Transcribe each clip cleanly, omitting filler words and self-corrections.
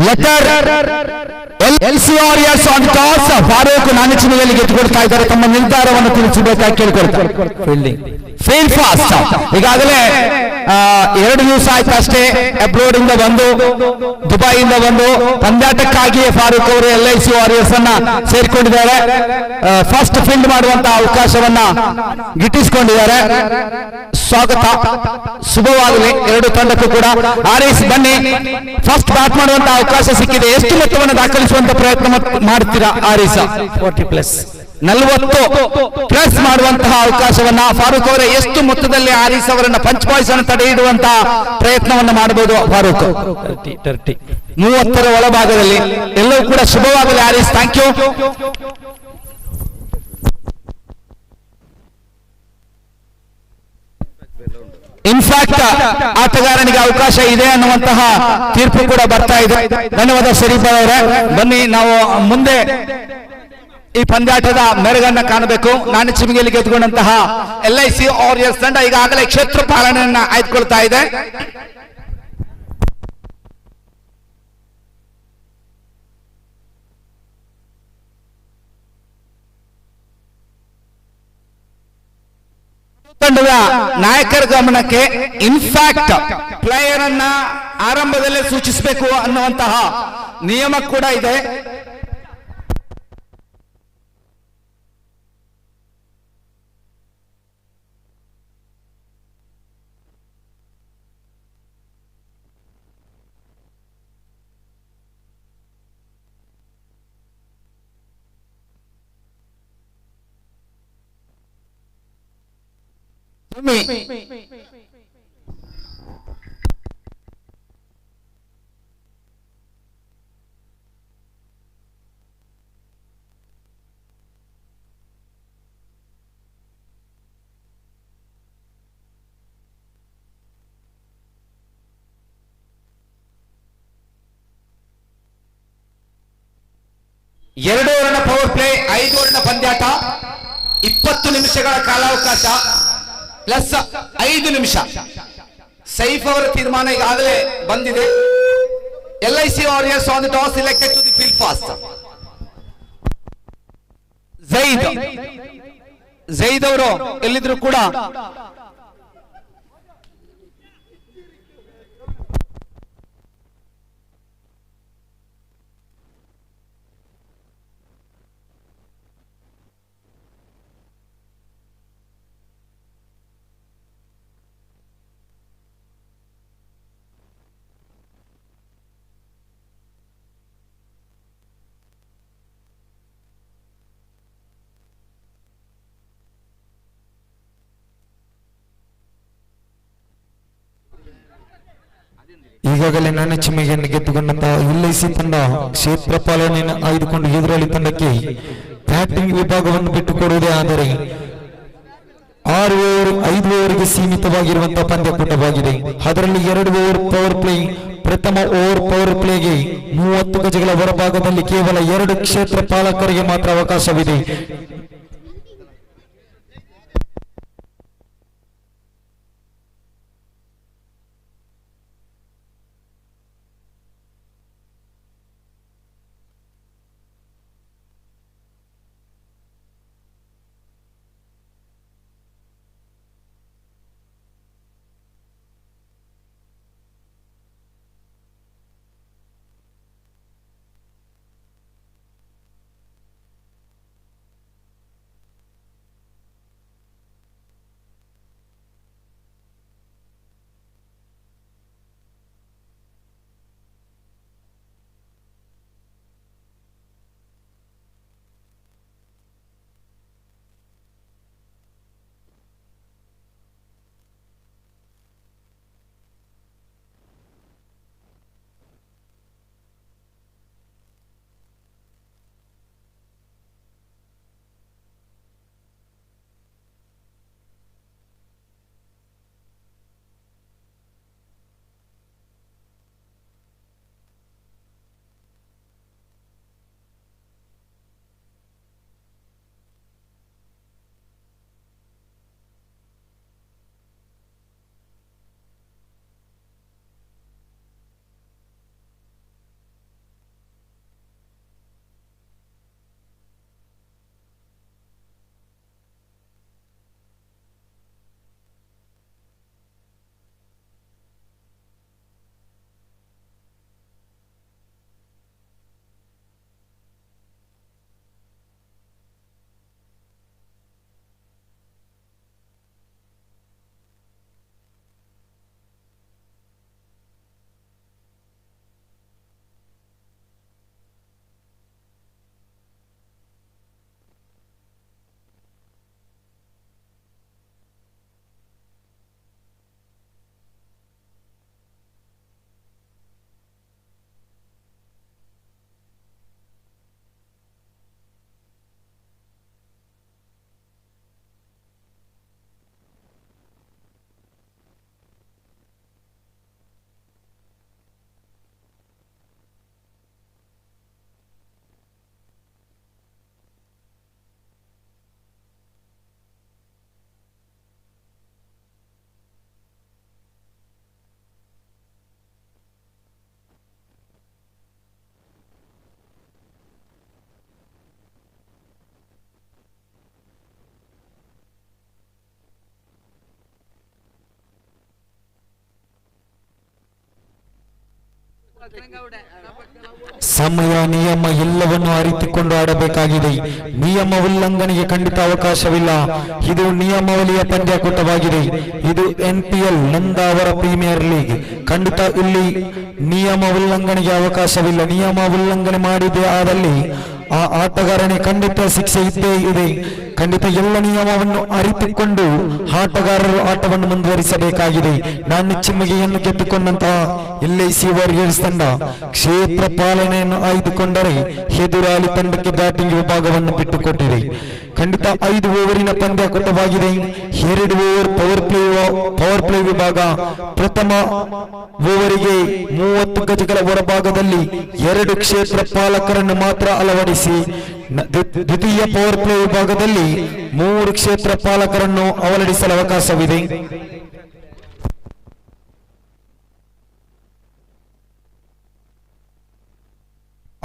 Letter LCRS won toss. Farooq ನಾಗಚಿನಿಯಲ್ಲಿ ಗೆದ್ದುಕೊಡ್ತಾ ಇದ್ದಾರೆ. ತಮ್ಮ ನಿರ್ಧಾರವನ್ನು ತಿಳಿಸಬೇಕಾಗಿ ಕೇಳಿಕೊಳ್ತಾರೆ. Fielding fail fast. ಈಗಾಗಲೇ 2 ದಿವಸ ಆಯ್ತು ಅಷ್ಟೇ ಅಬ್ರೋಡ್ ಇಂದ ಬಂದು, ದುಬೈಯಿಂದ ಬಂದು ಪಂದ್ಯಾಟಕ್ಕಾಗಿಯೇ ಫಾರೂಕ್ ಅವರು LIC ವಾರಿಯರ್ಸ್ ಅನ್ನ ಸೇರಿಕೊಂಡಿದ್ದಾರೆ. ಫಸ್ಟ್ ಫೀಲ್ಡ್ ಮಾಡುವಂತಹ ಅವಕಾಶವನ್ನ ಗಿಟ್ಟಿಸಿಕೊಂಡಿದ್ದಾರೆ. ಸ್ವಾಗತ, ಶುಭವಾಗಲಿ ಎರಡು ತಂಡಕ್ಕೂ ಕೂಡ. ಆರ್ಎಸ್ ಬನ್ನಿ, ಫಸ್ಟ್ ಬ್ಯಾಟ್ ಮಾಡುವಂತಹ ಅವಕಾಶ ಸಿಕ್ಕಿದೆ. ಎಷ್ಟು ಮೊತ್ತವನ್ನು ದಾಖಲಿಸುವಂತ ಪ್ರಯತ್ನ ಮಾಡ್ತೀರಾ ಆರ್ಎಸ್? 40+ ಮಾಡುವಂತಹ ಅವಕಾಶವನ್ನ ಫಾರೂಕ್ ಅವರೇ, ಎಷ್ಟು ಮೊತ್ತದಲ್ಲಿ ಆರ್ಎಸ್ ಅವರನ್ನ ಪಂಚ್ ಬಾಯ್ಸ್ ಅನ್ನು ತಡೆ ಹಿಡುವಂತಹ ಪ್ರಯತ್ನವನ್ನ ಮಾಡಬಹುದು ಫಾರೂಕ್? 30ರ ಒಳಭಾಗದಲ್ಲಿ. ಎಲ್ಲವೂ ಕೂಡ ಶುಭವಾಗಲಿ ಆರ್ಎಸ್. Thank you. ಇನ್ಫ್ಯಾಕ್ಟ್ ಆಟಗಾರನಿಗೆ ಅವಕಾಶ ಇದೆ ಅನ್ನುವಂತಹ ತೀರ್ಪು ಕೂಡ ಬರ್ತಾ ಇದೆ. ಧನ್ಯವಾದ ಶರೀಫ್ ಅವರೇ. ಬನ್ನಿ, ನಾವು ಮುಂದೆ ಈ ಪಂದ್ಯಾಟದ ಮೆರುಗನ್ನ ಕಾಣಬೇಕು. ನಾಣಿಚಿಮಿಗೆಯಲ್ಲಿ ಗೆದ್ದುಕೊಂಡಂತಹ LIC ವಾರಿಯರ್ಸ್ ತಂಡ ಈಗಾಗಲೇ ಕ್ಷೇತ್ರ ಪಾಲನೆಯನ್ನ ಆಯ್ದುಕೊಳ್ತಾ ಇದೆ. ತಂಡದ ನಾಯಕರ ಗಮನಕ್ಕೆ ಇನ್ಫ್ಯಾಕ್ಟ್ ಪ್ಲೇಯರ್ ಅನ್ನ ಆರಂಭದಲ್ಲೇ ಸೂಚಿಸಬೇಕು ಅನ್ನುವಂತಹ ನಿಯಮ ಕೂಡ ಇದೆ. ಎರಡು ಓವರ್ನ ಪವರ್ ಪ್ಲೇ, 5 ಓವರ್ನ ಪಂದ್ಯಾಟ, 20 ನಿಮಿಷಗಳ ಕಾಲಾವಕಾಶ ಪ್ಲಸ್ 5 ನಿಮಿಷ. ಸೈಫ್ ಅವರ ತೀರ್ಮಾನ ಈಗಾಗಲೇ ಬಂದಿದೆ. LIC warriors on the toss selected to the field first. Zaid ಅವರು ಎಲ್ಲಿದ್ರು ಕೂಡ ಈಗಾಗಲೇ ನಾಣಿಚಿಮಿಗೆಯನ್ನು ಗೆದ್ದುಕೊಂಡಂತಹ LIC ತಂಡ ಕ್ಷೇತ್ರ ಪಾಲನೆಯನ್ನು ಆಯ್ದುಕೊಂಡು ಎದುರಾಳಿ ತಂಡಕ್ಕೆ ಬ್ಯಾಟಿಂಗ್ ವಿಭಾಗವನ್ನು ಬಿಟ್ಟುಕೊಡುವುದೇ ಆದರೆ 6 ಓವರ್ 5 ಓವರ್ಗೆ ಸೀಮಿತವಾಗಿರುವಂತಹ ಪಂದ್ಯಕೂಟವಾಗಿದೆ. ಅದರಲ್ಲಿ 2 ಓವರ್ ಪವರ್ ಪ್ಲೇ. ಪ್ರಥಮ ಓವರ್ ಪವರ್ ಪ್ಲೇಗೆ 30 ಗಜಗಳ ಹೊರಭಾಗದಲ್ಲಿ ಕೇವಲ 2 ಕ್ಷೇತ್ರ ಪಾಲಕರಿಗೆ ಮಾತ್ರ ಅವಕಾಶವಿದೆ. ಸಮಯ ನಿಯಮ ಎಲ್ಲವನ್ನು ಅರಿತುಕೊಂಡು ಆಡಬೇಕಾಗಿದೆ. ನಿಯಮ ಉಲ್ಲಂಘನೆಗೆ ಖಂಡಿತ ಅವಕಾಶವಿಲ್ಲ. ಇದು ನಿಯಮಾವಳಿಯ ಪಂದ್ಯಾಕೂಟವಾಗಿದೆ. ಇದು NPL ನಂದಾವರ ಪ್ರೀಮಿಯರ್ ಲೀಗ್. ಖಂಡಿತ ಇಲ್ಲಿ ನಿಯಮ ಉಲ್ಲಂಘನೆಗೆ ಅವಕಾಶವಿಲ್ಲ. ನಿಯಮ ಉಲ್ಲಂಘನೆ ಮಾಡಿದೆ ಆದಲ್ಲಿ ಆ ಆಟಗಾರನೇ ಖಂಡಿತ ಶಿಕ್ಷೆ ಇದ್ದೇ ಇದೆ. ಖಂಡಿತ ಎಲ್ಲ ನಿಯಮವನ್ನು ಅರಿತುಕೊಂಡು ಆಟಗಾರರು ಆಟವನ್ನು ಮುಂದುವರಿಸಬೇಕಾಗಿದೆ. ನಾನು ಚಿಮ್ಮಿಗೆಯನ್ನು ಗೆದ್ದುಕೊಂಡಂತಹ LIC ವಾರಿಯರ್ಸ್ ತಂಡ ಕ್ಷೇತ್ರ ಪಾಲನೆಯನ್ನು ಆಯ್ದುಕೊಂಡರೆ ಎದುರಾಳಿ ತಂಡಕ್ಕೆ ಬ್ಯಾಟಿಂಗ್ ವಿಭಾಗವನ್ನು ಬಿಟ್ಟುಕೊಟ್ಟಿದೆ. ಖಂಡಿತ 5 ಓವರಿನ ಪಂದ್ಯಾಕೂಟವಾಗಿದೆ. 2 ಓವರ್ ಪವರ್ ಪ್ಲೇ ವಿಭಾಗ. ಪ್ರಥಮ ಓವರಿಗೆ 30 ಗಜಗಳ ಹೊರಭಾಗದಲ್ಲಿ 2 ಕ್ಷೇತ್ರ ಪಾಲಕರನ್ನು ಮಾತ್ರ ಅಳವಡಿಸಿ, ದ್ವಿತೀಯ ಪವರ್ ಪ್ಲೇ ವಿಭಾಗದಲ್ಲಿ 3 ಕ್ಷೇತ್ರ ಪಾಲಕರನ್ನು ಅಳವಡಿಸಲು ಅವಕಾಶವಿದೆ.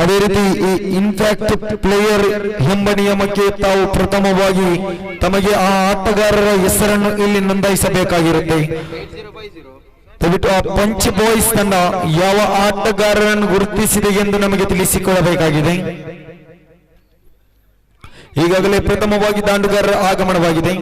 ಅದೇ ರೀತಿ ಈ ಇಂಪ್ಯಾಕ್ಟ್ ಪ್ಲೇಯರ್ ಎಂಬ ನಿಯಮಕ್ಕೆ ತಾವು ಪ್ರಥಮವಾಗಿ ತಮಗೆ ಆ ಆಟಗಾರರ ಹೆಸರನ್ನು ಇಲ್ಲಿ ನೋಂದಾಯಿಸಬೇಕಾಗಿರುತ್ತೆ. ದಯವಿಟ್ಟು ಆ ಪಂಚ್ ಬಾಯ್ಸ್ ತಂಡ ಯಾವ ಆಟಗಾರರನ್ನು ಗುರುತಿಸಿದೆ ಎಂದು ನಮಗೆ ತಿಳಿಸಿಕೊಳ್ಳಬೇಕಾಗಿದೆ. ಈಗಾಗಲೇ ಪ್ರಥಮವಾಗಿ ದಾಂಡುಗಾರರ ಆಗಮನವಾಗಿದೆ.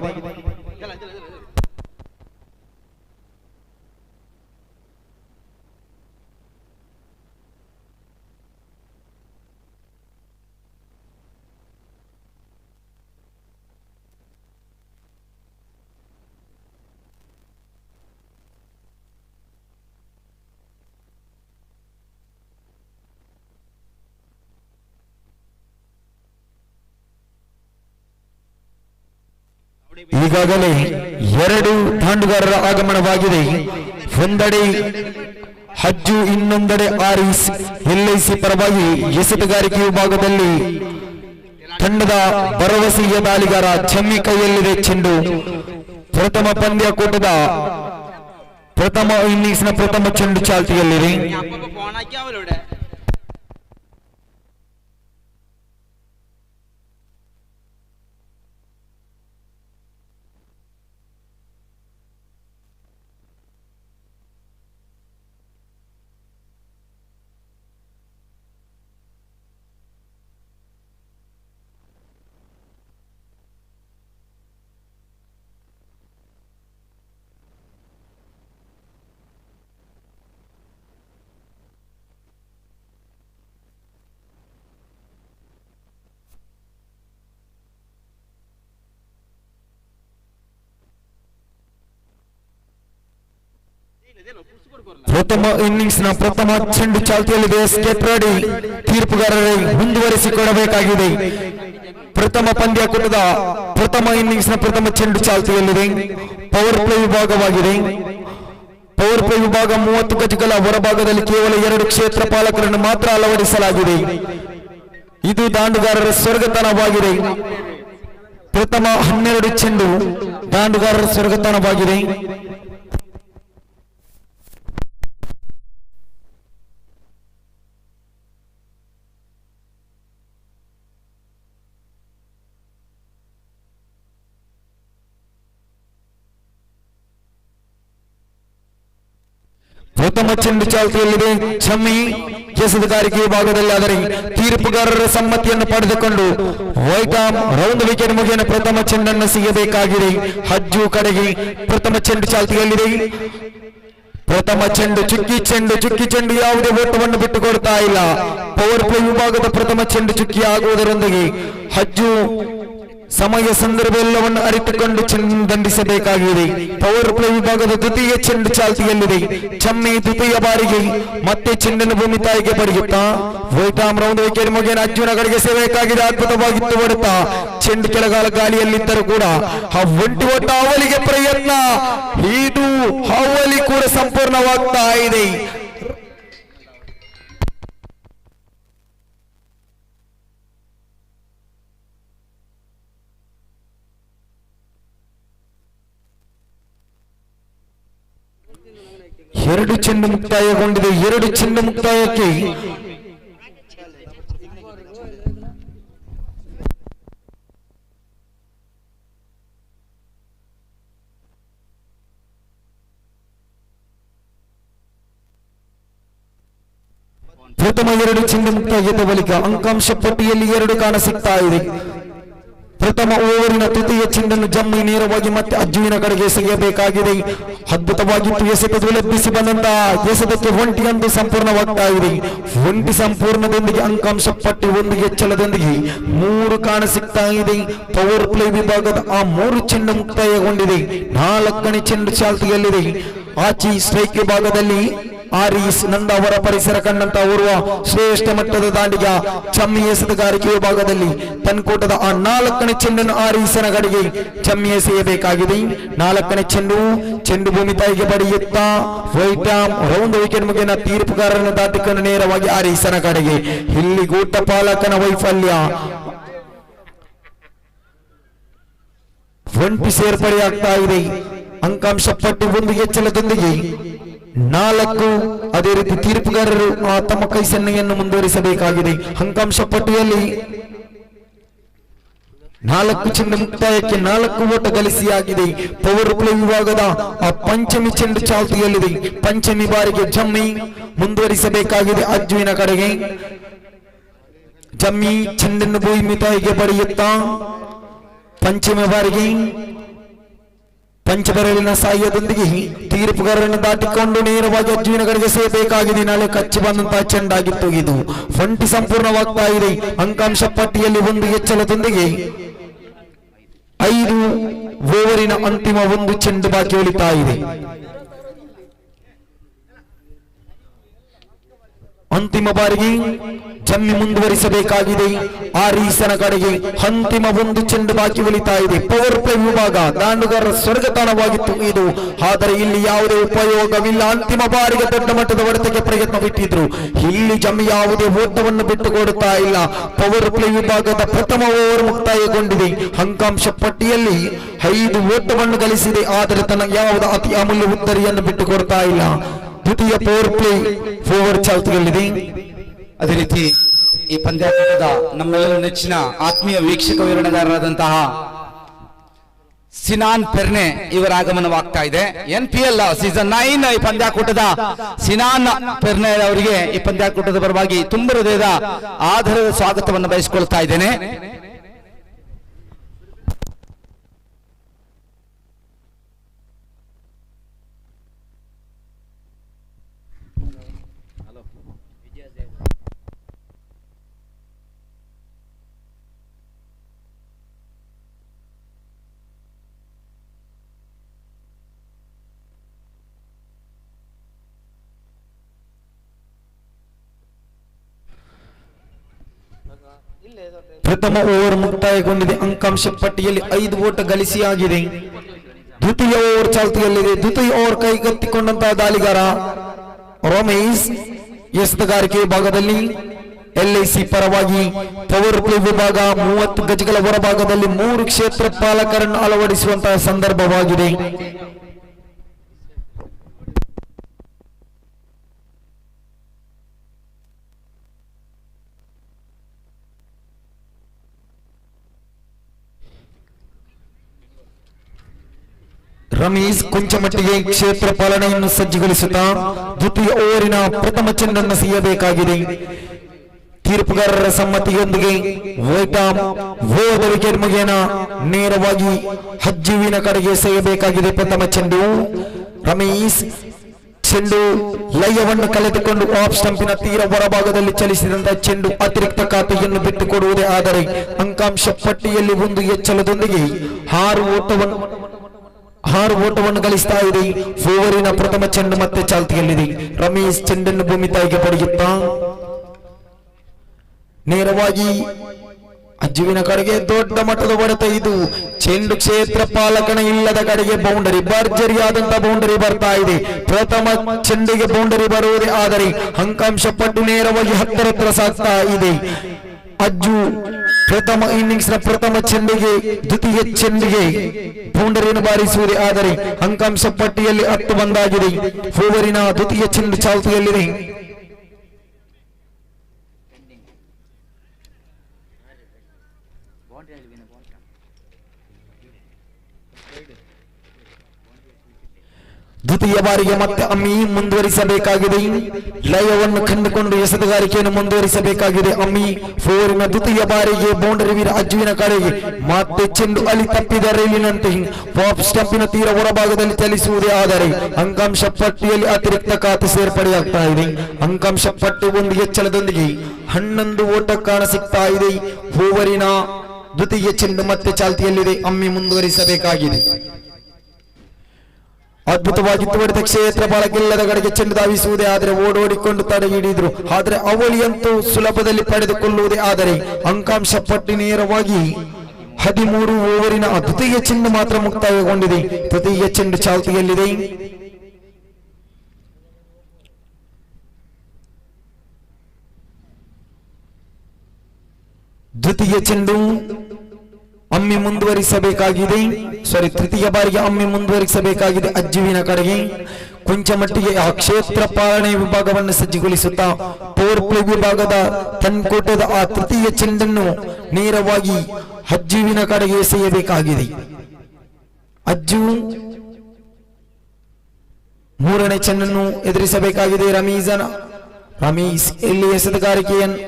ಈಗಾಗಲೇ 2 ದಾಂಡುಗಾರರ ಆಗಮನವಾಗಿದೆ. ಒಂದೆಡೆ ಹಜ್ಜು, ಇನ್ನೊಂದೆಡೆ ಆರಿಸ್. LIC ಪರವಾಗಿ ಎಸೆತಗಾರಿಕೆ ವಿಭಾಗದಲ್ಲಿ ತಂಡದ ಭರವಸೆಯ ದಾಳಿಗಾರ ಚಮ್ಮಿ ಕೈಯಲ್ಲಿದೆ ಚೆಂಡು. ಪ್ರಥಮ ಪಂದ್ಯಾಕೂಟದ ಪ್ರಥಮ ಇನ್ನಿಂಗ್ಸ್ನ ಪ್ರಥಮ ಚೆಂಡು ಚಾಲ್ತಿಯಲ್ಲಿದೆ. ಪ್ರಥಮ ಇನ್ನಿಂಗ್ಸ್ನ ಪ್ರಥಮ ಚೆಂಡು ಚಾಲ್ತಿಯಲ್ಲಿದೆ. Step ready. ತೀರ್ಪುಗಾರರೇ ಮುಂದುವರಿಸಿಕೊಡಬೇಕಾಗಿದೆ. ಪ್ರಥಮ ಪಂದ್ಯಾಕೂಟದ ಪ್ರಥಮ ಇನ್ನಿಂಗ್ಸ್ನ ಪ್ರಥಮ ಚೆಂಡು ಚಾಲ್ತಿಯಲ್ಲಿದೆ. ಪವರ್ ಪ್ಲೇ ವಿಭಾಗವಾಗಿದೆ. ಪವರ್ ಪ್ಲೇ ವಿಭಾಗ 30 ಗಜಗಳ ಹೊರಭಾಗದಲ್ಲಿ ಕೇವಲ 2 ಕ್ಷೇತ್ರ ಪಾಲಕರನ್ನು ಮಾತ್ರ ಅಳವಡಿಸಲಾಗಿದೆ. ಇದು ದಾಂಡುಗಾರರ ಸ್ವರ್ಗತನವಾಗಿದೆ. ಪ್ರಥಮ 12 ಚೆಂಡು ದಾಂಡುಗಾರರ ಸ್ವರ್ಗತನವಾಗಿದೆ. ಪ್ರಥಮ ಚೆಂಡು ಚಾಲ್ತಿಯಲ್ಲಿದೆ. ಚಮ್ಮಿ ಎಸೆತಗಾರಿಕೆ ವಿಭಾಗದಲ್ಲಿ ಆದರೆ ತೀರ್ಪುಗಾರರ ಸಮ್ಮತಿಯನ್ನು ಪಡೆದುಕೊಂಡು ವೈಟಾಮ್ ರೌಂಡ್ ವಿಕೆಟ್ ಮುಗಿಯನ್ನು ಪ್ರಥಮ ಚೆಂಡನ್ನು ಸಿಗಬೇಕಾಗಿದೆ. ಹಜ್ಜು ಕಡೆಗೆ ಪ್ರಥಮ ಚೆಂಡು ಚಾಲ್ತಿಯಲ್ಲಿದೆ. ಪ್ರಥಮ ಚೆಂಡು ಚುಕ್ಕಿ ಚೆಂಡು ಯಾವುದೇ ಓಟವನ್ನು ಬಿಟ್ಟುಕೊಡ್ತಾ ಇಲ್ಲ. ಪವರ್ ಪ್ಲೇ ವಿಭಾಗದ ಪ್ರಥಮ ಚೆಂಡು ಚುಕ್ಕಿ ಆಗುವುದರೊಂದಿಗೆ ಹಜ್ಜು ಸಮಯ ಸಂದರ್ಭ ಎಲ್ಲವನ್ನು ಅರಿತುಕೊಂಡು ಚೆಂಡು ದಂಡಿಸಬೇಕಾಗಿದೆ. ಪವರ್ ಪ್ಲೇ ವಿಭಾಗದ ದ್ವಿತೀಯ ಚೆಂಡು ಚಾಲ್ತಿಯಲ್ಲಿದೆ. ಚಮ್ಮಿ ದ್ವಿತೀಯ ಬಾರಿಗೆ ಮತ್ತೆ ಚೆಂಡನ್ನು ಭೂಮಿ ತಾಯಿಗೆ ಪಡೆಯುತ್ತಾ ವೈಟಾಮ್ ರೌಂಡ್ ವಿಕೆಟ್ ಮುಗಿಯನ್ನು ಅರ್ಜುನ ಕಡೆಗೆ ಸೇರಬೇಕಾಗಿದೆ. ಅದ್ಭುತವಾಗಿತ್ತು ಹೊಡೆತ. ಚೆಂಡು ಕೆಳಗಾಲ ಗಾಳಿಯಲ್ಲಿದ್ದರೂ ಕೂಡ ಆ ಒಂಟಿ ಒಟ್ಟ ಅವಲಿಗೆ ಪ್ರಯತ್ನ. ಇದು ಅವಲಿ ಕೂಡ ಸಂಪೂರ್ಣವಾಗ್ತಾ ಇದೆ. ಎರಡು ಚೆಂಡು ಮುಕ್ತಾಯಗೊಂಡಿದೆ. 2 ಚೆಂಡು ಮುಕ್ತಾಯಕ್ಕೆ ಪ್ರಥಮ 2 ಚೆಂಡು ಮುಕ್ತಾಯದ ಬಳಿಕ ಅಂಕಾಂಶ ಪಟ್ಟಿಯಲ್ಲಿ 2 ಕಾಣ ಸಿಗ್ತಾ ಇದೆ. ಪ್ರಥಮ ಓವರಿನ ತೃತೀಯ ಚೆಂಡನ್ನು ಜಮ್ಮಿ ನೇರವಾಗಿ ಮತ್ತೆ ಅಜ್ಜುವಿನ ಕಡೆಗೆ ಎಸೆಯಬೇಕಾಗಿದೆ. ಅದ್ಭುತವಾಗಿತ್ತು ಎಸೆತದಲ್ಲಿ ಎಬ್ಬಿಸಿ ಬಂದಂತಹ ಎಸೆತಕ್ಕೆ ಒಂಟಿಯಂತೂ ಸಂಪೂರ್ಣವಾಗ್ತಾ ಇದೆ. ಒಂಟಿ ಸಂಪೂರ್ಣದೊಂದಿಗೆ ಅಂಕಾಂಶ ಪಟ್ಟಿ 1 ಹೆಚ್ಚಳದೊಂದಿಗೆ 3 ಕಾಣ ಸಿಗ್ತಾ ಇದೆ. ಪವರ್ ಪ್ಲೇ ವಿಭಾಗದ ಆ 3 ಚೆಂಡು ಮುಕ್ತಾಯಗೊಂಡಿದೆ. 4ನೇ ಚೆಂಡು ಚಾಲ್ತಿಯಲ್ಲಿದೆ. ಆಚಿ ಸ್ಟ್ರೈಕ್ ವಿಭಾಗದಲ್ಲಿ ಆರೀಸ್ ನಂದ ಅವರ ಪರಿಸರ ಕಂಡಂತ ಓರ್ವ ಶ್ರೇಷ್ಠ ಮಟ್ಟದ ದಾಂಡಿಗ ಚಮ್ಮಿ ಎಸೆತಗಾರಿಕೆ ವಿಭಾಗದಲ್ಲಿ ತನ್ಕೋಟದ ಆ 4ನೇ ಚೆಂಡನ್ನು ಆರೀಸನ ಕಡೆಗೆ ಚಮ್ಮಿ ಎಸೆಯಬೇಕಾಗಿದೆ. 4ನೇ ಚೆಂಡು ಭೂಮಿ ತಾಯಿಗೆ ಬಡಿಯುತ್ತಾ ವೈಟ್ ಆರ್ಮ್ ರೌಂಡ್ ವಿಕೆಟ್ ಮುಗಿನ ತೀರ್ಪುಗಾರರನ್ನು ದಾಟಿಕೊಂಡು ನೇರವಾಗಿ ಆರೀಸನ ಕಡೆಗೆ. ಇಲ್ಲಿ ಗೂಟ ಪಾಲಕನ ವೈಫಲ್ಯ, ಒಂಟಿ ಸೇರ್ಪಡೆಯಾಗ್ತಾ ಇದೆ. ಅಂಕಾಂಶ ಪಟ್ಟಿ 1 ಹೆಚ್ಚಳದೊಂದಿಗೆ 4. ಅದೇ ರೀತಿ ತೀರ್ಪುಗಾರರು ತಮ್ಮ ಕೈ ಸನ್ನೆಯನ್ನು ಮುಂದುವರಿಸಬೇಕಾಗಿದೆ. ಅಂಕಾಂಶ ಪಟ್ಟಿಯಲ್ಲಿ 4 ಚೆಂಡು ಮುಕ್ತಾಯಕ್ಕೆ 4 ಓಟ ಗಳಿಸಿಯಾಗಿದೆ. ಪವರ್ ಪ್ಲೇ ವಿಭಾಗದ ಆ ಪಂಚಮಿ ಚೆಂಡು ಚಾಲ್ತಿಯಲ್ಲಿದೆ. ಪಂಚಮಿ ಬಾರಿಗೆ ಜಮ್ಮಿ ಮುಂದುವರಿಸಬೇಕಾಗಿದೆ ಅಜ್ಜುವಿನ ಕಡೆಗೆ. ಜಮ್ಮಿ ಚೆಂಡನ್ನು ಭೂಮಿ ತಾಯಿಗೆ ಬಡಿಯುತ್ತಾ ಪಂಚಮಿ ಬಾರಿಗೆ ಪಂಚಬೆರಳಿನ ಸಾಹ್ಯದೊಂದಿಗೆ ತೀರ್ಪುಗಾರರನ್ನು ದಾಟಿಕೊಂಡು ನೇರವಾಗಿ ಅಜ್ಜುವಿನ ಕಡೆಗೆ ಸೇಬೇಕಾಗಿದೆ. ನಾಳೆ ಕಚ್ಚಿ ಬಂದಂತಹ ಚೆಂಡಾಗಿತ್ತು ಇದು. ಒಂಟಿ ಸಂಪೂರ್ಣವಾಗ್ತಾ ಇದೆ. ಅಂಕಾಂಶ ಪಟ್ಟಿಯಲ್ಲಿ 1 ಹೆಚ್ಚಳದೊಂದಿಗೆ 5 ಓವರಿನ ಅಂತಿಮ 1 ಚೆಂಡು ಬಾಕಿ ಉಳಿತಾ ಇದೆ. ಅಂತಿಮ ಬಾರಿಗೆ ಜಮ್ಮಿ ಮುಂದುವರಿಸಬೇಕಾಗಿದೆ. ಆರೀಸನ ಕಡೆಗೆ ಅಂತಿಮ 1 ಚೆಂಡು ಬಾಕಿ ಉಳಿತಾ ಇದೆ. ಪವರ್ ಪ್ಲೇ ವಿಭಾಗ ದಾಂಡುಗಾರರ ಸ್ವರ್ಗತಾಣವಾಗಿತ್ತು ಇದು. ಆದರೆ ಇಲ್ಲಿ ಯಾವುದೇ ಉಪಯೋಗವಿಲ್ಲ. ಅಂತಿಮ ಬಾರಿಗೆ ದೊಡ್ಡ ಮಟ್ಟದ ಹೊಡೆತಕ್ಕೆ ಪ್ರಯತ್ನ ಬಿಟ್ಟಿದ್ರು. ಇಲ್ಲಿ ಜಮ್ಮಿ ಯಾವುದೇ ಓಟವನ್ನು ಬಿಟ್ಟುಕೊಡುತ್ತಾ ಇಲ್ಲ. ಪವರ್ ಪ್ಲೇ ವಿಭಾಗದ ಪ್ರಥಮ ಓವರ್ ಮುಕ್ತಾಯಗೊಂಡಿದೆ. ಅಂಕಾಂಶ ಪಟ್ಟಿಯಲ್ಲಿ 5 ಓಟವನ್ನು ಗಳಿಸಿದೆ. ಆದರೆ ತನ್ನ ಯಾವುದೇ ಅತಿ ಅಮೂಲ್ಯ ಉತ್ತರಿಯನ್ನು ಬಿಟ್ಟುಕೊಡ್ತಾ ಇಲ್ಲ. ದ್ವಿತೀಯ ಪವರ್ ಪ್ಲೇ ಓವರ್ ಚಾಲ್ತಿಯಲ್ಲಿದೆ. ಅದೇ ರೀತಿ ಈ ಪಂದ್ಯಾಟದ ನಮ್ಮೆಲ್ಲರ ನೆಚ್ಚಿನ ಆತ್ಮೀಯ ವೀಕ್ಷಕ ವಿವರಣೆಗಾರರಾದಂತಹ ಸಿನಾನ್ ಪೆರ್ನೆ ಇವರ ಆಗಮನವಾಗ್ತಾ ಇದೆ. NPL ಸೀಸನ್ 9 ಈ ಪಂದ್ಯಾಕೂಟದ ಸಿನಾನ್ ಪೆರ್ನೆ ಅವರಿಗೆ ಈ ಪಂದ್ಯಾಕೂಟದ ಪರವಾಗಿ ತುಂಬ ಹೃದಯದ ಆಧಾರದ ಸ್ವಾಗತವನ್ನು ಬಯಸಿಕೊಳ್ತಾ ಇದ್ದೇನೆ. ಪ್ರಥಮ ಓವರ್ ಮುಕ್ತಾಯಗೊಂಡಿದೆ. ಅಂಕಾಂಶ ಪಟ್ಟಿಯಲ್ಲಿ 5 ಓಟ ಗಳಿಸಿಯಾಗಿದೆ. ದ್ವಿತೀಯ ಓವರ್ ಚಾಲ್ತಿಯಲ್ಲಿದೆ. ದ್ವಿತೀಯ ಓವರ್ ಕೈಗೆತ್ತಿಕೊಂಡಂತಹ ದಾಳಿಗಾರ ರಮೇಶ್ ಎಸೆತಗಾರಿಕೆ ವಿಭಾಗದಲ್ಲಿ LIC ಪರವಾಗಿ ಪವರ್ ಪ್ಲೇ ವಿಭಾಗ 30 ಗಜಗಳ ಹೊರಭಾಗದಲ್ಲಿ 3 ಕ್ಷೇತ್ರ ಪಾಲಕರನ್ನು ಅಳವಡಿಸುವಂತಹ ಸಂದರ್ಭವಾಗಿದೆ. ರಮೇಶ್ ಕೊಂಚ ಮಟ್ಟಿಗೆ ಕ್ಷೇತ್ರ ಪಾಲನೆಯನ್ನು ಸಜ್ಜುಗೊಳಿಸುತ್ತಾ ದ್ವಿತೀಯ ಓವರಿನ ಪ್ರಥಮ ಚೆಂಡನ್ನು ಸಿಯಬೇಕಾಗಿದೆ. ತೀರ್ಪುಗಾರರ ಸಮ್ಮತಿಯೊಂದಿಗೆ ಓವರ್ ವಿಕೆಟ್ ಮುಗಿಯನ ನೇರವಾಗಿ ಅಜ್ಜುವಿನ ಕಡೆಗೆ ಎಸೆಯಬೇಕಾಗಿದೆ. ಪ್ರಥಮ ಚೆಂಡು ರಮೇಶ್ ಚೆಂಡು ಲಯವನ್ನು ಕಳೆದುಕೊಂಡು ಆಫ್ ಸ್ಟಂಪಿನ ತೀರ ಹೊರಭಾಗದಲ್ಲಿ ಚಲಿಸಿದಂತಹ ಚೆಂಡು ಅತಿರಿಕ್ತ ಖಾತೆಯನ್ನು ಬಿಟ್ಟುಕೊಡುವುದೇ ಆದರೆ ಅಂಕಾಂಶ ಪಟ್ಟಿಯಲ್ಲಿ 1 ಹೆಚ್ಚಳದೊಂದಿಗೆ 6 ಓಟವನ್ನು ಗಳಿಸ್ತಾ ಇದೆ. ಓವರಿನ ಪ್ರಥಮ ಚೆಂಡು ಮತ್ತೆ ಚಾಲ್ತಿಯಲ್ಲಿದೆ. ರಮೇಶ್ ಚೆಂಡನ್ನು ಭೂಮಿ ತಾಯಿಗೆ ಪಡೆಯುತ್ತಾ ನೇರವಾಗಿ ಅಜ್ಜುವಿನ ಕಡೆಗೆ ದೊಡ್ಡ ಮಟ್ಟದ ಹೊಡೆತ. ಇದು ಚೆಂಡು ಕ್ಷೇತ್ರ ಪಾಲಕನ ಇಲ್ಲದ ಕಡೆಗೆ ಬೌಂಡರಿ, ಭರ್ಜರಿಯಾದಂತಹ ಬೌಂಡರಿ ಬರ್ತಾ ಇದೆ. ಪ್ರಥಮ ಚೆಂಡಿಗೆ ಬೌಂಡರಿ ಬರುವುದೇ ಆದರೆ ಅಂಕಾಂಶ ಪಟ್ಟು ನೇರವಾಗಿ 10 ಹತ್ರ ಸಾಗ್ತಾ ಇದೆ. ಅಜ್ಜು ಪ್ರಥಮ ಇನ್ನಿಂಗ್ಸ್ ನ ಪ್ರಥಮ ಚೆಂಡಿಗೆ ದ್ವಿತೀಯ ಚೆಂಡಿಗೆ ಬೌಂಡರಿಯನ್ನು ಬಾರಿಸುವುದೇ ಆದರೆ ಅಂಕಾಂಶ ಪಟ್ಟಿಯಲ್ಲಿ 10 ಬಂದಾಗಿದೆ. ಓವರಿನ ದ್ವಿತೀಯ ಚೆಂಡು ಚಾಲ್ತಿಯಲ್ಲಿದೆ. ದ್ವಿತೀಯ ಬಾರಿಗೆ ಮತ್ತೆ ಅಮ್ಮಿ ಮುಂದುವರಿಸಬೇಕಾಗಿದೆ. ಲಯವನ್ನು ಕಂಡುಕೊಂಡು ಎಸೆತಗಾರಿಕೆಯನ್ನು ಮುಂದುವರಿಸಬೇಕಾಗಿದೆ. ಅಮ್ಮಿ ಫೋರಿನ ದ್ವಿತೀಯ ಬಾರಿಗೆ ಬೌಂಡರಿ ವೀರ ಅಜ್ಜುವಿನ ಕಡೆಗೆ ಮತ್ತೆ ಚೆಂಡು ಅಲ್ಲಿ ತಪ್ಪಿದ ರೈಲಿನಂತೆ ಪಾಪ್ ಸ್ಟಂಪಿನ ತೀರ ಹೊರಭಾಗದಲ್ಲಿ ಚಲಿಸುವುದೇ ಆದರೆ ಅಂಕಾಂಶ ಪಟ್ಟಿಯಲ್ಲಿ ಅತಿರಿಕ್ತ ಖಾತೆ ಸೇರ್ಪಡೆಯಾಗ್ತಾ ಇದೆ. ಅಂಕಾಂಶ ಪಟ್ಟಿ ಒಂದು ಹೆಚ್ಚಳದೊಂದಿಗೆ 11 ಓಟ ಕಾಣ ಸಿಗ್ತಾ ಇದೆ. ಓವರಿನ ದ್ವಿತೀಯ ಚೆಂಡು ಮತ್ತೆ ಚಾಲ್ತಿಯಲ್ಲಿದೆ. ಅಮ್ಮಿ ಮುಂದುವರಿಸಬೇಕಾಗಿದೆ. ಅದ್ಭುತವಾಗಿ ಹೊಡೆದ ಕ್ಷೇತ್ರ ಬಾಳಕ್ಕಿಲ್ಲದ ಕಡೆಗೆ ಚೆಂಡು ಧಾವಿಸುವುದೇ ಆದರೆ ಓಡೋಡಿಕೊಂಡು ತಡೆ ಹಿಡಿದ್ರು. ಆದರೆ ಅವಳಿಯಂತೂ ಸುಲಭದಲ್ಲಿ ಪಡೆದುಕೊಳ್ಳುವುದೇ ಆದರೆ ಅಂಕಾಂಶ ಪಟ್ಟಿ ನೇರವಾಗಿ 13 ಓವರಿನ ದ್ವಿತೀಯ ಚೆಂಡು ಮಾತ್ರ ಮುಕ್ತಾಯಗೊಂಡಿದೆ. ತೃತೀಯ ಚೆಂಡು ಚಾಲ್ತಿಯಲ್ಲಿದೆ. ದ್ವಿತೀಯ ಚೆಂಡು ಅಮ್ಮಿ ಮುಂದುವರಿಸಬೇಕಾಗಿದೆ. ತೃತೀಯ ಬಾರಿಗೆ ಅಮ್ಮಿ ಮುಂದುವರಿಸಬೇಕಾಗಿದೆ. ಅಜ್ಜುವಿನ ಕಡೆಗೆ ಕೊಂಚ ಮಟ್ಟಿಗೆ ಆ ಕ್ಷೇತ್ರ ಪಾಲನೆ ವಿಭಾಗವನ್ನು ಸಜ್ಜುಗೊಳಿಸುತ್ತಾ ಪವರ್ ಪ್ಲೇ ವಿಭಾಗದ ತನ್ಕೋಟದ ಆ ತೃತೀಯ ಚೆಂಡನ್ನು ನೇರವಾಗಿ ಅಜ್ಜುವಿನ ಕಡೆಗೆ ಎಸೆಯಬೇಕಾಗಿದೆ. ಅಜ್ಜು ಮೂರನೇ ಚೆಂಡನ್ನು ಎದುರಿಸಬೇಕಾಗಿದೆ. ರಮೀಸ್ ಇಲ್ಲಿ ಎಸೆತಗಾರಿಕೆಯನ್ನು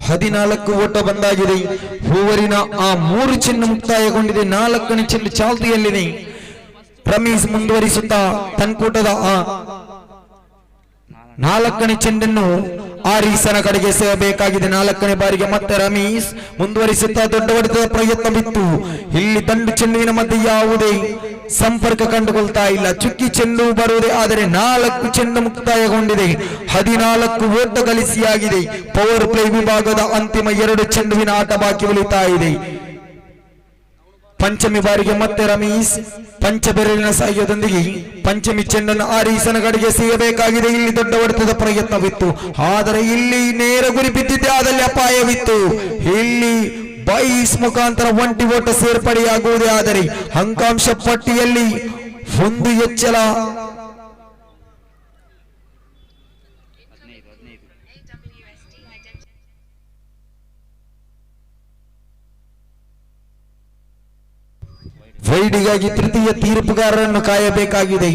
ಹದಿನಾಲ್ಕು ಓಟ ಬಂದಾಗಿದೆ. ಓವರಿನ ಆ 3 ಚೆಂಡು ಮುಕ್ತಾಯಗೊಂಡಿದೆ. 4ನೇ ಚೆಂಡು ಚಾಲ್ತಿಯಲ್ಲಿದೆ. ರಮೀಸ್ ಮುಂದುವರಿಸುತ್ತಾ ತನ್ಕೂಟದ ಆ 4ನೇ ಚೆಂಡನ್ನು ಆರೀಸನ ಕಡೆಗೆ ಎಸೆಯಬೇಕಾಗಿದೆ. 4ನೇ ಬಾರಿಗೆ ಮತ್ತೆ ರಮೀಸ್ ಮುಂದುವರಿಸುತ್ತಾ ದೊಡ್ಡ ಹೊಡೆತದ ಪ್ರಯತ್ನವಿತ್ತು. ಇಲ್ಲಿ ದಂಡು ಚೆಂಡುವಿನ ಮಧ್ಯೆ ಯಾವುದೇ ಸಂಪರ್ಕ ಕಂಡುಕೊಳ್ತಾ ಇಲ್ಲ. ಚುಕ್ಕಿ ಚೆಂಡು ಬರುವುದೇ ಆದರೆ 4 ಚೆಂಡು ಮುಕ್ತಾಯಗೊಂಡಿದೆ. 14 ಓಟ ಗಳಿಸಿಯಾಗಿದೆ. ಪವರ್ ಪ್ಲೇ ವಿಭಾಗದ ಅಂತಿಮ 2 ಚೆಂಡುವಿನ ಆಟ ಬಾಕಿ ಉಳಿತಾ ಇದೆ. ಪಂಚಮಿ ಬಾರಿಗೆ ಮತ್ತೆ ರಮೀಸ್ ಪಂಚಬೆರಳಿನ ಸಹಾಯದೊಂದಿಗೆ ಪಂಚಮಿ ಚೆಂಡನ್ನು ಆರೀಸನ ಕಡೆಗೆ ಎಸೆಯಬೇಕಾಗಿದೆ. ಇಲ್ಲಿ ದೊಡ್ಡ ಹೊಡೆತದ ಪ್ರಯತ್ನವಿತ್ತು ಆದರೆ ಇಲ್ಲಿ ನೇರ ಗುರಿ ಬಿದ್ದಿದ್ದೆ ಆದಲ್ಲಿ ಅಪಾಯವಿತ್ತು. ಇಲ್ಲಿ ಬೈಸ್ ಮುಖಾಂತರ 1 ಓಟ ಸೇರ್ಪಡೆಯಾಗುವುದೇ ಆದರೆ ಅಂಕಾಂಶ ಪಟ್ಟಿಯಲ್ಲಿ 1 ಹೆಚ್ಚಳ. ವೈಡಿಗಾಗಿ ತೃತೀಯ ತೀರ್ಪುಗಾರರನ್ನು ಕಾಯಬೇಕಾಗಿದೆ.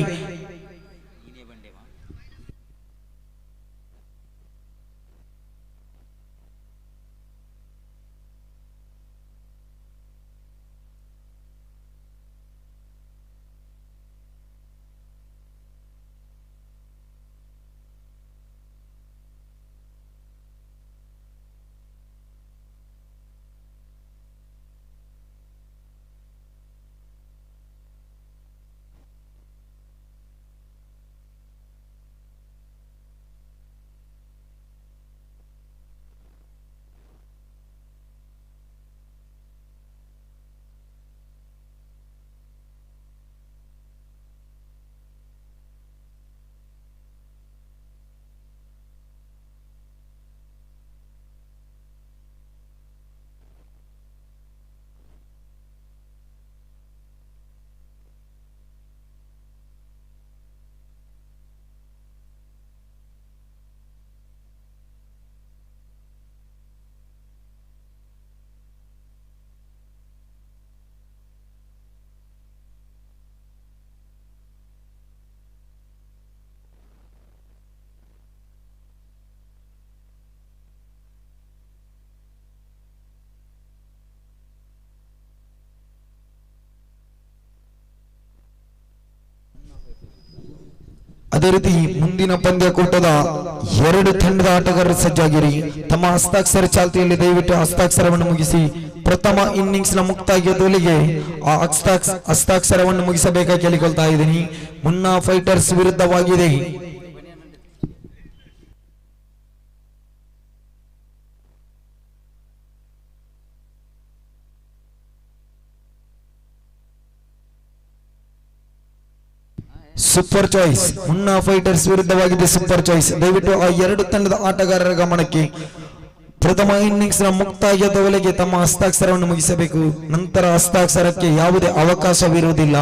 ಅದೇ ರೀತಿ ಮುಂದಿನ ಪಂದ್ಯಕೂಟದ 2 ತಂಡದ ಆಟಗಾರರು ಸಜ್ಜಾಗಿರಿ. ತಮ್ಮ ಹಸ್ತಾಕ್ಷರ ಚಾಲ್ತಿಯಲ್ಲಿ ದಯವಿಟ್ಟು ಹಸ್ತಾಕ್ಷರವನ್ನು ಮುಗಿಸಿ. ಪ್ರಥಮ ಇನ್ನಿಂಗ್ಸ್ ನ ಮುಕ್ತಾಯದೊಳಗೆ ಆ ಹಸ್ತಾಕ್ಷರವನ್ನು ಮುಗಿಸಬೇಕಾಗಿ ಕೇಳಿಕೊಳ್ತಾ ಇದ್ದೀನಿ. ಮುನ್ನಾ ಫೈಟರ್ಸ್ ವಿರುದ್ಧವಾಗಿದೆ. ಸೂಪರ್ ಚಾಯ್ಸ್ ಮುನ್ನಾ ಫೈಟರ್ಸ್ ವಿರುದ್ಧವಾಗಿದೆ. ಸೂಪರ್ ಚಾಯ್ಸ್ ದಯವಿಟ್ಟು ಆ 2 ತಂಡದ ಆಟಗಾರರ ಗಮನಕ್ಕೆ. ಪ್ರಥಮ ಇನ್ನಿಂಗ್ಸ್ ನ ಮುಕ್ತಾಯದ ವೇಳೆಗೆ ತಮ್ಮ ಹಸ್ತಾಕ್ಷರವನ್ನು ಮುಗಿಸಬೇಕು. ನಂತರ ಹಸ್ತಾಕ್ಷರಕ್ಕೆ ಯಾವುದೇ ಅವಕಾಶವಿರುವುದಿಲ್ಲ.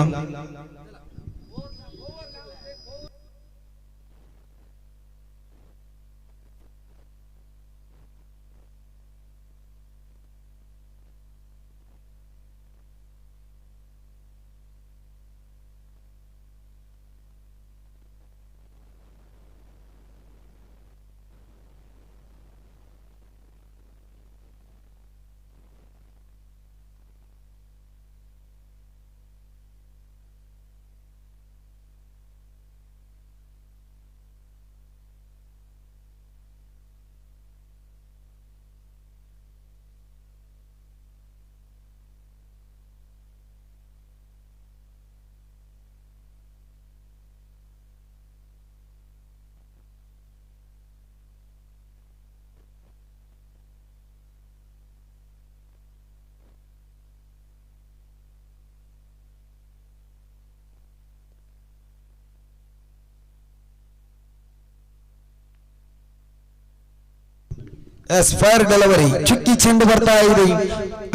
ಎಸ್ ಫೈರ್ ಡೆಲಿವರಿ ಚುಕ್ಕಿ ಚೆಂಡು ಬರ್ತಾ ಇದೆ.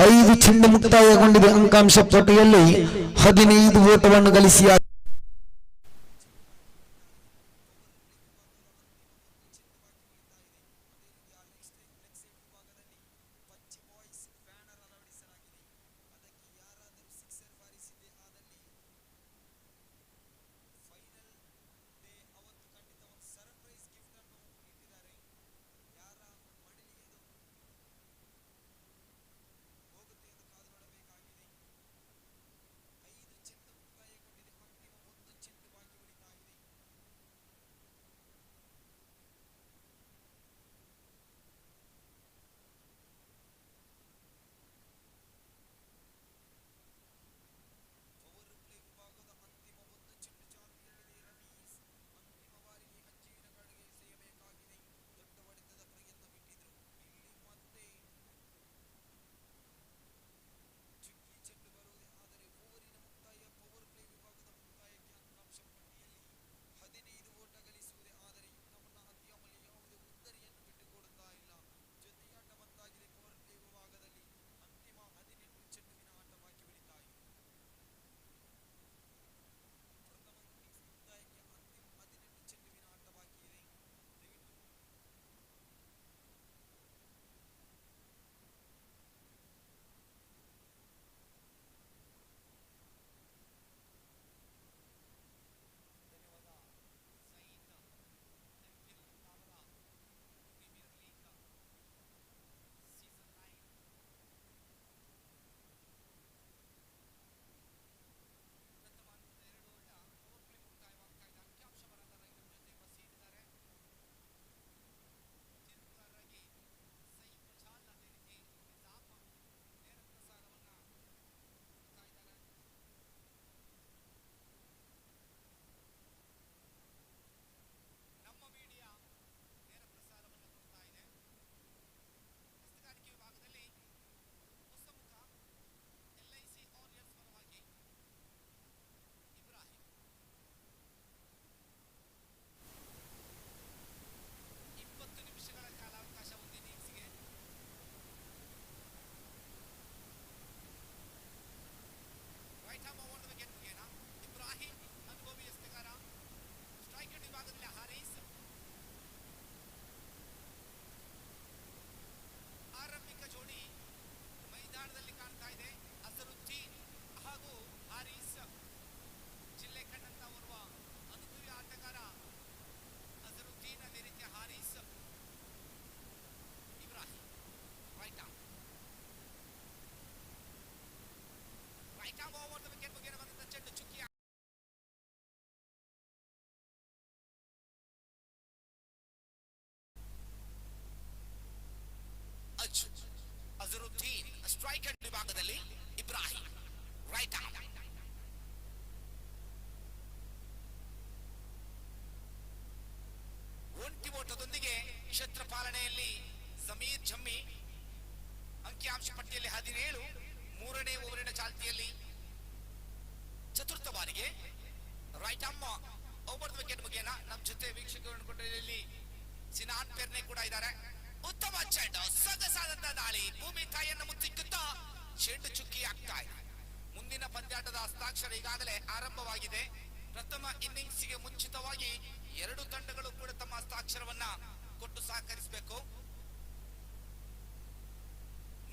5 ಚೆಂಡು ಮುಕ್ತಾಯಗೊಂಡಿದೆ. ಅಂಕಾಂಶ ಪಟ್ಟಿಯಲ್ಲಿ 15 ಓಟವನ್ನು ಗಳಿಸಿ ಅಜರುದ್ದೀನ್ ಸ್ಟ್ರೈಕರ್ ವಿಭಾಗದಲ್ಲಿ ಇಬ್ರಾಹಿಂ ರೈಟ್ ಆರ್ಮ್. ಒಂಟಿ ಓಟದೊಂದಿಗೆ ಕ್ಷೇತ್ರ ಪಾಲನೆಯಲ್ಲಿ ಜಮೀರ್ ಜಮ್ಮಿ ಅಂಕಿಅಂಶ ಪಟ್ಟಿಯಲ್ಲಿ 17, 3ನೇ ಓವರಿನ ಚಾಲ್ತಿಯಲ್ಲಿ ಚತುರ್ಥ ಬಾರಿಗೆ right arm over the wicket ಮುಖೇನ ನಮ್ಮ ಜೊತೆ ವೀಕ್ಷಕರನ್ನು ಕೊಟ್ಟಲ್ಲಿ ಸಿನಾನ್ ಪೆರ್ನೆ ಕೂಡ ಇದ್ದಾರೆ. ಉತ್ತಮ ಚೆಂಡು, ಸೊಗಸಾದಂತ ದಾಳಿ, ಭೂಮಿ ತಾಯಿಯನ್ನು ಮುತ್ತಿಕ್ಕುತ್ತಾ ಚೆಂಡು ಚುಕ್ಕಿ ಆಗ್ತಾ ಇದೆ. ಮುಂದಿನ ಪಂದ್ಯಾಟದ ಹಸ್ತಾಕ್ಷರ ಈಗಾಗಲೇ ಆರಂಭವಾಗಿದೆ. ಪ್ರಥಮ ಇನ್ನಿಂಗ್ಸ್ಗೆ ಮುಂಚಿತವಾಗಿ 2 ತಂಡಗಳು ಕೂಡ ತಮ್ಮ ಹಸ್ತಾಕ್ಷರವನ್ನ ಕೊಟ್ಟು ಸಹಕರಿಸಬೇಕು.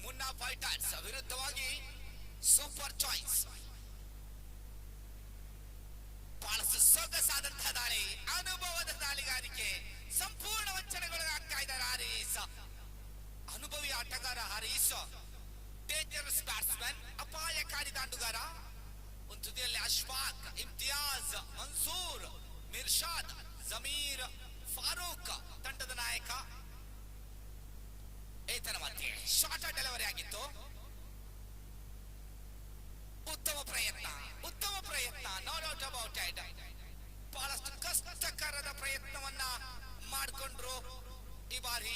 ಮುನ್ನಾ ಫೈಟರ್ಸ್ ವಿರುದ್ಧವಾಗಿ ಸೂಪರ್ ಚಾಯ್ಸ್. ಬಹಳ ಸೊಗಸಾದಂತಹ ದಾಳಿ, ಅನುಭವದ ದಾಳಿಗಾರಿಕೆ, ಸಂಪೂರ್ಣ ವಂಚನೆಗೊಳಗಾಗ್ತಾ ಇದ್ದಾರೆ ಹಾರೀಸ್. ಅನುಭವಿ ಆಟಗಾರ ಹಾರೀಸ್, ಡೇಂಜರಸ್ ಬ್ಯಾಟ್ಸ್ಮನ್, ಅಪಾಯಕಾರಿ ದಾಂಡುಗಾರ. ಒಂದು ತುದಿಯಲ್ಲಿ ಅಶ್ಫಾಕ್, ಇಮ್ತಿಯಾಜ್, ಮನ್ಸೂರ್, ಮಿರ್ಷಾದ್, ಜಮೀರ್, ಫಾರೂಕ್ ತಂಡದ ನಾಯಕ. ಏತನ ಮಧ್ಯೆ ಶಾರ್ಟ್ ಡೆಲಿವರಿ ಆಗಿತ್ತು. ಉತ್ತಮ ಪ್ರಯತ್ನ, ನೋ ಡೌಟ್ ಅಬೌಟ್ ಇಟ್. ಬಹಳಷ್ಟು ಕಷ್ಟಕರದ ಪ್ರಯತ್ನವನ್ನ ಮಾಡಿಕೊಂಡ್ರು ಈ ಬಾರಿ.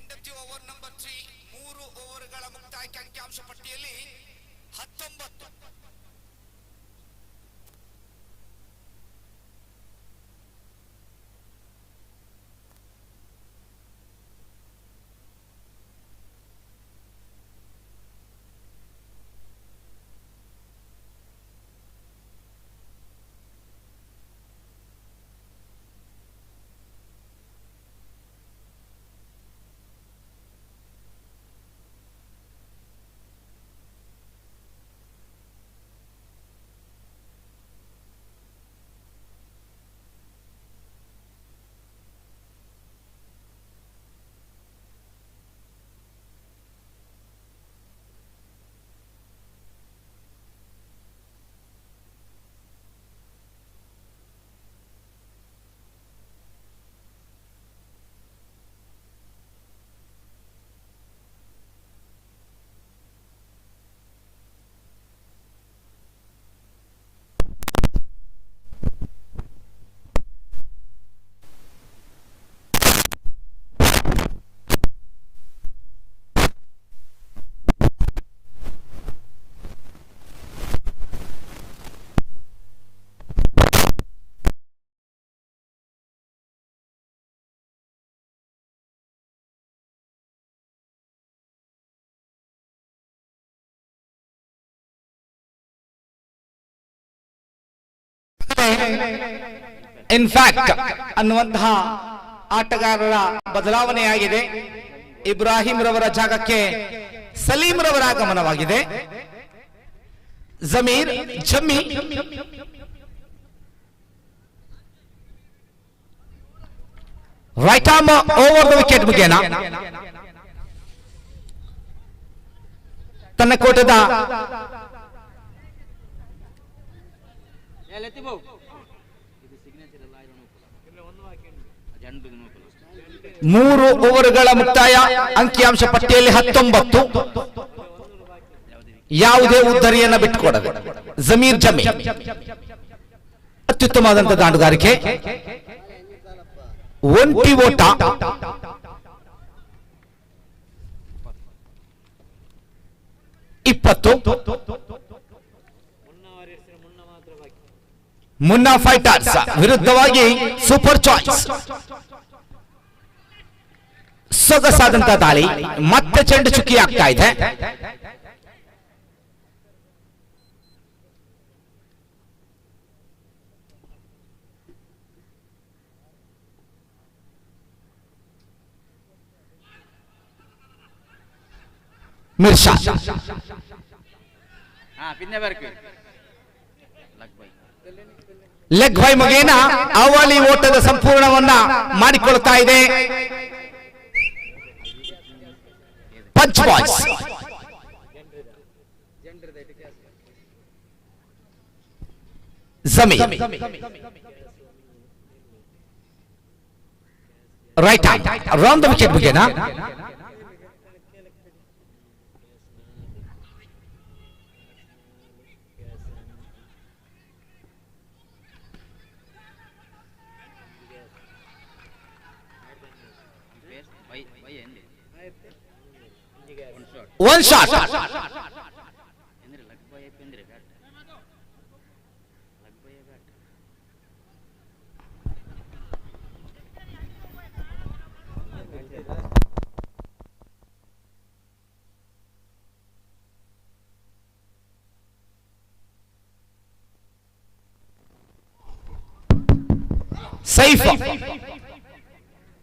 End of the over number 3 ಮೂರು ಓವರ್ಗಳ ಮುಕ್ತಾಯಕ್ಕೆ ಅಂಕಿಅಂಶ ಪಟ್ಟಿಯಲ್ಲಿ 19. ಇನ್ಫ್ಯಾಕ್ಟ್ ಅನ್ನುವಂತಹ ಆಟಗಾರರ ಬದಲಾವಣೆಯಾಗಿದೆ. ಇಬ್ರಾಹಿಂ ರವರ ಜಾಗಕ್ಕೆ ಸಲೀಂ ರವರ ಆಗಮನವಾಗಿದೆ. Zameer Jammi right arm over the wicket ಮುಖೇನ ತನ್ನ ಕೋಟದ ಮೂರು ಓವರ್ಗಳ ಮುಕ್ತಾಯ, ಅಂಕಿಅಂಶ ಪಟ್ಟಿಯಲ್ಲಿ 19. ಯಾವುದೇ ಉದ್ದರಿಯನ್ನ ಬಿಟ್ಟುಕೊಡದೆ ಜಮೀರ್ ಜಮಿ ಅತ್ಯುತ್ತಮವಾದಂತಹ ದಾಂಡುಗಾರಿಕೆ. ಒಂಟಿ ಓಟ, ಇಪ್ಪತ್ತು. ಮುನ್ನಾ ಫೈಟರ್ಸ್ ವಿರುದ್ಧವಾಗಿ ಸೂಪರ್ ಚಾಯ್ಸ್. ಸೊಗಸಾದಂತಹ ದಾಳಿ, ಮತ್ತೆ ಚೆಂಡು ಚುಕ್ಕಿ ಆಗ್ತಾ ಇದೆ. ಮಿರ್ಷಾ ಲೆಗ್ ಬೈ ಮುಗೇನ ಅವಳಿ ಓಟದ ಸಂಪೂರ್ಣವನ್ನ ಮಾಡಿಕೊಳ್ತಾ ಇದೆ. Punch boys. Zameer right round the wicket ಮುಗೇನ one shot. Saif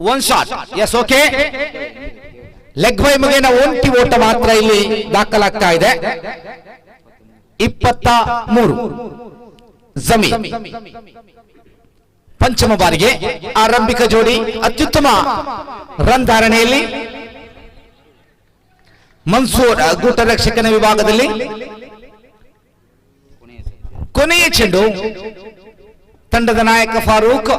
one shot. Yes, okay. Leg bye ಮುಗೇನ ಒಂಟಿ ಓಟ ಮಾತ್ರ ಇಲ್ಲಿ ದಾಖಲಾಗ್ತಾ ಇದೆ. 23. ಜಮೀರ್ ಪಂಚಮ ಬಾರಿಗೆ ಆರಂಭಿಕ ಜೋಡಿ ಅತ್ಯುತ್ತಮ ರನ್ ಧಾರಣೆಯಲ್ಲಿ. ಮನ್ಸೂರ್ ಗೂಟ ರಕ್ಷಕನ ವಿಭಾಗದಲ್ಲಿ ಕೊನೆಯ ಚೆಂಡು. ತಂಡದ ನಾಯಕ ಫಾರೂಕ್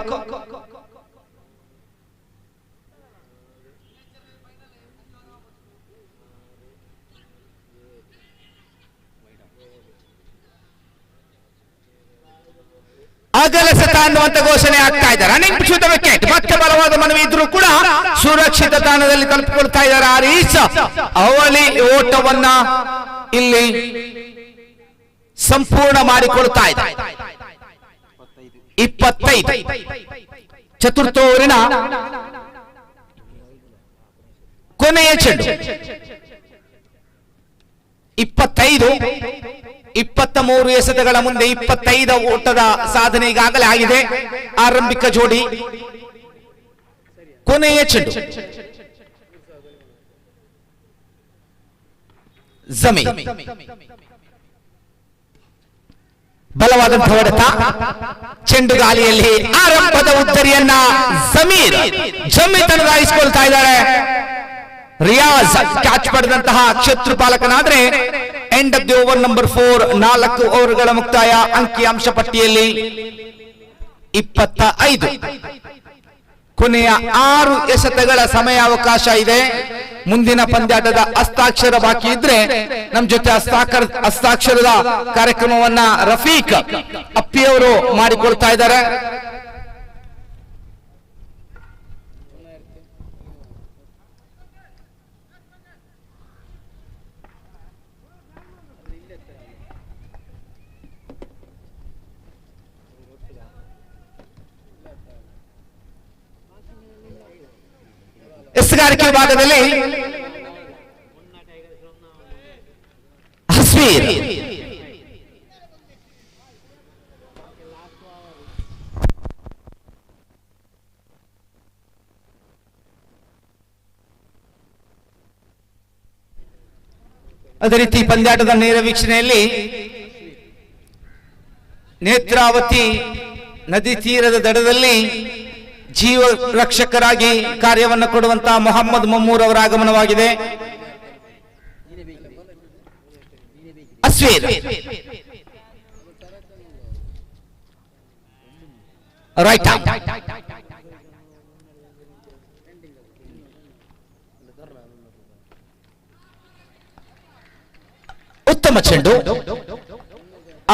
ಅಗಲ ಸತ ಅನ್ನುವಂತ ಘೋಷಣೆ ಆಗ್ತಾ ಇದೆ. Running to the wicket. ಮತ್ತೆ ಬಲವಾದ ಮನವಿ ಇದ್ರೂ ಕೂಡ ಸುರಕ್ಷಿತ ತಾಣದಲ್ಲಿ ತಲುಪಿಕೊಳ್ತಾ ಇದ್ದಾರೆ ಆರೀಸ್. ಅವಳಿ ಓಟವನ್ನ ಇಲ್ಲಿ ಸಂಪೂರ್ಣ ಮಾಡಿಕೊಳ್ತಾ ಇದೆ. 25 ಚತುರ್ಥ ಓವರಿನ ಕೊನೆಯ ಚೆಂಡು. 25 23 ಎಸೆತಗಳ ಮುಂದೆ 25 ಓಟದ ಸಾಧನೆ ಈಗಾಗಲೇ ಆಗಿದೆ. ಆರಂಭಿಕ ಜೋಡಿ ಕೊನೆಯ ಚೆಂಡು. ಜಮೀರ್ ಬಲವಾದಂತಹ ಹೊಡೆತ, ಚೆಂಡು ಗಾಳಿಯಲ್ಲಿ ಆರಂಭದ ಉದ್ದರಿಯನ್ನ ಜಮೀರ್ ತನಗಾಯಿಸಿಕೊಳ್ತಾ ಇದ್ದಾರೆ. ರಿಯಾಜ್ ಕ್ಯಾಚ್ ಪಡೆದಂತಹ ಕ್ಷೇತ್ರಪಾಲಕನಾದ್ರೆ end of the over number 4. 4 ಓವರ್ಗಳ ಮುಕ್ತಾಯ. ಅಂಕಿಅಂಶ ಪಟ್ಟಿಯಲ್ಲಿ 25. ಕೊನೆಯ 6 ಎಸೆತಗಳ ಸಮಯಾವಕಾಶ ಇದೆ. ಮುಂದಿನ ಪಂದ್ಯಾಟದ ಹಸ್ತಾಕ್ಷರ ಬಾಕಿ ಇದ್ರೆ ನಮ್ಮ ಜೊತೆ ಹಸ್ತಾಕ್ಷರದ ಕಾರ್ಯಕ್ರಮವನ್ನ ರಫೀಕ್ ಅಪ್ಪಿಯವರು ಮಾಡಿಕೊಳ್ತಾ ಇದ್ದಾರೆ. ಎಸ್ಗಾರಿಕೆ ವಿಭಾಗದಲ್ಲಿ ಹಸ್ವೀರ್ ಅದೇ ರೀತಿ ಪಂದ್ಯಾಟದ ನೇರ ವೀಕ್ಷಣೆಯಲ್ಲಿ ನೇತ್ರಾವತಿ ನದಿ ತೀರದ ದಡದಲ್ಲಿ ಜೀವ ರಕ್ಷಕರಾಗಿ ಕಾರ್ಯವನ್ನು ಕೊಡುವಂತಹ ಮೊಹಮ್ಮದ್ ಮಮ್ಮೂರ್ ಅವರ ಆಗಮನವಾಗಿದೆ. ಅಸ್ವೀರ್ ರೈಟ್ ಆರ್ಮ್, ಉತ್ತಮ ಚೆಂಡು.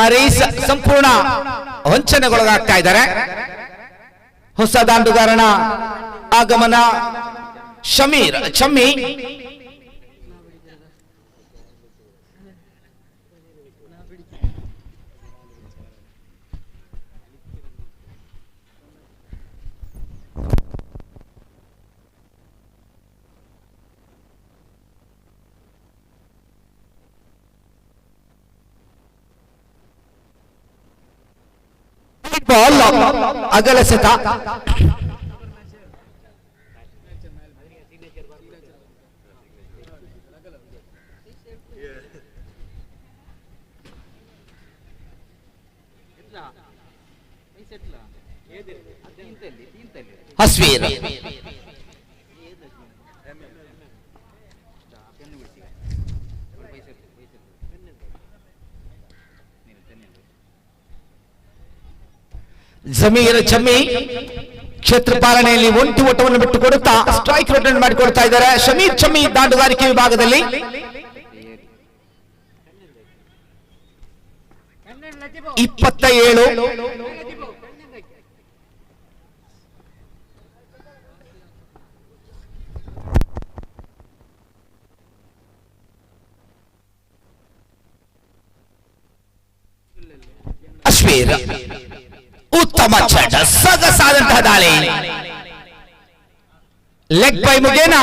ಆ ರೇಸ್ ಸಂಪೂರ್ಣ ವಂಚನೆಗೊಳಗಾಗ್ತಾ ಇದ್ದಾರೆ. ಹೊಸ ದಾಂಡುಗಾರನ ಆಗಮನ. ಶಮೀರ್ ಚಮ್ಮಿ ಬಾಲ್ ಅಗಲಸೆತ. ಹಸ್ವೀರ್ ಜಮೀರ್ ಜಮ್ಮಿ ಕ್ಷೇತ್ರ ಪಾಲನೆಯಲ್ಲಿ ಒಂಟಿ ಓಟವನ್ನು ಬಿಟ್ಟುಕೊಡುತ್ತಾ ಸ್ಟ್ರೈಕ್ ರಿಟರ್ನ್ ಮಾಡಿಕೊಡ್ತಾ ಇದ್ದಾರೆ. ಶಮೀರ್ ಚಮ್ಮಿ ದಾಂಡುಗಾರಿಕೆ ವಿಭಾಗದಲ್ಲಿ 27. ಅಶ್ವೀರ್ ಉತ್ತಮ ಚೆಂಡ, ಸೊಗಸಾದಂತಹ ದಾಳಿ. ಲೆಗ್ ಬೈ ಮುಗೇನ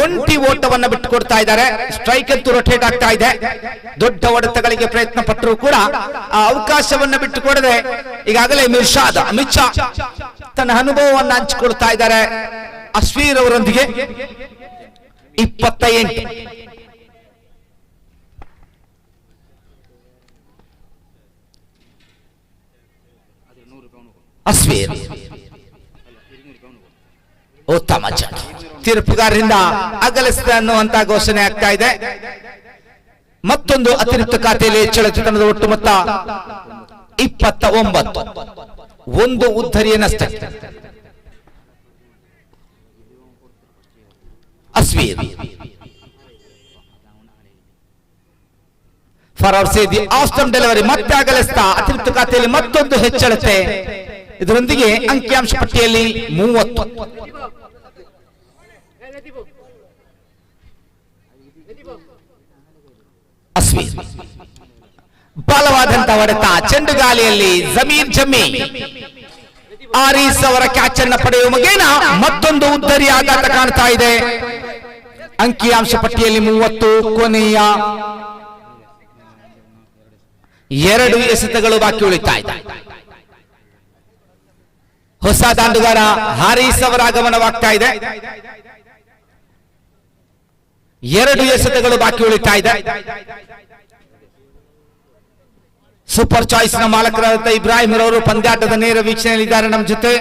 ಒಂಟಿ ಓಟವನ್ನು ಬಿಟ್ಟುಕೊಡ್ತಾ ಇದ್ದಾರೆ. ಸ್ಟ್ರೈಕ್ ಅಂತೂ ರೊಟೇಟ್ ಆಗ್ತಾ ಇದೆ. ದೊಡ್ಡ ಹೊಡೆತಗಳಿಗೆ ಪ್ರಯತ್ನ ಪಟ್ಟರು ಕೂಡ ಆ ಅವಕಾಶವನ್ನು ಬಿಟ್ಟುಕೊಡದೆ ಈಗಾಗಲೇ ಮಿರ್ಷಾದ್ ಮಿಚ್ಚ ತನ್ನ ಅನುಭವವನ್ನು ಹಂಚಿಕೊಳ್ತಾ ಇದ್ದಾರೆ ಅಶ್ವೀರ್ ಅವರೊಂದಿಗೆ. 28. ಅಶ್ವೀರ್ ಉತ್ತಮ ಚೆಂಡ, ತೀರ್ಪುಗಾರರಿಂದ ಅಗಲಿಸಿದ ಅನ್ನುವಂತ ಘೋಷಣೆ ಆಗ್ತಾ ಇದೆ. ಮತ್ತೊಂದು ಅತಿರಿಕ್ತ ಖಾತೆಯಲ್ಲಿ ಹೆಚ್ಚಳತನದ ಒಟ್ಟು ಮೊತ್ತ 29. ಒಂದು ಉದ್ಧರಿಯನ್ನಷ್ಟೇ. ಅಶ್ವೀರ್ ಫಾರ್ ಅವರ್ ಸೇದಿ ಆಸ್ಟಮ್ ಡೆಲಿವರಿ ಮತ್ತೆ ಅಗಲಿಸ್ತಾ ಅತಿರಿಕ್ತ ಖಾತೆಯಲ್ಲಿ ಮತ್ತೊಂದು ಹೆಚ್ಚಳತೆ ಇದರೊಂದಿಗೆ ಅಂಕಿಅಂಶ ಪಟ್ಟಿಯಲ್ಲಿ 30. ಅಸ್ವೀರ್ ಬಲವಾದಂತಹ ಹೊಡೆತ, ಚೆಂಡುಗಾಲಿಯಲ್ಲಿ ಜಮೀರ್ ಜಮ್ಮಿ ಆರೀಸ್ ಅವರ ಕ್ಯಾಚ್ ಅನ್ನು ಪಡೆಯುವ ಮುಖೇನ ಮತ್ತೊಂದು ಉದ್ದರಿ ಆಘಾತ ಕಾಣ್ತಾ ಇದೆ. ಅಂಕಿಅಂಶ ಪಟ್ಟಿಯಲ್ಲಿ 30, ಕೊನೆಯ 2 ಎಸೆತಗಳು ಬಾಕಿ ಉಳಿತಾ ಇದೆ. ಹೊಸ ದಾಂಡುಗಾರ ಹಾರೀಸ್ ಅವರ ಆಗಮನವಾಗ್ತಾ ಇದೆ. 2 ಎಸೆತಗಳು ಬಾಕಿ ಉಳಿತಾ ಇದೆ. ಸೂಪರ್ ಚಾಯ್ಸ್ ನ ಮಾಲಕರಾದ ಇಬ್ರಾಹಿಂ ರವರು ಪಂದ್ಯಾಟದ ನೇರ ವೀಕ್ಷಣೆಯಲ್ಲಿದ್ದಾರೆ ನಮ್ಮ ಜೊತೆ.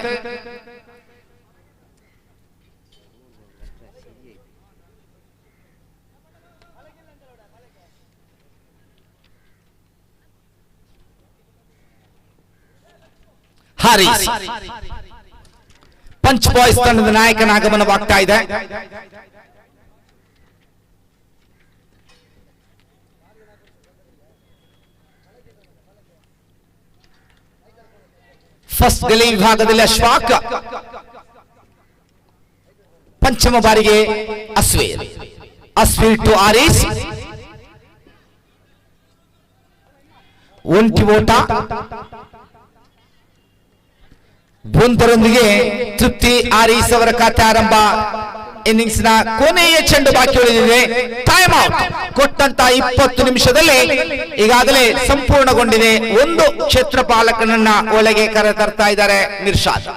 ಹಾರೀಸ್ ಪಂಚ್ ಬಾಯ್ಸ್ ತಂಡದ ನಾಯಕನ ಆಗಮನವಾಗ್ತಾ ಇದೆ. ಫಸ್ಟ್ ಗಲಿ ವಿಭಾಗದಲ್ಲಿ ಅಶ್ವಾಕ್, ಪಂಚಮ ಬಾರಿಗೆ ಅಸ್ವೀರ್ ಟು ಆರೀಸ್. ಒಂಟಿ ಓಟ, ಒಂದರೊಂದಿಗೆ ತೃಪ್ತಿ. ಆರೀಸ್ ಅವರ ಖಾತೆ ಆರಂಭ. ಇನ್ನಿಂಗ್ಸ್ ನ ಕೊನೆಯ ಚೆಂಡು ಬಾಕಿ ಉಳಿದಿದೆ. ಟೈಮ್ ಔಟ್ ಕೊಟ್ಟಂತ 20 ನಿಮಿಷದಲ್ಲಿ ಈಗಾಗಲೇ ಸಂಪೂರ್ಣಗೊಂಡಿದೆ. ಒಂದು ಕ್ಷೇತ್ರಪಾಲಕನನ್ನ ಒಳಗೆ ಕರೆತರ್ತಾ ಇದ್ದಾರೆ ಮಿರ್ಷಾದ್.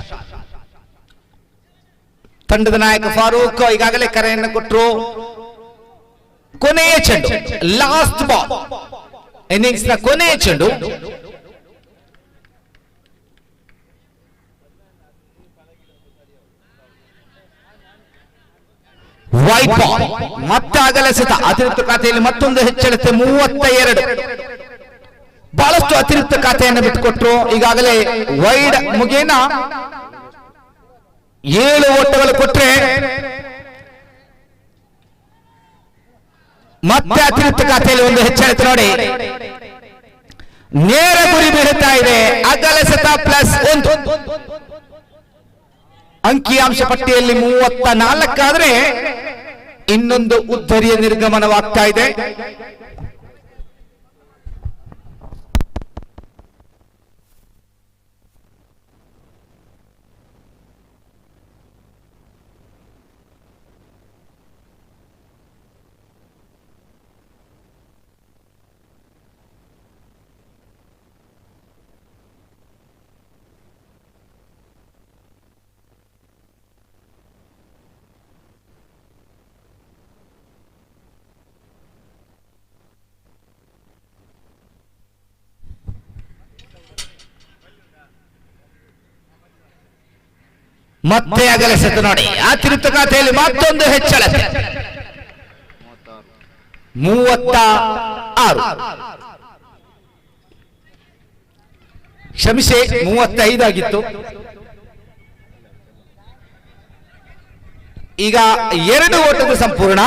ತಂಡದ ನಾಯಕ ಫಾರೂಕ್ ಈಗಾಗಲೇ ಕರೆಯನ್ನು ಕೊಟ್ಟರು. ಕೊನೆಯ ಚೆಂಡು, ಲಾಸ್ಟ್ ಬಾಲ್, ಇನ್ನಿಂಗ್ಸ್ ನ ಕೊನೆಯ ಚೆಂಡು. ವೈಟ್ ಬಾಲ್, ಮತ್ತೆ ಅಗಲಸೆತ. ಅತಿರಿಕ್ತ ಖಾತೆಯಲ್ಲಿ ಮತ್ತೊಂದು ಹೆಚ್ಚಳತೆ 32. ಬಹಳಷ್ಟು ಅತಿರಿಕ್ತ ಖಾತೆಯನ್ನು ಬಿಟ್ಟುಕೊಟ್ರು. ಈಗಾಗಲೇ ವೈಡ್ ಮುಗೇನ 7 ಓಟಗಳು ಕೊಟ್ರೆ ಮತ್ತೆ ಅತಿರಿಕ್ತ ಖಾತೆಯಲ್ಲಿ ಒಂದು ಹೆಚ್ಚಳತೆ ನೋಡಿ. ನೇರ ಗುರಿ ಬೀಳುತ್ತಾ ಇದೆ. ಅಗಲಸೆತ ಪ್ಲಸ್ 1. ಅಂಕಿಅಂಶ ಪಟ್ಟಿಯಲ್ಲಿ 34 ಆದ್ರೆ ಇನ್ನೊಂದು ಉದ್ದರಿಯ ನಿರ್ಗಮನವಾಗ್ತಾ ಇದೆ. ಮತ್ತೆ ಅಗಲಸೆತ ನೋಡಿ. ಅತಿರಿಕ್ತ ಖಾತೆಯಲ್ಲಿ ಮತ್ತೊಂದು ಹೆಚ್ಚಳತೆ 36. ಕ್ಷಮಿಸಿ, 35 ಆಗಿತ್ತು. ಈಗ 2 ಓಟದ ಸಂಪೂರ್ಣ.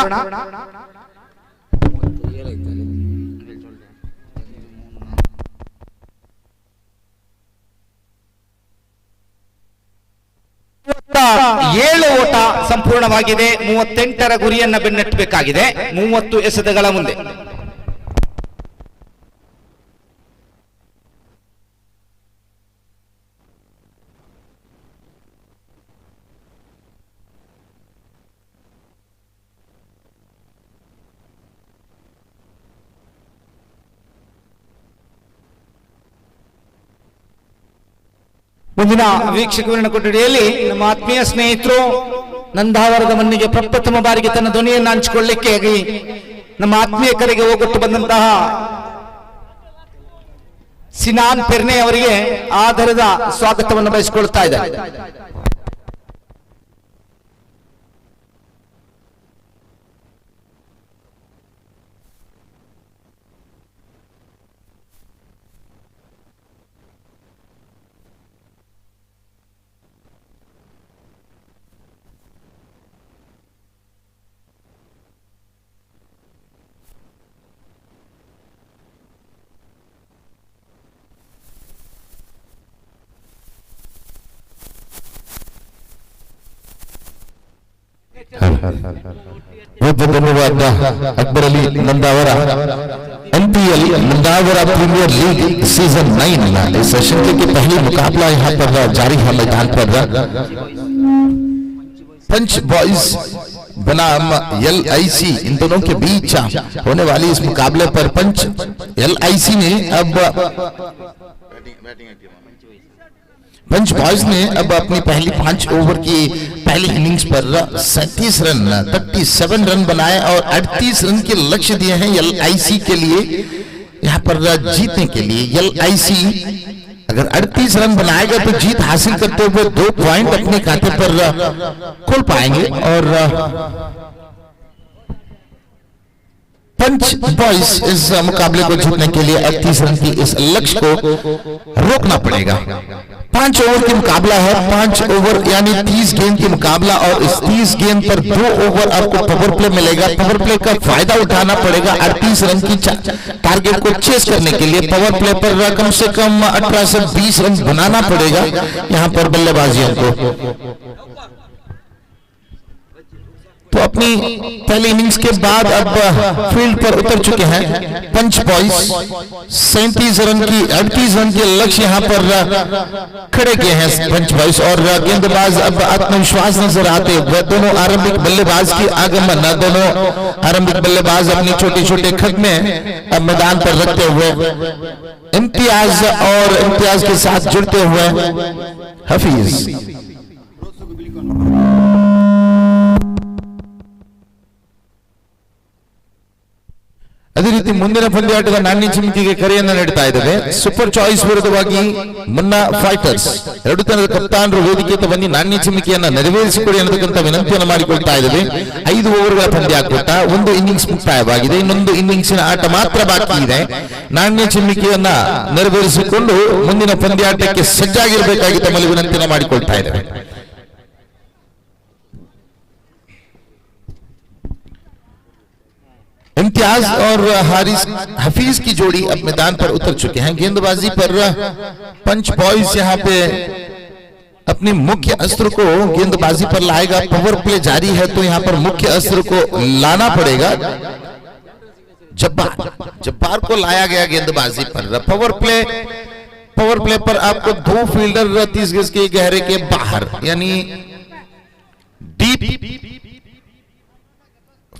ಏಳು ಓಟ ಸಂಪೂರ್ಣವಾಗಿದೆ. 38ರ ಗುರಿಯನ್ನ ಬೆನ್ನಟ್ಟಬೇಕಾಗಿದೆ 30 ಎಸೆತಗಳ ಮುಂದೆ. ಮುಂದಿನ ವೀಕ್ಷಕ ಕೊಠಡಿಯಲ್ಲಿ ನಮ್ಮ ಆತ್ಮೀಯ ಸ್ನೇಹಿತರು ನಂದಾವರದ ಮಣ್ಣಿಗೆ ಪ್ರಪ್ರಥಮ ಬಾರಿಗೆ ತನ್ನ ಧ್ವನಿಯನ್ನು ಹಂಚಿಕೊಳ್ಳಿಕ್ಕೆ ನಮ್ಮ ಆತ್ಮೀಯಕರಿಗೆ ಹೋಗೊಟ್ಟು ಬಂದಂತಹ ಸಿನಾನ್ ಪೆರ್ನೆ ಅವರಿಗೆ ಆಧಾರದ ಸ್ವಾಗತವನ್ನು ಬಯಸಿಕೊಳ್ತಾ ಇದ್ದಾರೆ. बहुत धन्यवाद Akbar Ali Nandavara. NPL Nandavara premier league season 9 इस सेशन के पहले मुकाबला यहाँ पर जारी है मैदान पर। पंच बॉयज बनाम LIC इन दोनों के बीच होने वाली इस मुकाबले पर पंच LIC ने अब पंच बॉयज ने अब अपनी पहली 5 ओवर की पहली इनिंग्स पर 37 रन 37 रन बनाए और 38 रन के लक्ष्य दिए हैं LIC के लिए यहाँ पर जीतने के लिए। LIC अगर 38 रन बनाएगा तो जीत हासिल करते हुए 2 पॉइंट अपने खाते पर खोल पाएंगे और पंच बॉयज इस मुकाबले को जीतने के लिए 38 रन की इस लक्ष्य को रोकना पड़ेगा। 5 ओवर की मुकाबला है, 5 ओवर यानी 30 गेंद की मुकाबला और इस 30 गेंद पर 2 ओवर आपको पावर प्ले मिलेगा। पावर प्ले का फायदा उठाना पड़ेगा। 38 रन की टारगेट को चेस करने के लिए पावर प्ले पर कम से कम 18 से 20 रन बनाना पड़ेगा यहां पर बल्लेबाजियों को। तो अपनी पहली इनिंग्स के बाद अब फील्ड पर उतर चुके हैं पंच बॉयज। 37 रन की 38 रन के लक्ष्य यहां पर खड़े किए हैं पंच बॉयज और गेंदबाज अब आत्मविश्वास नजर आते हुए। दोनों आरंभिक बल्लेबाज की आगमन, दोनों आरंभिक बल्लेबाज अपनी छोटे छोटे खत्मे अब मैदान पर रखते हुए इम्तियाज और इम्तियाज के साथ जुड़ते हुए हफीज। ಅದೇ ರೀತಿ ಮುಂದಿನ ಪಂದ್ಯಾಟದ ನಾಣ್ಯ ಚಿಮ್ಮಿಕೆಗೆ ಕರೆಯನ್ನು ನೀಡುತ್ತಾ ಇದ್ದೇವೆ। ಸೂಪರ್ ಚಾಯ್ಸ್ ವಿರುದ್ಧವಾಗಿ ಮುನ್ನಾ ಫೈಟರ್ಸ್ ಎರಡು ತಂಡದ ಕಪ್ತಾನರು ವೇದಿಕೆಗೆ ಬನ್ನಿ ನಾಣ್ಯ ಚಿಮ್ಮಿಕೆಯನ್ನು ನೆರವೇರಿಸಿಕೊಡಿ ಅನ್ನತಕ್ಕಂಥ ವಿನಂತಿಯನ್ನು ಮಾಡಿಕೊಳ್ತಾ ಇದ್ದೇವೆ। 5 ಓವರ್ಗಳ ಪಂದ್ಯಾಕೂಟ, 1 ಇನ್ನಿಂಗ್ಸ್ ಮುಕ್ತಾಯವಾಗಿದೆ, ಇನ್ನೊಂದು ಇನ್ನಿಂಗ್ಸಿನ ಆಟ ಮಾತ್ರ ಬಾಕಿ ಇದೆ। ನಾಣ್ಯ ಚಿಮ್ಮಿಕೆಯನ್ನ ನೆರವೇರಿಸಿಕೊಂಡು ಮುಂದಿನ ಪಂದ್ಯಾಟಕ್ಕೆ ಸಜ್ಜಾಗಿರಬೇಕಾಗಿ ತಮ್ಮಲ್ಲಿ ವಿನಂತಿಯನ್ನು ಮಾಡಿಕೊಳ್ತಾ ಇದ್ದೇವೆ। इम्तियाज और हारिस हफीज की जोड़ी अब मैदान पर उतर चुके हैं। गेंदबाजी पर पंच बॉयज यहाँ पे अपने मुख्य अस्त्र को गेंदबाजी पर लाएगा। पावर प्ले जारी है तो यहाँ पर मुख्य अस्त्र को लाना पड़ेगा। जब्बार को लाया गया गेंदबाजी पर। पावर प्ले पर आपको 2 फील्डर 30 गज के गहरे के बाहर यानी डीप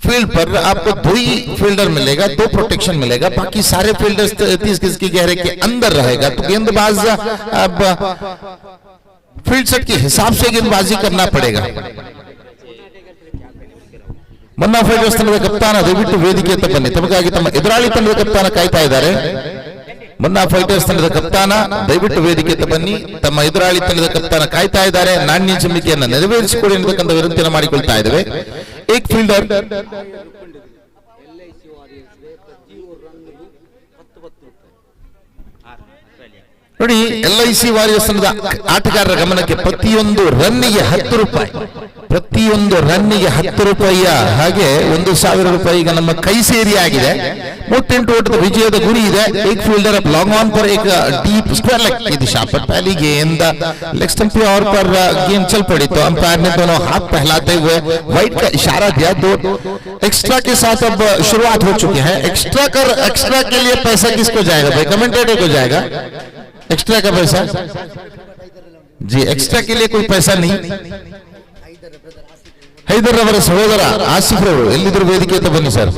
फील्ड पर आपको 2 ही फील्डर मिलेगा, 2 प्रोटेक्शन मिलेगा, बाकी सारे फील्डर्स 30 गज की गहरे के अंदर रहेगा। तो गेंदबाज अब फील्ड सेट के हिसाब से गेंदबाजी करना पड़ेगा। मन्ना ಫೈಟರ್ಸ್ ತಂಡದ ಕಪ್ತಾನ ದಯವಿಟ್ಟು ವೇದಿಕೆಗೆ ಬನ್ನಿ, ತಮಗಾಗಿ ತಮ್ಮ ಎದುರಾಳಿ ತಂಡದ ಕಪ್ತಾನ ಕಾಯ್ತಾ ಇದ್ದಾರೆ। ಮನ್ನಾ ಫೈಟರ್ಸ್ ತಂಡದ ಕಪ್ತಾನ ದಯವಿಟ್ಟು ವೇದಿಕೆಗೆ ಬನ್ನಿ, ತಮ್ಮ ಎದುರಾಳಿ ತಂಡದ ಕಪ್ತಾನ ಕಾಯ್ತಾ ಇದ್ದಾರೆ। ನಾಣ್ಯ ಚಿಮ್ಮಿಕೆಯನ್ನು ನೆರವೇರಿಸಿಕೊಡಿ ಅನ್ನತಕ್ಕಂಥ ವಿನಂತಿಯನ್ನು ಮಾಡಿಕೊಳ್ತಾ ಇದ್ದೇವೆ। एक फील्डर ನೋಡಿ LIC ವಾರಿಯರ್ಸ್ ತಂಡದ ಆಟಗಾರರ ಗಮನಕ್ಕೆ ಪ್ರತಿಯೊಂದು ರನ್ನಿಗೆ 10 ರೂಪಾಯಿ, ಪ್ರತಿಯೊಂದು ರನ್ನಿಗೆ 10 ರೂಪಾಯಿಯ ಹಾಗೆ 1000 ರೂಪಾಯಿ ಈಗ ನಮ್ಮ ಕೈ ಸೇರಿ ಆಗಿದೆ। 38 ಓಟದ ವಿಜಯದ ಗುರಿ ಇದೆ। एक फील्डर अब लॉन्ग ऑन पर एक डीप स्क्वायर लेग की दिशा पर पहली गेंद लेग स्टंप पे और पर गेंद चल पड़ी तो अंपायर ने दोनों हाथ फैलाते हुए वाइड का इशारा दिया। 2 एक्स्ट्रा के साथ अब शुरुआत हो चुकी है। एक्स्ट्रा के लिए पैसा किसको जाएगा भाई? कमेंटेटर को जाएगा एक्स्ट्रा का पैसा जी। एक्स्ट्रा के लिए कोई पैसा नहीं। ಹೈದರ್ ಅವರ ಸಹೋದರ ಆಸಿಫ್ ಅವರು ಎಲ್ಲಿದ್ರು ವೇದಿಕೆ ಅಂತ ಬನ್ನಿ ಸರ್।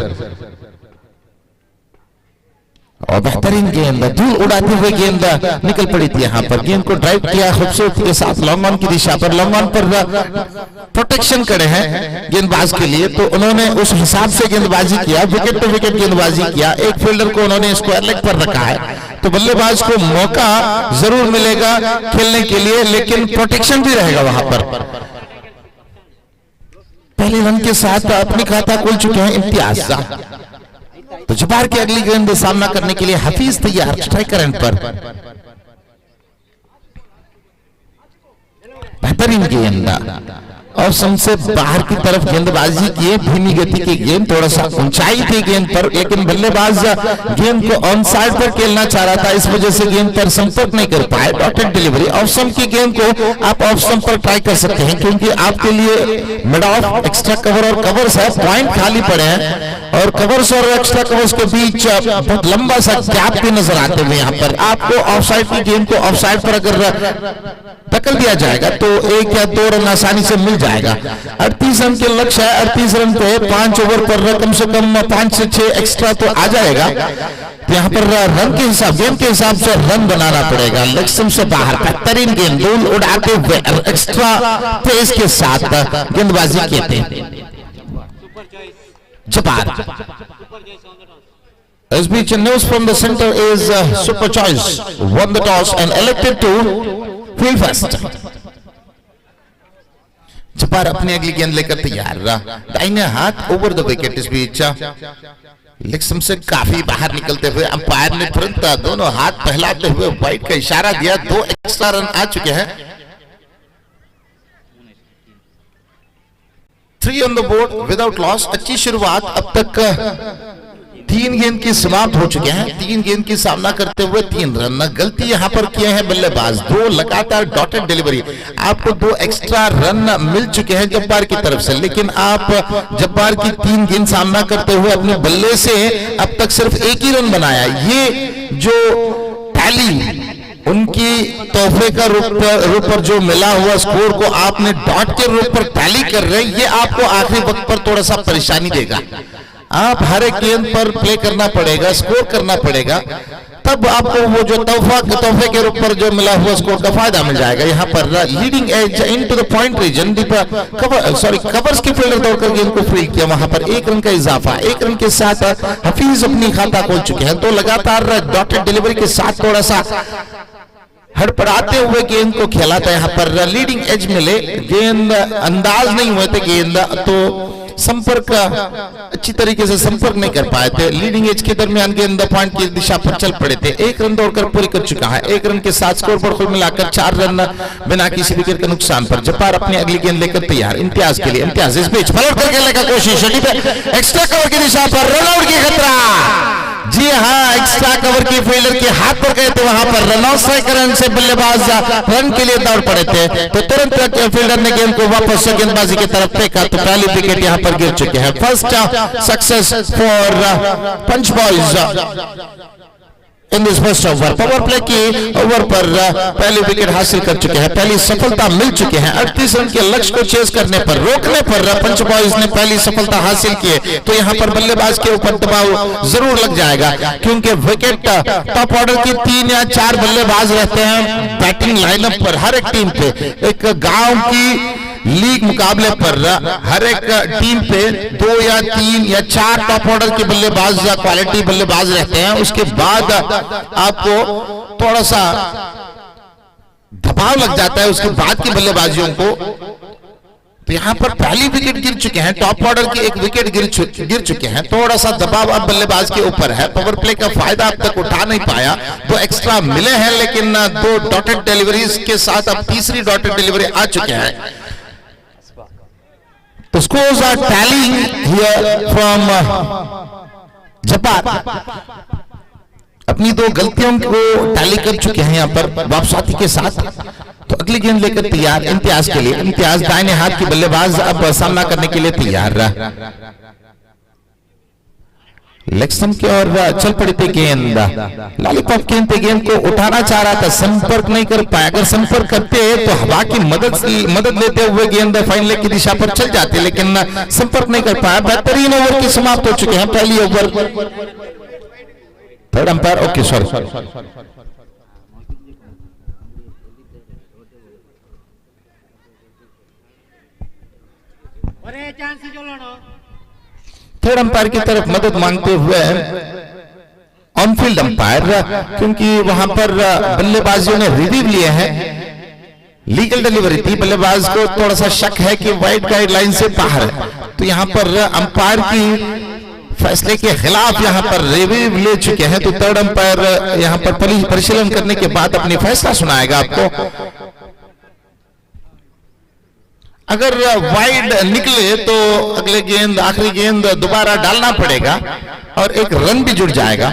और बेहतरीन गेंद धूल उड़ाते हुए गेंद निकल पड़ी थी यहाँ पर। गेंद को ड्राइव किया खूबसूरती के साथ लॉन्ग ऑन की दिशा पर। लॉन्ग ऑन पर प्रोटेक्शन करे हैं गेंदबाज के लिए तो उन्होंने उस हिसाब से गेंदबाजी किया। विकेट टू विकेट गेंदबाजी किया। एक फील्डर को उन्होंने स्क्वायर लेग पर रखा है तो बल्लेबाज को मौका जरूर मिलेगा खेलने के लिए, लेकिन प्रोटेक्शन भी रहेगा वहां पर। पहले रन के साथ अपनी खाता खोल चुके हैं इम्तियाज। तो जब्बार की अगली गेंद सामना करने के लिए हफीज तैयार स्ट्राइकर एंड पर। बेहतरीन गेंद और सबसे बाहर की तरफ गेंदबाजी किए, धीमी गति की गेंद, थोड़ा सा ऊंचाई थी गेंद पर, लेकिन बल्लेबाज गेंद को ऑन साइड पर खेलना चाह रहा था, इस वजह से गेंद पर संपर्क नहीं कर पाए। Dotted delivery. ऑफ स्टंप की गेंद को आप ऑफ स्टंप पर ट्राई कर सकते हैं, क्योंकि आपके लिए मिड ऑफ, एक्स्ट्रा कवर और कवर्स है, पॉइंट खाली पड़े हैं और कवर्स और एक्स्ट्रा कवर्स के बीच बहुत लंबा सा गैप भी नजर आते हुए यहाँ पर आपको ऑफ साइड की गेंद को ऑफ साइड पर अगर टक्कर दिया जाएगा तो 1 या 2 रन आसानी से मिल जाएगा। 38 रन के लक्ष्य है, 38 रन पे 5 ओवर पर कम से कम 5 से 6 एक्स्ट्रा तो आ जाएगा। तो यहाँ पर रन के हिसाब, गेंद के हिसाब से रन बनाना पड़ेगा। लेग स्टंप से बाहर बेहतरीन गेंद, धूल उड़ाते हुए एक्स्ट्रा पेस के साथ गेंदबाजी कहते हैं। जपार। इस बीच news from the centre is super choice won the toss and elected to field first. Japar अपनी अगली गेंद लेकर तैयार रहा, दाहिने हाथ ओवर द विकेट। इस बीच लेग स्टंप से काफी बाहर निकलते हुए अंपायर ने तुरंत दोनों हाथ फैलाते हुए वाइड का इशारा दिया। 2 एक्स्ट्रा रन आ चुके हैं। 3 on the board without loss। अच्छी शुरुआत। अब तक 3 गेंद की समाप्त हो चुके हैं। 3 गेंद की सामना करते हुए 3 रन। गलती यहां पर किए हैं बल्लेबाज। 2 लगातार डॉटेड डिलीवरी। आपको 2 एक्स्ट्रा रन मिल चुके हैं जब्बार की तरफ से, लेकिन आप जब्बार की 3 गेंद सामना करते हुए अपने बल्ले से अब तक सिर्फ 1 ही रन बनाया। ये जो टैली उनकी तोहफे का रूप पर जो मिला हुआ स्कोर को आपने डॉट के रूप पर टैली कर रहे हैं, ये आपको आखिरी वक्त पर थोड़ा सा परेशानी देगा। आप हर एक गेंद पर प्ले करना पड़ेगा, स्कोर करना पड़ेगा, तब आपको वो जो तोहफे के रूप पर जो मिला हुआ स्कोर का फायदा मिल जाएगा। यहाँ पर leading edge into the point region, covers की फील्डर दौड़कर गेंद को फ्री किया। वहां पर 1 रन का इजाफा। 1 रन के साथ हफीज अपनी खाता खोल चुके हैं। तो लगातार डॉटेड डिलीवरी के साथ थोड़ा सा हड़पड़ाते हुए गेंद को खेला था। यहाँ पर लीडिंग एज मिले, गेंद अंदाज नहीं हुए थे, गेंद तो संपर्क अच्छी तरीके से संपर्क नहीं कर पाए थे। लीडिंग एज के दरमियान गेंद पॉइंट की दिशा पर चल पड़े थे। 1 रन दौड़कर पूरी कर चुका है। 1 रन के साथ स्कोर पर कुल मिलाकर 4 रन बिना किसी विकेट के नुकसान पर। जपार अपनी अगली गेंद लेकर तैयार इम्तियाज के लिए। इम्तियाज इस बीच फॉलो कर खेलने का कोशिश, एक्स्ट्रा कवर की दिशा पर रन आउट की खतरा। जी हाँ, एक्स्ट्रा कवर की फील्डर के हाथ पर गए थे, वहां पर रन आउट स्ट्राइक रन से बल्लेबाज रन के लिए दौड़ पड़े थे, तो तुरंत फील्डर ने गेंद को वापस से गेंदबाजी की तरफ फेंका, तो पहली विकेट यहां पर गिर चुके हैं। First success for punch boys in this first over. Power play की ओवर पर पहली विकेट हासिल कर चुके हैं, पहली सफलता मिल चुके हैं। 38 रन के लक्ष्य को चेस करने पर, रोकने पर पंच बॉयज ने पहली सफलता हासिल की। तो यहां पर बल्लेबाज के ऊपर दबाव जरूर लग जाएगा, क्योंकि विकेट टॉप ऑर्डर की 3 या 4 बल्लेबाज रहते हैं बैटिंग लाइनअप पर। हर एक टीम पे, एक गांव की लीग मुकाबले पर हर एक टीम पे 2 या 3 या 4 टॉप ऑर्डर के बल्लेबाज या क्वालिटी बल्लेबाज रहते हैं। उसके बाद आपको थोड़ा सा दबाव लग जाता है उसके बाद की बल्लेबाजियों को। तो यहां पर पहली विकेट गिर चुके हैं, टॉप ऑर्डर की 1 विकेट गिर चुके हैं। थोड़ा सा दबाव अब बल्लेबाज के ऊपर है। पावर प्ले का फायदा अब तक उठा नहीं पाया। 2 एक्स्ट्रा मिले हैं, लेकिन 2 डॉटेड डिलीवरीज के साथ अब तीसरी डॉटेड डिलीवरी आ चुके हैं। The scores are tallying here from जपार। अपनी 2 गलतियों को टैली कर चुके हैं यहाँ पर वापसाती के साथ। तो अगली गेंद लेकर तैयार इम्तियाज के लिए। इम्तियाज दाहिने हाथ की बल्लेबाज अब सामना करने के लिए तैयार रहा। लेग स्टंप की ओर चल पड़ी थी गेंद, लॉलीपॉप गेंद पे गेंद को उठाना चाह रहा था, संपर्क नहीं कर पाया। अगर संपर्क करते तो हवा की मदद लेते हुए गेंद फाइन लेग की दिशा पर चल जाती, लेकिन संपर्क नहीं कर पाया। बेहतरीन ओवर की समाप्त हो चुके हैं। पहली over third umpire okay sorry third umpire की तरफ मदद मांगते हुए ऑनफील्ड अंपायर, क्योंकि वहां पर बल्लेबाजियों ने रिव्यू लिए हैं। लीगल डिलीवरी थी, बल्लेबाज को थोड़ा सा शक है कि वाइड गाइडलाइन से बाहर है, तो यहां पर अंपायर की फैसले के खिलाफ यहां पर रिव्यू ले चुके हैं। तो थर्ड अंपायर यहां पर परिशीलन करने के बाद अपनी फैसला सुनाएगा आपको। अगर वाइड निकले तो अगले गेंद आखिरी गेंद दोबारा डालना पड़ेगा और एक रन भी जुड़ जाएगा.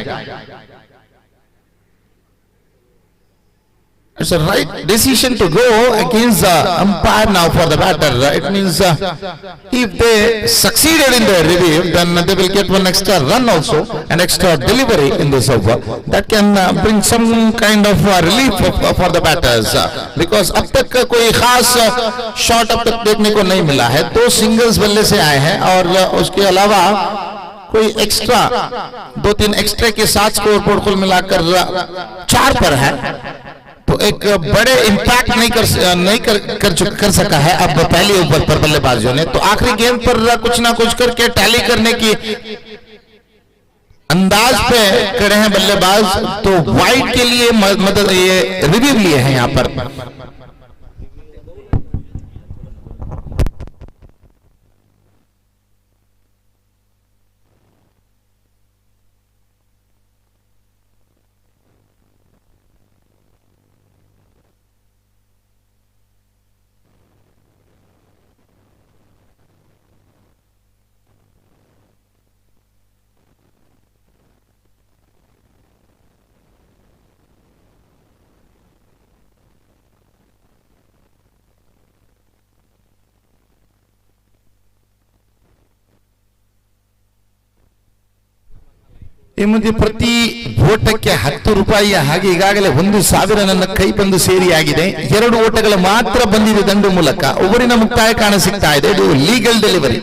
It's a right decision to go against the umpire now for the batter. It means if they succeeded in their review, then they will get one extra run also, an extra delivery in this over. That can bring some kind of relief for the batters. Because अब तक कोई खास shot अब तक देखने को नहीं मिला है. 2 सिंगल्स बल्ले से आए हैं और उसके अलावा कोई एक्स्ट्रा 2-3 एक्स्ट्रा के साथ स्कोर बोर्ड कुल मिलाकर 4 पर है. तो एक बड़े इम्पैक्ट नहीं कर सका है अब पहले ओवर पर बल्लेबाजों ने. तो आखिरी गेंद पर कुछ ना कुछ करके टैली करने की अंदाज पे खड़े हैं बल्लेबाज. तो वाइड के लिए मदद ये रिव्यू लिए हैं यहां पर. ಈ ಮುಂದೆ ಪ್ರತಿ ಓಟಕ್ಕೆ 10 ರೂಪಾಯಿ ಹಾಗೆ ಈಗಾಗಲೇ 1,000 ನನ್ನ ಕೈ ಬಂದು ಸೇರಿಯಾಗಿದೆ. 2 ಓಟಗಳು ಮಾತ್ರ ಬಂದಿದೆ ದಂಡು ಮೂಲಕ. ಓವರಿನ ಮುಕ್ತಾಯ ಕಾಣ ಸಿಗ್ತಾ ಇದೆ. ಇದು ಲೀಗಲ್ ಡೆಲಿವರಿ.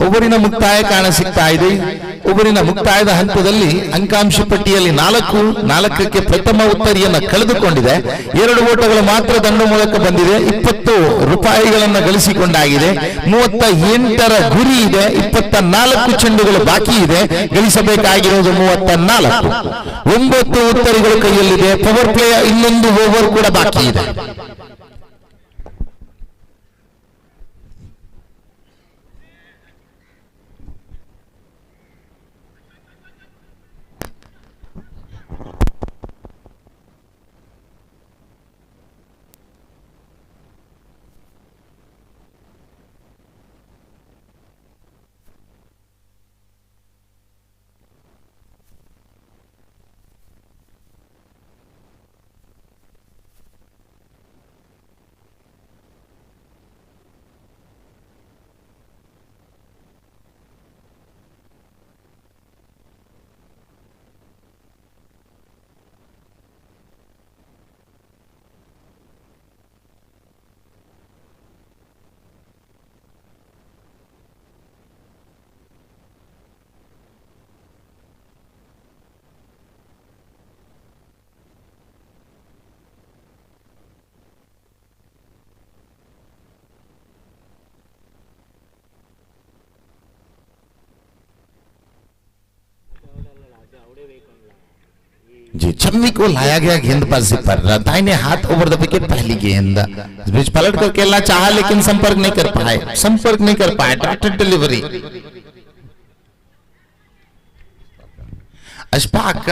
ಓವರಿನ ಮುಕ್ತಾಯ ಕಾಣ ಸಿಗ್ತಾ ಇದೆ. ಓವರಿನ ಮುಕ್ತಾಯದ ಹಂತದಲ್ಲಿ ಅಂಕಾಂಶ ಪಟ್ಟಿಯಲ್ಲಿ 4ಕ್ಕೆ ಪ್ರಥಮ ಉತ್ತರಿಯನ್ನು ಕಳೆದುಕೊಂಡಿದೆ. 2 ಓಟಗಳು ಮಾತ್ರ ದಂಡು ಮೂಲಕ ಬಂದಿದೆ. 20 ರೂಪಾಯಿಗಳನ್ನು ಗಳಿಸಿಕೊಂಡಾಗಿದೆ. 38ರ ಗುರಿ ಇದೆ. 24 ಚೆಂಡುಗಳು ಬಾಕಿ ಇದೆ. ಗಳಿಸಬೇಕಾಗಿರುವುದು 34. 9 ಉತ್ತರಿಗಳು ಕೈಯಲ್ಲಿದೆ. ಪವರ್ ಪ್ಲೇಯ ಇನ್ನೊಂದು ಓವರ್ ಕೂಡ ಬಾಕಿ ಇದೆ. जी छम्मी को लाया गया गेंदबाजी पर. दाहिने हाथ ओवर द विकेट पहली गेंद. इस बीच पलट कर खेलना चाहा लेकिन संपर्क नहीं कर पाए. Dotted delivery. अशफाक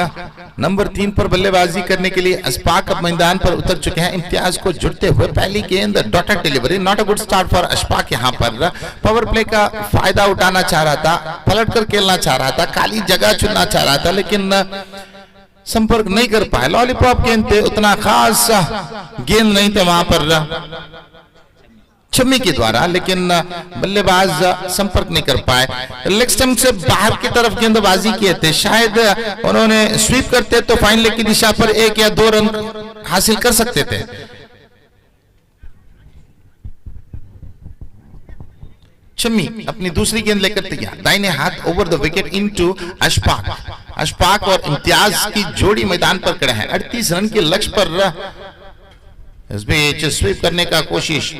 नंबर 3 पर बल्लेबाजी करने के लिए अशफाक अब मैदान पर उतर चुके हैं. इम्तियाज को जुड़ते हुए पहली गेंद. Dotted delivery. Not a good start for Ashfaq. यहां पर पावर प्ले का फायदा उठाना चाह रहा था. पलट कर खेलना चाह रहा था. खाली जगह चुनना चाह रहा था लेकिन संपर्क नहीं कर पाए. लॉलीपॉप गेंद थे. उतना खास गेंद नहीं थे वहां पर छम्मी के द्वारा. लेकिन बल्लेबाज संपर्क नहीं कर पाए. लेग स्टंप से बाहर की तरफ गेंदबाजी किए थे. शायद उन्होंने स्वीप करते तो फाइन लेग की दिशा पर 1 या 2 रन हासिल कर सकते थे. छम्मी अपनी दूसरी गेंद लेकर तैयार. दाहिने हाथ over the wicket into Ashfaq. Ashfaq और इम्तियाज की जोड़ी मैदान पर खड़े हैं. 38 रन के लक्ष्य पर इस बीच स्वीप करने का कोशिश.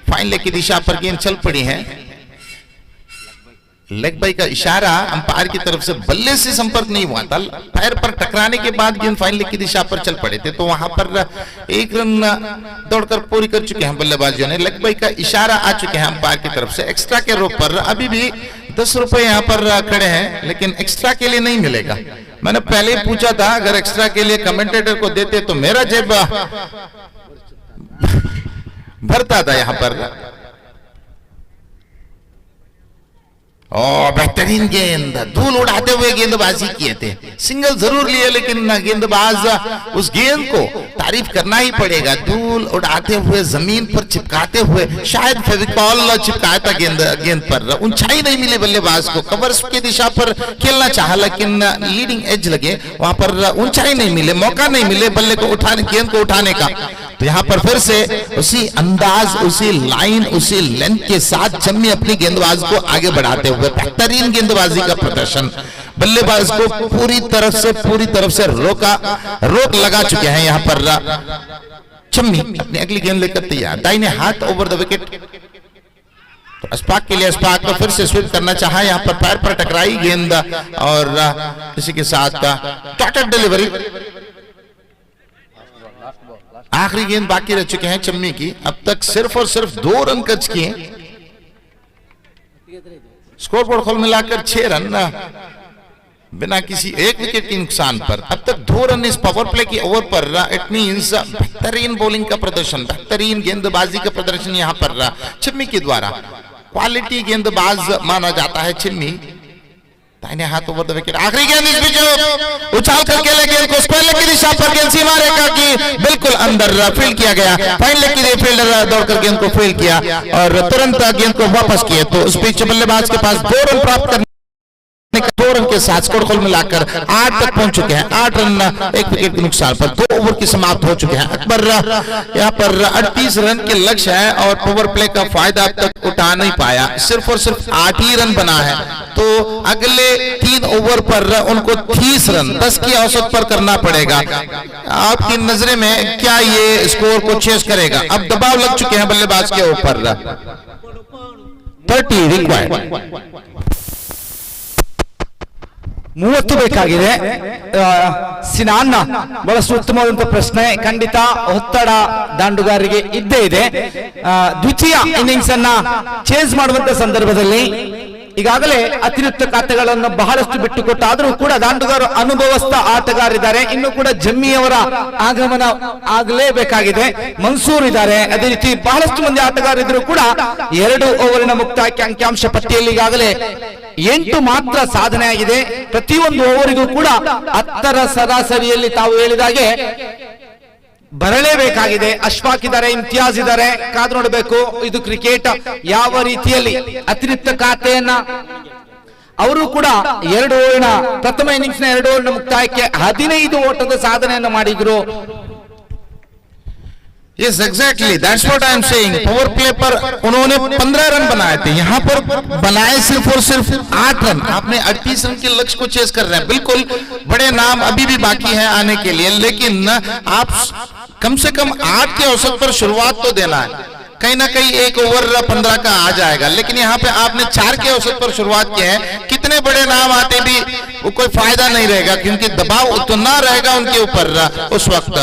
फाइन लेग की दिशा पर गेंद चल पड़ी है. लेग बाई का इशारा अंपायर की तरफ से. बल्ले से संपर्क नहीं हुआ था. पैर पर टकराने के बाद गेंद फाइन लेग की दिशा पर चल पड़े थे. तो वहां पर 1 रन दौड़कर पूरी कर चुके हैं बल्लेबाजों ने. लेग बाई का इशारा आ चुके हैं अंपायर की तरफ से. एक्स्ट्रा के रूप पर अभी भी 10 रुपए यहां पर खड़े हैं लेकिन एक्स्ट्रा के लिए नहीं मिलेगा. मैंने पहले ही पूछा था अगर एक्स्ट्रा के लिए कमेंटेटर को देते तो मेरा जेब भरता था. यहां पर बेहतरीन गेंद, धूल उड़ाते हुए गेंदबाजी किए थे। सिंगल जरूर लिए लेकिन गेंदबाज उस गेंद को तारीफ करना ही पड़ेगा। धूल उड़ाते हुए जमीन पर चिपकाते हुए, शायद फेविकॉल चिपकाया था गेंद पर। ऊंचाई नहीं मिली बल्लेबाज को, कवर्स की दिशा पर खेलना चाहा लेकिन लीडिंग एज लगे, वहां पर ऊंचाई नहीं मिले, मौका नहीं मिले बल्ले को उठाने, गेंद को उठाने का। तो यहाँ पर फिर से उसी अंदाज, उसी लाइन, उसी लेंथ के साथ जम्मी अपनी गेंदबाज को आगे बढ़ाते हुए बेहतरीन गेंदबाजी का प्रदर्शन, बल्लेबाज को पूरी तरफ से रोक लगा चुके हैं। यहाँ पर चम्मी अपनी अगली गेंद लेकर तैयार, दाहिने हाथ ओवर द विकेट। तो अस्पाक के लिए, अस्पाक को फिर से स्वीप करना चाहा, यहाँ पर पैर पर टकराई गेंद और इसी के साथ डॉटेड डिलीवरी। आखिरी गेंद बाकी रह चुके हैं चम्मी की, अब तक सिर्फ और सिर्फ 2 रन कच किए। स्कोरबोर्ड खोल मिलाकर 6 रन बिना किसी एक विकेट के नुकसान पर। अब तक 2 रन इस पावर प्ले की ओवर पर। इट मींस बेहतरीन बॉलिंग का प्रदर्शन, बेहतरीन गेंदबाजी का प्रदर्शन यहाँ पर चिम्मी के द्वारा। क्वालिटी गेंदबाज माना जाता है चिम्मी। दाहिने हाथ ओवर द विकेट, आखिरी गेंद इस बीच उछाल कर खेले गेंद को स्क्वायर लेग की दिशा पर, गेंद सीमा रेखा की बिल्कुल अंदर फील्ड किया गया। फाइन लेग की फील्डर दौड़कर गेंद को फील्ड किया और तुरंत गेंद को वापस किए। तो उस बीच बल्लेबाज के पास 2 रन प्राप्त करने 2 रन के साथ स्कोर खोल मिलाकर 8 तक पहुंच चुके हैं। 8 रन 1 विकेट के नुकसान पर 2 ओवर की समाप्त हो चुके हैं। अकबर यहाँ पर 38 रन के लक्ष्य है और पावर प्ले का फायदा अब तक उठा नहीं पाया, सिर्फ और सिर्फ 8 ही रन बना है। तो अगले 3 ओवर पर उनको 30 रन 10 की औसत पर करना पड़ेगा। आपकी नजरें में क्या ये स्कोर को चेस करेगा? अब दबाव लग चुके हैं बल्लेबाज के ऊपर। 30 रिक्वायर्ड, 30 ಬೇಕಾಗಿದೆ। ಸಿನಾನ್ನ ಬಹಳಷ್ಟು ಉತ್ತಮವಾದಂತಹ ಪ್ರಶ್ನೆ, ಖಂಡಿತ ಒತ್ತಡ ದಾಂಡುಗಾರರಿಗೆ ಇದ್ದೇ ಇದೆ। ದ್ವಿತೀಯ ಇನ್ನಿಂಗ್ಸ್ ಅನ್ನ ಚೇಸ್ ಮಾಡುವಂತ ಸಂದರ್ಭದಲ್ಲಿ ಈಗಾಗಲೇ ಅತಿರಿಕ್ತ ಖಾತೆಗಳನ್ನು ಬಹಳಷ್ಟು ಬಿಟ್ಟುಕೊಟ್ಟಾದರೂ ಕೂಡ ದಾಂಡುಗಾರ ಅನುಭವಸ್ಥ ಆಟಗಾರಿದ್ದಾರೆ, ಇನ್ನು ಕೂಡ ಜಮ್ಮಿಯವರ ಆಗಮನ ಆಗಲೇಬೇಕಾಗಿದೆ। ಮನ್ಸೂರ್ ಇದ್ದಾರೆ, ಅದೇ ರೀತಿ ಬಹಳಷ್ಟು ಮಂದಿ ಆಟಗಾರರಿದ್ರು ಕೂಡ 2 ಓವರಿನ ಮುಕ್ತಾಯಕ್ಕೆ ಅಂಕಿಅಂಶ ಪಟ್ಟಿಯಲ್ಲಿ ಈಗಾಗಲೇ 8 ಮಾತ್ರ ಸಾಧನೆ ಆಗಿದೆ। ಪ್ರತಿಯೊಂದು ಓವರಿಗೂ ಕೂಡ 10ರ ಸರಾಸರಿಯಲ್ಲಿ ತಾವು ಹೇಳಿದಾಗೆ ಬರಲೇಬೇಕಾಗಿದೆ। ಅಶ್ಫಾಕ್ ಇದ್ದಾರೆ, ಇಮ್ತಿಯಾಜ್ ಇದ್ದಾರೆ, ಕಾದು ನೋಡಬೇಕು ಇದು ಕ್ರಿಕೆಟ್ ಯಾವ ರೀತಿಯಲ್ಲಿ ಅತಿರಿಕ್ತ ಖಾತೆಯನ್ನ ಅವರು ಕೂಡ 2 ಓವರಿನ ಪ್ರಥಮ ಇನ್ನಿಂಗ್ಸ್ ನ 2 ಓವರಿನ ಮುಕ್ತಾಯಕ್ಕೆ 15 ಓಟದ ಸಾಧನೆಯನ್ನು ಮಾಡಿದ್ರು। Yes, exactly. That's what I am saying. Power play पर उन्होंने 15 रन बनाए थे, यहाँ पर बनाए सिर्फ और सिर्फ 8 रन। आपने 38 रन के लक्ष्य को चेस कर रहे हैं। बिल्कुल बड़े नाम अभी भी बाकी हैं आने के लिए, लेकिन आप कम से कम 8 के औसत पर शुरुआत तो देना है। कहीं ना कहीं 1 ओवर 15 का आ जाएगा, लेकिन यहाँ पे आपने 4 के औसत पर शुरुआत की है। कितने बड़े नाम आते भी वो कोई फायदा नहीं रहेगा, क्योंकि दबाव उतना रहेगा उनके ऊपर उस वक्त।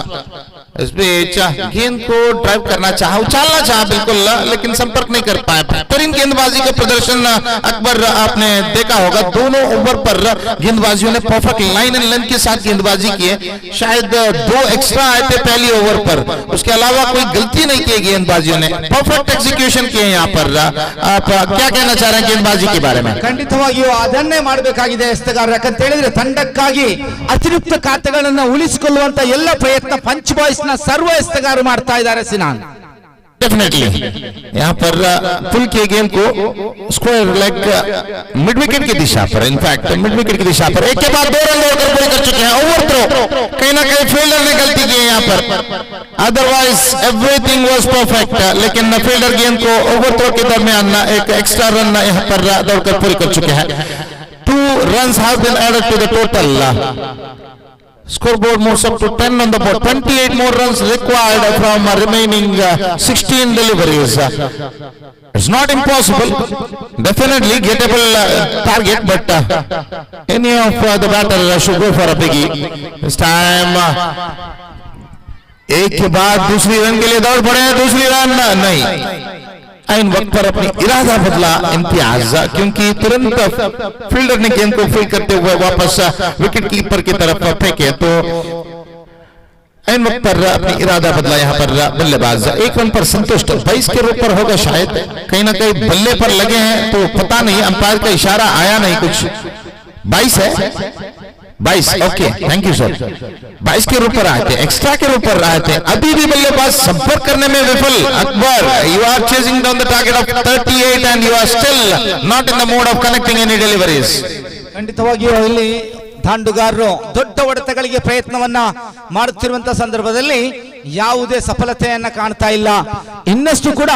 इस बीच गेंद को ड्राइव करना चाहा, उछालना चाहा बिल्कुल, लेकिन संपर्क नहीं कर पाया। बेहतरीन गेंदबाजी का प्रदर्शन अकबर आपने देखा होगा। दोनों ओवर पर गेंदबाजियों ने परफेक्ट लाइन एंड लेंथ के साथ गेंदबाजी की है। शायद 2 एक्स्ट्रा आए थे पहली ओवर पर, उसके अलावा कोई गलती नहीं की गेंदबाजियों ने, परफेक्ट एग्जीक्यूशन किए यहाँ पर। आप क्या कहना चाह रहे हैं गेंदबाजी के बारे में? ಖಂಡಿತವಾಗಿಯೂ ಅದನ್ನೇ ಮಾಡಬೇಕಾಗಿದೆ ಎಸ್ತಗಾರ, ಯಾಕಂತ ಹೇಳಿದ್ರೆ ತಂಡಕ್ಕಾಗಿ ಅತಿರಿಕ್ತ ಖಾತೆಗಳನ್ನು ಉಳಿಸಿಕೊಳ್ಳುವಂತ ಎಲ್ಲ ಪ್ರಯತ್ನ ಪಂಚ್ ಬಾಯ್ಸ್ ನ ಸರ್ವ ಎಸ್ತಗಾರು ಮಾಡ್ತಾ ಇದ್ದಾರೆ ಸಿನಾನ್। डेफिनेटली यहाँ पर पुल के गेंद को स्क्वायर लेग मिड विकेट की दिशा पर, इनफैक्ट मिड विकेट की दिशा पर 1 के बाद 2 रन दौड़कर पूरे कर चुके हैं। ओवर थ्रो, कहीं ना कहीं फील्डर ने गलती की है यहाँ पर, अदरवाइज एवरीथिंग वाज परफेक्ट, लेकिन फील्डर गेंद को ओवर थ्रो के दरमियान एक एक्स्ट्रा रन यहाँ पर दौड़कर पूरे कर चुके हैं। 2 runs have been added to the total. Scoreboard moves up to 10 on the board. 28 more runs required from remaining 16 deliveries. It's not impossible, definitely gettable target, but any of the batter should go for a biggie. This time एक के बाद दूसरी run के लिए दौड़ पड़े, दूसरी run नहीं, इन वक्त पर अपनी इरादा बदला इम्तियाज, क्योंकि तुरंत फील्डर ने गेंद को फील्ड करते हुए वापस विकेट कीपर की तरफ फेंके। तो ऐन वक्त पर अपनी इरादा बदला यहाँ पर बल्लेबाज 1 रन पर संतुष्ट। 22 के ऊपर होगा शायद, कहीं ना कहीं बल्ले पर लगे हैं तो पता नहीं, अंपायर का इशारा आया नहीं कुछ। 22 है, 22, ओके, थैंक यू सर। 22 के ऊपर आए थे, एक्स्ट्रा के ऊपर आए थे, अभी भी बल्लेबाज संपर्क करने में विफल। Akbar, you are chasing down the target of 38 and you are still not in the mode of connecting any deliveries. ಖಂಡಿತವಾಗಿಯೂ ಇಲ್ಲಿ ದಾಂಡುಗಾರರು ದೊಡ್ಡ ಹೊಡೆತಗಳಿಗೆ ಪ್ರಯತ್ನವನ್ನ ಮಾಡುತ್ತಿರುವಂತಹ ಸಂದರ್ಭದಲ್ಲಿ ಯಾವುದೇ ಸಫಲತೆಯನ್ನ ಕಾಣ್ತಾ ಇಲ್ಲ. ಇನ್ನಷ್ಟು ಕೂಡ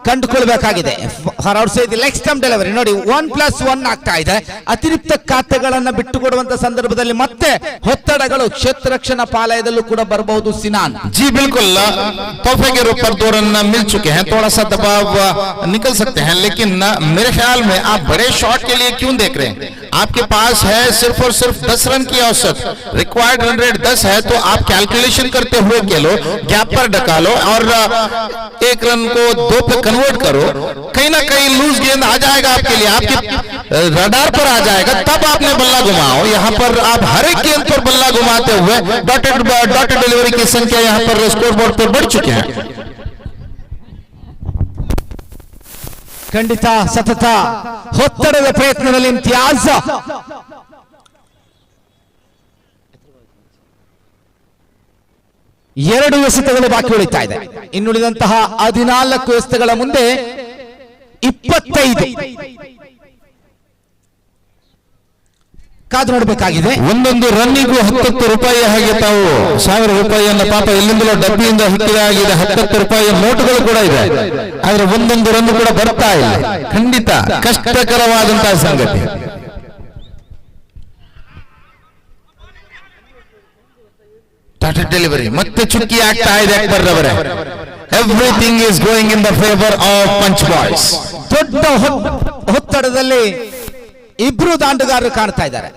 ಕಂಡುಕೊಳ್ಬೇಕಾಗಿದೆ. For outside leg stump delivery ನೋಡಿ 1+1 ಆಗ್ತಾ ಇದೆ. ಅತಿರಿಕ್ತ ಖಾತೆಗಳನ್ನ ಬಿಟ್ಟುಕೊಡುವಂತ ಸಂದರ್ಭದಲ್ಲಿ ಮತ್ತೆ ಒತ್ತಡಗಳು ಕ್ಷೇತ್ರ ರಕ್ಷಣಾ ಪಾಲಯದಲ್ಲೂ ಕೂಡ ಬರಬಹುದು. ಸಿನಾನ್ जी बिल्कुल, तोहफे के ऊपर 2 रन मिल चुके हैं, थोड़ा सा दबाव निकल सकते हैं, लेकिन मेरे ख्याल में आप बड़े शॉट के लिए क्यों देख रहे हैं? आपके पास है सिर्फ और सिर्फ 10 रन की औसत, रिक्वायर्ड रन रेट 10 है, तो आप कैलकुलेशन करते हुए खेलो, गैप पर डका लो और 1 रन को 2 पे कन्वर्ट करो। कहीं ना कहीं लूज गेंद आ जाएगा आपके लिए, आपके रडार पर आ जाएगा, तब आपने बल्ला घुमाओ। यहाँ पर आप हर एक गेंद पर बल्ला घुमाते हुए डॉटेड डिलीवरी की संख्या यहाँ पर स्कोर बोर्ड पर बढ़ चुके हैं। ಖಂಡಿತ ಸತತ ಒತ್ತಡದ ಪ್ರಯತ್ನದಲ್ಲಿ ಇಮ್ತಿಯಾಜ್ ಎರಡು ಎಸೆತಗಳು ಬಾಕಿ ಉಳಿತಾ ಇದೆ. ಇನ್ನುಳಿದಂತಹ 14 ಎಸೆತಗಳ ಮುಂದೆ 25 ಕಾದು ನೋಡಬೇಕಾಗಿದೆ. ಒಂದೊಂದು ರನ್ನಿಗೂ 10 ರೂಪಾಯಿ ಹಾಗೆ ತಾವು 1000 ರೂಪಾಯಿಯನ್ನ ಪಾಪ ಎಲ್ಲಿಂದಲೋ ಡಬ್ಬಿಯಿಂದ ಹಿಕ್ಕಿದಾಗಿದೆ. 10 ರೂಪಾಯಿಯ ನೋಟುಗಳು ಕೂಡ ಇದೆ, ಆದ್ರೆ ಒಂದೊಂದು ರನ್ ಕೂಡ ಬರ್ತಾ ಇಲ್ಲ. ಖಂಡಿತ ಕಷ್ಟಕರವಾದಂತಹ ಸಂಗತಿ. ಡೆಲಿವರಿ ಮತ್ತೆ ಚುಕ್ಕಿ ಆಗ್ತಾ ಇದೆ ಅಕ್ಬರ್ ರವರೇ. Everything is going in the favour of punch boys. ದೊಡ್ಡ ಒತ್ತಡದಲ್ಲಿ ಇಬ್ರು ದಾಂಡುಗಾರರು ಕಾಣ್ತಾ ಇದ್ದಾರೆ.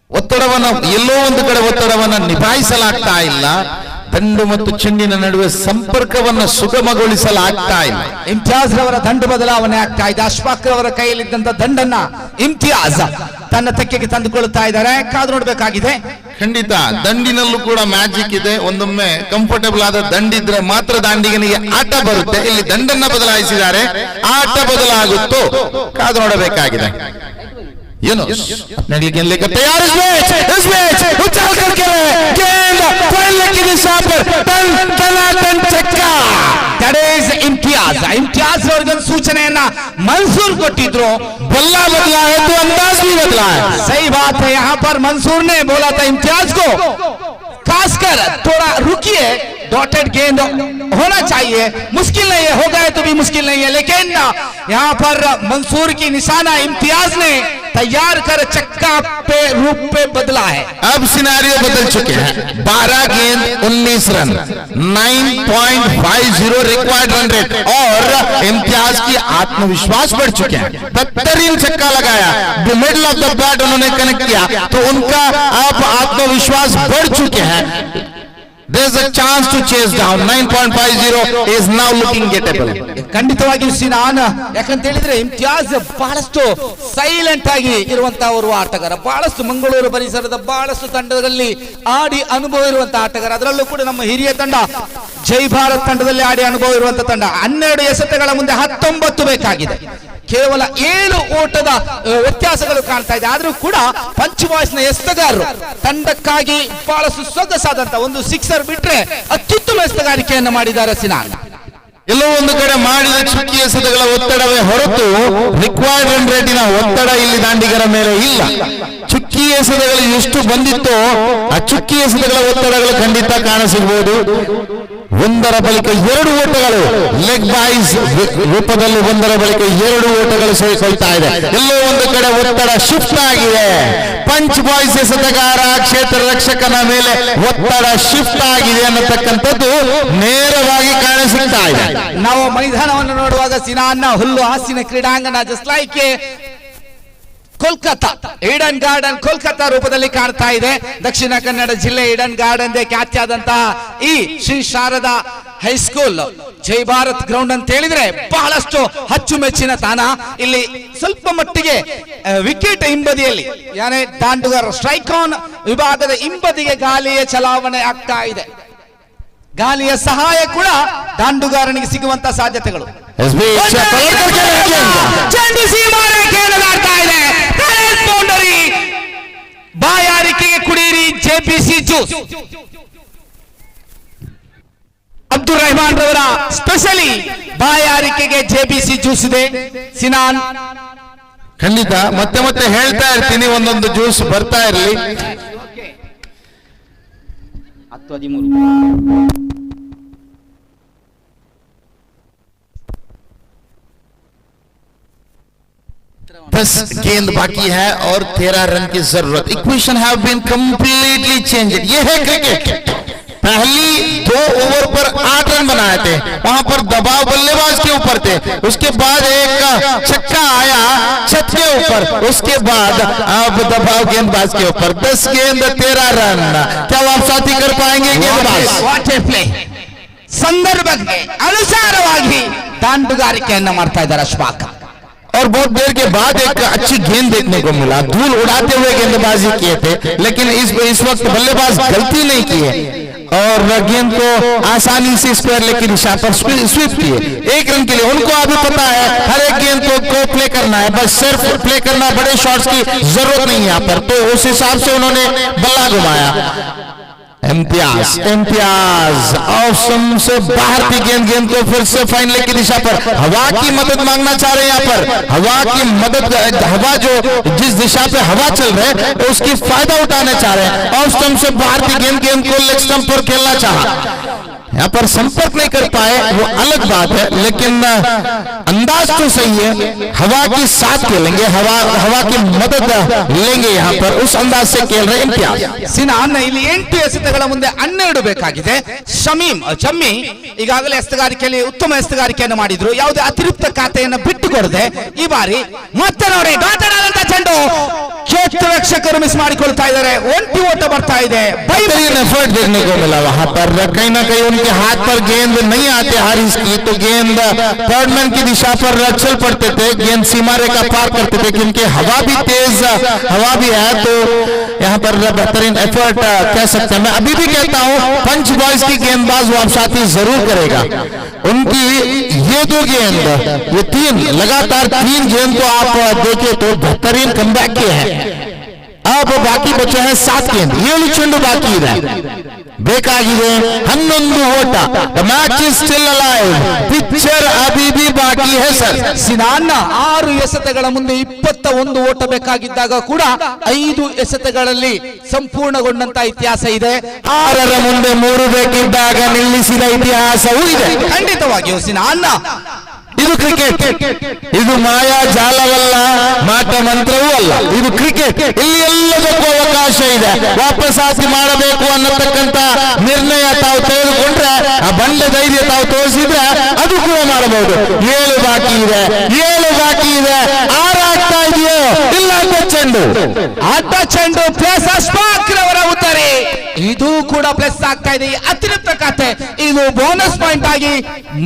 ಒತ್ತಡವನ್ನ ಎಲ್ಲೋ ಒಂದು ಕಡೆ ಒತ್ತಡವನ್ನ ನಿಭಾಯಿಸಲಾಗ್ತಾ ಇಲ್ಲ. ದಂಡು ಮತ್ತು ಚೆಂಡಿನ ನಡುವೆ ಸಂಪರ್ಕವನ್ನ ಸುಗಮಗೊಳಿಸಲಾಗ್ತಾ ಇಲ್ಲ. ಇಮ್ತಿಯಾಜ್ ರವರ ದಂಡು ಬದಲಾವಣೆ ಆಗ್ತಾ ಇದೆ. ಅಶ್ಫಾಕ್ ರವರ ಕೈಯಲ್ಲಿದ್ದಂತ ದಂಡನ್ನ ಇಮ್ತಿಯಾಜ್ ತನ್ನ ತೆಕ್ಕೆಗೆ ತಂದುಕೊಳ್ತಾ ಇದ್ದಾರೆ. ಕಾದು ನೋಡಬೇಕಾಗಿದೆ. ಖಂಡಿತ ದಂಡಿನಲ್ಲೂ ಕೂಡ ಮ್ಯಾಜಿಕ್ ಇದೆ. ಒಂದೊಮ್ಮೆ ಕಂಫರ್ಟಬಲ್ ಆದ ದಂಡಿದ್ರೆ ಮಾತ್ರ ದಾಂಡಿಗನಿಗೆ ಆಟ ಬರುತ್ತೆ. ಇಲ್ಲಿ ದಂಡನ್ನ ಬದಲಾಯಿಸಿದ್ದಾರೆ, ಆಟ ಬದಲಾಗುತ್ತೋ ಕಾದು ನೋಡಬೇಕಾಗಿದೆ. ಏನು लेकर तैयार उछाल करके गेंद फैलने की दिशा पर टन चक्का. That is Imtiaz. इम्तियाज ಅವರಿಗೆ ಸೂಚನೆಯನ್ನ मंसूर ಕೊಟ್ಟಿದ್ರು. बल्ला बदला है तो अंदाज भी बदला है. सही बात है. यहाँ पर मंसूर ने बोला था इम्तियाज को खासकर थोड़ा रुकिए, डॉटेड गेंद होना चाहिए. मुश्किल नहीं है, हो गए तो भी मुश्किल नहीं है, लेकिन यहाँ पर मंसूर की निशाना इम्तियाज ने तैयार कर चक्का पे रूप पे बदला है. अब सिनारियो बदल चुके हैं. 12 गेंद 19 रन, 9.50 रिक्वायर्ड रन रेट और इम्तियाज की आत्मविश्वास बढ़ चुके हैं. बेहतरीन छक्का लगाया, मिडल ऑफ द बैट उन्होंने कनेक्ट किया तो उनका अब आत्मविश्वास बढ़ चुके हैं. There's a chance to chase down. 9.50 is now looking gettable. ಖಂಡಿತವಾಗಿಯೂ ಸಿನಾನ್, ಯಾಕಂತ ಹೇಳಿದ್ರೆ ಇಮ್ತಿಯಾಜ್ ಬಹಳಷ್ಟು ಸೈಲೆಂಟ್ ಆಗಿ ಇರುವಂತಹ ಒಂದು ಆಟಗಾರ. ಬಹಳಷ್ಟು ಮಂಗಳೂರು ಪರಿಸರದ ಬಹಳಷ್ಟು ತಂಡದಲ್ಲಿ ಆಡಿ ಅನುಭವ ಇರುವಂತಹ ಆಟಗಾರ. ಅದರಲ್ಲೂ ಕೂಡ ನಮ್ಮ ಹಿರಿಯ ತಂಡ ಜೈ ಭಾರತ್ ತಂಡದಲ್ಲಿ ಆಡಿ ಅನುಭವ ಇರುವಂತಹ ತಂಡ. 12 ಎಸೆತಗಳ ಮುಂದೆ 19 ಬೇಕಾಗಿದೆ. ಕೇವಲ 7 ಓಟದ ವ್ಯತ್ಯಾಸಗಳು ಕಾಣ್ತಾ ಇದೆ. ಆದ್ರೂ ಕೂಡ ಪಂಚ್ ಬಾಯ್ಸ್ ನ ಎಸೆತಗಾರರು ತಂಡಕ್ಕಾಗಿ ಬಹಳಷ್ಟು ಸೊಗಸಾದಂತ ಒಂದು ಸಿಕ್ಸರ್ ಬಿಟ್ರೆ ಅತ್ಯುತ್ತಮ ಎಸೆತಗಾರಿಕೆಯನ್ನು ಮಾಡಿದ್ದಾರೆ ಸಿನಾನ್. ಎಲ್ಲೋ ಒಂದು ಕಡೆ ಮಾಡಿದ ಚುಕ್ಕಿ ಎಸೆತಗಳ ಒತ್ತಡವೇ ಹೊರತು ರಿಕ್ವೈರ್ಡ್ ರನ್ ರೇಟಿನ ಒತ್ತಡ ಇಲ್ಲಿ ದಾಂಡಿಗರ ಮೇಲೆ ಇಲ್ಲ. ಚುಕ್ಕಿ ಎಸೆತಗಳು ಎಷ್ಟು ಬಂದಿತ್ತೋ ಆ ಚುಕ್ಕಿ ಎಸೆತಗಳ ಒತ್ತಡಗಳು ಖಂಡಿತ ಕಾಣಸಿಗಬಹುದು. ಒಂದರ ಬಳಿಕ 2 ಓಟಗಳು ಲೆಗ್ ಬಾಯ್ಸ್ ರೂಪದಲ್ಲಿ ಒಂದರ ಬಳಿಕ 2 ಓಟಗಳು ಸೇರಿಕೊಳ್ತಾ ಇದೆ. ಎಲ್ಲೋ ಒಂದು ಕಡೆ ಒತ್ತಡ ಶಿಫ್ಟ್ ಆಗಿದೆ. ಪಂಚ್ ಬಾಯ್ಸ್ ಎಸೆತಗಾರ ಕ್ಷೇತ್ರ ರಕ್ಷಕನ ಮೇಲೆ ಒತ್ತಡ ಶಿಫ್ಟ್ ಆಗಿದೆ ಅನ್ನತಕ್ಕಂಥದ್ದು ನೇರವಾಗಿ ಕಾಣಿಸುತ್ತಾ ಇದೆ. ನಾವು ಮೈದಾನವನ್ನು ನೋಡುವಾಗ ಸಿನಾನ್ನ ಹುಲ್ಲು ಹಾಸಿನ ಕ್ರೀಡಾಂಗಣ just like Kolkata Eden garden Kolkata ರೂಪದಲ್ಲಿ ಕಾಣ್ತಾ ಇದೆ. ದಕ್ಷಿಣ ಕನ್ನಡ ಜಿಲ್ಲೆ ಈಡನ್ ಗಾರ್ಡನ್ ಖ್ಯಾತಿಯಾದಂತಹ ಈ ಶ್ರೀ ಶಾರದಾ ಹೈಸ್ಕೂಲ್ ಜೈ ಭಾರತ್ ಗ್ರೌಂಡ್ ಅಂತ ಹೇಳಿದ್ರೆ ಬಹಳಷ್ಟು ಅಚ್ಚುಮೆಚ್ಚಿನ ತಾಣ. ಇಲ್ಲಿ ಸ್ವಲ್ಪ ಮಟ್ಟಿಗೆ ವಿಕೆಟ್ ಹಿಂಬದಿ ಹಿಂಬದಿಯಲ್ಲಿ ಯಾನೇ ದಾಂಡುಗಾರ ಸ್ಟ್ರೈಕ್ ಆನ್ ವಿಭಾಗದ ಹಿಂಬದಿಗೆ ಗಾಳಿಯ ಚಲಾವಣೆ ಆಗ್ತಾ ಇದೆ. ಗಾಳಿಯ ಸಹಾಯ ಕೂಡ ದಾಂಡುಗಾರನಿಗೆ ಸಿಗುವಂತ ಸಾಧ್ಯತೆಗಳು. ಚೆಂಡು ಸೀಮಾರೇಖೆಯಲ್ಲಾಡ್ತಾ ಇದೆ. ಬೌಂಡರಿ. ಬಾಯಾರಿಕೆಗೆ ಕುಡಿಯಿರಿ ಜೆಪಿಸಿ ಜ್ಯೂಸ್. ಅಬ್ದುಲ್ ರೆಹಮಾನ್ ರವರ ಸ್ಪೆಷಲಿ ಬಾಯಾರಿಕೆಗೆ ಜೆಬಿಸಿ ಜ್ಯೂಸ್ ಇದೆ. ಸಿನಾನ್ ಖಂಡಿತ ಮತ್ತೆ ಮತ್ತೆ ಹೇಳ್ತಾ ಇರ್ತೀನಿ, ಒಂದೊಂದು ಜ್ಯೂಸ್ ಬರ್ತಾ ಇರಲಿ. 10-13 10 गेंद बाकी है और 13 रन की जरूरत. Equation have been completely changed. ये है क्रिकेट. पहली 2 ओवर पर 8 रन बनाए थे, वहां पर दबाव बल्लेबाज के ऊपर थे. उसके बाद एक छक्का आया छत के ऊपर, उसके बाद अब दबाव गेंदबाज के ऊपर. 10 गेंद 13 रन. क्या आप साथी कर पाएंगे गेंदबाज? What A play. ಸಂದರ್ಭಕ್ಕೆ ಅನುಸಾರವಾಗಿ ದಾಂಡುಗಾರಿಕೆಯನ್ನ ಮಾಡ್ತಾ ಇದ್ದಾರೆ ಅಶ್ಫಾಕ್. और बहुत देर के बाद एक अच्छी गेंद देखने को मिला. धूल उड़ाते हुए गेंदबाजी किए थे, लेकिन इस वक्त बल्लेबाज गलती नहीं किए और गेंद को आसानी से स्क्वायर लेग की दिशा पर स्वीप किए. 1 रन के लिए उनको अभी पता है हर एक गेंद को प्ले करना है, बस सिर्फ प्ले करना, बड़े शॉट्स की जरूरत नहीं है यहाँ पर. तो उस हिसाब से उन्होंने बल्ला घुमाया. इम्तियाज औसम से बाहर की गेंद को फिर से फाइन लेग की दिशा पर हवा की मदद मांगना चाह रहे हैं. यहाँ पर हवा की मदद, हवा जो जिस दिशा पे हवा चल रहे है उसकी फायदा उठाना चाह रहे हैं. ऑफ स्टंप से बाहर की गेंद को लेग स्टंप पर खेलना चाहा. यहाँ पर संपर्क नहीं कर पाए वो अलग बात है, लेकिन अंदाज तो सही है. हवा के साथ खेलेंगे, हवा की मदद लेंगे. यहाँ पर उस अंदाज से खेल रहे इम्तियाज. ಸಿನಾನ್ ಇಲ್ಲಿ 8 ಎಸೆತಗಳ ಮುಂದೆ 12 ಬೇಕಾಗಿದೆ. ಚಮ್ಮಿ ಈಗಾಗಲೇ ಎಸೆತಗಾರಿಕೆಯಲ್ಲಿ ಉತ್ತಮ ಎಸೆತಗಾರಿಕೆಯನ್ನು ಮಾಡಿದ್ರು. ಯಾವುದೇ ಅತಿರಿಕ್ತ ಖಾತೆಯನ್ನು ಬಿಟ್ಟುಕೊಡದೆ ಈ ಬಾರಿ ಮತ್ತೆ ನೋಡಿ ಘಾಟನಾದಂತ ಚೆಂಡು ಕ್ಷೇತ್ರ ರಕ್ಷಕರು ಮಿಸ್ ಮಾಡಿಕೊಳ್ತಾ ಇದ್ದಾರೆ. ಒಂಟಿ ಓಟ ಬರ್ತಾ ಇದೆ. बेहतरीन एफर्ट देखने को मिला वहां पर. कहीं ना कहीं उनके हाथ पर गेंद नहीं आते हारिस की, तो गेंद थर्डमैन की दिशा पर चल पड़ते थे, गेंद सीमा रेखा पार करते थे, क्योंकि हवा भी तेज हवा भी है. तो यहाँ पर बेहतरीन एफर्ट कह सकते हैं. मैं अभी भी कहता हूँ पंच बॉयज की गेंदबाज वापसाती जरूर करेगा. उनकी ये 2 गेंद, ये 3 लगातार 3 गेंद को आप देखें तो बेहतरीन कमबैक किए हैं. अब बाकी बचे हैं 7 गेंद. 7 ಚೆಂಡು ಬಾಕಿ ಇದೆ. ಬೇಕಾಗಿದೆ 11 ಓಟ. The match is still alive. Picture Abhi ಭಿ ಬಾಕಿ है ಸರ್. ಸಿನಾನ್ 6 ಎಸೆತಗಳ ಮುಂದೆ 21 ಓಟ ಬೇಕಾಗಿದ್ದಾಗ ಕೂಡ 5 ಎಸೆತಗಳಲ್ಲಿ ಸಂಪೂರ್ಣಗೊಂಡಂತ ಇತಿಹಾಸ ಇದೆ. 6ರ ಮುಂದೆ 3 ಬೇಕಿದ್ದಾಗ ನಿಲ್ಲಿಸಿದ ಇತಿಹಾಸವೂ ಇದೆ. ಖಂಡಿತವಾಗಿಯೂ ಸಿನಾನ್ ಇದು ಕ್ರಿಕೆಟ್. ಇದು ಮಾಯಾ ಜಾಲವಲ್ಲ, ಮಾಟ ಮಂತ್ರವೂ ಅಲ್ಲ. ಇದು ಕ್ರಿಕೆಟ್. ಇಲ್ಲಿ ಎಲ್ಲದಕ್ಕೂ ಅವಕಾಶ ಇದೆ. ವಾಪಸಾತಿ ಮಾಡಬೇಕು ಅನ್ನತಕ್ಕಂತ ನಿರ್ಣಯ ತಾವು ತೆಗೆದುಕೊಂಡ್ರೆ, ಆ ಬಂಡ ಧೈರ್ಯ ತಾವು ತೋರಿಸಿದ್ರೆ ಅದು ಕೂಡ ಮಾಡಬಹುದು. 7 ಬಾಕಿ ಇದೆ. 7 ಬಾಕಿ ಇದೆ. 6 ಆಗ್ತಾ ಇದೆಯೋ ಇಲ್ಲ? ಅಡ್ಡ ಚೆಂಡು ಪ್ಲಸ್ ಅಶ್ಫಾಕ್ ರವರ ಉತ್ತರಿ. ಇದು ಕೂಡ ಪ್ಲಸ್ ಆಗ್ತಾ ಇದೆ. ಅತಿರಿಕ್ತ ಖಾತೆ ಇದು ಬೋನಸ್ ಪಾಯಿಂಟ್ ಆಗಿ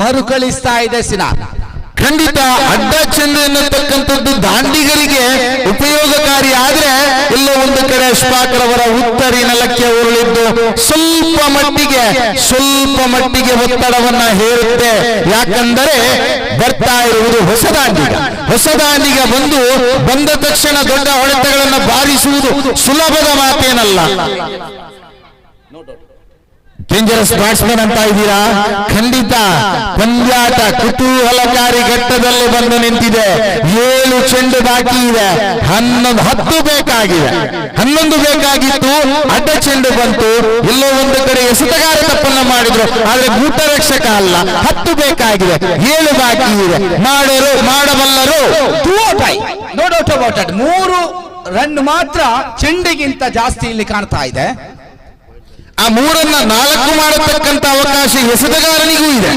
ಮರುಕಳಿಸ್ತಾ ಇದೆ ಸಿನಾನ್. ಖಂಡಿತ ಅಡ್ಡ ಚೆಂಡು ಎನ್ನತಕ್ಕಂಥದ್ದು ದಾಂಡಿಗರಿಗೆ ಉಪಯೋಗಕಾರಿ ಆದ್ರೆ, ಇಲ್ಲ ಒಂದು ಕಡೆ ಅಶ್ಫಾಕ್ ರವರ ಉತ್ತರಿ ನೆಲಕ್ಕೆ ಉರುಳಿದ್ದು ಸ್ವಲ್ಪ ಮಟ್ಟಿಗೆ ಒತ್ತಡವನ್ನ ಹೇರುತ್ತೆ. ಯಾಕಂದರೆ ಬರ್ತಾ ಇರುವುದು ಹೊಸ ದಾಂಡಿಗ ಬಂದ ತಕ್ಷಣ ದೊಡ್ಡ ಹೊಡೆತಗಳನ್ನು ಬಾರಿಸುವುದು ಸುಲಭದ ಮಾತೇನಲ್ಲ. ಡೇಂಜರಸ್ ಬ್ಯಾಟ್ಸ್ಮನ್ ಅಂತ ಇದ್ದೀರಾ? ಖಂಡಿತ. ಪಂದ್ಯಾಟ ಕುತೂಹಲಕಾರಿ ಘಟ್ಟದಲ್ಲಿ ಬಂದು ನಿಂತಿದೆ. 7 ಚೆಂಡು ಬಾಕಿ ಇದೆ. 10 ಬೇಕಾಗಿದೆ. 11 ಬೇಕಾಗಿತ್ತು, ಅಡ್ಡ ಚೆಂಡು ಬಂತು. ಎಲ್ಲೋ ಒಂದು ಕಡೆ ಎಸೆತಗಾರ ತಪ್ಪನ್ನ ಮಾಡಿದ್ರು, ಆದ್ರೆ ಗೂಟ ರಕ್ಷಕ ಅಲ್ಲ. 10 ಬೇಕಾಗಿದೆ. 7 ಬಾಕಿ ಇದೆ. ಮಾಡಬಲ್ಲರು. 3 ರನ್ ಮಾತ್ರ ಚೆಂಡಿಗಿಂತ ಜಾಸ್ತಿ ಇಲ್ಲಿ ಕಾಣ್ತಾ ಇದೆ. ಆ 3ಅನ್ನ 4 ಮಾಡತಕ್ಕಂತ ಅವಕಾಶ ಎಸೆತಗಾರನಿಗೂ ಇದೆ.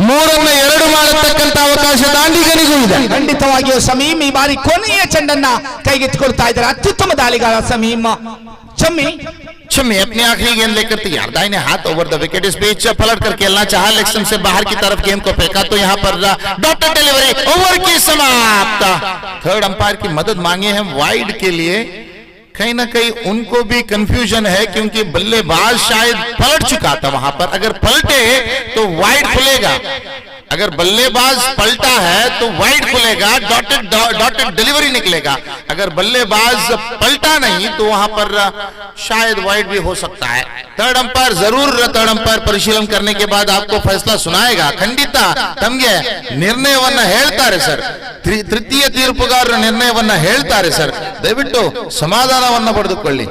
3ಅನ್ನ 2 ಮಾಡತಕ್ಕಂತ ಅವಕಾಶ ದಾಂಡಿಗನಿಗೂ ಇದೆ. ಖಂಡಿತವಾಗಿಯೂ ಸಮೀಮ್ ಈ ಬಾರಿ ಕೊನೆಯ ಚೆಂಡನ್ನ ಕೈಗೆತ್ತಿಕೊಳ್ತಾ ಇದ್ದಾರೆ. ಅತ್ಯುತ್ತಮ ದಾಳಿಗಾರ ಸಮೀಮ್. ಚಮ್ಮಿ शमी अपनी आखिरी गेंद लेकर तैयार, दाहिने हाथ ओवर द विकेट, इस बीच पलट कर खेलना चाहा, लेग स्टंप से बाहर की तरफ गेंद को फेंका तो यहाँ पर डॉट डिलीवरी, ओवर की समाप्त। थर्ड अंपायर की मदद मांगे हैं वाइड के लिए, कहीं ना कहीं उनको भी कंफ्यूजन है क्योंकि बल्लेबाज शायद पलट चुका था वहां पर, अगर पलटे तो वाइड खुलेगा, अगर बल्लेबाज पलटा है तो वाइड खुलेगा, डॉटेड डिलीवरी निकलेगा, अगर बल्लेबाज पलटा नहीं तो वहां पर शायद वाइड भी हो सकता है। थर्ड अंपायर जरूर थर्ड अंपायर परिशीलन करने के बाद आपको फैसला सुनाएगा। ಖಂಡಿತ ತಮಗೆ ನಿರ್ಣಯವನ್ನ ಹೇಳ್ತಾರೆ ಸರ್, ತೃತೀಯ ತೀರ್ಪುಗಾರರ ನಿರ್ಣಯವನ್ನ ಹೇಳ್ತಾರೆ ಸರ್, ದಯವಿಟ್ಟು ಸಮಾಧಾನವನ್ನ ಪಡೆದುಕೊಳ್ಳಿ.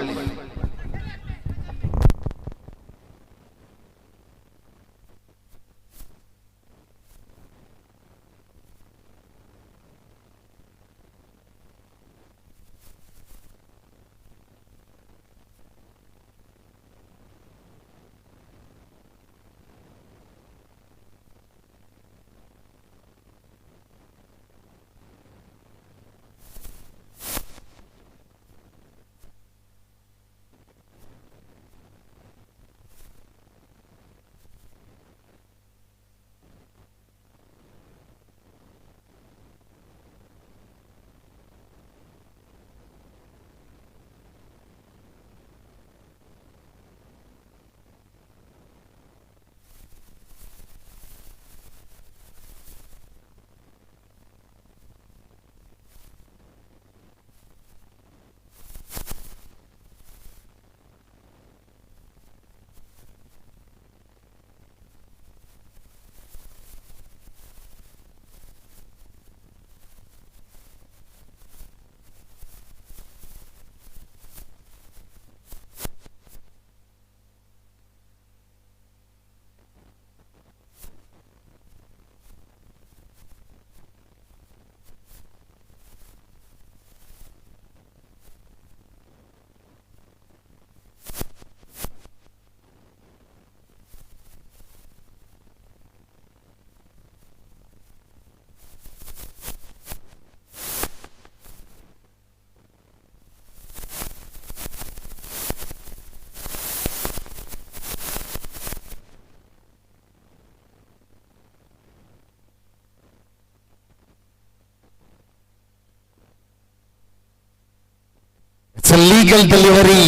ಲೀಗಲ್ ಡೆಲಿವರಿ,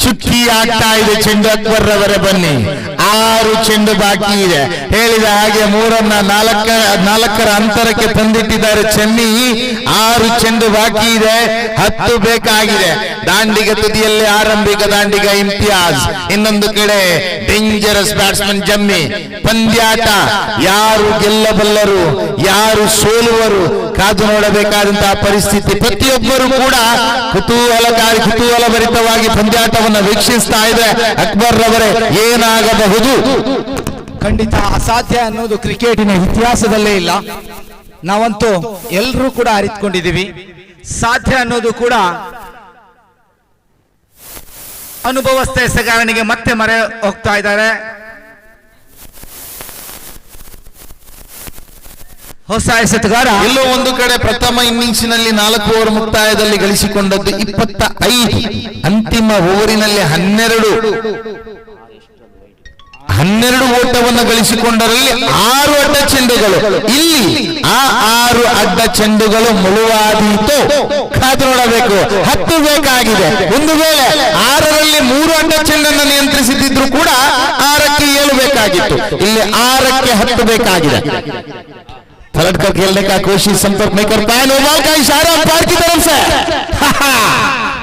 ಚುಕ್ಕಿ ಆಗ್ತಾ ಇದೆ ಚೆಂಡು. ಅಕ್ಬರ್ ರವರೇ ಬನ್ನಿ, 6 ಚೆಂಡು ಬಾಕಿ ಇದೆ. ಹೇಳಿದ ಹಾಗೆ 3 4 ಅಂತರಕ್ಕೆ ತಂದಿಟ್ಟಿದ್ದಾರೆ ಚೆನ್ನೈ. 6 ಚೆಂಡು ಬಾಕಿ ಇದೆ, 10 ಬೇಕಾಗಿದೆ. ದಾಂಡಿಗ ತುದಿಯಲ್ಲಿ ಆರಂಭಿಕ ದಾಂಡಿಗ ಇಮ್ತಿಯಾಜ್, ಇನ್ನೊಂದು ಕಡೆ ಡೇಂಜರಸ್ ಬ್ಯಾಟ್ಸ್ಮನ್ ಜಮ್ಮಿ. ಪಂದ್ಯಾಟ ಯಾರು ಗೆಲ್ಲಬಲ್ಲರು ಯಾರು ಸೋಲುವರು ಕಾದು ನೋಡಬೇಕಾದಂತಹ ಪರಿಸ್ಥಿತಿ. ಪ್ರತಿಯೊಬ್ಬರು ಕೂಡ ಕುತೂಹಲಭರಿತವಾಗಿ ಪಂದ್ಯಾಟವನ್ನು ವೀಕ್ಷಿಸ್ತಾ ಇದೆ. ಅಕ್ಬರ್ ರವರೇ, ಏನಾಗಬಹುದು? ಖಂಡಿತ ಅಸಾಧ್ಯ ಅನ್ನೋದು ಕ್ರಿಕೆಟಿನ ಇತಿಹಾಸದಲ್ಲೇ ಇಲ್ಲ. ನಾವಂತೂ ಎಲ್ಲರೂ ಕೂಡ ಅರಿತುಕೊಂಡಿದ್ದೀವಿ. ಸಾಧ್ಯ ಅನ್ನೋದು ಕೂಡ ಅನುಭವಸ್ಥೆ ಎಸೆಗಾರನಿಗೆ ಮತ್ತೆ ಮರೆ ಹೋಗ್ತಾ ಇದ್ದಾರೆ. ಹೊಸ ಎಸೆತಗಾರ ಎಲ್ಲೋ ಒಂದು ಕಡೆ ಪ್ರಥಮ ಇನ್ನಿಂಗ್ಸಿನಲ್ಲಿ 4 ಓವರ್ ಮುಕ್ತಾಯದಲ್ಲಿ ಗಳಿಸಿಕೊಂಡದ್ದು 25. ಅಂತಿಮ ಓವರಿನಲ್ಲಿ 12 ಓಟವನ್ನು ಗಳಿಸಿಕೊಂಡರಲ್ಲಿ 6 ಅಡ್ಡ ಚೆಂಡುಗಳು. ಇಲ್ಲಿ ಆ 6 ಅಡ್ಡ ಚೆಂಡುಗಳು ಮುಳುವಾದೀತು. ಕಾದು ನೋಡಬೇಕು. 10 ಬೇಕಾಗಿದೆ. ಒಂದು ವೇಳೆ 6ರಲ್ಲಿ 3 ಅಡ್ಡ ಚೆಂಡನ್ನು ನಿಯಂತ್ರಿಸಿದ್ರು ಕೂಡ 6ಕ್ಕೆ 7 ಬೇಕಾಗಿತ್ತು. ಇಲ್ಲಿ 6ಕ್ಕೆ 10 ಬೇಕಾಗಿದೆ. पलट कर खेलने का कोशिश, संपर्क नहीं कर पाया. नो बॉल का इशारा अंपायर की तरफ से.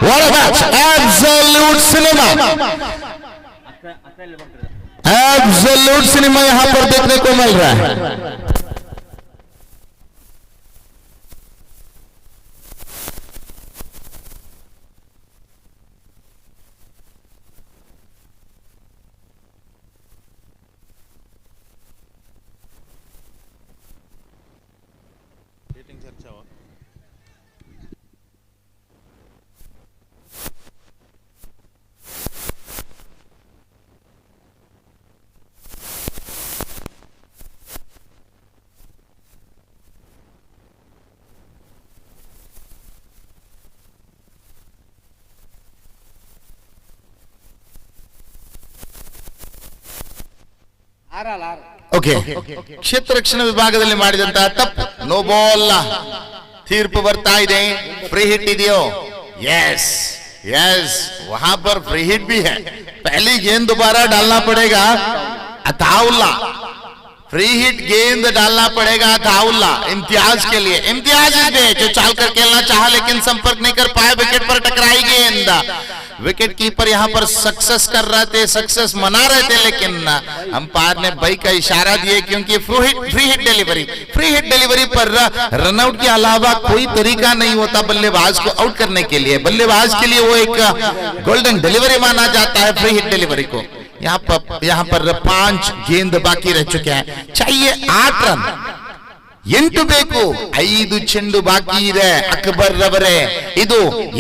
What a match, absolute cinema यहां पर देखने को मिल रहा है. ಓಕೆ, ಕ್ಷೇತ್ರ ರಕ್ಷಣಾ ವಿಭಾಗದಲ್ಲಿ ಮಾಡಿದಂತಹ ತಪ್ಪು, ನೋ ಬಾಲ್ ತೀರ್ಪು ಬರ್ತಾ ಇದೆ. ಫ್ರೀ ಹಿಟ್ ಇದೆಯೋ? यस यस, वहां पर फ्री हिट भी है. पहली गेंद दोबारा डालना पड़ेगा अताउल्ला, फ्री हिट गेंद डालना पड़ेगा अताउल्ला इम्तियाज के लिए. इम्तियाज जो चाल कर खेलना चाहा लेकिन संपर्क नहीं कर पाया, विकेट पर टकराई गेंद. विकेट कीपर यहाँ पर सक्सेस कर रहे थे, सक्सेस मना रहे थे, लेकिन अंपायर ने भाई का इशारा दिए क्योंकि फ्री हिट डिलीवरी पर रनआउट के अलावा कोई तरीका नहीं होता बल्लेबाज को आउट करने के लिए. बल्लेबाज के लिए वो एक गोल्डन डिलीवरी माना जाता है फ्री हिट डिलीवरी को. यहाँ पर 5 गेंद बाकी रह चुके हैं, चाहिए 8 रन. 8 ಬೇಕು, 5 ಚೆಂಡು ಬಾಕಿ ಇದೆ. ಅಕ್ಬರ್ ರವರೇ, ಇದು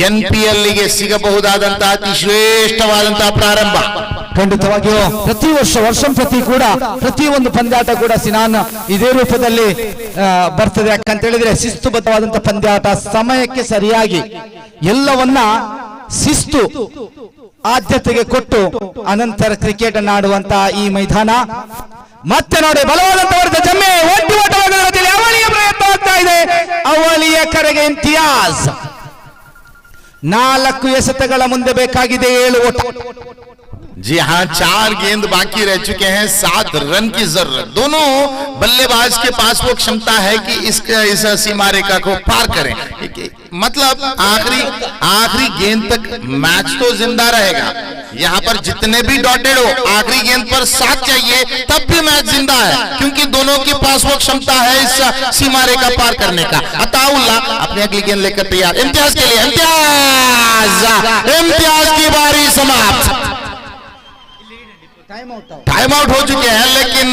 NPL ಗೆ ಸಿಗಬಹುದಾದಂತಹ ಅತಿ ಶ್ರೇಷ್ಠವಾದಂತಹ ಪ್ರಾರಂಭ. ಖಂಡಿತವಾಗಿಯೂ ಪ್ರತಿ ವರ್ಷಂ ಪ್ರತಿ ಕೂಡ ಪ್ರತಿಯೊಂದು ಪಂದ್ಯಾಟ ಕೂಡ ಸಿನಾನ್ ಇದೇ ರೂಪದಲ್ಲಿ ಬರ್ತದೆ. ಯಾಕಂತ ಹೇಳಿದ್ರೆ ಶಿಸ್ತುಬದ್ಧವಾದಂತಹ ಪಂದ್ಯಾಟ, ಸಮಯಕ್ಕೆ ಸರಿಯಾಗಿ ಎಲ್ಲವನ್ನ ಶಿಸ್ತು ಆದ್ಯತೆಗೆ ಕೊಟ್ಟು ಅನಂತರ ಕ್ರಿಕೆಟ್ ಅನ್ನು ಆಡುವಂತಹ ಈ ಮೈದಾನ. ಮತ್ತೆ ನೋಡಿ ಬಲವಾದಂತಹ ಜಮ್ಮೆ ಒಟ್ಟು ಓಟವಾಗದಲ್ಲಿ ಅವಳಿಯ ಪ್ರಯತ್ನ ಆಗ್ತಾ ಇದೆ. ಅವಳಿಯ ಕಡೆಗೆ ಇಮ್ತಿಯಾಜ್ 4 ಎಸೆತಗಳ ಮುಂದೆ ಬೇಕಾಗಿದೆ 7 ಓಟ. जी हाँ, 4 गेंद बाकी रह चुके हैं, 7 रन की जरूरत. दोनों बल्लेबाज के पास वो क्षमता है कि इस सीमा रेखा को पार करें. मतलब आखिरी गेंद तक मैच तो जिंदा रहेगा. यहाँ पर जितने भी डॉटेड हो, आखिरी गेंद पर 7 चाहिए, तब भी मैच जिंदा है क्योंकि दोनों के पास वो क्षमता है इस सीमा रेखा पार करने का. अताउल्ला अपनी अगली गेंद लेकर तैयार. इम्तियाज के लिए इम्तियाज की बारी समाप्त. टाइम आउट हो चुके हैं, लेकिन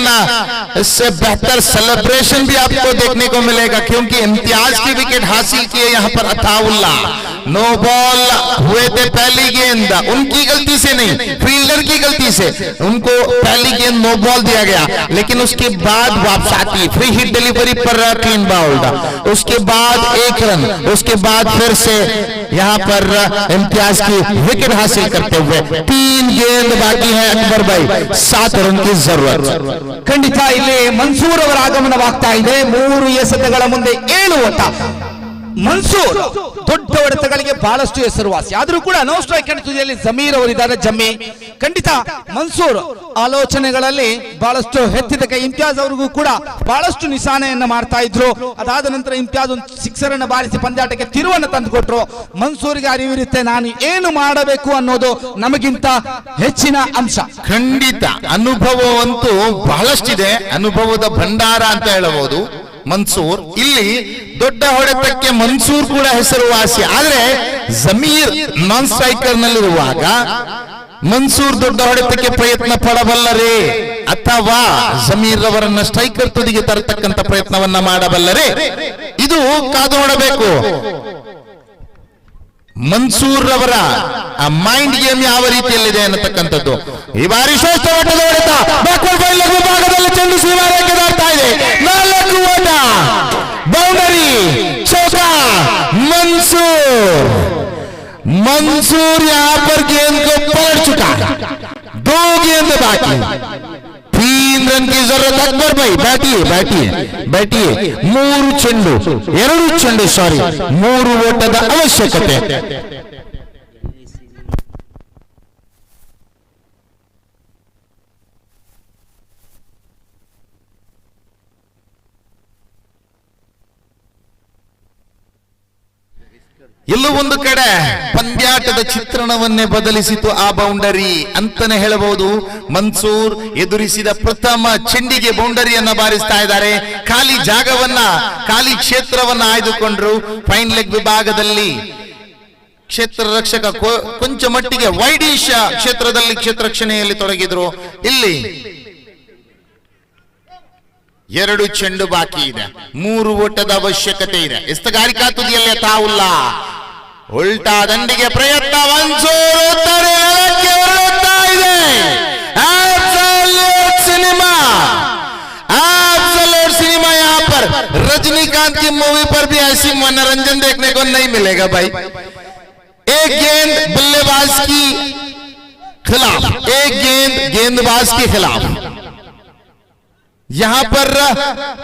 इससे बेहतर सेलिब्रेशन भी आपको देखने को मिलेगा क्योंकि इम्तियाज की विकेट हासिल किए यहाँ पर अताउल्ला. नो बॉल हुए थे पहली गेंद, उनकी गलती से नहीं, फील्डर की गलती से उनको पहली गेंद नो बॉल दिया गया, लेकिन उसके बाद वापस आती फ्री हिट डिलीवरी पर क्लीन बाउल्ड, उसके बाद 1 रन, उसके बाद फिर से यहाँ पर इम्तियाज की विकेट हासिल करते हुए 3 गेंद बाकी है. अकबर भाई 7 रन की जरूरत. ಖಂಡಿತ ಇಲ್ಲಿ ಮನ್ಸೂರ್ ಅವರ ಆಗಮನವಾಗ್ತಾ ಇದೆ. 3 ಎಸೆತಗಳ ಮುಂದೆ 7 ಓಟ. ಮನ್ಸೂರ್ ದೊಡ್ಡ ಹೊಡೆತಗಳಿಗೆ ಬಹಳಷ್ಟು ಹೆಸರುವಾಸಿ, ಆದ್ರೂ ಕೂಡ ನೋ ಸ್ಟ್ರೈಕ್ ತುದಿಯಲ್ಲಿ ಜಮೀರ್ ಅವರಿದ್ದಾರೆ. ಜಮ್ಮಿ ಖಂಡಿತ ಮನ್ಸೂರ್ ಆಲೋಚನೆಗಳಲ್ಲಿ ಬಹಳಷ್ಟು ಎತ್ತಿದ ಕೈ. ಇಮ್ತಿಯಾಜ್ ಅವರಿಗೂ ಕೂಡ ಬಹಳಷ್ಟು ನಿಶಾನೆಯನ್ನ ಮಾಡ್ತಾ ಇದ್ರು. ಅದಾದ ನಂತರ ಇಮ್ತಿಯಾಜ್ ಒಂದು 6 ಅನ್ನು ಬಾರಿಸಿ ಪಂದ್ಯಾಟಕ್ಕೆ ತಿರುವನ್ನು ತಂದುಕೊಟ್ರು. ಮನ್ಸೂರ್ಗೆ ಅರಿವಿರುತ್ತೆ ನಾನು ಏನು ಮಾಡಬೇಕು ಅನ್ನೋದು ನಮಗಿಂತ ಹೆಚ್ಚಿನ ಅಂಶ. ಖಂಡಿತ ಅನುಭವ ಅಂತೂ ಬಹಳಷ್ಟಿದೆ, ಅನುಭವದ ಭಂಡಾರ ಅಂತ ಹೇಳಬಹುದು ಮನ್ಸೂರ್. ಇಲ್ಲಿ ದೊಡ್ಡ ಹೊಡೆತಕ್ಕೆ ಮನ್ಸೂರ್ ಕೂಡ ಹೆಸರುವಾಸಿ, ಆದ್ರೆ ಜಮೀರ್ ನಾನ್ ಸ್ಟ್ರೈಕರ್ ನಲ್ಲಿರುವಾಗ ಮನ್ಸೂರ್ ದೊಡ್ಡ ಹೊಡೆತಕ್ಕೆ ಪ್ರಯತ್ನ ಪಡಬಲ್ಲರೇ ಅಥವಾ ಜಮೀರ್ ರವರನ್ನ ಸ್ಟ್ರೈಕರ್ ತುದಿಗೆ ತರತಕ್ಕಂತ ಪ್ರಯತ್ನವನ್ನ ಮಾಡಬಲ್ಲರೇ? ಇದು ಕಾದು ನೋಡಬೇಕು. ಮನ್ಸೂರ್ ರವರ ಮೈಂಡ್ ಗೇಮ್ ಯಾವ ರೀತಿಯಲ್ಲಿದೆ ಅನ್ನತಕ್ಕಂಥದ್ದು. ಈ ಬಾರಿ ಶ್ರೇಷ್ಠ ಓಟದ ಹೊಡೆತ, ಬ್ಯಾಕ್ವರ್ಡ್ ಬೈ ಲಘು ಭಾಗದಲ್ಲಿ ಚೆಂಡು ಸೀಮಾರೇಖೆ ದಾಟ್ತಾ ಇದೆ. 4 ಓಟ, ಬೌಂಡರಿ, ಚೌಕಾ. मंसूर यहाँ पर गेंद को पलट चुका है. 2 गेंद बाकी, 3 रन की जरूरत. अकबर भाई बैठिए. 3 ಚೆಂಡು 3 ಓಟದ ಅವಶ್ಯಕತೆ. ಎಲ್ಲೋ ಒಂದು ಕಡೆ ಪಂದ್ಯಾಟದ ಚಿತ್ರಣವನ್ನೇ ಬದಲಿಸಿತು ಆ ಬೌಂಡರಿ ಅಂತಾನೆ ಹೇಳಬಹುದು. ಮನ್ಸೂರ್ ಎದುರಿಸಿದ ಪ್ರಥಮ ಚೆಂಡಿಗೆ ಬೌಂಡರಿಯನ್ನ ಬಾರಿಸ್ತಾ ಇದ್ದಾರೆ. ಖಾಲಿ ಜಾಗವನ್ನ, ಖಾಲಿ ಕ್ಷೇತ್ರವನ್ನ ಆಯ್ದುಕೊಂಡ್ರು. ಫೈನ್ ಲೆಗ್ ವಿಭಾಗದಲ್ಲಿ ಕ್ಷೇತ್ರ ರಕ್ಷಕ ಕೊಂಚ ಮಟ್ಟಿಗೆ ವೈಡಿಶ್ ಕ್ಷೇತ್ರದಲ್ಲಿ ಕ್ಷೇತ್ರ ರಕ್ಷಣೆಯಲ್ಲಿ ತೊಡಗಿದ್ರು. ಇಲ್ಲಿ 2 ಚೆಂಡು ಬಾಕಿ ಇದೆ, 3 ಓಟದ ಅವಶ್ಯಕತೆ ಇದೆ. ಎಸ್ತಗಾರಿಕಾ ತುದಿಯಲ್ಲಿ ಅತಾವುಲ್ಲಾ, ಉಲ್ಟಾ ದಂಡಿಗೆ ಪ್ರಯತ್ನ. ಮನ್ಸೂರ್ ಹೊರಡ್ತಾ ಇದೆ. एब्सोल्यूट सिनेमा यहाँ पर रजनीकांत की मूवी पर भी ऐसी मनोरंजन देखने को नहीं मिलेगा भाई. एक गेंद बल्लेबाज की खिलाफ, एक गेंद गेंदबाज के खिलाफ. यहाँ पर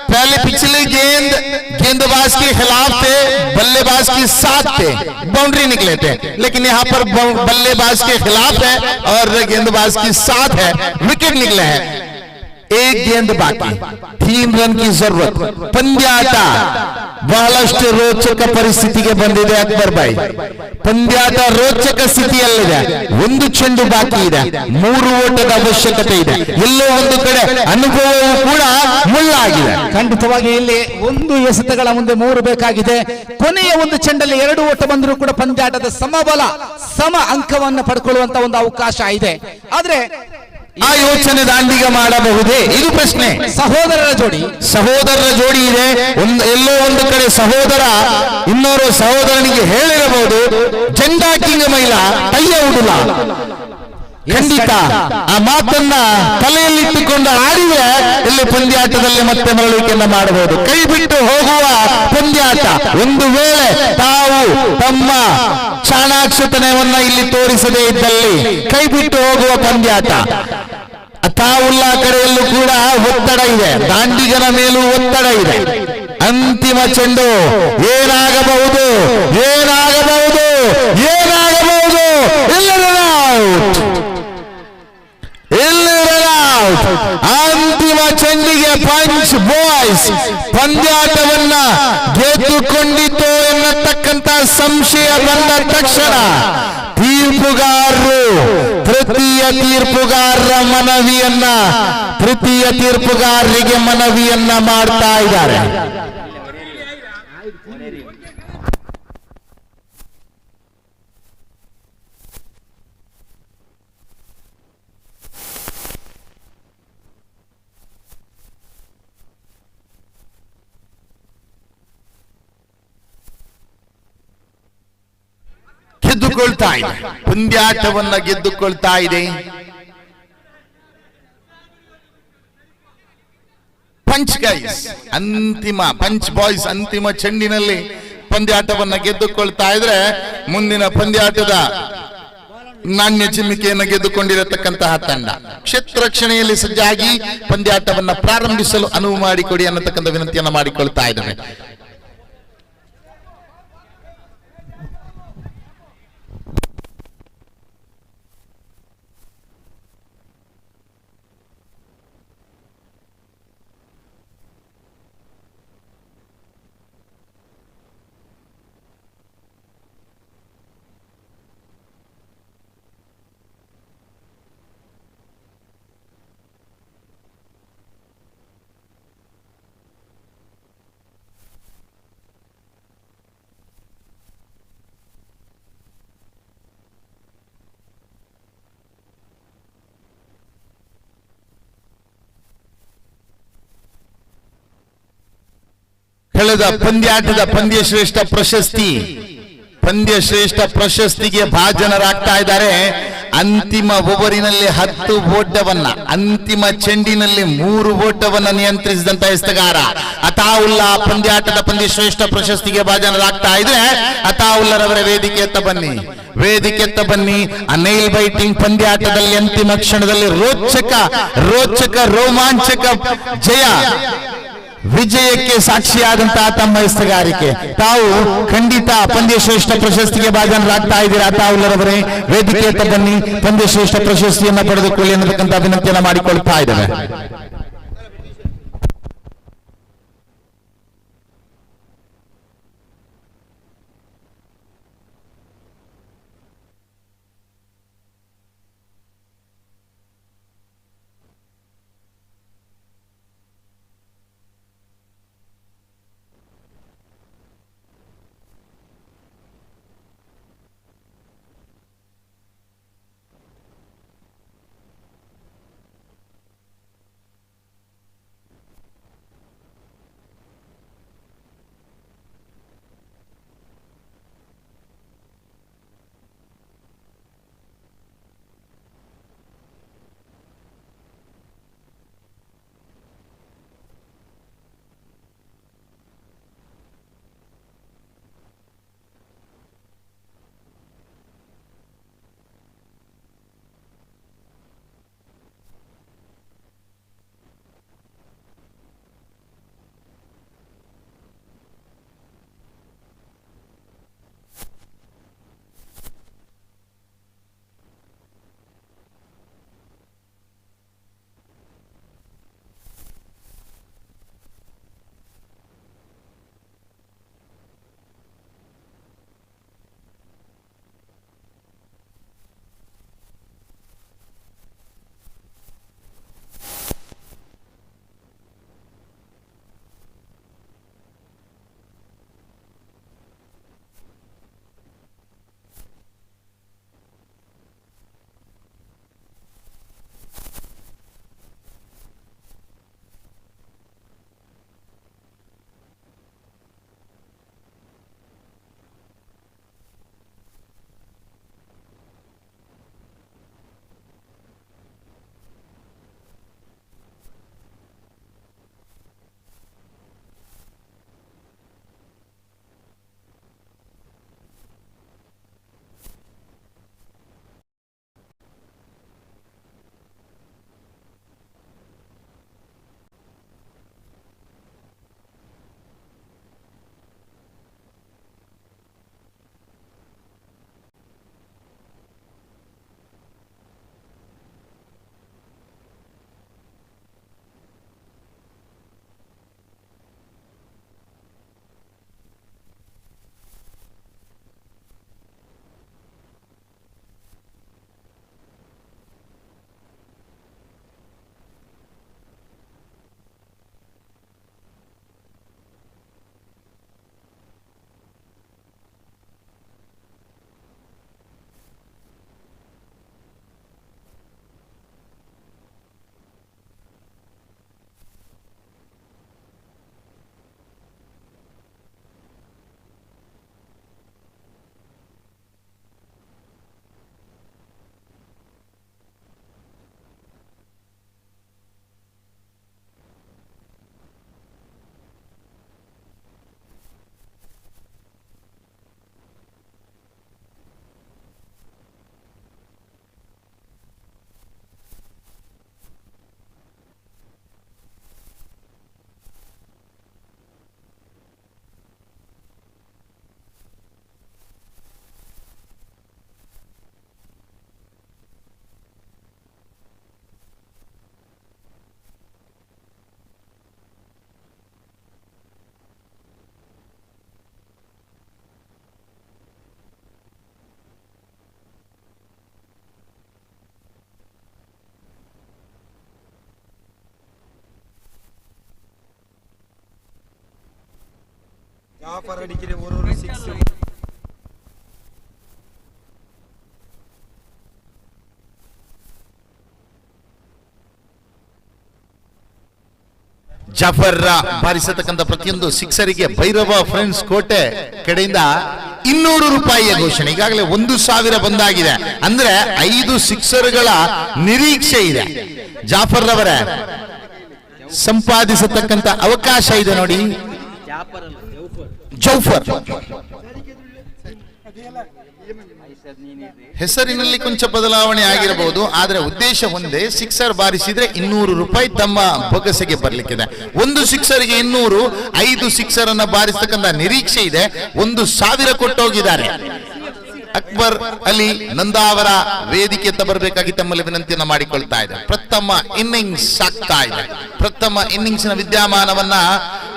पहले पिछले गेंदबाज के खिलाफ थे, बल्लेबाज के साथ थे, बाउंड्री निकले थे, लेकिन यहाँ पर बल्लेबाज के खिलाफ है और गेंदबाज के साथ है, विकेट निकले हैं। एक गेंद बाकी, 3 ರನ್ की जरूरत। ಪಂದ್ಯಾಟ ಬಹಳಷ್ಟು ರೋಚಕ ಪರಿಸ್ಥಿತಿಗೆ ಬಂದಿದೆ ಅಕ್ಬರ್ ಭಾಯ್, ಪಂದ್ಯಾಟ ರೋಚಕ ಸ್ಥಿತಿಯಲ್ಲಿದೆ। ಒಂದು ಚೆಂಡು ಬಾಕಿ ಇದೆ, 3 ಓಟದ ಅವಶ್ಯಕತೆ ಇದೆ, ಎಲ್ಲೋ ಒಂದು ಕಡೆ ಅನುಭವವೂ ಕೂಡ ಮುಳ್ಳಾಗಿದೆ। ಖಂಡಿತವಾಗಿ ಇಲ್ಲಿ 1 ಎಸೆತಗಳ ಮುಂದೆ 3 ಬೇಕಾಗಿದೆ। ಕೊನೆಯ ಒಂದು ಚೆಂಡಲ್ಲಿ 2 ಓಟ ಬಂದರೂ ಕೂಡ ಪಂದ್ಯಾಟದ ಸಮಬಲ ಸಮ ಅಂಕವನ್ನು ಪಡ್ಕೊಳ್ಳುವಂತ ಒಂದು ಅವಕಾಶ ಇದೆ। ಆದ್ರೆ ಆ ಯೋಚನೆ ದಾಂಡಿಗ ಮಾಡಬಹುದೇ, ಇದು ಪ್ರಶ್ನೆ। ಸಹೋದರರ ಜೋಡಿ ಇದೆ, ಎಲ್ಲೋ ಒಂದು ಕಡೆ ಸಹೋದರ ಇನ್ನೋರು ಸಹೋದರನಿಗೆ ಹೇಳಿರಬಹುದು, ಜೆಂಡಾ ಕಿಂಗ್ ಮೈಲ ಕೈಯ ಉಡುಲ, ಖಂಡಿತ ಆ ಮಾತನ್ನ ತಲೆಯಲ್ಲಿಟ್ಟುಕೊಂಡು ಆಡಿದ್ರೆ ಇಲ್ಲಿ ಪಂದ್ಯಾಟದಲ್ಲಿ ಮತ್ತೆ ಮರಳುವಿಕೆಯನ್ನ ಮಾಡಬಹುದು। ಕೈ ಬಿಟ್ಟು ಹೋಗುವ ಪಂದ್ಯಾಟ, ಒಂದು ವೇಳೆ ತಾವು ತಮ್ಮ ಚಾಣಾಕ್ಷತನವನ್ನ ಇಲ್ಲಿ ತೋರಿಸದೇ ಇದ್ದಲ್ಲಿ ಕೈ ಬಿಟ್ಟು ಹೋಗುವ ಪಂದ್ಯಾಟ। ಅತಾವುಲ್ಲಾ ಕಡೆಯಲ್ಲೂ ಕೂಡ ಒತ್ತಡ ಇದೆ, ದಾಂಡಿಗನ ಮೇಲೂ ಒತ್ತಡ ಇದೆ। ಅಂತಿಮ ಚೆಂಡು ಏನಾಗಬಹುದು, ಏನಾಗಬಹುದು, ಏನಾಗಬಹುದು? ಅಂತಿಮ ಚೆಂಡಿಗೆ ಪಂಚ್ ಬಾಯ್ಸ್ ಪಂದ್ಯಾಟವನ್ನ ಗೆದ್ದುಕೊಂಡಿತು ಎನ್ನತಕ್ಕಂತ ಸಂಶಯ ಬಂದ ತಕ್ಷಣ ತೀರ್ಪುಗಾರರು ತೃತೀಯ ತೀರ್ಪುಗಾರರಿಗೆ ಮನವಿಯನ್ನ ಮಾಡ್ತಾ ಇದ್ದಾರೆ। ಗೆದ್ದುಕೊಳ್ತಾ ಇದೆ, ಪಂದ್ಯಾಟವನ್ನ ಗೆದ್ದುಕೊಳ್ತಾ ಇದೆ। ಪಂಚ್ ಗೈಸ್ ಪಂಚ್ ಬಾಯ್ಸ್ ಅಂತಿಮ ಚೆಂಡಿನಲ್ಲಿ ಪಂದ್ಯಾಟವನ್ನ ಗೆದ್ದುಕೊಳ್ತಾ ಇದ್ರೆ ಮುಂದಿನ ಪಂದ್ಯಾಟದ ನಾಣ್ಯ ಚಿಮ್ಮಿಕೆಯನ್ನು ಗೆದ್ದುಕೊಂಡಿರತಕ್ಕಂತಹ ತಂಡ ಕ್ಷೇತ್ರ ರಕ್ಷಣೆಯಲ್ಲಿ ಸಜ್ಜಾಗಿ ಪಂದ್ಯಾಟವನ್ನ ಪ್ರಾರಂಭಿಸಲು ಅನುವು ಮಾಡಿಕೊಡಿ ಅನ್ನತಕ್ಕಂಥ ವಿನಂತಿಯನ್ನ ಮಾಡಿಕೊಳ್ತಾ ಇದ್ದಾರೆ। ಕಳೆದ ಪಂದ್ಯಾಟದ ಪಂದ್ಯಶ್ರೇಷ್ಠ ಪ್ರಶಸ್ತಿಗೆ ಭಾಜನರಾಗ್ತಾ ಇದ್ದಾರೆ। ಅಂತಿಮ ಓವರಿನಲ್ಲಿ 10 ಓಟವನ್ನ, ಅಂತಿಮ ಚೆಂಡಿನಲ್ಲಿ 3 ಓಟವನ್ನ ನಿಯಂತ್ರಿಸಿದಂತ ಎಸೆತಗಾರ ಅತಾವುಲ್ಲಾ ಪಂದ್ಯಾಟದ ಪಂದ್ಯಶ್ರೇಷ್ಠ ಪ್ರಶಸ್ತಿಗೆ ಭಾಜನರಾಗ್ತಾ ಇದ್ರೆ ಅತಾವುಲ್ಲರವರ ವೇದಿಕೆತ್ತ ಬನ್ನಿ। ಅನೈಲ್ ಬೈಟಿಂಗ್ ಪಂದ್ಯಾಟದಲ್ಲಿ ಅಂತಿಮ ಕ್ಷಣದಲ್ಲಿ ರೋಚಕ ರೋಮಾಂಚಕ ವಿಜಯಕ್ಕೆ ಸಾಕ್ಷಿಯಾದಂತಹ ತಮ್ಮ ಎಸೆತಗಾರಿಕೆ, ತಾವು ಖಂಡಿತ ಪಂದ್ಯಶ್ರೇಷ್ಠ ಪ್ರಶಸ್ತಿಗೆ ಭಾಜನರಾಗ್ತಾ ಇದ್ದೀರಾ। ತಾವುಲ್ಲರವರೇ ವೇದಿಕೆಯತ್ತ ಬನ್ನಿ, ಪಂದ್ಯಶ್ರೇಷ್ಠ ಪ್ರಶಸ್ತಿಯನ್ನ ಪಡೆದುಕೊಳ್ಳಿ ಅನ್ನತಕ್ಕಂಥ ವಿನಂತಿಯನ್ನ ಮಾಡಿಕೊಳ್ತಾ ಇದ್ದೇವೆ। ಜಾಫರ್ ಬಾರಿಸತಕ್ಕಂಥ ಪ್ರತಿಯೊಂದು ಸಿಕ್ಸರಿಗೆ ಭೈರವ ಫ್ರೆಂಡ್ಸ್ ಕೋಟೆ ಕಡೆಯಿಂದ 200 ರೂಪಾಯಿಯ ಘೋಷಣೆ. ಈಗಾಗಲೇ 1,000 ಬಂದಾಗಿದೆ, ಅಂದ್ರೆ 5 ಸಿಕ್ಸರ್ಗಳ ನಿರೀಕ್ಷೆ ಇದೆ. ಜಾಫರ್ ರವರೇ ಸಂಪಾದಿಸತಕ್ಕಂಥ ಅವಕಾಶ ಇದೆ ನೋಡಿ. ಜೌಫರ್ ಹೆಸರಿನಲ್ಲಿ ಕೊಂಚ ಬದಲಾವಣೆ ಆಗಿರಬಹುದು, ಆದ್ರೆ ಉದ್ದೇಶ ಒಂದೇ. ಸಿಕ್ಸರ್ ಬಾರಿಸಿದ್ರೆ 200 ರೂಪಾಯಿ ತಮ್ಮ ಬೊಗಸೆಗೆ ಬರ್ಲಿಕ್ಕಿದೆ. 1 ಸಿಕ್ಸರ್ಗೆ 200, 5 ಸಿಕ್ಸರ್ ಅನ್ನ ಬಾರಿಸತಕ್ಕಂಥ ನಿರೀಕ್ಷೆ ಇದೆ. 1,000 ಕೊಟ್ಟೋಗಿದ್ದಾರೆ. ಅಕ್ಬರ್ ಅಲಿ ನಂದಾವರ ವೇದಿಕೆ ಬರಬೇಕಾಗಿ ತಮ್ಮಲ್ಲಿ ವಿನಂತಿಯನ್ನ ಮಾಡಿಕೊಳ್ತಾ ಇದೆ. ಪ್ರಥಮ ಇನ್ನಿಂಗ್ಸ್ ಆಗ್ತಾ ಇದೆ. ಪ್ರಥಮ ಇನ್ನಿಂಗ್ಸ್ನ ವಿದ್ಯಮಾನವನ್ನ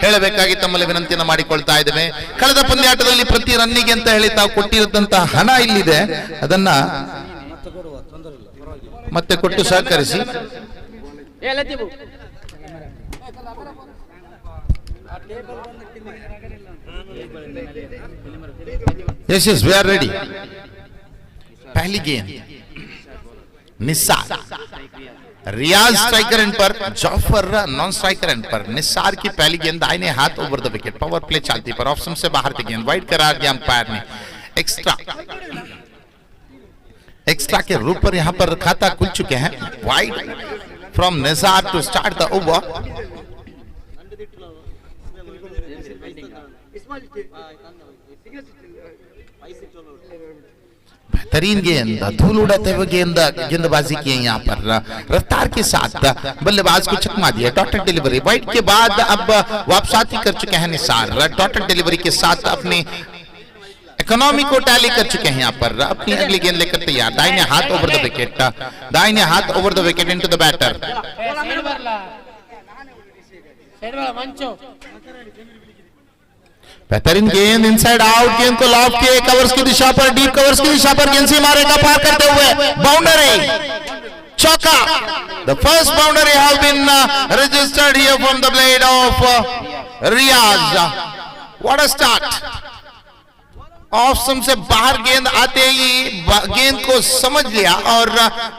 ಹೇಳಬೇಕಾಗಿ ತಮ್ಮಲ್ಲಿ ವಿನಂತಿಯನ್ನ ಮಾಡಿಕೊಳ್ತಾ ಇದ್ದೇವೆ. ಕಳೆದ ಪಂದ್ಯಾಟದಲ್ಲಿ ಪ್ರತಿ ರನ್ನಿಗೆ ಅಂತ ಹೇಳಿ ತಾವು ಕೊಟ್ಟಿರದಂತಹ ಹಣ ಇಲ್ಲಿದೆ, ಅದನ್ನ ಮತ್ತೆ ಕೊಟ್ಟು ಸಹಕರಿಸಿ. Yes, we are ready. पहली गेंद निसार, रियाज स्ट्राइकर एंड पर, जाफर नॉन स्ट्राइकर एंड पर. निसार की पहली गेंद दाहिने हाथ over the wicket. Power play चलती पर ऑप्शन से बाहर की गेंद वाइड करार दिया अंपायर ने. एक्स्ट्रा के रूप पर यहां पर खाता खुल चुके हैं. Wide from Nisar to start the over. बेहतरीन गेंद, धूल उड़ाते हुए गेंदबाजी की है यहाँ पर. रफ्तार के साथ बल्लेबाज को चकमा दिया. डॉटेड डिलीवरी वाइड के बाद अब वापसाती कर चुके हैं निसार. डॉटेड डिलीवरी के साथ अपनी इकोनॉमी को टैली कर चुके हैं यहाँ पर. अपनी अगली गेंद लेकर तैयार. दाहिने हाथ ओवर द विकेट. दाहिने हाथ over the wicket into the batter. बेहतरीन गेंद इनसाइड आउट. गेंद को लॉफ किए कवर्स की दिशा पर, डीप कवर्स की दिशा पर गेंद से मारेगा पार करते हुए. बाउंड्री, चौका. The first boundary have been registered here from the blade of Riyaz. What a start. Off से बाहर गेंद आते ही गेंद को समझ लिया और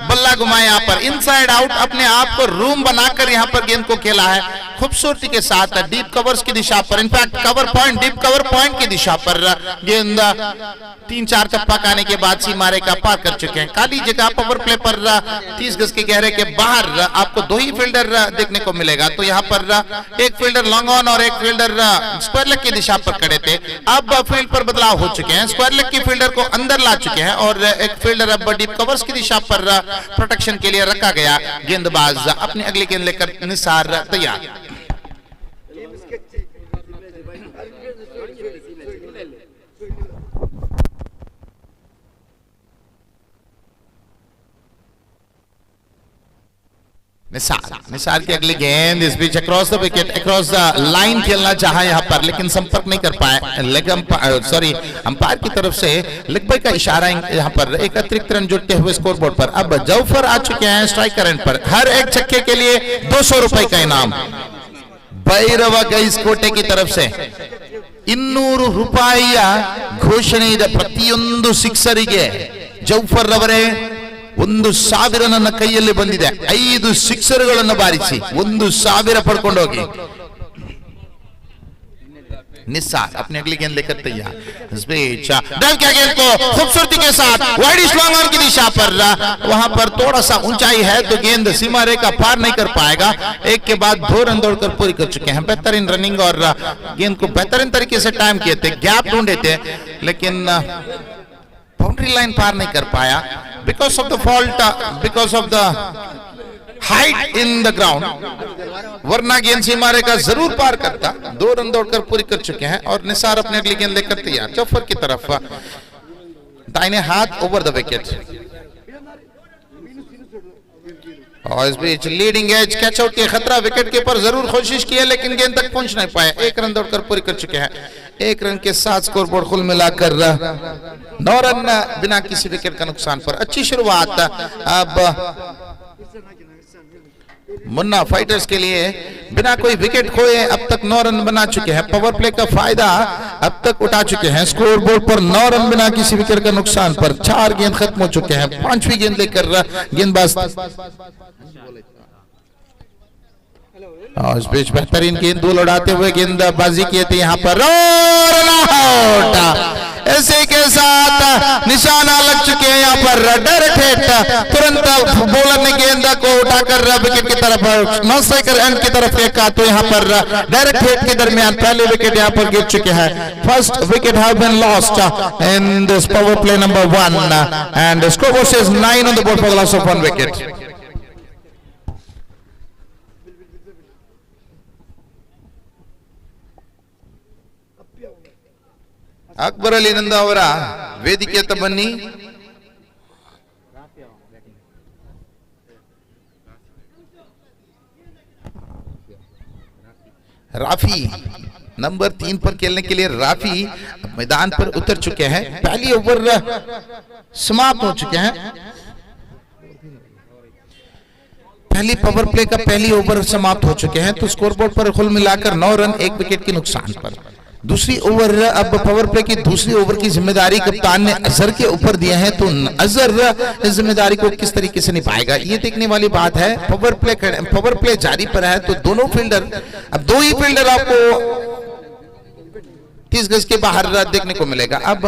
बल्ला घुमाया. यहाँ पर इनसाइड आउट अपने आप को रूम बनाकर यहाँ पर गेंद को खेला है खूबसूरती के साथ. डीप कवर्स की दिशा पर, in fact cover point, deep cover point की दिशा पर गेंद 3-4 चप्पा खाने के बाद सीमा रेखा पार कर चुके हैं. काली जगह पावर प्ले पर 30 गज के गहरे के बाहर आपको 2 ही फील्डर देखने को मिलेगा. तो यहाँ पर एक फील्डर लॉन्ग ऑन और एक फील्डर स्क्वायर लेग की दिशा पर खड़े थे. अब फील्ड पर बदलाव हो चुके हैं. स्क्वायर लेग की फील्डर को अंदर ला चुके हैं और एक फील्डर अब डीप कवर्स की दिशा पर प्रोटेक्शन के लिए रखा गया. गेंदबाज अपनी अगली गेंद लेकर निसार तैयार. निसार की अगली गेंद इस बीच across the wicket, across the line खेलना चाहा यहाँ पर, लेकिन संपर्क नहीं कर पाए. लेग अंपायर की तरफ से लेग बाय का इशारा यहाँ पर. एक अतिरिक्त रन जुटते हुए स्कोर बोर्ड पर. अब जौफर आ चुके हैं स्ट्राइकर एंड पर. हर एक छक्के के लिए 200 रुपए का इनाम भैरव गैस कोटे की तरफ से. 200 ರೂಪಾಯಿಯ ಘೋಷಣೆ ಇದೆ ಪ್ರತಿಯೊಂದು ಸಿಕ್ಸರಿಗೆ. ಜೌಫರ್ ರವರೇ 1,000 ನನ್ನ ಕೈಯಲ್ಲಿ ಬಂದಿದೆ. 5 ಸಿಕ್ಸರ್ಗಳನ್ನು ಬಾರಿಸಿ 1,000 ಪಡ್ಕೊಂಡು ಹೋಗಿ. निसार अपनी अगली गेंद लेकर तैयार. ड्राइव किया गेंद को खूबसूरती के साथ वाइड लॉन्ग ऑन की दिशा पर. वहां पर थोड़ा सा ऊंचाई है तो गेंद सीमा रेखा पार नहीं कर पाएगा. एक के बाद 2 रन दौड़कर पूरी कर चुके हैं. बेहतरीन रनिंग और गेंद को बेहतरीन तरीके से टाइम किए थे, गैप ढूंढे थे, लेकिन बाउंड्री लाइन पार नहीं कर पाया. Because of the fault, because of the height in the ground. वरना गेंद सीमा रेखा जरूर पार करता. 2 रन दौड़कर पूरी कर चुके हैं और निसार अपने अगली गेंद लेकर तैयार. जौफर की तरफ दाहिने हाथ ओवर द विकेट. और इस बीच लीडिंग एज कैच आउट के खतरा. विकेट कीपर जरूर कोशिश की है लेकिन गेंद तक पहुंच नहीं पाए. 1 रन दौड़कर पूरी कर चुके हैं. 1 रन के साथ स्कोर बोर्ड कुल मिलाकर 9 रन बिना किसी विकेट का नुकसान पर. अच्छी शुरुआत. अब मुन्ना फाइटर्स के लिए बिना कोई विकेट खोए अब तक 9 रन बना चुके हैं। पावर प्ले का फायदा अब तक उठा चुके हैं। स्कोर बोर्ड पर 9 रन बिना किसी विकेट का नुकसान पर 4 गेंद खत्म हो चुके हैं। 5वीं गेंद लेकर गेंदबाज और इस बीच बेहतरीन गेंद दूर उड़ाते हुए गेंदबाजी किए थे यहाँ पर रन आउट। इसी के साथ निशाना लग चुके हैं यहाँ पर डायरेक्ट हिट। तुरंत बॉलर ने गेंद को उठाकर विकेट की तरफ नॉन स्ट्राइकर एंड की तरफ फेंका तो यहाँ पर डायरेक्ट हिट के दरमियान पहले विकेट यहाँ पर गिर चुके हैं। First wicket have been lost in this power play number 1 and score is 9 on the board for the loss of 1 wicket. Akbar Ali Nandavara ವೇದಿಕೆ ಹತ್ತ ಬನ್ನಿ. राफी नंबर 3 पर खेलने के लिए राफी मैदान पर उतर चुके हैं। पहली ओवर समाप्त हो चुके हैं। पहली पावर प्ले का पहली ओवर समाप्त हो चुके हैं तो स्कोरबोर्ड पर कुल मिलाकर 9 रन 1 विकेट के नुकसान पर। दूसरी ओवर अब पावर प्ले की दूसरी ओवर की जिम्मेदारी कप्तान ने अजहर के ऊपर दिया है तो अजहर इस जिम्मेदारी को किस तरीके से निभाएगा ये देखने वाली बात है। पावर प्ले जारी पर है तो दोनों फील्डर अब 2 ही फील्डर आपको 30 गज के बाहर देखने को मिलेगा। अब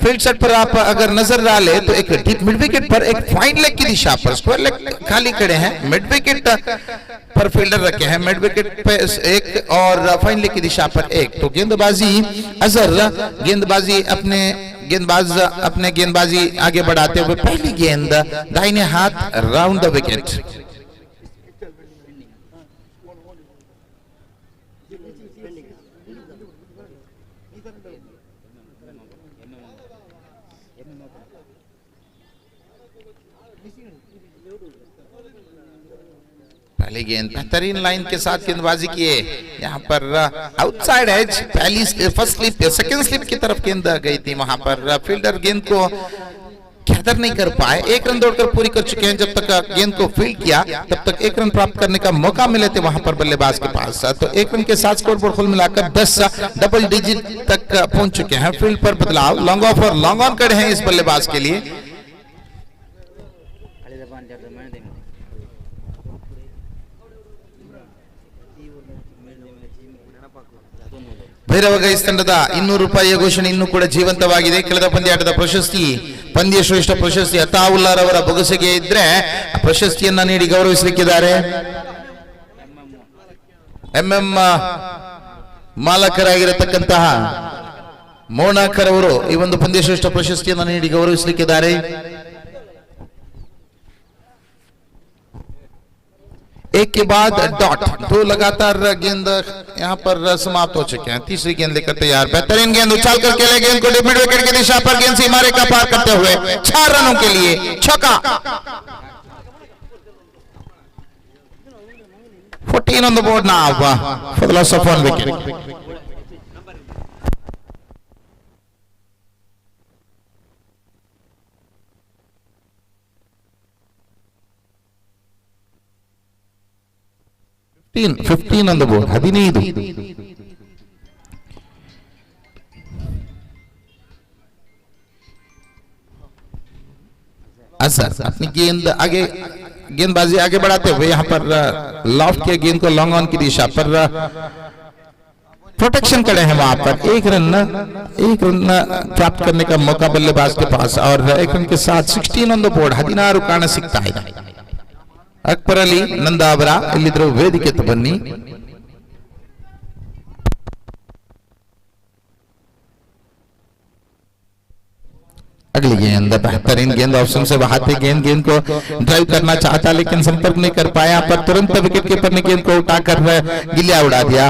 फील्ड सेट पर आप अगर नजर डाले तो एक डीप मिड विकेट पर एक फाइन लेग की दिशा पर स्क्वायर लेग खाली खड़े हैं। मिड विकेट पर फील्डर रखे हैं। मिड विकेट पे एक और फाइन लेग की दिशा पर एक। तो गेंदबाजी अजहर अपने गेंदबाजी आगे बढ़ाते हुए पहली गेंद दाहिने हाथ राउंड द विकेट। पहली गेंद बेहतरीन लाइन के साथ गेंदबाजी किए। यहाँ पर आउटसाइड एज पहली फर्स्ट स्लिप सेकंड स्लिप की तरफ गेंद गई थी। वहां पर फील्डर गेंद को कैदर नहीं कर पाए। 1 रन दौड़कर पूरी कर चुके हैं। जब तक गेंद को फील्ड किया तब तक 1 रन प्राप्त करने का मौका मिले थे वहां पर बल्लेबाज के पास। तो 1 रन के साथ स्कोर बोर्ड कुल मिलाकर 10 डबल डिजिट तक पहुंच चुके हैं। फील्ड पर बदलाव लॉन्ग ऑफ और लॉन्ग ऑन खड़े हैं इस बल्लेबाज के लिए। ಭೈರವ ಗೈಸ್ ತಂಡದ 200 ರೂಪಾಯಿಯ ಘೋಷಣೆ ಇನ್ನೂ ಕೂಡ ಜೀವಂತವಾಗಿದೆ. ಕಳೆದ ಪಂದ್ಯಾಟದ ಪ್ರಶಸ್ತಿ ಪಂದ್ಯ ಶ್ರೇಷ್ಠ ಪ್ರಶಸ್ತಿ ಅತಾವುಲ್ಲಾ ರವರ ಬೊಗಸೆಗೆ ಇದ್ರೆ ಪ್ರಶಸ್ತಿಯನ್ನ ನೀಡಿ ಗೌರವಿಸಲಿಕ್ಕಿದ್ದಾರೆ. ಎಂಎಂ ಮಾಲಕರಾಗಿರತಕ್ಕಂತಹ ಮೋನಾಕರ್ ಅವರು ಈ ಒಂದು ಪಂದ್ಯ ಶ್ರೇಷ್ಠ ಪ್ರಶಸ್ತಿಯನ್ನ ನೀಡಿ ಗೌರವಿಸಲಿಕ್ಕಿದ್ದಾರೆ. एक के बाद डॉट 2 लगातार गेंद यहाँ पर समाप्त हो चुके हैं। तीसरी गेंद लेकर तैयार। बेहतरीन गेंद उछाल कर खेले गेंद को मिड विकेट की दिशा पर गेंद सीमारे का पार करते हुए 4 रनों के लिए छक्का। 14 on the board now for the loss of 1 wicket. Fifteen on the board. 15 Azhar अपनी गेंद आगे गेंदबाजी आगे बढ़ाते हुए यहाँ पर लॉफ्ट के गेंद को लॉन्ग ऑन की दिशा पर प्रोटेक्शन करे हैं। वहां पर 1 रन प्राप्त करने का मौका बल्लेबाज के पास और 1 रन के साथ 16 on the board 16 ಕಾಣ ಸಿಗ್ತಾ ಇದೆ. ಅಕ್ಬರ್ ಅಲಿ ನಂದ ಅವರ ಇಲ್ಲಿದ್ರು ವೇದಿಕೆ ಬನ್ನಿ. अगली गेंद बेहतरीन गेंद ऑप्शन से बहाते गेंद को ड्राइव करना चाहता लेकिन संपर्क नहीं कर पाया। पर तुरंत विकेट कीपर ने गेंद को उठाकर गिलिया उड़ा दिया।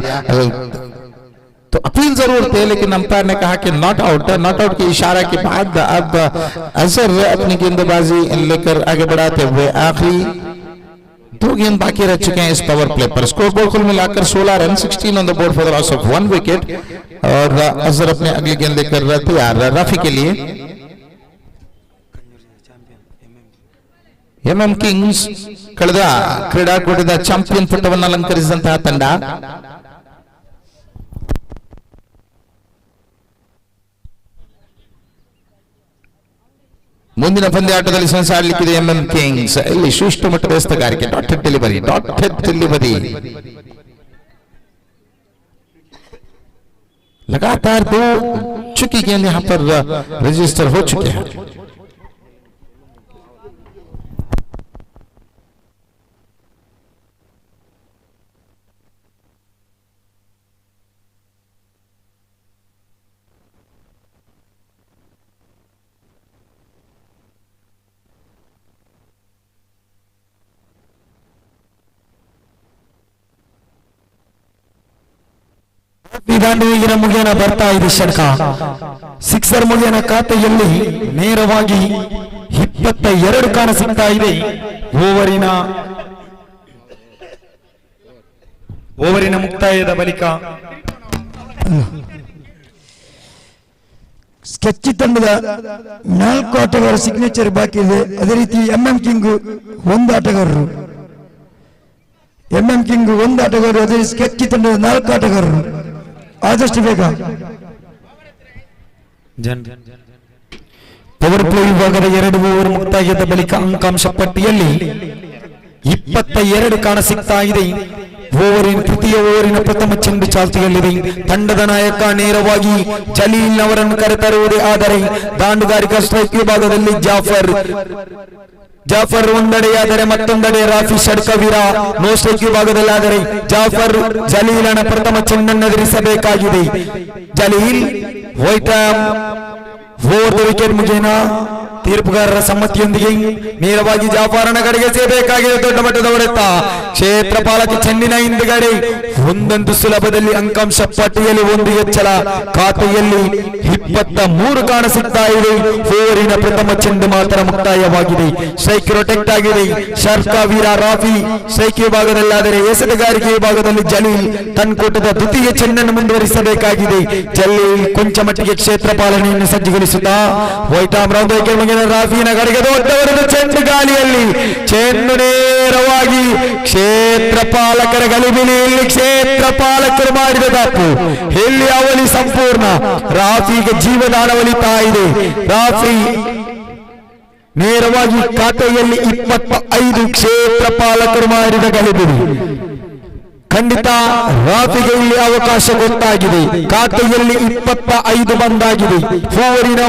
तो अपील जरूर थे लेकिन अंपायर ने कहा कि नॉट आउट के इशारा के बाद अब अजहर अपनी गेंदबाजी लेकर आगे बढ़ाते हुए आखिरी 2 गेंद बाकी रह चुके हैं इस पावर प्ले पर। स्कोर बोर्ड कुल मिलाकर 16 run 16 on the board for the loss of 1 wicket और अजहर अपने अगली गेंद लेकर तैयार राफी के लिए। ಎಂಎಂ ಕಿಂಗ್ಸ್ ಕಳೆದ ಕ್ರೀಡಾಕೂಟದ ಚಾಂಪಿಯನ್ ಪಟ್ಟವನ್ನು ಅಲಂಕರಿಸಿದಂತಹ ತಂಡ. ಮುಂದಿನ ಪಂದ್ಯಾಟದಲ್ಲಿ ಸೆಣಸಾಡಲಿಕ್ಕಿದೆ ಎಂಎಂ ಕಿಂಗ್ಸ್. ಇಲ್ಲಿ ಶ್ರೇಷ್ಠ ಮಟ್ಟದ ಎಸ್ತಗಾರಿಕೆ, ಡಾಟ್ ಡೆಲಿವರಿ लगातार 2 चुकी गेंद यहां पर रजिस्टर हो चुके हैं. ದಾಂಡುವಿನ ಮುಗಿಯನ ಬರ್ತಾ ಇದೆ ಷಟ್ಕ. ಸಿಕ್ಸರ್ ಮುಗಿಯನ ಖಾತೆಯಲ್ಲಿ ನೇರವಾಗಿ 22 ಕಾಣ ಸಿಗ್ತಾ ಇದೆ. ಓವರಿನ ಮುಕ್ತಾಯದ ಬಳಿಕ ಸ್ಕೆಚ್ ತಂಡದ 4 ಆಟಗಾರರ ಸಿಗ್ನೇಚರ್ ಬಾಕಿ ಇದೆ. ಅದೇ ರೀತಿ ಎಂಎಂ ಕಿಂಗ್ 1 ಆಟಗಾರರು, ಅದೇ ಸ್ಕೆಚ್ ತಂಡದ 4 ಆಟಗಾರರು. ಆದಷ್ಟು ಬೇಗ ಪವರ್ ಪ್ಲೇ ವಿಭಾಗದ 2 ಓವರ್ ಮುಕ್ತಾಯದ ಬಳಿಕ ಅಂಕಾಂಶ ಪಟ್ಟಿಯಲ್ಲಿ 22 ಕಾಣ ಸಿಗ್ತಾ ಇದೆ. ತೃತೀಯ ಓವರಿನ ಪ್ರಥಮ ಚೆಂಡು ಚಾಲ್ತಿಯಲ್ಲಿದೆ. ತಂಡದ ನಾಯಕ ನೇರವಾಗಿ ಜಲೀಲ್ ಅವರನ್ನು ಕರೆತರುವುದೇ ಆದರೆ ದಾಂಡುಗಾರಿಕಾ ಸ್ಟ್ರೈಕ್ ವಿಭಾಗದಲ್ಲಿ ಜಾಫರ್ ಒಂದೆಡೆಯಾದರೆ ಮತ್ತೊಂದೆಡೆ ರಾಫಿ ಷಡ್ಕವೀರ. ನೋ ಸ್ಟ್ರೈಕ್ ವಿಭಾಗದಲ್ಲಾದರೆ ಜಾಫರ್ ಜಲೀಲನ ಪ್ರಥಮ ಚೆಂಡನ್ನು ಎದುರಿಸಬೇಕಾಗಿದೆ. ಜಲೀಲ್ ಓವರ್ ದ ವಿಕೆಟ್ ಮುಗಿನ ತೀರ್ಪುಗಾರರ ಸಮ್ಮತಿಯೊಂದಿಗೆ ನೇರವಾಗಿ ಜಾಫಾರನ ಕಡೆಗೆ ಸೇರಬೇಕಾಗಿದೆ. ದೊಡ್ಡ ಮಟ್ಟದ ಹೊಡೆತ, ಕ್ಷೇತ್ರಪಾಲಕ ಚೆಂಡಿನ ಹಿಂದುಗಡೆ ಒಂದೊಂದು ಸುಲಭದಲ್ಲಿ ಅಂಕಾಂಶ ಪಟ್ಟಿಯಲ್ಲಿ 1 ಹೆಚ್ಚಳ. ಖಾತೆಯಲ್ಲಿ 23 ಕಾಣ ಸಿಗ್ತಾ ಇದೆ. ಓವರಿನ ಪ್ರಥಮ ಚೆಂಡು ಮಾತ್ರ ಮುಕ್ತಾಯವಾಗಿದೆ. ಸ್ಟ್ರೈಕ್ ರೊಟೆಕ್ಟ್ ಆಗಿದೆ. ಶರ್ಕವೀರ ರಾಫಿ ಸ್ಟ್ರೈಕ್ ವಿಭಾಗದಲ್ಲಾದರೆ ಎಸೆತಗಾರಿಕೆ ವಿಭಾಗದಲ್ಲಿ ಜಲೀಲ್ ತನ್ಕೊಟ್ಟದ ದ್ವಿತೀಯ ಚೆಂಡನ್ನು ಮುಂದುವರಿಸಬೇಕಾಗಿದೆ. ಜಲೀಲ್ ಕೊಂಚ ಮಟ್ಟಿಗೆ ಕ್ಷೇತ್ರ ಪಾಲನೆಯನ್ನು ಸಜ್ಜುಗೊಳಿಸುತ್ತಾ ರಾಫಿನ ಕಡೆಗೆ ದೊಡ್ಡವರದ ಚೆಂಡು ಗಾಳಿಯಲ್ಲಿ, ಚೆಂಡು ನೇರವಾಗಿ ಕ್ಷೇತ್ರ ಪಾಲಕರ ಗಲಿಬಿಲಿಯಲ್ಲಿ ಕ್ಷೇತ್ರ ಪಾಲಕರು ಮಾಡಿದ ತಪ್ಪು. ಇಲ್ಲಿ ಅವಳಿ ಸಂಪೂರ್ಣ. ರಾಫಿಗೆ ಜೀವದಾನ ಒಲಿತಾ ಇದೆ. ರಾಫಿ ನೇರವಾಗಿ ಖಾತೆಯಲ್ಲಿ 25 ಕ್ಷೇತ್ರ ಪಾಲಕರು ಮಾಡಿದ ಗಲಿಬಿಲಿ. ಖಂಡಿತ ರಾಫಿಗೆ ಇಲ್ಲಿ ಅವಕಾಶ ಗೊತ್ತಾಗಿದೆ. ಖಾತೆಯಲ್ಲಿ 25 ಬಂದಾಗಿದೆ. ಓವರಿನ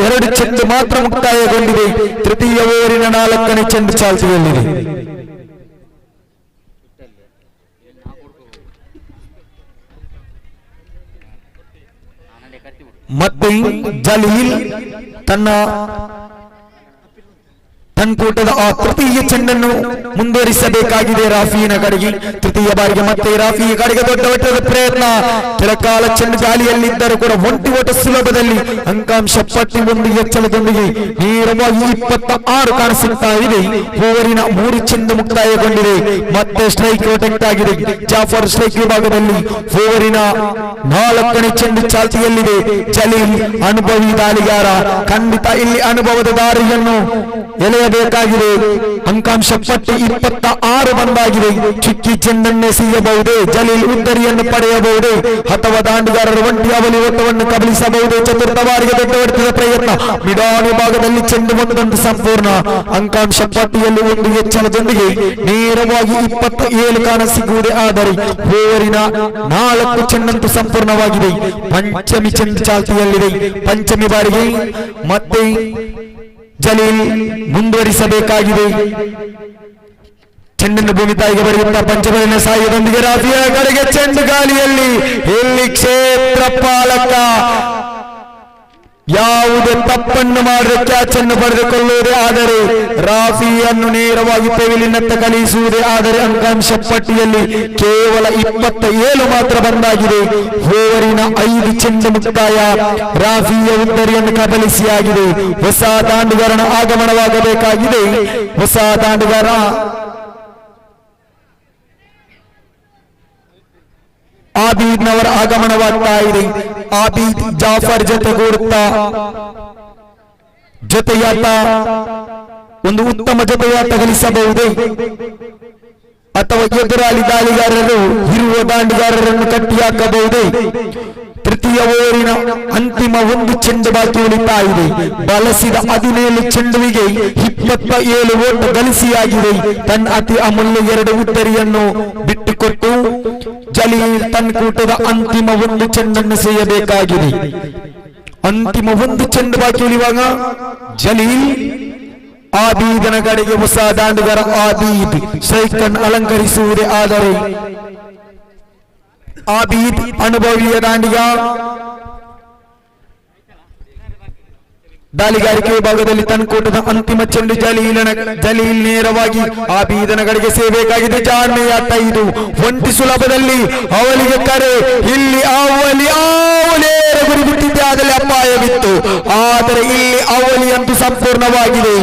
2 ಚೆಂಡು ಮಾತ್ರ ಮುಕ್ತಾಯಗೊಂಡಿದೆ. ತೃತೀಯ ಓವರಿನ 4ನೇ ಚೆಂಡು ಚಾಲ್ತಿಯಲ್ಲಿದೆ. ಮತ್ತೆ ಜಲೀಲ್ ತನ್ಕೂಟದ ಆ ತೃತೀಯ ಚೆಂಡನ್ನು ಮುಂದುವರಿಸಬೇಕಾಗಿದೆ ರಾಫಿನ ಕಡೆಗೆ. ತೃತೀಯ ಬಾರಿಗೆ ಮತ್ತೆ ರಾಫಿಯ ಕಡೆಗೆ ದೊಡ್ಡ ಮಟ್ಟದ ಪ್ರಯತ್ನ. ಕೆಲಕಾಲ ಚೆಂಡು ಗಾಳಿಯಲ್ಲಿದ್ದರೂ ಕೂಡ ಒಂಟಿ ಓಟ ಸುಲಭದಲ್ಲಿ ಅಂಕಾಂಶ ಪಟ್ಟಿ 1 ಹೆಚ್ಚಳದೊಂದಿಗೆ ನೇರವಾಗಿ 26 ಕಾಣಿಸುತ್ತಾ ಇದೆ. ಓವರಿನ 3 ಚೆಂಡು ಮುಕ್ತಾಯಗೊಂಡಿದೆ. ಮತ್ತೆ ಸ್ಟ್ರೈಕ್ ರೊಟೆಕ್ಟ್ ಆಗಿದೆ. ಜಾಫರ್ ಸ್ಟ್ರೈಕ್ ವಿಭಾಗದಲ್ಲಿ ಓವರಿನ 4ನೇ ಚೆಂಡು ಚಾಲ್ತಿಯಲ್ಲಿದೆ. ಜಲೀಲ್ ಅನುಭವಿ ದಾಳಿಗಾರ. ಖಂಡಿತ ಇಲ್ಲಿ ಅನುಭವದ ದಾರಿಯನ್ನು ಎಳೆಯಬೇಕಾಗಿದೆ. ಅಂಕಾಂಶ ಪಟ್ಟಿ 26 ಬಂದಾಗಿದೆ. ಚುಕ್ಕಿ ಚೆಂಡನ್ನೇ ಸಿಗಬಹುದೇ, ಜಲೀಲ್ ಉದ್ದರಿಯನ್ನು ಪಡೆಯಬಹುದೇ, ಅಥವಾ ದಾಂಡುಗಾರರ ಒಂಟಿ ಅವಲಿ ಓಟವನ್ನು ಕಬಲಿಸಬಹುದೇ. ಚತುರ್ಥ ಬಾರಿಗೆ ದೊಡ್ಡ ಹೊಡೆತದ ಪ್ರಯತ್ನ. ಮಿಡಾನ್ ವಿಭಾಗದಲ್ಲಿ ಚೆಂಡು ಒಂದೊಂದು ಸಂಪೂರ್ಣ. ಅಂಕಾಂಶ ಪಟ್ಟಿಯಲ್ಲಿ 1 ಹೆಚ್ಚಳದೊಂದಿಗೆ ನೇರವಾಗಿ 27 ಕಾಣ ಸಿಗುವುದೇ ಆದರೆ ಓವರಿನ 4 ಚೆಂಡಂತೂ ಸಂಪೂರ್ಣವಾಗಿದೆ. ಪಂಚಮಿ ಚೆಂಡು ಚಾಲ್ತಿಯಲ್ಲಿದೆ. ಪಂಚಮಿ ಬಾರಿಗೆ ಮತ್ತೆ ಜಲೀಲ್ ಮುಂದುವರಿಸಬೇಕಾಗಿದೆ. ಚೆಂಡನ್ನು ಭೂಮಿ ತಾಯಿಗೆ ಬರೆಯುತ್ತಾ ಪಂಚಮನ ಸಾಯದೊಂದಿಗೆ ರಾಫಿಯ ಕಡೆಗೆ ಚೆಂಡು ಗಾಳಿಯಲ್ಲಿ. ಇಲ್ಲಿ ಕ್ಷೇತ್ರ ಪಾಲಕ ಯಾವುದೇ ತಪ್ಪನ್ನು ಮಾಡಿದ ಕ್ಯಾಚ್ ಅನ್ನು ಪಡೆದುಕೊಳ್ಳುವುದೇ ಆದರೆ ರಾಫಿಯನ್ನು ನೇರವಾಗಿ ಪೆವಿಲಿನತ್ತ ಕಳಿಸುವುದೇ ಆದರೆ ಅಂಕಾಂಶ ಪಟ್ಟಿಯಲ್ಲಿ ಕೇವಲ 27 ಮಾತ್ರ ಬಂದಾಗಿದೆ. ಓವರಿನ 5 ಚೆಂಡು ಮುಕ್ತಾಯ. ರಾಫಿಯ ಉದ್ದರಿಯನ್ನು ಕಬಲಿಸಿಯಾಗಿದೆ. ಹೊಸ ದಾಂಡುಗಾರನ ಆಗಮನವಾಗಬೇಕಾಗಿದೆ. ಹೊಸ ದಾಂಡುಗಾರ ಆಬೀದ್ನವರ ಆಗಮನವಾಗ್ತಾ ಇದೆ. ಆಬೀದ್ ಜಾಫರ್ ಜೊತೆಗೂಡುತ್ತಾ ಜೊತೆಯಾಟ ಒಂದು ಉತ್ತಮ ಜತೆಯಾಟ ಗಳಿಸಬಹುದೇ ಅಥವಾ ಎದುರಾಳಿ ದಾಳಿಗಾರರು ಇರುವ ದಾಂಡಿಗಾರರನ್ನು ಕಟ್ಟಿಹಾಕಬಹುದೇ? ತೃತೀಯ ಓವರಿನ ಅಂತಿಮ ಒಂದು ಚೆಂಡು ಬಾಕಿ ಉಳಿತಾ ಇದೆ. ಬಳಸಿದ 17 ಚೆಂಡುವಿಗೆ 27 ಓಟ ಗಳಿಸಿಯಾಗಿದೆ. ತನ್ನ ಅತಿ ಅಮೂಲ್ಯ 2 ಉತ್ತರಿಯನ್ನು ಬಿಟ್ಟುಕೊಟ್ಟು ಜಲೀಲ್ ತನ್ನ ಕೂಟದ ಅಂತಿಮ ಒಂದು ಚೆಂಡನ್ನು ಸೇಯಬೇಕಾಗಿದೆ. ಅಂತಿಮ ಒಂದು ಚೆಂಡು ಬಾಕಿ ಉಳಿಯುವಾಗ ಜಲೀಲ್ ಆಬೀದನ ಕಡೆಗೆ ಹೊಸ ದಾಂಡುಗಾರ ಆಬೀದ್ ಸ್ಟ್ರೈಕನ್ನು ಅಲಂಕರಿಸುವುದೇ. ಆದರೆ ಆಬೀದ್ ಅನುಭವಿಯ ದಾಂಡಿಗ. ದಾಳಿಗಾರಿಕೆ ವಿಭಾಗದಲ್ಲಿ ತನ್ಕೂಟದ ಅಂತಿಮ ಚೆಂಡು ಜಲೀಲ್ ನೇರವಾಗಿ ಆಬೀದನ ಕಡೆಗೆ ಸೇಬೇಕಾಗಿದೆ. ಜಾಣ್ಮೆಯಾಟ ಇದು. ಒಂಟಿ ಸುಲಭದಲ್ಲಿ ಅವಳಿಗೆ ಕರೆ. ಇಲ್ಲಿ ಅವಲಿ ಗುರಿ ಬಿಟ್ಟಿದ್ದೆ, ಆದರೆ ಅಪಾಯವಿತ್ತು. ಆದರೆ ಇಲ್ಲಿ ಅವಲಿ ಅಂತೂ ಸಂಪೂರ್ಣವಾಗಿದೆ.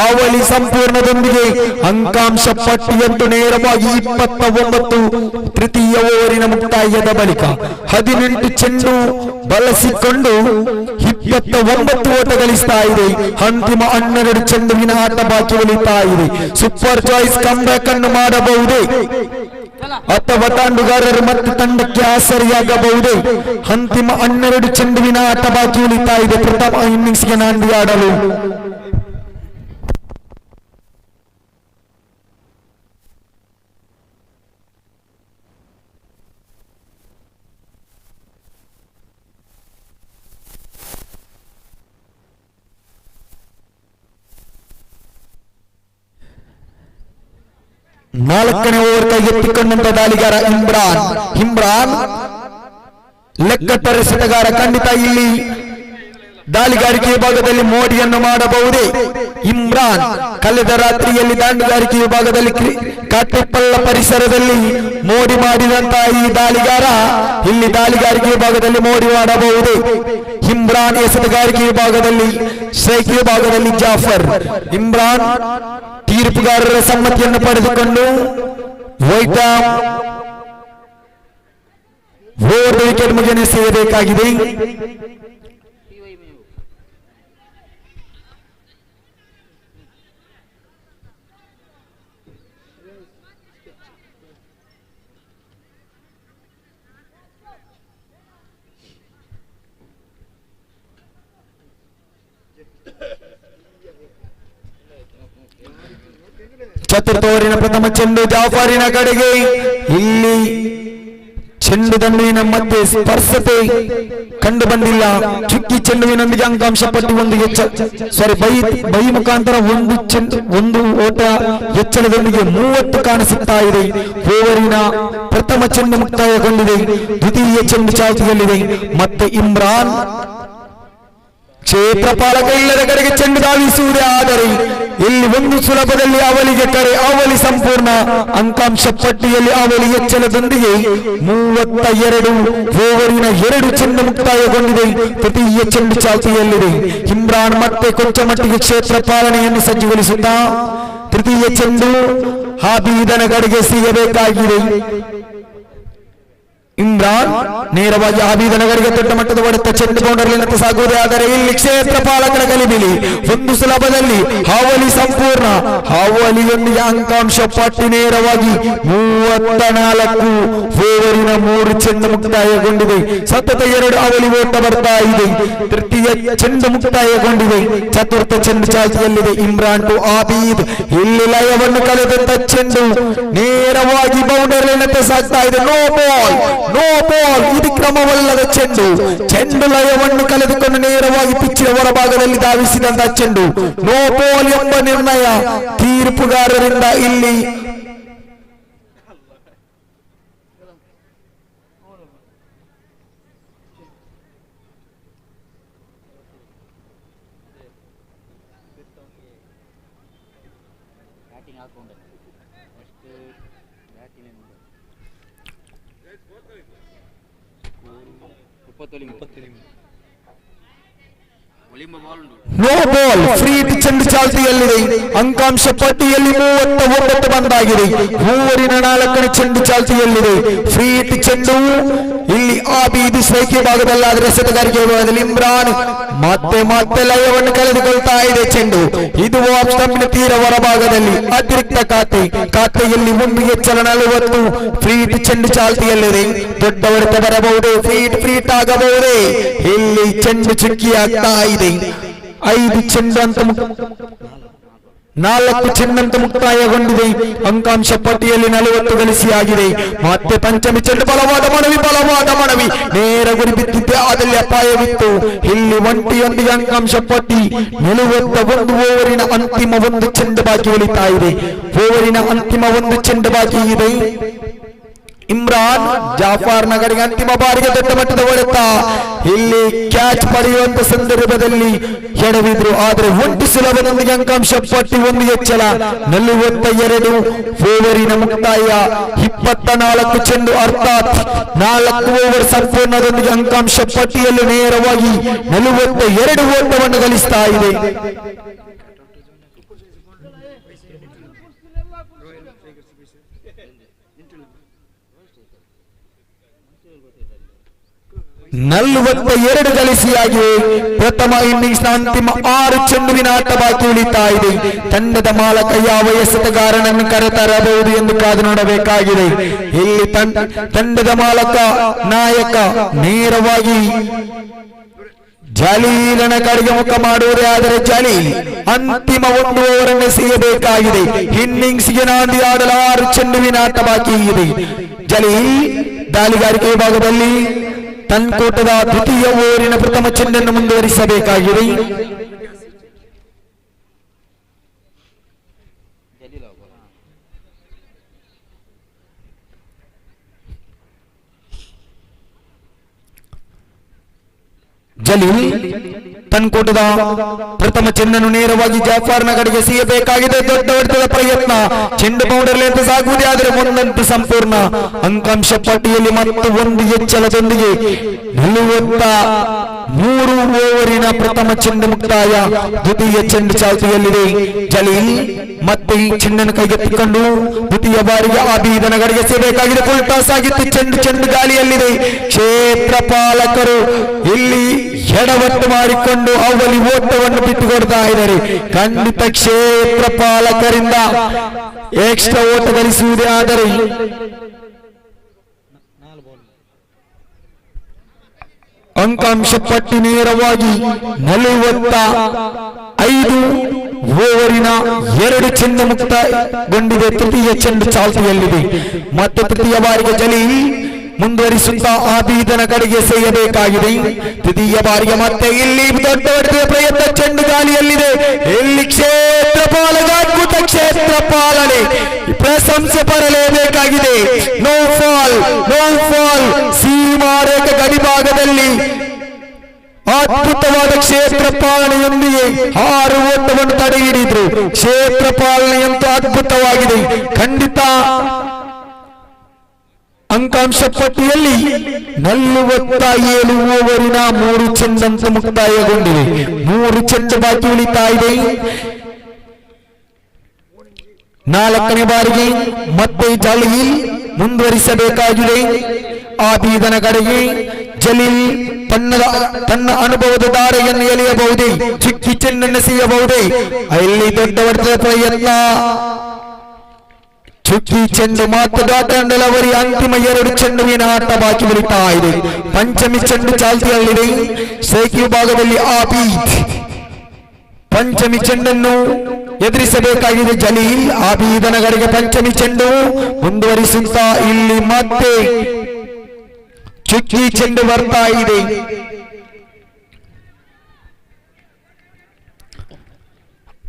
ಅವಲಿ ಸಂಪೂರ್ಣದೊಂದಿಗೆ ಅಂಕಾಂಶ ಪಟ್ಟಿಯಂತೂ ನೇರವಾಗಿ 29. ತೃತೀಯ ಓವರಿನ ಮುಕ್ತಾಯದ ಬಳಿಕ 18 ಚೆಂಡು ಬಳಸಿಕೊಂಡು 29 ಓಟ ಗಳಿಸ್ತಾ ಇದೆ. ಅಂತಿಮ 12 ಚೆಂಡುವಿನ ಆಟ ಬಾಕಿ ಉಳಿತಾ ಇದೆ. ಸೂಪರ್ ಚಾಯ್ಸ್ ಕಮ್ಬ್ಯಾಕ್ ಅನ್ನು ಮಾಡಬಹುದೇ ಅಥವಾ ದಾಂಡುಗಾರರು ಮತ್ತೆ ತಂಡಕ್ಕೆ ಆಸರಿಯಾಗಬಹುದೇ? ಅಂತಿಮ 12 ಚೆಂಡುವಿನ ಆಟ ಬಾಕಿ ಉಳಿತಾ ಇದೆ. ಪ್ರಥಮ ಇನ್ನಿಂಗ್ಸ್ಗೆ ನಾಂದಿ ಆಡಲು ನಾಲ್ಕನೇ ಓವರ್ ಕೈಗೆತ್ತಿಕೊಂಡಂತ ದಾಳಿಗಾರ ಇಮ್ರಾನ್ ಲೆಕ್ಕಪರಿಸಿದಗಾರ. ಖಂಡಿತ ಇಲ್ಲಿ ದಾಳಿಗಾರಿಕೆ ವಿಭಾಗದಲ್ಲಿ ಮೋಡಿಯನ್ನು ಮಾಡಬಹುದೇ? ಇಮ್ರಾನ್ ಕಳೆದ ರಾತ್ರಿಯಲ್ಲಿ ದಾಂಡುಗಾರಿಕೆ ವಿಭಾಗದಲ್ಲಿ ಕಾಟಿಪಳ್ಳ ಪರಿಸರದಲ್ಲಿ ಮೋಡಿ ಮಾಡಿದಂತಹ ಈ ದಾಳಿಗಾರ ಇಲ್ಲಿ ದಾಳಿಗಾರಿಕೆ ವಿಭಾಗದಲ್ಲಿ ಮೋಡಿ ಮಾಡಬಹುದೇ? ಇಮ್ರಾನ್ ಎಸೆತಗಾರಿಕೆ ವಿಭಾಗದಲ್ಲಿ, ಸ್ಟ್ರೈಕ್ ವಿಭಾಗದಲ್ಲಿ ಜಾಫರ್. ಇಮ್ರಾನ್ ತೀರ್ಪುಗಾರರ ಸಮ್ಮತಿಯನ್ನು ಪಡೆದುಕೊಂಡು ಓವರ್ ವಿಕೆಟ್ ಮುಗಿಯನ್ನು ಸೇರಬೇಕಾಗಿದೆ. ಚತುರ್ಥ ಓವರಿನ ಪ್ರಥಮ ಚೆಂಡು ಜಾಫರಿನ ಕಡೆಗೆ. ಇಲ್ಲಿ ಚೆಂಡು ದಂಡುವಿನ ಮಧ್ಯೆ ಸ್ಪರ್ಶತೆ ಕಂಡು ಬಂದಿಲ್ಲ. ಚುಕ್ಕಿ ಚೆಂಡುವಿನೊಂದಿಗೆ ಅಂಕಾಂಶ ಪಟ್ಟಿ ಬೈ ಮುಖಾಂತರ ಒಂದು ಓಟ ಹೆಚ್ಚಳದೊಂದಿಗೆ 30 ಕಾಣಿಸುತ್ತಾ ಇದೆ. ಓವರಿನ ಪ್ರಥಮ ಚೆಂಡು ಮುಕ್ತಾಯಗೊಂಡಿದೆ. ದ್ವಿತೀಯ ಚೆಂಡು ಚಾಲ್ತಿಯಲ್ಲಿದೆ. ಮತ್ತೆ ಇಮ್ರಾನ್ ಕ್ಷೇತ್ರಪಾಲಕ ಇಲ್ಲದ ಕಡೆಗೆ ಚೆಂಡು ಧಾವಿಸುವುದೇ. ಆದರೆ ಇಲ್ಲಿ ಒಂದು ಸುಲಭದಲ್ಲಿ ಅವಲಿಗೆ ಕರೆ. ಅವಲಿ ಸಂಪೂರ್ಣ ಅಂಕಾಂಶ ಪಟ್ಟಿಯಲ್ಲಿ ಅವಲಿ ಹೆಚ್ಚಳದೊಂದಿಗೆ 32. ಓವರಿನ 2 ಚೆಂಡು ಮುಕ್ತಾಯಗೊಂಡಿದೆ. ತೃತೀಯ ಚೆಂಡು ಚಾಲ್ತಿಯಲ್ಲಿದೆ. ಇಮ್ರಾನ್ ಮತ್ತೆ ಕೊಂಚ ಮಟ್ಟಿಗೆ ಕ್ಷೇತ್ರ ಪಾಲನೆಯನ್ನು ಸಜ್ಜುಗೊಳಿಸುತ್ತಾ ತೃತೀಯ ಚೆಂಡು ಆಬೀದನ ಕಡೆಗೆ ಸಿಗಬೇಕಾಗಿದೆ. ಇಮ್ರಾನ್ ನೇರವಾಗಿ ಆಬೀದನ ಕಡೆಗೆ ದೊಡ್ಡ ಮಟ್ಟದ ಹೊಡೆತ. ಚೆಂಡು ಬೌಂಡರಿನತ್ತ ಸಾಗುವುದೇ. ಆದರೆ ಇಲ್ಲಿ ಕ್ಷೇತ್ರ ಪಾಲಕರ ಗಲಿಬಿಲಿ. ಒಂದು ಸುಲಭದಲ್ಲಿ ಹಾವಲಿ ಸಂಪೂರ್ಣ. ಹಾವಲಿಯೊಂದಿಗೆ ಅಂಕಾಂಶ ಪಟ್ಟಿ ನೇರವಾಗಿ 34. ಓವರಿನ 3 ಚೆಂಡು ಮುಕ್ತಾಯಗೊಂಡಿದೆ. ಸತತ 2 ಅವಲಿ ಓಟ ಬರ್ತಾ ಇದೆ. ತೃತೀಯ ಚೆಂಡು ಮುಕ್ತಾಯಗೊಂಡಿದೆ. ಚತುರ್ಥ ಚೆಂಡು ಚಾಲ್ತಿಯಲ್ಲಿದೆ. ಇಮ್ರಾನ್ ಟು ಆಬೀದ್. ಇಲ್ಲಿ ಲಯವನ್ನು ಕಳೆದಂತ ಚೆಂಡು ನೇರವಾಗಿ ಬೌಂಡರಿನತ್ತ ಸಾಗ್ತಾ ಇದೆ. No ball. ಇದು ಕ್ರಮವಲ್ಲದ ಚೆಂಡು ಲಯವನ್ನು ಕಳೆದುಕೊಂಡು ನೇರವಾಗಿ ಪಿಚ್ಚಿನ ಹೊರಭಾಗದಲ್ಲಿ ಧಾವಿಸಿದಂತಹ ಚೆಂಡು. ನೋ ಬಾಲ್ ಎಂಬ ನಿರ್ಣಯ ತೀರ್ಪುಗಾರರಿಂದ ಇಲ್ಲಿ ನೋ ಬಾಲ್ ಫ್ರೀ ಹಿಟ್ ಚೆಂಡು ಚಾಲ್ತಿಯಲ್ಲಿದೆ. ಅಂಕಾಂಶ ಪಟ್ಟಿಯಲ್ಲಿ 39 ಬಂದಾಗಿದೆ. ಮೂವರಿನ 4ನೇ ಚೆಂಡು ಚಾಲ್ತಿಯಲ್ಲಿದೆ. ಫ್ರೀ ಹಿಟ್ ಚೆಂಡು ಇಲ್ಲಿ ಆಬೀದ್ ಸ್ಟ್ರೈಕ್ ಭಾಗದಲ್ಲಾದರೆ ಎಸೆತಗಾರಿಕೆ ವಿಭಾಗದಲ್ಲಿ ಇಮ್ರಾನ್ ಮತ್ತೆ ಲಯವನ್ನು ಕಳೆದುಕೊಳ್ತಾ ಇದೆ. ಚೆಂಡು ಇದು ಆಫ್ ಸ್ಟಂಪಿನ ತೀರ ಹೊರಭಾಗದಲ್ಲಿ ಅತಿರಿಕ್ತ ಖಾತೆಯಲ್ಲಿ 1 ಹೆಚ್ಚಳ 40. ಫ್ರೀ ಹಿಟ್ ಚೆಂಡು ಚಾಲ್ತಿಯಲ್ಲಿದೆ. ದೊಡ್ಡ ಹೊಡೆತ ಬರಬಹುದೇ, ಫ್ರೀ ಹಿಟ್ ಆಗಬಹುದೇ? ಇಲ್ಲಿ ಚೆಂಡು ಚುಕ್ಕಿ ಆಗ್ತಾ ಇದೆ. 5 ಚೆಂಡು ಅಂತ 4 ಚೆಂಡಂತ ಮುಕ್ತಾಯಗೊಂಡಿದೆ. ಅಂಕಾಂಶ ಪಟ್ಟಿಯಲ್ಲಿ 40 ಗಳಿಸಿಯಾಗಿದೆ. ಮತ್ತೆ ಪಂಚಮಿ ಚೆಂಡು ಬಲವಾದ ಮನವಿ ನೇರ ಗುರಿ ಬಿದ್ದಿದ್ದೆ, ಆದಲ್ಲಿ ಅಪಾಯವಿತ್ತು. ಇಲ್ಲಿ ಒಂಟಿಯೊಂದಿಗೆ ಅಂಕಾಂಶ ಪಟ್ಟಿ 41 ಓವರಿನ ಅಂತಿಮ 1 ಚೆಂಡು ಬಾಕಿ ಉಳಿತಾ ಇದೆ. ಓವರಿನ ಅಂತಿಮ 1 ಚೆಂಡು ಬಾಕಿ ಇದೆ. ಇಮ್ರಾನ್ ಜಾಫರ್ ನಗರಿಗೆ ಅಂತಿಮ ಬಾರಿಗೆ ದೊಡ್ಡ ಮಟ್ಟದ ಹೊಡೆತ. ಇಲ್ಲಿ ಕ್ಯಾಚ್ ಪಡೆಯುವಂತ ಸಂದರ್ಭದಲ್ಲಿ ಎಡವಿದ್ರು, ಆದರೆ ಒಂಟಿ ಸುಲಭದೊಂದಿಗೆ ಅಂಕಾಂಶ ಪಟ್ಟಿ 1 ಹೆಚ್ಚಳ 42 ಓವರಿನ ಮುಕ್ತಾಯ. 24 ಚೆಂಡು ಅರ್ಥಾತ್ 4 ಓವರ್ ಸಂಪೂರ್ಣದೊಂದಿಗೆ ಅಂಕಾಂಶ ಪಟ್ಟಿಯಲ್ಲಿ ನೇರವಾಗಿ 42 ಓಟವನ್ನು ಗಳಿಸ್ತಾ ಇದೆ. ಗಳಿಸಿಯಾಗಿವೆ. ಪ್ರಥಮ ಇನ್ನಿಂಗ್ಸ್ ನ ಅಂತಿಮ 6 ಚೆಂಡುವಿನ ಆಟ ಬಾಕಿ ಉಳಿತಾ ಇದೆ. ತಂಡದ ಮಾಲಕ ಯಾವ ಎಸೆತಗಾರನನ್ನು ಕರೆತರಬಹುದು ಎಂದು ಕಾದು ನೋಡಬೇಕಾಗಿದೆ. ಇಲ್ಲಿ ತಂಡದ ಮಾಲಕ ನಾಯಕ ನೇರವಾಗಿ ಜಲೀಲನ ಕಡೆಗೆ ಮುಖ ಮಾಡುವುದೇ ಆದರೆ ಜಲೀಲ್ ಅಂತಿಮ 1 ಓವರ್ ಎಸೆಯಬೇಕಾಗಿದೆ. ಇನ್ನಿಂಗ್ಸ್ಗೆ ನಾಂದಿ ಆಡಲು 6 ಚೆಂಡುವಿನ ಆಟ ಬಾಕಿ ಇದೆ. ಜಲೀಲ್ ದಾಳಿಗಾರಿಕೆ ವಿಭಾಗದಲ್ಲಿ ತನ್ಕೋಟದ ದ್ವಿತೀಯ ಓವರಿನ ಪ್ರಥಮ ಚೆಂಡನ್ನು ಮುಂದುವರಿಸಬೇಕಾಗಿದೆ. ಜಲೀಲ್ ತನ್ಕೋಟದ ಪ್ರಥಮ ಚೆಂಡನ್ನು ನೇರವಾಗಿ ಜಾಫರ್ ನಗರಿಗೆ ಎಸೆಯಬೇಕಾಗಿದೆ. ದೊಡ್ಡ ಹೊಡೆತದ ಪ್ರಯತ್ನ, ಚೆಂಡು ಬೌಂಡರ್ಲಿ ಅಂತ ಸಾಗುವುದೇ ಆದರೆ ಮುಂದಂತೂ ಸಂಪೂರ್ಣ. ಅಂಕಾಂಶ ಪಟ್ಟಿಯಲ್ಲಿ ಮತ್ತು 1 ಹೆಚ್ಚಳದೊಂದಿಗೆ 43 ಓವರಿನ ಪ್ರಥಮ ಚೆಂಡು ಮುಕ್ತಾಯ. ದ್ವಿತೀಯ ಚೆಂಡು ಚಾಲ್ತಿಯಲ್ಲಿದೆ. ಜಲೀಲ್ ಮತ್ತೆ ಈ ಚೆಂಡನ್ನು ಕೈಗೆತ್ತಿಕೊಂಡು ದ್ವಿತೀಯ ಬಾರಿಗೆ ಆಬೀದ್ ನಗರಿಗೆ ಎಸೆಯಬೇಕಾಗಿದೆ. ಫುಲ್ ಟಾಸ್ ಆಗಿತ್ತು. ಚೆಂಡು ಗಾಳಿಯಲ್ಲಿದೆ. ಕ್ಷೇತ್ರ ಪಾಲಕರು ಇಲ್ಲಿ ಎಡವಟ್ಟು ಮಾಡಿಕೊಂಡು ಅವಲಿ ಓಟವನ್ನು ಬಿಟ್ಟುಕೊಡ್ತಾ ಇದ್ದಾರೆ. ಖಂಡಿತ ಕ್ಷೇತ್ರ ಪಾಲಕರಿಂದ ಎಕ್ಸ್ಟ್ರಾ ಓಟ ಗಳಿಸುವುದೇ ಆದರೆ ಅಂಕಾಂಶ ಪಟ್ಟಿ ನೇರವಾಗಿ 45 ಓವರಿನ 2 ಚೆಂಡು ಮುಕ್ತಗೊಂಡಿದೆ. ತೃತೀಯ ಚೆಂಡು ಚಾಲ್ತಿಯಲ್ಲಿದೆ. ಮತ್ತೆ ತೃತೀಯ ಬಾರಿಗೆ ಜಲೀಲ್ ಮುಂದುವರಿಸುತ್ತಾ ಆಬೀದನ ಕಡೆಗೆ ಎಸೆಯಬೇಕಾಗಿದೆ. ತೃತೀಯ ಬಾರಿಗೆ ಮತ್ತೆ ಇಲ್ಲಿ ದೊಡ್ಡ ಹೊಡೆದ ಪ್ರಯತ್ನ, ಚೆಂಡು ಗಾಳಿಯಲ್ಲಿದೆ. ಇಲ್ಲಿ ಕ್ಷೇತ್ರ ಪಾಲಕ ಅದ್ಭುತ ಕ್ಷೇತ್ರ ಪಾಲನೆ, ಪ್ರಶಂಸೆ ಪಡಲೇಬೇಕಾಗಿದೆ. ನೋ ಫಾಲ್ ಸೀಮಾರೇಖೆ ಗಡಿಭಾಗದಲ್ಲಿ ಅದ್ಭುತವಾದ ಕ್ಷೇತ್ರ ಪಾಲನೆಯೊಂದಿಗೆ 6 ಓಟವನ್ನು ತಡೆ ಹಿಡಿದ್ರು. ಕ್ಷೇತ್ರ ಪಾಲನೆಯಂತೂ ಅದ್ಭುತವಾಗಿದೆ. ಖಂಡಿತ ಅಂಕಾಂಶ ಪಟ್ಟಿಯಲ್ಲಿ 47 ಓವರಿನ 3 ಚೆಂಡಂತೂ ಮುಕ್ತಾಯಗೊಂಡಿವೆ. 3 ಚೆಂಡು ಬಾಕಿ ಉಳಿತಾ ಇದೆ. 4ನೇ ಬಾರಿಗೆ ಮತ್ತೆ ಜಲೀಲ್ ಮುಂದುವರಿಸಬೇಕಾಗಿದೆ. ಆಬೀದನ ಕಡೆಗೆ ಜಲೀಲ್ ತನ್ನ ಅನುಭವದ ದಾರಿಯನ್ನು ಎಳೆಯಬಹುದೇ, ಚಿಕ್ಕಿ ಚೆಂಡನ್ನು ಎಸೆಯಬಹುದೇ? ಇಲ್ಲಿ ದೊಡ್ಡ ಹೊಡೆದ ಪ್ರಯತ್ನ, ಚುಕ್ಕಿ ಚೆಂಡು ಮಾತ್ರ ದಾಟಂಡಲ್ ಅವರಿಗೆ ಅಂತಿಮ 2 ಚೆಂಡುವಿನ ಆಟ ಬಾಕಿ ಉಳಿತಾ ಇದೆ. ಪಂಚಮಿ ಚೆಂಡು ಚಾಲ್ತಿಯಲ್ಲಿದೆ. ಸ್ಟ್ರೈಕ್ ವಿಭಾಗದಲ್ಲಿ ಆಬೀದ್ ಪಂಚಮಿ ಚೆಂಡನ್ನು ಎದುರಿಸಬೇಕಾಗಿದೆ. ಜಲೀಲ್ ಆಬೀದನ ಕಡೆಗೆ ಪಂಚಮಿ ಚೆಂಡು ಮುಂದುವರಿಸುತ್ತಾ ಇಲ್ಲಿ ಮತ್ತೆ ಚುಕ್ಕಿ ಚೆಂಡು ಬರ್ತಾ ಇದೆ.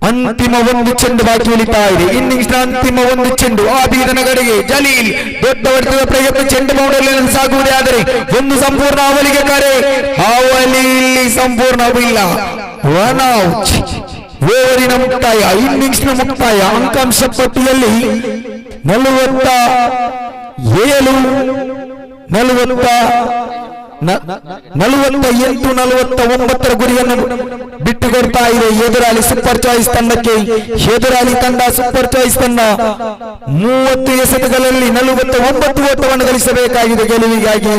ಅಂತಿಮ 1 ಚೆಂಡು ಬಾಕಿ ಉಳಿತಾ ಇದೆ. ಇನ್ನಿಂಗ್ಸ್ ನ ಅಂತಿಮ 1 ಚೆಂಡು ಆಬೀದನ ಕಡೆಗೆ ಜಲೀಲ್ ದೊಡ್ಡ ಹೊಡೆದ ಪ್ರಯತ್ನ, ಚೆಂಡು ಬೌಂಡರ್ಲಿ ಸಾಗುವುದೇ ಆದರೆ ಒಂದು ಸಂಪೂರ್ಣ ಅವಲಿಗೆ ಕರೆ. ಅವಲಿ ಇಲ್ಲಿ ಸಂಪೂರ್ಣವಿಲ್ಲ. 1 ಔಟ್. ಓವರಿನ ಮುಕ್ತಾಯ, ಇನ್ನಿಂಗ್ಸ್ ನ ಮುಕ್ತಾಯ. ಅಂಕಾಂಶ ಪಟ್ಟಿಯಲ್ಲಿ 47 40 48-49 ಗುರಿಯನ್ನು ಬಿಟ್ಟು ಕೊಡ್ತಾ ಇದೆ ಎದುರಾಳಿ ಸೂಪರ್ ಚಾಯ್ಸ್ ತಂಡಕ್ಕೆ. ಎದುರಾಳಿ ತಂಡ ಸೂಪರ್ ಚಾಯ್ಸ್ ತಂಡ 30 ಎಸೆತಗಳಲ್ಲಿ 49 ಓಟವನ್ನು ಗಳಿಸಬೇಕಾಗಿದೆ ಗೆಲುವಿಗಾಗಿ.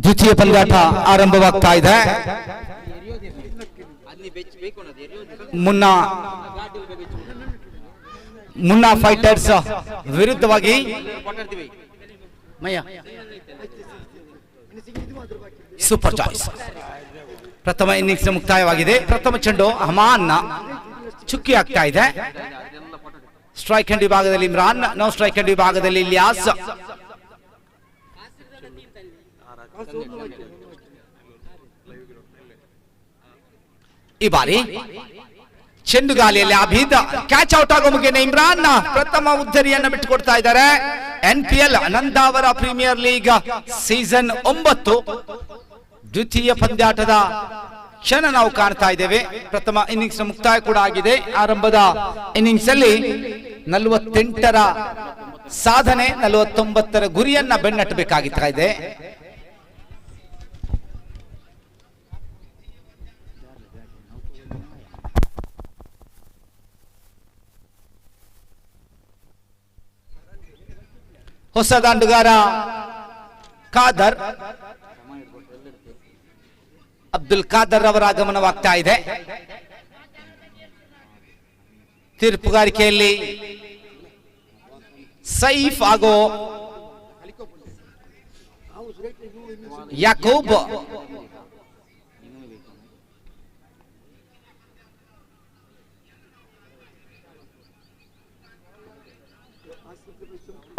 ದ್ವಿತೀಯ ಪಂದ್ಯಾಟ ಆರಂಭವಾಗ್ತಾ ಇದೆ. ಮುನ್ನಾ ಫೈಟರ್ಸ್ ವಿರುದ್ಧವಾಗಿ ಸೂಪರ್ ಚಾಯ್ಸ್. ಪ್ರಥಮ ಇನ್ನಿಂಗ್ಸ್ ಮುಕ್ತಾಯವಾಗಿದೆ. ಪ್ರಥಮ ಚೆಂಡು ಹಮಾನ್ ಚುಕ್ಕಿ ಆಗ್ತಾ ಇದೆ. ಸ್ಟ್ರೈಕ್ ಹ್ಯಾಂಡ್ ವಿಭಾಗದಲ್ಲಿ ಇಮ್ರಾನ್, ನೋ ಸ್ಟ್ರೈಕ್ ಹ್ಯಾಂಡ್ ವಿಭಾಗದಲ್ಲಿ ಇಲಿಯಾಸ್. ಈ ಬಾರಿ ಚೆಂಡುಗಾಲಿಯಲ್ಲಿ ಅಭಿದ್ ಕ್ಯಾಚ್ ಔಟ್ ಆಗೋ ಮುಗಿನ ಇಮ್ರಾನ್ ಪ್ರಥಮ ಉದ್ದರಿಯನ್ನು ಬಿಟ್ಟುಕೊಡ್ತಾ ಇದ್ದಾರೆ. NPL Nandavara premier league season 9 ದ್ವಿತೀಯ ಪಂದ್ಯಾಟದ ಕ್ಷಣ ನಾವು ಕಾಣ್ತಾ ಇದ್ದೇವೆ. ಪ್ರಥಮ ಇನ್ನಿಂಗ್ಸ್ ಮುಕ್ತಾಯ ಕೂಡ ಆಗಿದೆ. ಆರಂಭದ ಇನ್ನಿಂಗ್ಸ್ ಅಲ್ಲಿ 48ರ ಸಾಧನೆ 49ರ ಗುರಿಯನ್ನ ಬೆನ್ನಟ್ಟಬೇಕಾಗಿತ್ತಾ ಇದೆ. ಹೊಸ ದಾಂಡುಗಾರ ಖಾದರ್ ಅಬ್ದುಲ್ ಖಾದರ್ ಅವರ ಆಗಮನವಾಗ್ತಾ ಇದೆ. ತೀರ್ಪುಗಾರಿಕೆಯಲ್ಲಿ ಸೈಫ್ ಹಾಗೂ Yakub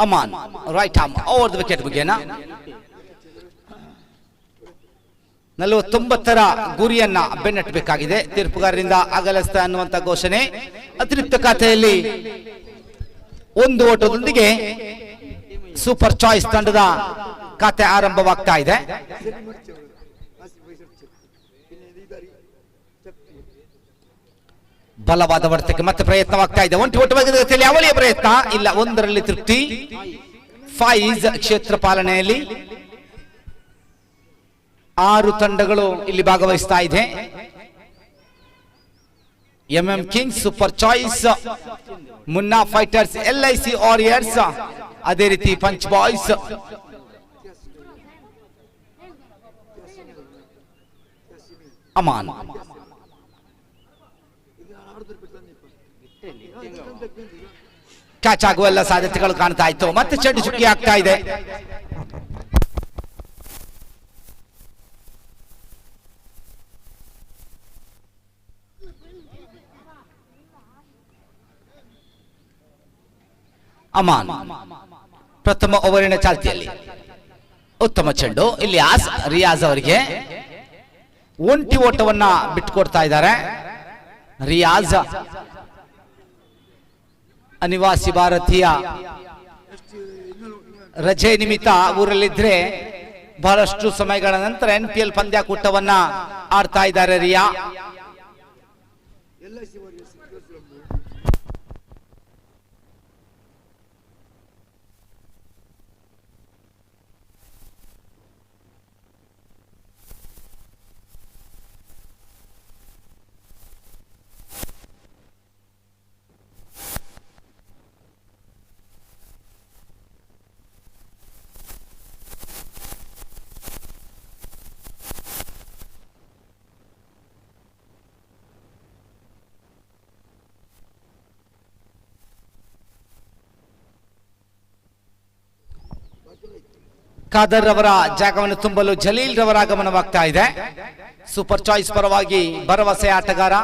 Aman right arm over the wicket ಮುಗಿಯನ 49ರ ಗುರಿಯನ್ನ ಬೆನ್ನಟ್ಟಬೇಕಾಗಿದೆ. ತೀರ್ಪುಗಾರರಿಂದ ಅಗಲಸ್ತ ಅನ್ನುವಂತ ಘೋಷಣೆ. ಅತಿರಿಕ್ತ ಖಾತೆಯಲ್ಲಿ 1 ಓಟದೊಂದಿಗೆ ಸೂಪರ್ ಚಾಯ್ಸ್ ತಂಡದ ಖಾತೆ ಆರಂಭವಾಗ್ತಾ ಇದೆ. ಬಲವಾದ ಹೊಡೆತಕ್ಕೆ ಮತ್ತೆ ಪ್ರಯತ್ನವಾಗ್ತಾ ಇದೆ. ಒಂಟಿ ಓಟವಾಗಿ ಅವಳಿಯ ಪ್ರಯತ್ನ ಇಲ್ಲ, 1ರಲ್ಲಿ ತೃಪ್ತಿ. ಫೈಜ್ ಕ್ಷೇತ್ರ ಪಾಲನೆಯಲ್ಲಿ 6 ತಂಡಗಳು ಇಲ್ಲಿ ಭಾಗವಹಿಸ್ತಾ ಇದೆ. ಎಂಎಂ ಕಿಂಗ್ಸ್, ಸೂಪರ್ ಚಾಯ್ಸ್, ಮುನ್ನಾ ಫೈಟರ್ಸ್, LIC ವಾರಿಯರ್ಸ್, ಅದೇ ರೀತಿ ಪಂಚ್ ಬಾಯ್ಸ್. ಅಮಾನ್ ಕ್ಯಾಚ್ ಆಗುವ ಎಲ್ಲ ಸಾಧ್ಯತೆಗಳು ಕಾಣ್ತಾ ಇತ್ತು. ಮತ್ತೆ ಚೆಂಡು ಚುಕ್ಕಿ ಆಗ್ತಾ ಇದೆ. ಅಮಾನ್ ಪ್ರಥಮ ಓವರಿನ ಚಾಲ್ತಿಯಲ್ಲಿ ಉತ್ತಮ ಚೆಂಡು. ಇಲ್ಲಿ ರಿಯಾಜ್ ಅವರಿಗೆ ಒಂಟಿ ಓಟವನ್ನ ಬಿಟ್ಟುಕೊಡ್ತಾ ಇದ್ದಾರೆ. ರಿಯಾಜ್ ಅನಿವಾಸಿ ಭಾರತೀಯ, ರಜೆ ನಿಮಿತ್ತ ಊರಲ್ಲಿದ್ರೆ ಬಹಳಷ್ಟು ಸಮಯಗಳ ನಂತರ NPL ಪಂದ್ಯಾಕೂಟವನ್ನ ಆಡ್ತಾ ಇದ್ದಾರೆ ರಿಯಾ. ಖಾದರ್ ರವರ ಜಾಗವನ್ನು ತುಂಬಲು ಜಲೀಲ್ ರವರ ಆಗಮನವಾಗ್ತಾ ಇದೆ. ಸೂಪರ್ ಚಾಯ್ಸ್ ಪರವಾಗಿ ಭರವಸೆ ಆಟಗಾರ.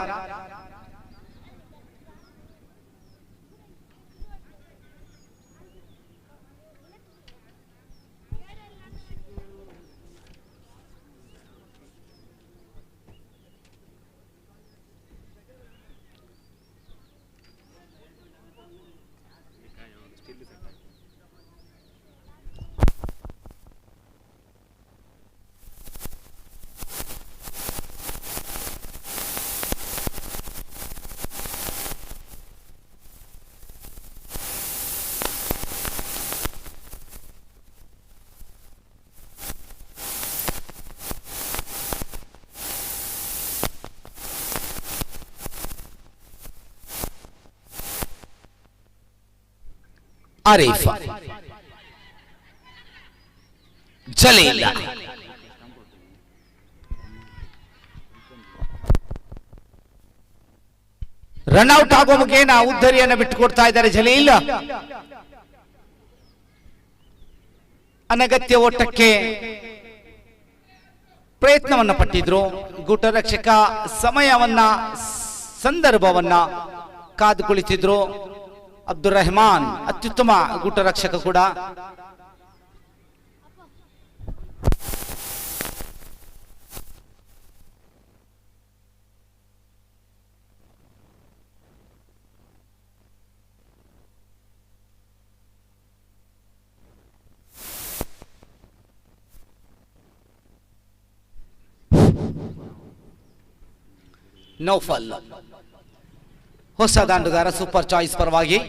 ಆರೀಫ್, ಜಲೀಲ್, ರನ್ಔಟ್ ಆಗುವ ಮುಖೇನ ಉದ್ದರಿಯನ್ನು ಬಿಟ್ಟುಕೊಡ್ತಾ ಇದ್ದಾರೆ ಜಲೀಲ್. ಅನಗತ್ಯ ಓಟಕ್ಕೆ ಪ್ರಯತ್ನವನ್ನ ಪಟ್ಟಿದ್ರು. ಗೂಟರಕ್ಷಕ ಸಮಯವನ್ನ ಸಂದರ್ಭವನ್ನ ಕಾದು ಕುಳಿತಿದ್ರು. ಅಬ್ದುಲ್ ರೆಹಮಾನ್ ಅತ್ಯುತ್ತಮ ಗೂಟರಕ್ಷಕ ಕೂಡ. ನೌಫಲ್. ಹೊಸ ದಾಂಡುಗಾರ ಸೂಪರ್ ಚಾಯ್ಸ್ ಪರವಾಗಿ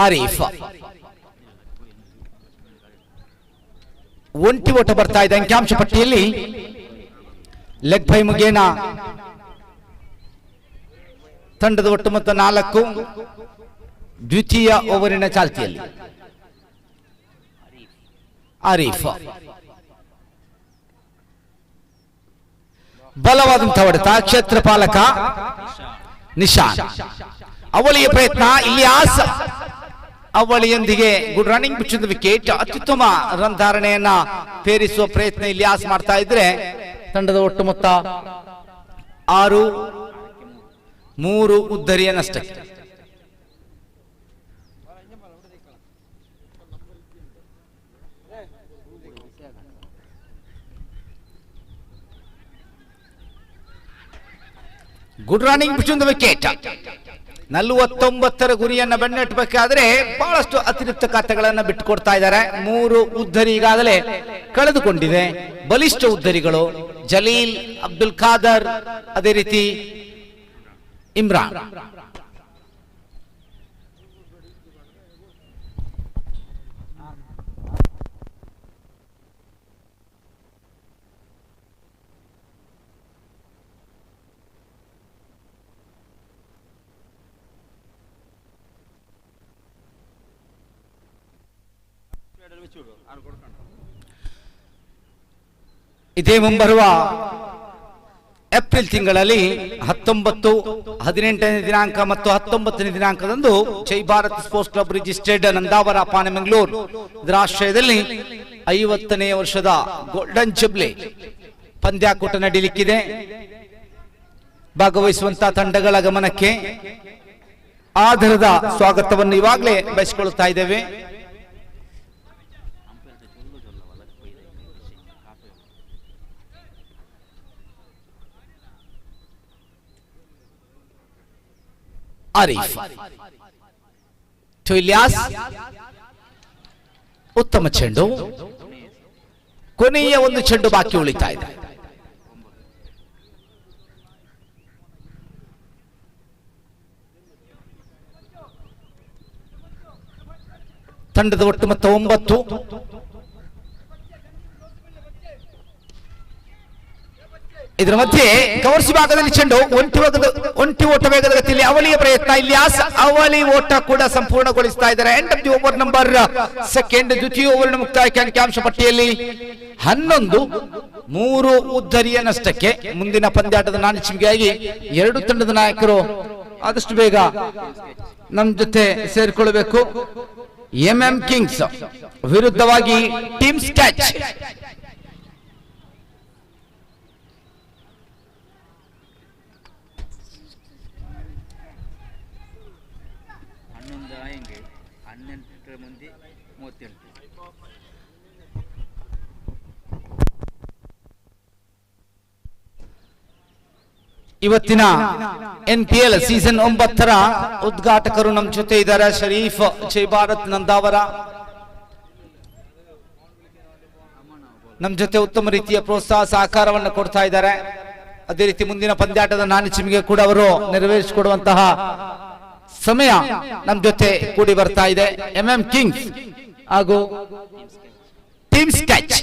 ಆರೀಫ್. ಒಂಟಿ ಓಟ ಬರ್ತಾ ಇದೆ ಅಂಕಿಅಂಶ ಪಟ್ಟಿಯಲ್ಲಿ. ಲೆಗ್ ಬೈ ಮುಗೇನ ತಂಡದ ಒಟ್ಟು ಮೊತ್ತ 4. ದ್ವಿತೀಯ ಓವರಿನ ಚಾಲ್ತಿಯಲ್ಲಿ ಆರೀಫ್ ಬಲವಾದಂತಹ ಹೊಡೆತ. ಕ್ಷೇತ್ರಪಾಲಕ ನಿಶಾನ್. ಅವಳಿಯ ಪ್ರಯತ್ನ. ಇಲಿಯಾಸ್ ಅವಳಿಯೊಂದಿಗೆ ಗುಡ್ ರನ್ನಿಂಗ್ ಬಿಚ್ಚಿದ ವಿಕೆಟ್. ಅತ್ಯುತ್ತಮ ರನ್ ಧಾರಣೆಯನ್ನ ಪೇರಿಸುವ ಪ್ರಯತ್ನ ಇಲಿಯಾಸ್ ಮಾಡ್ತಾ ಇದ್ರೆ ತಂಡದ ಒಟ್ಟು ಮೊತ್ತ 6, 3 ಉದ್ದರಿಯ ನಷ್ಟಕ್ಕೆ. Good running between the wicket. 49 ಗುರಿಯನ್ನ ಬೆನ್ನಟ್ಟಬೇಕಾದ್ರೆ ಬಹಳಷ್ಟು ಅತಿರಿಕ್ತ ಖಾತೆಗಳನ್ನ ಬಿಟ್ಟುಕೊಡ್ತಾ ಇದ್ದಾರೆ. 3 ಉದ್ದರಿ ಈಗಾಗಲೇ ಕಳೆದುಕೊಂಡಿದೆ. ಬಲಿಷ್ಠ ಉದ್ದರಿಗಳು ಜಲೀಲ್, ಅಬ್ದುಲ್ ಖಾದರ್, ಅದೇ ರೀತಿ ಇಮ್ರಾನ್. ಇದೇ ಮುಂಬರುವ ಏಪ್ರಿಲ್ ತಿಂಗಳಲ್ಲಿ 19, 18ನೇ ದಿನಾಂಕ ಮತ್ತು 19ನೇ ದಿನಾಂಕದಂದು Jai Bharat sports club registered Nandavara Panemangaluru ಇದರ ಆಶ್ರಯದಲ್ಲಿ 50ನೇ ವರ್ಷದ ಗೋಲ್ಡನ್ ಜುಬ್ಲಿ ಪಂದ್ಯಾಕೂಟ ನಡೆಯಲಿಕ್ಕಿದೆ. ಭಾಗವಹಿಸುವಂತಹ ತಂಡಗಳ ಗಮನಕ್ಕೆ ಆಧಾರದ ಸ್ವಾಗತವನ್ನು ಇವಾಗಲೇ ಬಯಸಿಕೊಳ್ಳುತ್ತಾ ಇದ್ದೇವೆ. ಆರೀಫ್ ಟು ಇಲಿಯಾಸ್. ಉತ್ತಮ ಚೆಂಡು. ಕೊನೆಯ ಒಂದು ಚೆಂಡು ಬಾಕಿ ಉಳಿತಾ ಇದೆ. ತಂಡದ ಒಟ್ಟು ಮೊತ್ತ 9. ಇದರ ಮಧ್ಯೆ ಕವರ್ಸಿ ಭಾಗದಲ್ಲಿ ಚೆಂಡು. ಒಂಟಿ ಓಟ ವೇಗದ ಗತಿಯಲ್ಲಿ ಅವಳಿಯ ಪ್ರಯತ್ನ. ಇಲಿಯಾಸ್ ಅವಳಿ ಓಟ ಕೂಡ ಸಂಪೂರ್ಣಗೊಳಿಸ್ತಾ ಇದ್ದಾರೆ. End of the over number 2. ದ್ವಿತೀಯ ಓವರ್ನ ಮುಕ್ತಾಯಕ್ಕೆ ಅಂಕಿಅಂಶ ಪಟ್ಟಿಯಲ್ಲಿ 11, 3 ಉದ್ದರಿಯ ನಷ್ಟಕ್ಕೆ. ಮುಂದಿನ ಪಂದ್ಯಾಟದ ನಾಣಿಕೆಯಾಗಿ 2 ತಂಡದ ನಾಯಕರು ಆದಷ್ಟು ಬೇಗ ನಮ್ಮ ಜೊತೆ ಸೇರಿಕೊಳ್ಳಬೇಕು. ಎಂಎಂ ಕಿಂಗ್ಸ್ ವಿರುದ್ಧವಾಗಿ ಟೀಮ್ ಸ್ಕ್ಯಾಚ್. ಇವತ್ತಿನ NPL ಸೀಸನ್ 9ರ ಉದ್ಘಾಟಕರು ನಮ್ಮ ಜೊತೆ ಇದ್ದಾರೆ. ಶರೀಫ್ ಜೈ ಭಾರತ್ ನಂದಾವರ ನಮ್ಮ ಜೊತೆ ಉತ್ತಮ ರೀತಿಯ ಪ್ರೋತ್ಸಾಹ ಸಹಕಾರವನ್ನು ಕೊಡ್ತಾ ಇದ್ದಾರೆ. ಅದೇ ರೀತಿ ಮುಂದಿನ ಪಂದ್ಯಾಟದ ನಾಣಿಚಿಮಿಗೆ ಕೂಡ ಅವರು ನೆರವೇರಿಸಿಕೊಡುವಂತಹ ಸಮಯ ನಮ್ಮ ಜೊತೆ ಕೂಡಿ ಬರ್ತಾ ಇದೆ. ಎಂಎಂ ಕಿಂಗ್ಸ್ ಹಾಗೂ ಟೀಮ್ ಸ್ಕೆಚ್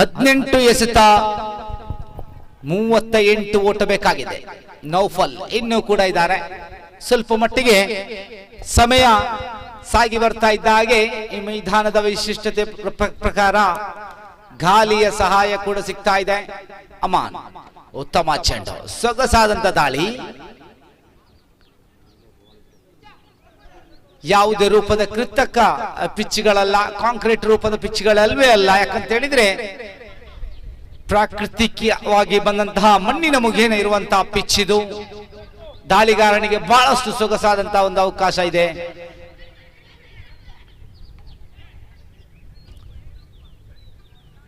18 ಎಸೆತ 38 ಓಟ ಬೇಕಾಗಿದೆ. ನೌಫಲ್ ಇನ್ನೂ ಕೂಡ ಇದ್ದಾರೆ. ಸ್ವಲ್ಪ ಮಟ್ಟಿಗೆ ಸಮಯ ಸಾಗಿ ಬರ್ತಾ ಇದ್ದ ಹಾಗೆ ಈ ಮೈದಾನದ ವಿಶಿಷ್ಟತೆ ಪ್ರಕಾರ ಗಾಲಿಯ ಸಹಾಯ ಕೂಡ ಸಿಗ್ತಾ ಇದೆ. ಅಮಾನ್ ಉತ್ತಮ ಚೆಂಡು, ಸೊಗಸಾದಂತ ದಾಳಿ. ಯಾವುದೇ ರೂಪದ ಕೃತಕ ಪಿಚ್ಗಳಲ್ಲ, ಕಾಂಕ್ರೀಟ್ ರೂಪದ ಪಿಚ್ಗಳಲ್ವೇ ಅಲ್ಲ. ಯಾಕಂತ ಹೇಳಿದ್ರೆ ಪ್ರಾಕೃತಿಕವಾಗಿ ಬಂದಂತಹ ಮಣ್ಣಿನ ಮುಖೇನ ಇರುವಂತಹ ಪಿಚ್ ಇದು. ದಾಳಿಗಾರನಿಗೆ ಬಹಳಷ್ಟು ಸೊಗಸಾದಂತಹ ಒಂದು ಅವಕಾಶ ಇದೆ.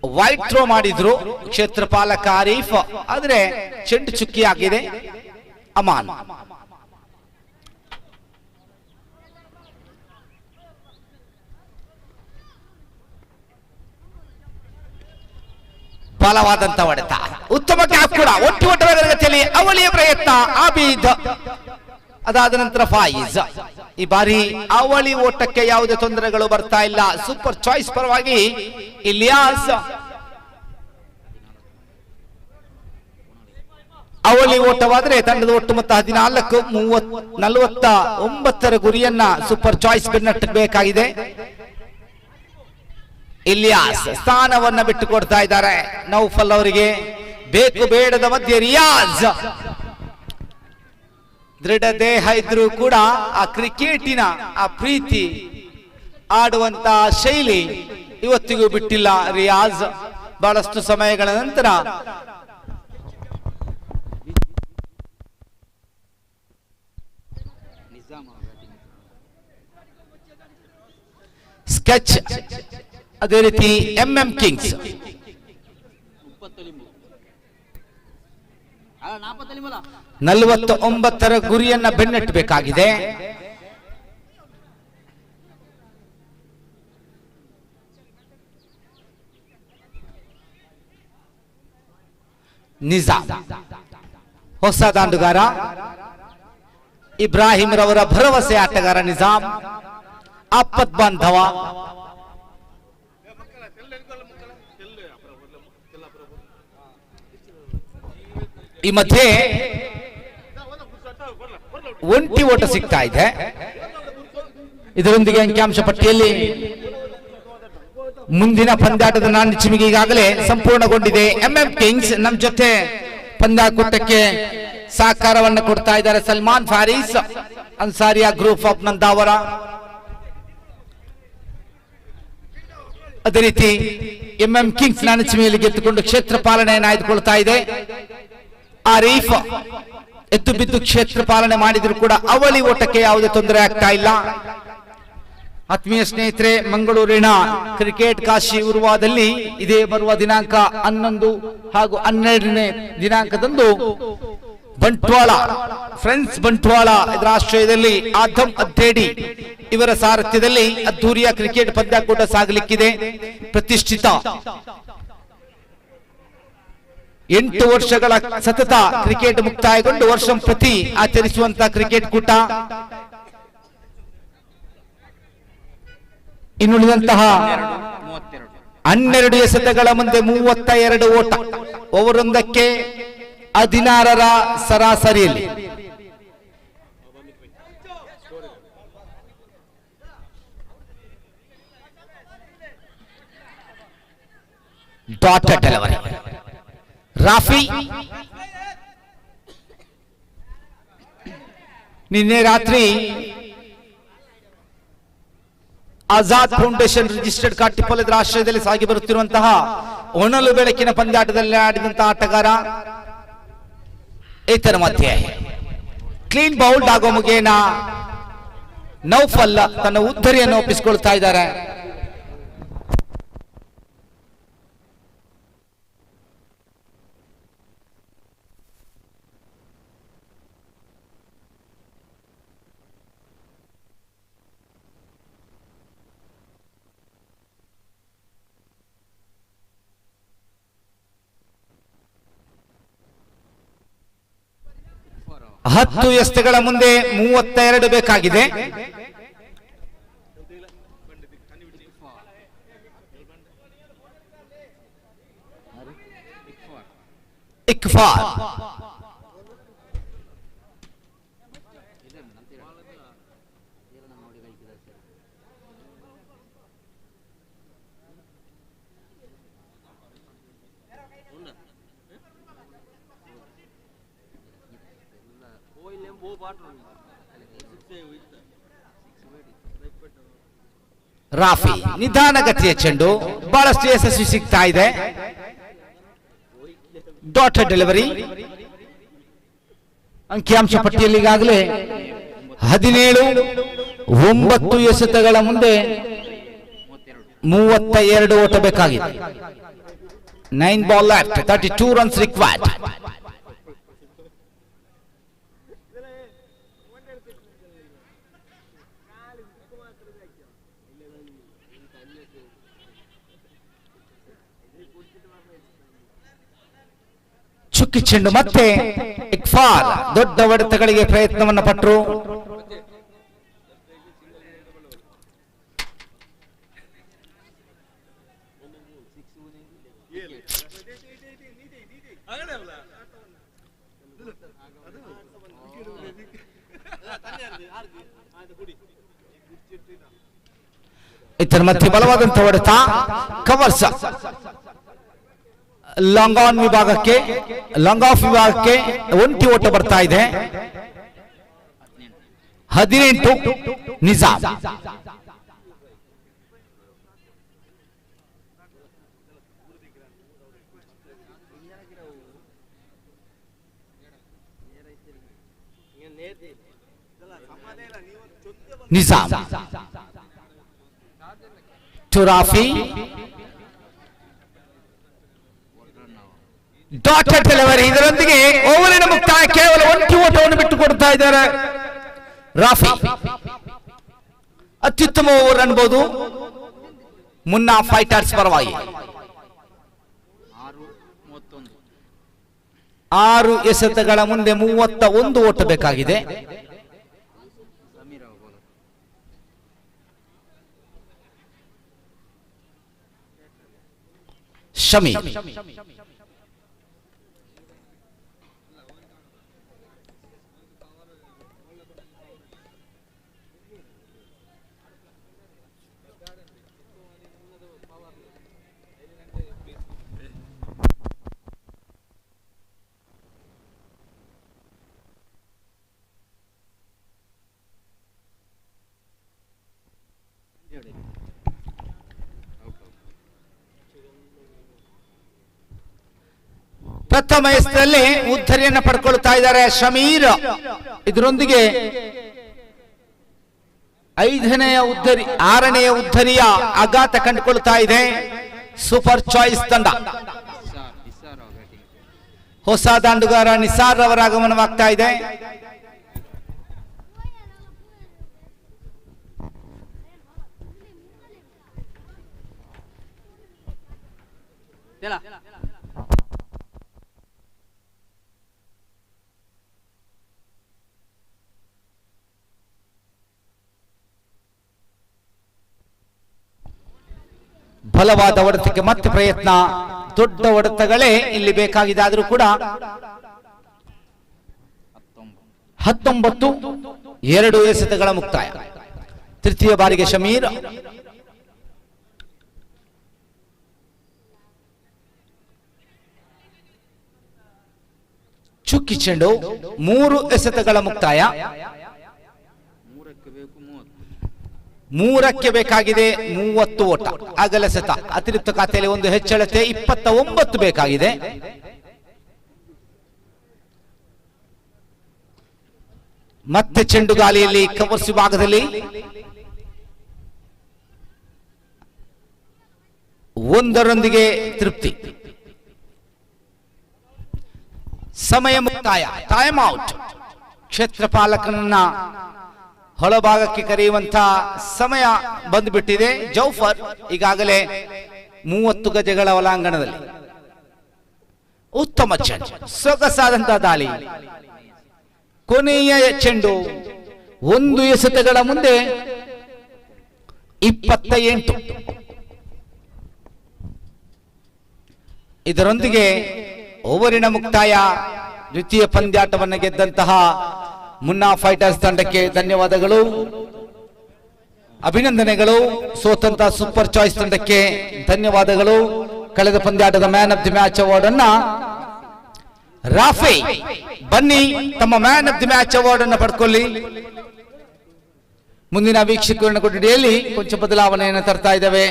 ವೈಟ್ ಥ್ರೋ ಮಾಡಿದ್ರು ಕ್ಷೇತ್ರಪಾಲಕ ಆರೀಫ್, ಆದ್ರೆ ಚೆಂಡು ಚುಕ್ಕಿ ಆಗಿದೆ. ಅಮಾನ್ ಬಲವಾದಂತ ಹೊಡೆತ, ಉತ್ತಮ ಕ್ಯಾಪ್ ಕೂಡ. ಒಟ್ಟು ತರಗತಿಯಲ್ಲಿ ಅವಳಿಯ ಪ್ರಯತ್ನ. ಆಬೀದ್, ಅದಾದ ನಂತರ ಫಾಯಿಜ್. ಈ ಬಾರಿ ಅವಳಿ ಓಟಕ್ಕೆ ಯಾವುದೇ ತೊಂದರೆಗಳು ಬರ್ತಾ ಇಲ್ಲ. ಸೂಪರ್ ಚಾಯ್ಸ್ ಪರವಾಗಿ ಇಲಿಯಾಸ್. ಅವಳಿ ಓಟವಾದ್ರೆ ತಂಡದ ಒಟ್ಟು ಮೊತ್ತ 14-49 ಗುರಿಯನ್ನ ಸೂಪರ್ ಚಾಯ್ಸ್ ಬೆನ್ನಟ್ಟಬೇಕಾಗಿದೆ. ಇಲಿಯಾಸ್ ಸ್ಥಾನವನ್ನ ಬಿಟ್ಟು ಕೊಡ್ತಾ ಇದ್ದಾರೆ ನೌಫಲ್ ಅವರಿಗೆ. ಬೇಕು ಬೇಡದ ಮಧ್ಯೆ ರಿಯಾಜ್. ದೃಢ ದೇಹ ಇದ್ರೂ ಕೂಡ ಆ ಕ್ರಿಕೆಟಿನ ಆ ಪ್ರೀತಿ, ಆಡುವಂತ ಶೈಲಿ ಇವತ್ತಿಗೂ ಬಿಟ್ಟಿಲ್ಲ ರಿಯಾಜ್. ಬಹಳಷ್ಟು ಸಮಯಗಳ ನಂತರ ಸ್ಕೆಚ್, ಅದೇ ರೀತಿ ಎಂಎಂ ಕಿಂಗ್ಸ್. 49 ಗುರಿಯನ್ನ ಬೆನ್ನಟ್ಟಬೇಕಾಗಿದೆ. ನಿಜಾಮ್ ಹೊಸ ದಾಂಡುಗಾರ, ಇಬ್ರಾಹಿಂ ರವರ ಭರವಸೆ ಆಟಗಾರ ನಿಜಾಮ್. ಆಪತ್ ಬಾಂಧವ. ಈ ಮಧ್ಯೆ ಒಂಟಿ ಓಟ ಸಿಗ್ತಾ ಇದೆ. ಇದರೊಂದಿಗೆ ಅಂಕಿಅಂಶ ಪಟ್ಟಿಯಲ್ಲಿ ಮುಂದಿನ ಪಂದ್ಯಾಟದ ನಾಣ್ಯಚಿಮಿಗೆ ಈಗಾಗಲೇ ಸಂಪೂರ್ಣಗೊಂಡಿದೆ. ಎಂಎಂ ಕಿಂಗ್ಸ್ ನಮ್ಮ ಜೊತೆ ಪಂದ್ಯಾಕೂಟಕ್ಕೆ ಸಹಕಾರವನ್ನು ಕೊಡ್ತಾ ಇದ್ದಾರೆ. Salman Faris, Ansariya group of Nandavara. ಅದೇ ರೀತಿ ಎಂಎಂ ಕಿಂಗ್ಸ್ ನಾಣ್ಯಚಿಮಿಯಲ್ಲಿ ಗೆದ್ದುಕೊಂಡು ಕ್ಷೇತ್ರ ಪಾಲನೆಯನ್ನು ಆಯ್ದುಕೊಳ್ತಾ ಇದೆ. ಆರೀಫ್ ಎದ್ದು ಬಿದ್ದು ಕ್ಷೇತ್ರ ಪಾಲನೆ ಮಾಡಿದ್ರು ಕೂಡ ಅವಳಿ ಓಟಕ್ಕೆ ಯಾವುದೇ ತೊಂದರೆ ಆಗ್ತಾ ಇಲ್ಲ. ಆತ್ಮೀಯ ಸ್ನೇಹಿತರೆ, ಮಂಗಳೂರಿನ ಕ್ರಿಕೆಟ್ ಕಾಶಿ ಉರ್ವಾದಲ್ಲಿ ಇದೇ ಬರುವ ದಿನಾಂಕ 11 ಹಾಗೂ 12ನೇ ದಿನಾಂಕದಂದು ಬಂಟ್ವಾಳ ಫ್ರೆಂಡ್ಸ್ ಬಂಟ್ವಾಳ ಇದರ ಆಶ್ರಯದಲ್ಲಿ ಆದಮ್ ಅದ್ದೇಡಿ ಇವರ ಸಾರಥ್ಯದಲ್ಲಿ ಅದ್ದೂರಿಯ ಕ್ರಿಕೆಟ್ ಪಂದ್ಯಾಕೂಟ ಸಾಗಲಿಕ್ಕಿದೆ. ಪ್ರತಿಷ್ಠಿತ 8 ವರ್ಷಗಳ ಸತತ ಕ್ರಿಕೆಟ್ ಮುಕ್ತಾಯಗೊಂಡು ವರ್ಷ ಪ್ರತಿ ಆಚರಿಸುವಂತಹ ಕ್ರಿಕೆಟ್ ಕೂಟ. ಇನ್ನುಳಿದಂತಹ 12 ಎಸೆತಗಳ ಮುಂದೆ 32 ಓಟ, ಓವರೊಂದಕ್ಕೆ 16ರ ಸರಾಸರಿಯಲ್ಲಿ. Dot delivery. ರಾಫಿ ನಿನ್ನೆ ರಾತ್ರಿ ಆಜಾದ್ ಫೌಂಡೇಶನ್ ರಿಜಿಸ್ಟರ್ಡ್ ಕಾಟಿಪಲ್ ಇದರ ಆಶ್ರಯದಲ್ಲಿ ಸಾಗಿ ಬರುತ್ತಿರುವಂತಹ ಹೊನಲು ಬೆಳಕಿನ ಪಂದ್ಯಾಟದಲ್ಲಿ ಆಡಿದಂತಹ ಆಟಗಾರ. ಇದರ ಮಧ್ಯೆ ಕ್ಲೀನ್ ಬೌಲ್ಡ್ ಆಗೋ ಮುಗೇನ ನೌಫಲ್ ತನ್ನ ಉದ್ದರಿಯನ್ನು ಒಪ್ಪಿಸಿಕೊಳ್ತಾ ಇದ್ದಾರೆ. ಹತ್ತು ಎಸೆತಗಳ ಮುಂದೆ 32 ಬೇಕಾಗಿದೆ. ಇಕ್ಫಾಲ್. ರಾಫಿ ನಿಧಾನಗತಿಯ ಚೆಂಡು, ಬಹಳಷ್ಟು ಯಶಸ್ವಿ ಸಿಗ್ತಾ ಇದೆ. Dotted delivery. ಅಂಕಿಅಂಶ ಪಟ್ಟಿಯಲ್ಲಿ ಈಗಾಗಲೇ 17-9 ಎಸೆತಗಳ ಮುಂದೆ 32 ಓಟ ಬೇಕಾಗಿದೆ. 9 ಬಾಲ್ ಲೆಫ್ಟ್, 32 ರನ್ಸ್ ರಿಕ್ವೈರ್ಡ್. ಚುಕ್ಕಿ ಚೆಂಡು, ಮತ್ತೆ ಇಕ್ಫಾಲ್ ದೊಡ್ಡ ಹೊಡೆತಗಳಿಗೆ ಪ್ರಯತ್ನವನ್ನು ಪಟ್ಟರು. ಇದರ ಮಧ್ಯೆ ಬಲವಾದಂತಹ ಹೊಡೆತ, ಕವರ್ಸ್. ಲಾಂಗ್ ಆನ್ ವಿಭಾಗಕ್ಕೆ, ಲಾಂಗ್ ಆಫ್ ವಿಭಾಗಕ್ಕೆ ಒಂಟಿ ಓಟ ಬರ್ತಾ ಇದೆ. 18 Nizam. Nizam to Rafi. Dotted delivery. ಇದರೊಂದಿಗೆ ಓವರಿನ ಮುಕ್ತಾಯ. ಕೇವಲ ಒಂಟಿ ಓಟವನ್ನು ಬಿಟ್ಟು ಕೊಡ್ತಾ ಇದ್ದಾರೆ ರಾಫಿ. ಅತ್ಯುತ್ತಮ ಓವರ್ ಅನ್ಬೋದು ಮುನ್ನಾ ಫೈಟರ್ಸ್ ಪರವಾಗಿ. 6 ಎಸೆತಗಳ ಮುಂದೆ 31 ಓಟ ಬೇಕಾಗಿದೆ. ಶಮೀರ್ ಪ್ರಥಮ ಎಸೆತದಲ್ಲಿ ಉದ್ಧರಿಯನ್ನು ಪಡ್ಕೊಳ್ತಾ ಇದ್ದಾರೆ ಶಮೀರ್. ಇದರೊಂದಿಗೆ 5ನೇಯ ಉದ್ಧರಿ 6ನೇಯ ಉದ್ಧರಿಯ ಆಘಾತ ಕಂಡುಕೊಳ್ತಾ ಇದೆ ಸೂಪರ್ ಚಾಯ್ಸ್ ತಂಡ. ಹೊಸ ದಾಂಡುಗಾರ ನಿಸಾರ್ ಅವರ ಆಗಮನವಾಗ್ತಾ ಇದೆ. ಬಲವಾದ ಹೊಡೆತಕ್ಕೆ ಮತ್ತೆ ಪ್ರಯತ್ನ. ದೊಡ್ಡ ಹೊಡೆತಗಳೇ ಇಲ್ಲಿ ಬೇಕಾಗಿದೆ. ಆದರೂ ಕೂಡ 19 2 ಎಸೆತಗಳ ಮುಕ್ತಾಯ. ತೃತೀಯ ಬಾರಿಗೆ ಶಮೀರ್. ಚುಕ್ಕಿ ಚೆಂಡು, 3 ಎಸೆತಗಳ ಮುಕ್ತಾಯ. 3ಕ್ಕೆ ಬೇಕಾಗಿದೆ 30 ಓಟ. ಅಗಲಸೆತ ಅತಿರಿಕ್ತ ಖಾತೆಯಲ್ಲಿ ಒಂದು ಹೆಚ್ಚಳತೆ 29 ಬೇಕಾಗಿದೆ. ಮತ್ತೆ ಚೆಂಡು ಗಾಲಿಯಲ್ಲಿ ಕವರ್ಸ್ ವಿಭಾಗದಲ್ಲಿ 1ರೊಂದಿಗೆ ತೃಪ್ತಿ. ಸಮಯ ಮುಕ್ತಾಯ. Time out. ಕ್ಷೇತ್ರಪಾಲಕನನ್ನ ಹೊಳಭಾಗಕ್ಕೆ ಕರೆಯುವಂತಹ ಸಮಯ ಬಂದುಬಿಟ್ಟಿದೆ. ಜೌಫರ್ ಈಗಾಗಲೇ 30 ಗಜಗಳ ಒಳಾಂಗಣದಲ್ಲಿ ಉತ್ತಮ ಚೆಂಡು, ಸೊಗಸಾದಂತಹ ದಾಳಿ. ಕೊನೆಯ ಚೆಂಡು 1 ಎಸೆತಗಳ ಮುಂದೆ 28. ಇದರೊಂದಿಗೆ ಓವರಿನ ಮುಕ್ತಾಯ. ದ್ವಿತೀಯ ಪಂದ್ಯಾಟವನ್ನು ಗೆದ್ದಂತಹ ಮುನ್ನಾ ಫೈಟರ್ಸ್ ತಂಡಕ್ಕೆ ಧನ್ಯವಾದಗಳು, ಅಭಿನಂದನೆಗಳು. ಸೋತಂತ ಸೂಪರ್ ಚಾಯ್ಸ್ ತಂಡಕ್ಕೆ ಧನ್ಯವಾದಗಳು. ಕಳೆದ ಪಂದ್ಯಾಟದ man of the match award ಅನ್ನ ರಾಫಿ ಬನ್ನಿ ತಮ್ಮ man of the match award ಅನ್ನು ಪಡ್ಕೊಳ್ಳಿ. ಮುಂದಿನ ವೀಕ್ಷಕರನ್ನ ಕೊಠಡಿಯಲ್ಲಿ ಕೊಂಚ ಬದಲಾವಣೆಯನ್ನು ತರ್ತಾ ಇದ್ದೇವೆ.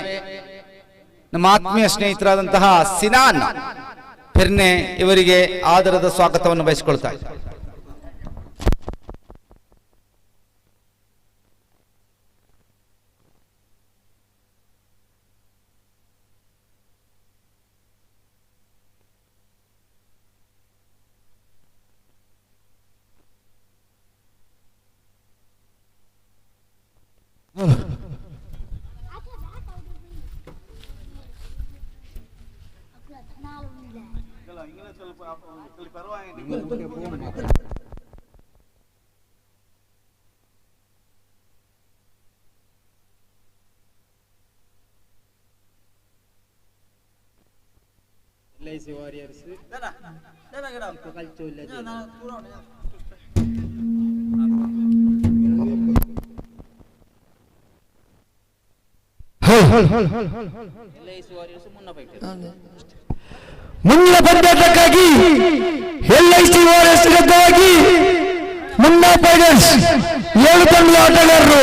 ನಮ್ಮ ಆತ್ಮೀಯ ಸ್ನೇಹಿತರಾದಂತಹ ಸಿನಾನ್ ಫಿರ್ನೆ ಇವರಿಗೆ ಆದರದ ಸ್ವಾಗತವನ್ನು ಬಯಸಿಕೊಳ್ತಾ ಇದ್ದಾರೆ. LIC Warriors ಮುಂದಿನ ಪಂದ್ಯಾಟಕ್ಕಾಗಿ LIC ವಾರಿಯರ್ಸ್ ವಿರುದ್ಧವಾಗಿ ಮುನ್ನಾ ಫೈಟರ್ಸ್ 7 ತಂಡದ ಆಟಗಾರರು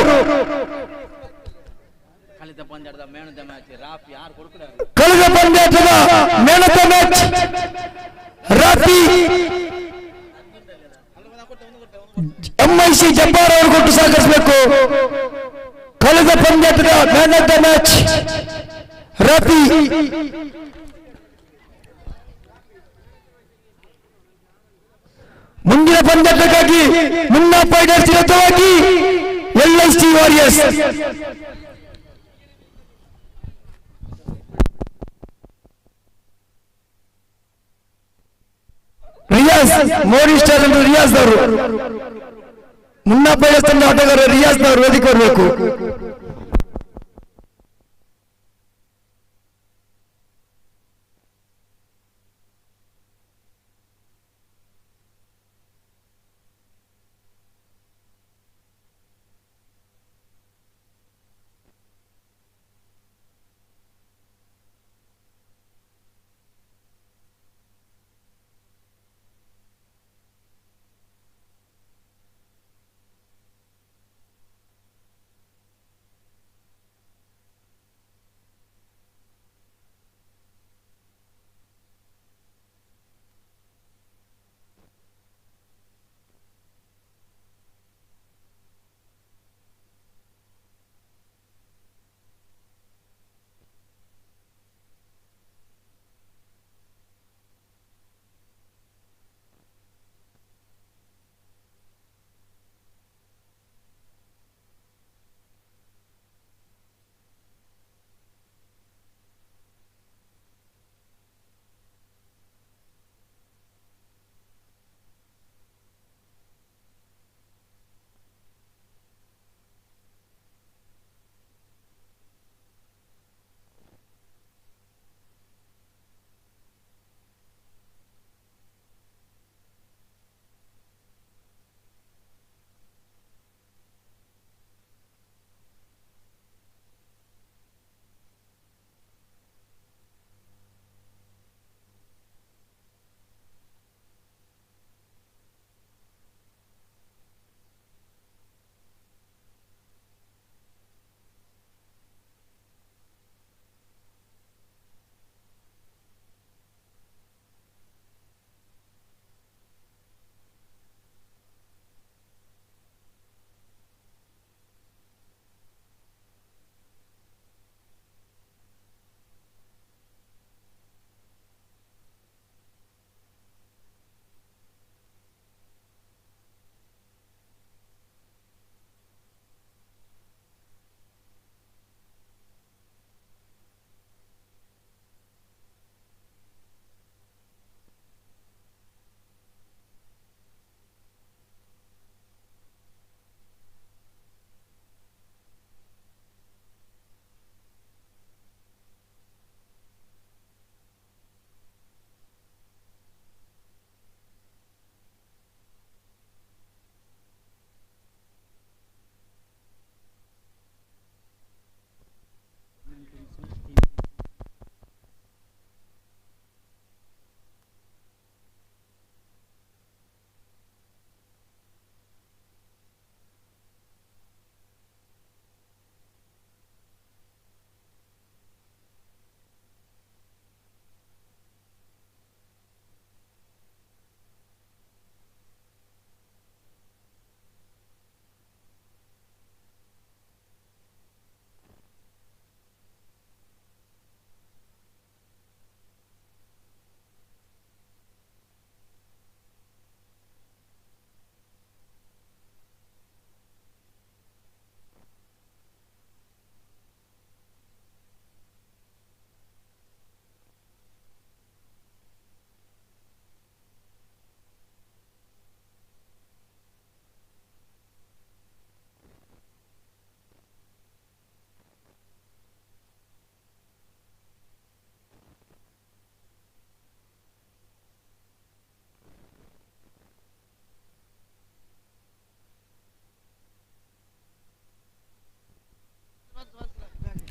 ಕಳೆದ ಪಂದ್ಯದ man of the match Rafi ಯಾರು ಕೊಡ್ತಾರೆ? ಕಳೆದ ಪಂದ್ಯಾಟದ man of the match Rafi MIC Jabbar ಅವರು ಕೊಟ್ಟು ಸಹಕರಿಸಬೇಕು. ಕಳೆದ ಪಂದ್ಯಾಟದ man of the match Rafi. ಮುಂದಿನ ಪಂದ್ಯಾಟಕ್ಕಾಗಿ ಮುನ್ನಾ ಫೈಟರ್ಸ್ ವಿರುದ್ಧವಾಗಿ LIC ವಾರಿಯರ್ಸ್. ರಿಯಾಜ್ ಮೋಡಿ ಸ್ಟಾರ್ ಎಂದು ರಿಯಾಜ್ ಅವರು, ಮುನ್ನಾ ಫೈಟರ್ಸ್ ತಂಡ ಆಟಗಾರ ರಿಯಾಜ್ ಅವರು ವೇದಿಕೆ ಬರಬೇಕು.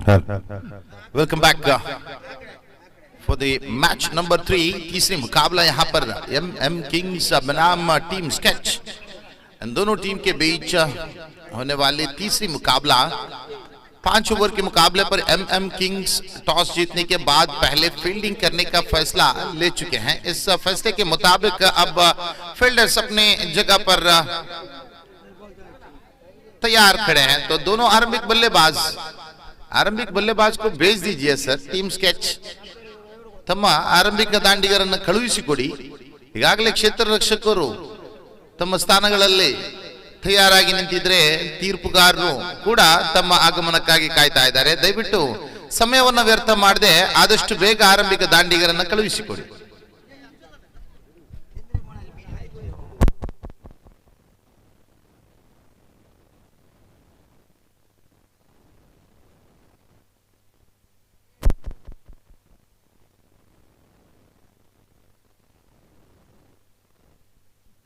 Welcome back for the match number 3। तीसरी मुकाबला यहाँ पर एम किंग्स बनाम टीम स्केच। इन दोनों टीम के बीच होने वाली तीसरी मुकाबला 5 ओवर के मुकाबले पर एम किंग्स टॉस जीतने के बाद पहले फील्डिंग करने का फैसला ले चुके हैं। इस फैसले के मुताबिक अब फील्डर्स अपने जगह पर तैयार खड़े हैं। तो दोनों आरंभिक बल्लेबाज को भेज दीजिए सर। टीम स्केच ತಮ್ಮ ಆರಂಭಿಕ ದಾಂಡಿಗರನ್ನು ಕಳುಹಿಸಿಕೊಡಿ। ಈಗಾಗಲೇ ಕ್ಷೇತ್ರ ರಕ್ಷಕರು ತಮ್ಮ ಸ್ಥಾನಗಳಲ್ಲಿ ತಯಾರಾಗಿ ನಿಂತಿದ್ರೆ ತೀರ್ಪುಗಾರರು ಕೂಡ ತಮ್ಮ ಆಗಮನಕ್ಕಾಗಿ ಕಾಯ್ತಾ ಇದ್ದಾರೆ। ದಯವಿಟ್ಟು ಸಮಯವನ್ನು ವ್ಯರ್ಥ ಮಾಡದೆ ಆದಷ್ಟು ಬೇಗ ಆರಂಭಿಕ ದಾಂಡಿಗರನ್ನು ಕಳುಹಿಸಿಕೊಡಿ।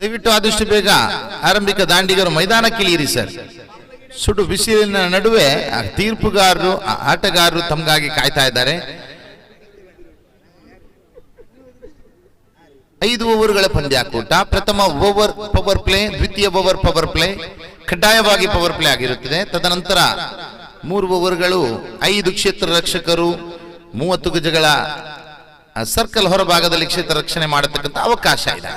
ದಯವಿಟ್ಟು ಆದಷ್ಟು ಬೇಗ ಆರಂಭಿಕ ದಾಂಡಿಗರು ಮೈದಾನಕ್ಕಿಳಿಯಿರಿ ಸರ್। ಸುಡು ಬಿಸಿಲಿನ ನಡುವೆ ತೀರ್ಪುಗಾರರು ಆಟಗಾರರು ತಮಗಾಗಿ ಕಾಯ್ತಾ ಇದ್ದಾರೆ। 5 ಓವರ್ಗಳ ಪಂದ್ಯಾಕೂಟ। ಪ್ರಥಮ ಓವರ್ ಪವರ್ ಪ್ಲೇ, ದ್ವಿತೀಯ ಓವರ್ ಪವರ್ ಪ್ಲೇ ಕಡ್ಡಾಯವಾಗಿ ಪವರ್ ಪ್ಲೇ ಆಗಿರುತ್ತದೆ। ತದನಂತರ 3 ಓವರ್ಗಳು 5 ಕ್ಷೇತ್ರ ರಕ್ಷಕರು 30 ಗಜಗಳ ಸರ್ಕಲ್ ಹೊರಭಾಗದಲ್ಲಿ ಕ್ಷೇತ್ರ ರಕ್ಷಣೆ ಮಾಡತಕ್ಕಂಥ ಅವಕಾಶ ಇದೆ।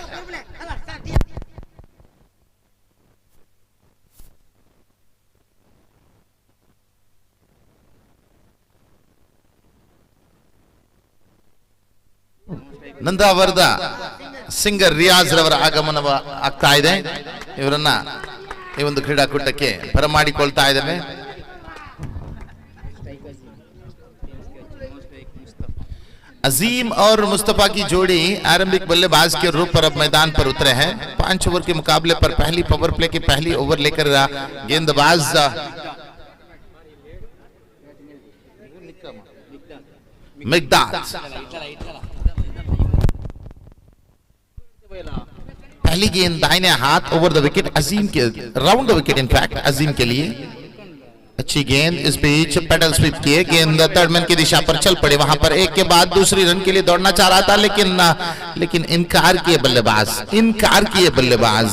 ನಂದಾವರದ ಸಿಂಗರ್ ರಿಯಾಜ್ ರವರ ಆಗಮನ ಆಗ್ತಾ ಇದೆ। ಇವರನ್ನ ಈ ಒಂದು ಕ್ರೀಡಾಕೂಟಕ್ಕೆ ಬರಮಾಡಿಕೊಳ್ತಾ ಇದ್ದೇವೆ। अजीम और मुस्तफा की जोड़ी आरंभिक बल्लेबाज के रूप पर अब मैदान पर उतरे हैं। 5 ओवर के मुकाबले पर पहली पावर प्ले की पहली ओवर लेकर गेंदबाज मिकदाद पहली गेंद दाहिने हाथ ओवर द विकेट अजीम के राउंड द विकेट इनफैक्ट अजीम के लिए अच्छी गेंद। इस बीच पेडल स्वीप किए, गेंद थर्ड मैन की दिशा पर चल पड़े। वहां पर एक के बाद दूसरी रन के लिए दौड़ना चाह रहा था लेकिन इनकार किए बल्लेबाज।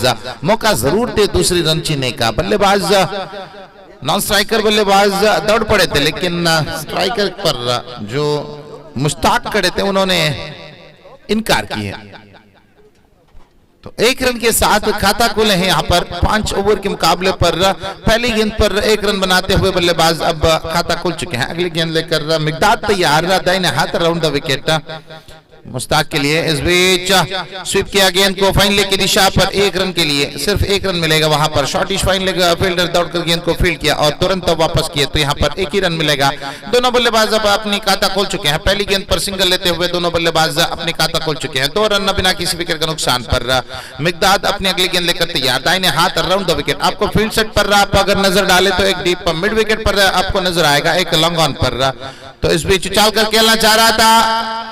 मौका जरूर थे दूसरी रन चीने का। बल्लेबाज नॉन स्ट्राइकर बल्लेबाज दौड़ पड़े थे लेकिन स्ट्राइकर पर जो मुश्ताक खड़े थे उन्होंने इनकार किए। तो 1 रन के साथ खाता खुले हैं यहाँ पर। 5 ओवर के मुकाबले पर पहली गेंद पर 1 रन बनाते हुए बल्लेबाज अब खाता खुल चुके हैं। अगली गेंद लेकर मिकदाद तैयार, दाहिने हाथ राउंड द विकेट मुश्ताक के लिए। इस बीच स्वीप किया गेंद को फाइन लेग की दिशा पर 1 रन के लिए सिर्फ 1 रन मिलेगा। वहां पर शॉर्टिश फाइन लेग फील्डर दौड़कर गेंद को फील्ड किया और तुरंत वापस किए तो यहाँ पर 1 ही रन मिलेगा। दोनों बल्लेबाज अब अपनी खाता खोल चुके हैं। पहली गेंद पर सिंगल लेते हुए दोनों बल्लेबाज अपनी खाता खोल चुके हैं। 2 रन बिना किसी विकेट का नुकसान पर मिकदाद अपनी अगली गेंद लेकर तैयार, दाहिने हाथ राउंड द विकेट। आपको फील्ड सेट पर आप अगर नजर डाले तो एक डीप मिड विकेट पर आपको नजर आएगा, एक लॉन्ग ऑन पर। तो इस बीच उछाल कर खेलना चाह रहा था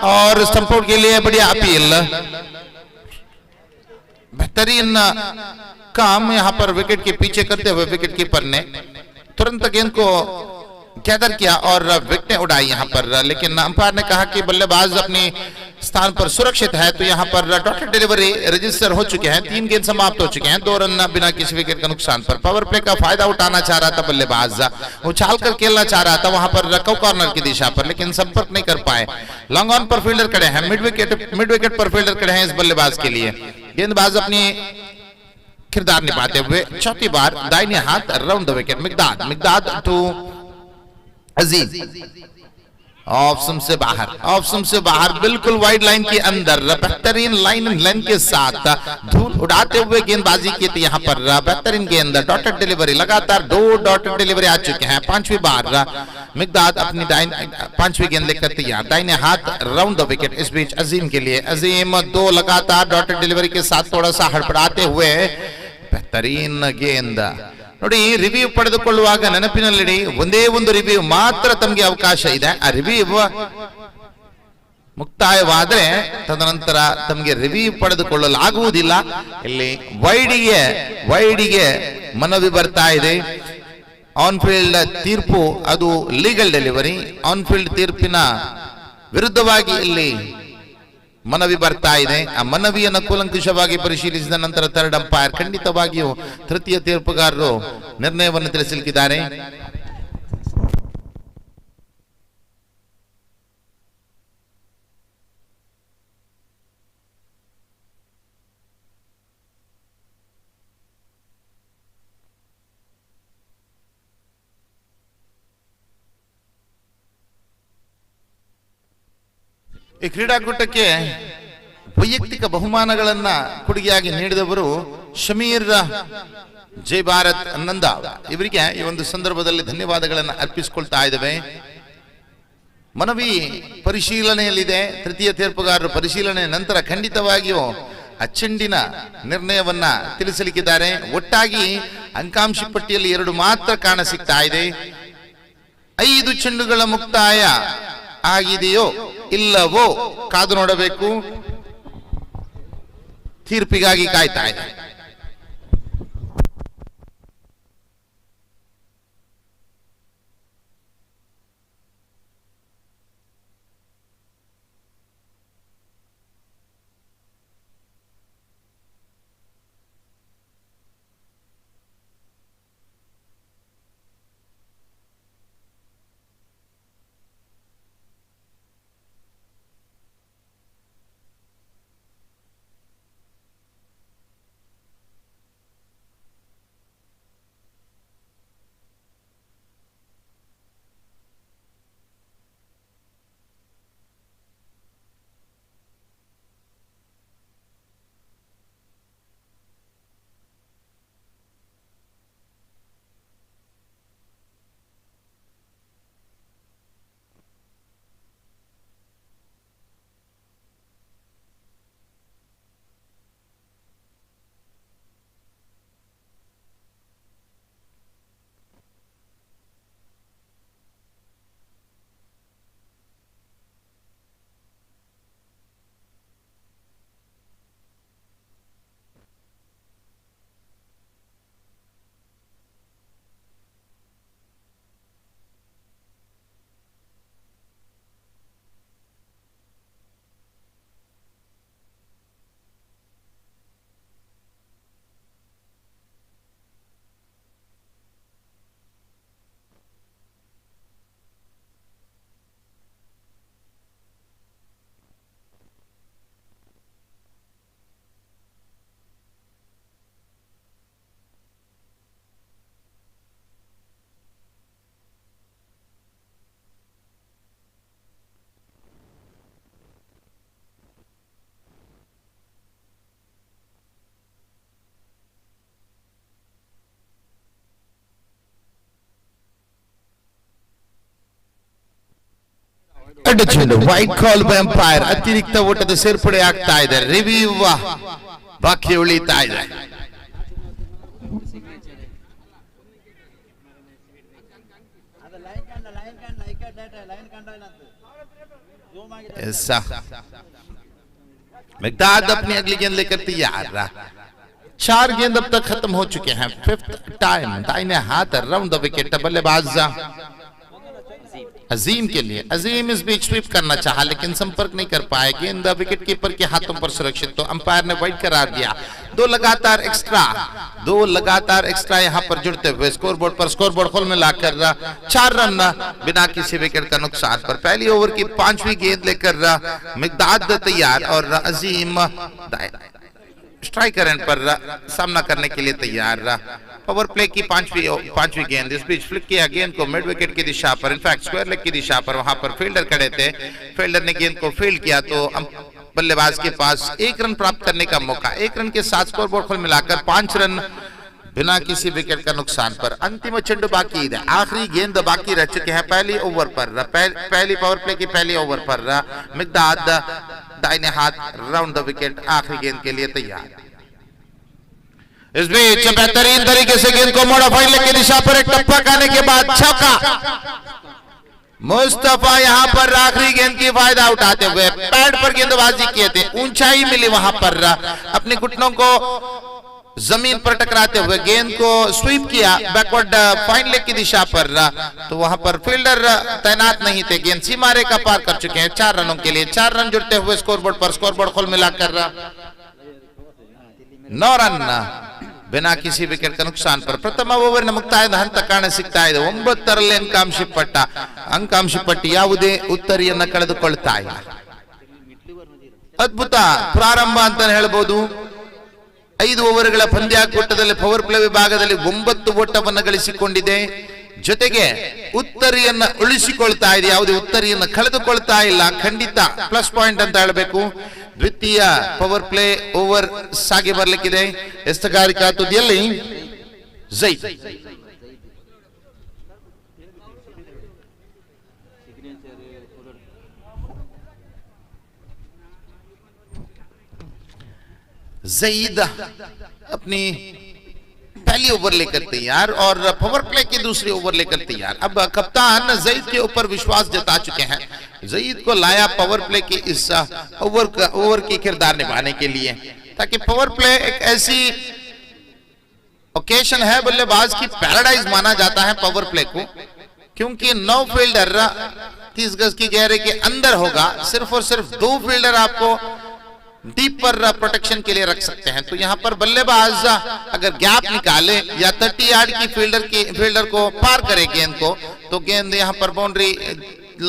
और स्टंप आउट के लिए बढ़िया अपील। बेहतरीन काम यहां पर विकेट के पीछे करते हुए विकेट कीपर ने तुरंत गेंद को गैदर किया और विकेटें उड़ाई यहां पर। लेकिन अंपायर ने कहा कि बल्लेबाज अपने स्थान पर सुरक्षित है। तो यहां पर डॉटेड डिलीवरी रजिस्टर हो चुके हैं। 3 गेंद समाप्त हो चुके हैं। 2 रन बिना किसी विकेट का नुकसान पर। पावर प्ले का फायदा उठाना चाह रहा था बल्लेबाज, उछाल कर खेलना चाह रहा था वहां पर रखो कॉर्नर की दिशा पर लेकिन संपर्क नहीं कर पाए। लॉन्ग ऑन पर फील्डर खड़े हैं, मिड विकेट पर फील्डर खड़े हैं इस बल्लेबाज के लिए। गेंदबाज अपनी किरदार निभाते हुए चौथी बार दाहिने हाथ round the wicket. Miqdad to Azeem option से बाहर बिल्कुल वाइड लाइन के अंदर बेहतरीन लाइन लेंथ के साथ धूल उड़ाते हुए गेंदबाजी की थी यहाँ पर। बेहतरीन गेंद, डॉटेड डिलीवरी, लगातार 2 डॉटेड डिलीवरी आ चुके हैं। 5वीं बार मिकदाद अपनी 5वीं गेंद लेकर तैयार, दाहिने हाथ राउंड द विकेट। इस बीच अजीम के लिए, अजीम 2 लगातार डॉटेड डिलीवरी के साथ थोड़ा सा हड़बड़ाते हुए बेहतरीन गेंद। ನೋಡಿ, ರಿವ್ಯೂ ಪಡೆದುಕೊಳ್ಳುವಾಗ ನೆನಪಿನಲ್ಲಿಡಿ, ಒಂದೇ ಒಂದು ರಿವ್ಯೂ ಮಾತ್ರ ತಮಗೆ ಅವಕಾಶ ಇದೆ। ಆ ರಿವ್ಯೂ ಮುಕ್ತಾಯವಾದರೆ ತದನಂತರ ತಮಗೆ ರಿವ್ಯೂ ಪಡೆದುಕೊಳ್ಳಲಾಗುವುದಿಲ್ಲ। ಇಲ್ಲಿ ವೈಡಿಗೆ ಮನವಿ ಬರ್ತಾ ಇದೆ। ಆನ್ ಫೀಲ್ಡ್ ತೀರ್ಪು ಅದು ಲೀಗಲ್ ಡೆಲಿವರಿ. ಆನ್ ಫೀಲ್ಡ್ ತೀರ್ಪಿನ ವಿರುದ್ಧವಾಗಿ ಇಲ್ಲಿ ಮನವಿ ಬರ್ತಾ ಇದೆ. ಆ ಮನವಿಯನ್ನು ಕೂಲಂಕುಷವಾಗಿ ಪರಿಶೀಲಿಸಿದ ನಂತರ ಥರ್ಡ್ ಅಂಪೈರ್ ಖಂಡಿತವಾಗಿಯೂ ತೃತೀಯ ತೀರ್ಪುಗಾರರು ನಿರ್ಣಯವನ್ನು ತಿಳಿಸಲಿಕ್ಕಿದ್ದಾರೆ. ಈ ಕ್ರೀಡಾಕೂಟಕ್ಕೆ ವೈಯಕ್ತಿಕ ಬಹುಮಾನಗಳನ್ನ ಕೊಡುಗೆಯಾಗಿ ನೀಡಿದವರು ಶಮೀರ್ ಜೈ ಭಾರತ್ ನಂದ. ಇವರಿಗೆ ಈ ಒಂದು ಸಂದರ್ಭದಲ್ಲಿ ಧನ್ಯವಾದಗಳನ್ನು ಅರ್ಪಿಸಿಕೊಳ್ತಾ ಇದ್ದೇವೆ. ಮನವಿ ಪರಿಶೀಲನೆಯಲ್ಲಿದೆ. ತೃತೀಯ ತೀರ್ಪುಗಾರರು ಪರಿಶೀಲನೆ ನಂತರ ಖಂಡಿತವಾಗಿಯೂ ಅಚ್ಚಂಡಿನ ನಿರ್ಣಯವನ್ನ ತಿಳಿಸಲಿಕ್ಕಿದ್ದಾರೆ. ಒಟ್ಟಾಗಿ ಅಂಕಾಂಶ ಪಟ್ಟಿಯಲ್ಲಿ 2 ಮಾತ್ರ ಕಾಣ ಸಿಗ್ತಾ ಇದೆ. 5 ಚೆಂಡುಗಳ ಮುಕ್ತಾಯ ಆಗಿದೆಯೋ ಇಲ್ಲವೋ ಕಾದು ನೋಡಬೇಕು. ತೀರ್ಪಿಗಾಗಿ ಕಾಯ್ತಾ ಇದೆ. ಅಡ್ಡ ಚೆಂಡು ವೈಟ್ ಕಾಲ್ ಬೈ ಅಂಪೈರ್. ಅತಿರಿಕ್ತ ಓಟದ ಸೇರ್ಪಡೆ ಆಗ್ತಾ ಇದೆ. ರಿವ್ಯೂ ಬಾಕಿ ಉಳಿತಾ ಇದೆ. ऐसा मिकदाद अपनी अगली गेंद लेकर तैयार रहा. 4 गेंद अब तक खत्म हो चुके हैं. 5th टाइम दाहिने हाथ राउंड द विकेट. बल्लेबाज अजीम के लिए. अजीम इस बीच स्वीप करना चाहा लेकिन संपर्क नहीं कर पाए. गेंद विकेट कीपर के हाथों पर सुरक्षित. तो अंपायर ने वाइड करार दिया. 2 लगातार एक्स्ट्रा यहां पर जुड़ते हुए स्कोरबोर्ड पर स्कोरबोर्ड खोल में लाकर 4 रन बिना किसी विकेट का नुकसान पर. पहली ओवर की 5वीं गेंद लेकर मिकदाद तैयार और अजीम स्ट्राइकर एंड पर सामना करने के लिए तैयार. पावर प्ले की 5वीं गेंद. इस बीच फ्लिक किया गेंद को मिड विकेट की दिशा पर, इनफैक्ट स्क्वायर लेग की दिशा पर. वहां पर फील्डर खड़े थे. फील्डर ने गेंद को फील्ड किया तो बल्लेबाज के पास 1 रन प्राप्त करने का मौका. 1 रन के साथ स्कोरबोर्ड खोल मिलाकर 5 रन बिना किसी विकेट का नुकसान पर. अंतिम ಚೆಂಡು बाकी है. आखिरी गेंद बाकी रह चुके हैं. पहली ओवर पर पहली पावर प्ले की पहली ओवर पर मिकदाद दाहिने हाथ राउंड द विकेट आखिरी गेंद के लिए तैयार. इस बीच बेहतरीन तरीके से गेंद को मॉडिफाइड लेग की दिशा पर एक टप्पा खाने के बाद छक्का. मुस्तफा यहां पर आखिरी गेंद की फायदा उठाते हुए पैड पर गेंदबाजी किए थे. ऊंचाई मिली वहां पर. अपने घुटनों को जमीन पर टकराते हुए गेंद को स्वीप किया बैकवर्ड फाइन लेग की दिशा पर, तो वहां पर फील्डर तैनात नहीं थे। गेंद सीमा रेखा पार कर चुके हैं 4 रनों के लिए। 4 रन जुड़ते हुए स्कोरबोर्ड पर, स्कोरबोर्ड खोल मिलाकर 9 रन ಬಿನಾ ಕಿಸಿ ವಿಕೆಟ್ ನುಕ್ಸಾನ್ ಪರ್ ಪ್ರಥಮ ಓವರ್ನ ಮುಕ್ತಾಯದ ಹಂತ ಕಾಣ ಸಿಗ್ತಾ ಇದೆ. 9ರಲ್ಲಿ ಅಂಕಾಂಶ ಪಟ್ಟಿ ಯಾವುದೇ ಉತ್ತರಿಯನ್ನ ಕಳೆದುಕೊಳ್ತಾ ಇಲ್ಲ. ಅದ್ಭುತ ಪ್ರಾರಂಭ ಅಂತ ಹೇಳಬಹುದು. 5 ಓವರ್ಗಳ ಪಂದ್ಯಾಕೂಟದಲ್ಲಿ ಪವರ್ ಪ್ಲೇ ವಿಭಾಗದಲ್ಲಿ 9 ಓಟವನ್ನು ಗಳಿಸಿಕೊಂಡಿದೆ. ಜೊತೆಗೆ ಉತ್ತರಿಯನ್ನ ಉಳಿಸಿಕೊಳ್ತಾ ಇದೆ, ಯಾವುದೇ ಉತ್ತರಿಯನ್ನ ಕಳೆದುಕೊಳ್ತಾ ಇಲ್ಲ. ಖಂಡಿತ ಪ್ಲಸ್ ಪಾಯಿಂಟ್ ಅಂತ ಹೇಳಬೇಕು. ದ್ವಿತೀಯ ಪವರ್ ಪ್ಲೇ ಓವರ್ ಸಾಗಿ ಬರಲಿಕ್ಕಿದೆ. ಎಸ್ತಗಾರಿಕಾ ತುದಿಯಲ್ಲಿ ಝೈದ್ ज़ईद अपनी पहली ओवर लेकर तैयार और पावर प्ले की दूसरी ओवर लेकर तैयार। अब कप्तान ज़ईद के ऊपर विश्वास जता चुके हैं। ज़ईद को लाया पावर प्ले की इस ओवर की किरदार निभाने के लिए, ताकि पावर प्ले एक ऐसी ओकेशन है, बल्लेबाज की पैराडाइज माना जाता है पावर प्ले को, क्योंकि 9 फील्डर 30 गज की गहरे के अंदर होगा। सिर्फ और सिर्फ 2 फील्डर आपको डीप पर प्रोटेक्शन के लिए रख सकते हैं। तो यहां पर बल्लेबाज अगर गैप निकाले या 30 यार्ड की फील्डर को पार करे गेंद को, तो गेंद यहां पर बाउंड्री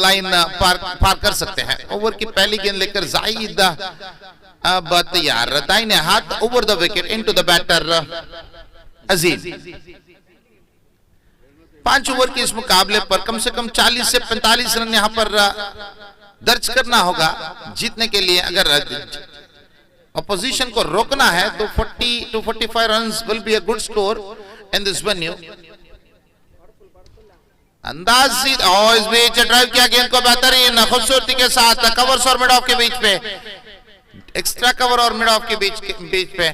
लाइन पार कर सकते हैं। ओवर की पहली गेंद लेकर ज़ईद अब तैयार, दाहिने हाथ over the wicket into the batter Azeem. 5 over के इस मुकाबले पर कम से कम 40 से 45 रन यहां पर दर्ज करना होगा जीतने के लिए। अगर अपोजिशन को रोकना है तो 40 to 45 runs will be a good score in this venue. अंदाज इस बीच ड्राइव किया गेंद को बेहतरीन खूबसूरती के साथ कवर्स और मिड ऑफ के बीच पे, एक्स्ट्रा कवर और मिड ऑफ के बीच पे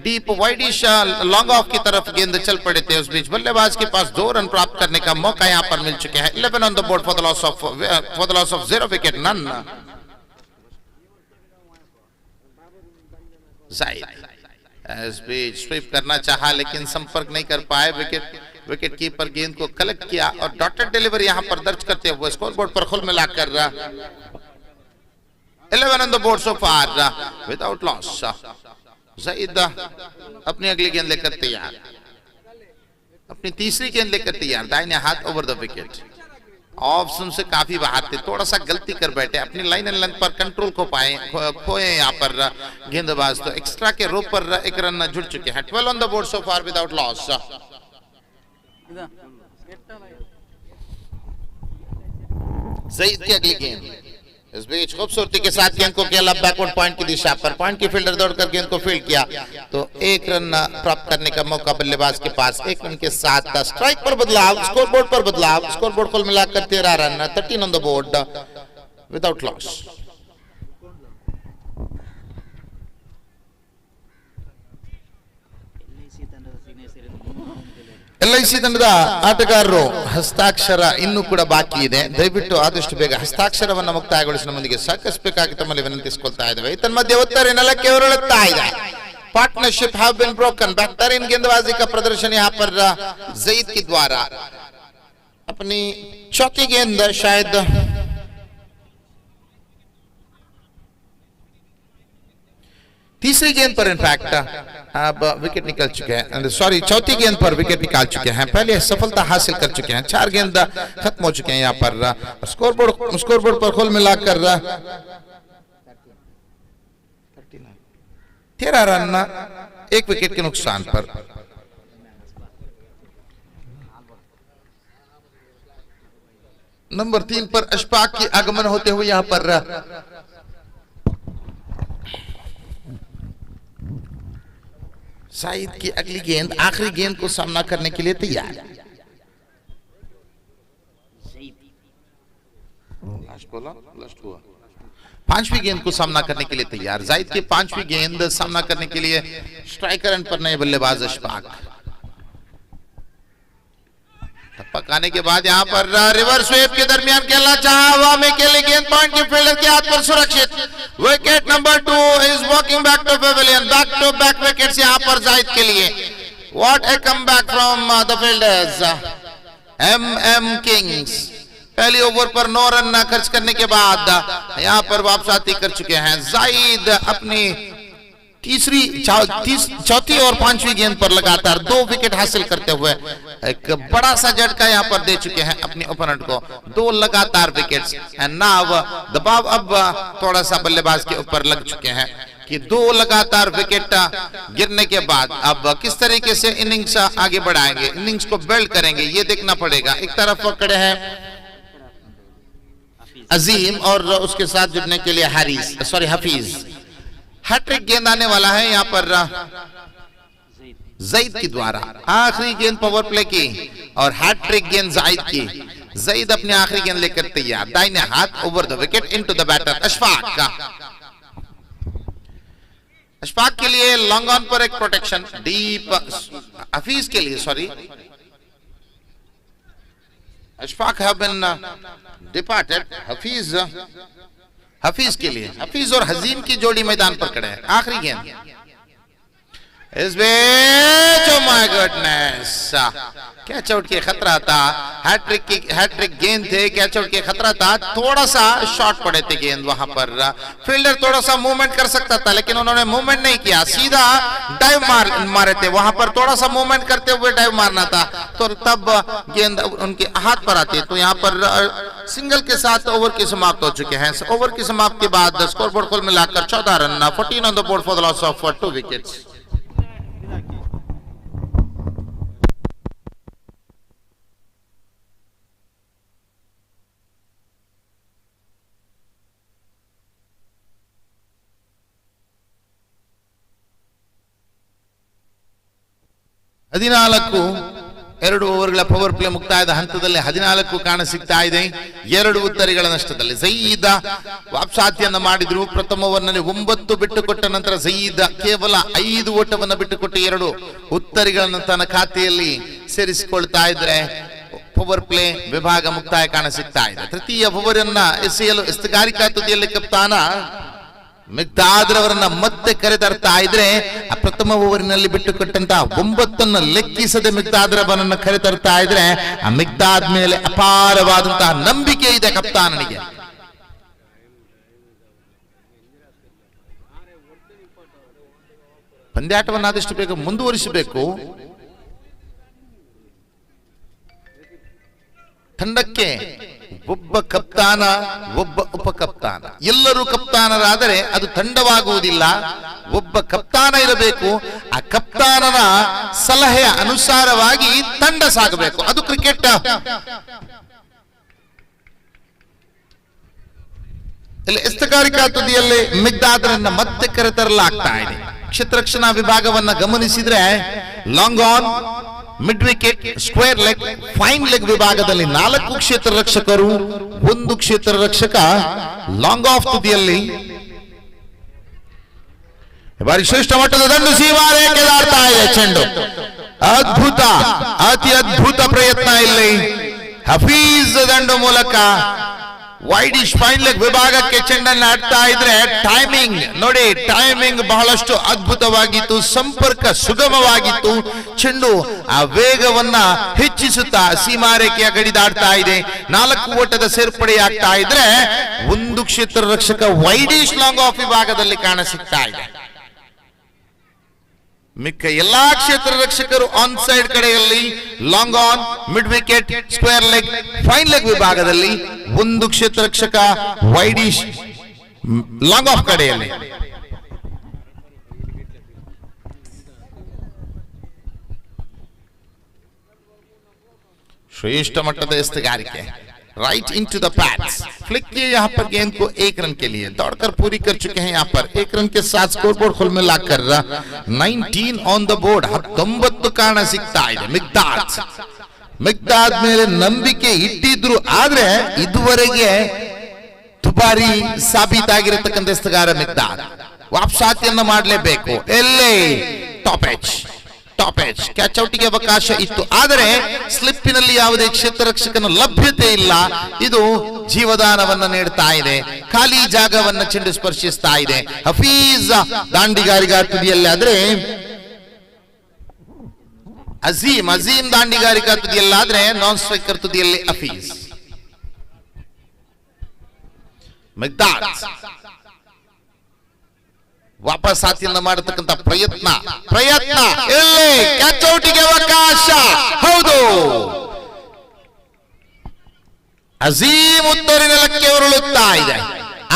डीप वाइडिश लॉन्ग ऑफ की तरफ गेंद चल पड़े थे। उस बीच बल्लेबाज के पास 2 रन प्राप्त करने का मौका यहां पर मिल चुके हैं। 11 on the board for the loss of 0 wicket, none. ज़ईद इस बीच स्वीप करना चाहा लेकिन संपर्क नहीं कर पाए। विकेट कीपर गेंद को कलेक्ट किया और डॉटेड डिलीवरी यहां पर दर्ज करते हुए स्कोरबोर्ड पर खुल मिलाकर 11 on the board so far without loss. ज़ईद अपनी अगली गेंद लेकर तैयार, अपनी तीसरी गेंद लेकर तैयार, दाहिने हाथ ओवर द विकेट। ऑप्शन से काफी बाहर थे, थोड़ा सा गलती कर बैठे, अपनी लाइन एंड लेंथ पर कंट्रोल को खोए यहाँ पर गेंदबाज। तो एक्स्ट्रा के रोप पर 1 रन जुड़ चुके हैं। 12 on the board so far without loss. ज़ईद की अगली गेंद, इस बीच खूबसूरती के साथ गेंद को किया बैकवर्ड पॉइंट की दिशा पर। पॉइंट की फील्डर दौड़कर गेंद को फील्ड किया, तो 1 रन प्राप्त करने का मौका बल्लेबाज के पास। 1 रन के साथ स्ट्राइक पर बदलाव, स्कोरबोर्ड पर बदलाव। स्कोरबोर्ड को मिलाकर 13 run, 13 on the board without loss. LIC ತಂಡದ ಆಟಗಾರರು ಹಸ್ತಾಕ್ಷರ ಇನ್ನೂ ಕೂಡ ಬಾಕಿ ಇದೆ. ದಯವಿಟ್ಟು ಆದಷ್ಟು ಬೇಗ ಹಸ್ತಾಕ್ಷರವನ್ನು ಮುಕ್ತಾಯಗೊಳಿಸಿ ನಮ್ಮೊಂದಿಗೆ ಸಹಕರಿಸಬೇಕಾಗಿ ತಮ್ಮಲ್ಲಿ ವಿನಂತಿಸಿಕೊಳ್ತಾ ಇದ್ದೇವೆ. ತನ್ಮಧ್ಯೆ ಒತ್ತಾರೆ ನೆಲಕ್ಕೆ ಉರುಳುತ್ತಾ ಇದೆ. Partnership have been broken. बेहतरीन गेंदबाजी का प्रदर्शन यहाँ पर ज़ईद के द्वारा। अपनी चौथी गेंद शायद तीसरी गेंद पर इनफैक्ट अब विकेट निकल चुके हैं, सॉरी चौथी गेंद पर विकेट निकाल चुके हैं। पहले सफलता हासिल कर चुके हैं, 4 गेंद खत्म हो चुके हैं यहाँ पर। स्कोरबोर्ड पर कुल मिलाकर 13 रन 1 विकेट के नुकसान पर। नंबर 3 पर अशफाक की आगमन होते हुए यहाँ पर ज़ईद की अगली गेंद आखिरी गेंद को सामना करने के लिए तैयार। पांचवी गेंद को सामना करने के लिए तैयार। ज़ईद की 5वीं गेंद सामना करने के लिए स्ट्राइकर एंड पर नए बल्लेबाज अशफाक। पकाने के बाद यहाँ पर रिवर्स वेव के दरमियान खेलना चाहा, हवा में खेले गेंद पॉइंट के फील्डर के हाथ पर सुरक्षित। Wicket number 2 is walking back to pavilion, back to back wickets यहाँ पर जाहिद के लिए। What a comeback from the fielders M M kings. पहली ओवर पर 9 रन खर्च करने के बाद यहाँ पर वापसी कर चुके हैं। जाहिद अपनी चौथी और 5वीं गेंद पर लगातार 2 विकेट हासिल करते हुए एक बड़ा सा झटका यहाँ पर दे चुके हैं अपने ओपोनेंट को। 2 लगातार विकेट्स एंड नाउ दबाव अब थोड़ा सा बल्लेबाज के ऊपर लग चुके हैं कि 2 लगातार विकेट गिरने के बाद अब किस तरीके से इनिंग्स आगे बढ़ाएंगे, इनिंग्स को बिल्ड करेंगे, ये देखना पड़ेगा। एक तरफ खड़े हैं अजीम और उसके साथ जुड़ने के लिए हफीज। हैट्रिक गेंद आने वाला है यहाँ पर जाहिद के द्वारा। आखिरी गेंद पावर प्ले की और हैट्रिक गेंद जाहिद की। जाहिद अपनी आखिरी गेंद लेकर तैयार, दाहिने हाथ over the wicket into the batter Ashfaq का। अशफाक के लिए लॉन्ग ऑन पर एक प्रोटेक्शन, डीप हफीज के लिए Ashfaq have been departed. Hafeez के लिए, हफीज और हजीम की जोड़ी मैदान पर खड़े हैं। आखिरी गेंद इस बीच, oh my goodness, catch out के खतरा था। हैट्रिक गेंद थे, कैच आउट के खतरा था। थोड़ा सा शॉर्ट पड़े थे गेंद, वहां पर फील्डर थोड़ा सा मूवमेंट कर सकता था लेकिन उन्होंने मूवमेंट नहीं किया, सीधा डाइव मारे थे। वहां पर थोड़ा सा मूवमेंट करते हुए डाइव मारना था तो तब गेंद उनके हाथ पर आती। तो यहाँ पर सिंगल के साथ ओवर की समाप्त हो चुके हैं। ओवर की समाप्ति के बाद स्कोर बोर्ड कुल मिलाकर 14 run, 14 on the board for the loss of 2 wickets. ಹದಿನಾಲ್ಕು 2 ಓವರ್ಗಳ ಪವರ್ ಪ್ಲೇ ಮುಕ್ತಾಯದ ಹಂತದಲ್ಲಿ 14 ಕಾಣ ಸಿಗ್ತಾ ಇದೆ 2 ಉತ್ತರಿಗಳ ನಷ್ಟದಲ್ಲಿ. ಜಯೀದ ವಾಪಸಾತಿಯನ್ನ ಮಾಡಿದ್ರು. ಪ್ರಥಮ ಓವರ್ನಲ್ಲಿ 9 ಬಿಟ್ಟುಕೊಟ್ಟ ನಂತರ ಜಯೀದ ಕೇವಲ 5 ಓಟವನ್ನು ಬಿಟ್ಟುಕೊಟ್ಟು 2 ಉತ್ತರಿಗಳನ್ನು ತನ್ನ ಖಾತೆಯಲ್ಲಿ ಸೇರಿಸಿಕೊಳ್ತಾ ಇದ್ರೆ ಪವರ್ ಪ್ಲೇ ವಿಭಾಗ ಮುಕ್ತಾಯ ಕಾಣ ಸಿಗ್ತಾ ಇದೆ. ತೃತೀಯ ಓವರ್ ಅನ್ನ ಎಸೆಯಲು ಎಸ್ತಗಾರಿಕಾ ತುದಿಯಲ್ಲಿ ಕಪ್ತಾನ ಮಿಗ್ದಾದ್ ರವರನ್ನ ಮತ್ತೆ ಕರೆತರ್ತಾ ಇದ್ರೆ ಪ್ರಥಮ ಓವರಿನಲ್ಲಿ ಬಿಟ್ಟುಕೊಟ್ಟಂತಹ 9 ಲೆಕ್ಕಿಸದೆ ಮಿಗ್ದಾದ್ ರವರನ್ನ ಕರೆತರ್ತಾ ಇದ್ರೆ ಆ ಮಿಗ್ದಾದ್ ಮೇಲೆ ಅಪಾರವಾದಂತಹ ನಂಬಿಕೆ ಇದೆ ಕಪ್ತಾನನಿಗೆ. ಪಂದ್ಯಾಟವನ್ನು ಆದಷ್ಟು ಬೇಗ ಮುಂದುವರಿಸಬೇಕು. ತಂಡಕ್ಕೆ ಒಬ್ಬ ಕಪ್ತಾನ, ಒಬ್ಬ ಉಪ ಕಪ್ತಾನ. ಎಲ್ಲರೂ ಕಪ್ತಾನರಾದರೆ ಅದು ತಂಡವಾಗುವುದಿಲ್ಲ. ಒಬ್ಬ ಕಪ್ತಾನ ಇರಬೇಕು. ಆ ಕಪ್ತಾನನ ಸಲಹೆಯ ಅನುಸಾರವಾಗಿ ತಂಡ ಸಾಗಬೇಕು. ಅದು ಕ್ರಿಕೆಟ್. ಇಲ್ಲಿ ಎಸ್ತಗಾರಿಕಾ ತುದಿಯಲ್ಲಿ ಮಿಗ್ದಾದ್ರನ್ನ ಮತ್ತೆ ಕರೆತರಲಾಗ್ತಾ ಇದೆ. ಕ್ಷೇತ್ರರಕ್ಷಣಾ ವಿಭಾಗವನ್ನ ಗಮನಿಸಿದ್ರೆ long on, mid wicket, square leg, fine leg ವಿಭಾಗದಲ್ಲಿ 4 ಕ್ಷೇತ್ರ ರಕ್ಷಕರು, 1 ಕ್ಷೇತ್ರ ರಕ್ಷಕ. ಲಾಂಗ್ ಆಫ್ ತುದಿಯಲ್ಲಿ ಬಾರಿ ಶ್ರೇಷ್ಠ ಮಟ್ಟದ ದಂಡು ಸೀಮಾರೇಖೆ ದಾಟ್ತಾ ಇದೆ ಚೆಂಡು. ಅದ್ಭುತ, ಅತಿ ಅದ್ಭುತ ಪ್ರಯತ್ನ ಇಲ್ಲಿ. ಹಫೀಜ್ ದಂಡು ಮೂಲಕ ವೈಡಿಶ್ ಫೈನ್ ಲೆಗ್ ವಿಭಾಗಕ್ಕೆ ಚೆಂಡನ್ನು ಆಡ್ತಾ ಇದ್ರೆ ಟೈಮಿಂಗ್ ನೋಡಿ, ಟೈಮಿಂಗ್ ಬಹಳಷ್ಟು ಅದ್ಭುತವಾಗಿತ್ತು. ಸಂಪರ್ಕ ಸುಗಮವಾಗಿತ್ತು. ಚೆಂಡು ಆ ವೇಗವನ್ನ ಹೆಚ್ಚಿಸುತ್ತಾ ಸೀಮಾರೇಖೆಯ ಗಡಿ ದಾಟ್ತಾ ಇದೆ. 4 ಓಟದ ಸೇರ್ಪಡೆಯಾಗ್ತಾ ಇದ್ರೆ 1 ಕ್ಷೇತ್ರ ರಕ್ಷಕ ವೈಡಿಶ್ ಲಾಂಗ್ ಆಫ್ ವಿಭಾಗದಲ್ಲಿ ಕಾಣ ಸಿಗ್ತಾ ಇದೆ. ಮಿಕ್ಕ ಎಲ್ಲಾ ಕ್ಷೇತ್ರ ರಕ್ಷಕರು ಆನ್ ಸೈಡ್ ಕಡೆಯಲ್ಲಿ long on, mid wicket, square leg, fine leg ವಿಭಾಗದಲ್ಲಿ 1 ಕ್ಷೇತ್ರ ರಕ್ಷಕ ವೈಡಿಶ್ ಲಾಂಗ್ ಆಫ್ ಕಡೆಯಲ್ಲಿ. श्रेष्ठ मट्टद एस्तगारिके right into the pads flick किए यहाँ पर गेंद को 1 रन के लिए दौड़कर पूरी कर चुके हैं. यहाँ पर 1 रन के साथ स्कोर बोर्ड खुल मिलाकर 19 ऑन द बोर्ड. 19 ಕಾರಣ ಸಿಗ್ತಾ ಇದೆ. ಮಿಗ್ದಾದ್ ಮೇಲೆ ನಂಬಿಕೆ ಇಟ್ಟಿದ್ರು, ಆದ್ರೆ ಇದುವರೆಗೆ ದುಬಾರಿ ಸಾಬೀತಾಗಿರತಕ್ಕಂಥ ಎಸ್ತಗಾರ ಮಿಗ್ದಾದ್ ವಾಪಸಾತಿಯನ್ನ ಮಾಡಲೇಬೇಕು. ಎಲ್ಲೇ top edge top edge catch ಔಟ್ಗೆ ಅವಕಾಶ ಇತ್ತು, ಆದರೆ ಸ್ಲಿಪ್ಪಿನಲ್ಲಿ ಯಾವುದೇ ಕ್ಷೇತ್ರ ರಕ್ಷಕನ ಲಭ್ಯತೆ ಇಲ್ಲ. ಇದು ಜೀವದಾನವನ್ನ ನೀಡ್ತಾ ಇದೆ. ಖಾಲಿ ಜಾಗವನ್ನ ಚೆಂಡು ಸ್ಪರ್ಶಿಸ್ತಾ ಇದೆ. ಹಫೀಜ್ ದಾಂಡಿಗಾರಿಗಾ ತುದಿಯಲ್ಲಿ ಆದ್ರೆ ಅಜೀಮ್ ದಾಂಡಿಗಾರಿಕಾ ತುದಿಯಲ್ಲಾದ್ರೆ ನಾನ್ ಸ್ಟ್ರೈಕರ್ ತುದಿಯಲ್ಲಿ ಹಫೀಜ್. ಮಿಗ್ದಾದ್ ವಾಪಸ್ ಸಾತಿಯನ್ನ ಮಾಡತಕ್ಕಂತ ಪ್ರಯತ್ನ ಇಲ್ಲಿ ಕ್ಯಾಚ್ ಔಟ್ಗೆ ಅವಕಾಶ. ಹೌದು, ಅಜೀಮ್ ಉತ್ತರಿ ನೆಲಕ್ಕೆ ಉರುಳುತ್ತಾ ಇದೆ.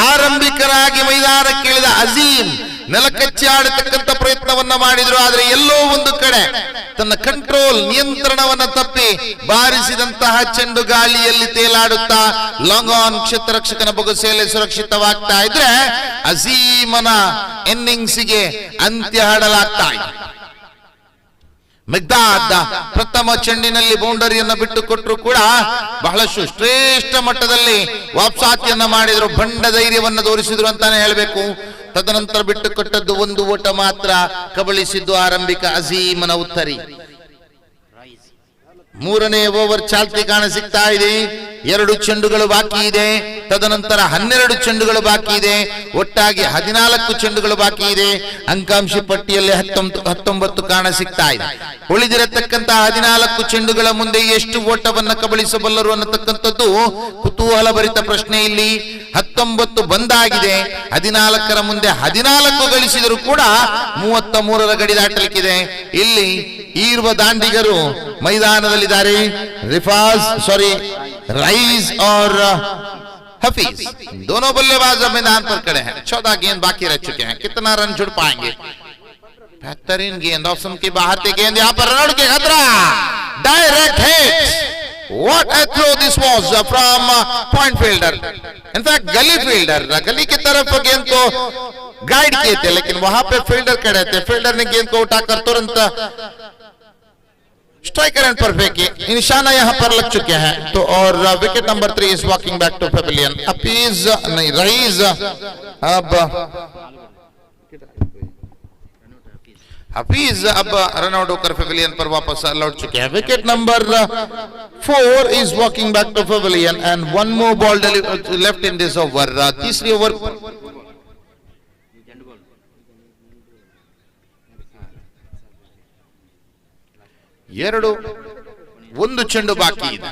ಆರಂಭಿಕರಾಗಿ ಮೈದಾನಕ್ಕೆ ಇಳಿದ ಅಜೀಮ್ ನೆಲಕಚ್ಚಿ ಆಡತಕ್ಕಂತ ಪ್ರಯತ್ನವನ್ನ ಮಾಡಿದ್ರು, ಆದ್ರೆ ಎಲ್ಲೋ ಒಂದು ಕಡೆ ತನ್ನ ಕಂಟ್ರೋಲ್ ನಿಯಂತ್ರಣವನ್ನ ತಪ್ಪಿ ಬಾರಿಸಿದಂತಹ ಚೆಂಡು ಗಾಳಿಯಲ್ಲಿ ತೇಲಾಡುತ್ತಾ ಲಾಂಗ್ ಆನ್ ಕ್ಷೇತ್ರ ರಕ್ಷಕನ ಬೊಗಸೆಯಲ್ಲಿ ಸುರಕ್ಷಿತವಾಗ್ತಾ ಇದ್ರೆ ಅಜೀಮನ ಇನ್ನಿಂಗ್ಸ್ಗೆ ಅಂತ್ಯ ಹಾಡಲಾಗ್ತಾ ಇದೆ. ಮಿಗ್ದಾದ್ ಪ್ರಥಮ ಚೆಂಡಿನಲ್ಲಿ ಬೌಂಡರಿಯನ್ನ ಬಿಟ್ಟು ಕೊಟ್ಟರು ಕೂಡ ಬಹಳಷ್ಟು ಶ್ರೇಷ್ಠ ಮಟ್ಟದಲ್ಲಿ ವಾಪಸಾತಿಯನ್ನ ಮಾಡಿದ್ರು, ಬಂಡ ಧೈರ್ಯವನ್ನ ತೋರಿಸಿದ್ರು ಅಂತಾನೆ ಹೇಳಬೇಕು. ತದನಂತರ ಬಿಟ್ಟು ಕೊಟ್ಟದ್ದು ಒಂದು ಓಟ ಮಾತ್ರ, ಕಬಳಿಸಿದ್ದು ಆರಂಭಿಕ ಅಜೀಮನ ಉತ್ತರಿ. ಮೂರನೇ ಓವರ್ ಚಾಲ್ತಿ ಕಾಣಸಿಗ್ತಾ ಇದೆ. 2 ಚೆಂಡುಗಳು ಬಾಕಿ ಇದೆ. ತದನಂತರ 12 ಚೆಂಡುಗಳು ಬಾಕಿ ಇದೆ. ಒಟ್ಟಾಗಿ 14 ಚೆಂಡುಗಳು ಬಾಕಿ ಇದೆ. ಅಂಕಾಂಶ ಪಟ್ಟಿಯಲ್ಲಿ 19 ಕಾಣಸಿಗ್ತಾ ಇದೆ. ಉಳಿದಿರತಕ್ಕಂತಹ 14 ಚೆಂಡುಗಳ ಮುಂದೆ ಎಷ್ಟು ಓಟವನ್ನ ಕಬಳಿಸಬಲ್ಲರು ಅನ್ನತಕ್ಕಂಥದ್ದು ಕುತೂಹಲ ಭರಿತ ಪ್ರಶ್ನೆ. ಇಲ್ಲಿ 19 ಬಂದಾಗಿದೆ. 14ರ ಮುಂದೆ 14 ಗಳಿಸಿದರೂ ಕೂಡ 33ರ ಗಡಿ ದಾಟಲಿಕ್ಕಿದೆ. ಇಲ್ಲಿ ಈರ್ವ ದಾಂಡಿಗರು मैदानदಲ್ಲಿದ್ದಾರೆ. रईस और हफीज दोनों बल्लेबाज मैदान पर खड़े हैं. 14 गेंद बाकी रह चुके हैं. कितना रन जुड़ पाएंगे? बेहतरीन गेंद ऑप्शन की बाहर की गेंद, यहाँ पर रन के खतरा, direct hit. What a throw this was from point fielder. In fact गली फील्डर गली की तरफ गेंद को गाइड किए थे, लेकिन वहां पे फील्डर खड़े थे. फील्डर ने गेंद को उठाकर तुरंत स्ट्राइकर एंड पर फेंके. निशाना यहाँ पर लग चुके हैं. तो और wicket number 3 is walking back to pavilion. अपीज नहीं रईस अब हफीज अब रन आउट होकर पेविलियन पर वापस लौट चुके हैं. Wicket number 4 is walking back to pavilion and one more ball left in this over. तीसरी ओवर ಒಂದು ಚೆಂಡು ಬಾಕಿ ಇದೆ.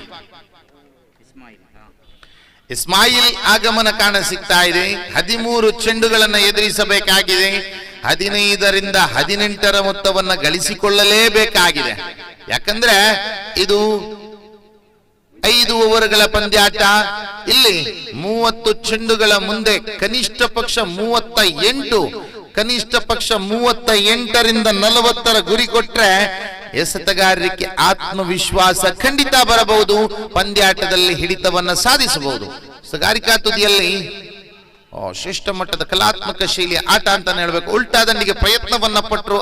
ಇಸ್ಮಾಯಿಲ್ ಆಗಮನ ಕಾಣಸಿಗ್ತಾ ಇದೆ. 13 ಚೆಂಡುಗಳನ್ನು ಎದುರಿಸಬೇಕಾಗಿದೆ. 15ರಿಂದ 18ರ ಮೊತ್ತವನ್ನ ಗಳಿಸಿಕೊಳ್ಳಲೇಬೇಕಾಗಿದೆ. ಯಾಕಂದ್ರೆ ಇದು 5 ಓವರ್ಗಳ ಪಂದ್ಯಾಟ. ಇಲ್ಲಿ 30 ಚೆಂಡುಗಳ ಮುಂದೆ ಕನಿಷ್ಠ ಪಕ್ಷ 38, ಕನಿಷ್ಠ ಪಕ್ಷ 38ರಿಂದ 40ರ ಗುರಿ ಕೊಟ್ರೆ ಎಸೆತಗಾರರಿಗೆ ಆತ್ಮವಿಶ್ವಾಸ ಖಂಡಿತ ಬರಬಹುದು. ಪಂದ್ಯಾಟದಲ್ಲಿ ಹಿಡಿತವನ್ನ ಸಾಧಿಸಬಹುದು. ಸಗಾರಿಕಾ ತುದಿಯಲ್ಲಿ ಶ್ರೇಷ್ಠ ಮಟ್ಟದ ಕಲಾತ್ಮಕ ಶೈಲಿಯ ಆಟ ಅಂತಾನೆ ಹೇಳ್ಬೇಕು. ಉಲ್ಟಾ ದಂಡಿಗೆ ಪ್ರಯತ್ನವನ್ನ ಪಟ್ಟರು.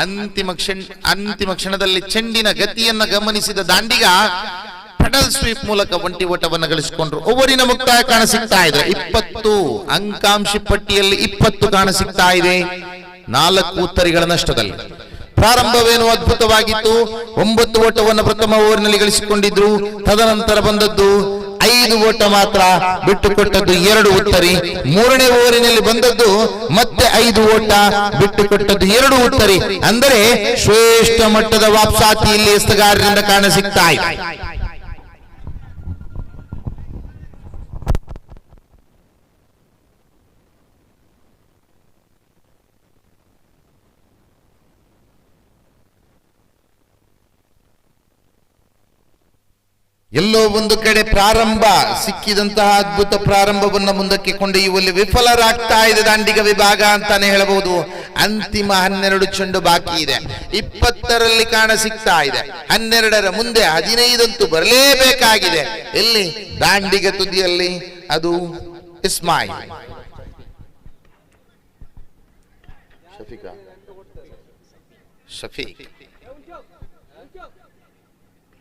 ಅಂತಿಮ ಕ್ಷಣದಲ್ಲಿ ಚೆಂಡಿನ ಗತಿಯನ್ನ ಗಮನಿಸಿದ ದಾಂಡಿಗ ಪೆಡಲ್ ಸ್ವೀಪ್ ಮೂಲಕ ಒಂಟಿ ಓಟವನ್ನು ಗಳಿಸಿಕೊಂಡ್ರು. ಓವರಿನ ಮುಕ್ತಾಯ ಕಾಣಸಿಗ್ತಾ ಇದೆ. 20 ಅಂಕಾಂಶ ಪಟ್ಟಿಯಲ್ಲಿ 20 ಕಾಣಸಿಗ್ತಾ ಇದೆ. 4 ಉತ್ತರಿಗಳ ನಷ್ಟದಲ್ಲಿ. ಪ್ರಾರಂಭವೇನು ಅದ್ಭುತವಾಗಿತ್ತು. 9 ಓಟವನ್ನು ಪ್ರಥಮ ಓವರ್ನಲ್ಲಿ ಗಳಿಸಿಕೊಂಡಿದ್ರು. ತದನಂತರ ಬಂದದ್ದು 5 ಓಟ ಮಾತ್ರ, ಬಿಟ್ಟುಕೊಟ್ಟದ್ದು 2 ಉತ್ತರಿ. 3ನೇ ಓವರಿನಲ್ಲಿ ಬಂದದ್ದು ಮತ್ತೆ 5 ಓಟ, ಬಿಟ್ಟುಕೊಟ್ಟದ್ದು 2 ಉತ್ತರಿ. ಅಂದರೆ ಶ್ರೇಷ್ಠ ಮಟ್ಟದ ವಾಪಸಾತಿಯಲ್ಲಿ ಎಸೆತಗಾರರಿಂದ ಕಾಣಸಿಗ್ತಾ ಇದೆ. ಎಲ್ಲೋ ಒಂದು ಕಡೆ ಪ್ರಾರಂಭ ಸಿಕ್ಕಿದಂತಹ ಅದ್ಭುತ ಪ್ರಾರಂಭವನ್ನ ಮುಂದಕ್ಕೆ ಕೊಂಡೊಯ್ಯುವಲ್ಲಿ ವಿಫಲರಾಗ್ತಾ ಇದೆ ದಾಂಡಿಗ ವಿಭಾಗ ಅಂತಾನೆ ಹೇಳಬಹುದು. ಅಂತಿಮ 12 ಚೆಂಡು ಬಾಕಿ ಇದೆ. 20ರಲ್ಲಿ ಕಾಣಸಿಗ್ತಾ ಇದೆ. 12ರ ಮುಂದೆ 15 ಬರಲೇಬೇಕಾಗಿದೆ. ಎಲ್ಲಿ ದಾಂಡಿಗ ತುದಿಯಲ್ಲಿ ಅದು ಇಸ್ಮಾಯಿಲ್.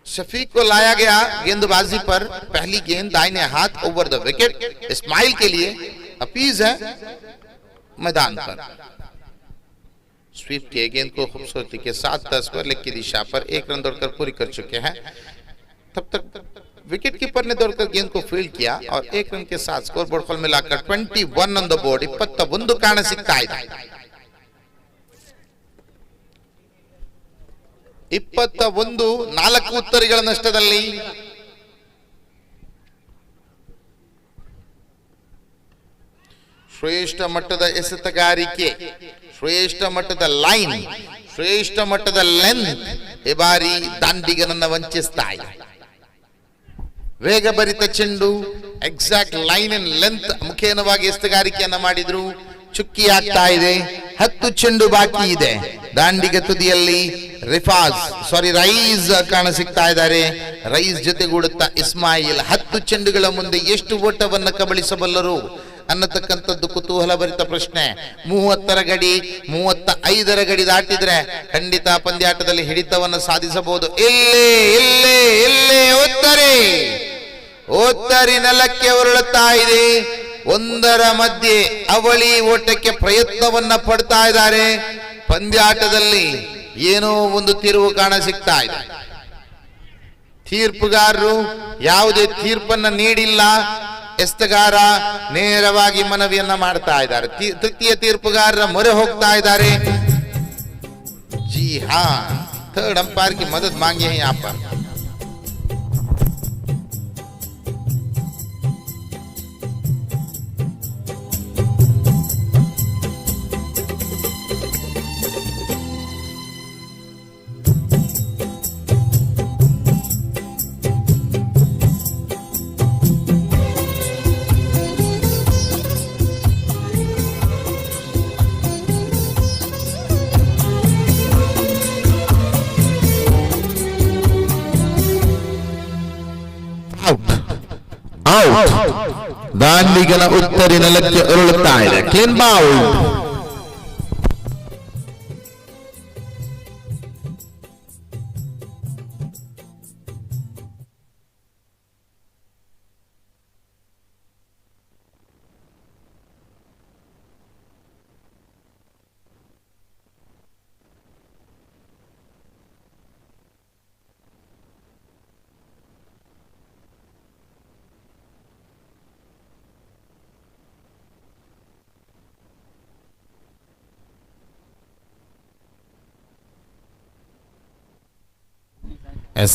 शफीक को लाया गया गेंदबाजी पर. पहली गेंद दाहिने हाथ ओवर द विकेट. इस्माइल के लिए अपीज है मैदान पर. स्वीप किए, गेंद को खूबसूरती के साथ 10 पर लेग की दिशा पर 1 रन दौड़कर पूरी कर चुके हैं। तब तक विकेट कीपर ने दौड़कर गेंद को फील्ड किया और 1 रन के साथ स्कोर बोर्ड खोल मिलाकर 21 ऑन द बोर्ड, 21 ಕಾಣ ಸಿಗ್ತಾ ಇದೆ। 21 4 ಉತ್ತರಿಗಳ ನಷ್ಟದಲ್ಲಿ ಶ್ರೇಷ್ಠ ಮಟ್ಟದ ಎಸೆತಗಾರಿಕೆ, ಶ್ರೇಷ್ಠ ಮಟ್ಟದ ಲೈನ್, ಶ್ರೇಷ್ಠ ಮಟ್ಟದ ಲೆಂತ್ ಈ ಬಾರಿ ದಾಂಡಿಗನನ್ನ ವಂಚಿಸ್ತಾ ಇದೆ। ವೇಗಭರಿತ ಚೆಂಡು, ಎಕ್ಸಾಕ್ಟ್ ಲೈನ್ ಅಂಡ್ ಲೆಂತ್ ಮುಖೇನವಾಗಿ ಎಸೆತಗಾರಿಕೆಯನ್ನ ಮಾಡಿದ್ರು, ಚುಕ್ಕಿ ಆಗ್ತಾ ಇದೆ। 10 ಚೆಂಡು ಬಾಕಿ ಇದೆ। ದಾಂಡಿಗ ತುದಿಯಲ್ಲಿ ರೈಸ್ ಕಾಣ ಸಿಗ್ತಾ ಇದ್ದಾರೆ। ರೈಸ್ ಜೊತೆಗೂಡುತ್ತಾ ಇಸ್ಮಾಯಿಲ್ 10 ಚೆಂಡುಗಳ ಮುಂದೆ ಎಷ್ಟು ಓಟವನ್ನ ಕಬಳಿಸಬಲ್ಲರು ಅನ್ನತಕ್ಕಂಥದ್ದು ಕುತೂಹಲಭರಿತ ಪ್ರಶ್ನೆ। 30ರ ಗಡಿ 35ರ ಗಡಿ ದಾಟಿದ್ರೆ ಖಂಡಿತ ಪಂದ್ಯಾಟದಲ್ಲಿ ಹಿಡಿತವನ್ನು ಸಾಧಿಸಬಹುದು। ಇಲ್ಲೇ ಒತ್ತರಿ ನೆಲಕ್ಕೆ ಉರುಳುತ್ತಾ ಇದೆ। ಒಂದರ ಮಧ್ಯೆ ಅವಳಿ ಓಟಕ್ಕೆ ಪ್ರಯತ್ನವನ್ನ ಪಡ್ತಾ ಇದ್ದಾರೆ। ಪಂದ್ಯಾಟದಲ್ಲಿ ಏನೋ ಒಂದು ತಿರುವು ಕಾಣ ಸಿಗ್ತಾ ಇದೆ। ತೀರ್ಪುಗಾರರು ಯಾವುದೇ ತೀರ್ಪನ್ನ ನೀಡಿಲ್ಲ। ಎಸೆತಗಾರ ನೇರವಾಗಿ ಮನವಿಯನ್ನ ಮಾಡ್ತಾ ಇದ್ದಾರೆ। ತೃತೀಯ ತೀರ್ಪುಗಾರರ ಮೊರೆ ಹೋಗ್ತಾ ಇದ್ದಾರೆ। ಜಿ ಹಾ, थर्ड अंपायर की मदद मांगी है यहाँ पर। ದಾಂಡಿಗನ ಉತ್ತರಿ ನೆಲಕ್ಕೆ ಉರುಳುತ್ತಾ ಇದೆ। Clean bowl.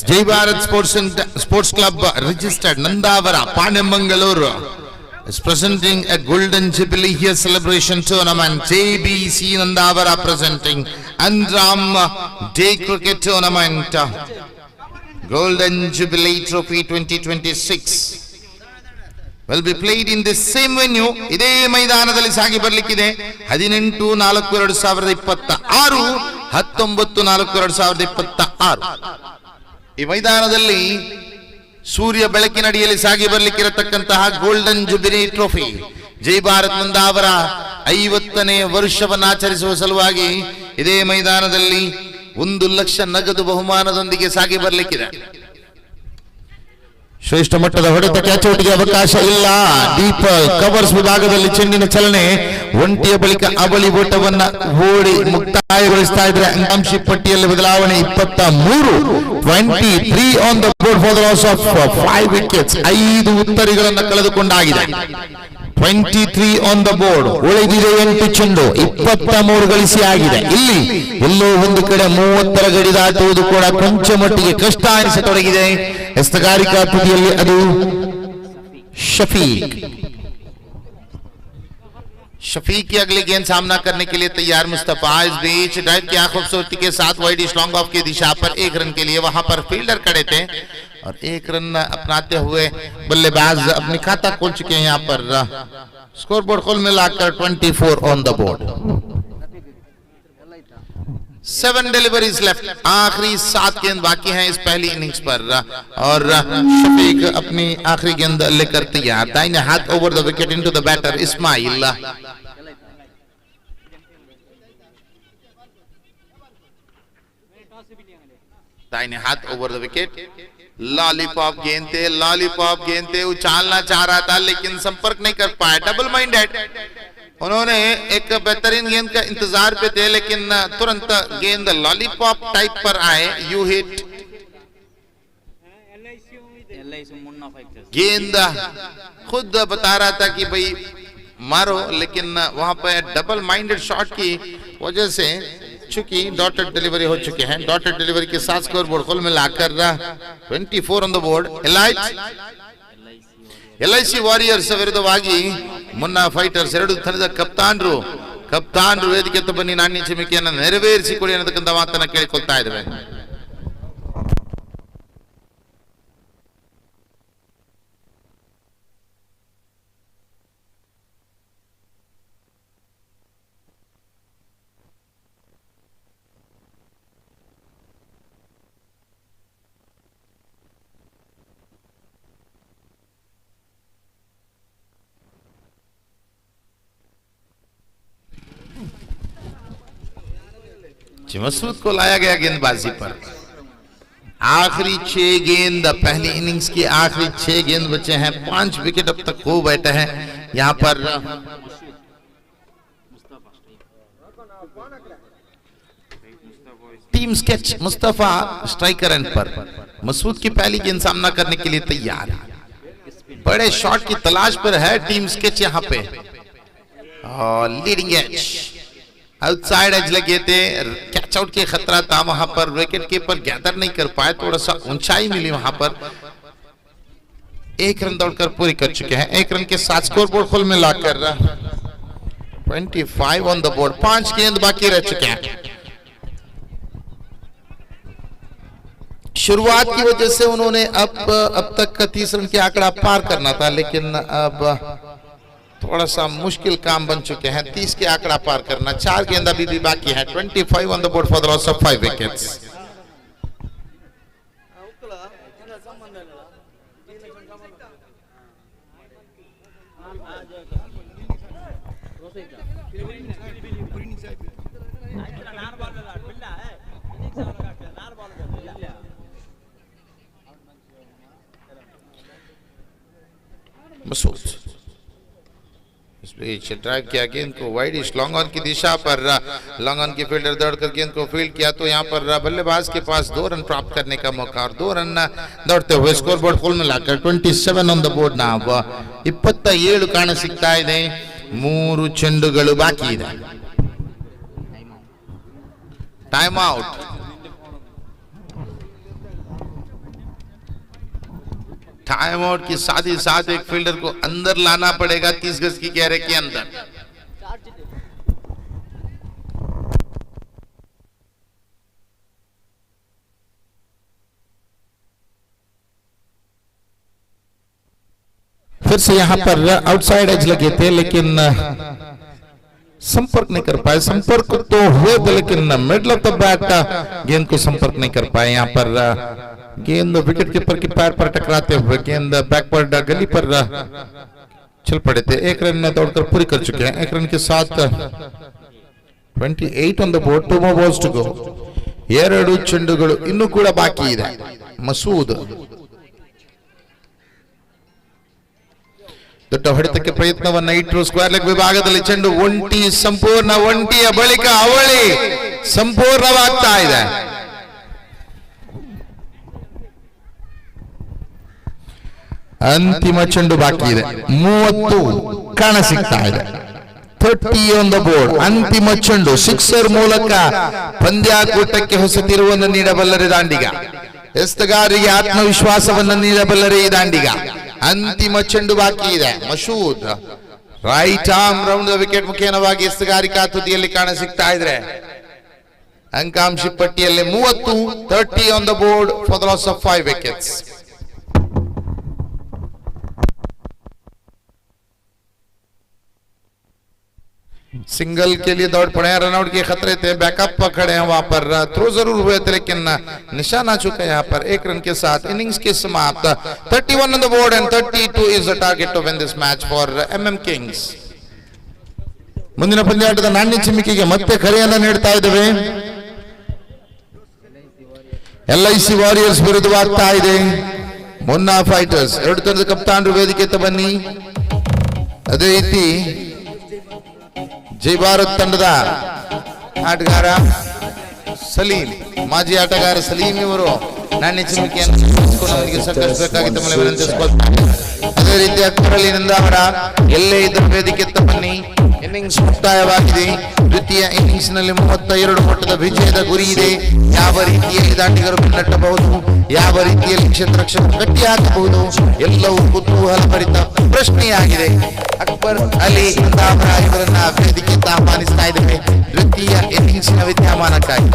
Jai Bharat sports club registered Nandavara Panemangaluru is presenting a golden jubilee here celebration tournament. JBC Nandavara presenting Andram Day Cricket Tournament Golden Jubilee Trophy 2026 will be played in the same venue. ಇದೇ ಮೈದಾನದಲ್ಲಿ ಸಾಗಿ ಬರಲಿಕ್ಕಿದೆ। 18-4-2026 19-4-2026 ಈ ಮೈದಾನದಲ್ಲಿ ಸೂರ್ಯ ಬೆಳಕಿನಡಿಯಲ್ಲಿ ಸಾಗಿ ಬರಲಿಕ್ಕಿರತಕ್ಕಂತಹ golden jubilee trophy ಜೈ ಭಾರತ್ ನಂದಾವರ 50ನೇ ವರ್ಷವನ್ನು ಆಚರಿಸುವ ಸಲುವಾಗಿ ಇದೇ ಮೈದಾನದಲ್ಲಿ 1 ಲಕ್ಷ ನಗದು ಬಹುಮಾನದೊಂದಿಗೆ ಸಾಗಿ ಬರಲಿಕ್ಕಿದೆ। ಶ್ರೇಷ್ಠ ಮಟ್ಟದ ಹೊಡೆತ, ಕ್ಯಾಚೌಟ್ಗೆ ಅವಕಾಶ ಇಲ್ಲ। ಡೀಪ್ ಕವರ್ಸ್ ವಿಭಾಗದಲ್ಲಿ ಚೆಂಡಿನ ಚಲನೆ, ಒಂಟಿಯ ಬಳಿಕ ಅವಳಿ ಓಟವನ್ನ ಓಡಿ ಮುಕ್ತಾಯಗೊಳಿಸ್ತಾ ಇದ್ರೆ ಅಂಗಾಂಶಿ ಪಟ್ಟಿಯಲ್ಲಿ ಬದಲಾವಣೆ 23 on the board for the loss of 5 wickets. 5 ಉತ್ತರಿಗಳನ್ನು ಕಳೆದುಕೊಂಡಾಗಿದೆ। 23 on the board, ಉಳಿದಿದೆ 8 ಚೆಂಡು, 23 ಗಳಿಸಿ ಆಗಿದೆ। ಇಲ್ಲಿ ಎಲ್ಲೋ ಒಂದು ಕಡೆ 30ರ ಗಡಿ ದಾಟುವುದು ಕೂಡ ಕೊಂಚ ಮಟ್ಟಿಗೆ ಕಷ್ಟ ಅನಿಸತೊಡಗಿದೆ। ಎಸೆತಗಾರಿಕಾ ತುದಿಯಲ್ಲಿ ಅದು शफीक की अगली गेंद सामना करने के लिए तैयार मुस्तफा। इस बीच ड्राइव किया खूबसूरती के साथ वाइड लॉन्ग ऑफ की दिशा पर 1 रन के लिए वहां पर फील्डर खड़े थे और 1 रन अपनाते हुए बल्लेबाज अपनी खाता खोल चुके हैं। यहाँ पर स्कोर बोर्ड खोल मिलाकर 24 on the board. 7 deliveries left, आखिरी 7 गेंद बाकी हैं इस पहली इनिंग्स पर और शफीक अपनी आखिरी गेंद लेकर तैयार। दाहिने हाथ over the wicket into the batter Ismail. दाहिने हाथ ओवर द विकेट, लॉलीपॉप गेंद थे, उछालना चाह रहा था लेकिन संपर्क नहीं कर पाया। डबल माइंडेड उन्होंने एक बेहतरीन गेंद का इंतजार पे थे, लेकिन तुरंत गेंद लॉलीपॉप टाइप पर आए। You hit LIC Munna fighters गेंद खुद बता रहा था कि भाई मारो, लेकिन वहां पर डबल माइंडेड शॉट की वजह से चूंकि डॉटेड डिलीवरी हो चुके हैं, डॉटेड डिलीवरी के साथ स्कोर बोर्ड कुल मिलाकर 24 on the board. LIC warriors ವಿರುದ್ಧವಾಗಿ ಮುನ್ನಾ ಫೈಟರ್ಸ್ ಎರಡು ತಂಡದ ಕಪ್ತಾನರು ವೇದಿಕೆ ಬನ್ನಿ ನಾಣ್ಯ ಚಿಮಿಕೆಯನ್ನು ನೆರವೇರಿಸಿಕೊಡಿ ಅನ್ನತಕ್ಕಂಥ ಮಾತನ್ನ ಕೇಳಿಕೊಳ್ತಾ ಇದ್ದೇವೆ। मसूद को लाया गया गेंदबाजी पर। आखिरी 6 गेंद, पहली इनिंग्स की आखिरी 6 गेंद बचे हैं, 5 विकेट अब तक हो बैठे हैं यहाँ पर। Team sketch Mustafa striker end पर। मसूद की पहली गेंद सामना करने के लिए तैयार है, बड़े शॉट की तलाश पर है टीम स्केच यहाँ पे। और लीडिंग एज आउटसाइड एज लगे थे, कैच आउट के खतरा था वहां पर, विकेट कीपर गैदर नहीं कर पाए, थोड़ा सा ऊंचाई मिली वहां पर। 1 रन दौड़कर पूरी कर चुके हैं। 1 रन के साथ स्कोर बोर्ड फुल में लाकर 25 ऑन द बोर्ड। 5 गेंद बाकी रह चुके हैं। शुरुआत की वजह से उन्होंने अब तक 30 रन के आंकड़ा पार करना था, लेकिन अब थोड़ा सा मुश्किल काम बन चुके हैं 30 के आंकड़ा पार करना। 4 गेंद अभी भी बाकी है। 25 on the board for the loss of 5 wickets. Masood drive किया गेंद को वाइड लॉन्ग ऑन की दिशा पर, लॉन्ग ऑन की फील्डर दौड़कर गेंद को फील्ड किया तो यहाँ पर बल्लेबाज के पास 2 रन प्राप्त करने का मौका और 2 रन दौड़ते हुए स्कोर बोर्ड फुल मिलाकर 27 ऑन द बोर्ड। ನಾವು 27 ಕಾಣ ಸಿಗ್ತಾ ಇದೆ, 3 ಚೆಂಡುಗಳು ಬಾಕಿ ಇದೆ। Time out. टाइम आउट के साथ ही साथ एक फील्डर को अंदर लाना पड़ेगा 30 गज की घेरे के अंदर। फिर से यहां पर आउटसाइड एज लगे थे, लेकिन संपर्क नहीं कर पाए। संपर्क तो हुए थे, लेकिन मिडल ऑफ द बैट गेंद को संपर्क नहीं कर पाए। यहाँ पर गेंद विकेट कीपर के पैर पर टकराते हुए गेंद बैकवर्ड गली पर चल पड़े थे। 1 रन में दौड़कर पूरी कर चुके हैं। 1 रन के साथ 28 on the board. 2 more balls to go। 2 ಚೆಂಡುಗಳು ಇನ್ನೂ ಕೂಡ ಬಾಕಿ ಇದೆ। ಮಸೂದ್ ದೊಡ್ಡ ಹೊಡೆತಕ್ಕೆ ಪ್ರಯತ್ನವನ್ನ ಇಟ್ಟರು ಸ್ಕ್ವೇರ್ ಲೆಗ್ ವಿಭಾಗದಲ್ಲಿ ಚೆಂಡು ಸಂಪೂರ್ಣ ಒಂಟಿಯ ಬಳಿಕ ಅವಳಿ ಸಂಪೂರ್ಣವಾಗ್ತಾ ಇದೆ। ಅಂತಿಮ ಚೆಂಡು ಬಾಕಿ ಇದೆ। 30 ಕಾಣ ಸಿಗ್ತಾ ಇದೆ। 30 ಆನ್ ದ ಬೋರ್ಡ್। ಅಂತಿಮ ಚೆಂಡು ಸಿಕ್ಸರ್ ಮೂಲಕ ಪಂದ್ಯಾಕೂಟಕ್ಕೆ ಹೊಸ ತಿರುವನ್ನು ನೀಡಬಲ್ಲರೆ ದಾಂಡಿಗ, ಎಸ್ತಗಾರರಿಗೆ ಆತ್ಮವಿಶ್ವಾಸವನ್ನು ನೀಡಬಲ್ಲರೆ ಈ ದಾಂಡಿಗ। ಅಂತಿಮ ಚೆಂಡು ಬಾಕಿ ಇದೆ। Masood right arm round wicket ಮುಖೇನವಾಗಿ ಎಸ್ತಗಾರಿಕಾ ತುದಿಯಲ್ಲಿ ಕಾಣ ಸಿಗ್ತಾ ಇದ್ರೆ ಅಂಕಾಂಶ ಪಟ್ಟಿಯಲ್ಲಿ 30 on the board for the loss of 5 wickets. Single के लिए दौड़ पड़े हैं, रनआउट के खतरे थे, बैकअप पकड़े हैं वहां पर, थ्रो जरूर हुए थे लेकिन निशाना चुका यहाँ पर। 1 रन के साथ इनिंग्स के समाप्त। 31 on the board and 32 is the target to win this match for MM Kings। ಮುಂದಿನ ಪಂದ್ಯಾಟದ ನಾಣ್ಯ ಚಿಮ್ಮಿಕೆಗೆ ಮತ್ತೆ ಕರೆಯನ್ನ ನೀಡ್ತಾ ಇದ್ದೇವೆ। LIC ವಾರಿಯರ್ಸ್ ವಿರುದ್ಧವಾಗ್ತಾ ಇದೆ ಮುನ್ನಾ ಫೈಟರ್ಸ್। 2 ತಂಡದ ಕಪ್ತಾನರು ವೇದಿಕೆ ಬನ್ನಿ। ಅದೇ ರೀತಿ ಜೈ ಭಾರತ್ ತಂಡದ ಆಟಗಾರ ಸಲೀಂ, ಮಾಜಿ ಆಟಗಾರ ಸಲೀಂ ಇವರು ನಾಣ್ಯ ಚಿಮ್ಮಿಕೆಯನ್ನು ಅವರಿಗೆ ಸಂಕರಿಸಬೇಕಾಗಿ ತಮ್ಮಲ್ಲಿ ವಿನಂತಿಸಿಕೊಳ್ತಾರೆ. ಅದೇ ರೀತಿ ಅಕ್ಬರ್ ಅಲಿ ನಂದಾವರ ಎಲ್ಲೇ ಇದ್ದ ವೇದಿಕೆ ಬನ್ನಿ. ಇನ್ನಿಂಗ್ಸ್ ಮುಕ್ತಾಯವಾಗಿದೆ. ದ್ವಿತೀಯ ಇನ್ನಿಂಗ್ಸ್ ನಲ್ಲಿ 32 ಮೊಟ್ಟದ ವಿಜಯದ ಗುರಿ ಇದೆ. ಯಾವ ರೀತಿಯಲ್ಲಿ ದಾಂಡಿಗರು ಬೆನ್ನಟ್ಟಬಹುದು, ಯಾವ ರೀತಿಯಲ್ಲಿ ಕ್ಷೇತ್ರಕ್ಷರು ಗಟ್ಟಿ ಹಾಕಬಹುದು, ಎಲ್ಲವೂ ಕುತೂಹಲ ಭರಿತ ಪ್ರಶ್ನೆಯಾಗಿದೆ. ಅಕ್ಬರ್ ಅಲಿ ನಂದಾವರ ಇವರನ್ನ ವೇದಿಕೆ ಆಹ್ವಾನಿಸ್ತಾ ಇದ್ದೇವೆ ದ್ವಿತೀಯ ಇನ್ನಿಂಗ್ಸಿನ ವಿದ್ಯಮಾನಕ್ಕಾಗಿ.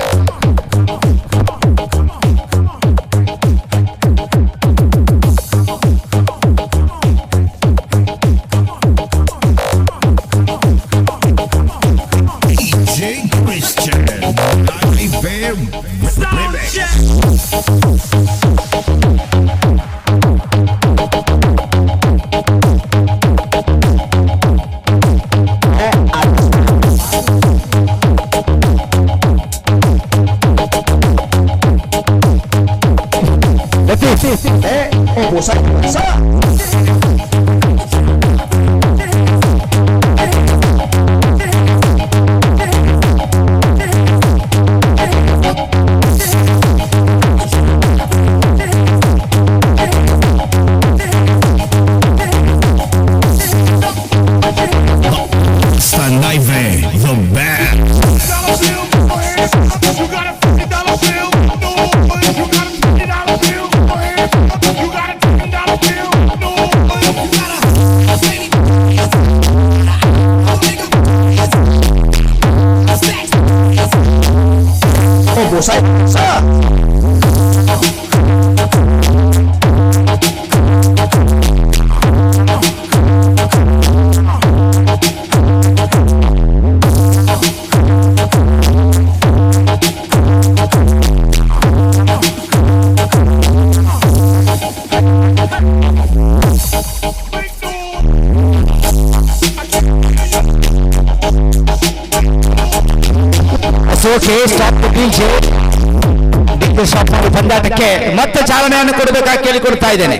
ಪಂದ್ಯಾಟಕ್ಕೆ ಮತ್ತೆ ಚಾಲನೆಯನ್ನು ಕೊಡಬೇಕಾಗಿ ಕೇಳಿಕೊಡ್ತಾ ಇದ್ದೇನೆ.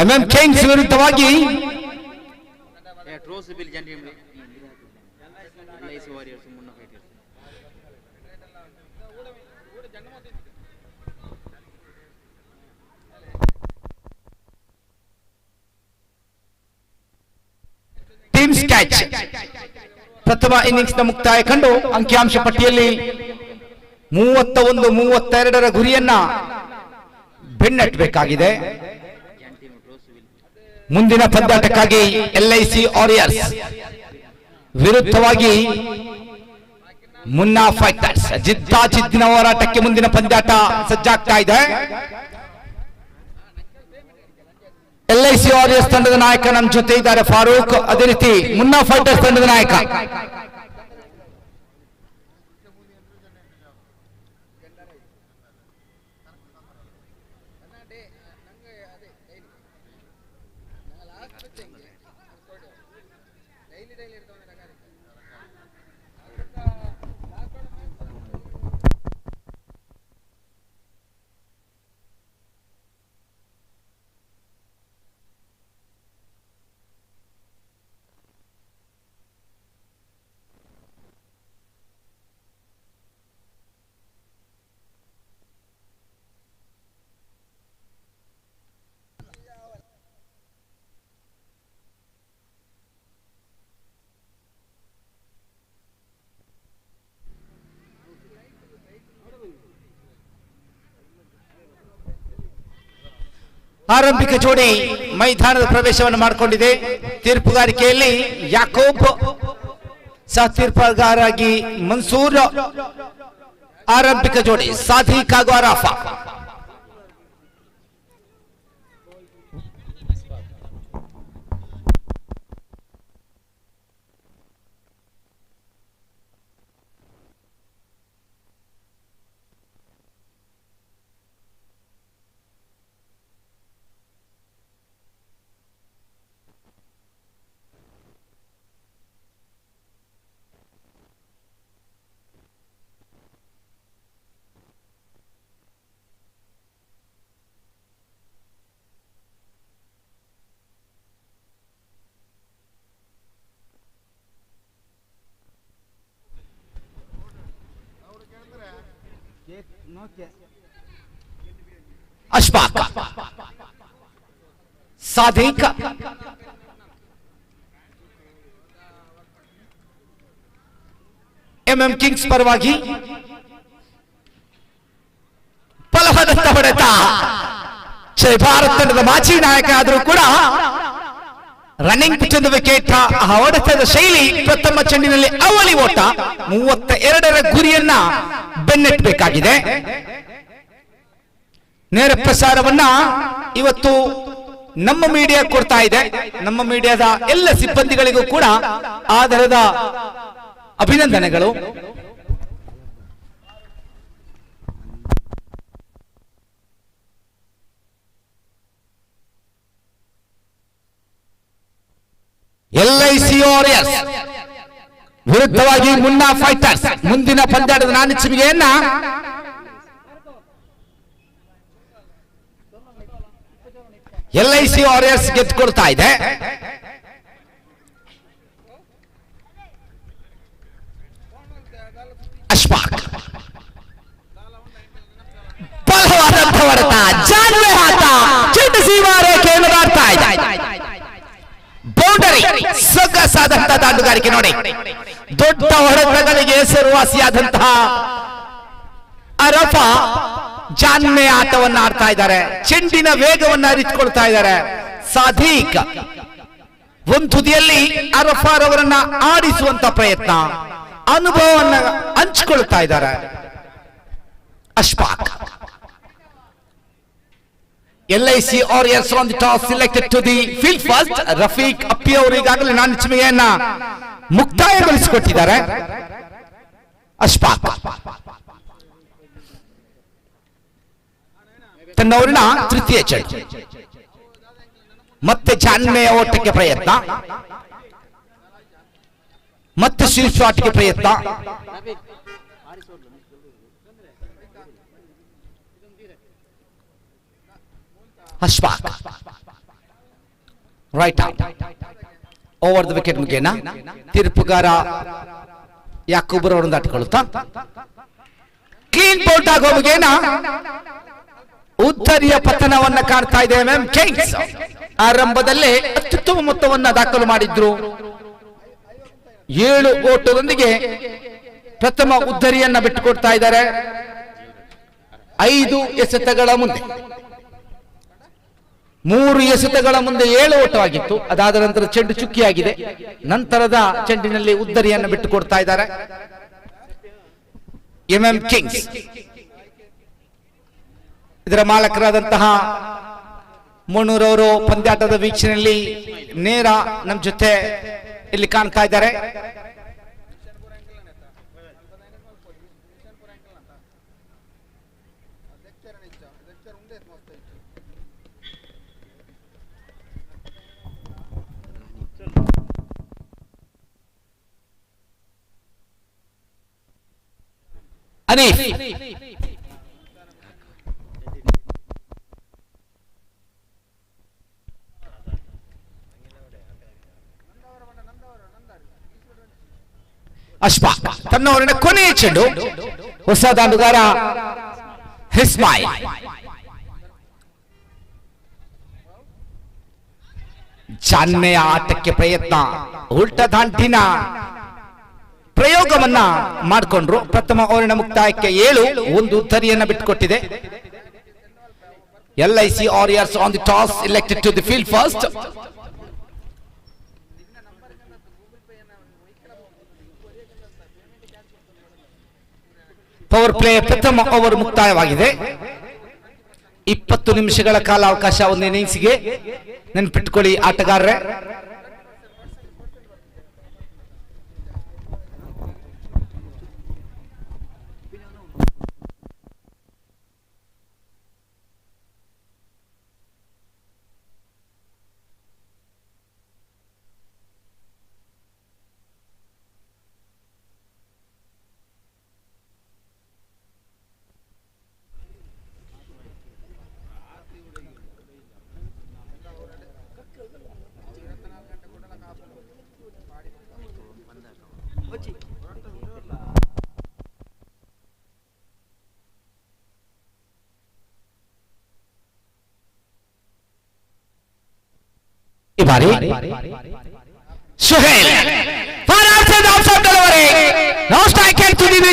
ಎಂಎಂ ಕಿಂಗ್ಸ್ ವಿರುದ್ಧವಾಗಿ ಟೀಮ್ಸ್ ಕ್ಯಾಚ್. ಪ್ರಥಮ ಇನ್ನಿಂಗ್ಸ್ ನ ಮುಕ್ತಾಯ ಕಂಡು ಅಂಕಿಅಂಶ ಪಟ್ಟಿಯಲ್ಲಿ 31-32 ಗುರಿಯನ್ನ ಬೆನ್ನಟ್ಟಬೇಕಾಗಿದೆ. ಮುಂದಿನ ಪಂದ್ಯಾಟಕ್ಕಾಗಿ LIC ವಾರಿಯರ್ಸ್ ವಿರುದ್ಧವಾಗಿ ಮುನ್ನಾ ಫೈಟರ್ಸ್ ಜಿದ್ದಾಜಿದ್ದಿನ ಹೋರಾಟಕ್ಕೆ ಮುಂದಿನ ಪಂದ್ಯಾಟ ಸಜ್ಜಾಗ್ತಾ ಇದೆ. LIC ವಾರಿಯರ್ಸ್ ತಂಡದ ನಾಯಕ ನಮ್ಮ ಜೊತೆ ಇದ್ದಾರೆ ಫಾರೂಕ್, ಅದೇ ರೀತಿ ಮುನ್ನಾ ಫೈಟರ್ಸ್ ತಂಡದ ನಾಯಕ ಆರಂಭಿಕ ಜೋಡಿ ಮೈದಾನದ ಪ್ರವೇಶವನ್ನು ಮಾಡಿಕೊಂಡಿದೆ. ತೀರ್ಪುಗಾರಿಕೆಯಲ್ಲಿ ಯಾಕೋಬ್, ಸಹ ತೀರ್ಪುಗಾರರಾಗಿ ಮನ್ಸೂರ್, ಆರಂಭಿಕ ಜೋಡಿ ಸಾದಿಕ್ ಹಾಗೂ ಅರಾಫಾ. ಅಶ್ಫಾಕ್, ಸಾದಿಕ್, ಎಂಎಂ ಕಿಂಗ್ಸ್ ಪರವಾಗಿ ಬಲವಾದಂತ ಹೊಡೆತ. ಭಾರತ ತಂಡದ ಮಾಜಿ ನಾಯಕ ಆದರೂ ಕೂಡ ರನ್ನಿಂಗ್ ಪಿಚ್ ಒಂದು ವಿಕೆಟ್. ಹೊಡೆತದ ಶೈಲಿ ಪ್ರಥಮ ಚೆಂಡಿನಲ್ಲಿ ಅವಳಿ ಓಟ. 32ರ ಗುರಿಯನ್ನ ಬೆನ್ನಟ್ಟಬೇಕಾಗಿದೆ. ನೇರ ಪ್ರಸಾರವನ್ನ ಇವತ್ತು ನಮ್ಮ ಮೀಡಿಯಾ ಕೊಡ್ತಾ ಇದೆ. ನಮ್ಮ ಮೀಡಿಯಾದ ಎಲ್ಲ ಸಿಬ್ಬಂದಿಗಳಿಗೂ ಕೂಡ ಆಧಾರದ ಅಭಿನಂದನೆಗಳು. ಎಲ್ಐಸಿ ವಾರಿಯರ್ಸ್ ವಿರುದ್ಧವಾಗಿ ಮುನ್ನಾ ಫೈಟರ್ಸ್ ಮುಂದಿನ ಪಂದ್ಯಾಟದ ನಾಣಿಸುವಿಕೆಯನ್ನ ಎಲ್ಐಸಿ ವಾರಿಯರ್ಸ್ ಗೆದ್ದುಕೊಳ್ತಾ ಇದೆ. ಅಶ್ಫಾಕ್ ಬಲವಾದಂಥ ಹೊಡೆತ, ಜಾನ್ವೆ ಹಾತ, ಚಿಟ್ಟಿಸಿವಾ ರೇಖೆಯನ್ನು ದಾಟ್ತಾ ಇದೆ. ಬೌಂಡರಿ, ಸೊಗಸಾದಂತ ದಾಂಡುಗಾರಿಕೆ ನೋಡಿ. ದೊಡ್ಡ ಹೊಡೆತಗಳಿಗೆ ಹೆಸರುವಾಸಿಯಾದಂತಹ ಅರಫಾ ಜಾನ್ಮೆ ಆಟವನ್ನು ಆಡ್ತಾ ಇದ್ದಾರೆ. ಚೆಂಡಿನ ವೇಗವನ್ನು ಅರಿತುಕೊಳ್ತಾ ಇದ್ದಾರೆ. ಸಾದಿಕ್ ಒಂದು ತುದಿಯಲ್ಲಿ ಅರಫಾರವರನ್ನ ಆಡಿಸುವಂತ ಪ್ರಯತ್ನ, ಅನುಭವವನ್ನು ಹಂಚಿಕೊಳ್ತಾ ಇದ್ದಾರೆ. Ashfaq, LIC warriors on the toss selected to the field first. Rafeeq Appi ಅವರು ಈಗಾಗಲೇ ನಾಣಿಸುವಿಕೆಯನ್ನ ಮುಕ್ತಾಯಗೊಳಿಸಿಕೊಟ್ಟಿದ್ದಾರೆ. ಅಶ್ಫಾಕ್ ತನ್ನವರಿನ ತೃತೀಯ ಚೆಂಡು, ಮತ್ತೆ ಜಾನ್ಮೆಯ ಓಟಕ್ಕೆ ಪ್ರಯತ್ನ, ಮತ್ತೆ ಶೀರ್ಷ ಶಾಟ್ಗೆ ಪ್ರಯತ್ನ. Ashfaq right over the wicket ಮುಖೇನ ತೀರ್ಪುಗಾರ ಯಾಕೂಬರ್ ಅವರನ್ನು ದಾಟಿಕೊಳ್ಳುತ್ತಾ ಕ್ಲೀನ್ ಬೌಲ್ಟ್ ಆಗೋ ಮುಖೇನ ಉತ್ತರಿಯ ಪತನವನ್ನ ಕಾಣ್ತಾ ಇದೆ ಎಂಎಂ ಕಿಂಗ್ಸ್. ಆರಂಭದಲ್ಲೇ ಅತ್ಯುತ್ತಮ ಮೊತ್ತವನ್ನ ದಾಖಲು ಮಾಡಿದ್ರು. 7 ಓಟದೊಂದಿಗೆ ಪ್ರಥಮ ಉದ್ದರಿಯನ್ನ ಬಿಟ್ಟುಕೊಡ್ತಾ ಇದ್ದಾರೆ. 5 ಎಸೆತಗಳ ಮುಂದೆ 3 ಎಸೆತಗಳ ಮುಂದೆ 7 ಓಟವಾಗಿತ್ತು. ಅದಾದ ನಂತರ ಚೆಂಡು ಚುಕ್ಕಿಯಾಗಿದೆ. ನಂತರದ ಚೆಂಡಿನಲ್ಲಿ ಉದ್ದರಿಯನ್ನು ಬಿಟ್ಟುಕೊಡ್ತಾ ಇದ್ದಾರೆ ಎಂಎಂ ಕಿಂಗ್ಸ್. ಇದರ ಮಾಲಕರಾದಂತಹ ಮೋಣೂರವರು ಪಂದ್ಯಾಟದ ವೀಕ್ಷಣೆಯಲ್ಲಿ ನೇರ ನಮ್ಮ ಜೊತೆ ಇಲ್ಲಿ ಕಾಣ್ತಾ ಇದ್ದಾರೆ. ಅನೀಫ್ ಅಶ್ಫಾಕ್ ತನ್ನವರನ್ನ ಕೊನೆಯ ಚೆಂಡು. ಹೊಸ ದಾಂಡುಗಾರ ಇಸ್ಮಾಯಿಲ್. ಜಾನ್ಮೆಯ ಆಟಕ್ಕೆ ಪ್ರಯತ್ನ, ಉಲ್ಟಾ ದಾಂಟಿನ ಪ್ರಯೋಗವನ್ನ ಮಾಡಿಕೊಂಡ್ರು. ಪ್ರಥಮ ಓವರಿನ ಮುಕ್ತಾಯಕ್ಕೆ 7 ಒಂದು ಉತ್ತರಿಯನ್ನ ಬಿಟ್ಟುಕೊಟ್ಟಿದೆ. LIC warriors on the toss elected to the field first. Power play ಪ್ರಥಮ ಓವರ್ ಮುಕ್ತಾಯವಾಗಿದೆ. 20 ನಿಮಿಷಗಳ ಕಾಲಾವಕಾಶ ಒಂದು ಇನ್ನಿಂಗ್ಸ್ಗೆ. ನೆನ್ಪಿಟ್ಕೊಳ್ಳಿ ಆಟಗಾರರೇ. ಈ ಬಾರಿ ಸುಹೇಲ್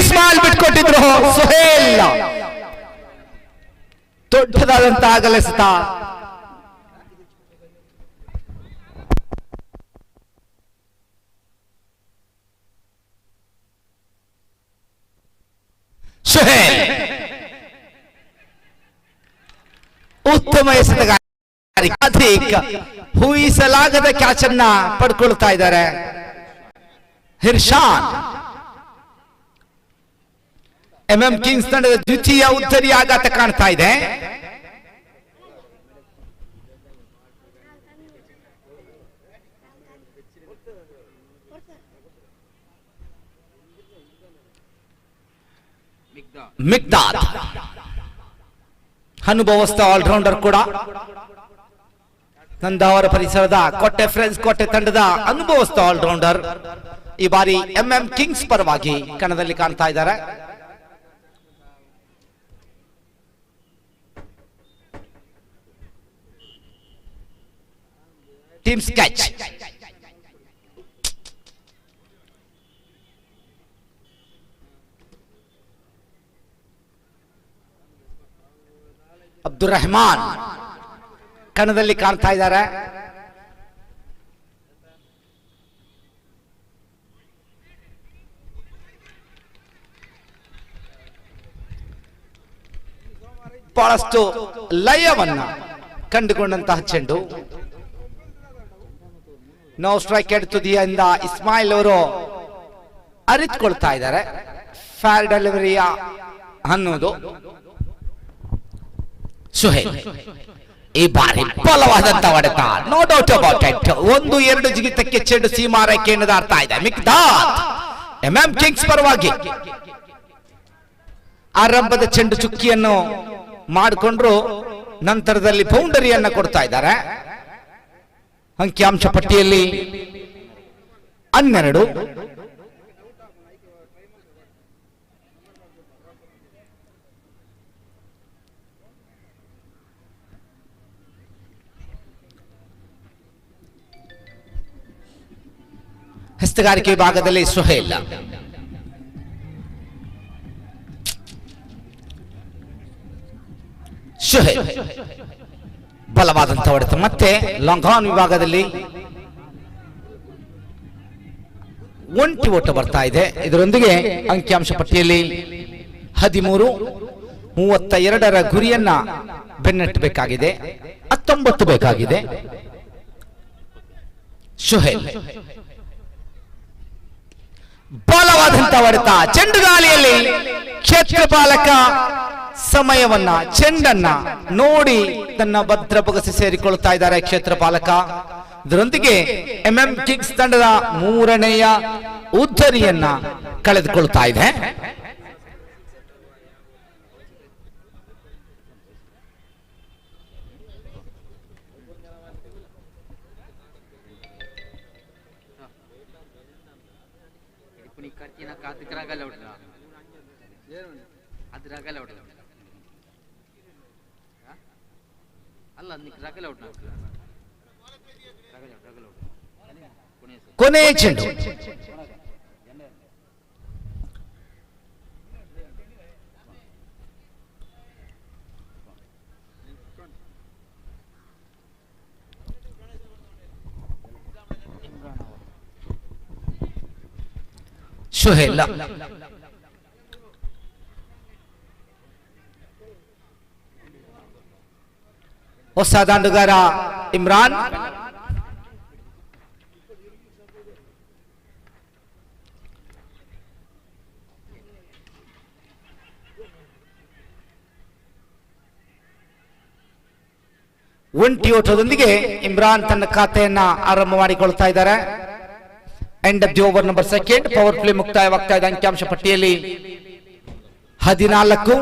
ಸ್ಮಾಲ್ ಬಿಟ್ಕೊಟ್ಟಿದ್ರು ಸುಹೇಲ್ ದೊಡ್ಡದಾದಂತಹ ಅಗಲೆಸತ. ಸುಹೇಲ್ ಉತ್ತಮ ಎಸೆತಗಾರ, ಊಹಿಸಲಾಗದ ಕ್ಯಾಚ್ ಅನ್ನ ಪಡ್ಕೊಳ್ತಾ ಇದ್ದಾರೆ ಹಿರ್ಷಾನ್. ಎಂಎಂ ಕಿಂಗ್ಸ್ ತಂಡದ ದ್ವಿತೀಯ ಉತ್ತರಿ ಆಘಾತ ಕಾಣ್ತಾ ಇದೆ. ಮಿಗ್ದಾದ್ ಅನುಭವಸ್ಥ ಆಲ್ರೌಂಡರ್ ಕೂಡ, ನಂದಾವರ ಪರಿಸರದ ಕೋಟೆ ಫ್ರೆಂಡ್ಸ್ ಕೋಟೆ ತಂಡದ ಅನುಭವಸ್ಥ ಆಲ್ರೌಂಡರ್ ಈ ಬಾರಿ ಎಂಎಂ ಕಿಂಗ್ಸ್ ಪರವಾಗಿ ಕಣದಲ್ಲಿ ಕಾಣ್ತಾ ಇದ್ದಾರೆ. ಟೀಮ್ ಸ್ಕೆಚ್ ಅಬ್ದುಲ್ ರೆಹಮಾನ್ ಕಣದಲ್ಲಿ ಕಾಣ್ತಾ ಇದ್ದಾರೆ. ಬಹಳಷ್ಟು ಲಯವನ್ನ ಕಂಡುಕೊಂಡಂತಹ ಚೆಂಡು. ನೋ ಸ್ಟ್ರೈಕ್ ಎಡ್ ತುದಿಯಿಂದ ಇಸ್ಮಾಯಿಲ್ ಅವರು ಅರಿತುಕೊಳ್ತಾ ಇದ್ದಾರೆ ಫೇರ್ ಡೆಲಿವರಿಯ ಅನ್ನೋದು. ಸುಹೇಲ್ ಈ ಬಾರಿ ಬಲವಾದಂತ ಹೊಡೆತ, ನೋ ಡೌಟ್ ಅಬೌಟ್ ಇಟ್. 1-2 ಜಿಗಿತಕ್ಕೆ ಚೆಂಡು ಸೀಮಾರೇಖೆಯನ್ನು ದಾಟ್ತಾ ಇದೆ. ಮಿಗ್ದಾದ್ ಎಂಎಂ ಕಿಂಗ್ಸ್ ಪರವಾಗಿ ಆರಂಭದ ಚೆಂಡು ಚುಕ್ಕಿಯನ್ನು ಮಾಡಿಕೊಂಡ್ರು, ನಂತರದಲ್ಲಿ ಬೌಂಡರಿಯನ್ನ ಕೊಡ್ತಾ ಇದ್ದಾರೆ. ಅಂಕಿಅಂಶ ಪಟ್ಟಿಯಲ್ಲಿ 12. ಹಸ್ತಗಾರಿಕೆ ಭಾಗದಲ್ಲಿ ಸುಹೇಲ್ ಬಲವಾದಂತ ಹೊಡೆತ. ಮತ್ತೆ ಲಾಂಗ್ ಆನ್ ವಿಭಾಗದಲ್ಲಿ ಒಂಟಿ ಓಟ ಬರ್ತಾ ಇದೆ. ಇದರೊಂದಿಗೆ ಅಂಕಿಅಂಶ ಪಟ್ಟಿಯಲ್ಲಿ 13-32 ಗುರಿಯನ್ನ ಬೆನ್ನಟ್ಟಬೇಕಾಗಿದೆ. 19 ಬೇಕಾಗಿದೆ. ಸುಹೇಲ್ ಬಲವಾದಂತ ಹೊಡೆತ, ಚೆಂಡುಗಾಲಿಯಲ್ಲಿ ಕ್ಷೇತ್ರಪಾಲಕ ಸಮಯವನ್ನ ಚೆಂಡನ್ನ ನೋಡಿ ತನ್ನ ಭದ್ರ ಬೊಗಸೆ ಸೇರಿಕೊಳ್ತಾ ಇದ್ದಾರೆ ಕ್ಷೇತ್ರಪಾಲಕ. ಇದರೊಂದಿಗೆ ಎಂಎಂ ಕಿಂಗ್ಸ್ ತಂಡದ 3ನೇಯ ಉದ್ದರಿಯನ್ನ ಕಳೆದುಕೊಳ್ತಾ ಇದೆ. ಕೊನೆ ಚೆಂಡು ಸುಹೇಲ್ ಹೊಸ ದಾಂಡುಗಾರ ಇಮ್ರಾನ್. ಒಂಟಿ ಓಟದೊಂದಿಗೆ ಇಮ್ರಾನ್ ತನ್ನ ಖಾತೆಯನ್ನ ಆರಂಭ ಮಾಡಿಕೊಳ್ತಾ ಇದ್ದಾರೆ. End of the over number 2. Power play ಮುಕ್ತಾಯವಾಗ್ತಾ ಇದೆ. ಅಂಕಿಅಂಶ ಪಟ್ಟಿಯಲ್ಲಿ 14.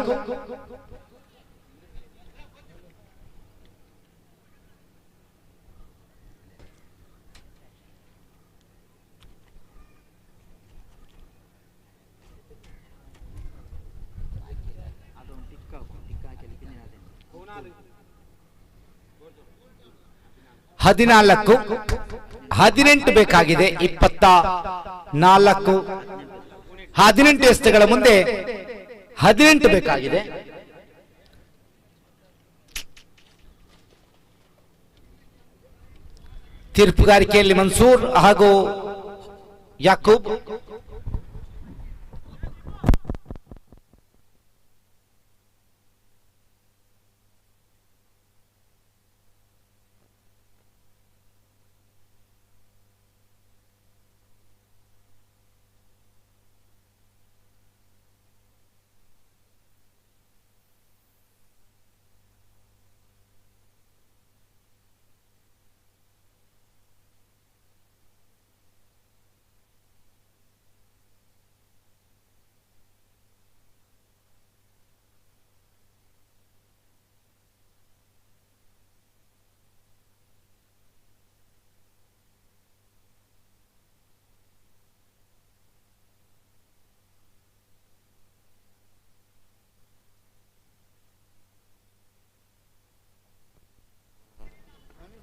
14 18 ಬೇಕಾಗಿದೆ 24 18 ಎಸೆತಗಳ ಮುಂದೆ 18 ಬೇಕಾಗಿದೆ. ತೀರ್ಪುಗಾರಿಕೆಯಲ್ಲಿ ಮನ್ಸೂರ್ ಹಾಗೂ ಯಾಕೂಬ್.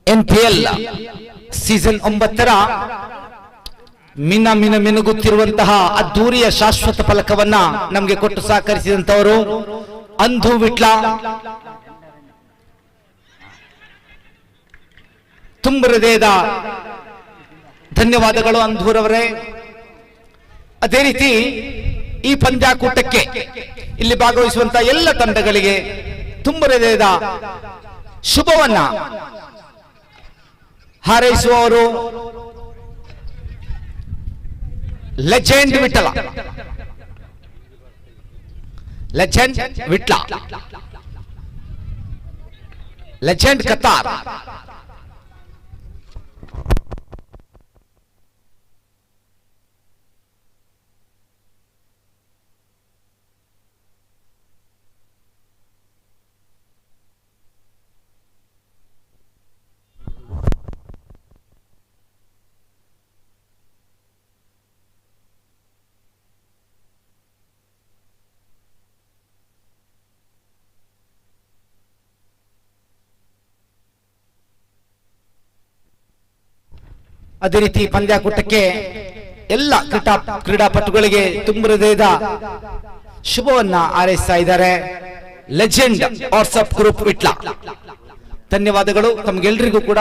NPL ಸೀಸನ್ 9ರ ಮಿನುಗುತ್ತಿರುವಂತಹ ಅದ್ದೂರಿಯ ಶಾಶ್ವತ ಫಲಕವನ್ನ ನಮಗೆ ಕೊಟ್ಟು ಸಹಕರಿಸಿದಂತವರು ಅಂಧು ವಿಟ್ಲ. ತುಂಬ ಹೃದಯದ ಧನ್ಯವಾದಗಳು ಅಂಧೂರವರೇ. ಅದೇ ರೀತಿ ಈ ಪಂದ್ಯಾಕೂಟಕ್ಕೆ ಇಲ್ಲಿ ಭಾಗವಹಿಸುವಂತಹ ಎಲ್ಲ ತಂಡಗಳಿಗೆ ತುಂಬ ಹೃದಯದ ಶುಭವನ್ನ ಹಾರೈಸುವವರು legend Vittala, legend Vitla, legend Qatar. ಅದೇ ರೀತಿ ಪಂದ್ಯಾಕೂಟಕ್ಕೆ ಎಲ್ಲ ಕ್ರೀಡಾಪಟುಗಳಿಗೆ ತುಂಬ ಹೃದಯದ ಶುಭವನ್ನ ಹಾರೈಸ್ತಾ ಇದ್ದಾರೆ ಲೆಜೆಂಡ್ ವಾಟ್ಸ್ಆಪ್ ಗ್ರೂಪ್ ವಿಟ್ಲ. ಧನ್ಯವಾದಗಳು ತಮಗೆಲ್ಲರಿಗೂ ಕೂಡ.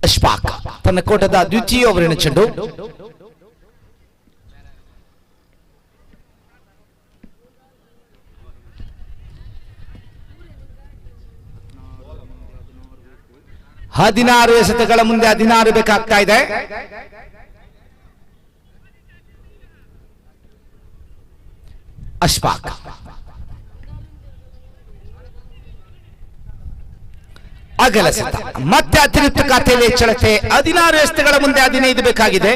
ಅಶ್ಫಾಕ್ ತನ್ನ ಕೋಟದ ದ್ವಿತೀಯ ಓವರಿನ ಚೆಂಡು. ಹದಿನಾರು ಎಸೆತಗಳ ಮುಂದೆ 16 ಬೇಕಾಗ್ತಾ ಇದೆ. ಅಶ್ಫಾಕ್ ಅಗಲ ಎಸೆತ, ಮತ್ತೆ ಅತಿರಿಕ್ತ ಖಾತೆಯಲ್ಲಿ ಹೆಚ್ಚಳತೆ. 16 ಎಸೆತಗಳ ಮುಂದೆ 15 ಬೇಕಾಗಿದೆ.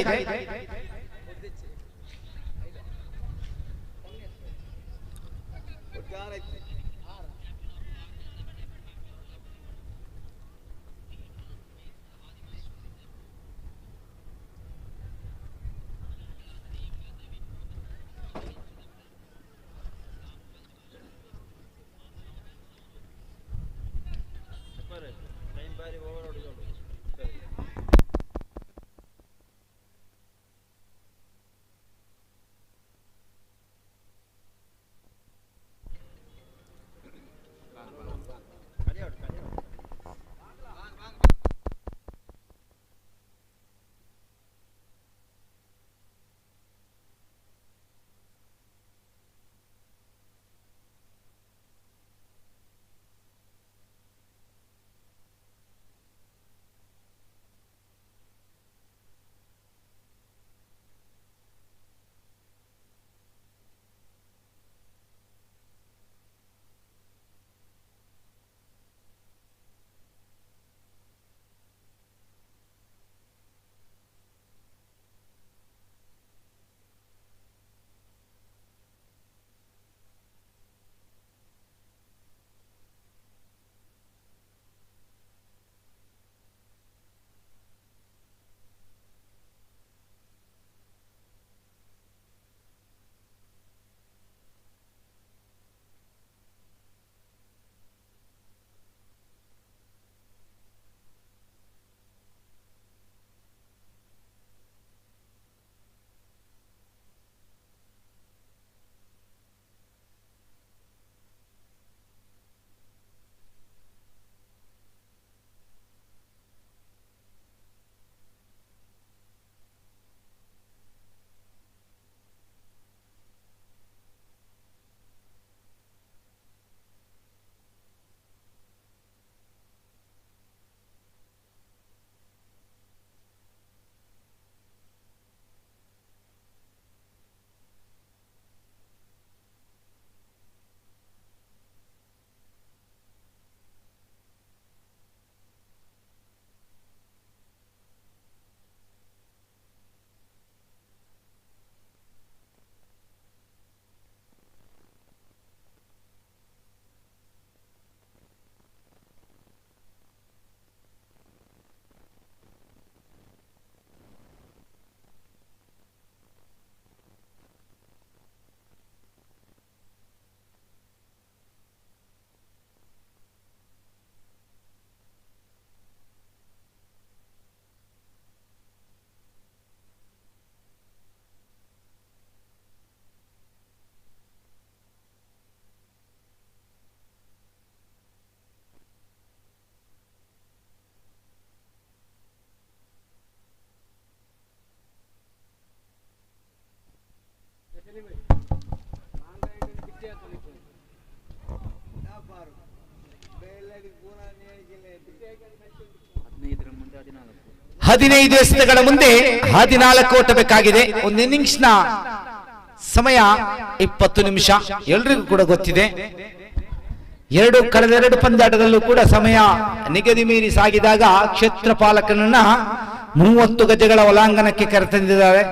15 ಎಸೆತಗಳ ಮುಂದೆ 14 ಓಟ ಬೇಕಾಗಿದೆ. ಒಂದು ಇನ್ನಿಂಗ್ಸ್ ನ ಸಮಯ 20 ನಿಮಿಷ. ಎಲ್ರಿಗೂ ಕೂಡ ಗೊತ್ತಿದೆ, ಕಳೆದ 2 ಪಂದ್ಯಾಟದಲ್ಲೂ ಕೂಡ ಸಮಯ ನಿಗದಿ ಮೀರಿ ಸಾಗಿದಾಗ ಕ್ಷೇತ್ರಪಾಲಕನನ್ನ 30 ಗಜಗಳ ಒಳಾಂಗಣಕ್ಕೆ ಕರೆತಂದಿದ್ದಾರೆ.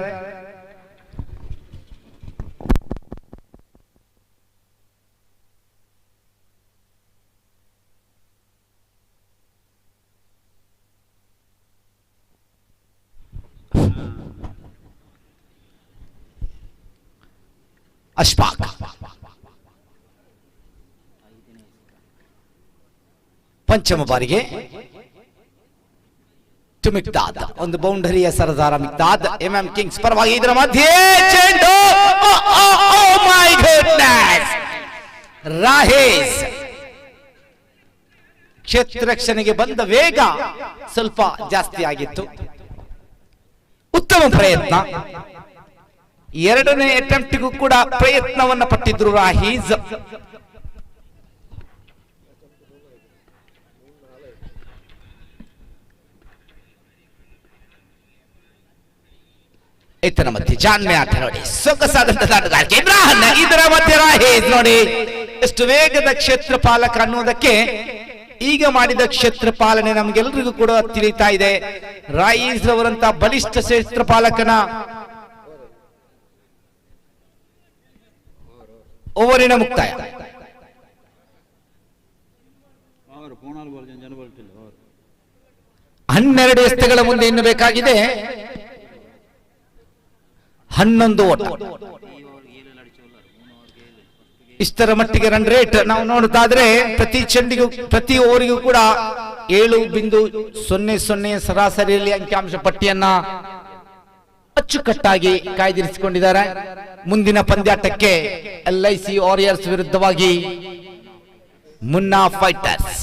ಅಶ್ಫಾಕ್ ಪಂಚಮ ಬಾರಿಗೆ ಟು ಮಿಕ್ದಾದ್, ಒಂದು ಬೌಂಡರಿಯ ಸರದಾರ ಮಿಕ್ದಾದ್. ಎಂಎಂ ಕಿಂಗ್ಸ್ ಪರವಾಗಿ ಇದರ ಮಧ್ಯೆ ಚೆಂಡು, ಮೈ ಗುಡ್ನೆಸ್, ರಾಹೇಸ್ ಕ್ಷೇತ್ರ ರಕ್ಷಣೆಗೆ ಬಂದ ವೇಗ ಸ್ವಲ್ಪ ಜಾಸ್ತಿ ಆಗಿತ್ತು. ಉತ್ತಮ ಪ್ರಯತ್ನ. ಎರಡನೇ ಅಟೆಂಪ್ಟ್ಗೂ ಕೂಡ ಪ್ರಯತ್ನವನ್ನ ಪಟ್ಟಿದ್ರು ರಾಹೀಸ್. ಇತನ ಮಧ್ಯೆ ಜಾನ್ಮೆ ಆಟ ನೋಡಿ, ಸೊಗಸಾದಂತಹ ಆಟಗಾರಿಕೆ ಇಮ್ರಾನ್. ಇದರ ಮಧ್ಯೆ ರಾಹೀಸ್ ನೋಡಿ ಎಷ್ಟು ವೇಗದ ಕ್ಷೇತ್ರಪಾಲಕ ಅನ್ನೋದಕ್ಕೆ ಈಗ ಮಾಡಿದ ಕ್ಷೇತ್ರ ಪಾಲನೆ ನಮ್ಗೆಲ್ರಿಗೂ ಕೂಡ ತಿಳಿತಾ ಇದೆ. ರಾಯೀಸ್ ಅವರಂತ ಬಲಿಷ್ಠ ಕ್ಷೇತ್ರಪಾಲಕನ ಓವರಿನ ಮುಕ್ತಾಯ. 12 ಎಸೆತಗಳ ಮುಂದೆ ಇನ್ನು ಬೇಕಾಗಿದೆ 11 ಓಟ. ಇಷ್ಟರ ಮಟ್ಟಿಗೆ ರನ್ ರೇಟ್ ನಾವು ನೋಡುತ್ತಾದ್ರೆ ಪ್ರತಿ ಚೆಂಡಿಗೂ ಪ್ರತಿ ಓವರಿಗೂ ಕೂಡ 7.00 ಸರಾಸರಿಯಲ್ಲಿ ಅಂಕಿಅಂಶ ಪಟ್ಟಿಯನ್ನ ಅಚ್ಚುಕಟ್ಟಾಗಿ ಕಾಯ್ದಿರಿಸಿಕೊಂಡಿದ್ದಾರೆ. ಮುಂದಿನ ಪಂದ್ಯಾಟಕ್ಕೆ LIC ವಾರಿಯರ್ಸ್ ವಿರುದ್ಧವಾಗಿ ಮುನ್ನಾ ಫೈಟರ್ಸ್.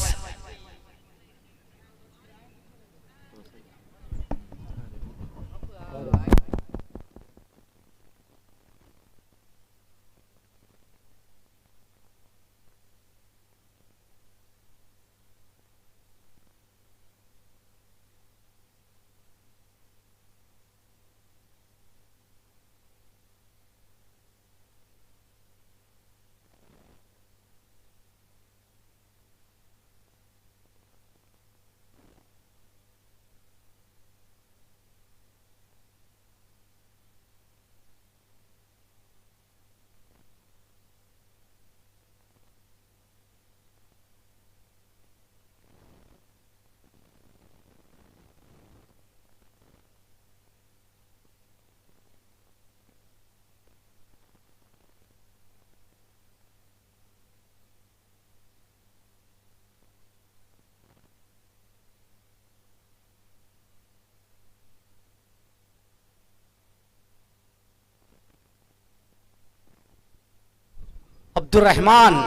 ಅಬ್ದುಲ್ ರೆಹಮಾನ್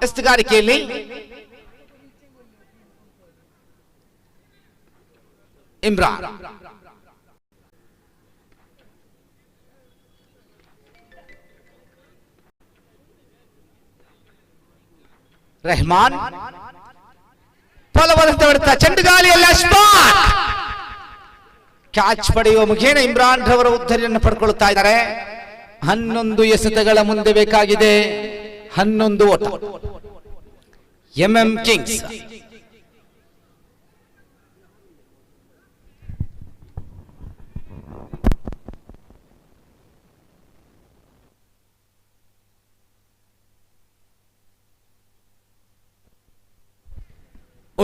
ಎಸ್ತುಗಾರಿಕೆಯಲ್ಲಿ ಇಮ್ರಾನ್. ರೆಹಮಾನ್ ಬಲವಂತ ಹೊಡೆತ ಚೆಂಡುಗಾಲಿಯಲ್ಲಿ ಅಶ್ಫಾಕ್ ಕ್ಯಾಚ್ ಪಡೆಯುವ ಮುಖೇನ ಇಮ್ರಾನ್ ರವರ ಉದ್ಧರಿಯನ್ನು ಪಡ್ಕೊಳ್ಳುತ್ತಾ ಇದ್ದಾರೆ. 11 ಎಸೆತಗಳ ಮುಂದೆ ಬೇಕಾಗಿದೆ 11 ಓಟ. MM Kings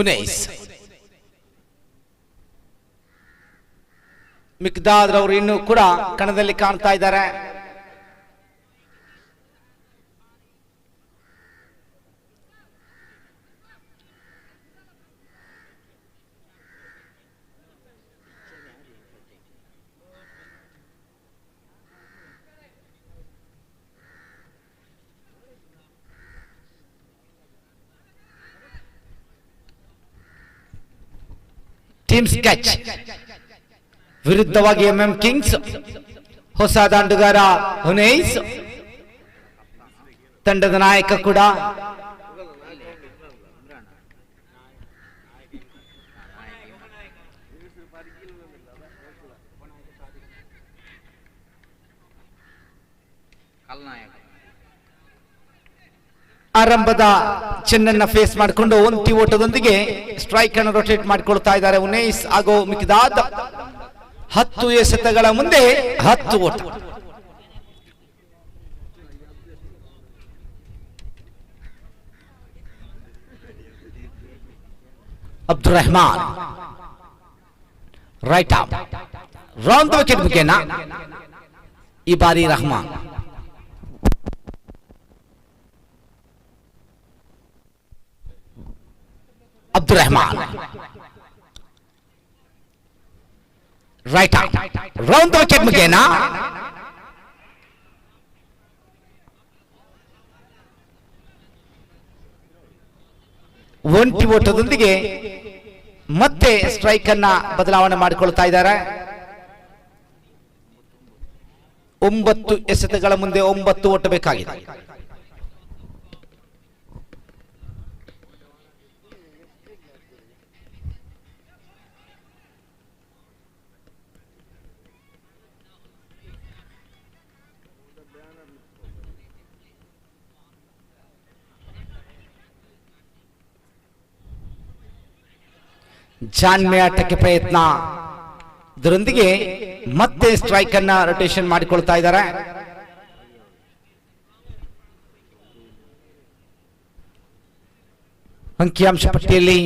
Unais. ಮಿಕ್ದಾದ್ ರವರು ಇನ್ನೂ ಕೂಡ ಕಣದಲ್ಲಿ ಕಾಣ್ತಾ ಇದ್ದಾರೆ. ಟೀಮ್ ಸ್ಕೆಚ್ ವಿರುದ್ಧವಾಗಿ ಎಂಎಂ ಕಿಂಗ್ಸ್. ಹೊಸ ದಾಂಡುಗಾರ ಹುನೈಸ್, ತಂಡದ ನಾಯಕ ಕೂಡ ಖಲ್ನಾಯಕ. ಆರಂಭದ ಚೆನ್ನನ್ನ ಫೇಸ್ ಮಾಡಿಕೊಂಡು ಒಂಟಿ ಓಟದೊಂದಿಗೆ ಸ್ಟ್ರೈಕ್ ಅನ್ನು ರೊಟೇಟ್ ಮಾಡಿಕೊಳ್ತಾ ಇದ್ದಾರೆ ಉನೇಸ್ ಹಾಗೂ ಮಿಕ್ದಾದ್. 10 ಎಸೆತಗಳ ಮುಂದೆ 10 ಓಟ. Abdul Rehman right arm round the wicket ಮುಖೇನ ಈ ಬಾರಿ Rahman. Abdul Rehman right arm round the wicket ಮುಖೇನ ಒಂಟಿ ಓಟದೊಂದಿಗೆ ಮತ್ತೆ ಸ್ಟ್ರೈಕ್ ಅನ್ನ ಬದಲಾವಣೆ ಮಾಡಿಕೊಳ್ತಾ ಇದ್ದಾರೆ. 9 ಎಸೆತಗಳ ಮುಂದೆ 9 ಓಟ ಬೇಕಾಗಿದೆ. ಜಾನ್ಮೆ ಆಟಕ್ಕೆ ಪ್ರಯತ್ನ, ಇದರೊಂದಿಗೆ ಮತ್ತೆ ಸ್ಟ್ರೈಕ್ ಅನ್ನ ರೊಟೇಷನ್ ಮಾಡಿಕೊಳ್ತಾ ಇದ್ದಾರೆ. ಅಂಕಿಅಂಶ ಪಟ್ಟಿಯಲ್ಲಿ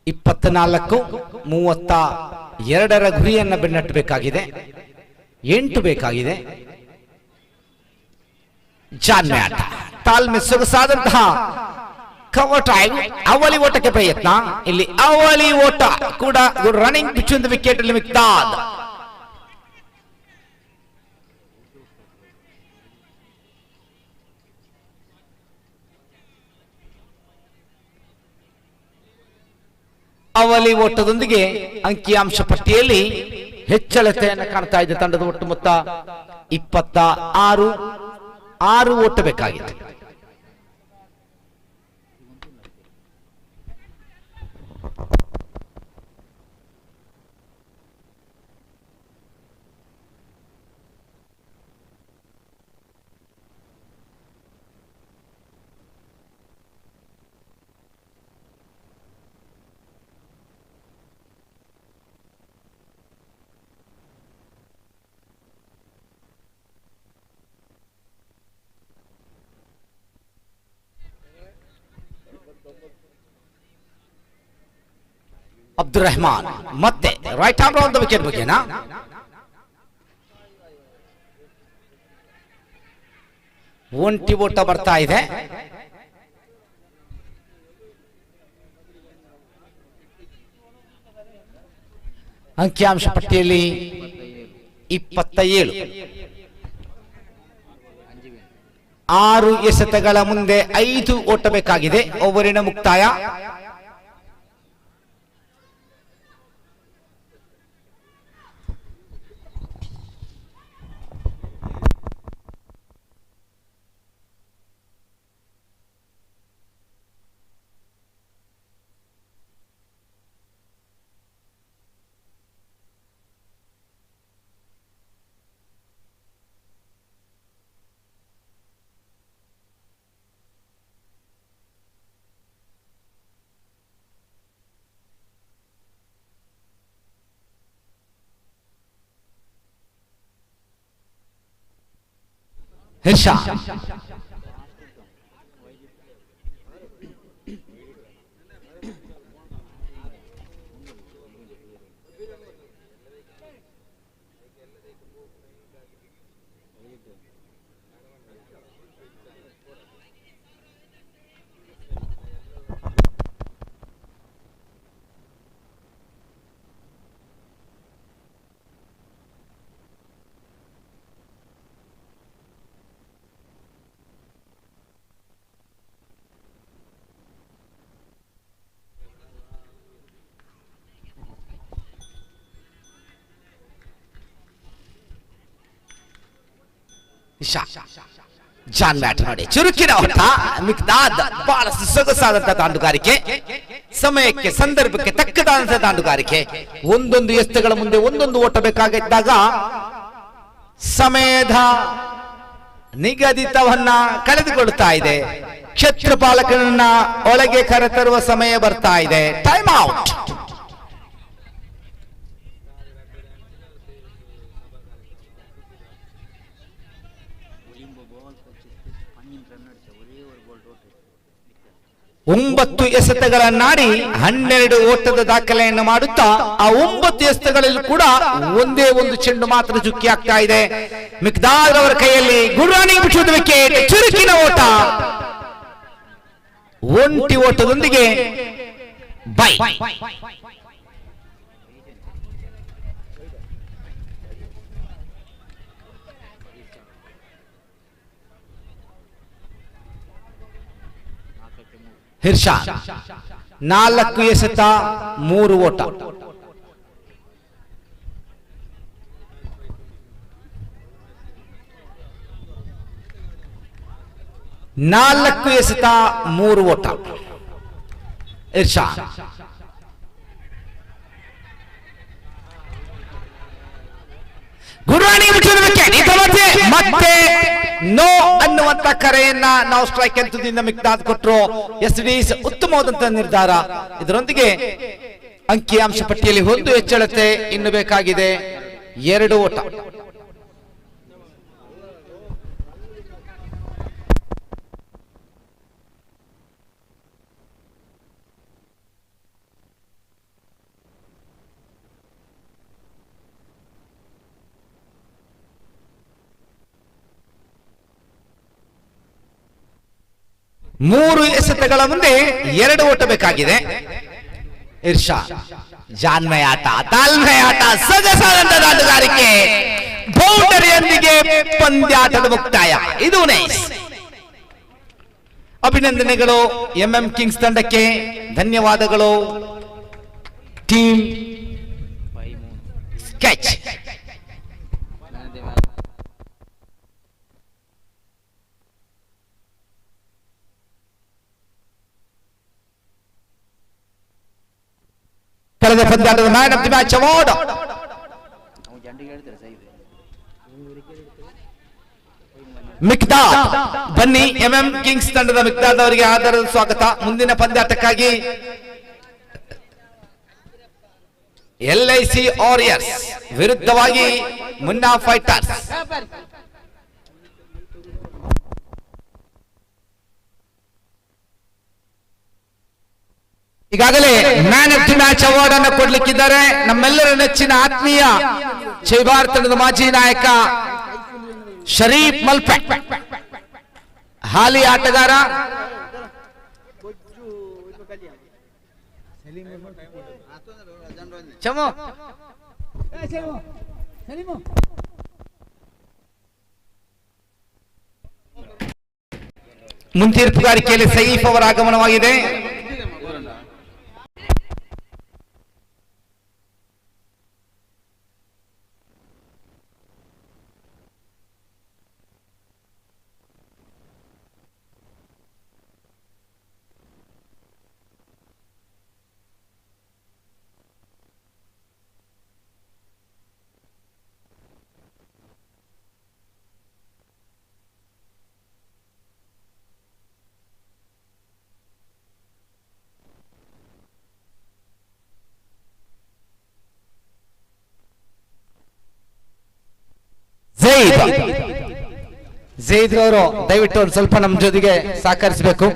24-32 ಗುರಿಯನ್ನ ಬೆನ್ನಟ್ಟಬೇಕಾಗಿದೆ. 8 ಬೇಕಾಗಿದೆ. ಜಾನ್ಮೆ ಆಟ ತಾಳ್ಮೆ ಸೊಗಸಾದಂತಹ ಕವರ್ ಟೈಮ್. ಅವಲಿ ಓಟಕ್ಕೆ ಪ್ರಯತ್ನ, ಇಲ್ಲಿ ಅವಲಿ ಓಟ ಕೂಡ ರನ್ನಿಂಗ್ ಬಿಚ್ಚುವ ವಿಕೆಟ್ ಅಲ್ಲಿ ಮಿಕ್ದಾದ್. ಅವಲಿ ಓಟದೊಂದಿಗೆ ಅಂಕಿಅಂಶ ಪಟ್ಟಿಯಲ್ಲಿ ಹೆಚ್ಚಳತೆಯನ್ನು ಕಾಣ್ತಾ ಇದೆ. ತಂಡದ ಒಟ್ಟು ಮೊತ್ತ 26 ಓಟ ಬೇಕಾಗಿದೆ. ಅಬ್ದುಲ್ ರೆಹಮಾನ್ ಮತ್ತೆ right arm round the wicket ಮುಖೇನ ಒಂಟಿ ಓಟ ಬರ್ತಾ ಇದೆ. ಅಂಕಿಅಂಶ ಪಟ್ಟಿಯಲ್ಲಿ 27. 6 ಎಸೆತಗಳ ಮುಂದೆ 5 ಓಟ ಬೇಕಾಗಿದೆ. ಓವರಿನ ಮುಕ್ತಾಯ. ಹರ್ಷ ಜಾನ್ ಮ್ಯಾಟ್ ನೋಡಿ ಚುರುಕಿನ ಹೊತ್ತ ಮಿಕ್ದಾದ್ ಬಹಳ ಸೊಗಸಾದಂತಹ ತಾಂಡುಗಾರಿಕೆ, ಸಮಯಕ್ಕೆ ಸಂದರ್ಭಕ್ಕೆ ತಕ್ಕದಾದಂತಹ ತಾಂಡುಗಾರಿಕೆ. ಒಂದೊಂದು ಎಸ್ತುಗಳ ಮುಂದೆ ಒಂದೊಂದು ಓಟ ಬೇಕಾಗಿದ್ದಾಗ ಸಮಯದ ನಿಗದಿತವನ್ನ ಕಳೆದುಕೊಳ್ತಾ ಇದೆ. ಕ್ಷೇತ್ರಪಾಲಕನನ್ನ ಒಳಗೆ ಕರೆತರುವ ಸಮಯ ಬರ್ತಾ ಇದೆ. Time out. ಒಂಬತ್ತು ಎಸೆತಗಳನ್ನಾಡಿ 12 ಓಟದ ದಾಖಲೆಯನ್ನು ಮಾಡುತ್ತಾ ಆ 9 ಎಸೆತಗಳಲ್ಲಿ ಕೂಡ ಒಂದೇ ಒಂದು ಚೆಂಡು ಮಾತ್ರ ಚುಕ್ಕಿ ಆಗ್ತಾ ಇದೆ. ಮಿಕ್ದಾದ್ ಅವರ ಕೈಯಲ್ಲಿ ಗುಡ್ ರನ್ನಿಂಗ್ ಬಿಟ್ಟುವುದು ವಿಕೆಟ್. ಚುರುಕಿನ ಓಟ, ಒಂಟಿ ಓಟದೊಂದಿಗೆ ಬೈ. ಹಿರ್ಷಾ 4 ಎಸೆತ 3 ಓಟ. ನಾಲ್ಕು ಎಸೆತ 3 ಓಟ. ಇರ್ಷಾ ಗುರುವಾಣಿ ಮತ್ತೆ ನೋ ಅನ್ನುವಂತ ಕರೆಯನ್ನ ನಾವು ಸ್ಟ್ರೈಕ್ ಅಂತದಿಂದ ಮಿಕ್ದಾದ್ ಕೊಟ್ಟರು. ಎಸ್ಡಿಸ್ ಉತ್ತಮವಾದಂತಹ ನಿರ್ಧಾರ. ಇದರೊಂದಿಗೆ ಅಂಕಿಅಂಶ ಪಟ್ಟಿಯಲ್ಲಿ 1 ಹೆಚ್ಚಳತೆ ಇನ್ನು ಬೇಕಾಗಿದೆ 2 ಓಟ. ಮೂರು ಎಸೆತಗಳ ಮುಂದೆ 2 ಓಟ ಬೇಕಾಗಿದೆ. ಇರ್ಷಾ ಜಾನ್ಮಯ ಆಟ, ತಾಳ್ಮೆ ಆಟ, ಸೊಗಸಾದಂತ ದಾಟಗಾರಿಕೆ, ಬೌಂಡರಿಯೊಂದಿಗೆ ಪಂದ್ಯಾಟದ ಮುಕ್ತಾಯ. ಇದು ನೈಸ್. ಅಭಿನಂದನೆಗಳು ಎಂಎಂ ಕಿಂಗ್ಸ್ ತಂಡಕ್ಕೆ. ಧನ್ಯವಾದಗಳು ಟೀಮ್ ಸ್ಕೆಚ್. ಕಳೆದ ಪಂದ್ಯಾಟದ man of the match award Miqdad. ಬನ್ನಿ, ಎಂಎಂ ಕಿಂಗ್ಸ್ ತಂಡದ ಮಿಕ್ದಾದ್ ಅವರಿಗೆ ಆಧಾರದ ಸ್ವಾಗತ. ಮುಂದಿನ ಪಂದ್ಯಾಟಕ್ಕಾಗಿ LIC ವಾರಿಯರ್ಸ್ ವಿರುದ್ಧವಾಗಿ ಮುನ್ನಾ ಫೈಟರ್ಸ್. ಈಗಾಗಲೇ man of the match award ಅನ್ನು ಕೊಡ್ಲಿಕ್ಕಿದ್ದಾರೆ ನಮ್ಮೆಲ್ಲರ ನೆಚ್ಚಿನ ಆತ್ಮೀಯ ಜೈ ಭಾರತ ತಂಡದ ಮಾಜಿ ನಾಯಕ ಶರೀಫ್ ಮಲ್ಪೆ, ಹಾಲಿ ಆಟಗಾರ. ಮುಂತೀರ್ಪುಗಾರಿಕೆಯಲ್ಲಿ ಸೈಫ್ ಅವರ ಆಗಮನವಾಗಿದೆ. ಝೈದ್ ಅವರು ದಯವಿಟ್ಟು ಒಂದು ಸ್ವಲ್ಪ ನಮ್ಮ ಜೊತೆಗೆ ಸಹಕರಿಸಬೇಕು.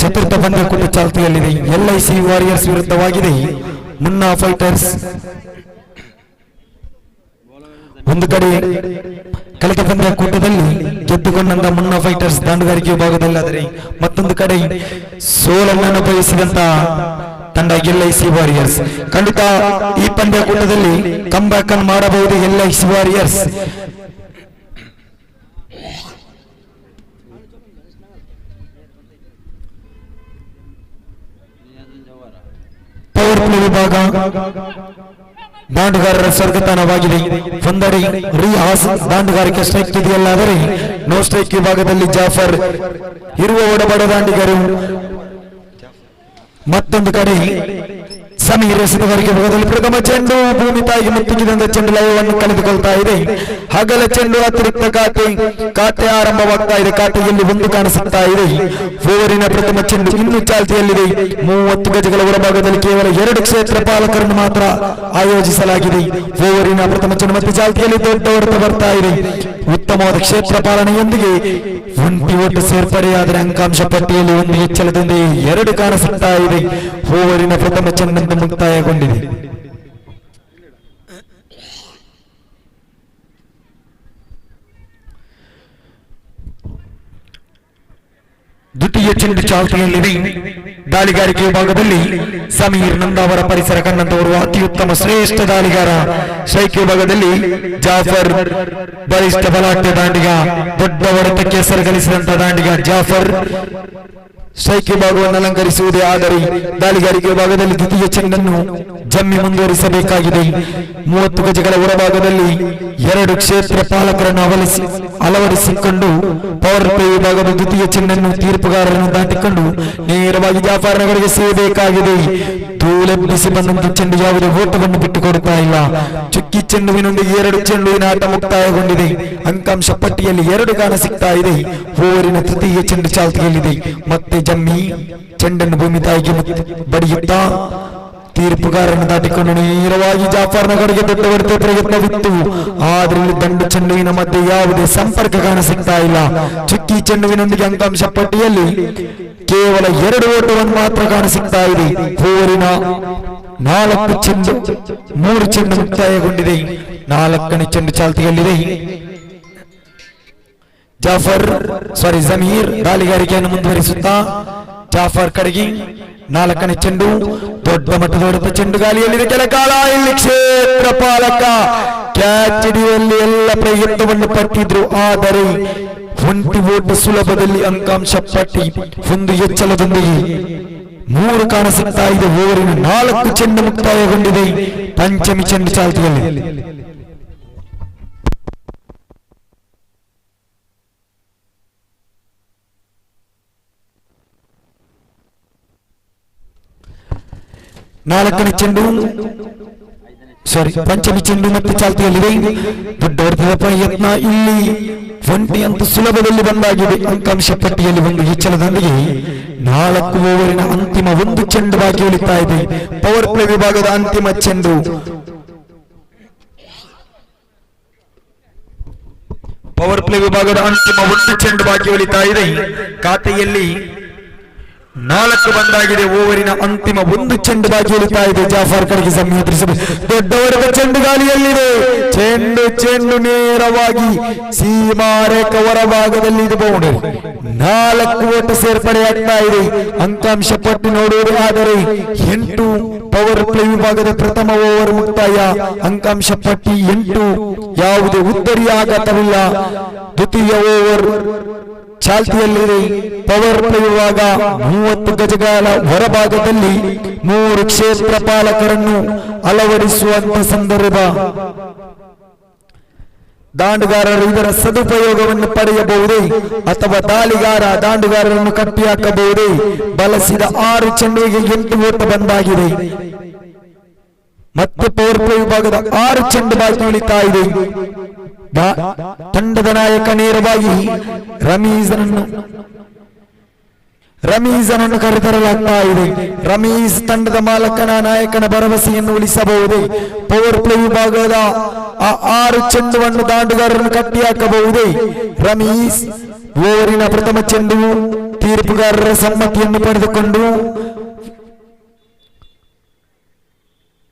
ಚತುರ್ಥ ಪಂದ್ಯಕೂಟ ಚಾಲ್ತಿಯಲ್ಲಿದೆ. LIC ವಾರಿಯರ್ಸ್ ವಿರುದ್ಧವಾಗಿದೆ ಮುನ್ನಾ ಫೈಟರ್ಸ್. ಒಂದು ಕಡೆ ಕಳೆದ ಪಂದ್ಯಕೂಟದಲ್ಲಿ ಗೆದ್ದುಕೊಂಡ ಮುನ್ನಾ ಫೈಟರ್ಸ್ ದಾಂಡುಗಾರಿಕೆ ವಿಭಾಗದಲ್ಲಾದರೆ, ಮತ್ತೊಂದು ಕಡೆ ಸೋಲನ್ನು ಅನುಭವಿಸಿದಂತ ತಂಡ LIC ವಾರಿಯರ್ಸ್. ಖಂಡಿತ ಈ ಪಂದ್ಯಕೂಟದಲ್ಲಿ ಕಂಬ್ಯಾಕ್ ಅನ್ನು ಮಾಡಬಹುದು LIC ವಾರಿಯರ್ಸ್. ಪವರ್ ಪ್ಲೇ ವಿಭಾಗ ದಾಂಡುಗಾರರ ಸ್ವರ್ಗತಾಣವಾಗಿದೆ. ಒಂದೆಡೆ ರಿಯಾಜ್ ದಾಂಡುಗಾರಿಕೆ ಸ್ಟ್ರೈಕ್ ಇದೆಯಲ್ಲಾದರೆ ನೋ ಸ್ಟ್ರೈಕ್ ವಿಭಾಗದಲ್ಲಿ ಜಾಫರ್ ಇರುವ ಒಡಬಡ ದಾಂಡಿಗರು, ಮತ್ತೊಂದು ಕಡೆ ಸಮೀರ್ ಎಸೆತಗಾರಿಕೆ ವಿಭಾಗದಲ್ಲಿ ಪ್ರಥಮ ಚೆಂಡು ಭೂಮಿ ತಾಯಿಗೆ ಮುತ್ತಿಗೆದಂತ ಚೆಂಡು ಲಯವನ್ನು ಕಳೆದುಕೊಳ್ತಾ ಇದೆ. ಹಗಲ ಚೆಂಡು ಅತಿರಿಕ್ತ ಖಾತೆ ಆರಂಭವಾಗ್ತಾ ಇದೆ. ಖಾತೆಯಲ್ಲಿ ಒಂದು ಕಾಣಿಸುತ್ತಾ ಇದೆ. ಓವರಿನ ಪ್ರಥಮ ಚೆಂಡು ಇನ್ನೂ ಚಾಲ್ತಿಯಲ್ಲಿದೆ. 30 ಗಜಗಳ ಹೊರಭಾಗದಲ್ಲಿ ಕೇವಲ 2 ಕ್ಷೇತ್ರ ಪಾಲಕರನ್ನು ಮಾತ್ರ ಆಯೋಜಿಸಲಾಗಿದೆ. ಓವರಿನ ಪ್ರಥಮ ಚೆಂಡು ಮತ್ತೆ ಚಾಲ್ತಿಯಲ್ಲಿ ದೊಡ್ಡ ಹೊಡೆತ ಬರ್ತಾ ಇದೆ. ಉತ್ತಮವಾದ ಕ್ಷೇತ್ರ ಪಾಲನೆಯೊಂದಿಗೆ ಒಂಟಿ ಒಟ್ಟು ಸೇರ್ಪಡೆಯಾದರೆ ಅಂಕಾಂಶ ಪಟ್ಟಿಯಲ್ಲಿ ಒಂದು ಹೆಚ್ಚಳದೊಂದಿಗೆ 2 ಕಾಣಿಸುತ್ತಾ ಇದೆ. ಓವರಿನ ಪ್ರಥಮ ಚೆಂಡನ್ನು ಮುಕ್ತಾಯಗೊಂಡಿದೆ. ದ್ವಿತೀಯ ಚೆಂಡು ಚಾಲ್ತಿಯಲ್ಲಿದೆ. ದಾಳಿಗಾರಿಕೆ ವಿಭಾಗದಲ್ಲಿ ಸಮೀರ್ ನಂದಾವರ ಪರಿಸರ ಕನ್ನಂತವರು ಅತಿ ಉತ್ತಮ ಶ್ರೇಷ್ಠ ದಾಳಿಗಾರ. ಸ್ಟ್ರೈಕ್ ವಿಭಾಗದಲ್ಲಿ ಜಾಫರ್ ಬಲಿಷ್ಠ ಬಲಾಢ್ಯ ದಾಂಡಿಗ, ದೊಡ್ಡ ಹೊಡೆತಕ್ಕೆ ಹೆಸರು ಗಳಿಸಿದಂತ ದಾಂಡಿಗ ಜಾಫರ್ ಸ್ಟ್ರೈಕ್ ವಿಭಾಗವನ್ನು ಅಲಂಕರಿಸುವುದೇ. ಆದರೆ ದಾಳಿಗಾರಿಕೆ ವಿಭಾಗದಲ್ಲಿ ದ್ವಿತೀಯ ಚೆಂಡನ್ನು ಜಮ್ಮಿ ಮುಂದುವರಿಸಬೇಕಾಗಿದೆ. 30 ಗಜಗಳ ಹೊರಭಾಗದಲ್ಲಿ 2 ಕ್ಷೇತ್ರ ಪಾಲಕರನ್ನು ಅಳವಡಿಸಿಕೊಂಡು ಪವರ್ ಪ್ಲೇ ವಿಭಾಗದ ದ್ವಿತೀಯ ಚೆಂಡನ್ನು ತೀರ್ಪುಗಾರರನ್ನು ದಾಟಿಕೊಂಡು ನೇರವಾಗಿ ಜಾಫರ್ ನಗರಿಗೆ ಸೇರಬೇಕಾಗಿದೆ. ತೂಲೆಬ್ಬಿಸಿ ಬಂದಂತ ಚೆಂಡು ಯಾವುದೇ ಓಟವನ್ನು ಬಿಟ್ಟುಕೊಡುತ್ತಾ ಇಲ್ಲ. ಚುಕ್ಕಿ ಚೆಂಡುವಿನೊಂದಿಗೆ 2 ಚೆಂಡುವಿನ ಆಟ ಮುಕ್ತಾಯಗೊಂಡಿದೆ. ಅಂಕಾಂಶ ಪಟ್ಟಿಯಲ್ಲಿ 2 ಕಾಣಿಸುತ್ತಾ ಇದೆ. ಓವರಿನ ತೃತೀಯ ಚೆಂಡು ಚಾಲ್ತಿಯಲ್ಲಿದೆ. ಮತ್ತೆ ಜಮ್ಮಿ ಚೆಂಡನ್ನು ಭೂಮಿ ತಾಯಿಗೆ ಬಡಿಯುತ್ತಾ ತೀರ್ಪುಗಾರನ್ನು ದಾಟಿಕೊಂಡು ನೇರವಾಗಿ ಜಾಫರ್ ನಗರಿಗೆ ದೊಡ್ಡ ಹೊಡೆತ ಪ್ರಯತ್ನವಿತ್ತು. ಆದ್ರೆ ದಂಡು ಚೆಂಡುವಿನ ಮಧ್ಯೆ ಯಾವುದೇ ಸಂಪರ್ಕ ಕಾಣಿಸುತ್ತಾ ಇಲ್ಲ. ಚುಕ್ಕಿ ಚೆಂಡುವಿನೊಂದಿಗೆ ಅಂಕಾಂಶ ಪಟ್ಟಿಯಲ್ಲಿ ಕೇವಲ 2 ಓಟವನ್ನು ಮಾತ್ರ ಕಾಣಿಸುತ್ತಾ ಇದೆ. ಓವರಿನ 4 ಚೆಂಡು 3 ಚೆಂಡು ಮುಕ್ತಾಯಗೊಂಡಿದೆ. 4ನೇ ಚೆಂಡು ಚಾಲ್ತಿಯಲ್ಲಿದೆ. ಜಮೀರ್ ದಾಳಿಗಾರಿಕೆಯನ್ನು ಮುಂದುವರಿಸುತ್ತಾ ಜಾಫರ್ ಕಡೆಗೆ 4ನೇ ಚೆಂಡು ದೊಡ್ಡ ಮಟ್ಟದ ಹೊಡೆತ ಚೆಂಡು ಗಾಳಿಯಲ್ಲಿದೆ. ಕೆಲ ಕಾಲ ಇಲ್ಲಿ ಕ್ಷೇತ್ರ ಪಾಲಕ ಕ್ಯಾಚ್ ಹಿಡಿಯುವಲ್ಲಿ ಎಲ್ಲ ಪ್ರಯತ್ನವನ್ನು ಪಟ್ಟಿದ್ರು. ಆದರೆ ಒಂಟಿ ಓಟ ಸುಲಭದಲ್ಲಿ ಅಂಕಾಂಶ ಪಟ್ಟಿ ಒಂದು ಹೆಚ್ಚಳದೊಂದಿಗೆ 3 ಕಾಣಿಸುತ್ತಾ ಇದೆ. ಓವರಿನ 4 ಚೆಂಡು ಮುಕ್ತಾಯಗೊಂಡಿದೆ. ಪಂಚಮಿ ಚೆಂಡು ಚಾಲ್ತಿಯಲ್ಲಿ ಪಂಚಮಿ ಚೆಂಡು ಮತ್ತೆ ಚಾಲ್ತಿಯಲ್ಲಿದೆ. ದೊಡ್ಡ ಹೊಡೆತದ ಪ್ರಯತ್ನ ಇಲ್ಲಿ ಒಂಟಿ ಅಂತೂ ಸುಲಭದಲ್ಲಿ ಬಂದಾಗಿದೆ. ಅಂಕಾಂಶ ಪಟ್ಟಿಯಲ್ಲಿ ಒಂದು ಹೆಚ್ಚಳದೊಂದಿಗೆ 4 ಓವರಿನ ಅಂತಿಮ 1 ಚೆಂಡು ಬಾಕಿ ಉಳಿತಾ ಇದೆ. ಪವರ್ ಪ್ಲೇ ವಿಭಾಗದ ಅಂತಿಮ ಚೆಂಡು. ಪವರ್ ಪ್ಲೇ ವಿಭಾಗದ ಅಂತಿಮ 1 ಚೆಂಡು ಬಾಕಿ ಉಳಿತಾ ಇದೆ. ಖಾತೆಯಲ್ಲಿ 4 ಬಂದಾಗಿದೆ. ಓವರಿನ ಅಂತಿಮ ಒಂದು ಚೆಂಡು ಬಾಕಿ ಉಳಿತಾ ಇದೆ. ಜಾಫರ್ ಕಡೆಗೆ ಸಮೀಪಿಸಬೇಕು. ದೊಡ್ಡ ವರ್ಗ ಚೆಂಡು ಗಾಳಿಯಲ್ಲಿದೆ. ಚೆಂಡು ನೇರವಾಗಿ ಸೀಮಾರೇಖ ಹೊರಭಾಗದಲ್ಲಿ ಇದು ಬೌಂಡರಿ. 4 ಓಟ ಸೇರ್ಪಡೆಯಾಗ್ತಾ ಇದೆ. ಅಂಕಾಂಶ ಪಟ್ಟಿ ನೋಡುವುದು ಆದರೆ 8 ಪವರ್ ಪ್ಲೇ ವಿಭಾಗದ ಪ್ರಥಮ ಓವರ್ ಮುಕ್ತಾಯ. ಅಂಕಾಂಶ ಪಟ್ಟಿ 8, ಯಾವುದೇ ಉತ್ತರಿ ಆಘಾತವಿಲ್ಲ. ದ್ವಿತೀಯ ಓವರ್ ಚಾಲ್ತಿಯಲ್ಲಿದೆ. ಪವರ್ ಪ್ಲೇ ವಿಭಾಗ 30 ಗಜಗಳ ಹೊರಭಾಗದಲ್ಲಿ 3 ಕ್ಷೇತ್ರ ಪಾಲಕರನ್ನು ಅಳವಡಿಸುವಂತ ಸಂದರ್ಭ. ದಾಂಡುಗಾರರು ಇದರ ಸದುಪಯೋಗವನ್ನು ಪಡೆಯಬಹುದೇ ಅಥವಾ ದಾಂಡುಗಾರರನ್ನು ಕಟ್ಟಿಹಾಕಬಹುದೇ? ಬಳಸಿದ 6 ಚೆಂಡಿಗೆ 8 ಓಟ ಬಂದಾಗಿದೆ. ಮತ್ತೆ ಪವರ್ ಪ್ಲೇ ವಿಭಾಗದ 6 ಚೆಂಡು ಬಾಕಿ ಉಳಿತಾ ಇದೆ. ತಂಡದ ನಾಯಕ ನೇರವಾಗಿ ರಮೀಜನನ್ನು ಕರೆತರಲಾಗ್ತಾ ಇದೆ. ರಮೀಜ್ ತಂಡದ ನಾಯಕನ ಭರವಸೆಯನ್ನು ಉಳಿಸಬಹುದೇ? ಪವರ್ ಪ್ಲೇ ವಿಭಾಗದ 6 ಚೆಂಡುವನ್ನು ದಾಂಡುಗಾರರನ್ನು ಕಟ್ಟಿಹಾಕಬಹುದೇ? ರಮೀಜ್ ಓವರಿನ ಪ್ರಥಮ ಚೆಂಡು ತೀರ್ಪುಗಾರರ ಸಮ್ಮತಿಯನ್ನು ಪಡೆದುಕೊಂಡು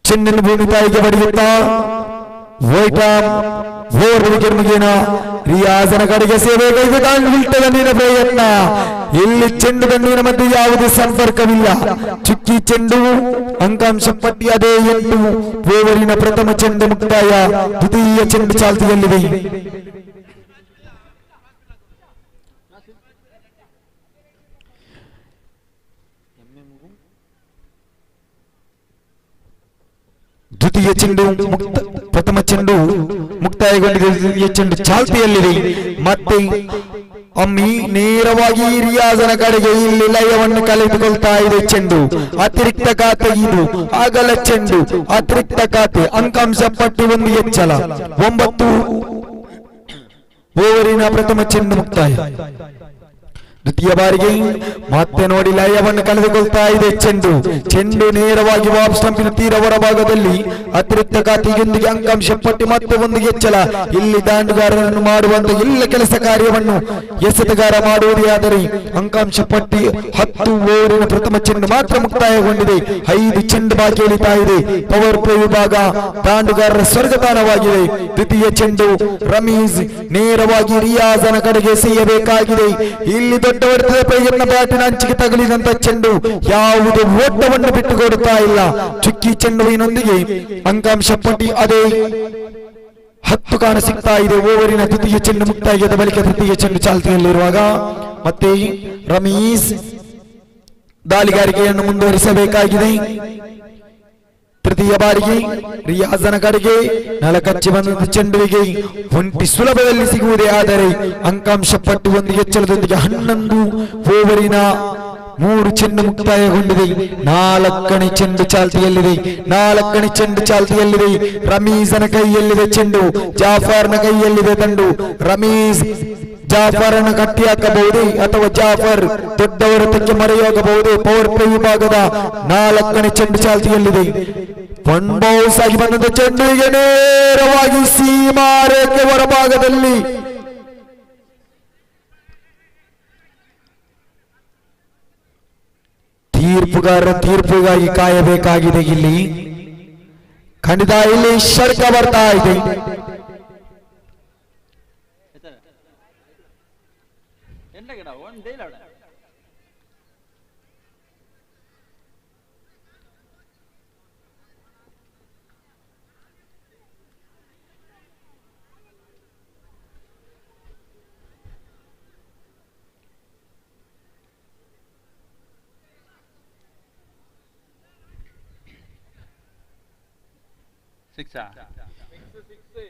ಚೆಂಡನ್ನು ಭೂಮಿ ತಾಯಿಗೆ ಬಡಿಯುತ್ತಾ ವಿಕೆಟ್ ಮುಗಿನ ರಿಯಾಜನ ಕಡೆಗೆ ಸೇವೆಗೈದು ದಾಂಡಿನ ಪ್ರಯತ್ನ. ಇಲ್ಲಿ ಚೆಂಡು ದಂಡಿನ ಮಧ್ಯೆ ಯಾವುದೇ ಸಂಪರ್ಕವಿಲ್ಲ. ಚುಕ್ಕಿ ಚೆಂಡು. ಅಂಕಾಂಶ ಪಟ್ಟಿ ಅದೇ 8. ಓವರಿನ ಪ್ರಥಮ ಚೆಂಡು ಮುಕ್ತಾಯ. ದ್ವಿತೀಯ ಚೆಂಡು ಚಾಲ್ತಿಯಲ್ಲಿದೆ. ದ್ವಿತೀಯ ಚೆಂಡು ಪ್ರಥಮ ಚೆಂಡು ಮುಕ್ತಾಯಗೊಂಡಿದೆ. ದ್ವಿತೀಯ ಚೆಂಡು ಚಾಲ್ತಿಯಲ್ಲಿದೆ. ಮತ್ತೆ ಅಮ್ಮಿ ನೇರವಾಗಿ ರಿಯಾಜನ ಕಡೆಗೆ ಇಲ್ಲಿ ಲಯವನ್ನು ಕಳೆದುಕೊಳ್ತಾ ಇದೆ. ಚೆಂಡು ಅತಿರಿಕ್ತ ಖಾತೆ. ಇದು ಅಗಲ ಚೆಂಡು ಅತಿರಿಕ್ತ ಖಾತೆ. ಅಂಕಾಂಶ ಪಟ್ಟಿ 1 ಹೆಚ್ಚಳ. 9 ಓವರಿನ ಪ್ರಥಮ ಚೆಂಡು ಮುಕ್ತಾಯ. ದ್ವಿತೀಯ ಬಾರಿಗೆ ಮತ್ತೆ ನೋಡಿ ಲಯವನ್ನು ಕಳೆದುಕೊಳ್ತಾ ಇದೆ. ಚೆಂಡು ನೇರವಾಗಿ ವಾಪ್ ಸ್ಟಂಪಿನ ತೀರ ಹೊರಭಾಗದಲ್ಲಿ ಅತಿರಿಕ್ತ ಖಾತೆಯೊಂದಿಗೆ ಅಂಕಾಂಶ ಪಟ್ಟಿ ಮತ್ತೆ 1 ಹೆಚ್ಚಳ. ಇಲ್ಲಿ ದಾಂಡುಗಾರರನ್ನು ಮಾಡುವಂತ ಎಲ್ಲ ಕೆಲಸ ಕಾರ್ಯವನ್ನು ಎಸೆತಗಾರ ಮಾಡುವುದೇ ಆದರೆ ಅಂಕಾಂಶ ಪಟ್ಟಿ 10. ಓವರಿನ ಪ್ರಥಮ ಚೆಂಡು ಮಾತ್ರ ಮುಕ್ತಾಯಗೊಂಡಿದೆ. 5 ಚೆಂಡು ಬಾಕಿ ಉಳಿತಾ ಇದೆ. ಪವರ್ ಪ್ಲೇ ವಿಭಾಗ ದಾಂಡುಗಾರರ ಸ್ವರ್ಗತಾಣವಾಗಿದೆ. ದ್ವಿತೀಯ ಚೆಂಡು ರಮೀಜ್ ನೇರವಾಗಿ ರಿಯಾಜನ ಕಡೆಗೆ ಎಸೆಯಬೇಕಾಗಿದೆ. ಇಲ್ಲಿ ದೊಡ್ಡ ಹೊಡೆತದ ಪ್ರಯತ್ನ. ಬ್ಯಾಟಿನ ಅಂಚಿಗೆ ತಗುಲಿದಂತ ಚೆಂಡು ಯಾವುದೇ ಓಟವನ್ನು ಬಿಟ್ಟುಕೊಡುತ್ತಾ ಇಲ್ಲ. ಚುಕ್ಕಿ ಚೆಂಡುವಿನೊಂದಿಗೆ ಅಂಕಾಂಶ ಪಟ್ಟಿ ಅದೇ 10 ಕಾಣ ಸಿಗ್ತಾ ಇದೆ. ಓವರಿನ ದ್ವಿತೀಯ ಚೆಂಡು ಮುಕ್ತಾಯದ ಬಳಿಕ ತೃತೀಯ ಚೆಂಡು ಚಾಲ್ತಿಯಲ್ಲಿರುವಾಗ ಮತ್ತೆ ರಮೀಜ್ ದಾಳಿಗಾರಿಕೆಯನ್ನು ಮುಂದುವರಿಸಬೇಕಾಗಿದೆ. ತೃತೀಯ ಬಾರಿಗೆ ರಿಯಾಜನ ಕಡೆಗೆ ನೆಲಕಚ್ಚಿ ಬಂದ ಚೆಂಡುವಿಗೆ ಒಂಟಿ ಸುಲಭದಲ್ಲಿ ಸಿಗುವುದೇ ಆದರೆ ಅಂಕಾಂಶ ಪಟ್ಟಿ 1 ಹೆಚ್ಚಳದೊಂದಿಗೆ 11 ಓವರಿನ 3 ಚೆಂಡು ಮುಕ್ತಾಯಗೊಂಡಿದೆ. 4ನೇ ಚೆಂಡು ಚಾಲ್ತಿಯಲ್ಲಿದೆ. ರಮೀಜನ ಕೈಯಲ್ಲಿದೆ ಚೆಂಡು. ಜಾಫರ್ನ ಕೈಯಲ್ಲಿದೆ ದಂಡು. ರಮೀಜ್ ಜಾಫರನ್ನು ಕಟ್ಟಿ ಹಾಕಬಹುದೇ ಅಥವಾ ಜಾಫರ್ ದೊಡ್ಡ ಹೊರತಕ್ಕೆ ಮರೆಯಾಗಬಹುದೇ? ಪವರ್ ಪ್ಲೇ ವಿಭಾಗದ 4ನೇ ಚೆಂಡು ಚಾಲ್ತಿಯಲ್ಲಿದೆ. 1 ಬೌನ್ಸ್ ಆಗಿ ಬಂದಂತ ಚೆಂಡಿಗೆ ನೇರವಾಗಿ ಸೀಮಾರೇಖೆ ಹೊರಭಾಗದಲ್ಲಿ ತೀರ್ಪುಗಾರರ ತೀರ್ಪಿಗಾಗಿ ಕಾಯಬೇಕಾಗಿದೆ. ಇಲ್ಲಿ ಖಂಡಿತ ಇಲ್ಲಿ ಶರ್ಕ ಬರ್ತಾ ಇದೆ.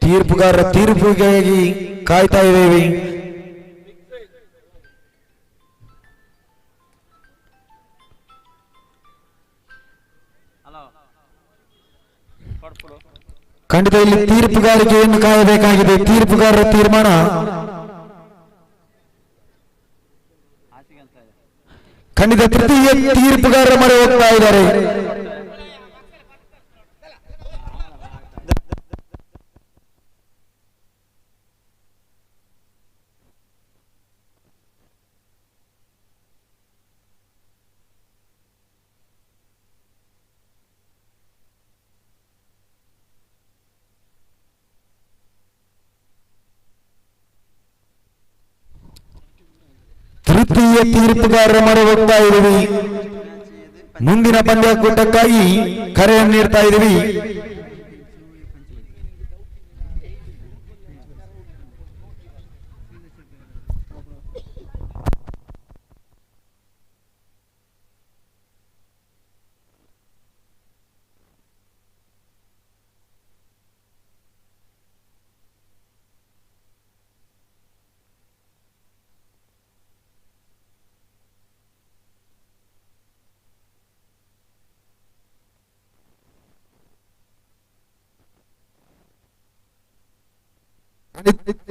ತೀರ್ಪುಗಾರರ ತೀರ್ಪಿಗಾಗಿ ಕಾಯ್ತಾ ಇದ್ದೇವೆ. ಖಂಡಿತ ಇಲ್ಲಿ ತೀರ್ಪುಗಾರಿಕೆಯನ್ನು ಕಾಯಬೇಕಾಗಿದೆ. ತೀರ್ಪುಗಾರರ ತೀರ್ಮಾನ ಖಂಡಿತ ತೃತೀಯ ತೀರ್ಪುಗಾರರ ಮೊರೆ ಹೋಗ್ತಾ ಇದ್ದಾರೆ. ತೃತೀಯ ತೀರ್ಪುಗಾರರ ಮೊರೆ ಹೋಗ್ತಾ ಇದ್ದೀವಿ. ಮುಂದಿನ ಪಂದ್ಯಾಕೂಟಕ್ಕಾಗಿ ಕರೆಯನ್ನು ನೀಡ್ತಾ ಇದ್ದೀವಿ.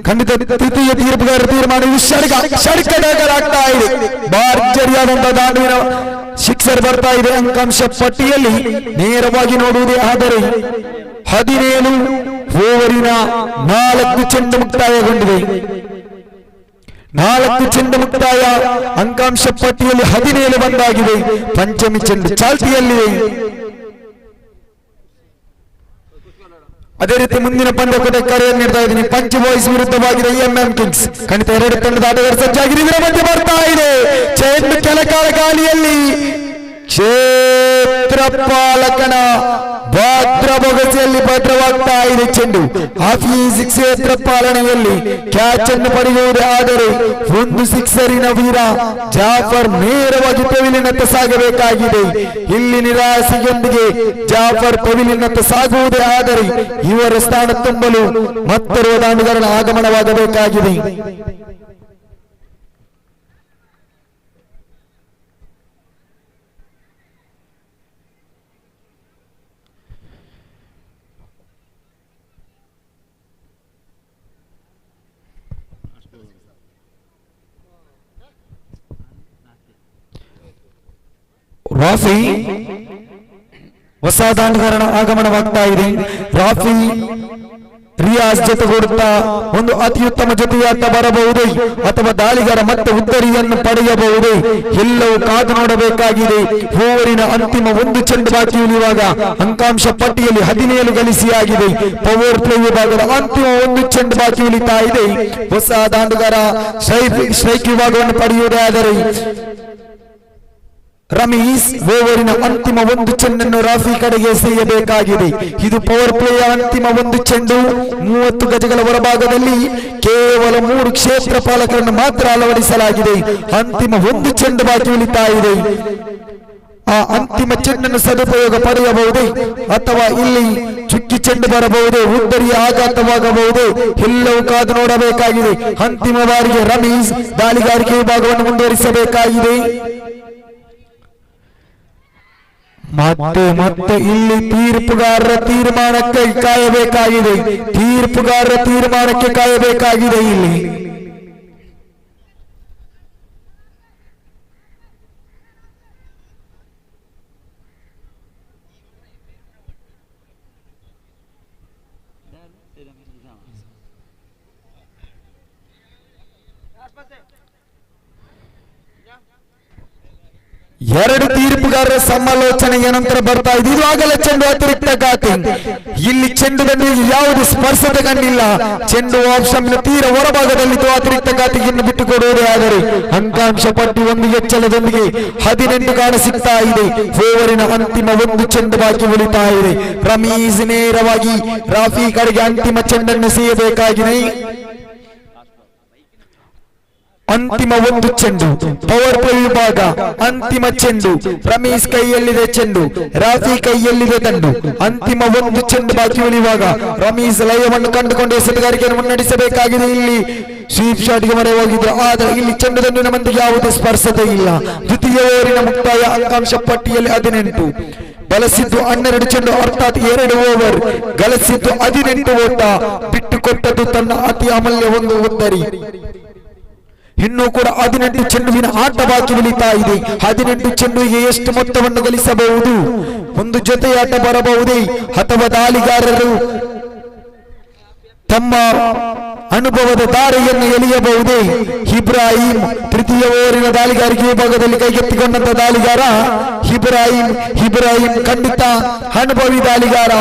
ಖಂಡಿತ ತೃತೀಯ ತೀರ್ಪುಗಾರ ತೀರ್ಮಾನ ಷಡ್ಕದಾಗಲಾಗ್ತಾ ಇದೆ. ಭರ್ಜರಿಯಾದಂತಹ ದಾಂಡುವಿನ ಶಿಕ್ಸರ್ ಬರ್ತಾ ಇದೆ. ಅಂಕಾಂಶ ಪಟ್ಟಿಯಲ್ಲಿ ನೇರವಾಗಿ ನೋಡುವುದೇ ಆದರೆ 17 ಓವರಿನ 4 ಚೆಂಡು ಮುಕ್ತಾಯಗೊಂಡಿದೆ. 4 ಚೆಂಡು ಮುಕ್ತಾಯ. ಅಂಕಾಂಶ ಪಟ್ಟಿಯಲ್ಲಿ 17 ಬಂದಾಗಿದೆ. ಪಂಚಮಿ ಚೆಂಡು ಚಾಲ್ತಿಯಲ್ಲಿದೆ. ಅದೇ ರೀತಿ ಮುಂದಿನ ಪಂದ್ಯಕೂಟ ಕರೆಯನ್ನು ನೀಡ್ತಾ ಇದ್ದೀನಿ. ಪಂಚ್ ಬಾಯ್ಸ್ ವಿರುದ್ಧವಾಗಿದೆ ಎಂಎಂ ಕಿಂಗ್ಸ್. ಖಂಡಿತ 2 ತಂಡದ ಆಟಗಾರರು ಸಜ್ಜಾಗಿದೆ. ಇದರ ಮಧ್ಯೆ ಬರ್ತಾ ಇದೆ ಚೆಂಡು ಕೆಲಕಾಲ ಗಾಳಿಯಲ್ಲಿ ಕ್ಷೇತ್ರ ಪಾಲಕನ ಭದ್ರ ಬೊಗಸೆಯಲ್ಲಿ ಭದ್ರವಾಗ್ತಾ ಇದೆ ಚೆಂಡು. ಆಫೀಸ್ ಕ್ಷೇತ್ರ ಪಾಲನೆಯಲ್ಲಿ ಕ್ಯಾಚ್ ಅನ್ನು ಪಡೆಯುವುದೇ ಆದರೆ ಒಂದು ಸಿಕ್ಸರಿನ ವೀರ ಜಾಫರ್ ನೇರವಾಗಿ ಪೆವಿಲಿನತ್ತ ಸಾಗಬೇಕಾಗಿದೆ. ಇಲ್ಲಿ ನಿರಾಸೆಯೊಂದಿಗೆ ಜಾಫರ್ ಪೆವಿಲಿನತ್ತ ಸಾಗುವುದೇ ಆದರೆ ಇವರ ಸ್ಥಾನ ತುಂಬಲು ಮತ್ತೊಬ್ಬ ದಾಂಡುಗಾರನ ಆಗಮನವಾಗಬೇಕಾಗಿದೆ. ರಾಫಿ ಹೊಸ ದಾಂಡುಗಾರನ ಆಗಮನವಾಗ್ತಾ ಇದೆ. ರಾಫಿ ರಿಯಾಜ್ ಜೊತೆಗೂಡುತ್ತಾ ಒಂದು ಅತ್ಯುತ್ತಮ ಜೊತೆಯಾಟ ಬರಬಹುದೇ ಅಥವಾ ದಾಳಿಗಾರ ಮತ್ತೆ ಉತ್ತರಿಯನ್ನು ಪಡೆಯಬಹುದೇ ಎಲ್ಲವೂ ಕಾದು ನೋಡಬೇಕಾಗಿದೆ. ಓವರಿನ ಅಂತಿಮ 1 ಚೆಂಡು ಬಾಕಿ ಉಳಿಯುವಾಗ ಅಂಕಾಂಶ ಪಟ್ಟಿಯಲ್ಲಿ 17 ಗಳಿಸಿಯಾಗಿದೆ. ಪವರ್ ಪ್ಲೇ ವಿಭಾಗದ ಅಂತಿಮ 1 ಚೆಂಡು ಬಾಕಿ ಉಳಿತಾ ಇದೆ. ಹೊಸ ದಾಂಡುಗಾರ ಸ್ಟ್ರೈಕ್ ವಿಭಾಗವನ್ನು ಪಡೆಯುವುದೇ ಆದರೆ ರಮೀಸ್ ಓವರಿನ ಅಂತಿಮ 1 ಚೆಂಡನ್ನು ರಾಫಿ ಕಡೆಗೆ ಎಸೆಯಬೇಕಾಗಿದೆ. ಇದು ಪವರ್ ಪ್ಲೇಯ ಅಂತಿಮ 1 ಚೆಂಡು. 30 ಗಜಗಳ ಹೊರಭಾಗದಲ್ಲಿ ಕೇವಲ 3 ಕ್ಷೇತ್ರ ಪಾಲಕರನ್ನು ಮಾತ್ರ ಅಳವಡಿಸಲಾಗಿದೆ. ಅಂತಿಮ 1 ಚೆಂಡು ಬಾಕಿ ಉಳಿತಾ ಇದೆ. ಆ ಅಂತಿಮ ಚೆಂಡನ್ನು ಸದುಪಯೋಗ ಪಡೆಯಬಹುದೇ ಅಥವಾ ಇಲ್ಲಿ ಚುಕ್ಕಿ ಚೆಂಡು ಬರಬಹುದೇ, ಉದ್ದರಿಯ ಆಘಾತವಾಗಬಹುದೇ ಎಲ್ಲವೂ ಕಾದು ನೋಡಬೇಕಾಗಿದೆ. ಅಂತಿಮ ಬಾರಿಗೆ ರಮೀಸ್ ದಾಳಿಗಾರಿಕೆ ವಿಭಾಗವನ್ನು ಮುಂದುವರಿಸಬೇಕಾಗಿದೆ. ಮತ್ತೆ ಇಲ್ಲಿ ತೀರ್ಪುಗಾರರ ತೀರ್ಮಾನಕ್ಕೆ ಕಾಯಬೇಕಾಗಿದೆ. ತೀರ್ಪುಗಾರರ ತೀರ್ಮಾನಕ್ಕೆ ಕಾಯಬೇಕಾಗಿದೆ. ಇಲ್ಲಿ ಎರಡು ತೀರ್ಪುಗಾರರ ಸಮಾಲೋಚನೆಯ ನಂತರ ಬರ್ತಾ ಇದೆ. ಇದು ಆಗಲೇ ಚೆಂಡು ಅತಿರಿಕ್ತ ಗಾತಿ. ಇಲ್ಲಿ ಚೆಂಡು ದಂಡಿಗೆ ಯಾವುದೇ ಸ್ಪರ್ಶತೆ ಕಂಡಿಲ್ಲ. ಚೆಂಡು ಆಪ್ಷನ್ ತೀರ ಹೊರಭಾಗದಲ್ಲಿದ್ದು ಅತಿರಿಕ್ತ ಗಾತಿಯನ್ನು ಬಿಟ್ಟುಕೊಡುವುದೇ ಆದರೆ ಅಂಕಾಂಶ ಪಟ್ಟಿ 1 ಹೆಚ್ಚಳದೊಂದಿಗೆ 18 ಕಾಣ ಸಿಗ್ತಾ ಇದೆ. ಓವರಿನ ಅಂತಿಮ 1 ಚೆಂಡು ಬಾಕಿ ಉಳಿತಾ ಇದೆ. ರಮೀಸ್ ನೇರವಾಗಿ ರಾಫಿ ಕಡೆಗೆ ಅಂತಿಮ ಚೆಂಡನ್ನು ಸೇಯಬೇಕಾಗಿದೆ. ಅಂತಿಮ 1 ಚೆಂಡು ಪವರ್ ಪ್ಲೇ ವಿಭಾಗ ಅಂತಿಮ ಚೆಂಡು. ರಮೀಸ್ ಕೈಯಲ್ಲಿದೆ ಚೆಂಡು, ರಾಫಿ ಕೈಯಲ್ಲಿದೆ ದಂಡು. ಅಂತಿಮ 1 ಚೆಂಡು ಬಾಕಿ ಉಳಿಯುವಾಗ ರಮೀಸ್ ಲಯವನ್ನು ಕಂಡುಕೊಂಡು ಎಸೆತಗಾರಿಕೆಯನ್ನು ಮುನ್ನಡೆಸಬೇಕಾಗಿದೆ. ಇಲ್ಲಿ ಸ್ವೀಪ್ ಶಾಟ್ಗೆ ಮೊರೆ ಹೋಗಿದ್ರು ಆದರೆ ಇಲ್ಲಿ ಚೆಂಡು ದಂಡಿನ ಮಂದಿಗೆ ಯಾವುದೇ ಸ್ಪರ್ಶತೆ ಇಲ್ಲ. ದ್ವಿತೀಯ ಓವರಿನ ಮುಕ್ತಾಯ. ಅಂಕಾಂಶ ಪಟ್ಟಿಯಲ್ಲಿ 18 ಬಳಸಿದ್ದು 12 ಚೆಂಡು ಅರ್ಥಾತ್ 2 ಓವರ್ ಗಳಿಸಿದ್ದು 18 ಓಟ. ಬಿಟ್ಟುಕೊಟ್ಟದ್ದು ತನ್ನ ಅತಿ ಅಮೂಲ್ಯ 1 ಉತ್ತರಿ. ಇನ್ನೂ ಕೂಡ 18 ಚೆಂಡುವಿನ ಆಟ ಬಾಕಿ ಉಳಿತಾ ಇದೆ. 18 ಚೆಂಡುವಿಗೆ ಎಷ್ಟು ಮೊತ್ತವನ್ನು ಗಳಿಸಬಹುದು? ಒಂದು ಜೊತೆಯಾಟ ಬರಬಹುದೇ ಅಥವಾ ದಾಳಿಗಾರರು ತಮ್ಮ ಅನುಭವದ ದಾರಿಯನ್ನು ಎಳೆಯಬಹುದೇ? ಇಬ್ರಾಹಿಂ ತೃತೀಯ ಓವರಿನ ದಾಳಿಗಾರಿಕೆ ವಿಭಾಗದಲ್ಲಿ ಕೈಗೆತ್ತಿಕೊಂಡಂತ ದಾಳಿಗಾರ ಇಬ್ರಾಹಿಂ ಖಂಡಿತ ಅನುಭವಿ ದಾಳಿಗಾರ,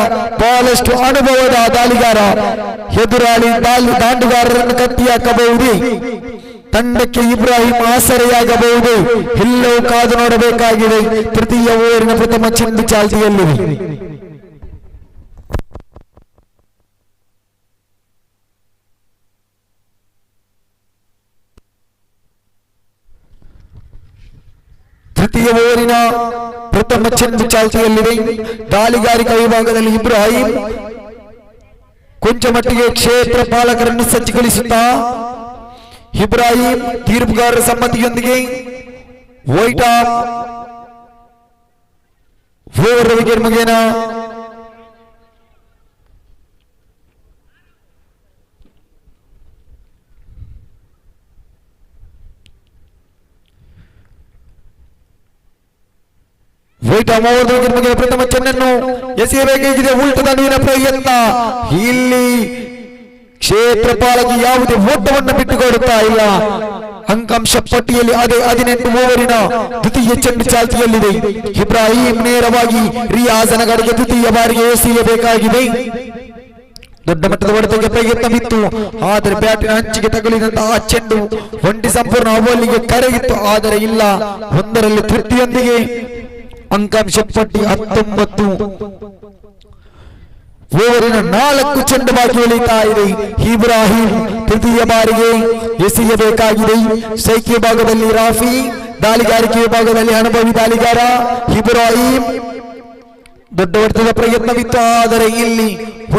ಬಹಳಷ್ಟು ಅನುಭವದ ದಾಳಿಗಾರ. ಎದುರಾಳಿ ದಾಂಡುಗಾರರನ್ನು ಕಟ್ಟಿ ಹಾಕಬಹುದೇ? ತಂಡಕ್ಕೆ ಇಬ್ರಾಹಿಂ ಆಸರೆಯಾಗಬಹುದು. ಎಲ್ಲವೂ ಕಾದು ನೋಡಬೇಕಾಗಿದೆ. ತೃತೀಯ ಓವರಿನ ಪ್ರಥಮ ಚೆಂಡು ಚಾಲ್ತಿಯಲ್ಲಿದೆ. ತೃತೀಯ ಓವರಿನ ಪ್ರಥಮ ಚೆಂಡು ಚಾಲ್ತಿಯಲ್ಲಿದೆ. ದಾಳಿಗಾರಿಕಾ ವಿಭಾಗದಲ್ಲಿ ಇಬ್ರಾಹಿಂ ಕೊಂಚ ಮಟ್ಟಿಗೆ ಕ್ಷೇತ್ರ ಪಾಲಕರನ್ನು ಸಜ್ಜುಗೊಳಿಸುತ್ತಾ ಇಬ್ರಾಹಿಂ ತೀರ್ಪುಗಾರರ ಸಮ್ಮತಿಯೊಂದಿಗೆ ವೈಟ್ ಆಫ್ ಓವರ್ ವಿಕೆಟ್ ಮುಖೇನ ಪ್ರಥಮ ಚೆನ್ನನ್ನು ಎಸೆಯಬೇಕಾಗಿದೆ. ಉಲ್ಟದ ನೀರಿನ ಪ್ರಯತ್ನ. ಇಲ್ಲಿ ಕ್ಷೇತ್ರ ಪಾಲಕಿ ಯಾವುದೇ ಓಟವನ್ನು ಬಿಟ್ಟುಕೊಡುತ್ತಾ ಇಲ್ಲ. ಅಂಕಾಂಶ ಪಟ್ಟಿಯಲ್ಲಿ ಅದೇ 18 ಓವರಿನ ದ್ವಿತೀಯ ಚೆಂಡು ಚಾಲ್ತಿಯಲ್ಲಿದೆ. ಇಬ್ರಾಹಿಂ ನೇರವಾಗಿ ರಿಯಾಜನ ಕಡೆಗೆ ದ್ವಿತೀಯ ಬಾರಿಗೆ ಎಸೆಯಬೇಕಾಗಿದೆ. ದೊಡ್ಡ ಮಟ್ಟದ ಹೊಡೆತಕ್ಕೆ ಪ್ರಯತ್ನವಿತ್ತು, ಆದರೆ ಬ್ಯಾಟಿನ ಹಂಚಿಗೆ ತಗುಲಿದಂತಹ ಆ ಚೆಂಡು ಒಂಟಿ ಸಂಪೂರ್ಣ ಅವಲಿಗೆ ಕರೆಗಿತ್ತು. ಆದರೆ ಇಲ್ಲ, ಒಂದರಲ್ಲಿ ತೃಪ್ತಿಯೊಂದಿಗೆ ಅಂಕಾಂಶ ಪಟ್ಟಿ 19 ಓವರಿನ 4 ಚೆಂಡು ಬಾಕಿ ಉಳಿತಾ ಇದೆ. ಇಬ್ರಾಹಿಂ ತೃತೀಯ ಬಾರಿಗೆ ಎಸೆಯಬೇಕಾಗಿದೆ. ಸ್ಟ್ರೈಕ್ ವಿಭಾಗದಲ್ಲಿ ರಾಫಿ, ದಾಳಿಗಾರಿಕೆ ವಿಭಾಗದಲ್ಲಿ ಅನುಭವಿ ದಾಳಿಗಾರ ಇಬ್ರಾಹಿಂ. ದೊಡ್ಡ ಹೊಡೆತದ ಪ್ರಯತ್ನವಿತ್ತು, ಆದರೆ ಇಲ್ಲಿ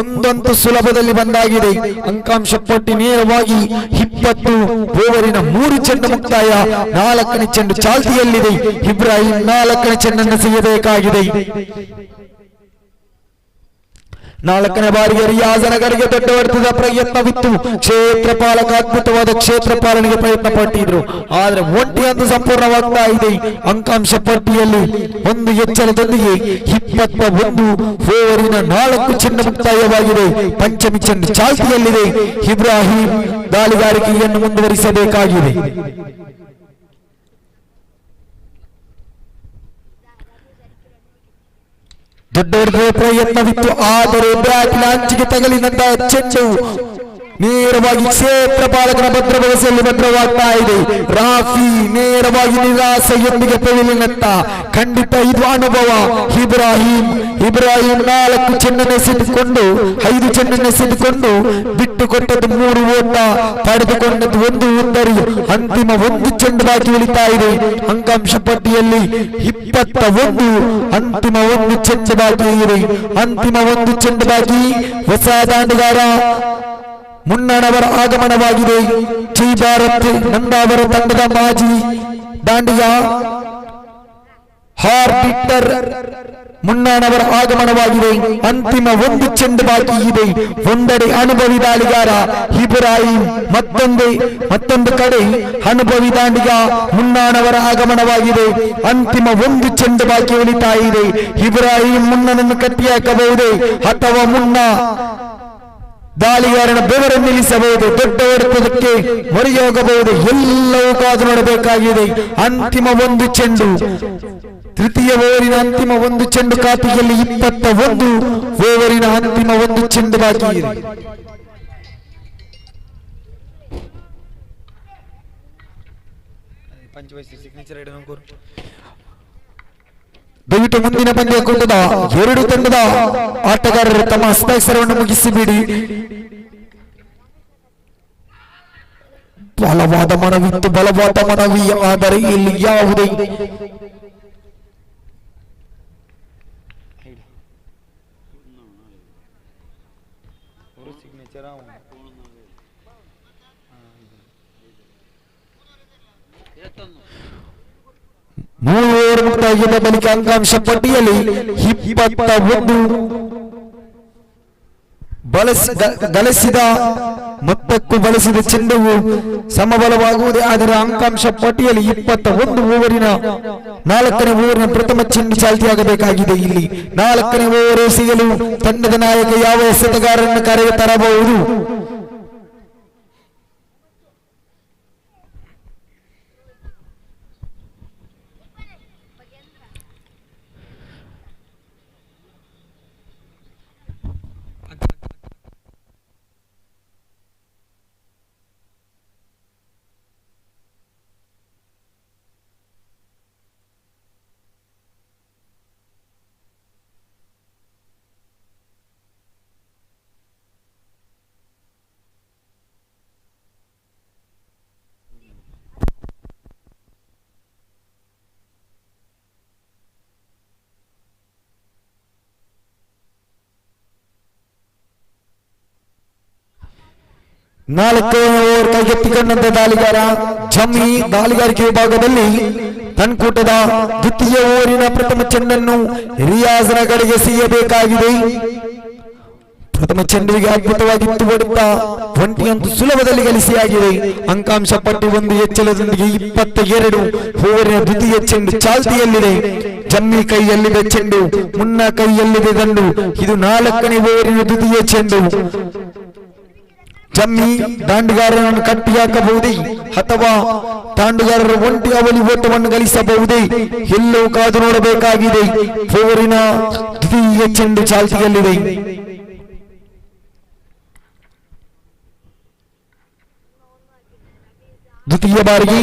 ಒಂದಂತೂ ಸುಲಭದಲ್ಲಿ ಬಂದಾಗಿದೆ. ಅಂಕಾಂಶ ಪಟ್ಟಿ ನೇರವಾಗಿ 20 ಓವರಿನ 3 ಚೆಂಡು ಮುಕ್ತಾಯ. 4ನೇ ಚೆಂಡು ಚಾಲ್ತಿಯಲ್ಲಿದೆ. ಇಬ್ರಾಹಿಂ 4ನೇ ಚೆಂಡನ್ನು ಎಸೆಯಬೇಕಾಗಿದೆ. 4ನೇ ಬಾರಿಗೆ ರಿಯಾಜನ ಕಡೆಗೆ ದೊಡ್ಡ ಹೊಡೆತದ ಪ್ರಯತ್ನವಿತ್ತು. ಕ್ಷೇತ್ರ ಪಾಲಕ ಅದ್ಭುತವಾದ ಕ್ಷೇತ್ರ ಪಾಲನೆಗೆ ಪ್ರಯತ್ನ ಪಟ್ಟಿದ್ರು, ಆದರೆ ಒಂಟಿಯೊಂದು ಸಂಪೂರ್ಣವಾಗ್ತಾ ಇದೆ. ಅಂಕಾಂಶ ಪಟ್ಟಿಯಲ್ಲಿ ಒಂದು ಎಚ್ಚರದೊಂದಿಗೆ 21 ಓವರಿನ 4 ಚೆಂಡು ಮುಕ್ತಾಯವಾಗಿದೆ. ಪಂಚಮಿ ಚೆಂಡು ಚಾಲ್ತಿಯಲ್ಲಿದೆ. ಇಬ್ರಾಹಿಂ ದಾಳಿಗಾರಿಕೆಯನ್ನು ಮುಂದುವರಿಸಬೇಕಾಗಿದೆ. ದೊಡ್ಡ ಪ್ರಯತ್ನವಿತ್ತು, ಆದರೆ ಬ್ಯಾಟಿನ ಅಂಚಿಗೆ ತಗಲಿದಂತಹ ಚೆಂಡು ನೇರವಾಗಿ ಕ್ಷೇತ್ರ ಪಾಲಕನ ಭದ್ರಭವಸೆಯಲ್ಲಿ ಭದ್ರವಾಗ್ತಾ ಇದೆ. ರಾಫಿ ನೇರವಾಗಿ ನಿರಾಸೆಯೊಂದಿಗೆ ಪೆವಿಲಿನತ್ತ. ಖಂಡಿತ ಇದು ಅನುಭವ. ಇಬ್ರಾಹಿಂ 4 ಚೆಂಡನ್ನು ಎಸೆದುಕೊಂಡು 5 ಚೆಂಡನ್ನು ಎಸೆದುಕೊಂಡು ಬಿಟ್ಟುಕೊಟ್ಟದ್ದು 3 ಓಟ, ಪಡೆದುಕೊಂಡದ್ದು 1 ಉತ್ತರಿ. ಅಂತಿಮ 1 ಚೆಂಡು ಬಾಕಿ ಉಳಿತಾ ಇದೆ. ಅಂಕಾಂಶ ಪಟ್ಟಿಯಲ್ಲಿ 21, ಅಂತಿಮ 1 ಚೆಂಡು ಬಾಕಿ ಇದೆ. ಅಂತಿಮ 1 ಚೆಂಡು ಬಾಕಿ. ಹೊಸ ದಾಂಡಿಗಾರ ಮುನ್ನಣವರ ಆಗಮನವಾಗಿದೆ. ಜೈ ಭಾರತ್ ನಂದಾವರ ತಂಡದ ಮಾಜಿ ದಾಂಡಿಗ ಹಾರ್ಬಿಟರ್ ಮುನ್ನಣವರ ಆಗಮನವಾಗಿದೆ. ಅಂತಿಮ 1 ಚೆಂಡು ಬಾಕಿ ಇದೆ. ಒಂದೆಡೆ ಅನುಭವಿ ದಾಳಿಗಾರ ಇಬ್ರಾಹಿಂ, ಮತ್ತೊಂದು ಕಡೆ ಅನುಭವಿ ದಾಂಡಿಗ ಮುನ್ನಾಣವರ ಆಗಮನವಾಗಿದೆ. ಅಂತಿಮ 1 ಚೆಂಡು ಬಾಕಿ ಉಳಿತಾ ಇದೆ. ಇಬ್ರಾಹಿಂ ಮುನ್ನನನ್ನು ಕಟ್ಟಿಹಾಕಬಹುದೇ ಅಥವಾ ಮುನ್ನ ದಾಳಿಗಾರನ ಬೆವರನ್ನು ನಿಲ್ಲಿಸಬಹುದು. ದೊಡ್ಡ ಹೊಡೆತಕ್ಕೆ ಮೊರೆಗೆ ಹೋಗಬಹುದು. ಎಲ್ಲವೂ ಕಾದು ನೋಡಬೇಕಾಗಿದೆ. ಅಂತಿಮ 1 ಚೆಂಡು, ತೃತೀಯ ಓವರಿನ ಅಂತಿಮ 1 ಚೆಂಡು ಖಾತೆಯಲ್ಲಿ 21 ಓವರಿನ ಅಂತಿಮ 1 ಚೆಂಡು ಬಾಕಿ ಇದೆ. ದಯವಿಟ್ಟು ಮುಂದಿನ ಪಂದ್ಯ ಕೂಟದ 2 ತಂಡದ ಆಟಗಾರರು ತಮ್ಮ ಹಸ್ತಾಕ್ಷರವನ್ನು ಮುಗಿಸಿಬಿಡಿ. ಬಲವಾದ ಮನವಿ, ಆದರೆ ಇಲ್ಲಿ ಯಾವುದೇ ಮೂರು ಓವರ್ ಮುಕ್ತಾಯದ ಬಳಿಕ ಅಂಕಾಂಶ ಪಟ್ಟಿಯಲ್ಲಿ 21 ಗಳಿಸಿದ ಮೊತ್ತಕ್ಕೂ ಬಳಸಿದ ಚೆಂಡುವು ಸಮಬಲವಾಗುವುದೇ. ಆದರೆ ಅಂಕಾಂಶ ಪಟ್ಟಿಯಲ್ಲಿ 21 ಓವರಿನ 4ನೇ ಓವರಿನ ಪ್ರಥಮ ಚೆಂಡು ಚಾಲ್ತಿಯಾಗಬೇಕಾಗಿದೆ. ಇಲ್ಲಿ 4ನೇ ಓವರ್ ಎಸೆಯಲು ತಂಡದ ನಾಯಕ ಯಾವ ಎಸೆತಗಾರರನ್ನು ಕರೆಗೆ ತರಬಹುದು? ನಾಲ್ಕನೇ ಓವರ್ ಕೈಗೆತ್ತಿಕೊಂಡಂತ ದಾಳಿಗಾರ ಜಮ್ಮಿ. ದಾಳಿಗಾರಿಕೆ ವಿಭಾಗದಲ್ಲಿ ತನ್ಕೂಟದ ದ್ವಿತೀಯ ಓವರಿನ ಪ್ರಥಮ ಚೆಂಡನ್ನು ರಿಯಾಜ್ನ ಕಡೆಗೆ ಎಸೆಯಬೇಕಾಗಿದೆ. ಪ್ರಥಮ ಚೆಂಡಿಗೆ ಅದ್ಭುತವಾಗಿ ಹೊಡೆದ ಒಂಟಿಯಂತೂ ಸುಲಭದಲ್ಲಿ ಗಳಿಸಿಯಾಗಿದೆ. ಅಂಕಾಂಶ ಪಟ್ಟಿ ಒಂದು ಹೆಚ್ಚಳದೊಂದಿಗೆ 22 ಓವರಿನ ದ್ವಿತೀಯ ಚೆಂಡು ಚಾಲ್ತಿಯಲ್ಲಿದೆ. ಜಮ್ಮಿ ಕೈಯಲ್ಲಿದೆ ಚೆಂಡು, ಮುನ್ನ ಕೈಯಲ್ಲಿದೆ ದಂಡು. ಇದು 4ನೇ ಓವರಿನ ದ್ವಿತೀಯ ಚೆಂಡು. ಜಮ್ಮಿ ದಾಂಡುಗಾರರನ್ನು ಕಟ್ಟಿ ಹಾಕಬಹುದೇ ಅಥವಾ ದಾಂಡುಗಾರರ ಒಂಟಿ ಅವಳಿ ಓಟವನ್ನು ಗಳಿಸಬಹುದೇ, ಎಲ್ಲವೂ ಕಾದು ನೋಡಬೇಕಾಗಿದೆ. ಓವರಿನ ದ್ವಿತೀಯ ಚೆಂಡು ಚಾಲ್ತಿಯಲ್ಲಿದೆ. ದ್ವಿತೀಯ ಬಾರಿಗೆ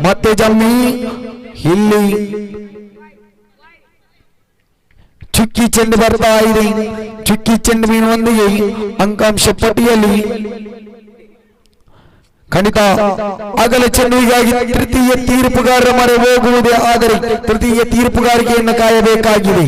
ಮತ್ತೆ ಜಮ್ಮಿ ಇಲ್ಲಿ ಚುಕ್ಕಿ ಚೆಂಡು ಬರ್ತಾ ಇದೆ. ಚುಕ್ಕಿ ಚೆಂಡುವಿನೊಂದಿಗೆ ಅಂಕಾಂಶ ಪಟ್ಟಿಯಲ್ಲಿ ಖಂಡಿತ ಅಗಲ ಚೆಂಡುವಿಗಾಗಿ ತೃತೀಯ ತೀರ್ಪುಗಾರರ ಮೊರೆ ಹೋಗುವುದೇ ಆದರೆ ತೃತೀಯ ತೀರ್ಪುಗಾರಿಕೆಯನ್ನು ಕಾಯಬೇಕಾಗಿದೆ.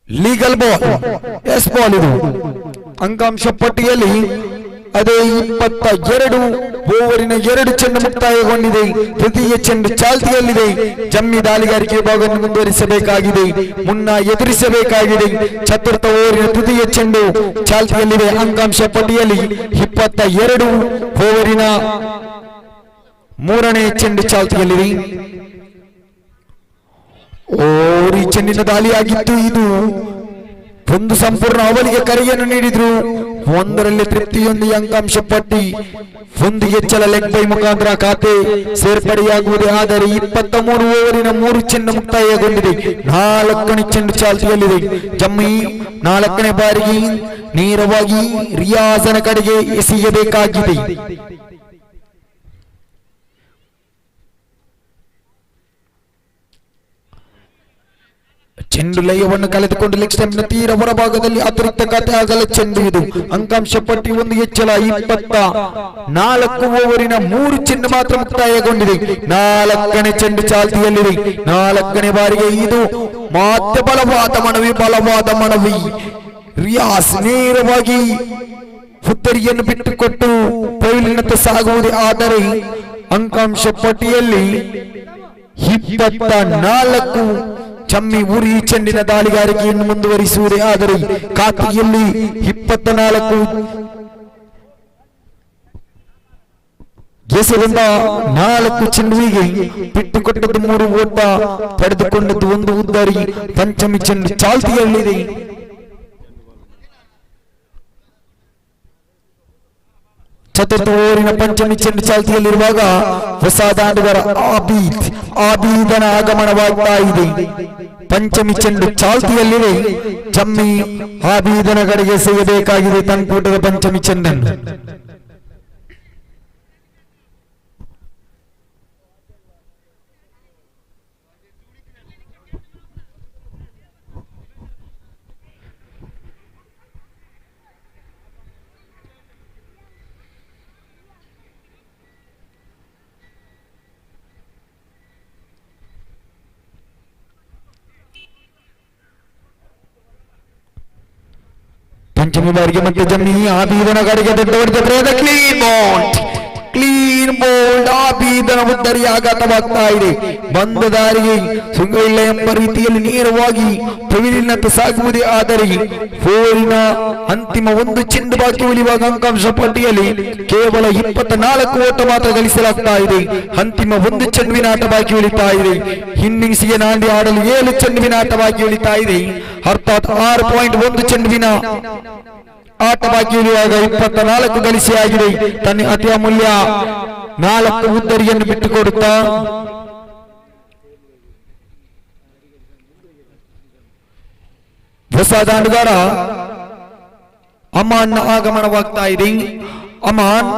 Legal ball, yes ball. ಇದು ಅಂಕಾಂಶ ಪಟ್ಟಿಯಲ್ಲಿ ಅದೇ 22 ಓವರಿನ 2 ಚೆಂಡು ಮುಕ್ತಾಯಗೊಂಡಿದೆ. ತೃತೀಯ ಚೆಂಡು ಚಾಲ್ತಿಯಲ್ಲಿದೆ. ಜಮ್ಮಿ ದಾಳಿಗಾರಿಕೆ ವಿಭಾಗವನ್ನು ಮುಂದುವರಿಸಬೇಕಾಗಿದೆ, ಮುನ್ನ ಎದುರಿಸಬೇಕಾಗಿದೆ. ಚತುರ್ಥ ಓವರಿನ ತೃತೀಯ ಚೆಂಡು ಚಾಲ್ತಿಯಲ್ಲಿದೆ. ಅಂಕಾಂಶ ಪಟ್ಟಿಯಲ್ಲಿ 22 ಓವರಿನ 3ನೇ ಚೆಂಡು ಚಾಲ್ತಿಯಲ್ಲಿದೆ. ಈ ಚೆಂಡಿನ ದಾಳಿಯಾಗಿತ್ತು. ಇದು ಒಂದು ಸಂಪೂರ್ಣ ಅವಳಿಗೆ ಕರೆಯನ್ನು ನೀಡಿದ್ರು. ಒಂದರಲ್ಲಿ ತೃಪ್ತಿಯೊಂದಿಗೆ ಅಂಕಾಂಶ ಪಟ್ಟಿ ಒಂದು ಹೆಚ್ಚಳ ಲೆಗ್ ಬೈ ಮುಖಾಂತರ ಖಾತೆ ಸೇರ್ಪಡೆಯಾಗುವುದೇ ಆದರೆ 23 ಓವರಿನ 3 ಚೆಂಡು ಮುಕ್ತಾಯಗೊಂಡಿದೆ. 4ನೇ ಚೆಂಡು ಚಾಲ್ತಿಯಲ್ಲಿದೆ. ಜಮ್ಮಿ 4ನೇ ಬಾರಿಗೆ ನೇರವಾಗಿ ರಿಯಾಜ್ನ ಕಡೆಗೆ ಎಸೆಯಬೇಕಾಗಿದೆ. ಚೆಂಡು ಲಯವನ್ನು ಕಳೆದುಕೊಂಡು ಲೆಗ್ ಸ್ಟಂಪ್ನ ತೀರ ಹೊರಭಾಗದಲ್ಲಿ ಅತಿರಿಕ್ತ ಖಾತೆ ಆಗಲ ಚೆಂಡು. ಇದು ಅಂಕಾಂಶ ಪಟ್ಟಿ ಒಂದು ಹೆಚ್ಚಳ 24 ಓವರಿನ 3 ಚೆಂಡು ಮಾತ್ರ ಮುಕ್ತಾಯಗೊಂಡಿದೆ. 4ನೇ ಚೆಂಡು ಚಾಲ್ತಿಯಲ್ಲಿದೆ. 4ನೇ ಬಾರಿಗೆ ಇದು ಮತ್ತೆ ಬಲವಾದ ಮನವಿ. ರಿಯಾಜ್ ನೇರವಾಗಿ ಹುತ್ತರಿಯನ್ನು ಬಿಟ್ಟುಕೊಟ್ಟು ಪೈಲಿನತ್ತ ಸಾಗುವುದೇ ಆದರೆ ಅಂಕಾಂಶ ಪಟ್ಟಿಯಲ್ಲಿ 24 ಜಮ್ಮಿ ಉರಿ ಚೆಂಡಿನ ದಾಳಿಗಾರಿಕೆಯನ್ನು ಮುಂದುವರಿಸುವುದೇ ಆದರೆ ಖಾತೆಯಲ್ಲಿ 24 ಎಸೆದ 4 ಚೆಂಡುವಿಗೆ ಬಿಟ್ಟುಕೊಟ್ಟದ್ದು 3 ಓಟ, ಪಡೆದುಕೊಂಡದ್ದು 1 ಉದ್ದರಿ. ಪಂಚಮಿ ಚೆಂಡು ಚಾಲ್ತಿಯಲ್ಲಿದೆ. ಚತುರ್ಥ ಓವರಿನ ಪಂಚಮಿ ಚೆಂಡು ಚಾಲ್ತಿಯಲ್ಲಿರುವಾಗ ಹೊಸ ದಾಂಡುಗಾರ ಆಬೀದನ ಆಗಮನವಾಗ್ತಾ ಇದೆ. ಪಂಚಮಿ ಚೆಂಡು ಚಾಲ್ತಿಯಲ್ಲಿದೆ. ಜಮ್ಮಿ ಆಬೀದನ ಕಡೆಗೆ ಎಸೆಯಬೇಕಾಗಿದೆ ತನ್ಕೂಟದ ಪಂಚಮಿ ಚೆಂಡನ್ನು. ಪಂಚಮಿ ಬಾರಿಗೆ ಮತ್ತೆ ಜಮ್ಮಿ ಆಬೀದನ ಕಡೆಗೆ ದೊಡ್ಡ ಹೊಡೆದ ಪ್ರಯತ್ನ, ಕ್ಲೀನ್ ಬೋಲ್ಡ್ ಆಬೀದನ ಉದ್ದರಿ ಆಘಾತವಾಗ್ತಾ ಇದೆ. ಬಂದ ದಾರಿಗೆ ಸುಂಗ ಇಲ್ಲ ಎಂಬ ರೀತಿಯಲ್ಲಿ ನೇರವಾಗಿ ಪವಿಲಿನತ್ತ ಸಾಗುವುದೇ ಆದರೆ ಫೋರಿನ ಅಂತಿಮ ಒಂದು ಚೆಂಡು ಬಾಕಿ ಉಳಿಯುವಾಗ ಅಂಕಾಂಶ ಪಟ್ಟಿಯಲ್ಲಿ ಕೇವಲ 24 ಓಟ ಮಾತ್ರ ಗಳಿಸಲಾಗ್ತಾ ಇದೆ. ಅಂತಿಮ ಒಂದು ಚೆಂಡುವಿನ ಆಟ ಬಾಕಿ ಉಳಿತಾ ಇದೆ. ಇನ್ನಿಂಗ್ಸ್ಗೆ ನಾಂದಿ ಆಡಲು 7 ಚೆಂಡುವಿನ ಆಟ ಬಾಕಿ ಉಳಿತಾ ಇದೆ. ಅರ್ಥಾತ್ 6.1 ಚೆಂಡುವಿನ ಆಟ ಬಾಕಿ ಉಳಿಯುವಾಗ 24 ಗಳಿಸಿಯಾಗಿದೆ. ತನ್ನ ಅತಿ ಅಮೂಲ್ಯ 4 ಉದ್ದರಿಯನ್ನು ಬಿಟ್ಟುಕೊಡುತ್ತಾ ಹೊಸ ದಾಂಡುಗಾರ ಅಮಾನ್ ಆಗಮನವಾಗ್ತಾ ಇದೆ. ಅಮಾನ್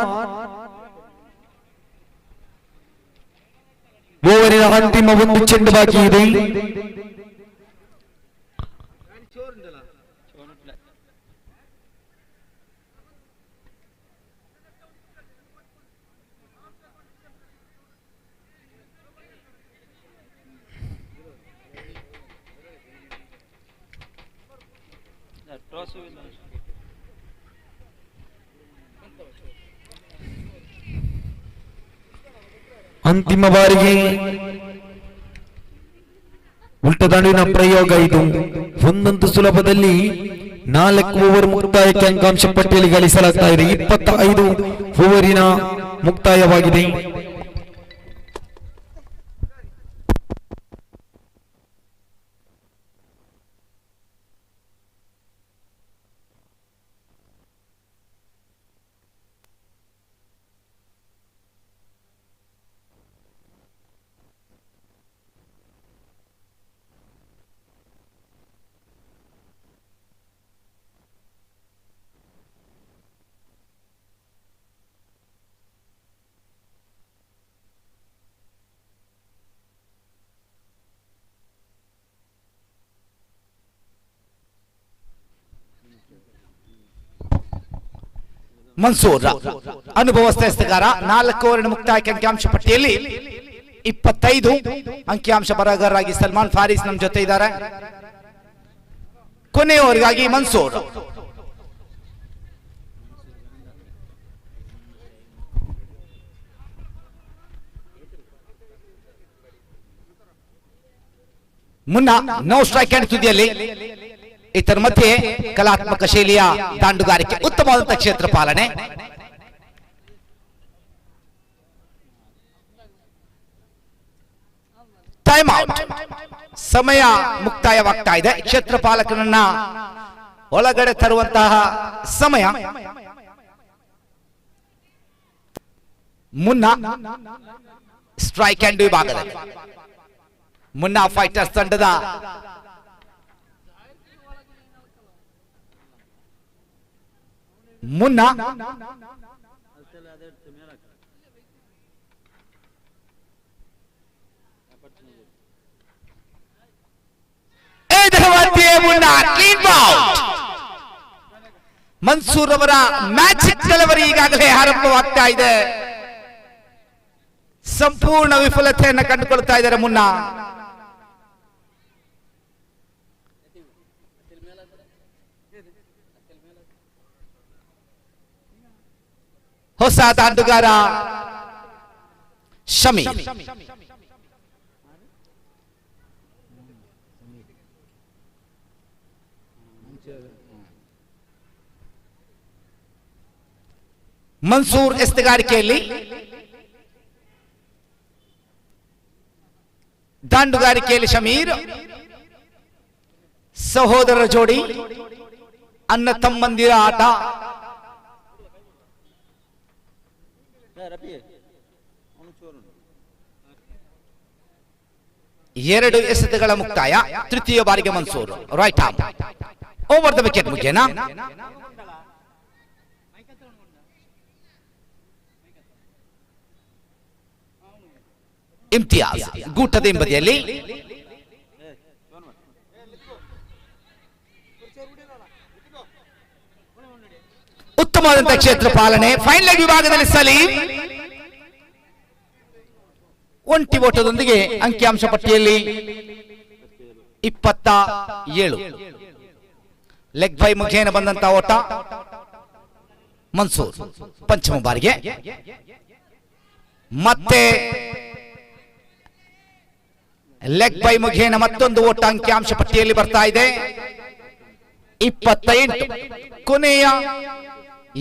ಓವರಿನ ಅಂತಿಮ ಒಂದು ಚೆಂಡು ಬಾಕಿ ಇದೆ. ಅಂತಿಮ ಬಾರಿಗೆ ಉಲ್ಟದಾಂಡಿನ ಪ್ರಯೋಗ ಇದು. ಒಂದೊಂದು ಸುಲಭದಲ್ಲಿ 4 ಓವರ್ ಮುಕ್ತಾಯಕ್ಕೆ ಅಂಕಾಂಶ ಪಟ್ಟಿಯಲ್ಲಿ ಗಳಿಸಲಾಗ್ತಾ ಇದೆ. 25 ಓವರಿನ ಮುಕ್ತಾಯವಾಗಿದೆ. ಮನ್ಸೂರ್ ಅನುಭವಸ್ಥ ಎಸೆಗಾರ 4 ಓವರಿನ ಮುಕ್ತಾಯಕ್ಕೆ ಅಂಕಿಅಂಶ ಪಟ್ಟಿಯಲ್ಲಿ 25 ಅಂಕಿಅಂಶ ಬರಹಗಾರರಾಗಿ ಸಲ್ಮಾನ್ ಫಾರಿಸ್ ನಮ್ಮ ಜೊತೆ ಇದ್ದಾರೆ. ಕೊನೆಯ ಓವರ್ಗಾಗಿ ಮನ್ಸೂರ್ ಮುನ್ನ ನೋ ಸ್ಟ್ರೈಕ್ ಅಂಡ್ ತುದಿಯಲ್ಲಿ ಇದರ ಮಧ್ಯೆ ಕಲಾತ್ಮಕ ಶೈಲಿಯ ದಾಂಡುಗಾರಿಕೆ, ಉತ್ತಮವಾದಂತಹ ಕ್ಷೇತ್ರ ಪಾಲನೆ. ಟೈಮ್ ಔಟ್, ಸಮಯ ಮುಕ್ತಾಯವಾಗ್ತಾ ಇದೆ. ಕ್ಷೇತ್ರ ಪಾಲಕನನ್ನ ಒಳಗಡೆ ತರುವಂತಹ ಸಮಯ. ಮುನ್ನ ಸ್ಟ್ರೈಕ್ ಅಂಡ್ ವಿಭಾಗದಲ್ಲಿ ಮುನ್ನ ಫೈಟರ್ಸ್ ತಂಡದ ಮುನ್ನ ಮುನ್ನ ಕ್ಲೀನ್ ಔಟ್. ಮನ್ಸೂರ್ ಅವರ ಮ್ಯಾಜಿಕ್ ಡೆಲಿವರಿ ಈಗಾಗಲೇ ಆರಂಭವಾಗ್ತಾ ಇದೆ. ಸಂಪೂರ್ಣ ವಿಫಲತೆಯನ್ನು ಕಂಡುಕೊಳ್ತಾ ಇದ್ದಾರೆ ಮುನ್ನ. ಹೊಸ ದಾಂಡುಗಾರ ಶಮಿ. ಮನ್ಸೂರ್ ಎಸೆಗಾರಿಕೆಯಲ್ಲಿ, ದಾಂಡುಗಾರಿಕೆಯಲ್ಲಿ ಶಮೀರ್. ಸಹೋದರರ ಜೋಡಿ, ಅಣ್ಣ ತಮ್ಮಂದಿರ ಆಟ. ಎರಡು ಎಸೆತಗಳ ಮುಕ್ತಾಯ. ತೃತೀಯ ಬಾರಿಗೆ Mansoor right arm over the wicket ಮುಖೇನ. ಇಮ್ತಿಯಾಜ್ ಗೂಟದ ಹಿಂಬದಿಯಲ್ಲಿ. ಉತ್ತಮವಾದಂತಹ ಕ್ಷೇತ್ರ ಪಾಲನೆ. ಫೈನಲ್ ಲೆಗ್ ವಿಭಾಗದಲ್ಲಿ ಸಲೀಂ ಒಂಟಿ ಓಟದೊಂದಿಗೆ ಅಂಕಿಅಂಶ ಪಟ್ಟಿಯಲ್ಲಿ 27. ಲೆಗ್ ಬೈ ಮುಖೇನ ಬಂದಂತ ಓಟ ಮನ್ಸೂರ್ ಪಂಚಮ ಬಾರಿಗೆ. ಮತ್ತೆ ಲೆಗ್ ಬೈ ಮುಖೇನ ಮತ್ತೊಂದು ಓಟ ಅಂಕಿಅಂಶ ಪಟ್ಟಿಯಲ್ಲಿ ಬರ್ತಾ ಇದೆ. 28. ಕೊನೆಯ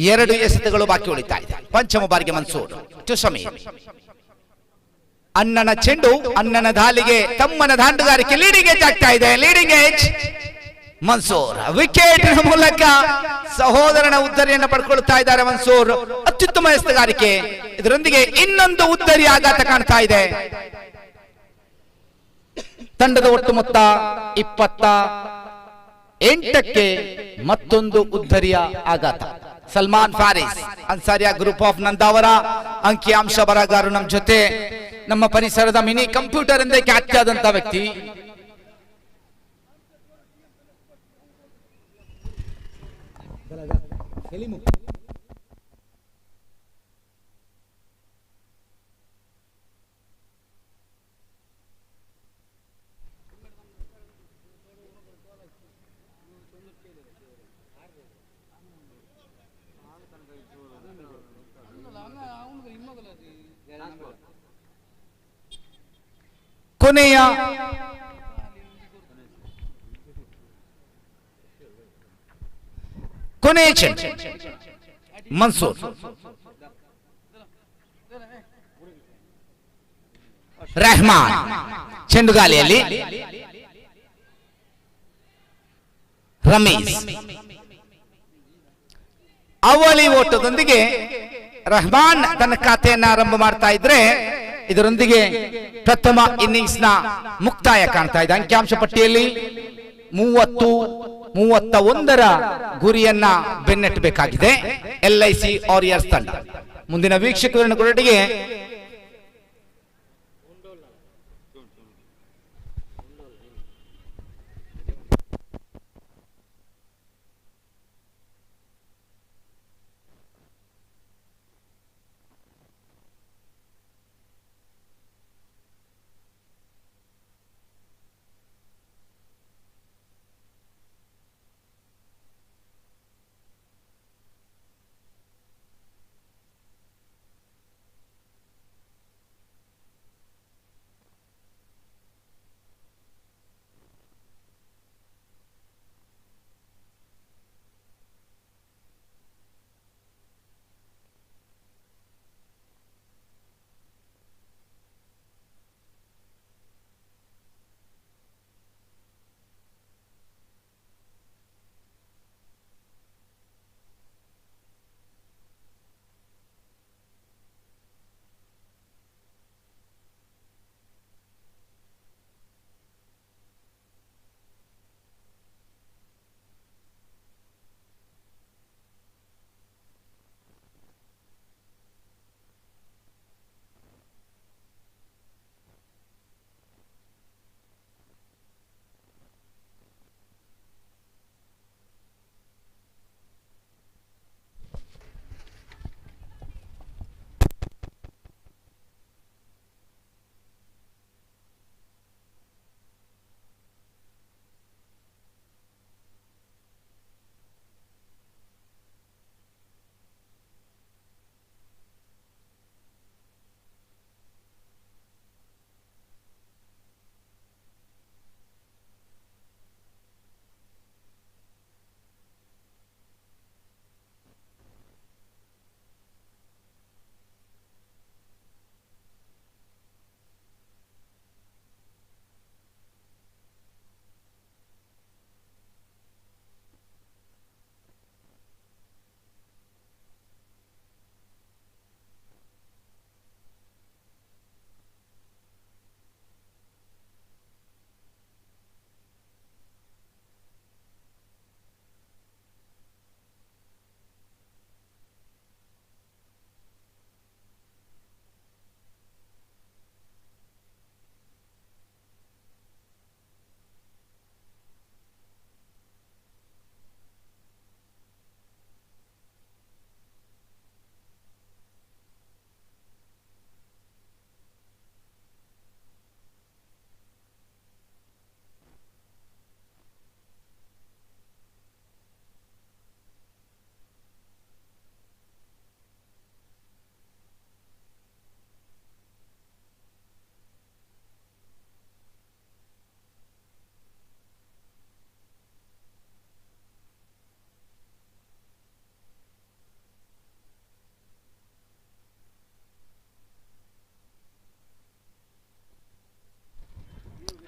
2 ಎಸೆತಗಳು ಬಾಕಿ ಉಳಿತಾ ಇದೆ. ಪಂಚಮ ಬಾರಿಗೆ ಮನ್ಸೂರ್ ಟು ಸಮೀರ್. ಅಣ್ಣನ ಚೆಂಡು ಅಣ್ಣನ ದಾಳಿಗೆ ತಮ್ಮನ ದಾಂಡುಗಾರಿಕೆ ಲೀಡಿಂಗ್ ಏಜ್ ಆಗ್ತಾ ಇದೆ. ಲೀಡಿಂಗ್ ಏಜ್ ಮನ್ಸೂರ್ ವಿಕೆಟ್ ಮೂಲಕ ಸಹೋದರನ ಉದ್ದರಿಯನ್ನು ಪಡ್ಕೊಳ್ತಾ ಇದ್ದಾರೆ ಮನ್ಸೂರ್. ಅತ್ಯುತ್ತಮ ಎಸೆತಗಾರಿಕೆ. ಇದರೊಂದಿಗೆ ಇನ್ನೊಂದು ಉದ್ದರಿ ಆಘಾತ ಕಾಣ್ತಾ ಇದೆ. ತಂಡದ ಒಟ್ಟು ಮೊತ್ತ 28ಕ್ಕೆ ಮತ್ತೊಂದು ಉದ್ದರಿಯ ಆಘಾತ. ಸಲ್ಮಾನ್ ಫಾರಿಸ್ ಅನ್ಸಾರಿಯಾ ಗ್ರೂಪ್ ಆಫ್ ನಂದಾವರ ಅಂಕಿಅಂಶ ಬರಹಗಾರರು ನಮ್ಮ ಜೊತೆ, ನಮ್ಮ ಪರಿಸರದ ಮಿನಿ ಕಂಪ್ಯೂಟರ್ ಎಂದೇ ಖ್ಯಾತಿಯಾದಂತ ವ್ಯಕ್ತಿ. ಕೊನೆಯ ಚೆಂಡು ಮನ್ಸೂರ್. ರೆಹಮಾನ್ ಚೆಂಡುಗಾಲಿಯಲ್ಲಿ ರಮೀಸ್ ಅವಳಿ ಓಟದೊಂದಿಗೆ ರೆಹಮಾನ್ ತನ್ನ ಖಾತೆಯನ್ನು ಆರಂಭ ಮಾಡ್ತಾ ಇದ್ರೆ, ಇದರೊಂದಿಗೆ ಪ್ರಥಮ ಇನ್ನಿಂಗ್ಸ್ ನ ಮುಕ್ತಾಯ ಕಾಣ್ತಾ ಇದೆ. ಅಂಕಿಅಂಶ ಪಟ್ಟಿಯಲ್ಲಿ 30-31 ಗುರಿಯನ್ನ ಬೆನ್ನಟ್ಟಬೇಕಾಗಿದೆ LIC ವಾರಿಯರ್ಸ್ ತಂಡ. ಮುಂದಿನ ವೀಕ್ಷಕರೊಂದಿಗೆ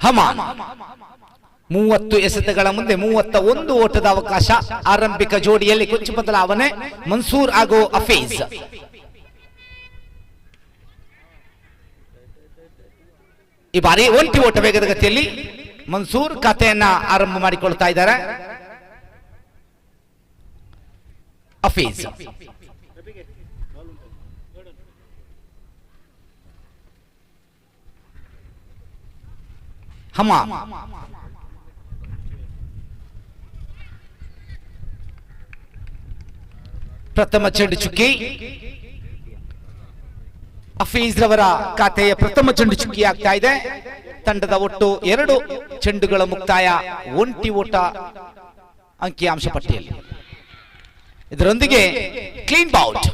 ಹಮಾನ್ 30 ಎಸೆತಗಳ ಮುಂದೆ 31 ಓಟದ ಅವಕಾಶ. ಆರಂಭಿಕ ಜೋಡಿಯಲ್ಲಿ ಕೊಂಚ ಬದಲಾವಣೆ, ಮನ್ಸೂರ್ ಹಾಗೂ ಹಫೀಜ್. ಈ ಬಾರಿ ಒಂಟಿ ಓಟ ವೇಗದ ಗತಿಯಲ್ಲಿ ಮನ್ಸೂರ್ ಖಾತೆಯನ್ನ ಆರಂಭ ಮಾಡಿಕೊಳ್ತಾ ಇದ್ದಾರೆ. ಹಫೀಜ್ ಹಮಾನ್ ಪ್ರಥಮ ಚೆಂಡು ಚುಕ್ಕಿ. ಹಫೀಜ್ ರವರ ಖಾತೆಯ ಪ್ರಥಮ ಚೆಂಡು ಚುಕ್ಕಿ ಆಗ್ತಾ ಇದೆ. ತಂಡದ ಒಟ್ಟು 2 ಚೆಂಡುಗಳ ಮುಕ್ತಾಯ, ಒಂಟಿ ಓಟ ಅಂಕಿಅಂಶ ಪಟ್ಟಿಯಲ್ಲಿ. ಇದರೊಂದಿಗೆ ಕ್ಲೀನ್ ಬೌಟ್.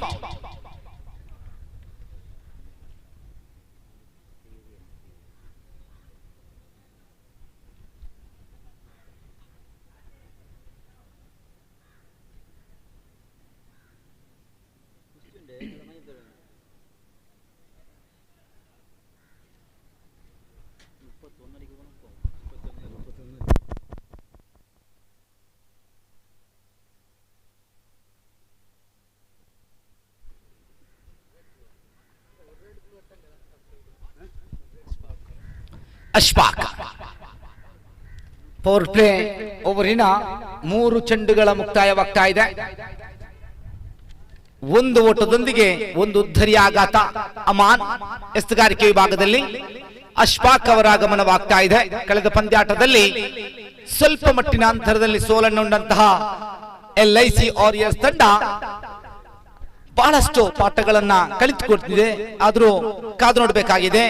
ಅಶ್ಫಾಕ್ ಪವರ್ ಪ್ಲೇ ಓವರಿನ 3 ಚೆಂಡುಗಳ ಮುಕ್ತಾಯವಾಗ್ತಾ ಇದೆ. 1 ಓಟದೊಂದಿಗೆ 1 ಉದ್ಧರಿ ಆಘಾತ. ಅಮಾನ್ ಎಸ್ತುಗಾರಿಕೆ ವಿಭಾಗದಲ್ಲಿ ಅಶ್ಫಾಕ್ ಅವರ ಆಗಮನವಾಗ್ತಾ ಇದೆ. ಕಳೆದ ಪಂದ್ಯಾಟದಲ್ಲಿ ಸ್ವಲ್ಪ ಮಟ್ಟಿನ ಅಂತರದಲ್ಲಿ ಸೋಲನ್ನುಂಡಂತಹ LIC ವಾರಿಯರ್ಸ್ ತಂಡ ಬಹಳಷ್ಟು ಪಾಠಗಳನ್ನ ಕಲಿತುಕೊಳ್ತಿದೆ. ಆದರೂ ಕಾದು ನೋಡಬೇಕಾಗಿದೆ.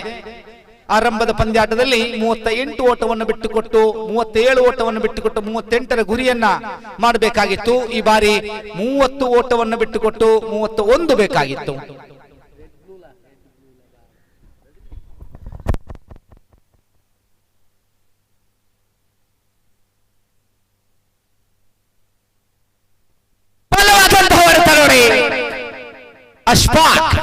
ಆರಂಭದ ಪಂದ್ಯಾಟದಲ್ಲಿ 38 ಓಟವನ್ನು ಬಿಟ್ಟುಕೊಟ್ಟು 37 ಓಟವನ್ನು ಬಿಟ್ಟುಕೊಟ್ಟು 38ರ ಗುರಿಯನ್ನ ಮಾಡಬೇಕಾಗಿತ್ತು. ಈ ಬಾರಿ 30 ಓಟವನ್ನು ಬಿಟ್ಟುಕೊಟ್ಟು 31 ಬೇಕಾಗಿತ್ತು. ಬಲವಾದಂತಹ ಹೊಡೆತ ನೋಡಿ ಅಶ್ಫಾಕ್.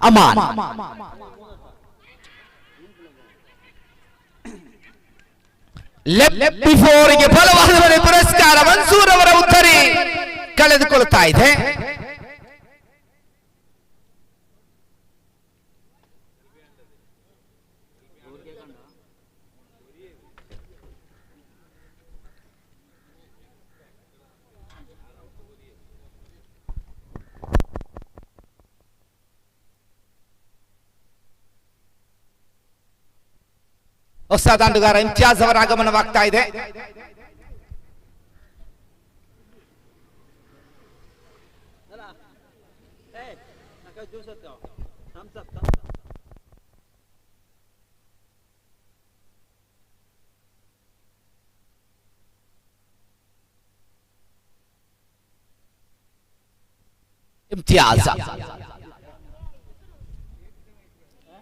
ಅಮಾನ್ ಲೆಫ್ಟ್ ಬಿಫೋರ್ಗೆ ಬಲವಾದ ಪುರಸ್ಕಾರ. ಮನ್ಸೂರ್ ಅವರ ಉತ್ತರಿ ಕಳೆದುಕೊಳ್ತಾ ಇದೆ. ಹೊಸ ದಾಂಡುಗಾರ ಇಮ್ತಿಯಾಜ್ ಅವರ ಆಗಮನವಾಗ್ತಾ ಇದೆ. ಇಮ್ತಿಯಾಜ್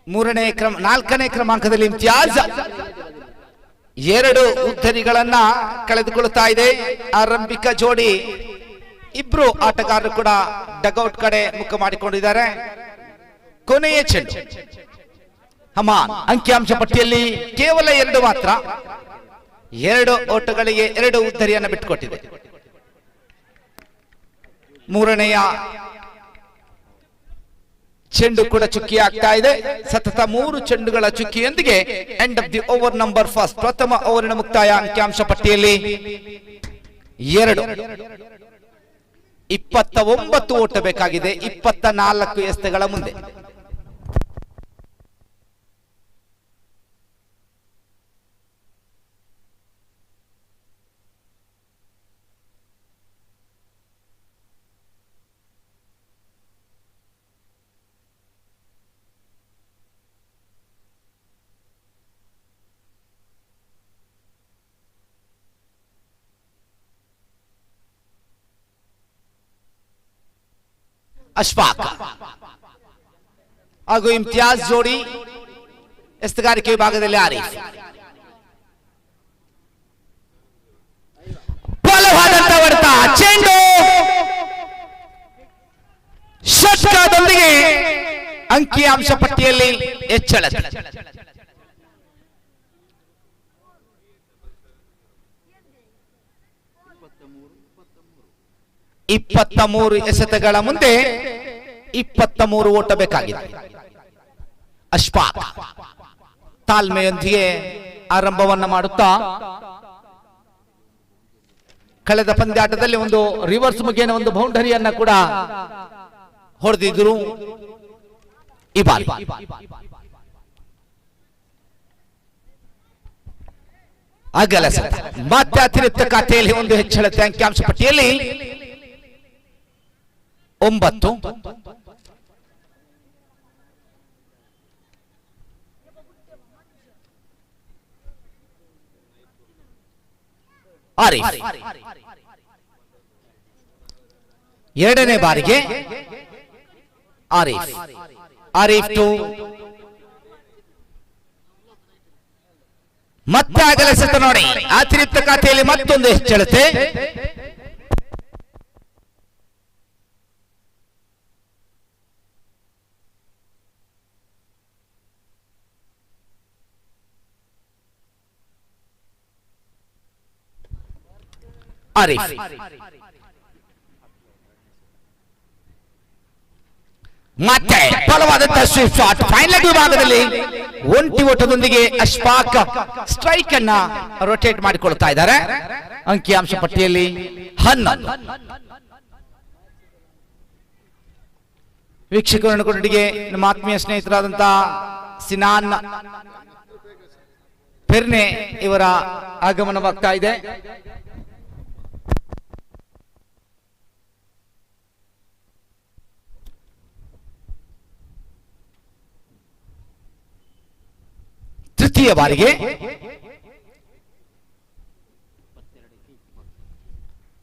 4ನೇ ಕ್ರಮಾಂಕದಲ್ಲಿ ಇಮ್ತಿಯಾಜ್ 2 ಉದ್ಧರಿಗಳನ್ನ ಕಳೆದುಕೊಳ್ಳುತ್ತಾ ಇದೆ. ಆರಂಭಿಕ ಜೋಡಿ ಇಬ್ರು ಆಟಗಾರರು ಕೂಡ ಡಗೌಟ್ ಕಡೆ ಮುಖ ಮಾಡಿಕೊಂಡಿದ್ದಾರೆ. ಕೊನೆಯ ಚೆಂಡು ಹಮಾನ್ ಅಂಕಿಅಂಶ ಪಟ್ಟಿಯಲ್ಲಿ ಕೇವಲ 2 ಮಾತ್ರ. 2 ಓಟಗಳಿಗೆ 2 ಉದ್ಧರಿಯನ್ನು ಬಿಟ್ಟುಕೊಟ್ಟಿದೆ. 3ನೇಯ ಚೆಂಡು ಕೂಡ ಚುಕ್ಕಿ ಆಗ್ತಾ ಇದೆ. ಸತತ 3 ಚೆಂಡುಗಳ ಚುಕ್ಕಿಯೊಂದಿಗೆ end of the over number first. ಪ್ರಥಮ ಓವರಿನ ಮುಕ್ತಾಯ ಅಂಕಿಅಂಶ ಪಟ್ಟಿಯಲ್ಲಿ 2. 29 ಓಟ ಬೇಕಾಗಿದೆ 24 ಎಸೆತಗಳ ಮುಂದೆ. ಅಶ್ಫಾಕ್ ಹಾಗೂ ಇಮ್ತಿಯಾಜ್ ಜೋಡಿ ಎಸ್ತುಗಾರಿಕೆ ವಿಭಾಗದಲ್ಲಿ ಆರೀಫ್. ಬಲವಾದಂತ ಹೊಡೆತ, ಚೆಂಡು ಶತಕದೊಂದಿಗೆ ಅಂಕಿಅಂಶ ಪಟ್ಟಿಯಲ್ಲಿ ಹೆಚ್ಚಳ. 23 ಎಸೆತಗಳ ಮುಂದೆ 23 ಓಟ ಬೇಕಾಗಿದೆ. ಅಶ್ಫಾಕ್ ತಾಳ್ಮೆಯೊಂದಿಗೆ ಆರಂಭವನ್ನ ಮಾಡುತ್ತಾ ಕಳೆದ ಪಂದ್ಯಾಟದಲ್ಲಿ ಒಂದು ರಿವರ್ಸ್ ಮುಖೇನ ಒಂದು ಬೌಂಡರಿಯನ್ನ ಕೂಡ ಹೊಡೆದಿದ್ರು. ಈ ಬಾರಿ ಅಗಲ ಸೆತ. ಮತ್ತೆ ಅತಿರಿಕ್ತ ಖಾತೆಯಲ್ಲಿ ಒಂದು ಹೆಚ್ಚಳತೆ ಅಂಕಿಅಂಶ ಪಟ್ಟಿಯಲ್ಲಿ 9. ಆರೀಫ್ ಎರಡನೇ ಬಾರಿಗೆ ಆರೀಫ್ ಟು ಮತ್ತೆ ಆಗಲ ಸೆತ. ನೋಡಿ ಅತಿರಿಕ್ತ ಖಾತೆಯಲ್ಲಿ ಮತ್ತೊಂದು ಹೆಚ್ಚಳತೆ. ಆರೀಫ್ ಮತ್ತೆ ಬಲವಾದಂತಹ ಸ್ವೀಪ್ ಶಾಟ್. ಫೈನಲ್ ವಿಭಾಗದಲ್ಲಿ ಒಂಟಿ ಓಟದೊಂದಿಗೆ ಅಶ್ಫಾಕ್ ಸ್ಟ್ರೈಕ್ ಅನ್ನ ರೊಟೇಟ್ ಮಾಡಿಕೊಳ್ತಾ ಇದ್ದಾರೆ. ಅಂಕಿಅಂಶ ಪಟ್ಟಿಯಲ್ಲಿ 11. ವೀಕ್ಷಕರನ್ನು ಕೊಟ್ಟಿಗೆ ನಮ್ಮ ಆತ್ಮೀಯ ಸ್ನೇಹಿತರಾದಂತಹ ಸಿನಾನ್ ಪೆರ್ನೆ ಇವರ ಆಗಮನವಾಗ್ತಾ ಇದೆ. ತೃತೀಯ ಬಾರಿಗೆ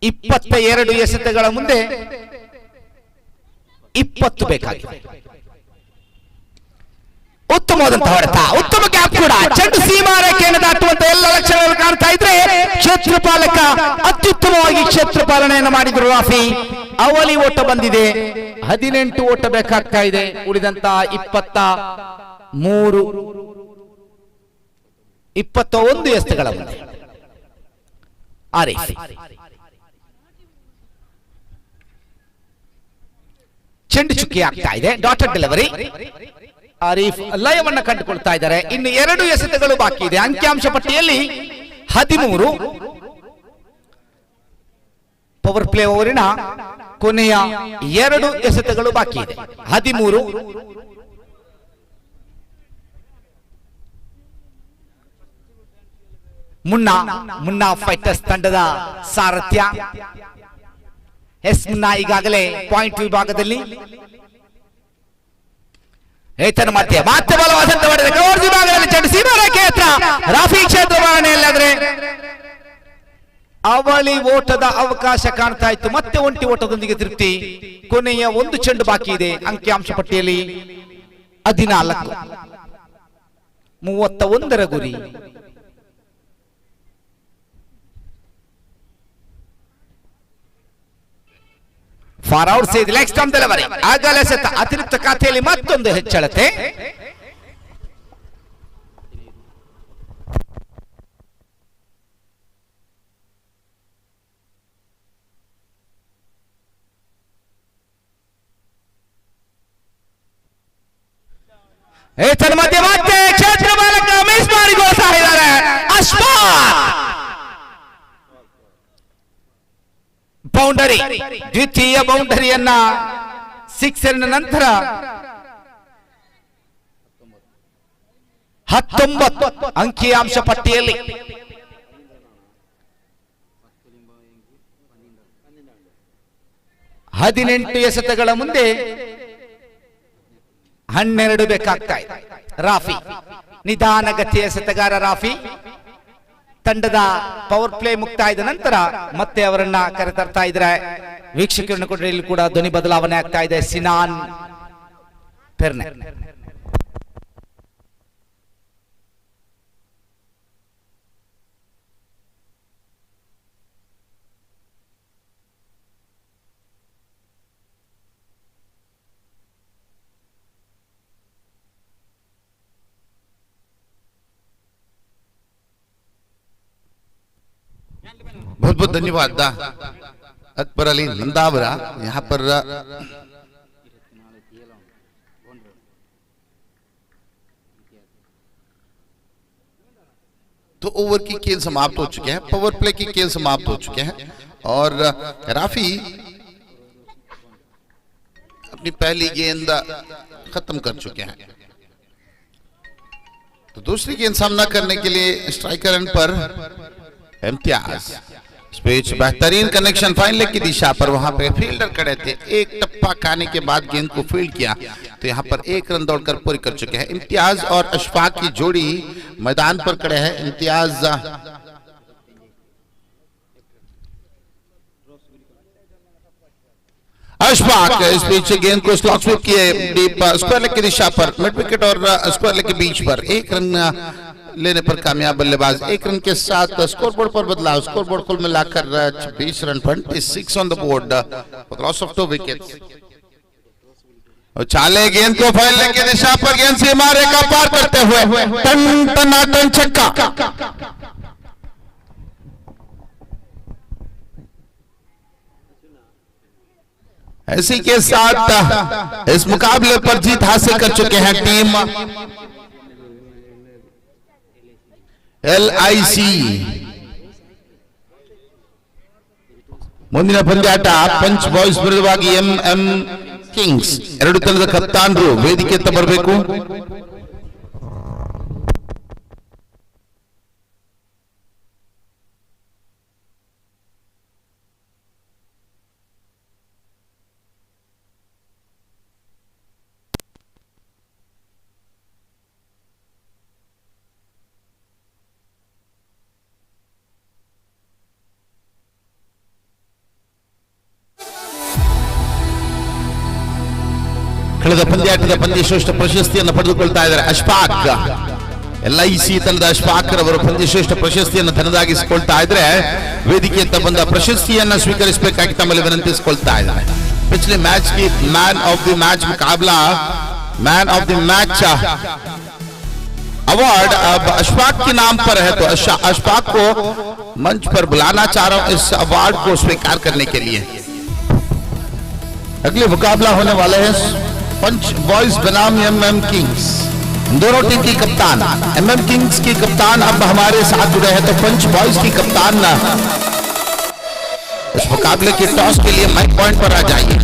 22 ಎಸೆತಗಳ ಮುಂದೆ 20 ಬೇಕಾಗಿದೆ. ಉತ್ತಮವಾದಂತಹ ಹೊಡೆತ, ಉತ್ತಮ ಗ್ಯಾಪ್ ಕೂಡ. ಚೆಂಡು ಸೀಮಾರೇಖೆಯನ್ನು ದಾಟುವಂತ ಎಲ್ಲ ಲಕ್ಷಣಗಳು ಕಾಣ್ತಾ ಇದ್ರೆ ಕ್ಷೇತ್ರಪಾಲಕ ಅತ್ಯುತ್ತಮವಾಗಿ ಕ್ಷೇತ್ರ ಪಾಲನೆಯನ್ನು ಮಾಡಿದ್ರು ರಾಫಿ. ಅವಳಿ ಓಟ ಬಂದಿದೆ, 18 ಓಟ ಬೇಕಾಗ್ತಾ ಇದೆ. ಉಳಿದಂತ 21 ಎಸೆತಗಳ ಮುಂದೆ ಆರೀಫ್ ಚೆಂಡು ಚುಕ್ಕಿ ಆಗ್ತಾ ಇದೆ. Dotted delivery. ಆರೀಫ್ ಲಯವನ್ನ ಕಂಡುಕೊಳ್ತಾ ಇದ್ದಾರೆ. ಇನ್ನು 2 ಎಸೆತಗಳು ಬಾಕಿ ಇದೆ. ಅಂಕಿಅಂಶ ಪಟ್ಟಿಯಲ್ಲಿ 13. ಪವರ್ ಪ್ಲೇ ಓವರಿನ ಕೊನೆಯ 2 ಎಸೆತಗಳು ಬಾಕಿ ಇದೆ. 13. ಮುನ್ನಾ ಫೈಟರ್ಸ್ ತಂಡದ ಸಾರಥ್ಯ ಮುನ್ನಾ ಈಗಾಗಲೇ ಪಾಯಿಂಟ್ ವಿಭಾಗದಲ್ಲಿ. ಏತನ ಮತ್ತೆ ಬಲವಾದಂತ ಹೊಡೆದ ಕವರ್ ವಿಭಾಗದಲ್ಲಿ ಚೆಂಡು ಸೀಮಾರೇಖೆ ಹತ್ರ ರಾಫಿ ಕ್ಷೇತ್ರ ಬಾರಣೆಯಲ್ಲಾದ್ರೆ ಅವಳಿ ಓಟದ ಅವಕಾಶ ಕಾಣ್ತಾ ಇತ್ತು. ಮತ್ತೆ ಒಂಟಿ ಓಟದೊಂದಿಗೆ ತೃಪ್ತಿ. ಕೊನೆಯ 1 ಚೆಂಡು ಬಾಕಿ ಇದೆ. ಅಂಕಿಅಂಶ ಪಟ್ಟಿಯಲ್ಲಿ 14. 31ರ ಗುರಿ. For outside leg stump delivery. ಅಗಲ ಸೆತ. ಅತಿರಿಕ್ತ ಖಾತೆಯಲ್ಲಿ ಮತ್ತೊಂದು ಹೆಚ್ಚಳತೆ. ಮಧ್ಯೆ ಮತ್ತೆ ಕ್ಷೇತ್ರ ಬಾಲಕ ಮಿಸ್ ಮಾಡಿಕೊಳ್ತಾ ಇದ್ದಾರೆ. ಅಶ್ಫಾಕ್ ಬೌಂಡರಿ, ದ್ವಿತೀಯ ಬೌಂಡರಿಯನ್ನ ಸಿಕ್ಸರ್ನ ನಂತರ 19 ಅಂಕಿಅಂಶ ಪಟ್ಟಿಯಲ್ಲಿ. ಹದಿನೆಂಟು ಎಸೆತಗಳ ಮುಂದೆ 12 ಬೇಕಾಗ್ತಾ ಇದೆ. ರಾಫಿ ನಿಧಾನಗತಿಯ ಎಸೆತಗಾರ. ರಾಫಿ ತಂಡದ ಪವರ್ ಪ್ಲೇ ಮುಕ್ತಾಯದ ನಂತರ ಮತ್ತೆ ಅವರನ್ನ ಕರೆತರ್ತಾ ಇದ್ರೆ ವೀಕ್ಷಕರನ್ನು ಕೂಡ ಇಲ್ಲಿ ಕೂಡ ಧ್ವನಿ ಬದಲಾವಣೆ ಆಗ್ತಾ ಇದೆ. ಸಿನಾನ್ ಪೆರ್ನೆ बहुत बहुत धन्यवाद अकबर अली नंदावरा। यहाँ पर तो ओवर की खेल समाप्त हो चुके हैं, पावर प्ले की खेल समाप्त हो चुके हैं और राफी अपनी पहली गेंद खत्म कर चुके हैं। तो दूसरी गेंद सामना करने के लिए स्ट्राइकर एंड पर इम्तियाज। स्पिच बेहतरीन कनेक्शन फाइन लेग की दिशा पर, वहां पे फील्डर खड़े थे, एक टप्पा खाने के बाद गेंद को फील्ड किया तो यहां पर एक रन दौड़कर पूरी कर चुके हैं। इम्तियाज और अशफाक की जोड़ी मैदान पर खड़े हैं। इम्तियाज अशफाक इस बीच गेंद को स्लॉट स्वीप किए डीप स्क्वायर लेग की दिशा पर, मिड विकेट और स्क्वायर लेग के बीच पर एक रन लेने पर कामयाब बल्लेबाज। एक रन के साथ स्कोरबोर्ड पर बदलाव, स्कोरबोर्ड कुल मिलाकर 26 run, 26 on the board, loss of 2 wickets. चाले गेंद को फाइन लेग की दिशा पर, गेंद सीमा रेखा पार करते हुए टन टनाटन छक्का। इसी के साथ इस मुकाबले पर जीत हासिल कर चुके हैं टीम LIC। ಮುಂದಿನ ಪಂದ್ಯಾಟ ಪಂಚ್ ಬಾಯ್ಸ್ ವಿರುದ್ಧವಾಗಿ MM ಕಿಂಗ್ಸ್ ಎರಡು ತಂಡದ ಕಪ್ತಾನರು ವೇದಿಕೆಗೆ ಬರಬೇಕು। ಕಳೆದ ಪಂದ್ಯಾಟದ ಪಂದ್ಯಶ್ರೇಷ್ಠ ಪ್ರಶಸ್ತಿಯನ್ನು ಪಡೆದುಕೊಳ್ತಾ ಇದ್ದಾರೆ ಅಶ್ಫಾಕ್। LIC ತಂಡದ ಅಶ್ಫಾಕ್ ರವರು ಪಂದ್ಯಶ್ರೇಷ್ಠ ಪ್ರಶಸ್ತಿಯನ್ನು ತನ್ನದಾಗಿಸಿಕೊಳ್ತಾ ಇದ್ರೆ ವೇದಿಕೆ ಅಂತ ಬಂದ ಪ್ರಶಸ್ತಿಯನ್ನು ಸ್ವೀಕರಿಸಬೇಕಾಗಿ ತಮ್ಮಲ್ಲಿ ವಿನಂತಿಸಿಕೊಳ್ತಾ ಇದ್ದಾರೆ। पिछले मैच की मैन ऑफ द मैच मुकाबला, man of the match award अब अशफाक के नाम पर है, तो अशफाक को मंच पर बुलाना चाह रहा हूं इस अवार्ड को स्वीकार करने के लिए। अगले मुकाबला होने वाले हैं पंच बॉयज बनाम MM किंग्स। दोनों टीम की कप्तान MM किंग्स की कप्तान अब हमारे साथ जुड़े हैं, तो पंच बॉयज की कप्तान इस मुकाबले के टॉस के लिए माइक पॉइंट पर आ जाइए।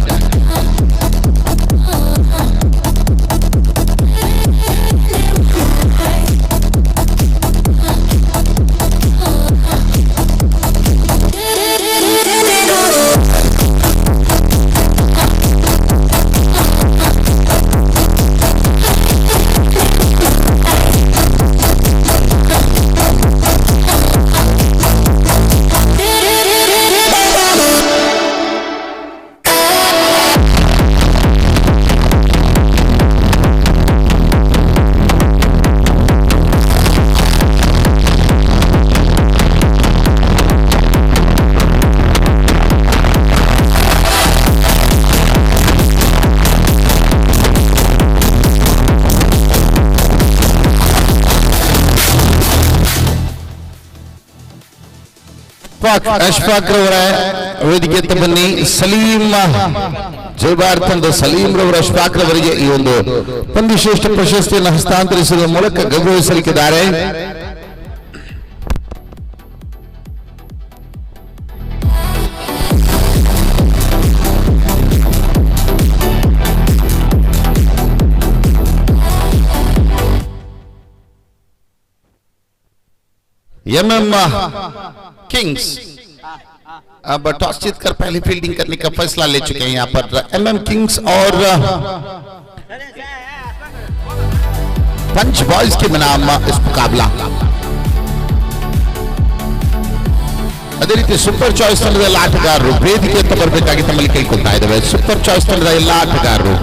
ಅಶ್ಫಾಕ್ ರವರ ವೇದಿಕೆ ಬನ್ನಿ। ಸಲೀಂ ಜೈಬಾರ್ ತಂಡ ಸಲೀಂ ರವರ ಅಶ್ಫಾಕ್ ರವರಿಗೆ ಈ ಒಂದು ಪಂದ್ಯಶ್ರೇಷ್ಠ ಪ್ರಶಸ್ತಿಯನ್ನು ಹಸ್ತಾಂತರಿಸುವ ಮೂಲಕ ಗೌರವಿಸಲಿದ್ದಾರೆ। MM किंग्स अब टॉस जीतकर पहली फील्डिंग करने का फैसला ले चुके हैं। यहाँ पर MM किंग्स और पंच बॉयज के नाम इस मुकाबला। ಅದೇ ರೀತಿ ಸೂಪರ್ ಚಾಯ್ಸ್ ತಂಡದ ಎಲ್ಲ ಆಟಗಾರರು ವೇದಿಕೆ ಬರಬೇಕಾಗಿ ತಮ್ಮಲ್ಲಿ ಕೇಳ್ಕೊಳ್ತಾ ಇದ್ದೇವೆ। ಸೂಪರ್ ಚಾಯ್ಸ್ ತಂಡದ ಎಲ್ಲ ಆಟಗಾರರು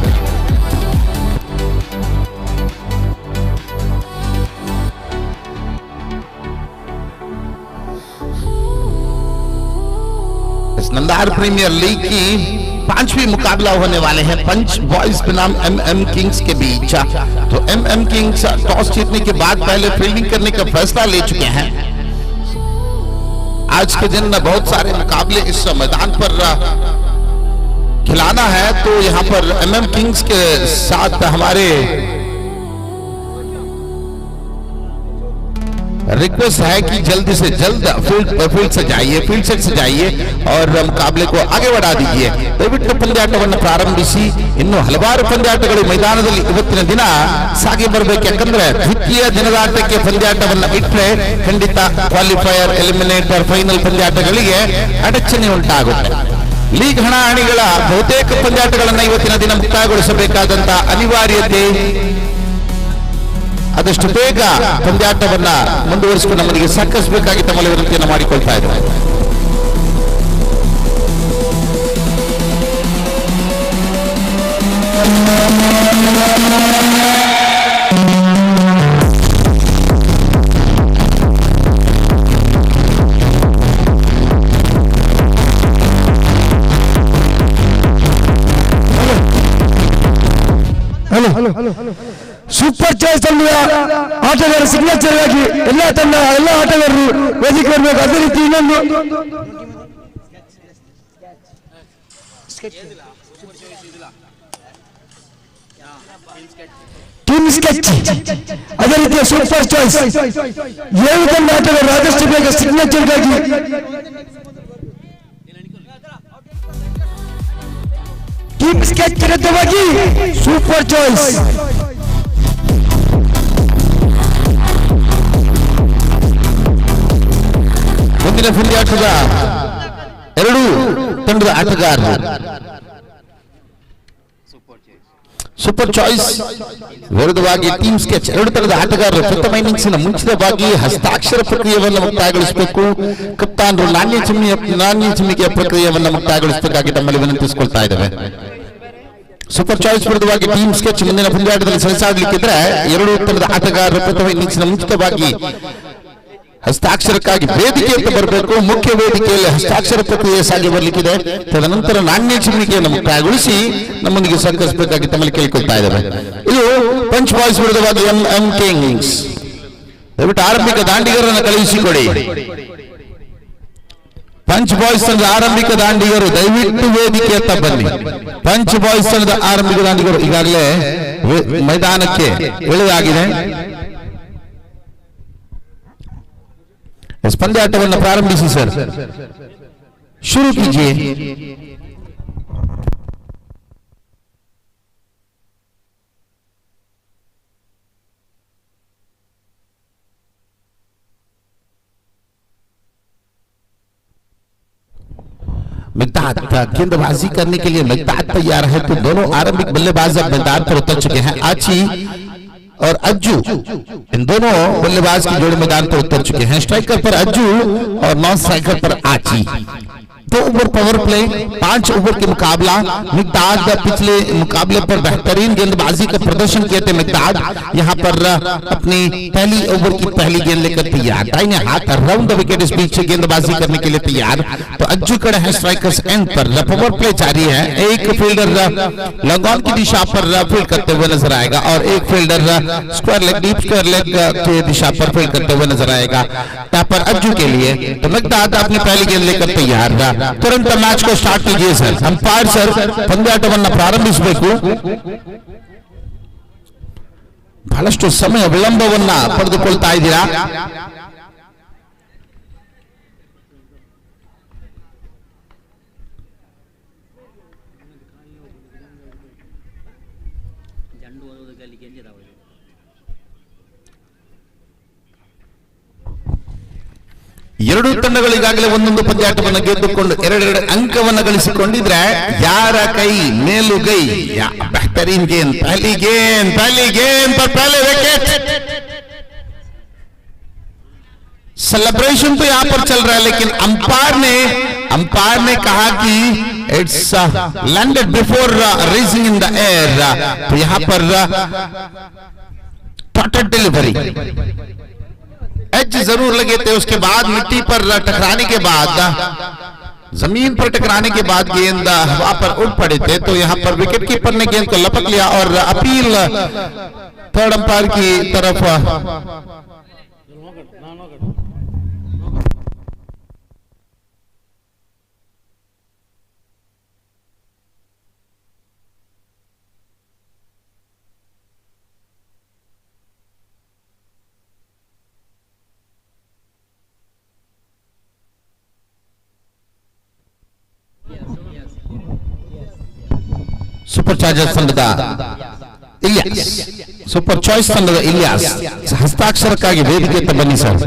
नंदार प्रीमियर लीग की 5वीं मुकाबला होने वाले हैं पंच बॉयज बनाम MM किंग्स के बीच। तो MM किंग्स टॉस जीतने के बाद पहले फील्डिंग करने का फैसला ले चुके हैं। आज के दिन बहुत सारे मुकाबले इस मैदान पर खिलाना है, तो यहाँ पर MM किंग्स के साथ हमारे रिक्वेस्ट है कि जल्दी से जल्द फील्ड से जाइए, फील्ड सेट से जाइए और मुकाबले को आगे बढ़ा दीजिए. ದಯವಿಟ್ಟು ಪಂದ್ಯಾಟವನ್ನು ಪ್ರಾರಂಭಿಸಿ. ಇನ್ನು ಹಲವಾರು ಪಂದ್ಯಾಟಗಳು ಮೈದಾನದಲ್ಲಿ ಇವತ್ತಿನ ದಿನ ಸಾಗಿ ಬರಬೇಕು. ಯಾಕಂದ್ರೆ ದ್ವಿತೀಯ ದಿನದಾಟಕ್ಕೆ ಪಂದ್ಯಾಟವನ್ನು ಇಟ್ಟರೆ ಖಂಡಿತ ಕ್ವಾಲಿಫೈಯರ್, ಎಲಿಮಿನೇಟರ್, ಫೈನಲ್ ಪಂದ್ಯಾಟಗಳಿಗೆ ಅಡಚಣೆ ಉಂಟಾಗುತ್ತೆ. ಲೀಗ್ ಹಣಾಹಣಿಗಳ ಬಹುತೇಕ ಪಂದ್ಯಾಟಗಳನ್ನು ಇವತ್ತಿನ ದಿನ ಮುಕ್ತಾಯಗೊಳಿಸಬೇಕಾದಂತ ಅನಿವಾರ್ಯತೆ, ಆದಷ್ಟು ಬೇಗ ಪಂದ್ಯಾಟವನ್ನ ಮುಂದುವರಿಸಿಕೊಂಡು ನಮಗೆ ಸಾಕಿಸಬೇಕಾಗಿ ತಮ್ಮಲ್ಲಿ ವಿನಂತಿಯನ್ನು ಮಾಡಿಕೊಳ್ತಾ ಇದ್ದಾರೆ. ಸೂಪರ್ ಚಾಯ್ಸ್ ತಂಡದ ಆಟಗಾರ ಸಿಗ್ನೇಚರ್ ಆಗಿ ಎಲ್ಲ ಆಟಗಾರರು ವೇದಿಕೆ ಬರಬೇಕು. ಅದೇ ರೀತಿ ಇನ್ನೊಂದು ಟೀಮ್ ಸ್ಕೆಚ್, ಅದೇ ರೀತಿಯ ಸೂಪರ್ ಚಾಯ್ಸ್ 7 ತಂಡ ಆಟಗಾರರು ಆದಷ್ಟು ಬೇಗ ಸಿಗ್ನೇಚರ್ಗಾಗಿ ಟೀಮ್ ಸ್ಕೆಚ್ ವಿರುದ್ಧವಾಗಿ ಸೂಪರ್ ಚಾಯ್ಸ್. ಮುಂದಿನ ಪಂದ್ಯಾಟದ ಎರಡೂ ತಂಡದ ಆಟಗಾರರು ಸೂಪರ್ ಚಾಯ್ಸ್ ವಿರುದ್ಧವಾಗಿ ಟೀಮ್ ಸ್ಕೆಚ್. ಎರಡು ತಂಡದ ಆಟಗಾರರು ಪ್ರಥಮ ಇನ್ನಿಂಗ್ಸಿನ ಮುಂಚಿತವಾಗಿ ಹಸ್ತಾಕ್ಷರ ಪ್ರಕ್ರಿಯೆಯನ್ನು ಮುಕ್ತಾಯಗೊಳಿಸಬೇಕು. ಕಪ್ತಾನರು ನಾಣ್ಯ ಚಿಮ್ಮಿಕೆಯ ಪ್ರಕ್ರಿಯೆಯನ್ನು ಮುಕ್ತಾಯಗೊಳಿಸಬೇಕಾಗಿ ತಮ್ಮಲ್ಲಿ ವಿನಂತಿಸಿಕೊಳ್ತಾ ಇದ್ದೇವೆ. ಸೂಪರ್ ಚಾಯ್ಸ್ ವಿರುದ್ಧವಾಗಿ ಟೀಮ್ ಸ್ಕೆಚ್ ಮುಂದಿನ ಪಂದ್ಯಾಟದಲ್ಲಿ ಸೆಣಸಾಗಲಿಕ್ಕಿದ್ರೆ ಎರಡೂ ತಂಡದ ಆಟಗಾರರು ಪ್ರಥಮ ಇನ್ನಿಂಗ್ಸಿನ ಮುಂಚಿತವಾಗಿ ಹಸ್ತಾಕ್ಷರಕ್ಕಾಗಿ ವೇದಿಕೆ ಅಂತ ಬರಬೇಕು. ಮುಖ್ಯ ವೇದಿಕೆಯಲ್ಲಿ ಹಸ್ತಾಕ್ಷರ ಪ್ರಕ್ರಿಯೆ ಸಾಗಿ ಬರಲಿಕ್ಕಿದೆ. ತದನಂತರ ನಾಣ್ಯ ಚಿಮ್ಮಿಕೆಯನ್ನು ಮುಕ್ತಾಯಗೊಳಿಸಿ ನಮ್ಮೊಂದಿಗೆ ಸಹಕರಿಸಬೇಕಾಗಿ ತಮ್ಮಲ್ಲಿ ಕೇಳಿಕೊಳ್ತಾ ಇದ್ದೇವೆ. ಇದು ಪಂಚ್ ಬಾಯ್ಸ್ ವಿರುದ್ಧವಾಗಿ MM ಕಿಂಗ್ಸ್. ದಯವಿಟ್ಟು ಆರಂಭಿಕ ದಾಂಡಿಗರನ್ನು ಕಳುಹಿಸಿಕೊಡಿ. ಪಂಚ್ ಬಾಯ್ಸ್ ತಂಡದ ಆರಂಭಿಕ ದಾಂಡಿಗರು ದಯವಿಟ್ಟು ವೇದಿಕೆ ಅಂತ ಬನ್ನಿ. ಪಂಚ್ ಬಾಯ್ಸ್ ತಂಡದ ಆರಂಭಿಕ ದಾಂಡಿಗರು ಈಗಾಗಲೇ ಮೈದಾನಕ್ಕೆ ಇಳಿದಾಗಿದೆ. ಪಂದ್ಯಾಟವನ್ನು ಪ್ರಾರಂಭಿಸಿ ಸರ್, ಶುರು कीजिए. मिगदाद गेंदबाजी करने के लिए मिगदाद तैयार है, तो दोनों आरंभिक बल्लेबाज अब मैदान पर उतर चुके हैं. आची और अज्जू, इन दोनों बल्लेबाज की जोड़ी मैदान पर उतर चुके हैं. स्ट्राइकर पर अज्जू और नॉन स्ट्राइकर पर आची. 2 ओवर पावर प्ले, 5 ओवर के मुकाबला. मिगदाद पिछले मुकाबले पर बेहतरीन गेंदबाजी का प्रदर्शन किए थे. मिगदाद यहाँ पर अपनी पहली ओवर की पहली गेंद लेकर तैयार, दाहिने हाथ राउंड द विकेट इस बीच गेंदबाजी करने के लिए तैयार. तो अज्जू खड़े हैं स्ट्राइकर्स एंड पर. पावर प्ले जारी है. एक फील्डर लॉन्ग ऑन की दिशा पर फील्ड करते हुए नजर आएगा और एक fielder square leg, deep square leg की दिशा पर फील्ड करते हुए नजर आएगा यहाँ पर अज्जू के लिए. तो मिगदाद अपनी पहली गेंद लेकर तैयार रहा. तुरंत मैच को स्टार्ट कीजिए सर. अंपायर सर ಪಂದ್ಯಾಟವನ್ನು ಪ್ರಾರಂಭಿಸಬೇಕು. ಬಹಳಷ್ಟು ಸಮಯ ವಿಳಂಬವನ್ನ ಪಡೆದುಕೊಳ್ತಾ ಇದ್ದೀರಾ. ಜಂಡು ಓದೋದಕ್ಕೆ ಗೆಂಜಿದಾವೆ. ಎರಡೂ ತಂಡಗಳು ಈಗಾಗಲೇ ಒಂದೊಂದು ಪಂದ್ಯಾಟವನ್ನು ಗೆದ್ದುಕೊಂಡು 2 ಅಂಕವನ್ನು ಗಳಿಸಿಕೊಂಡಿದ್ರೆ ಯಾರ ಕೈ ಮೇಲುಗೈ. बेहतरीन गेंद, पहली गेंद पर पहले विकेट. सेलिब्रेशन तो यहाँ पर चल रहा है, लेकिन अंपायर ने कहा कि it's landed before raising in the air. तो यहाँ पर टॉटर डिलीवरी एज जरूर लगे थे. उसके बाद मिट्टी पर टकराने के बाद, जमीन पर टकराने के बाद गेंद हवा पर उड़ पड़े थे. तो यहाँ पर विकेट कीपर ने गेंद को लपक लिया और अपील थर्ड अंपायर की तरफ ಸೂಪರ್ ಚಾರ್ಜರ್ಸ್ ತಂಡದ ಇಲಿಯಾಸ್, ಸೂಪರ್ ಚಾಯ್ಸ್ ತಂಡದ ಇಲಿಯಾಸ್ ಹಸ್ತಾಕ್ಷರಕ್ಕಾಗಿ ವೇದಿಕೆಗೆ ಬನ್ನಿ sir.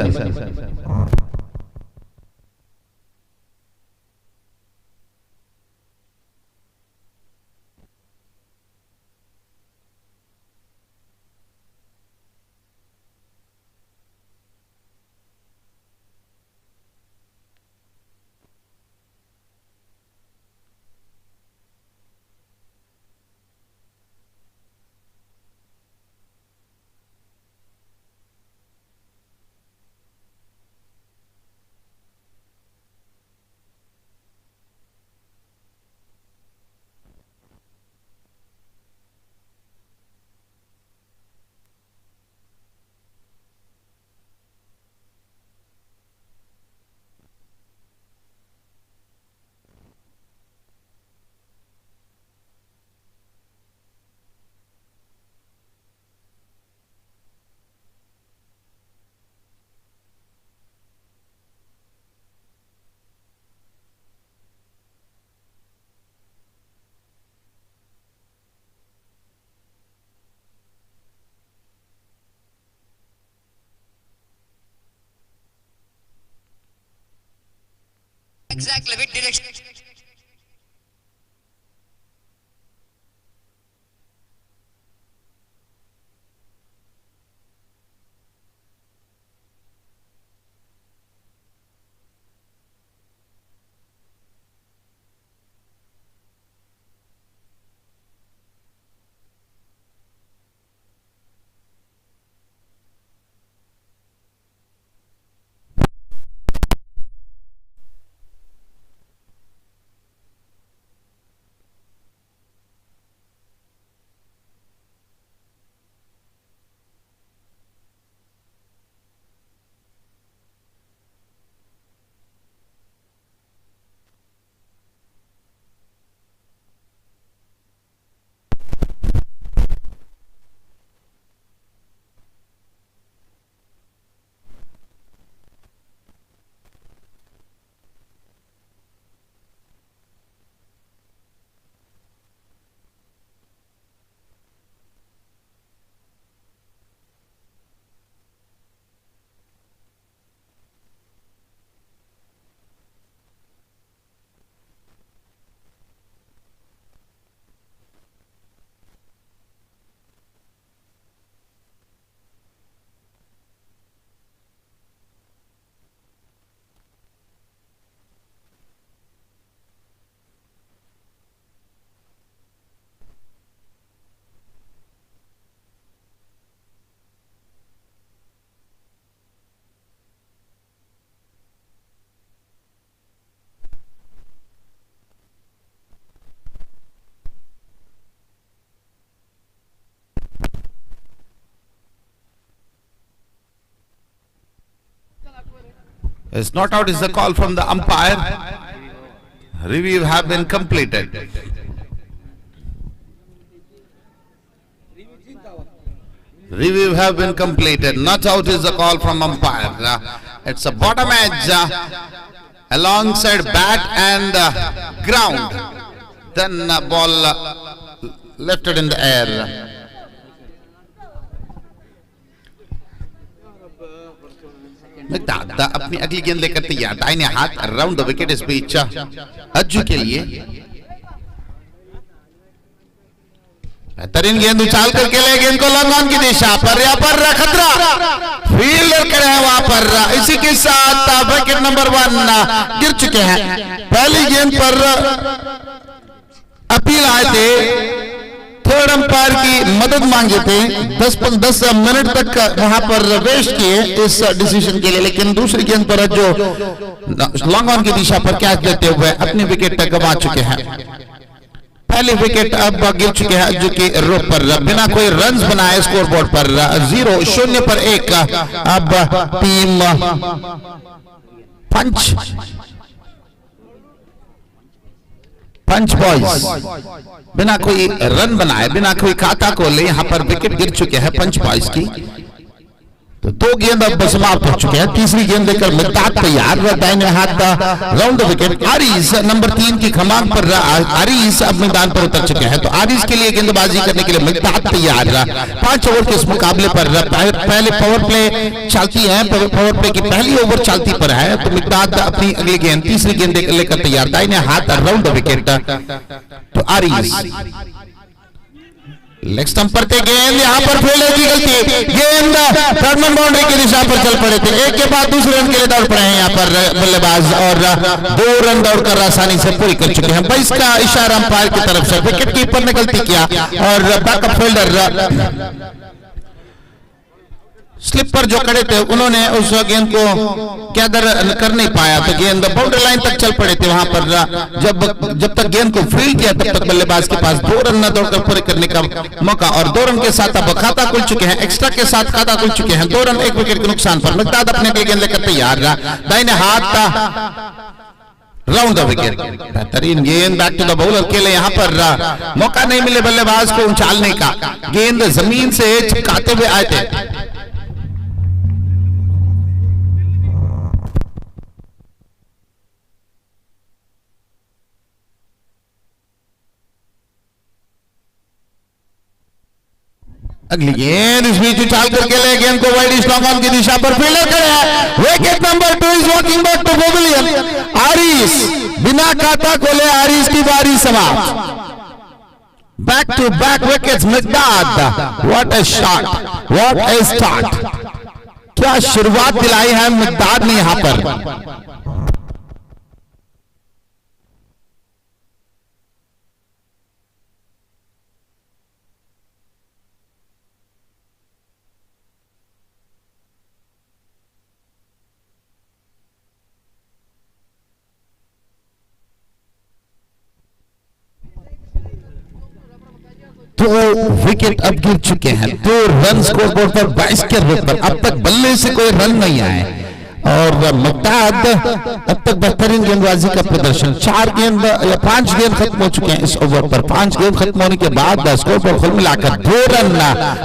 Exactly, with direction. It's not out, is the call from the umpire. Review have been completed. Review have been completed. Not out is the call from umpire. It's a bottom edge alongside bat and ground. Then ball lifted in the air. दादा अपनी अगली गेंद लेकर तैयार, दाहिने हाथ around the wicket इस बीच अज्जू के लिए बेहतरीन गेंद उछाल करके ले गेंद को लॉन्ग ऑन की दिशा पर, यहाँ पर खतरा फील्डर करे हैं वहां पर। इसी के साथ विकेट नंबर 1 गिर चुके हैं। पहली गेंद पर अपील आए थे, थर्ड अंपायर की मदद मांगे थे, 10 मिनट तक वहां पर वेस्ट किए इस डिसीजन के लिए, लेकिन दूसरी गेंद पर जो लॉन्ग ऑन की दिशा पर कैच देते हुए अपनी विकेट तक गंवा चुके हैं। पहली विकेट अब गिर चुके हैं जो कि रोप पर बिना कोई रन्स बनाए स्कोर बोर्ड पर 0-0 पर 1। अब टीम पंच बॉयज बिना कोई रन बनाए, बिना कोई खाता खोले यहाँ पर विकेट गिर चुके हैं पंच बॉयज की। तो दो गेंद अब समाप्त हो चुके हैं। तीसरी गेंद लेकर मिकदाद तैयार, दाहिने हाथ round the wicket. Aaris number 3 की खमांग पर आरिस अब मैदान पर उतर चुके हैं। तो आरिस के लिए गेंदबाजी करने के लिए मिकदाद तैयार। 5 ओवर के इस मुकाबले पर पहले पावर प्ले चलती है, पावर प्ले की पहली ओवर चलती पर है। तो मिकदाद अपनी अगली गेंद तीसरी गेंद लेकर तैयार, दाहिने हाथ राउंड द विकेट। तो आरिस लेग स्टंप पर थे, गेंद यहां पर फील्डर की गलती, गेंद थर्डमैन बाउंड्री की दिशा पर चल पड़े थे। एक के बाद दूसरे रन के लिए दौड़ पड़े हैं यहाँ पर बल्लेबाज और 2 रन दौड़कर आसानी से पूरी कर चुके हैं। 22 का इशारा अंपायर की तरफ से, विकेट कीपर ने गलती किया और बैकअप फील्डर स्लिप पर जो खड़े थे उन्होंने उस गेंद को कैदर कर नहीं पाया। तो गेंद बाउंड्री लाइन तक चल पड़े थे। वहां पर जब तक गेंद को फील्ड किया तब तक बल्लेबाज के पास 2 रन न दौड़कर पूरे करने का मौका, और 2 रन के साथ अब खाता खुल चुके हैं, एक्स्ट्रा के साथ खाता खुल चुके हैं। 2 रन 1 विकेट के नुकसान पर मिकदाद अपने गेंद लेकर तैयार रहा, दाहिने हाथ राउंड द विकेट। बेहतरीन गेंद बैक टू द बॉलर के लिए, यहां पर मौका नहीं मिले बल्लेबाज को उछालने का। गेंद जमीन से चिपकाते हुए आए थे। अगली गेंद इस बीच उछाल करके ले गेंद को वाइड स्ट्रॉन्ग ऑन की दिशा पर फील्डर खड़े हैं। Wicket number 2 is walking back to pavilion. Aris बिना खाता खोले आरिस की बारी समाप्त। Back to back wickets Miqdad, what a shot, what a start. क्या शुरुआत दिलाई है मिकदाद ने यहां पर। तो विकेट अब गिर चुके हैं। 2 रन स्कोरबोर्ड पर 22 के रेट पर। अब तक बल्ले से कोई रन नहीं आए और मिकदाद अब तक बेहतरीन गेंदबाजी का प्रदर्शन। 5 गेंद खत्म हो चुके हैं इस ओवर पर। 5 गेंद खत्म होने के बाद स्कोर पर कुल मिलाकर 2 रन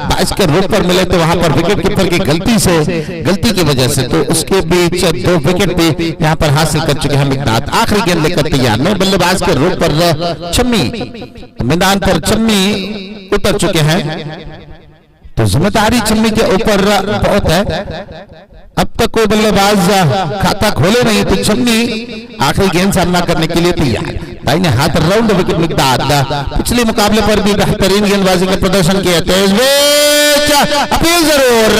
22 के रेट पर मिले। तो वहां पर विकेट कीपर की गलती की वजह से तो उसके बीच 2 विकेट भी यहां पर हासिल कर चुके हैं मिकदाद। आखिरी गेंद लेकर तैयार में बल्लेबाज के रेट पर चम्मी मैदान पर चम्मी उतर चुके हैं। तो जिम्मेदारी चम्मी के ऊपर बहुत है। अब तक कोई बल्लेबाज खाता खोले नहीं, तो चम्मी आखिरी गेंद सामना करने के लिए तैयार। दाहिने हाथ राउंड विकेट मिकदाद। पिछले मुकाबले पर भी बेहतरीन गेंदबाजी का प्रदर्शन किया। तेज अपील जरूर,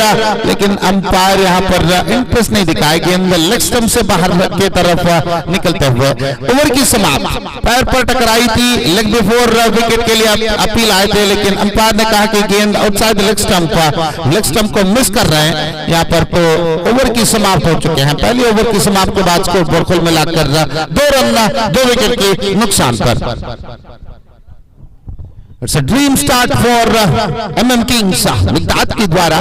लेकिन अंपायर यहां पर इंटरेस्ट नहीं दिखाए। गेंद लेग स्टंप से बाहर की तरफ निकलते हुए ओवर की समाप्त। पैर पर टकराई थी, लेग बिफोर विकेट के लिए अपील आए थे, लेकिन अंपायर ने कहा कि गेंद आउटसाइड लेग स्टंप को मिस कर रहे हैं यहां पर। तो ओवर की समाप्त हो चुके हैं। पहली ओवर की समाप्त के बाद स्कोर कुल मिलाकर 2 रन 2 विकेट के नुकसान पर। It's a dream start for MM Kings. Mekdad के द्वारा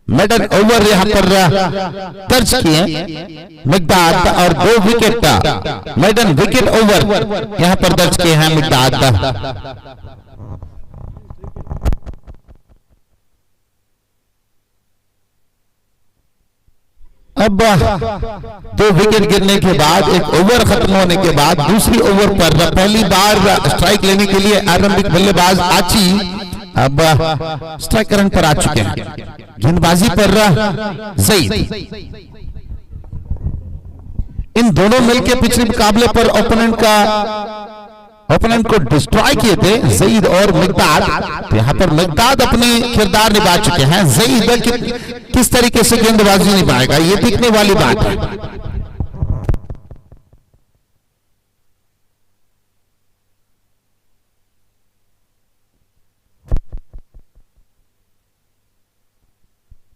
मेडन ओवर यहां पर दर्ज किए मिकदाद और 2 विकेट मेडन विकेट ओवर यहां पर दर्ज किए हैं मिकदाद। अब 2 विकेट गिरने के बाद, एक ओवर खत्म होने के बाद दूसरी ओवर पर पहली बार स्ट्राइक लेने के लिए आरंभिक बल्लेबाज आची अब स्ट्राइक रन पर आ चुके हैं। गेंदबाजी पर सईद। इन दोनों मिलकर पिछले मुकाबले पर ओपोनेंट को डिस्ट्रॉय किए थे सईद और मिकदाद। तो यहां पर मिकदाद अपनी किरदार निभा चुके हैं। सईद किस तरीके से गेंदबाजी निभाएगा ये देखने वाली बात है।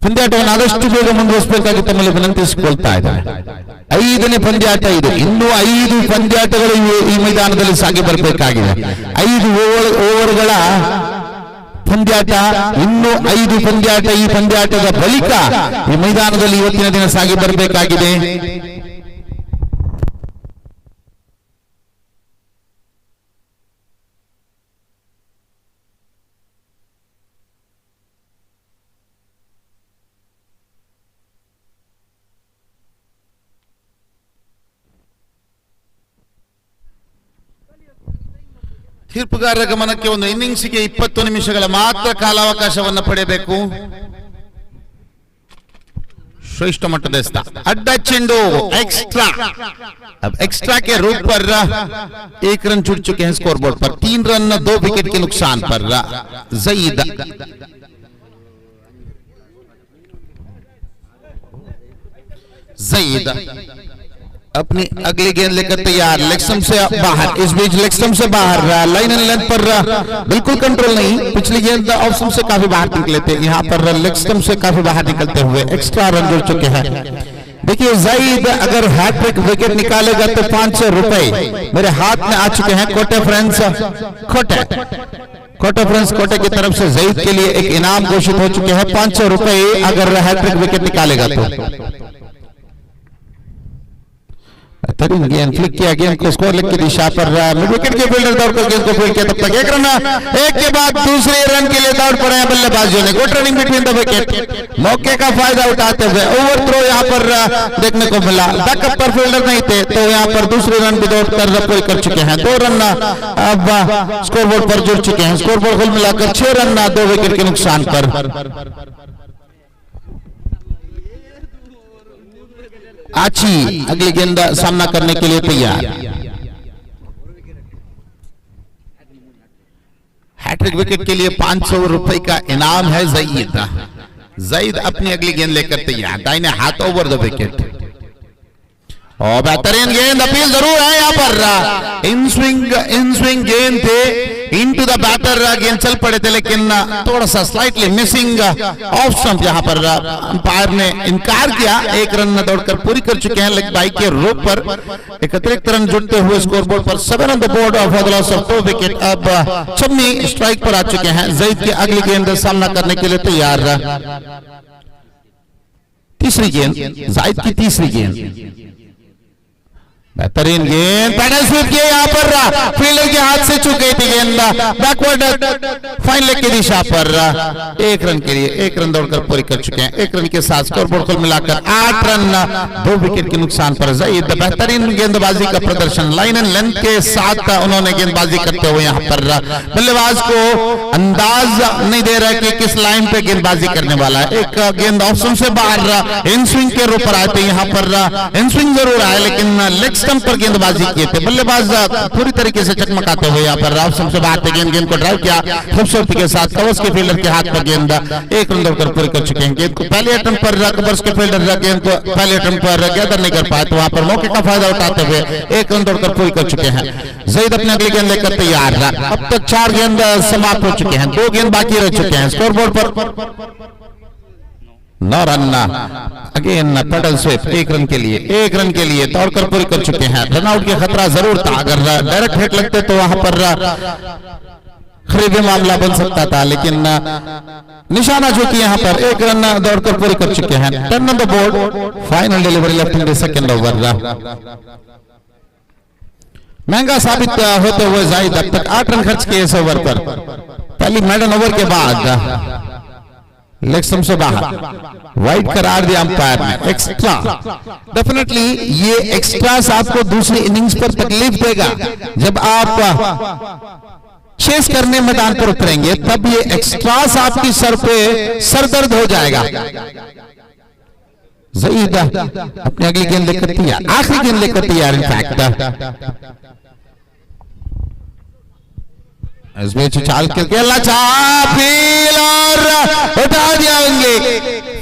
ಪಂದ್ಯಾಟವನ್ನು ಆದಷ್ಟು ಬೇಗ ಮುಂದುವರಿಸಬೇಕಾಗಿ ತಮ್ಮಲ್ಲಿ ವಿನಂತಿಸಿಕೊಳ್ತಾ ಇದ್ದಾರೆ. 5ನೇ ಪಂದ್ಯಾಟ ಇದು. ಇನ್ನೂ 5 ಪಂದ್ಯಾಟಗಳು ಈ ಮೈದಾನದಲ್ಲಿ ಸಾಗಿ ಬರಬೇಕಾಗಿದೆ. 5 ಓವರ್ಗಳ ಪಂದ್ಯಾಟ, ಇನ್ನೂ 5 ಪಂದ್ಯಾಟ. ಈ ಪಂದ್ಯಾಟದ ಬಳಿಕ ಈ ಮೈದಾನದಲ್ಲಿ ಇವತ್ತಿನ ದಿನ ಸಾಗಿ ಬರಬೇಕಾಗಿದೆ. ತೀರ್ಪುಗಾರರ ಗಮನಕ್ಕೆ ಒಂದು ಇನ್ನಿಂಗ್ಸ್ಗೆ 20 ನಿಮಿಷಗಳ ಮಾತ್ರ ಕಾಲಾವಕಾಶವನ್ನು ಪಡೆಯಬೇಕು. श्रेष्ठ मट्टद अड्डा चेंडू एक्स्ट्रा. अब एक्स्ट्रा के रूप पर 1 रन जुड़ चुके हैं स्कोर बोर्ड पर. 3 रन 2 विकेट के नुकसान पर जईद अपनी अगली गेंद लेकर तैयार. लेग स्टंप से बाहर. इस बीच लेग स्टंप से बाहर लाइन एंड लेंथ पर बिल्कुल कंट्रोल नहीं. पिछली गेंद ऑफ स्टंप से काफी बाहर निकले थे, यहाँ पर लेग स्टंप से काफी बाहर निकलते हुए एक्स्ट्रा रन जुड़ चुके हैं. देखिए जाहिद अगर हैट्रिक विकेट निकालेगा तो 500 रुपए मेरे हाथ में आ चुके हैं. कोटे फ्रेंड्स कोटे की तरफ से जाहिद के लिए एक इनाम घोषित हो चुके हैं. 500 रुपए अगर हैट्रिक विकेट निकालेगा तो. गेंद फ्लिक किया, गेंद को स्कोर लिख की दिशा पर मिड विकेट के फील्डर दौड़कर गेंद को फील्ड किया. तब तक 1 रन, एक के बाद दूसरे रन के लिए दौड़ पड़े हैं बल्लेबाजों ने. Good running between the wicket. मौके का फायदा उठाते हुए ओवर थ्रो यहाँ पर देखने को मिला. बैकअप पर फील्डर नहीं थे तो यहाँ पर दूसरे रन भी दौड़ कर पूरे कर चुके हैं. 2 रन अब स्कोर बोर्ड पर जुड़ चुके हैं. स्कोर बोर्ड कुल मिलाकर 6 रन 2 विकेट के नुकसान पर. आची अगली गेंद सामना करने के लिए तैयार. हैट्रिक विकेट के लिए 500 रुपए का इनाम है. जईद अपनी अगली गेंद लेकर तैयार. दाहिने हाथ ओवर द विकेट. और बेहतरीन गेंद. अपील जरूर है यहाँ पर. इन स्विंग गेंद थे. इनटू द बैटर गेंद चल पड़े थे लेकिन थोड़ा सा स्लाइटली मिसिंग ऑफ स्टंप. यहाँ पर अंपायर ने इनकार किया. 1 रन दौड़कर पूरी कर चुके हैं. लेग बाई के रूप पर 31 रन जुड़ते हुए स्कोर बोर्ड पर 7 on the board for the loss of 2 wicket. अब चम्मी स्ट्राइक पर आ चुके हैं. जईद की अगली गेंद सामना करने के लिए तैयार. तीसरी गेंद जाहिद की तीसरी गेंद. बेहतरीन गेंद. पैडल स्वीप किए यहाँ पर. फील्डर के हाथ से चूक गई थी गेंद. बैकवर्ड फाइन लेग की दिशा पर 1 रन के लिए 1 रन दौड़कर पूरी कर चुके हैं. 1 रन के साथ स्कोर बोर्ड कुल मिलाकर 8 रन 2 विकेट के नुकसान पर. जाहिद बेहतरीन गेंदबाजी का प्रदर्शन. लाइन एंड लेंथ के साथ उन्होंने गेंदबाजी करते हुए यहाँ पर बल्लेबाज को अंदाज नहीं दे रहा कि किस लाइन पे गेंदबाजी करने वाला है. एक गेंद ऑफ स्टंप से बाहर इन स्विंग के रूप पर आए थे. यहाँ पर इन स्विंग जरूर आए लेकिन लेग स्टंप पर गेंदबाजी किए थे. बल्लेबाज पूरी तरीके से चकमकाते हुए यहाँ पर ऑफ स्टंप से बाहर गेंद को ड्राइव किया खूबसूरती के साथ. कवर्स के फील्डर के हाथ पर गेंद. 1 रन दौड़कर पूरी कर चुके हैं. गेंद को पहले अटेम्प्ट पर कवर्स के फील्डर गेंद को पहले अटेम्प्ट पर गैदर नहीं कर पाए तो वहां पर मौके का फायदा उठाते हुए 1 रन दौड़कर पूरी कर चुके हैं. जईद अपनी अगली गेंद लेकर तैयार. अब तक 4 गेंद समाप्त हो चुके हैं. 2 गेंद बाकी रह चुके हैं. स्कोर बोर्ड पर 9 run. Again paddle sweep. 1 run के लिए दौड़कर पूरी कर चुके हैं. रनआउट का खतरा जरूर था. अगर डायरेक्ट हिट लगते तो वहां पर खरीबी मामला बन सकता था लेकिन निशाना जो कि यहाँ पर 1 रन दौड़कर पूरी कर चुके हैं. 10 on the board. Final delivery left in the second over. महंगा साबित होते हुए जाहिद अब तक 8 रन खर्च किए इस ओवर पर. पहली मेडन ओवर के बाद लेग स्टंप से बाहर वाइड करार दिया अंपायर ने. एक्स्ट्रा. डेफिनेटली ये एक्स्ट्रास आपको दूसरी इनिंग्स पर तकलीफ देगा. जब आप चेस करने मैदान पर उतरेंगे तब ये एक्स्ट्रास आपकी सर पे सरदर्द हो जाएगा. जईद अपनी अगली गेंद लेकर तैयार. आखिरी गेंद लेकर तैयार. इनफैक्ट इस बीच चाल के फील और उठा दिया उंगली.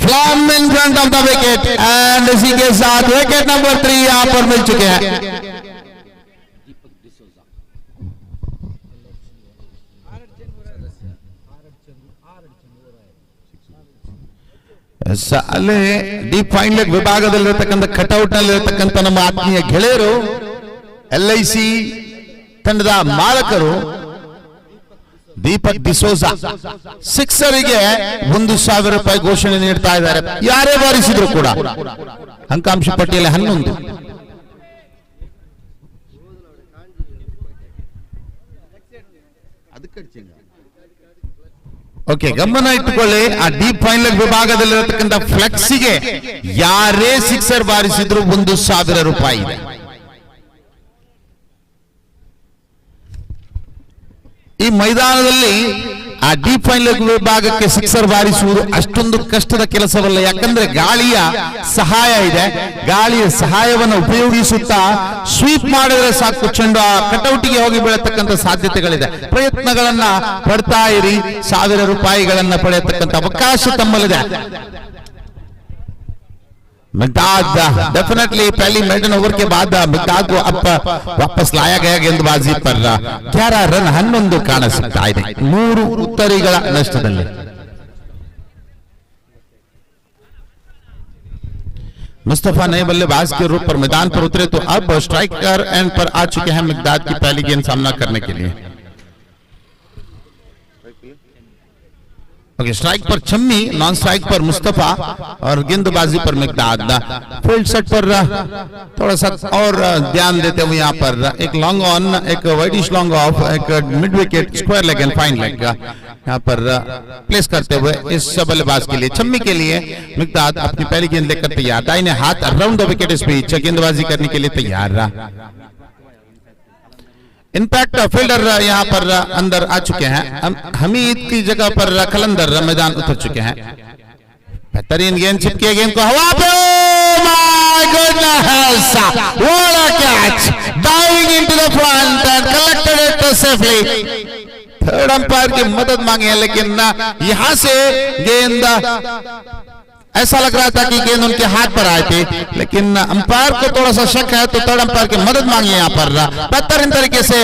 From in front of the wicket and इसी के साथ विकेट नंबर 3 यहां पर मिल चुके हैं. ಅಲ್ಲೇ ಡೀಪ್ ಫೈನ್ ಲೆಗ್ ವಿಭಾಗದಲ್ಲಿರತಕ್ಕಂಥ ಕಟೌಟ್ ನಲ್ಲಿರತಕ್ಕಂಥ ನಮ್ಮ ಆತ್ಮೀಯ ಗೆಳೆಯರು LIC ತಂಡದ ಮಾಲಕರು ದೀಪಕ್ ಡಿಸೋಜಾ ಸಿಕ್ಸರಿಗೆ 1,000 ರೂಪಾಯಿ ಘೋಷಣೆ ನೀಡ್ತಾ ಇದ್ದಾರೆ. ಯಾರೇ ಬಾರಿಸಿದ್ರು ಕೂಡ ಅಂಕಾಂಶ ಪಟ್ಟಿಯಲ್ಲಿ 11. ಓಕೆ, ಗಮನ ಇಟ್ಟುಕೊಳ್ಳಿ. ಆ ಡೀಪ್ ಫೈನಲ್ ವಿಭಾಗದಲ್ಲಿರತಕ್ಕಂಥ ಫ್ಲೆಕ್ಸಿಗೆ ಯಾರೇ ಸಿಕ್ಸರ್ ಬಾರಿಸಿದ್ರು 1,000 ರೂಪಾಯಿ ಇದೆ. ಮೈದಾನದಲ್ಲಿ ಆ ಡೀಪ್ ಫೈನಲ್ ವಿಭಾಗಕ್ಕೆ ಸಿಕ್ಸರ್ ಬಾರಿಸುವುದು ಅಷ್ಟೊಂದು ಕಷ್ಟದ ಕೆಲಸವಲ್ಲ. ಯಾಕಂದ್ರೆ ಗಾಳಿಯ ಸಹಾಯ ಇದೆ. ಗಾಳಿಯ ಸಹಾಯವನ್ನು ಉಪಯೋಗಿಸುತ್ತಾ ಸ್ವೀಪ್ ಮಾಡಿದ್ರೆ ಸಾಕು, ಚೆಂಡು ಆ ಕಟೌಟಿಗೆ ಹೋಗಿ ಬೀಳತಕ್ಕಂಥ ಸಾಧ್ಯತೆಗಳಿದೆ. ಪ್ರಯತ್ನಗಳನ್ನ ಪಡ್ತಾ ಇರಿ, ₹1000 ಪಡೆಯತಕ್ಕಂಥ ಅವಕಾಶ ತಮ್ಮಲ್ಲಿದೆ. मिगदाद डेफिनेटली पहली मेडन ओवर के बाद मिगदाद को अब वापस लाया गया गेंदबाजी पर 11 रन 11 ಕಾಣಿಸುತ್ತಾ ಇದೆ 3 ಉತ್ತರಿಗಳ ನಷ್ಟದಲ್ಲಿ. मुस्तफा नए बल्लेबाज के रूप पर मैदान पर उतरे तो अब स्ट्राइकर एंड पर आ चुके हैं मिगदाद की पहली गेंद सामना करने के लिए. ओके, स्ट्राइक पर छम्मी, नॉन स्ट्राइक पर मुस्तफा और गेंदबाजी पर मिगदाद. फील्ड सेट पर थोड़ा सा और ध्यान देते हुए यहाँ पर एक लॉन्ग ऑन, एक वाइडिश लॉन्ग ऑफ, एक mid wicket, square leg and fine leg यहाँ पर प्लेस करते हुए इस बल्लेबाज के लिए, छम्मी के लिए मिगदाद अपनी पहली गेंद लेकर तैयार. दाहिने हाथ अराउंड द विकेट इस बीच गेंदबाजी करने के लिए तैयार रहा. इनफैक्ट फील्डर यहाँ पर अंदर आ चुके हैं. हमीद की जगह पर कलंदर मैदान उतर चुके हैं. बेहतरीन गेंद, चिपकी गेंद को हवा पे, ओह my goodness, what a catch, diving into the front end collected it safely. Third umpire की मदद मांगी है, लेकिन यहां से गेंद ऐसा लग रहा था कि गेंद उनके हाथ पर आए थे, लेकिन अंपायर को थोड़ा सा शक है तो थर्ड अंपायर की मदद मांगी यहाँ पर. बेहतरीन तरीके से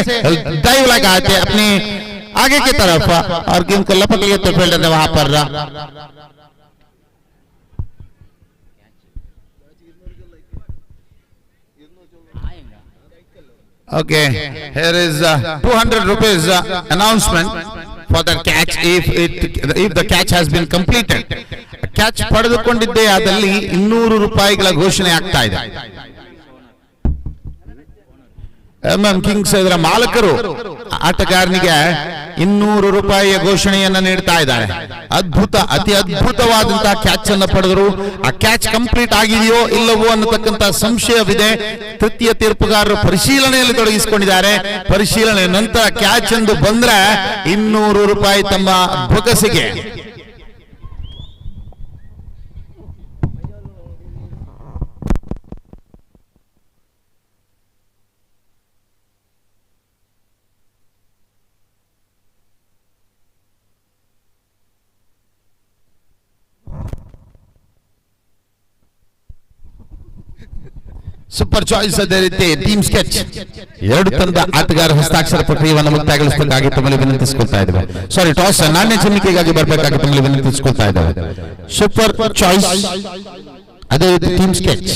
डाइव लगाए थे अपनी आगे की तरफ और गेंद को लपक लिए थे फील्डर ने वहां पर. Okay, here is ₹200 announcement for the catch if the catch has been completed. Catch ಪಡೆದುಕೊಂಡಿದ್ದೇ ಆದಲ್ಲಿ ₹200 ಘೋಷಣೆ ಆಗ್ತಾ ಇದೆ. MM ಕಿಂಗ್ಸ್ ಇದರ ಮಾಲಕರು ಆಟಗಾರನಿಗೆ ₹200 ಘೋಷಣೆಯನ್ನ ನೀಡ್ತಾ ಇದ್ದಾರೆ. ಅದ್ಭುತ, ಅತಿ ಅದ್ಭುತವಾದಂತಹ ಕ್ಯಾಚ್ ಅನ್ನು ಪಡೆದರು. ಆ ಕ್ಯಾಚ್ ಕಂಪ್ಲೀಟ್ ಆಗಿದೆಯೋ ಇಲ್ಲವೋ ಅನ್ನತಕ್ಕಂಥ ಸಂಶಯವಿದೆ. ತೃತೀಯ ತೀರ್ಪುಗಾರರು ಪರಿಶೀಲನೆಯಲ್ಲಿ ತೊಡಗಿಸಿಕೊಂಡಿದ್ದಾರೆ. ಪರಿಶೀಲನೆ ನಂತರ ಕ್ಯಾಚ್ ಎಂದು ಬಂದ್ರೆ ₹200 ತಮ್ಮ ಬೊಗಸೆಗೆ. ಸೂಪರ್ ಚಾಯ್ಸ್ ಅದೇ ರೀತಿ ಟೀಮ್ ಸ್ಕೆಚ್ ಎರಡು ತಂಡ ಆಟಗಾರ ಹಸ್ತಾಕ್ಷರ ಪ್ರಕ್ರಿಯೆಯನ್ನು ಮುಕ್ತಾಯಗೊಳಿಸಬೇಕಾಗಿ ತಮ್ಮಲ್ಲಿ ವಿನಂತಿಸಿಕೊಳ್ತಾ ಇದ್ದೇವೆ. ಸಾರಿ, ಟಾಸ್ ನಾಣ್ಯ ಚಮಕಿಗಾಗಿ ಬರಬೇಕಾಗಿ ತಮ್ಮಲ್ಲಿ ವಿನಂತಿಸಿಕೊಳ್ತಾ ಇದ್ದೇವೆ. ಸೂಪರ್ ಚಾಯ್ಸ್ ಅದೇ ರೀತಿ ಟೀಮ್ ಸ್ಕೆಚ್.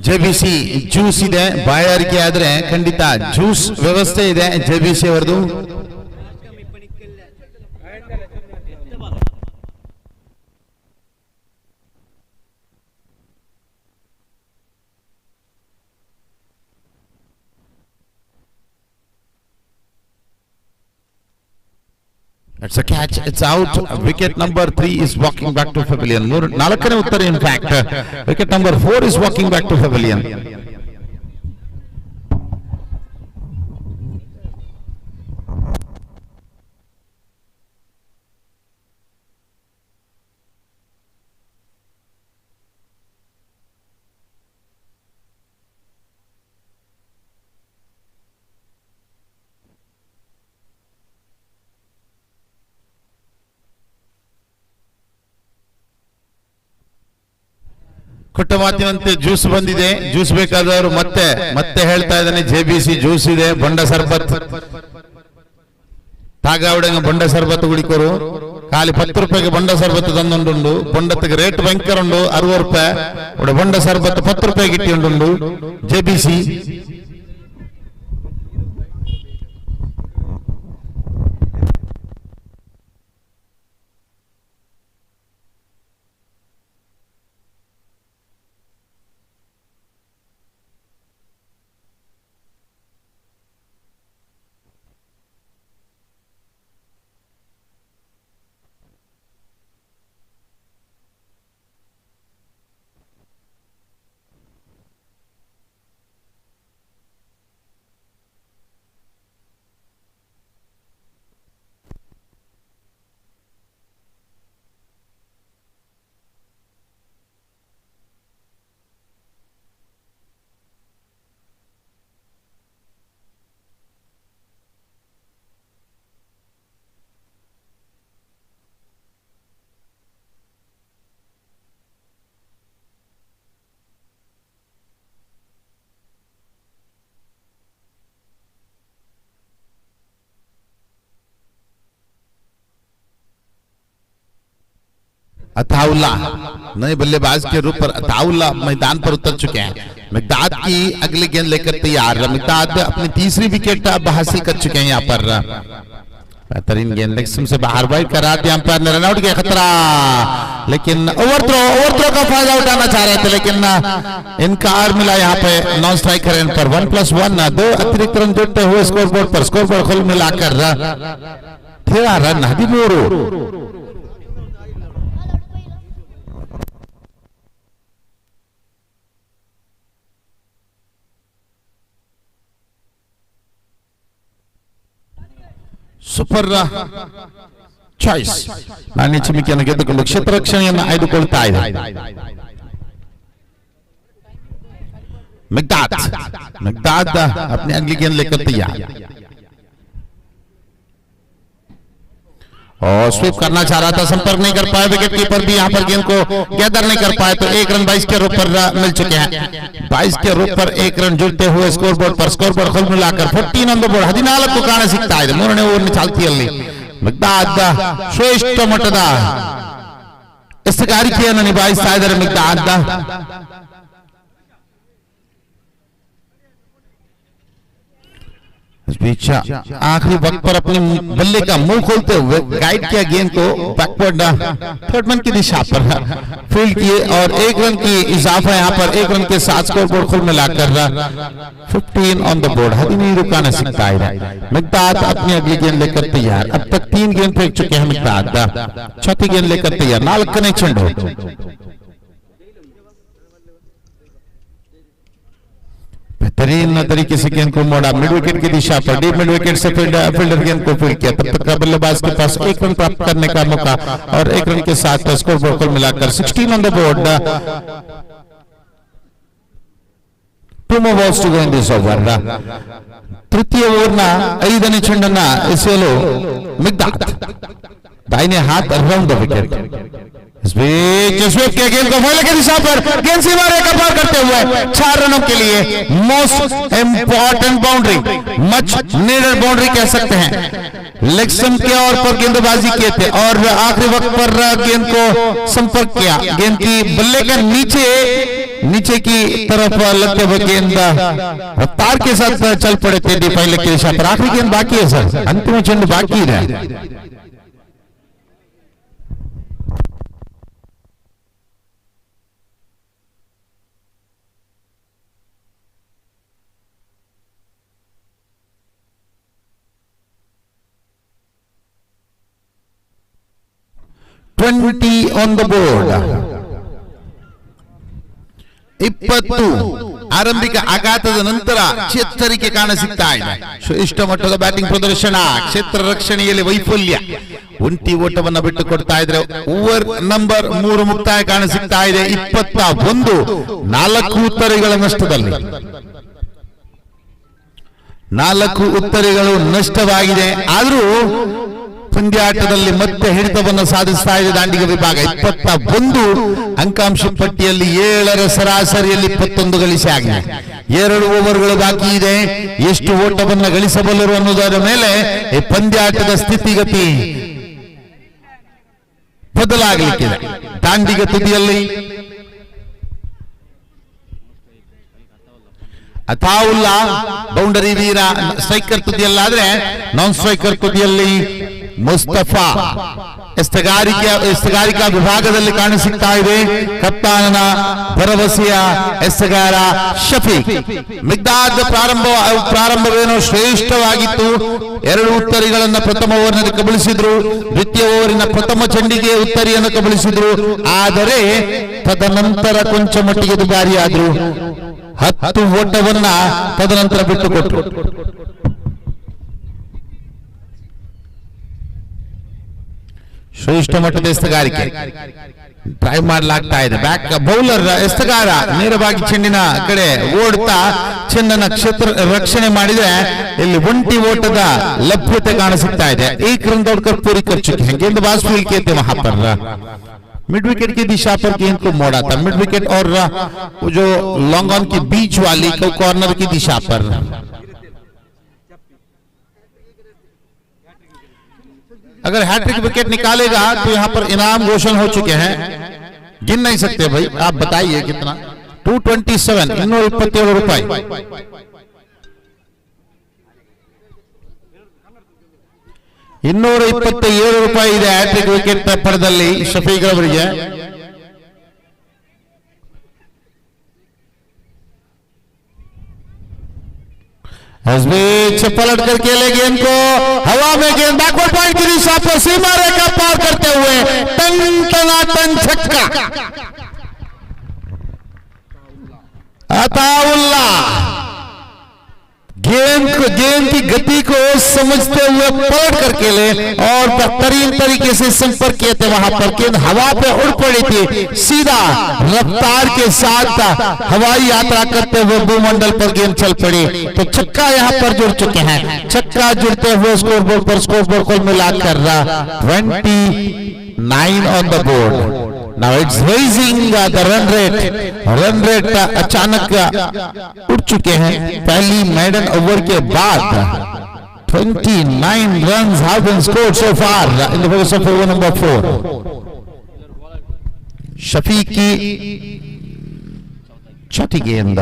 ಜೆಬಿಸಿ ಜ್ಯೂಸ್ ಇದೆ, ಬಾಯಾರಿಕೆ ಆದ್ರೆ ಖಂಡಿತ ಜ್ಯೂಸ್ ವ್ಯವಸ್ಥೆ ಇದೆ ಜೆಬಿಸಿ ಅವರದು. It's a catch. It's out. Wicket number 3 is walking back to pavilion. ನಾಲ್ಕನೇ ಉತ್ತರ in fact. Wicket number 4 is walking back to pavilion. ಕೊಟ್ಟ ಮಾತಿನಂತೆ ಜ್ಯೂಸ್ ಬಂದಿದೆ. ಜ್ಯೂಸ್ ಬೇಕಾದವರು ಮತ್ತೆ ಹೇಳ್ತಾ ಇದ್ದಾನೆ, JBC ಜ್ಯೂಸ್ ಇದೆ, ಬೊಂಡ ಸರ್ಬತ್ ತಾಗಾವಡೆಂಗ ಬೊಂಡ ಸರ್ಬತ್ ಕುಡಿಕೋರು. ಖಾಲಿ 10 ರೂಪಾಯಿಗೆ ಬೊಂಡ ಸರ್ಬತ್ ತಂದುಂಡು. ಬೊಂಡತ್ತಿಗೆ ರೇಟ್ ಭಯಂಕರ ಉಂಡು, 60 ರೂಪಾಯಿ. ಬೊಂಡ ಸರ್ಬತ್ 10 ರೂಪಾಯಿಗೆ ಇಟ್ಟಿ ಉಂಡು JBC. अताउल्ला नए बल्लेबाज के रूप पर अताउल्ला मैदान पर उतर चुके हैं। मिकदाद की अगली गेंद लेकर तैयार। मिकदाद अपनी तीसरी विकेट अब हासिल कर चुके हैं यहाँ पर। बेहतरीन गेंद लेग से बाहर बाइट करा दिया अंपायर ने, रनआउट के खतरा, लेकिन ओवरथ्रो का फायदा उठाना चाह रहे थे, लेकिन इनकार मिला यहाँ पे नॉन स्ट्राइकर एंड पर 1+1 2 अतिरिक्त रन जुड़ते हुए स्कोरबोर्ड पर। स्कोरबोर्ड कुल मिलाकर 13 रन 13। Super choice. ನಾನಿ ಚಿಮಿಕಿಯನ್ನು ಗೆದ್ದುಕೊಂಡು ಕ್ಷೇತ್ರ ರಕ್ಷಣೆಯನ್ನು ಆಯ್ದುಕೊಳ್ತಾ ಇದೆ मिकदाद अपने अगली गेंद लेकर तैयार और स्वीप करना चाह रहा था, संपर्क नहीं कर पाया। विकेट कीपर भी यहाँ पर गेंद को गैदर नहीं कर पाए, तो 1 रन 22 के रूप पर मिल चुके हैं। 22 के रूप पर 1 रन जुड़ते हुए स्कोरबोर्ड पर। स्कोरबोर्ड कुल मिलाकर 14 ऑन द बोर्ड 14 ಕಾಣ ಸಿಗ್ತಾ ಇದೆ 3ನೇ ಓವರ್ ಚಾಲ್ತಿಯಲ್ಲಿ। ಮಿಗ್ದಾದ್ ಶ್ರೇಷ್ಠ ಮಟ್ಟದ ಎಸಗಾರಿಕೆಯನ್ನು ನಿಭಾಯಿಸ್ತಾ ಇದ್ದಾರೆ ಮಿಗ್ದಾದ್। आखिरी वक्त पर अपने बल्ले का मुंह खोलते हुए गाइड किया गेंद को बैकवर्ड थर्ड मैन की दिशा पर फील्ड किए और 1 रन की इजाफा यहाँ पर 1 रन के साथ स्कोरबोर्ड कुल मिलाकर 15 ऑन द बोर्ड 15 रुकाना सिखता है। मिकदाद अपनी अगली गेंद लेकर तैयार। अब तक 3 गेंद फेंक चुके हैं मिकदाद, चौथी गेंद लेकर तैयार। 4ನೇ ಚೆಂಡು बेहतरीन तरीके से गेंद को मोड़ा मिड विकेट की दिशा पर। डीप मिड विकेट से फील्डर गेंद को फील्ड किया। तब तक बल्लेबाज के पास 1 रन प्राप्त करने का मौका और 1 रन के साथ स्कोरबोर्ड को मिलाकर 16 on the board. 2 more balls to go in this over। ತೃತೀಯ ಓವರ್ನ 5ನೇ ಚೆಂಡನ್ನ ಎಸೆಯಲು ಮಿಗ್ದಾದ್ दाहिने हाथ अराउंड द विकेट। इस बीच स्वीप के गेंद को फॉलो की दिशा पर गेंद सीमा रेखा पार करते हुए 4 रनों के लिए most important boundary, much needed boundary कह सकते हैं। लेग स्टंप के और पर गेंदबाजी किए थे और आखिरी वक्त पर गेंद को संपर्क किया। गेंद की बल्ले के नीचे की तरफ लगते हुए गेंद रफ्तार के साथ चल पड़े थे डिफाइन लेग की दिशा पर। आखिरी गेंद बाकी है सर, अंतिम ಚೆಂಡು बाकी है। on the board 20 ಆರಂಭಿಕ ಆಘಾತದ ನಂತರ ಚೇತರಿಕೆ ಕಾಣಸಿಗ್ತಾ ಇದೆ। ಶ್ರೇಷ್ಠ ಮಟ್ಟದ ಬ್ಯಾಟಿಂಗ್ ಪ್ರದರ್ಶನ, ಕ್ಷೇತ್ರ ರಕ್ಷಣೆಯಲ್ಲಿ ವೈಫಲ್ಯ, ಒಂಟಿ ಓಟವನ್ನು ಬಿಟ್ಟು ಕೊಡ್ತಾ ಇದ್ರೆ ಓವರ್ ನಂಬರ್ 3 ಮುಕ್ತಾಯ ಕಾಣಸಿಗ್ತಾ ಇದೆ 21 4 ಉತ್ತರಿಗಳ ನಷ್ಟದಲ್ಲಿ। 4 ಉತ್ತರಿಗಳು ನಷ್ಟವಾಗಿದೆ, ಆದರೂ ಪಂದ್ಯಾಟದಲ್ಲಿ ಮತ್ತೆ ಹಿಡಿತವನ್ನು ಸಾಧಿಸ್ತಾ ಇದೆ ದಾಂಡಿಗ ವಿಭಾಗ. 21 ಅಂಕಾಂಶ ಪಟ್ಟಿಯಲ್ಲಿ 7ರ ಸರಾಸರಿಯಲ್ಲಿ 21 ಗಳಿಸಿ ಆಗಿದೆ. 2 ಓವರ್ಗಳು ಬಾಕಿ ಇದೆ. ಎಷ್ಟು ಓಟವನ್ನು ಗಳಿಸಬಲ್ಲರು ಅನ್ನೋದರ ಮೇಲೆ ಈ ಪಂದ್ಯಾಟದ ಸ್ಥಿತಿಗತಿ ಬದಲಾಗಲಿಕ್ಕಿದೆ. ದಾಂಡಿಗ ತುದಿಯಲ್ಲಿ ಅತಾವುಲ್ಲಾ ಬೌಂಡರಿ ವೀರ ಸ್ಟ್ರೈಕರ್ ತುದಿಯಲ್ಲಾದ್ರೆ ನಾನ್ ಸ್ಟ್ರೈಕರ್ ತುದಿಯಲ್ಲಿ ಮುಸ್ತಫಾ ಎಸ್ತಗಾರಿಕಾ ವಿಭಾಗದಲ್ಲಿ ಕಾಣಿಸುತ್ತಾ ಇದೆ. ಕಪ್ತಾನನ ಭರವಸೆಯ ಎಸ್ತಗಾರ ಶಫೀಕ್. ಮಿಗ್ದಾದ್ ಪ್ರಾರಂಭವೇನೋ ಶ್ರೇಷ್ಠವಾಗಿತ್ತು. 2 ಉತ್ತರಿಗಳನ್ನು ಪ್ರಥಮ ಓವರ್ನಲ್ಲಿ ಕಬಳಿಸಿದ್ರು. ದ್ವಿತೀಯ ಓವರಿನ ಪ್ರಥಮ ಚೆಂಡಿಗೆ ಉತ್ತರಿಯನ್ನು ಕಬಳಿಸಿದ್ರು. ಆದರೆ ತದನಂತರ ಕೊಂಚ ಮಟ್ಟಿಗೆ ದುಬಾರಿಯಾದ್ರು. 10 ಓಟವನ್ನ ತದನಂತರ ಬಿಟ್ಟುಕೊಟ್ರು. ಶ್ರೇಷ್ಠ ಮಟ್ಟದ ಎಸ್ತಗಾರಿಕೆ ಟ್ರೈ ಮಾಡಲಾಗ್ತಾ ಇದೆ. ಬ್ಯಾಕ್ ಬೌಲರ್ ಎಸ್ತಗಾರ ನೇರವಾಗಿ ಚೆಂಡಿನ ಕಡೆ ಓಡ್ತಾ ಚೆಂಡನ ಕ್ಷೇತ್ರ ರಕ್ಷಣೆ ಮಾಡಿದ್ರೆ ಇಲ್ಲಿ ಒಂಟಿ ಓಟದ ಲಭ್ಯತೆ ಕಾಣಿಸುತ್ತಾ ಇದೆ. एक रन दौड़कर पूरी कर चुके हैं. गेंदबाज फील्ड के थे वहां पर मिड विकेट की दिशा पर गेंद को मोड़ा था. मिड विकेट और जो लॉन्ग ऑन की बीच वाली को कॉर्नर की दिशा पर. अगर हैट्रिक विकेट निकालेगा तो यहां पर इनाम घोषण हो चुके हैं. गिन नहीं सकते भाई, आप बताइए कितना. 227 227 रुपए. ₹227 ಇದೆ ಹ್ಯಾಟ್ರಿಕ್ ವಿಕೆಟ್ ಪಡೆದಲ್ಲಿ ಶಫೀಕ್ ಅವರಿಗೆ. पलट कर खेले गेंद को हवा में. गेंद बैकवर्ड पॉइंट की दिशा पर सीमा रेखा पार करते हुए टन छक्का. अताउल्ला गेंद की गति को समझते हुए पलट कर खेले और बेहतरीन तरीके से संपर्क किए थे. वहां पर गेंद हवा पे उड़ पड़ी थी. सीधा रफ्तार के साथ हवाई यात्रा करते हुए भूमंडल पर गेंद चल पड़ी. तो छक्का यहां पर जुड़ चुके हैं. छक्का जुड़ते हुए स्कोरबोर्ड पर स्कोरबोर्ड को मिलाकर 29 on the board. Now it's raising the run rate अचानक उठ चुके हैं. पहली मेडन ओवर के बाद 29 runs have been scored so far in the figures of over number 4. Shafiq की छठी गेंद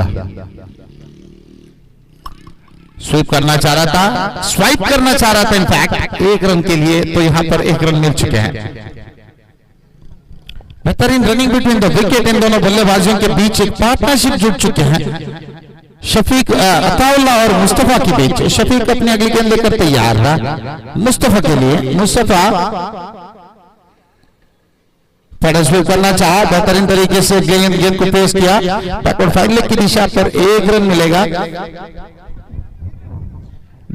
स्वीप करना चाह रहा था, स्वाइप करना चाह रहा था इनफैक्ट 1 रन के लिए. तो यहां पर 1 रन मिल चुके हैं. बेहतरीन रनिंग बिटवीन द विकेट. इन दोनों बल्लेबाजों के बीच एक पार्टनरशिप जुड़ चुके हैं. शफीक अताउल्ला और मुस्तफा के बीच. शफीक अपनी अगली गेंद लेकर तैयार था मुस्तफा के लिए. मुस्तफा पड़ा स्वीप करना चाहा, बेहतरीन तरीके से गेंद को पेश किया. बैकवर्ड फाइन लेग की दिशा पर 1 रन मिलेगा.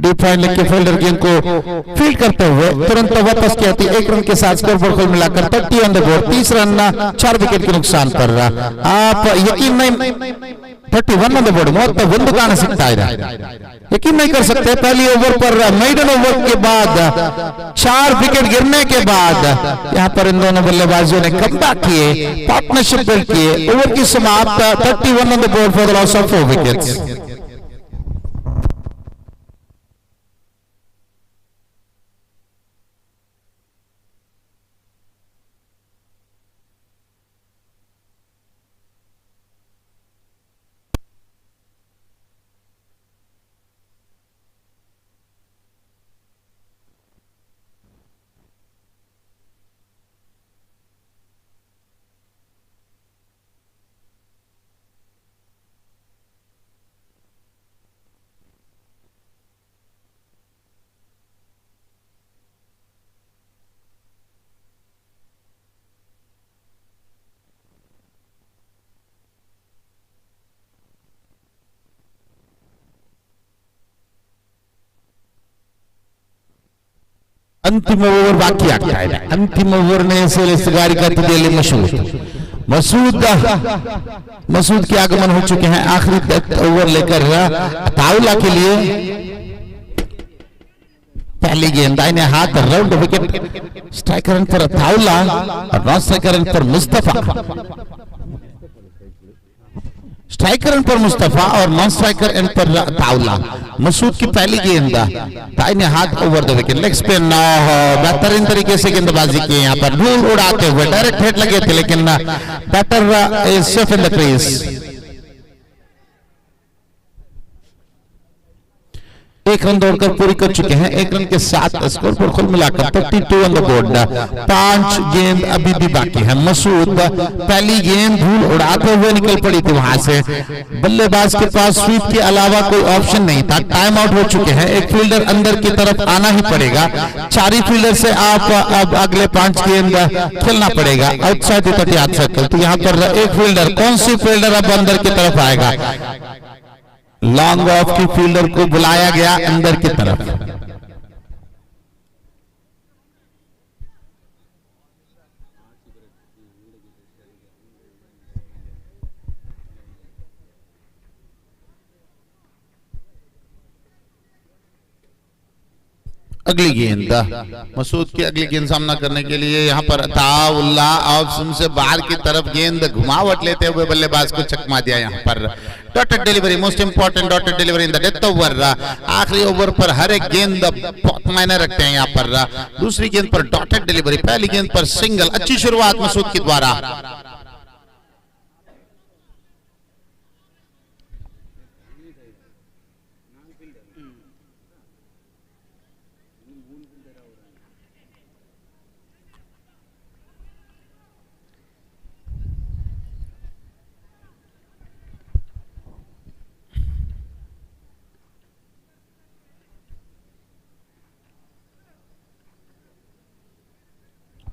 डीप फाइन लेग के फील्डर गेंद को फील्ड करते हुए तुरंत वापस किया थी. 1 रन के साथ स्कोरबोर्ड को मिलाकर 30 on the board. 30 run 4 wicket के नुकसान कर रहा. आप यकीन नहीं 31 ऑन द बोर्ड 31 ಕಾಣಿಸುತ್ತಾ ಇದೆ. यकीन नहीं कर सकते. पहली ओवर पर मेडन ओवर के बाद 4 विकेट गिरने के बाद यहां पर इन दोनों बल्लेबाजों ने कमबैक किए, पार्टनरशिप बिल्ड किए. ओवर की समाप्त 31 on the board for the loss of 4 wickets. अंतिम ओवर बाकी ಆಗ್ತಾ ಇದೆ. अंतिम ओवर ने एस्तगारिका ತುದಿಯಲ್ಲಿ मसूद के आगमन हो चुके हैं. आखिरी ओवर लेकर ताउला के लिए पहली गेंद दाहिने हाथ राउंड विकेट, स्ट्राइकर एंड पर ताउला और नॉन स्ट्राइकर एंड पर मुस्तफा। स्ट्राइकर एंड पर मुस्तफा और नॉन स्ट्राइकर एंड पर ताउला। मसूद की पहली गेंद दाहिने हाथ over the wicket, leg spin, बेहतरीन तरीके से गेंदबाजी की यहाँ पर, धूल उड़ाते हुए डायरेक्ट हिट लगे थे लेकिन batter is safe in the crease. एक रन दौड़कर पूरी कर चुके हैं, एक रन के साथ स्कोर पर कुल मिलाकर 32 ऑन द बोर्ड। 5 गेंद अभी भी बाकी है। मसूद पहली गेंद धूल उड़ाते हुए निकल पड़ी थी वहां से, बल्लेबाज के पास स्वीप के अलावा कोई ऑप्शन नहीं था, टाइम आउट हो चुके हैं, एक फील्डर अंदर की तरफ आना ही पड़ेगा, 4 ही फील्डर से आप अब अगले 5 गेंद खेलना पड़ेगा आउटसाइड द 30 सर्कल। तो यहाँ पर एक फील्डर, कौन सी फील्डर अब अंदर की तरफ आएगा? लॉन्ग ऑफ की फील्डर को बुलाया गया अंदर की तरफ। अगली गेंद मसूद की अगली गेंद सामना करने के लिए यहाँ पर अताउल्ला ऑप्शन से बाहर की तरफ गेंद घुमावट लेते हुए बल्लेबाज को चकमा दिया। यहाँ पर dotted delivery, most important dotted delivery in the death over. आखिरी ओवर पर हर एक गेंद बहुत मायने रखते हैं। यहाँ पर दूसरी गेंद पर डॉटेड डिलीवरी, पहली गेंद पर सिंगल। अच्छी शुरुआत मसूद के द्वारा।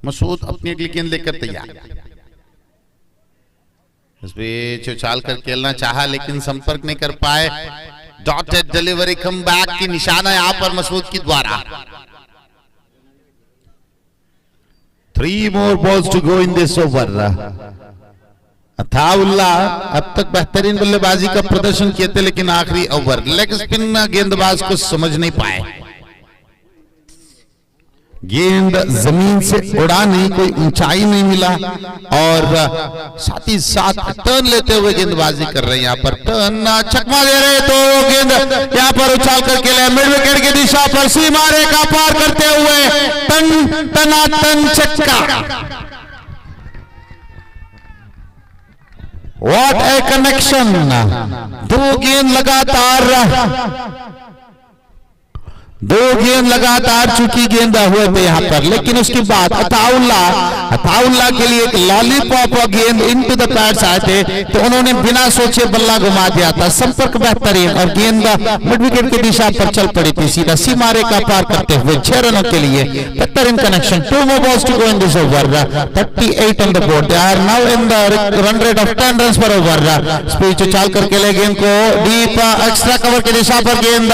मसूद अपनी अगली गेंद लेकर तैयार। इस बीच उछाल कर खेलना चाहा लेकिन संपर्क नहीं कर पाए। डॉटेड डिलीवरी कम बैक की निशाना यहाँ पर मसूद की द्वारा। 3 more balls to go in this over। Ataullah अब तक बेहतरीन बल्लेबाजी का प्रदर्शन किए थे लेकिन आखिरी ओवर लेग स्पिन गेंदबाज को समझ नहीं पाए। गेंद जमीन से उड़ा नहीं, कोई ऊंचाई नहीं मिला और साथ ही साथ टर्न लेते हुए गेंदबाजी कर रहे हैं। यहाँ पर टर्न चकमा दे रहे तो गेंद यहाँ पर उछाल करके ले मिड विकेट की दिशा पर सीमा रेखा पार करते हुए टन छक्का। What A connection! 2 गेंद लगातार चुकी गेंदा हुए थे यहाँ पर, लेकिन उसके बाद अताउल्ला के लिए एक लॉलीपॉप गेंद इनटू द पैड्स आए थे तो उन्होंने बिना सोचे बल्ला घुमा दिया था। संपर्क बेहतरीन और गेंद मिड विकेट की दिशा पर चल पड़ी थी, सीधा सीमा रेखा पार करते हुए 6 रनों के लिए बेहतरीन connection. 2 more balls to go in this over। 38 on the board। They are now in the run rate of 10 runs per over। Speed उछाल करके ले गेंद को डीप एक्स्ट्रा कवर की दिशा पर गेंद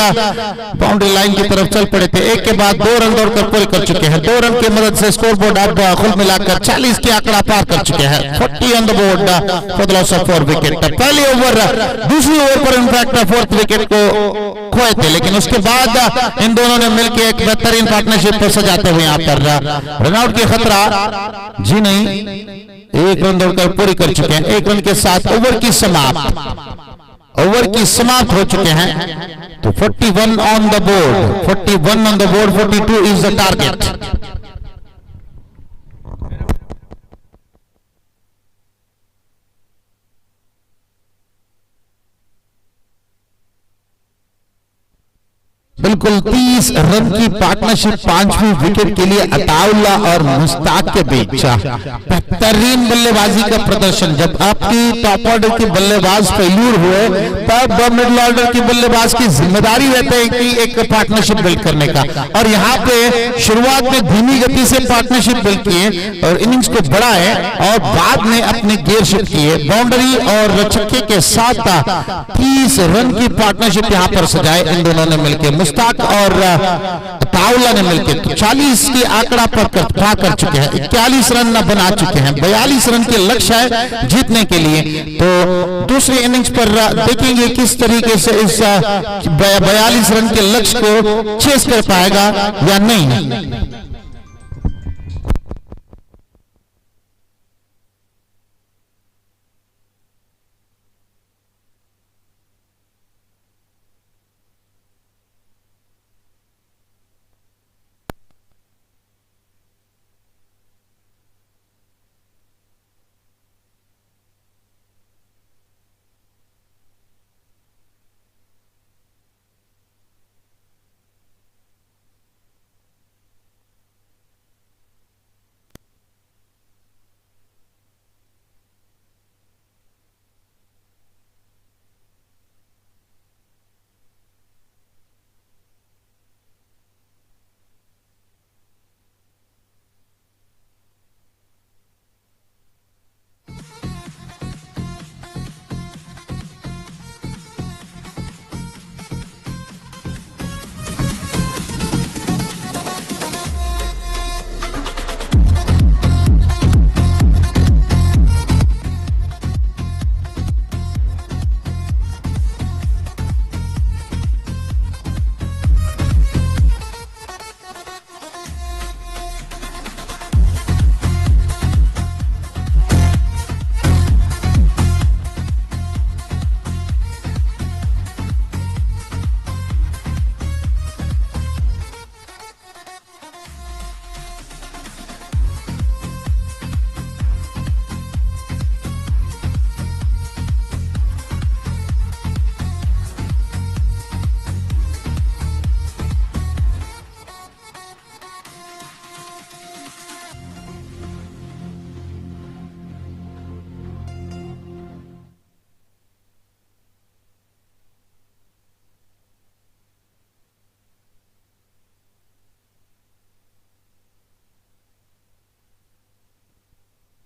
बाउंड्री लाइन की तरफ चल पड़े थे। एक के बाद 2 रन दौड़कर पूरे कर चुके हैं। 2 रन की मदद से स्कोर बोर्ड अब कुल मिलाकर 40 के आंकड़ा पार कर चुके हैं। 40 on the board for the loss of 4 wicket. पहले ओवर, दूसरी ओवर पर इनफैक्ट 4th विकेट को खोए थे लेकिन उसके बाद इन दोनों ने मिलकर एक बेहतरीन पार्टनरशिप को सजाते हुए यहाँ पर रनआउट की खतरा जी नहीं, 1 रन दौड़कर पूरी कर चुके हैं। 1 रन के साथ ओवर की समाप्त हो चुके हैं। तो 41 on the board, 42 is the target. बिल्कुल 30 रन की पार्टनरशिप 5वीं विकेट के लिए अताउल्ला और मुश्ताक के बीच। बेहतरीन बल्लेबाजी का प्रदर्शन। जब आपकी टॉप ऑर्डर के बल्लेबाज फेल्यूर हुए तब मिडिल ऑर्डर की बल्लेबाज की जिम्मेदारी रहती है कि एक पार्टनरशिप बिल्ड करने का, और यहाँ पे शुरुआत में धीमी गति से पार्टनरशिप बिल्ड किए और इनिंग्स को बढ़ाए और बाद में अपने गियर शिफ्ट किए। बाउंड्री और छक्के के साथ 30 रन की पार्टनरशिप यहाँ पर सजाए इन दोनों ने मिलकर। मुश्ताक और तावला ने मिलकर 40 के आंकड़ा पर कर चुके हैं, 41 रन बना चुके हैं, 42 रन के लक्ष्य है जीतने के लिए। तो दूसरी इनिंग्स पर देखेंगे किस तरीके से इस 42 रन के लक्ष्य को चेस कर पाएगा या नहीं।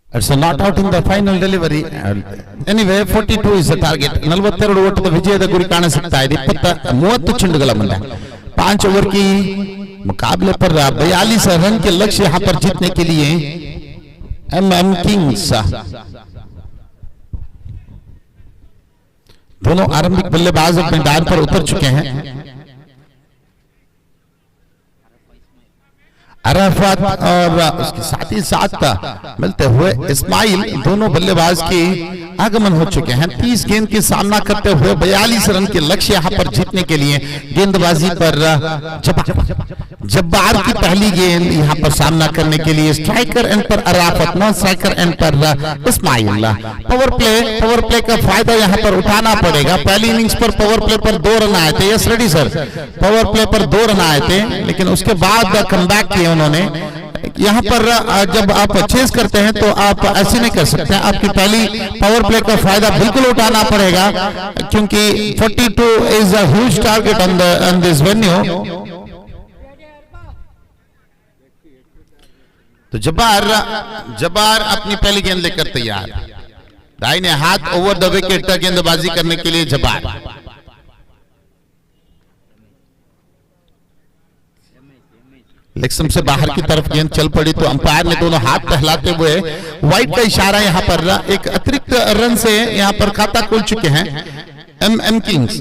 It's not out in the final delivery. Anyway, 42 is the target. 42 ಓಟದ ವಿಜಯದ ಗುರಿ ಕಾಣಿಸುತ್ತಾ ಇದೆ 30 ಚೆಂಡುಗಳ ಮುಂದೆ 5 ओवर की मुकाबले पर 42 रन के लक्ष्य यहां पर जीतने के लिए एमएम किंग्स दोनों आरंभिक बल्लेबाज मैदान पर उतर चुके हैं। अराफात और उसके साथ ही साथ मिलते हुए इस्माइल दोनों बल्लेबाज के आगमन हो चुके हैं। 30 गेंद की सामना करते हुए 42 रन के लक्ष्य यहां पर जीतने के लिए गेंदबाजी पर जब्बार की पहली गेंद यहां पर सामना करने के लिए स्ट्राइकर एंड पर अराफत, नॉन स्ट्राइकर एंड पर इस्माइल। पावर प्ले का फायदा यहां पर उठाना पड़ेगा। पहली इनिंग्स पर पावर प्ले पर 2 रन आए थे। Yes ready sir, power play पर 2 रन आए थे, लेकिन उसके बाद कमबैक किया उन्होंने। यहाँ पर जब आप चेस करते हैं तो आप ऐसे नहीं कर सकते, आपकी पहली पावर प्ले का फायदा बिल्कुल उठाना पड़ेगा, क्योंकि 42 is a huge target on this venue. तो जब्बार अपनी पहली गेंद लेकर तैयार, दाहिने हाथ ओवर द विकेट गेंदबाजी करने के लिए जब्बार। लेग से बाहर की तरफ गेंद चल पड़ी तो अंपायर ने दोनों हाथ फैलाते हुए वाइड का इशारा यहां पर एक अतिरिक्त रन से यहां पर खाता खोल चुके हैं एमएम किंग्स।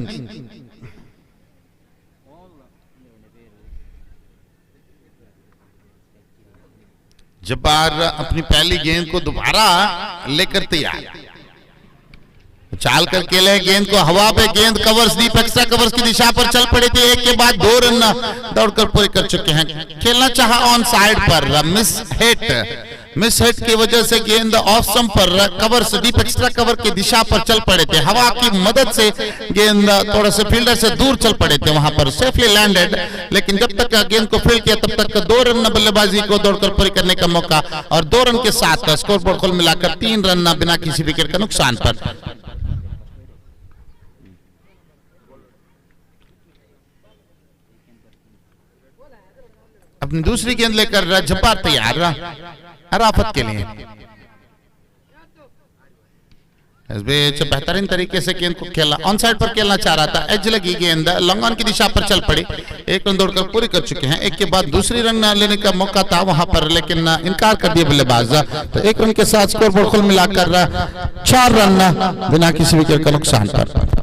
जब्बार अपनी पहली गेंद को दोबारा लेकर तैयार, चाल कर खेले गेंद को हवा पे, गेंद कवर्स डीप एक्स्ट्रा कवर्स की दिशा पर चल पड़े थे। एक के बाद 2 रन दौड़कर पूरे कर चुके हैं। खेलना चाहा ऑन साइड पर, मिस हिट की वजह से गेंद ऑफ स्टंप पर कवर्स डीप एक्स्ट्रा कवर की दिशा पर चल पड़े थे। हवा की मदद से गेंद थोड़ा से फील्डर से दूर चल पड़े थे, वहां पर सेफली लैंडेड। लेकिन जब तक गेंद को फील्ड किया तब तक 2 रन बल्लेबाजी को दौड़कर पूरी करने का मौका, और 2 रन के साथ स्कोर बोर्ड कुल मिलाकर 3 रन बिना किसी विकेट का नुकसान पर। अपनी दूसरी गेंद लेकर जब्बार तैयार अराफत के लिए। इस बीच बेहतरीन तरीके से गेंद को खेला, ऑन साइड पर खेलना चाह रहा था, एज लगी गेंद लॉन्ग ऑन की दिशा पर चल पड़ी। एक रन दौड़कर पूरी कर चुके हैं, एक के बाद दूसरी रन लेने का मौका था वहां पर, लेकिन इनकार कर दिया बल्लेबाज। तो एक रन के साथ स्कोर बोर्ड कुल मिलाकर 4 रन बिना किसी विकेट का नुकसान पर।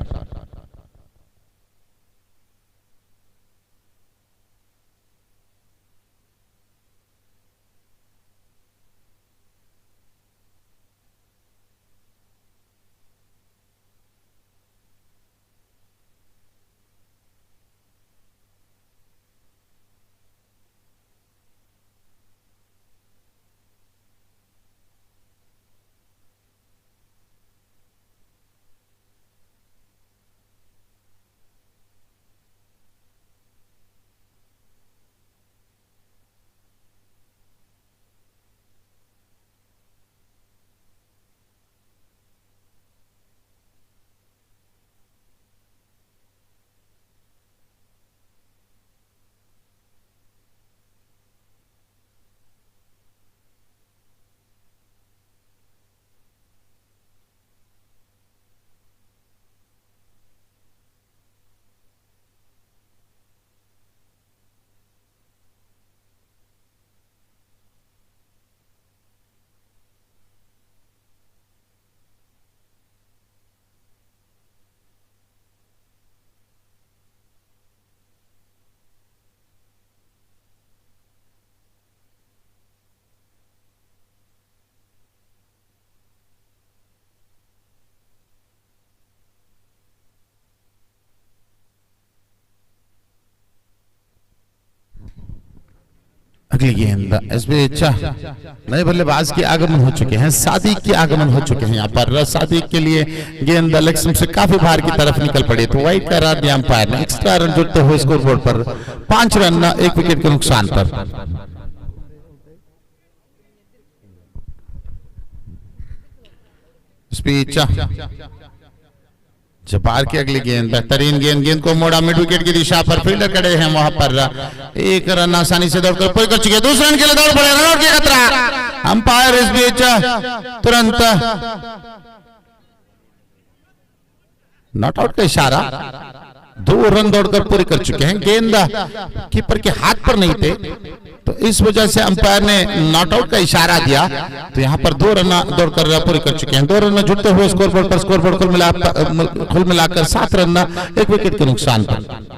अगली गेंद इस बीच नए बल्लेबाज के आगमन हो चुके हैं, सादिक के आगमन हो चुके हैं यहाँ पर। सादिक के लिए गेंद लेग स्टंप से काफी बाहर की तरफ निकल पड़ी, तो वाइड करार दिया अंपायर ने। एक्स्ट्रा रन जुड़ते हुए स्कोर बोर्ड पर 5 रन 1 विकेट के नुकसान पर। इस बीच जबार की अगली गेंद, बेहतरीन गेंद, गेंद को मोड़ा मिड विकेट की दिशा पर, फील्डर खड़े हैं वहां पर। एक रन आसानी से दौड़कर पूरी कर चुके, दूसरे रन के लिए दौड़ पड़े, रन आउट की खतरा। अंपायर इस बीच तुरंत नॉट आउट का इशारा, 2 रन दौड़कर पूरी कर चुके हैं। गेंद कीपर के हाथ पर नहीं थे, तो इस वजह से अंपायर ने नॉट आउट का इशारा दिया। तो यहां पर 2 रन दौड़कर पूरी कर चुके हैं। 2 रन जुड़ते हुए स्कोर बोर्ड पर, स्कोर बोर्ड कुल मिलाकर 7 रन 1 विकेट के नुकसान पर।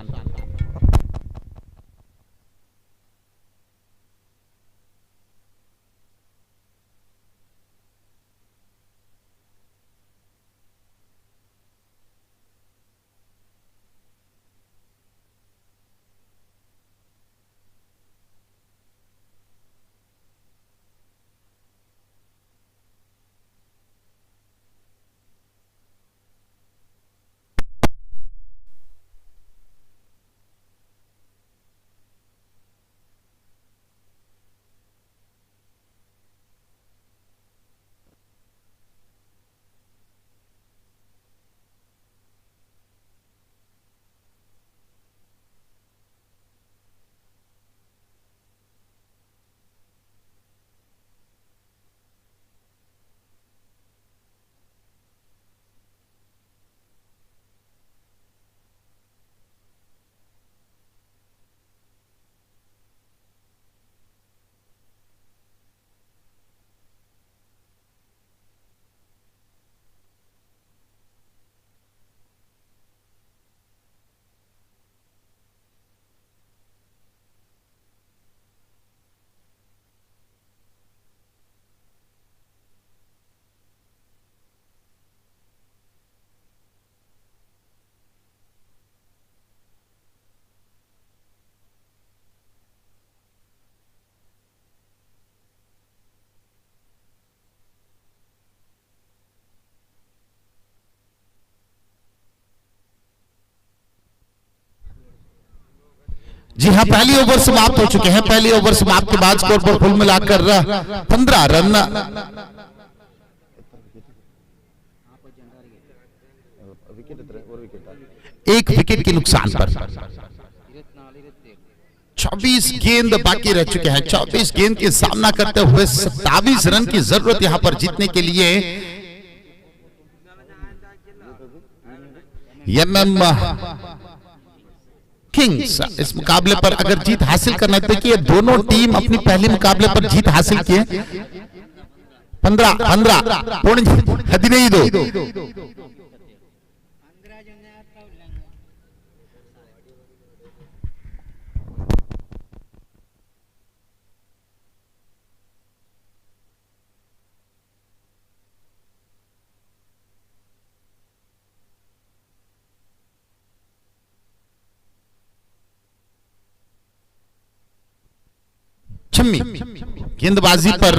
जी हाँ, पहली ओवर समाप्त हो चुके हैं। पहली ओवर समाप्त के बाद स्कोर पर कुल मिलाकर 15 रन 1 विकेट के नुकसान पर। 24 गेंद बाकी रह चुके हैं। 24 गेंद के सामना करते हुए 27 रन की जरूरत यहां पर जीतने के लिए। MM Kings. इस मुकाबले पर अगर जीत हासिल करना है, देखिए दोनों टीम अपनी पहले मुकाबले पर जीत हासिल किए 15 छम्मी गेंदबाजी पर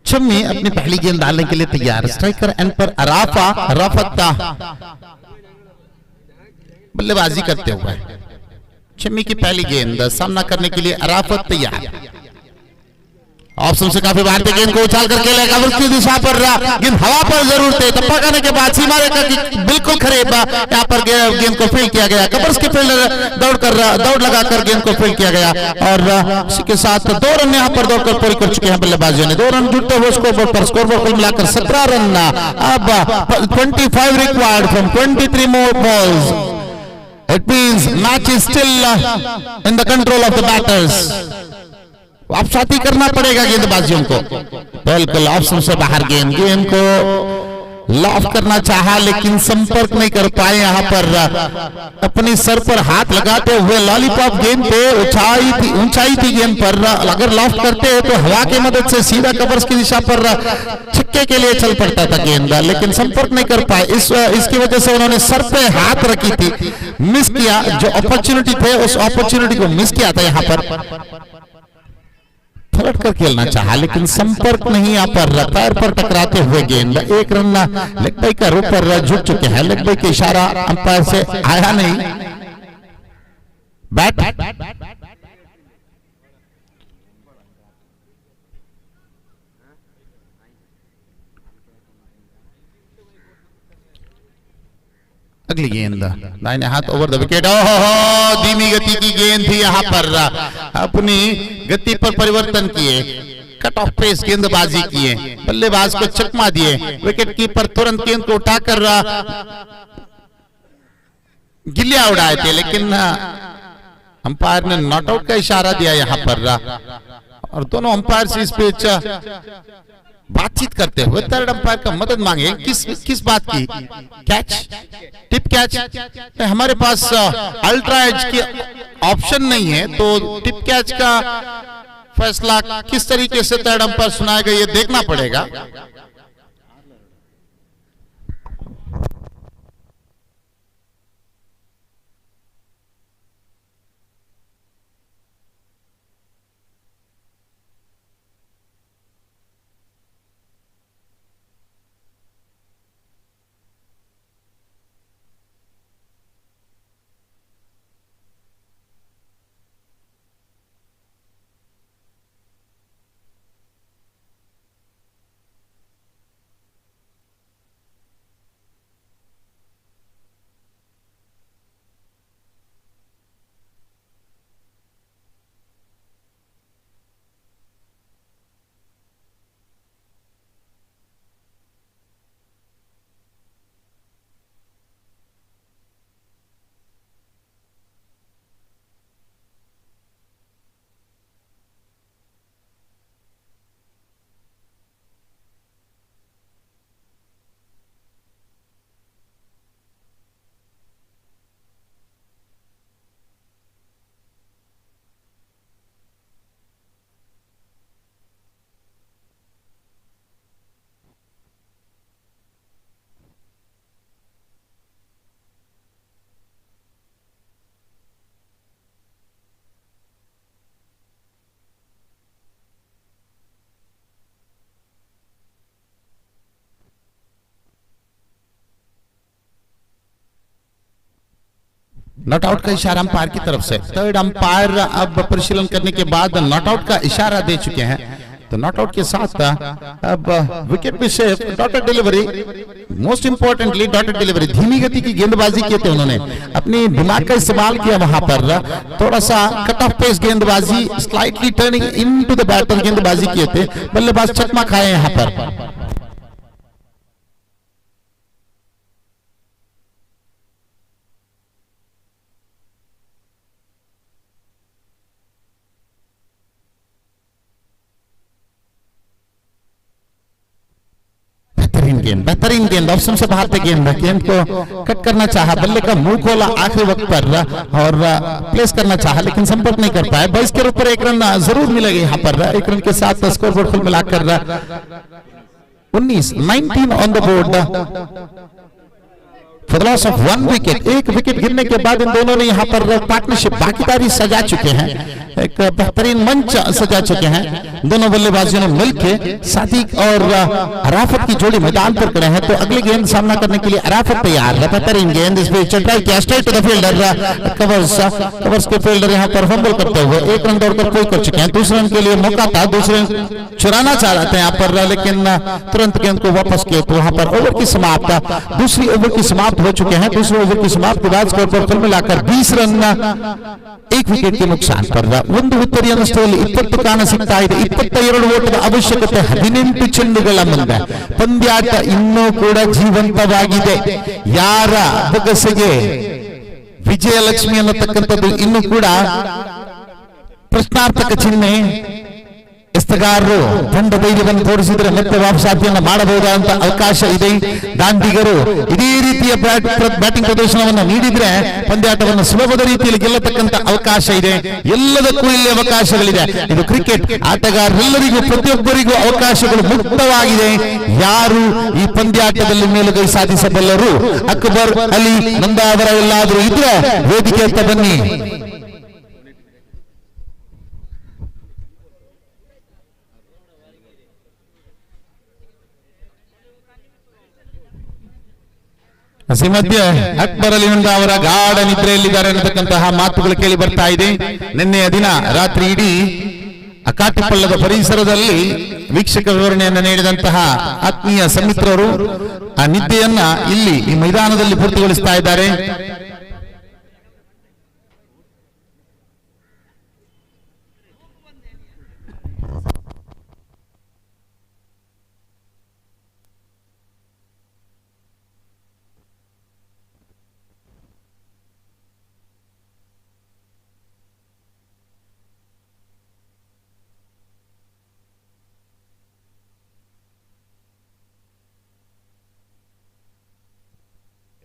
छम्मी अपनी पहली गेंद डालने के लिए तैयार। स्ट्राइकर एंड पर अराफत बल्लेबाजी करते हुए छम्मी की पहली गेंद सामना करने के लिए अराफत तैयार। ऑप्शन से काफी बाहर गेंद को उछाल करके कवर की दिशा पर गेंद हवा पर जरूर थे, टप्पा करने के बाद सीमा रेखा की बिल्कुल करीब यहाँ पर गेंद को फील्ड किया गया। कवर्स के फील्डर दौड़ लगाकर गेंद को फील्ड किया गया और इसी के साथ 2 रन यहाँ पर दौड़कर पूरी कर चुके हैं बल्लेबाजियों ने। 2 रन जुटते हुए स्कोरबोर्ड पर, स्कोरबोर्ड कुल मिलाकर 17 रन। अब 25 required from 23 more balls. It means match is still in the control of the batters. अब साथी करना पड़ेगा गेंदबाजियों को। बिल्कुल ऑप्शन से बाहर गेंद को लॉफ करना चाहा लेकिन संपर्क नहीं कर पाए। यहाँ पर अपनी सर पर हाथ लगाते हुए लॉलीपॉप गेंद पे ऊंचाई थी गेंद पर। अगर लॉफ करते तो हवा की मदद से सीधा कवर्स की दिशा पर छक्के के लिए चल पड़ता था गेंद, लेकिन संपर्क नहीं कर पाए। इसकी वजह से उन्होंने सर पे हाथ रखी थी, मिस किया। जो अपॉर्चुनिटी थे उस अपॉर्चुनिटी को मिस किया था। यहाँ पर पलट कर खेलना चाहा लेकिन संपर्क नहीं। यहाँ पर पैर पर टकराते हुए गेंद 1 रन लेग बाई का रूप पर जुट चुके हैं। लेग बाई का इशारा अंपायर से आया नहीं। बैट अगली गेंद दाहिने हाथ ओवर द विकेट। ओहो धीमी गति की गेंद थी। यहाँ पर अपनी गति पर परिवर्तन किए, कट ऑफ पेस गेंदबाजी किए, बल्लेबाज को चकमा दिए। विकेट कीपर तुरंत गेंद को उठाकर गिल्लियां उड़ाए थे लेकिन अंपायर ने नॉट आउट का इशारा दिया यहाँ पर। और दोनों अंपायर से इस पे बातचीत करते हुए थर्ड अंपायर का मदद मांगे। किस बात की? Catch, tip catch. हमारे पास अल्ट्रा एज की ऑप्शन नहीं है तो टिप कैच का फैसला किस तरीके से थर्ड अंपायर सुनाएगा ये देखना पड़ेगा। नॉट आउट का इशारा अंपायर की तरफ से। थर्ड अंपायर अब परिशीलन करने के बाद नॉट आउट का इशारा दे चुके हैं। तो नॉट आउट के साथ अब विकेट भी safe. Dotted delivery, most importantly dotted delivery. धीमी गति की गेंदबाजी किए थे उन्होंने, अपनी दिमाग का इस्तेमाल किया वहां पर। थोड़ा सा कट ऑफ पेस गेंदबाजी, slightly turning into the batter गेंदबाजी किए थे। बल्लेबाज चकमा खाए यहाँ पर। बेहतरीन गेंद ऑप्शन से बाहर थे गेंद को कट करना चाहा, बल्ले का मुंह खोला आखिरी वक्त पर और प्लेस करना चाहा लेकिन संपर्क नहीं कर पाए। 22 के ऊपर 1 रन जरूर मिलेगा यहाँ पर, 1 रन के साथ स्कोर बोर्ड कुल मिलाकर 19 on the board for loss of 1 wicket. 1 wicket गिरने के बाद इन दोनों ने यहाँ पर पार्टनरशिप भागीदारी सजा चुके हैं, एक बेहतरीन मंच सजा चुके हैं। दोनों बल्लेबाजों ने मिलकर सादिक और अराफत की जोड़ी मैदान पर खड़े हैं, तो अगले गेंद सामना करने के लिए अराफत तैयार है। बेहतरीन गेंद इस बीच ट्राई किया straight to the fielder, covers के फील्डर यहाँ पर फंबल करते हुए 1 रन दौड़कर कोई कर चुके हैं। दूसरे रन के लिए मौका था, दूसरे चुराना चाह रहे थे यहाँ पर, लेकिन तुरंत गेंद को वापस किए तो वहां पर ओवर की समाप्त, दूसरी ओवर की समाप्त हो चुके हैं। दूसरे ओवर की समाप्त के बाद स्कोर पर कुल मिलाकर 20 रन 1 विकेट के नुकसान पर ಒಂದು ಉತ್ತರಿಯನ್ನಷ್ಟರಲ್ಲಿ 20 ಕಾಣ ಸಿಗ್ತಾ ಇದೆ। 22 ಓಟದ ಅವಶ್ಯಕತೆ 18 ಚೆಂಡುಗಳ ಮುಂದೆ ಪಂದ್ಯಾಟ ಇನ್ನೂ ಕೂಡ ಜೀವಂತವಾಗಿದೆ। ಯಾರ ಬೊಗಸೆಗೆ ವಿಜಯಲಕ್ಷ್ಮಿ ಅನ್ನತಕ್ಕಂಥದ್ದು ಇನ್ನೂ ಕೂಡ ಪ್ರಶ್ನಾರ್ಥಕ ಚಿಹ್ನೆ। ಎಸ್ತಗಾರರು ತಂಡ ಧೈರ್ಯವನ್ನು ತೋರಿಸಿದರೆ ಮತ್ತೆ ವಾಪಸಾತಿಯನ್ನು ಮಾಡಬಹುದಾದಂತ ಅವಕಾಶ ಇದೆ। ದಾಂಡಿಗರು ಇದೇ ರೀತಿಯ ಬ್ಯಾಟಿಂಗ್ ಪ್ರದರ್ಶನವನ್ನು ನೀಡಿದ್ರೆ ಪಂದ್ಯಾಟವನ್ನು ಸುಲಭದ ರೀತಿಯಲ್ಲಿ ಗೆಲ್ಲತಕ್ಕಂತ ಅವಕಾಶ ಇದೆ। ಎಲ್ಲದಕ್ಕೂ ಇಲ್ಲಿ ಅವಕಾಶಗಳಿದೆ। ಇದು ಕ್ರಿಕೆಟ್, ಆಟಗಾರರೆಲ್ಲರಿಗೂ ಪ್ರತಿಯೊಬ್ಬರಿಗೂ ಅವಕಾಶಗಳು ಮುಕ್ತವಾಗಿದೆ। ಯಾರು ಈ ಪಂದ್ಯಾಟದಲ್ಲಿ ಮೇಲುಗೈ ಸಾಧಿಸಬಲ್ಲರು? ಅಕ್ಬರ್ ಅಲಿ ನಂದಾವರ ಎಲ್ಲಾದರೂ ಇದ್ರೆ ವೇದಿಕೆ ಅಂತ ಬನ್ನಿ। ಈ ಮಧ್ಯೆ ಅಕ್ಬರ್ ಅಲಿ ಅವರ ಗಾಢ ನಿದ್ರೆಯಲ್ಲಿದ್ದಾರೆ ಅನ್ನತಕ್ಕಂತಹ ಮಾತುಗಳು ಕೇಳಿ ಬರ್ತಾ ಇದೆ। ನಿನ್ನೆಯ ದಿನ ರಾತ್ರಿ ಇಡೀ ಅಕಾಟಿಪಳ್ಳದ ಪರಿಸರದಲ್ಲಿ ವೀಕ್ಷಕ ವಿವರಣೆಯನ್ನು ನೀಡಿದಂತಹ ಆತ್ಮೀಯ ಸಮಿತ್ರರು ಆ ನಿದ್ದೆಯನ್ನ ಇಲ್ಲಿ ಈ ಮೈದಾನದಲ್ಲಿ ಪೂರ್ತಿಗೊಳಿಸ್ತಾ ಇದ್ದಾರೆ।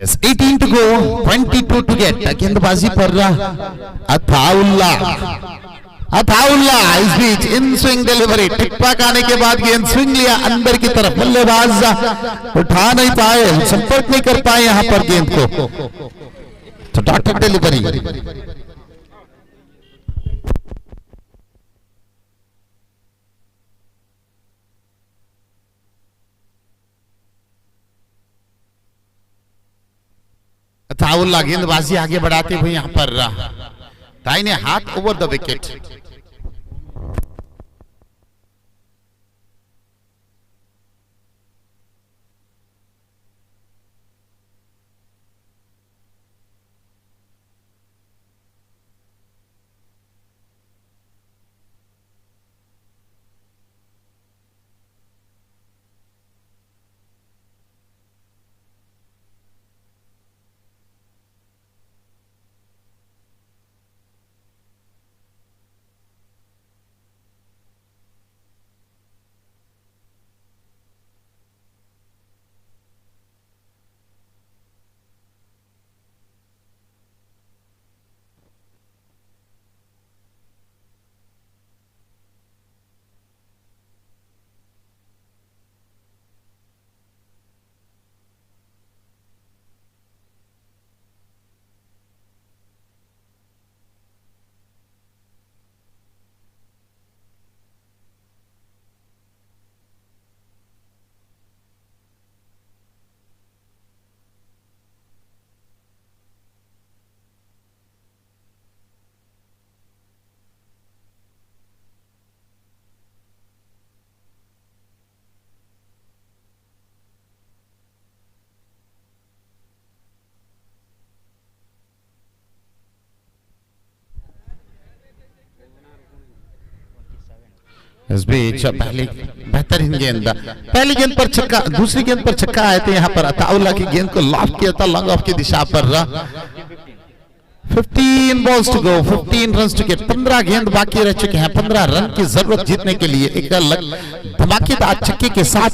Yes, 18 to go, 22 to get. गेंदबाजी पर अताउल्ला इस बीच इन स्विंग डिलीवरी, टिकपाक आने के बाद गेंद स्विंग लिया अंदर की तरफ, बल्लेबाज उठा नहीं पाए, संपर्क नहीं कर पाए यहाँ पर गेंद को, तो डॉट डिलीवरी। अताउल्ला गेंदबाजी आगे बढ़ाते हुए यहां पर दाहिने हाथ ओवर द विकेट। इस बीच पहली बेहतरीन गेंद, पहली गेंद पर छक्का, दूसरी गेंद पर छक्का आए थे यहाँ पर अताउल्ला की गेंद को लॉफ्ट किया था लॉन्ग ऑफ की दिशा पर। 15 balls to go, 15 runs to get. 15 गेंद बाकी रह चुके हैं. 15 रन की जरूरत जीतने के लिए. एक धमाकेदार छक्के के साथ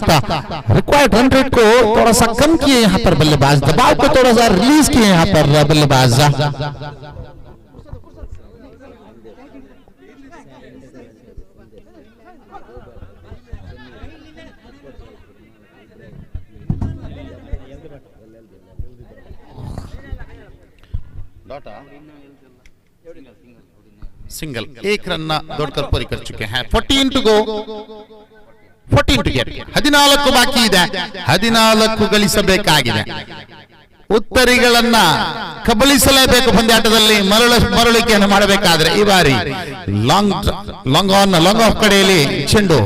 रिक्वायर्ड रन रेट को थोड़ा सा कम किए यहाँ पर बल्लेबाज, दबाव को थोड़ा सा रिलीज किए यहाँ पर बल्लेबाज. सिंगल, एक रन दौड़कर पूरी कर चुके हैं. 14 to go, 14 to get. 14 ಬಾಕಿ ಇದೆ. 14 ಗಳಿಸಬೇಕಾಗಿದೆ. ಉತ್ತರಿಗಳನ್ನ ಕಬಳಿಸಲೇಬೇಕು ಪಂದ್ಯಾಟದಲ್ಲಿ. ಮರಳಿಕೆಯನ್ನು ಮಾಡಬೇಕಾದ್ರೆ ಈ ಬಾರಿ ಲಾಂಗ್ ಆಫ್ ಕಡೆಯಲ್ಲಿ ಚೆಂಡು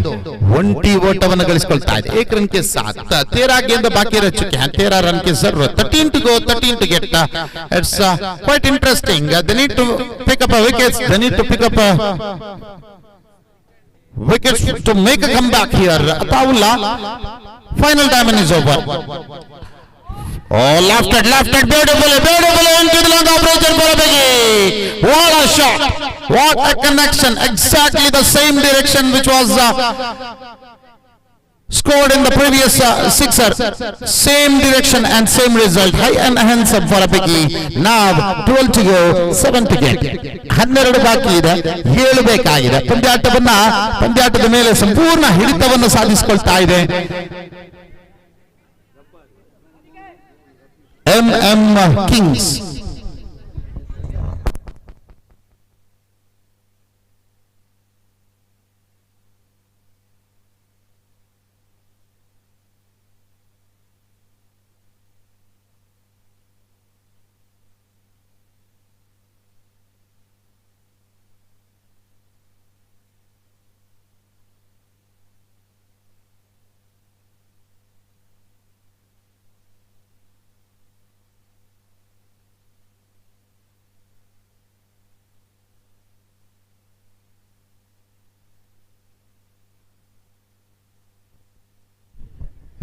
ಒಂಟಿ ಓಟವನ್ನು ಗಳಿಸಿಕೊಳ್ತಾ ಇದೆ. 1 रन के साथ 13 गेंद बाकी रह चुके हैं. 13 रन की जरूरत. 13 to go, 13 to get. It's quite interesting. They need to pick up a wickets. They need to pick up a wickets to make a comeback here. Ataullah, final diamond is over. Oh, left-handed, beautiful into the long approach for a biggie. What a shot! What a connection! Exactly the same direction which was scored in the previous sixer. Same direction and same result. High and hands up for a biggie. Now 12 to go, 7 to get. 12 ಬಾಕಿ ಇದೆ, 7 ಬೇಕಾಗಿದೆ. ಪಂದ್ಯಾಟದ ಮೇಲೆ ಸಂಪೂರ್ಣ ಹಿಡಿತವನ್ನು ಸಾಧಿಸಿಕೊಳ್ತಾ ಇದೆ Kings.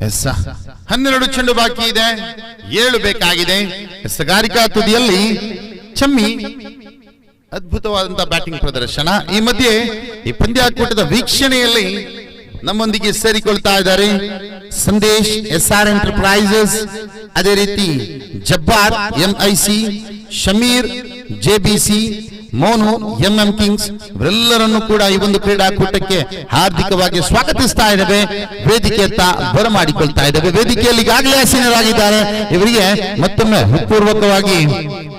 S 12 ಚೆಂಡು ಬಾಕಿ ಇದೆ, 7 ಬೇಕಾಗಿದೆ. ಗಾರಿಕಾ ತುದಿಯಲ್ಲಿ ಚಮ್ಮಿ ಅದ್ಭುತವಾದಂತಹ ಬ್ಯಾಟಿಂಗ್ ಪ್ರದರ್ಶನ. ಈ ಮಧ್ಯೆ ಈ ಪಂದ್ಯಾಕೂಟದ ವೀಕ್ಷಣೆಯಲ್ಲಿ ನಮ್ಮೊಂದಿಗೆ ಸೇರಿಕೊಳ್ತಾ ಇದ್ದಾರೆ ಸಂದೇಶ್ SR ಎಂಟರ್ಪ್ರೈಸಸ್, ಅದೇ ರೀತಿ Jabbar MIC, Shameer JBC, Monu Kings. ಇವರೆಲ್ಲರನ್ನು ಕೂಡ ಈ ಒಂದು ಕ್ರೀಡಾಕೂಟಕ್ಕೆ ಹಾರ್ದಿಕವಾಗಿ ಸ್ವಾಗತಿಸ್ತಾ ಇದ್ದೇವೆ. ವೇದಿಕೆಯತ್ತ ಬರಮಾಡಿಕೊಳ್ತಾ ಇದ್ದೇವೆ. ವೇದಿಕೆಯಲ್ಲಿ ಈಗಾಗಲೇ ಆಸೀನರಾಗಿದ್ದಾರೆ. ಇವರಿಗೆ ಮತ್ತೊಮ್ಮೆ ಹೃತ್ಪೂರ್ವಕವಾಗಿ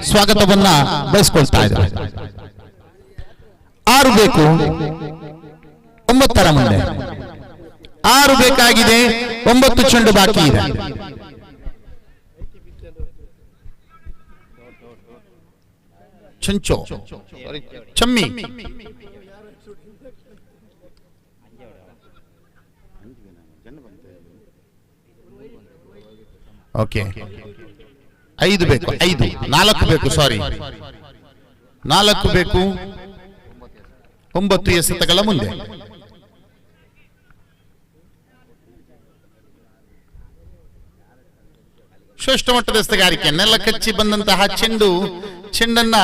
ಸ್ವಾಗತವನ್ನ ಬಯಸ್ಕೊಳ್ತಾ ಇದ್ದೇವೆ. 6 ಬೇಕು, 9ರ ಮುಂದೆ 6 ಬೇಕಾಗಿದೆ, 9 ಚೆಂಡು ಬಾಕಿ ಇದೆ. ಚಂಚೋ ಚಮ್ಮಿ ಓಕೆ 5 ಬೇಕು, 4 ಬೇಕು, ಸಾರಿ 4 ಬೇಕು. 9 ಎಸೆತಗಳ ಮುಂದೆ ಶ್ರೇಷ್ಠ ಮಟ್ಟದ ಎಸೆಗಾರಿಕೆ. ನೆಲ ಕಚ್ಚಿ ಬಂದಂತಹ ಚೆಂಡನ್ನ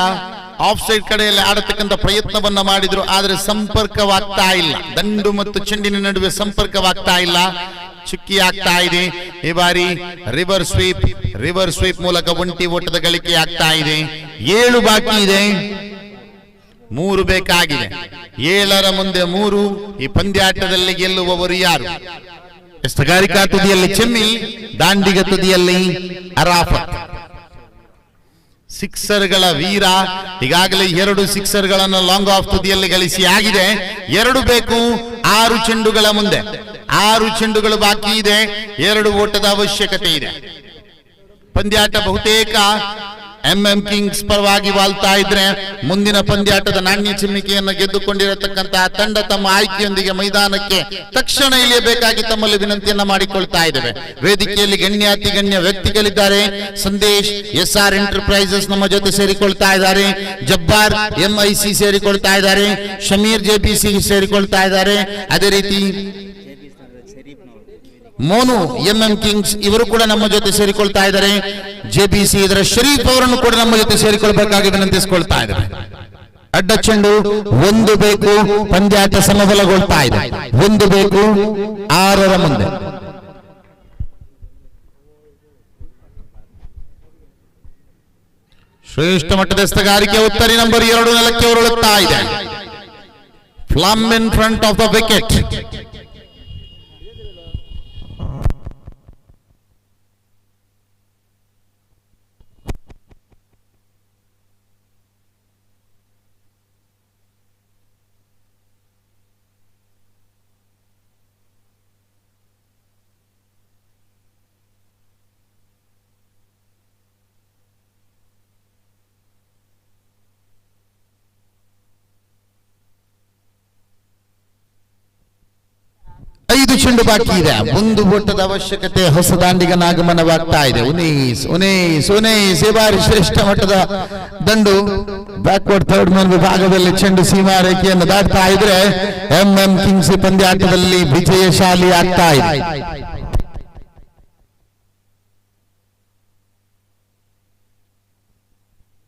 ಆಫ್ ಸೈಡ್ ಕಡೆಯಲ್ಲಿ ಆಡತಕ್ಕಂಥ ಪ್ರಯತ್ನವನ್ನ ಮಾಡಿದ್ರು, ಆದ್ರೆ ಸಂಪರ್ಕವಾಗ್ತಾ ಇಲ್ಲ. ದಂಡು ಮತ್ತು ಚೆಂಡಿನ ನಡುವೆ ಸಂಪರ್ಕವಾಗ್ತಾ ಇಲ್ಲ, ಚುಕ್ಕಿ ಆಗ್ತಾ ಇದೆ. ಈ ಬಾರಿ ರಿವರ್ ಸ್ವೀಪ್ ಮೂಲಕ ಒಂಟಿ ಓಟದ ಗಳಿಕೆ ಆಗ್ತಾ ಇದೆ. 7 ಬಾಕಿ ಇದೆ, 3 ಬೇಕಾಗಿದೆ. 7ರ ಮುಂದೆ 3. ಈ ಪಂದ್ಯಾಟದಲ್ಲಿ ಗೆಲ್ಲುವವರು ಯಾರು? ಎಸ್ತಗಾರಿಕಾ ತುದಿಯಲ್ಲಿ ಚೆಮ್ಮಿ, ದಾಂಡಿಗ ತುದಿಯಲ್ಲಿ ಅರಾಫತ್. ಸಿಕ್ಸರ್ಗಳ ವೀರ ಈಗಾಗಲೇ 2 ಸಿಕ್ಸರ್ಗಳನ್ನು ಲಾಂಗ್ ಆಫ್ ತುದಿಯಲ್ಲಿ ಗಳಿಸಿ ಆಗಿದೆ. 2 ಬೇಕು, 6 ಚೆಂಡುಗಳ ಮುಂದೆ 6 ಚೆಂಡುಗಳು ಬಾಕಿ ಇದೆ. 2 ಓಟದ ಅವಶ್ಯಕತೆ ಇದೆ. ಪಂದ್ಯಾಟ ಬಹುತೇಕ Kings ಪರವಾಗಿ ವಾಲ್ತಾ ಇದ್ರೆ, ಮುಂದಿನ ಪಂದ್ಯಾಟದ ನಾಣ್ಯ ಚಿಮ್ಮಿಕೆಯನ್ನು ಗೆದ್ದುಕೊಂಡಿರತಕ್ಕಂತಹ ತಂಡ ತಮ್ಮ ಆಯ್ಕೆಯೊಂದಿಗೆ ಮೈದಾನಕ್ಕೆ ತಕ್ಷಣ ಇಳಿಯಬೇಕಾಗಿ ತಮ್ಮಲ್ಲಿ ವಿನಂತಿಯನ್ನ ಮಾಡಿಕೊಳ್ತಾ ಇದ್ದೇವೆ. ವೇದಿಕೆಯಲ್ಲಿ ಗಣ್ಯ ವ್ಯಕ್ತಿಗಳಿದ್ದಾರೆ. ಸಂದೇಶ್ SR ಎಂಟರ್ಪ್ರೈಸಸ್ ನಮ್ಮ ಜೊತೆ ಸೇರಿಕೊಳ್ತಾ ಇದ್ದಾರೆ. ಜಬ್ಬಾರ್ MIC ಸೇರಿಕೊಳ್ತಾ ಇದ್ದಾರೆ. ಶಮೀರ್ JBC ಸೇರಿಕೊಳ್ತಾ ಇದ್ದಾರೆ. ಅದೇ ರೀತಿ ಮೋನು ಎಂಎಂ ಕಿಂಗ್ಸ್ ಇವರು ಕೂಡ ನಮ್ಮ ಜೊತೆ ಸೇರಿಕೊಳ್ತಾ ಇದ್ದಾರೆ. JBC ಇದರ ಶರೀಫ್ ಅವರನ್ನು ಕೂಡ ನಮ್ಮ ಜೊತೆ ಸೇರಿಕೊಳ್ಬೇಕಾಗಿ ವಿನಂತಿಸಿಕೊಳ್ತಾ ಇದ್ದಾರೆ. ಅಡ್ಡ ಚೆಂಡು ಒಂದು ಬೇಕು, ಪಂದ್ಯಾಟ ಸಮಬಲಗೊಳ್ತಾ ಇದೆ. ಒಂದು ಬೇಕು 6ರ ಮುಂದೆ. ಶ್ರೇಷ್ಠ ಮಟ್ಟದ ಎಸೆಗಾರಿಕೆ ಉತ್ತರಿ ನಂಬರ್ 2 ನೆಲಕ್ಕೆ ಉರುಳುತ್ತಾ ಇದೆ. Plum in front of the wicket. ಐದು ಚೆಂಡು ಬಾಕಿ ಇದೆ. ಒಂದು ಓಟದ ಅವಶ್ಯಕತೆ ಹೊಸ ದಾಂಡಿಗನ ಆಗಮನವಾಗ್ತಾ ಇದೆ. ಉನೇಸ್ ಉನೇಸ್ ಉನೇಸ್ ಈ ಬಾರಿ ಶ್ರೇಷ್ಠ ಮಟ್ಟದ ದಂಡು. ಬ್ಯಾಕ್ವರ್ಡ್ ಥರ್ಡ್ ಮ್ಯಾನ್ ವಿಭಾಗದಲ್ಲಿ ಚೆಂಡು ಸೀಮಾ ರೇಖೆಯನ್ನು ದಾಟ್ತಾ ಇದ್ರೆ ಎಂಎಂ ಕಿಂಗ್ಸ್ ಪಂದ್ಯಾಟದಲ್ಲಿ ವಿಜಯಶಾಲಿ ಆಗ್ತಾ ಇದೆ.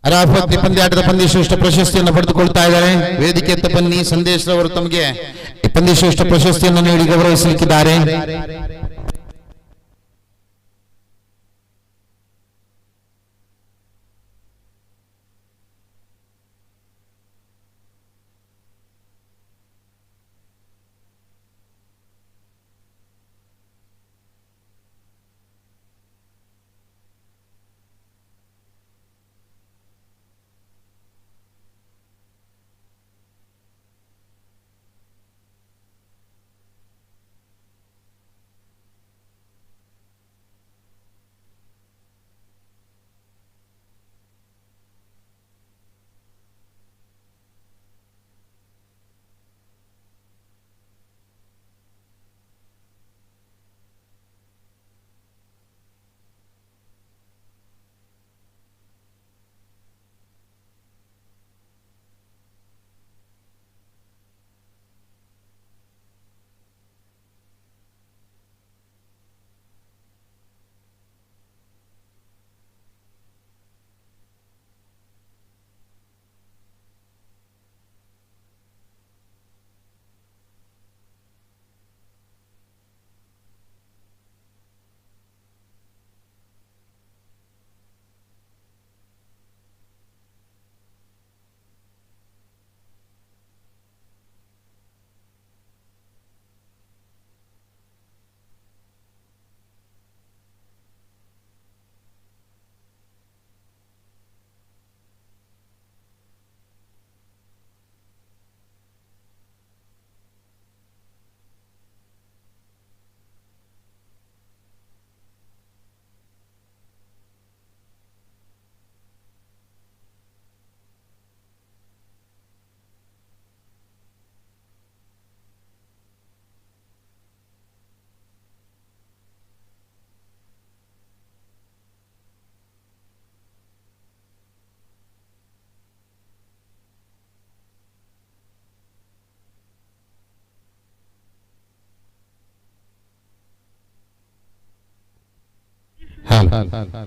ಅರಾಫತ್ ಪಂದ್ಯಾಟದ ಪಂದ್ಯಶ್ರೇಷ್ಠ ಪ್ರಶಸ್ತಿಯನ್ನು ಪಡೆದುಕೊಳ್ತಾ ಇದ್ದಾರೆ. ವೇದಿಕೆ ಬನ್ನಿ. ಸಂದೇಶ್ ಅವರು ತಮಗೆ ಪಂದ್ಯಶ್ರೇಷ್ಠ ಪ್ರಶಸ್ತಿಯನ್ನು ನೀಡಿ ಗೌರವಿಸಲಿಕ್ಕಿದ್ದಾರೆ.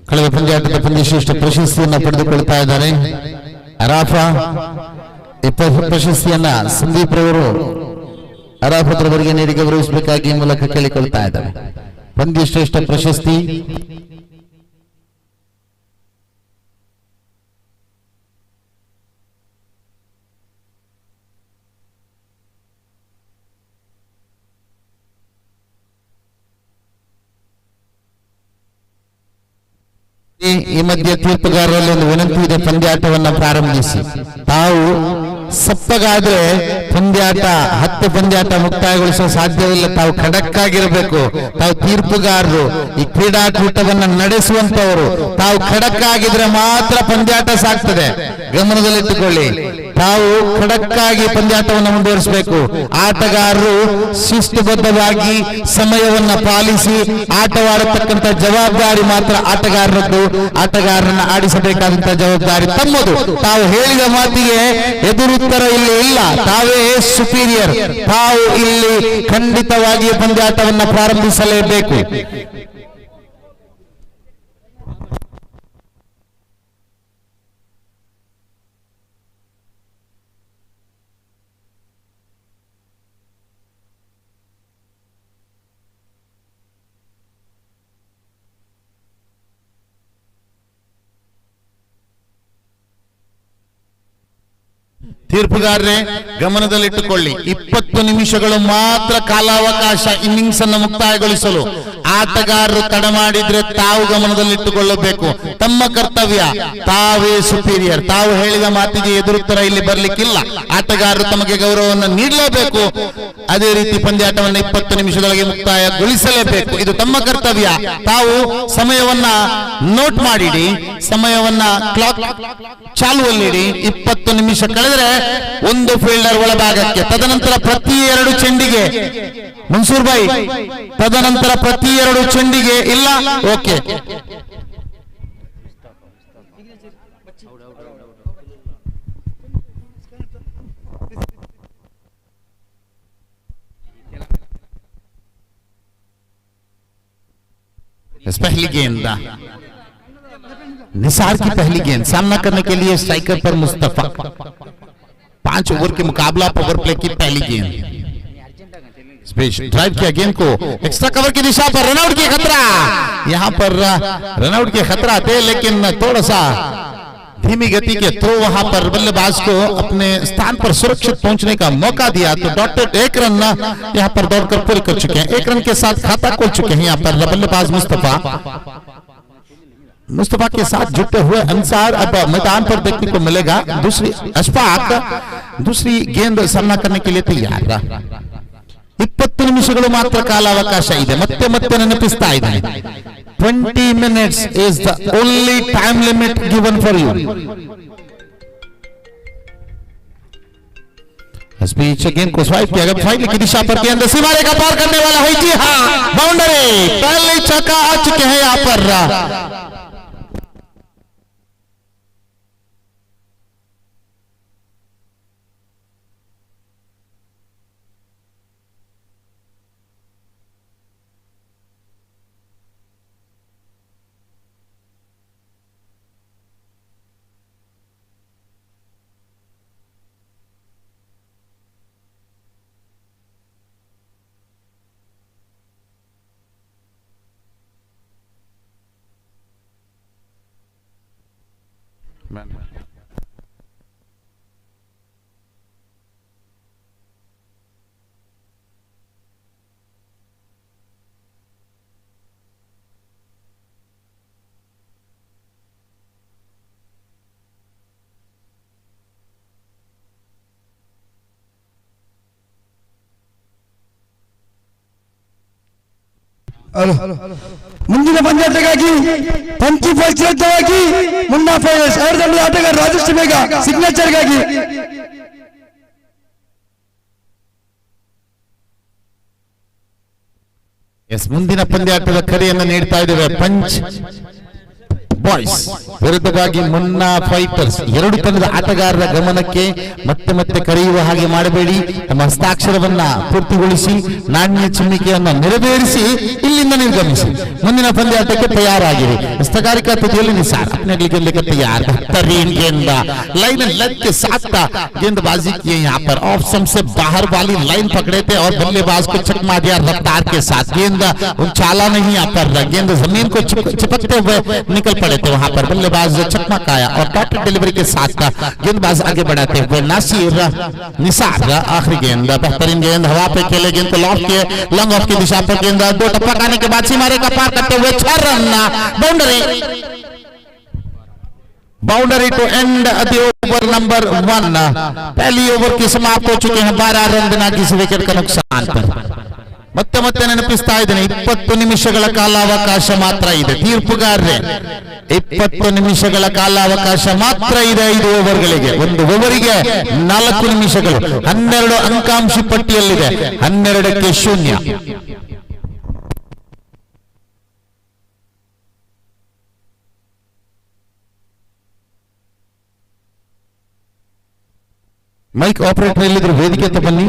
ಕಳೆದ ಪಂದ್ಯಾಟದ ಪಂದ್ಯಶ್ರೇಷ್ಠ ಪ್ರಶಸ್ತಿಯನ್ನು ಪಡೆದುಕೊಳ್ತಾ ಇದ್ದಾರೆ. ಅರಾಫಾ ಪ್ರಶಸ್ತಿಯನ್ನ ಸಂದೀಪ್ ರವರು ಅರಾಫತ್ರವರಿಗೆ ನೀಡಿ ಗೌರವಿಸಬೇಕಾಗಿ ಮೂಲಕ ಕೇಳಿಕೊಳ್ತಾ ಇದ್ದಾರೆ. ಪಂದ್ಯಶ್ರೇಷ್ಠ ಪ್ರಶಸ್ತಿ ಈ ಮಧ್ಯೆ ತೀರ್ಪುಗಾರರಲ್ಲಿ ಒಂದು ವಿನಂತಿ ಇದೆ. ಪಂದ್ಯಾಟವನ್ನ ಪ್ರಾರಂಭಿಸಿ. ತಾವು ಸಪ್ಪಗಾದ್ರೆ ಪಂದ್ಯಾಟ 10 ಪಂದ್ಯಾಟ ಮುಕ್ತಾಯಗೊಳಿಸುವ ಸಾಧ್ಯವಿಲ್ಲ. ತಾವು ಖಡಕ್ ಆಗಿರಬೇಕು. ತಾವು ತೀರ್ಪುಗಾರರು, ಈ ಕ್ರೀಡಾಕೂಟವನ್ನ ನಡೆಸುವಂತವರು. ತಾವು ಖಡಕ್ ಆಗಿದ್ರೆ ಮಾತ್ರ ಪಂದ್ಯಾಟ ಸಾಗ್ತದೆ. ಗಮನದಲ್ಲಿಟ್ಟುಕೊಳ್ಳಿ. ತಾವು ಖಡಕ್ ಆಗಿ ಪಂದ್ಯಾಟವನ್ನು ಮುಂದುವರಿಸಬೇಕು. ಆಟಗಾರರು ಶಿಸ್ತುಬದ್ಧವಾಗಿ ಸಮಯವನ್ನ ಪಾಲಿಸಿ ಆಟವಾಡತಕ್ಕಂಥ ಜವಾಬ್ದಾರಿ ಮಾತ್ರ ಆಟಗಾರರದ್ದು. ಆಟಗಾರರನ್ನ ಆಡಿಸಬೇಕಾದಂತಹ ಜವಾಬ್ದಾರಿ ತಮ್ಮದು. ತಾವು ಹೇಳಿದ ಮಾತಿಗೆ ಎದುರು ಎದುರುತ್ತರ ಇಲ್ಲಿ ಇಲ್ಲ, ತಾವೇ ಸುಪೀರಿಯರ್. ತಾವು ಇಲ್ಲಿ ಖಂಡಿತವಾಗಿ ಪಂದ್ಯಾಟವನ್ನು ಪ್ರಾರಂಭಿಸಲೇಬೇಕು. ತೀರ್ಪುಗಾರರೇ ಗಮನದಲ್ಲಿಟ್ಟುಕೊಳ್ಳಿ, 20 ನಿಮಿಷಗಳು ಮಾತ್ರ ಕಾಲಾವಕಾಶ ಇನ್ನಿಂಗ್ಸ್ ಅನ್ನು ಮುಕ್ತಾಯಗೊಳಿಸಲು. ಆಟಗಾರರು ತಡ ಮಾಡಿದ್ರೆ ತಾವು ಗಮನದಲ್ಲಿಟ್ಟುಕೊಳ್ಳಬೇಕು. ತಮ್ಮ ಕರ್ತವ್ಯ, ತಾವೇ ಸುಪೀರಿಯರ್. ತಾವು ಹೇಳಿದ ಮಾತಿಗೆ ಎದುರುತ್ತರ ಇಲ್ಲಿ ಬರ್ಲಿಕ್ಕಿಲ್ಲ. ಆಟಗಾರರು ತಮಗೆ ಗೌರವವನ್ನು ನೀಡಲೇಬೇಕು. ಅದೇ ರೀತಿ ಪಂದ್ಯಾಟವನ್ನು 20 ನಿಮಿಷದೊಳಗೆ ಮುಕ್ತಾಯಗೊಳಿಸಲೇಬೇಕು. ಇದು ತಮ್ಮ ಕರ್ತವ್ಯ. ತಾವು ಸಮಯವನ್ನ ನೋಟ್ ಮಾಡಿಡಿ, ಸಮಯವನ್ನ ಕ್ಲಾಕ್ ಚಾಲುವಲ್ಲಿಡಿ. 20 ನಿಮಿಷ ಕಳೆದರೆ ಒಂದು ಫೀಲ್ಡರ್ ಒಳಭಾಗಕ್ಕೆ, ತದನಂತರ ಪ್ರತಿ 2 ಚೆಂಡಿಗೆ ಮನ್ಸೂರ್ ಭಾಯ್, ತದನಂತರ ಪ್ರತಿ 2 ಚೆಂಡಿಗೆ ಇಲ್ಲ. ಓಕೆ, पहली गेंद निसार की पहली गेंद, सामना करने के लिए स्ट्राइकर पर मुस्तफा. 5 ओवर के मुकाबला पावर प्ले की पहली गेंद. ड्राइव किया गेंद को एक्स्ट्रा कवर की दिशा पर, रनआउट की खतरा. यहां पर रनआउट के खतरा थे, लेकिन थोड़ा सा धीमी गति के थ्रो वहां पर बल्लेबाज को अपने स्थान पर सुरक्षित पहुंचने का मौका दिया. तो डॉटेड 1 रन यहां पर दौड़कर पूरे कर चुके हैं. 1 रन के साथ खाता खोल चुके हैं यहां पर बल्लेबाज मुस्तफा के साथ जुटे हुए अंसार अब मैदान पर देखने को मिलेगा. दूसरी अशफाक दूसरी गेंद सामना करने के लिए तैयार. 20 ನಿಮಿಷಗಳು ಮಾತ್ರ ಕಾಲಾವಕಾಶ ಇದೆ. ಮತ್ತೆ ಮತ್ತೆ ನೆನಪಿಸ್ತಾ ಇದ್ದೇನೆ, 20 minutes is the only time limit given for you. इस बीच गेंद को स्वाइप किया गया, फाइल की दिशा पर गेंद सीमारे का पार करने वाला है. जी हाँ, बाउंड्री. पहले छक्का आ चुके हैं यहां पर. ಮುಂದಿನ ಪಂದ್ಯಾಟಕ್ಕಾಗಿ ಪಂಚಿ ಫಲಶ್ರೇಷ್ಠವಾಗಿ ಮುನ್ನಾ ಫೈನಲ್ಸ್ ತಂಡದ ಆಟಗಾರ ರಾಜೇಶ್ ಬೇಗ ಸಿಗ್ನೇಚರ್ಗಾಗಿ ಮುಂದಿನ ಪಂದ್ಯಾಟದ ಕರೆಯನ್ನು ನೀಡ್ತಾ ಇದ್ದೇವೆ. ಪಂಚ್ ಬಾಯ್ಸ್ ವಿರುದ್ಧವಾಗಿ ಮುನ್ನಾ ಫೈಟರ್ಸ್. 2 ತಂಡದ ಆಟಗಾರರ ಗಮನಕ್ಕೆ ಮತ್ತೆ ಮತ್ತೆ ಕರೆಯುವ ಹಾಗೆ ಮಾಡಬೇಡಿ. ತಮ್ಮ ಹಸ್ತಾಕ್ಷರವನ್ನ ಪೂರ್ತಿಗೊಳಿಸಿ ನಾಣ್ಯ ಚಿಮ್ಮಿಕೆಯನ್ನು ನೆರವೇರಿಸಿ ಇಲ್ಲಿಂದ ನಿರ್ಗಮಿಸಿ. ಮುಂದಿನ ಪಂದ್ಯಾಟಕ್ಕೆ तैयारागिರಿ. हस्तकारिका तुझे निसार अपने अगले लेकर तैयार. बेहतरीन गेंद लाइन लेग के साथ गेंदबाजी की यहाँ पर. ऑफ स्टंप से बाहर वाली लाइन पकड़े थे और बल्लेबाज को चकमा दिया रफ्तार के साथ. गेंद उछाला नहीं यहाँ पर, गेंद जमीन को चिपकते हुए निकल पड़े थे. वहां पर बल्लेबाज चकमा खाया और डॉटेड डिलीवरी के साथ गेंदबाज आगे बढ़ाते हुए नासिर निसार. आखिरी गेंद, बेहतरीन गेंद हवा पे खेले, गेंद को लॉफ्ट किए, लॉन्ग ऑफ की दिशा पर गेंद 2 टप्पा खाने के बाद सीमारे का पार करते हुए 6 run. Boundary to end the over number 1. पहली ओवर की समाप्त हो चुके हैं. 12 रन बिना किसी विकेट का नुकसान पर. ಮತ್ತೆ ಮತ್ತೆ ನೆನಪಿಸ್ತಾ ಇದ್ದೇನೆ, 20 ನಿಮಿಷಗಳ ಕಾಲಾವಕಾಶ ಮಾತ್ರ ಇದೆ. ತೀರ್ಪುಗಾರರೇ, 20 ನಿಮಿಷಗಳ ಕಾಲಾವಕಾಶ ಮಾತ್ರ ಇದೆ 5 ಓವರ್ಗಳಿಗೆ. 1 ಓವರಿಗೆ 4 ನಿಮಿಷಗಳು. 12 ಅಂಕಾಂಶ ಪಟ್ಟಿಯಲ್ಲಿದೆ, 12ಕ್ಕೆ 0. ಮೈಕ್ ಆಪರೇಟರ್ ಎಲ್ಲಿದ್ರು ವೇದಿಕೆ ಹತ್ರ ಬನ್ನಿ.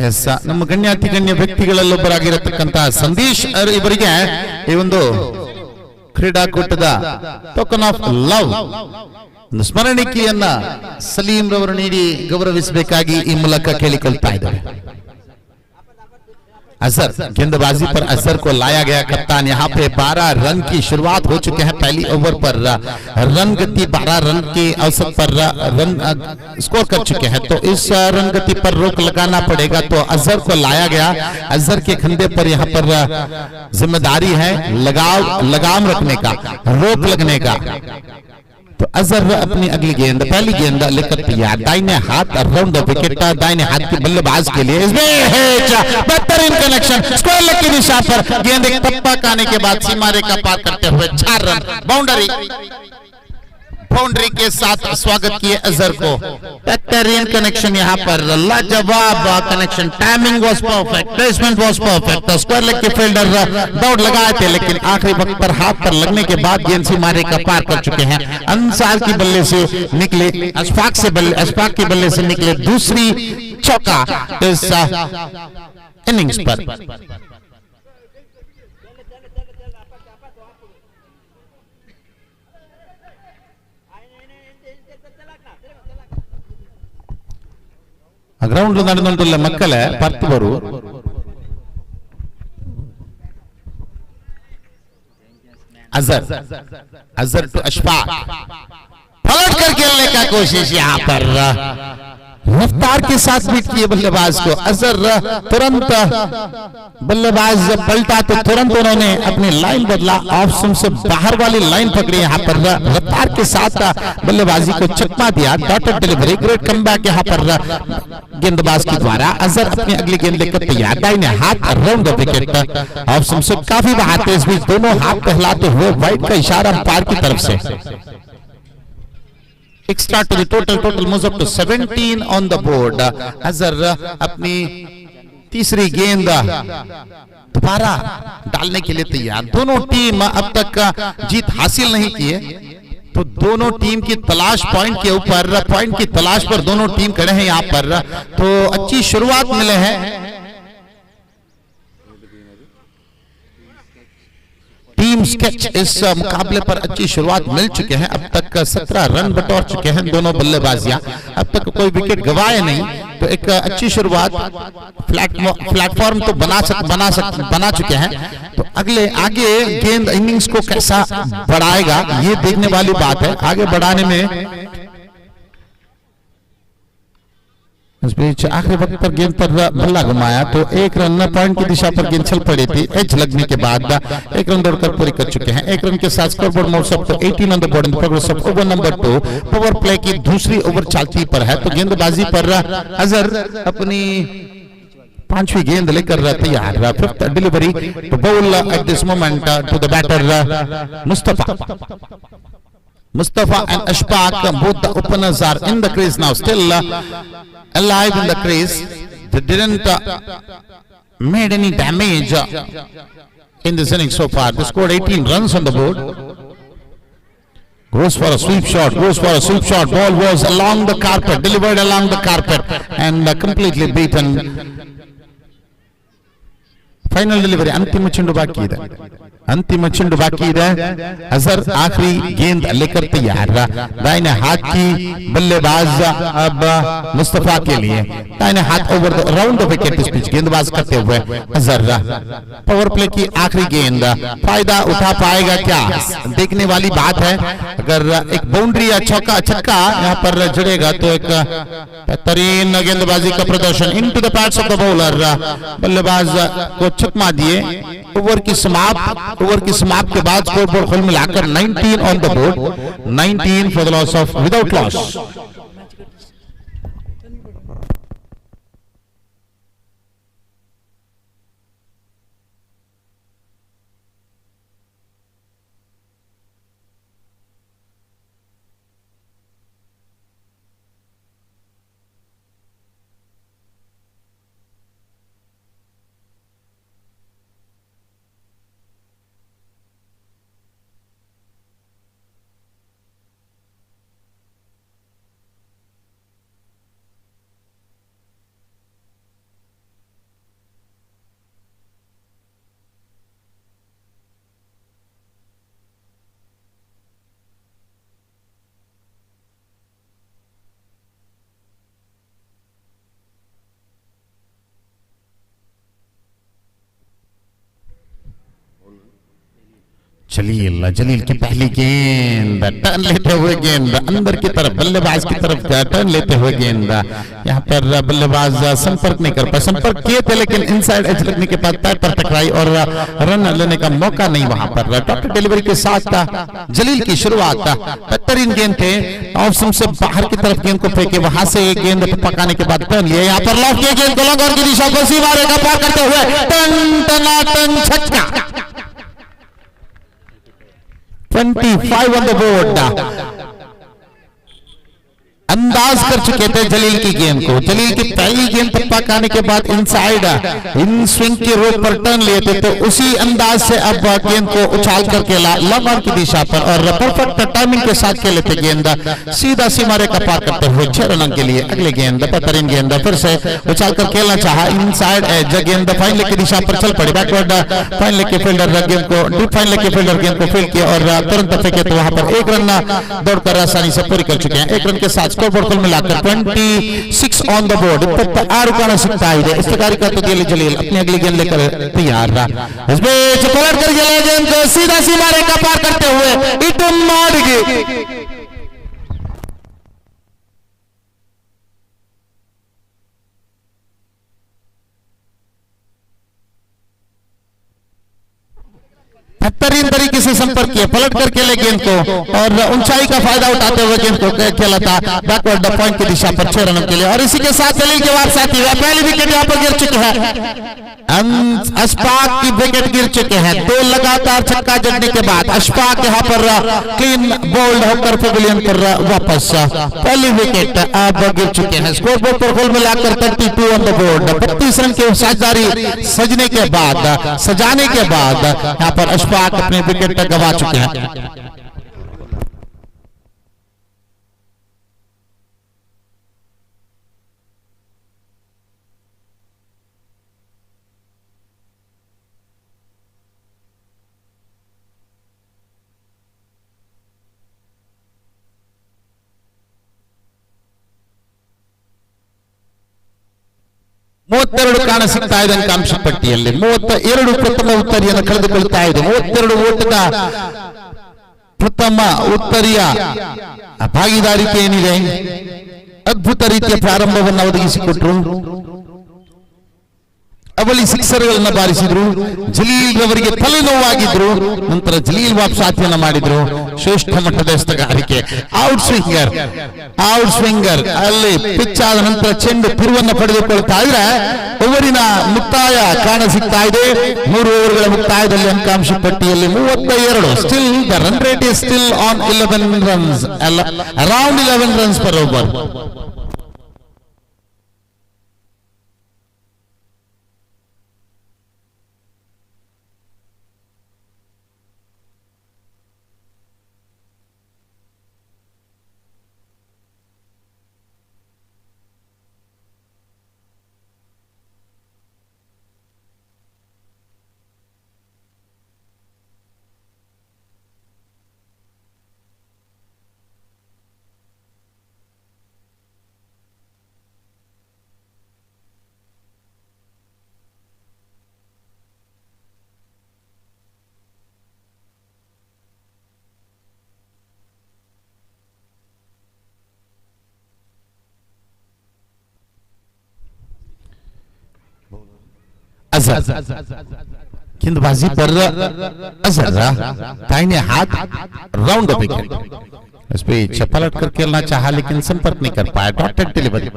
ಎಸ್, ನಮ್ಮ ಗಣ್ಯಾತಿ ಗಣ್ಯ ವ್ಯಕ್ತಿಗಳಲ್ಲೊಬ್ಬರಾಗಿರತಕ್ಕಂತಹ ಸಂದೇಶ್ ಇವರಿಗೆ ಈ ಒಂದು ಕ್ರೀಡಾಕೂಟದ ಟೋಕನ್ ಆಫ್ ಲವ್ ಒಂದು ಸ್ಮರಣಿಕೆಯನ್ನ ಸಲೀಂ ರವರು ನೀಡಿ ಗೌರವಿಸಬೇಕಾಗಿ ಈ ಮೂಲಕ ಕೇಳಿಕೊಳ್ತಾ ಇದ್ದಾರೆ. असर गेंदबाजी पर असर को लाया गया कप्तान. यहाँ पे 12 रन की शुरुआत हो चुके हैं. पहली ओवर पर रन गति 12 रन के औसत पर रन स्कोर कर चुके हैं. तो इस रन गति पर रोक लगाना पड़ेगा. तो अजहर को लाया गया. अजहर के कंधे पर यहाँ पर जिम्मेदारी है लगाम रखने का, रोक लगने का. तो अजहर अपनी अगली गेंद, पहली गेंद लेकर तैयार. दाहिने हाथ राउंड द विकेट, दाहिने हाथ के बल्लेबाज के लिए इसमें बेहतरीन कनेक्शन. स्क्वायर लेग की दिशा पर गेंद एक टप्पा खाने के बाद सीमा रेखा पार करते हुए 4 रन. बाउंड्री के साथ स्वागत किए अजहर को. बेहतरीन कनेक्शन यहाँ पर, लाजवाब connection. Timing was perfect, placement was perfect. Square leg के फील्डर दौड़ लगाए थे, लेकिन आखिरी वक्त पर हाथ पर लगने के बाद गेंद सीमा रेखा पार कर चुके हैं. अंसार की बल्ले से निकले, अशफाक के बल्ले से निकले दूसरी चौका इस इनिंग्स पर. ಗ್ರೌಂಡ್ ನಡೆದುಂಟುಳ್ಳ ಮಕ್ಕಳ ಪರ್ತವರು अजहर टू अशफाक, पलट कर खेलने का कोशिश यहाँ पर. रफ्तार के साथ बीट किए बल्लेबाज को. अजहर तुरंत बल्लेबाज जब पलटा तो तुरंत उन्होंने अपनी लाइन बदला, ऑफ स्टंप से बाहर वाली लाइन पकड़ी. यहाँ पर रफ्तार के साथ बल्लेबाजी को चकमा दिया. डॉटेड डिलीवरी, ग्रेट कमबैक यहाँ पर गेंदबाज के द्वारा. अजहर अपनी अगली गेंद लेकर तैयार. दाहिने हाथ round the wicket, off stump से काफी बाहर थे. इस बीच दोनों हाथ कहलाते हुए वाइड का इशारा अंपायर की तरफ से. Extra to the total moves up to 17 on the board. Azhar अपनी तीसरी गेंद दोबारा डालने के लिए तैयार. दोनों टीम अब तक जीत हासिल नहीं किए, तो दोनों टीम की तलाश पॉइंट के ऊपर, पॉइंट की तलाश पर दोनों टीम खड़े हैं यहाँ पर. तो अच्छी शुरुआत मिले हैं. टीम स्केच इस मुकाबले पर अच्छी शुरुआत मिल चुके हैं. अब तक 17 रन बटोर चुके हैं दोनों बल्लेबाजियां. अब तक कोई विकेट गवाए नहीं. तो एक अच्छी शुरुआत, प्लेटफॉर्म तो बना चुके हैं. तो आगे गेंद इनिंग्स को कैसा बढ़ाएगा ये देखने वाली बात है. आगे बढ़ाने में इस बीच आखिरी वक्त पर गेंद पर बल्ला घुमाया तो 1 रन पॉइंट की दिशा पर गेंद चल पड़ी थी. एज लगने के बाद 1 रन दौड़कर पूरी कर चुके हैं. 1 रन के साथ scoreboard moves up to 18 on the board in progress of over number 2. Power play की दूसरी ओवर चलती पर है. तो गेंदबाजी पर अजहर अपनी 5वीं गेंद लेकर तैयार. 5th delivery to bowl at this moment to the batter Mustafa and Ashfaq, both the openers are in the crease now, still alive in the crease. They didn't made any damage in this inning so far. They scored 18 runs on the board. Goes for a sweep shot, ball was along the carpet, delivered along the carpet and completely beaten. Final delivery, अंतिम चुंडू बाकी है. अजहर आखिरी गेंद लेकर तैयार. दाहिने हाथ की बल्लेबाज अब मुस्तफा के लिए. दाहिने हाथ over the round the wicket. इस बीच गेंदबाज करते हुए अजहर. पावर प्ले की आखिरी गेंद, फायदा उठा पाएगा क्या, देखने वाली बात है. अगर एक बाउंड्री या छक्का यहाँ पर जुड़ेगा तो एक बेहतरीन गेंदबाजी का प्रदर्शन. Into the pads of the bowler. बल्लेबाज को चकमा दिए. ओवर की समाप्त के बाद स्कोरबोर्ड कुल मिलाकर 19 on the board, 19 for the loss of without loss. Jaleel की पहली गेंद, टर्न लेते हुए गेंद अंदर की तरफ, बल्लेबाज की तरफ टर्न लेते हुए गेंद, यहाँ पर बल्लेबाज संपर्क नहीं कर पाए, संपर्क किए थे लेकिन इनसाइड एज लगने के बाद पैर पर टकराई और रन लेने का मौका नहीं वहां पर। डॉक्टर डिलीवरी के साथ जलील की शुरुआत, बेहतरीन गेंद थे, ऑफ स्टंप से बाहर की तरफ गेंद को फेंके, वहां से एक गेंद पकाने के बाद टर्न लिया, यहाँ पर लॉफ किया गेंद को लॉन्ग ऑन की दिशा को सीमा रेखा पार करते हुए टन टनाटन छक्का। 25 on the board। अंदाज कर चुके थे जलील की गेंद को, जलील की पहली गेंद टप्पा आने के बाद इनसाइड इन स्विंग के रोक पर टर्न लिए थे, तो उसी अंदाज से अब गेंद को उछाल करके लॉन्ग ऑन की दिशा पर और परफेक्ट टाइमिंग के साथ खेले थे गेंद, सीधा सीमा रेखा पार करते हुए 6 रन के लिए। अगले गेंद बेहतरीन गेंद फिर से उछाल कर खेलना चाहा, इनसाइड एज गेंद फाइन लेग की दिशा पर चल पड़ी, बैकवर्ड फाइन लेग के फील्डर गेंद को डीप फाइन लेग के फील्डर गेंद को फील्ड किया और तुरंत फेंके, तो वहां पर 1 रन दौड़कर आसानी से पूरी कर चुके हैं। 1 रन के साथ स्कोरबोर्ड मिलाकर 26 ऑन द बोर्ड। 26 ಕಾಣ ಸಿಗ್ತಾ ಇದೆ। इस प्रकार का तो जलील अपनी अगली गेंद लेकर तैयार रहा, इस बीच पलट कर गेंद को सीधा सीमा रेखा पार करते हुए इटू मार्गे बेहतरीन तरीके से संपर्क किया, पलट कर खेले गेंद को और ऊंचाई का फायदा उठाते हुए गेंद को खेला था बैकवर्ड पॉइंट की दिशा पर 6 रनों के लिए। और इसी के साथ जलील के बाद साथी पहली विकेट यहाँ पर गिर चुके हैं, अशफाक की विकेट गिर चुके हैं। 2 लगातार छक्का जड़ने के बाद अशफाक यहाँ पर क्लीन बोल्ड होकर पवेलियन पर वापस पहली विकेट अब गिर चुके हैं। स्कोरबोर्ड पर कुल मिलाकर 32 ऑन द बोर्ड। 32 रन की साझेदारी सजाने के बाद यहाँ पर अशफाक अपने विकेट गंवा चुके हैं। ಮೂವತ್ತೆರಡು ಕಾಣ ಸಿಗ್ತಾ ಇದೆ ಅಂಕಾಂಶ ಪಟ್ಟಿಯಲ್ಲಿ 32 ಪ್ರಥಮ ಉತ್ತರಿಯನ್ನು ಕಳೆದುಕೊಳ್ತಾ ಇದೆ। 32 ಓಟದ ಪ್ರಥಮ ಉತ್ತರಿಯ ಭಾಗಿದಾರಿಕೆ ಏನಿದೆ, ಅದ್ಭುತ ರೀತಿಯ ಪ್ರಾರಂಭವನ್ನು ಒದಗಿಸಿಕೊಟ್ರು, ಅವಳಿ ಸಿಕ್ಸರ್ಗಳನ್ನು ಬಾರಿಸಿದ್ರು, ಜಲೀಲ್ ರವರಿಗೆ ತಲೆನೋವಾಗಿದ್ರು, ನಂತರ ಜಲೀಲ್ ವಾಪಸಾತಿಯನ್ನು ಮಾಡಿದ್ರು। ಶ್ರೇಷ್ಠ ಮಟ್ಟದ ಎಸೆತಗಾರಿಕೆ, ಔಟ್ ಸ್ವಿಂಗರ್ ಅಲ್ಲಿ ಪಿಚ್ ಆದ ನಂತರ ಚೆಂಡು ತಿರುವನ್ನು ಪಡೆದುಕೊಳ್ತಾ ಇದ್ರೆ ಓವರಿನ ಮುಕ್ತಾಯ ಕಾಣ ಸಿಗ್ತಾ ಇದೆ। 3 ಓವರ್ಗಳ ಮುಕ್ತಾಯದಲ್ಲಿ ಅಂಕಾಂಶ ಪಟ್ಟಿಯಲ್ಲಿ 32, still the run rate is still on 11 runs, around 11 runs per over. गेंदबाजी पर अजहर दाहिने हाथ राउंड विकेट, इस पे पलट कर खेलना चाहा लेकिन संपर्क नहीं कर पाया। डॉटेड डिलीवरी,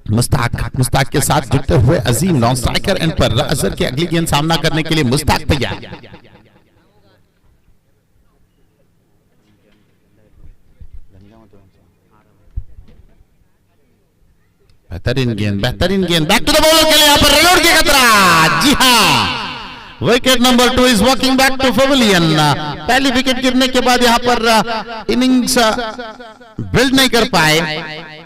मुस्ताक के साथ जुड़ते हुए अजीम नॉन स्ट्राइकर एंड पर अजहर की अगली गेंद सामना करने के लिए मुस्ताक तैयार। बेहतरीन गेंद बैक टू द बॉलर के लिए यहाँ पर रनआउट की खतरा। जी हाँ, wicket number 2 is walking back to pavilion. पहली विकेट गिरने के बाद यहाँ पर इनिंग्स बिल्ड नहीं कर पाए,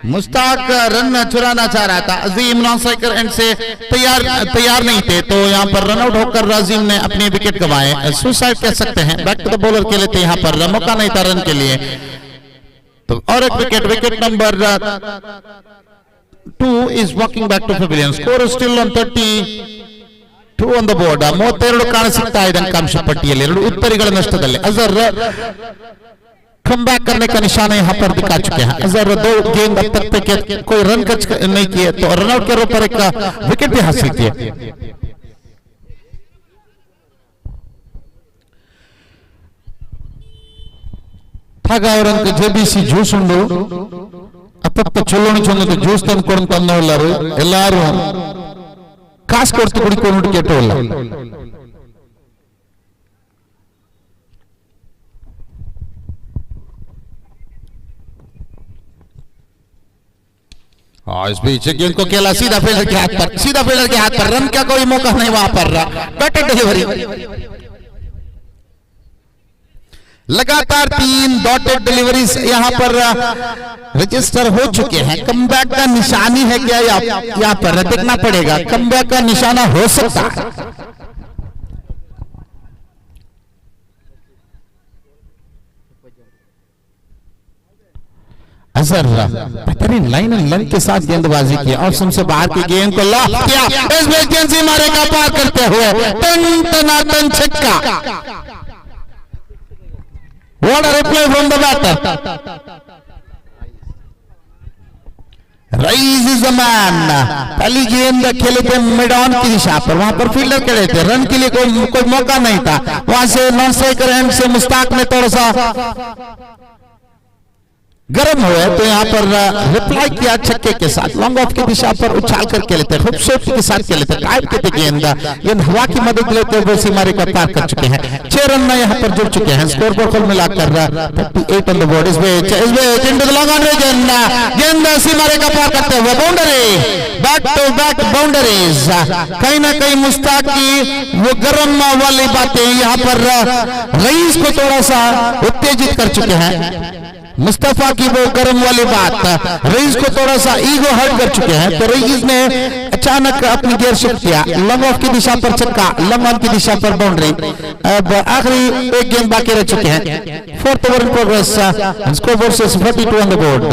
मुस्ताक रन चुराना चाह रहा था, अजीम नॉन स्ट्राइकर एंड से तैयार नहीं थे, तो यहाँ पर रनआउट होकर अजीम ने अपनी विकेट गंवाए, सुसाइड कह सकते हैं। बैक टू द बॉलर के लिए यहाँ पर मौका नहीं था रन के लिए, तो और एक wicket number 2 is walking back to pavilion. Score is still on 30 2 on the board. 32 ಕಾಣಿಸುತ್ತಾ ಇದೆ ಅಂಕಾಂಶ ಪಟ್ಟಿಯಲ್ಲಿ. 2 ಉತ್ತರಿಗಳ ನಷ್ಟದಲ್ಲಿ अजहर कम बैक करने का निशाना यहाँ पर दिखा चुके हैं. अजहर 2 गेंद अब तक पे कोई रन कच नहीं किए तो रनआउट के ऊपर एक विकेट भी हासिल किए. ಜೆಬಿಸಿ ಜ್ಯೂಸ್ ಉಂಡು ಅಪ್ಪಪ್ಪ ಚೊಲ್ಲೋಣಿ ಚೊಂದದ ಜ್ಯೂಸ್ ತಂದ್ಕೊಂಡು ತಂದವಲ್ಲರು ಎಲ್ಲಾರು ಕಾಸು ಕೊಡ್ತು ಕುಡಿಕೊಂಡು ಕೆಟ್ಟವಲ್ಲ. इस बीच गेंद को खेला सीधा फील्डर के हाथ पर, सीधा फील्डर के हाथ पर. रन का कोई मौका नहीं वहां पर. Dotted delivery. लगातार 3 डॉटेड डिलीवरीज यहां पर रजिस्टर हो चुके हैं. कमबैक का निशानी है क्या यहां पर देखना पड़ेगा. कमबैक का निशाना हो सकता है. अजहर बेहतरीन लाइन एंड लेंथ के साथ गेंदबाजी की और सबसे बाहर की गेंद को लॉक किया. इस वैकेंसी मारेगा पार करते हुए टन टनाटन छक्का. What a reply from the batter. Rise is the man. पहली गेंद खेले थे मिड ऑन की दिशा पर, वहां पर फील्डर खेले थे. रन के लिए कोई मौका नहीं था. वहां से नॉन स्ट्राइकर हैंड से मुश्ताक ने थोड़ा सा गर्म हुए तो यहाँ पर रिप्लाई किया छक्के के साथ. लॉन्ग ऑफ की दिशा पर उछाल कर खेले थे, खूबसूरती के साथ खेले थे. टाइप के थे गेंद हवा की मदद लेते हुए सीमारे का पार कर चुके हैं. 6 रन में यहाँ पर जुड़ चुके हैं. स्कोर बोर्ड कुल मिलाकर 38 ऑन द बोर्ड. इस गेंद लॉन्ग ऑन गेंद सीमारे का पार करते हुए boundary. Back to back boundaries. कहीं ना कहीं मुश्ताक की वो गर्म वाली बातें यहाँ पर रईस को थोड़ा सा उत्तेजित कर चुके हैं. मुस्तफा की वो गर्म वाली बात रईस को थोड़ा सा ईगो हर्ट कर चुके हैं. तो रईस ने अचानक अपनी गियर शिफ्ट किया. लंग ऑफ की दिशा पर छक्का, लंग ऑन की दिशा पर बाउंड्री. अब आखिरी एक गेंद बाकी रह चुके हैं. 4th over in progress. Score board से 42 on the board.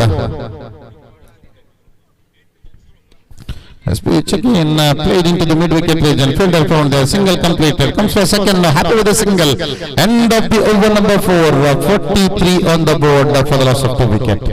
Speech again played into the mid-wicket region. Fielder found there. Single completed. Comes for a second. Happy with the single. End of the over number 4. 43 on the board for the loss of 2 wickets.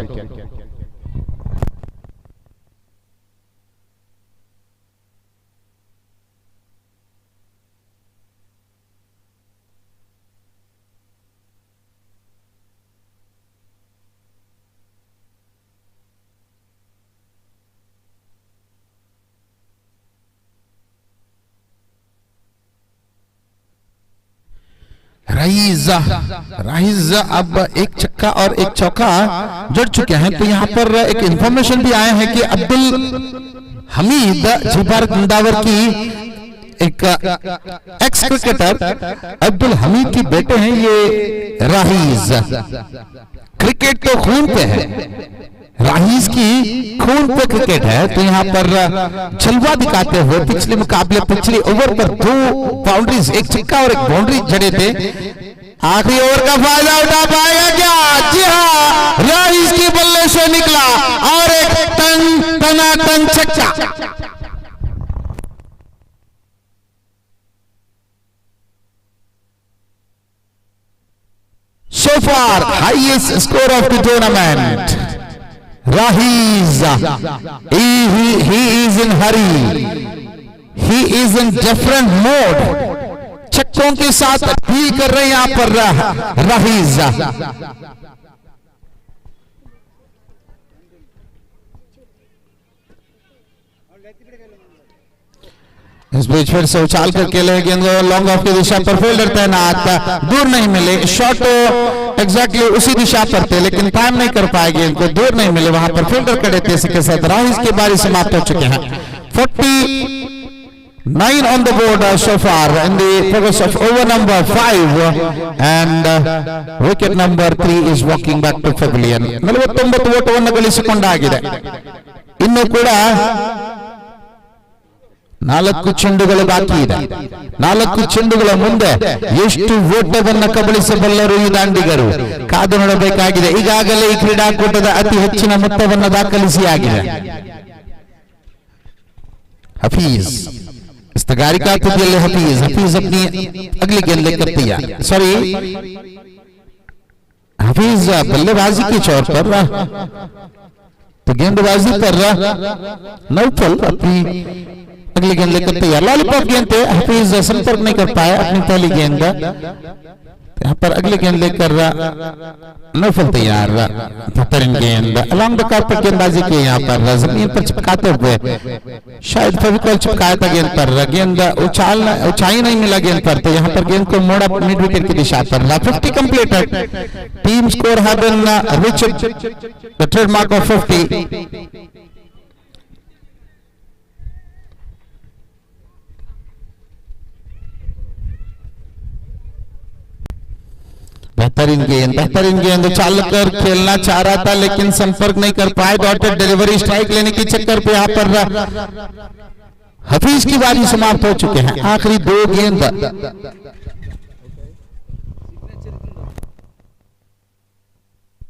Rise अब एक छक्का और एक चौका जुड़ चुके हैं. तो यहाँ पर एक इंफॉर्मेशन भी आया है कि अब्दुल हमीद जिबार गुंदावर की एक एक्स क्रिकेटर अब्दुल हमीद की बेटे हैं ये राहीज. क्रिकेट तो खून पे है, राहीज की खून पे क्रिकेट है. तो यहाँ पर जलवा दिखाते हुए पिछले मुकाबले पिछले ओवर पर 2 बाउंड्रीज, एक छक्का और एक बाउंड्री जड़े थे. आखिरी ओवर का फायदा उठा पाएगा क्या? जी हाँ, राहीज की बल्ले से निकला और एक टन छक्का. So far, highest score of the tournament. Raheez, he is in hurry. He is in different mode. छक्कों के साथ भी कर रहे हैं यहाँ पर राहीज. इस बीच फिर से उछाल कर खेले गेंद लॉन्ग ऑफ की दिशा पर. फील्डर तैनात, दूर नहीं मिले. शॉट एग्जैक्टली उसी दिशा पर थे लेकिन टाइम नहीं कर पाए, गेंद को दूर नहीं मिले. वहां पर फील्डर खड़े थे. इसके साथ राहीज की बारी समाप्त हो चुके हैं. 49 on the board so far in the progress of over number 5 and wicket number 3 is walking back to pavilion. 49 ಓಟವನ್ನು ಗಳಿಸಿಕೊಂಡಾಗಿದೆ. ಇನ್ನು ಕೂಡ 4 ಚೆಂಡುಗಳು ಬಾಕಿ ಇದೆ. 4 ಚೆಂಡುಗಳ ಮುಂದೆ ಎಷ್ಟು ಓಟವನ್ನು ಕಬಳಿಸಬಲ್ಲರು ಈ ದಾಂಡಿಗರು ಕಾದು ನೋಡಬೇಕಾಗಿದೆ. ಈಗಾಗಲೇ ಈ ಕ್ರೀಡಾಕೂಟದ ಅತಿ ಹೆಚ್ಚಿನ ಮೊತ್ತವನ್ನು ದಾಖಲಿಸಿ ಆಗಿದೆ. ಹಫೀಜ್ इस्तगारिका तुझे हफीज हफीज अपनी अगली गेंद लेकर तैयार सॉरी हफीज बल्लेबाजी के तौर पर तो गेंदबाजी कर रहा नौफल अपनी अगली गेंद लेकर तैयार लॉलीपॉप गेंद पे हफीज संपर्क नहीं कर पाया अपनी पहली गेंद यहाँ पर अगली गेंद लेकर नौफल तैयार बेहतरीन गेंद अलॉन्ग द कॉर्प पर गेंदबाजी की यहाँ पर जमीन पर चिपकाते हुए शायद फेविकॉल चिपकाया था गेंद पर गेंद ऊंचाई नहीं मिला गेंद पर तो यहाँ पर गेंद को मोड़ा मिड विकेट की दिशा पर 50 completed team score have been reached the trademark of 50 बेहतरीन गेंद चालकर खेलना चाह रहा था लेकिन संपर्क नहीं कर पाए डॉटेड डिलीवरी स्ट्राइक लेने के चक्कर पे यहाँ पर हफीज की बारी समाप्त हो चुके हैं आखिरी 2 गेंद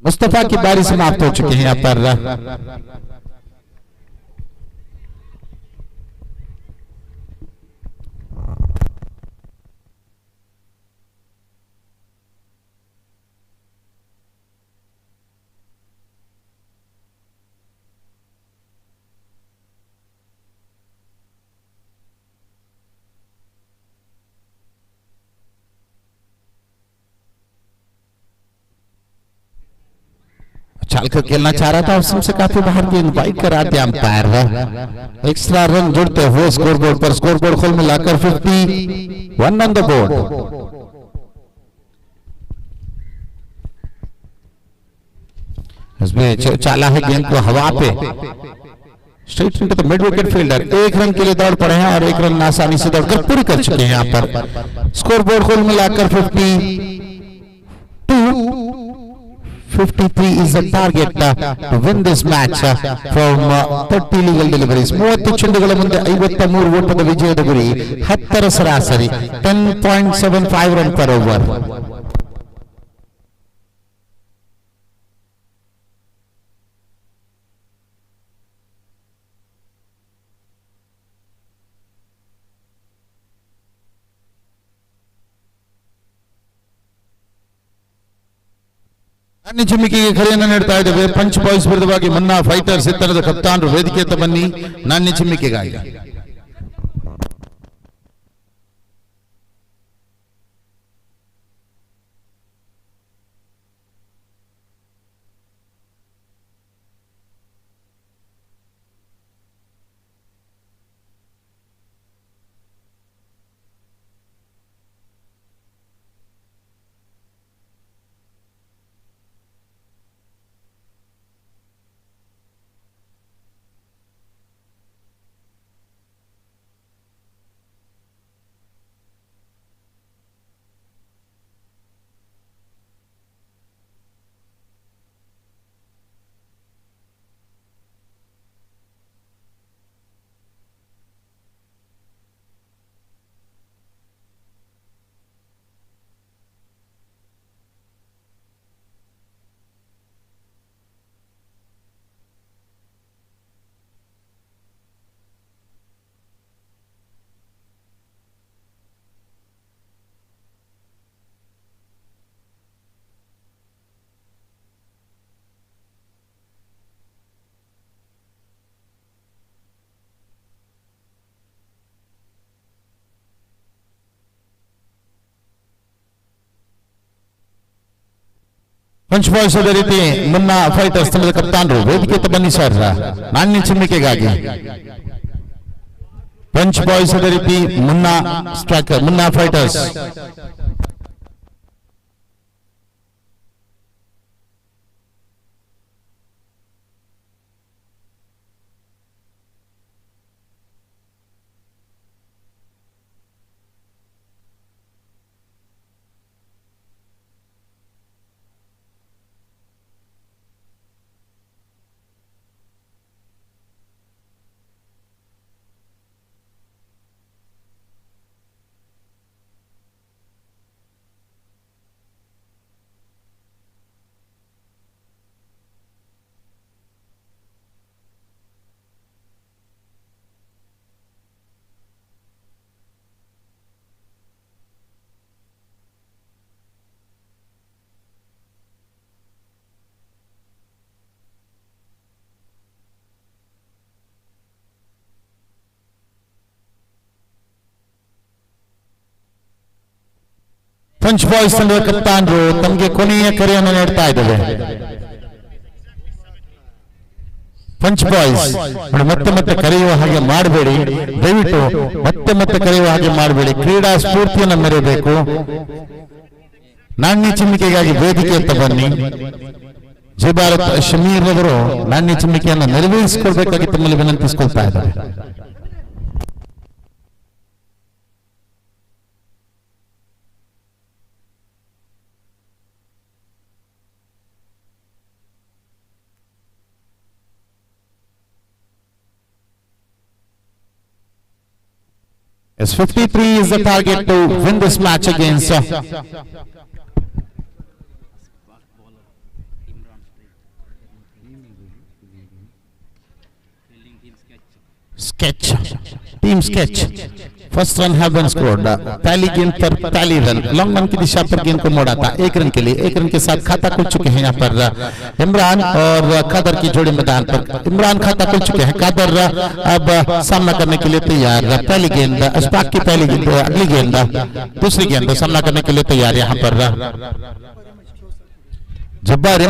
मुस्तफा की बारी समाप्त हो चुकी है यहाँ पर चालकर खेलना चाह रहा था उसमें से काफी बाहर गेंद वाइड करा दिया अंपायर एक्स्ट्रा रन जुड़ते हुए स्कोरबोर्ड पर स्कोरबोर्ड खोल मिलाकर 51 ऑन द बोर्ड इसमें चाला है गेंद को हवा पे straight into the mid wicket fielder 1 run के लिए दौड़ पड़े हैं और 1 रन आसानी से दौड़कर पूरी कर चुके हैं यहाँ पर स्कोरबोर्ड खोल मिलाकर 53 is the target to win this match from 30 legal deliveries. 30 ಚೆಂಡುಗಳ ಮುಂದೆ 53 ಓಟದ ವಿಜಯದ ಗುರಿ 10 ಸರಾಸರಿ 10.75 ರನ್ ಪರ್ ಓವರ್. ನಾಣ್ಯ ಚಿಮ್ಮಿಕೆಗೆ ಕರೆಯನ್ನು ನೀಡ್ತಾ ಇದ್ದೇವೆ. ಪಂಚ್ ಬಾಯ್ಸ್ ವಿರುದ್ಧವಾಗಿ ಮುನ್ನಾ ಫೈಟರ್ಸ್ ಇತ್ತರದ ಕಪ್ತಾನರು ವೇದಿಕೆಯತ್ತ ಬನ್ನಿ ನಾಣ್ಯ ಚಿಮ್ಮಿಕೆಗಾಗಿ. ಪಂಚ್ ಬಾಯ್ಸ್ ಅದೇ ರೀತಿ ಮುನ್ನಾ ಫೈಟರ್ಸ್ ತಂಡದ ಕಪ್ತಾನರು ವೇದಿಕೆಯತ್ತ ಬನ್ನಿ ಸರ್ ನಾಣ್ಯ ಚಿಮ್ಮಿಕೆಗಾಗಿ. ಪಂಚ್ ಬಾಯ್ಸ್ ಅದೇ ರೀತಿ ಮುನ್ನಾ ಸ್ಟ್ರೈಕರ್ ಮುನ್ನಾ ಫೈಟರ್ಸ್ ಪಂಚ್ ಬಾಯ್ಸ್ ತಂಡದ ಕಪ್ತಾನರು ತಮಗೆ ಕೊನೆಯ ಕರೆಯನ್ನು ನೀಡ್ತಾ ಇದ್ದೇವೆ. ಪಂಚ್ ಬಾಯ್ಸ್ ಮತ್ತೆ ಮತ್ತೆ ಕರೆಯುವ ಹಾಗೆ ಮಾಡಬೇಡಿ, ದಯವಿಟ್ಟು ಮತ್ತೆ ಕರೆಯುವ ಹಾಗೆ ಮಾಡಬೇಡಿ. ಕ್ರೀಡಾ ಸ್ಫೂರ್ತಿಯನ್ನು ಮೆರೆಯಬೇಕು. ನಾಣ್ಯ ಚಿಮ್ಮಿಕೆಗಾಗಿ ವೇದಿಕೆ ಅಂತ ಬನ್ನಿ. ಜೈ ಭಾರತ್ ಶಮೀರ್ ಅವರು ನಾಣ್ಯ ಚಿಮ್ಮಿಕೆಯನ್ನು ನೆರವೇರಿಸಿಕೊಳ್ಬೇಕಾಗಿ ತಮ್ಮಲ್ಲಿ ವಿನಂತಿಸಿಕೊಳ್ತಾ ಇದ್ದಾರೆ. Yes, 53 is the target to win this match against Team Sketch. First run have been scored. पहली गेंद पर पहली रन लॉन्ग रन की दिशा पर गेंद को मोड़ा था 1 रन के लिए. 1 रन के साथ खाता खुल चुके हैं यहाँ पर इमरान और कादर की जोड़ी मैदान पर. इमरान खाता खुल चुके हैं, कादर अब सामना करने के लिए तैयार. पहली गेंद अशफाक की पहली गेंद, अगली गेंद दूसरी गेंद सामना करने के लिए तैयार. यहाँ पर जब्बार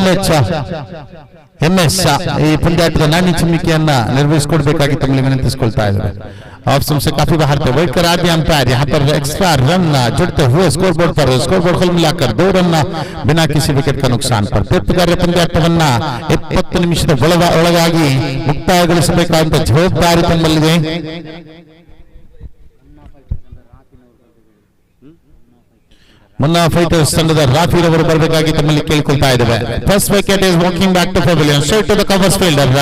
MS ಈ ಪಂದ್ಯಾಟದ ನಾಣ್ಯ ಚಿಮ್ಮಿಕೆಯನ್ನ ನಿರ್ವಹಿಸಿಕೊಡ್ಬೇಕಾಗಿ ತಮ್ಮಲ್ಲಿ ವಿನಂತಿಸಿಕೊಳ್ತಾ ಇದ್ದಾರೆ. ऑप्शन से काफी बाहर थे, वेट करा दिया अंपायर. यहाँ पर एक्स्ट्रा रन जुड़ते हुए स्कोरबोर्ड पर, स्कोरबोर्ड कुल मिलाकर 2 रन बिना किसी विकेट का नुकसान पर ತೀರ್ಪುಗಾರರ ಪಂದ್ಯಾಟವನ್ನ 20 ನಿಮಿಷದ ಒಳಗಾಗಿ ಮುಕ್ತಾಯಗೊಳಿಸಬೇಕಾದಂತ ಜವಾಬ್ದಾರಿ ತಮ್ಮಲ್ಲಿದೆ. ಮುನ್ನಾ ಫೈಟರ್ಸ್ ತಂಡದ ರಾಫಿ ಅವರು ಬರಬೇಕಾಗಿ ತಮ್ಮಲ್ಲಿ ಕೇಳಿಕೊಳ್ತಾ ಇದ್ದೇವೆ. First wicket is walking back to pavilion, straight to the covers fielder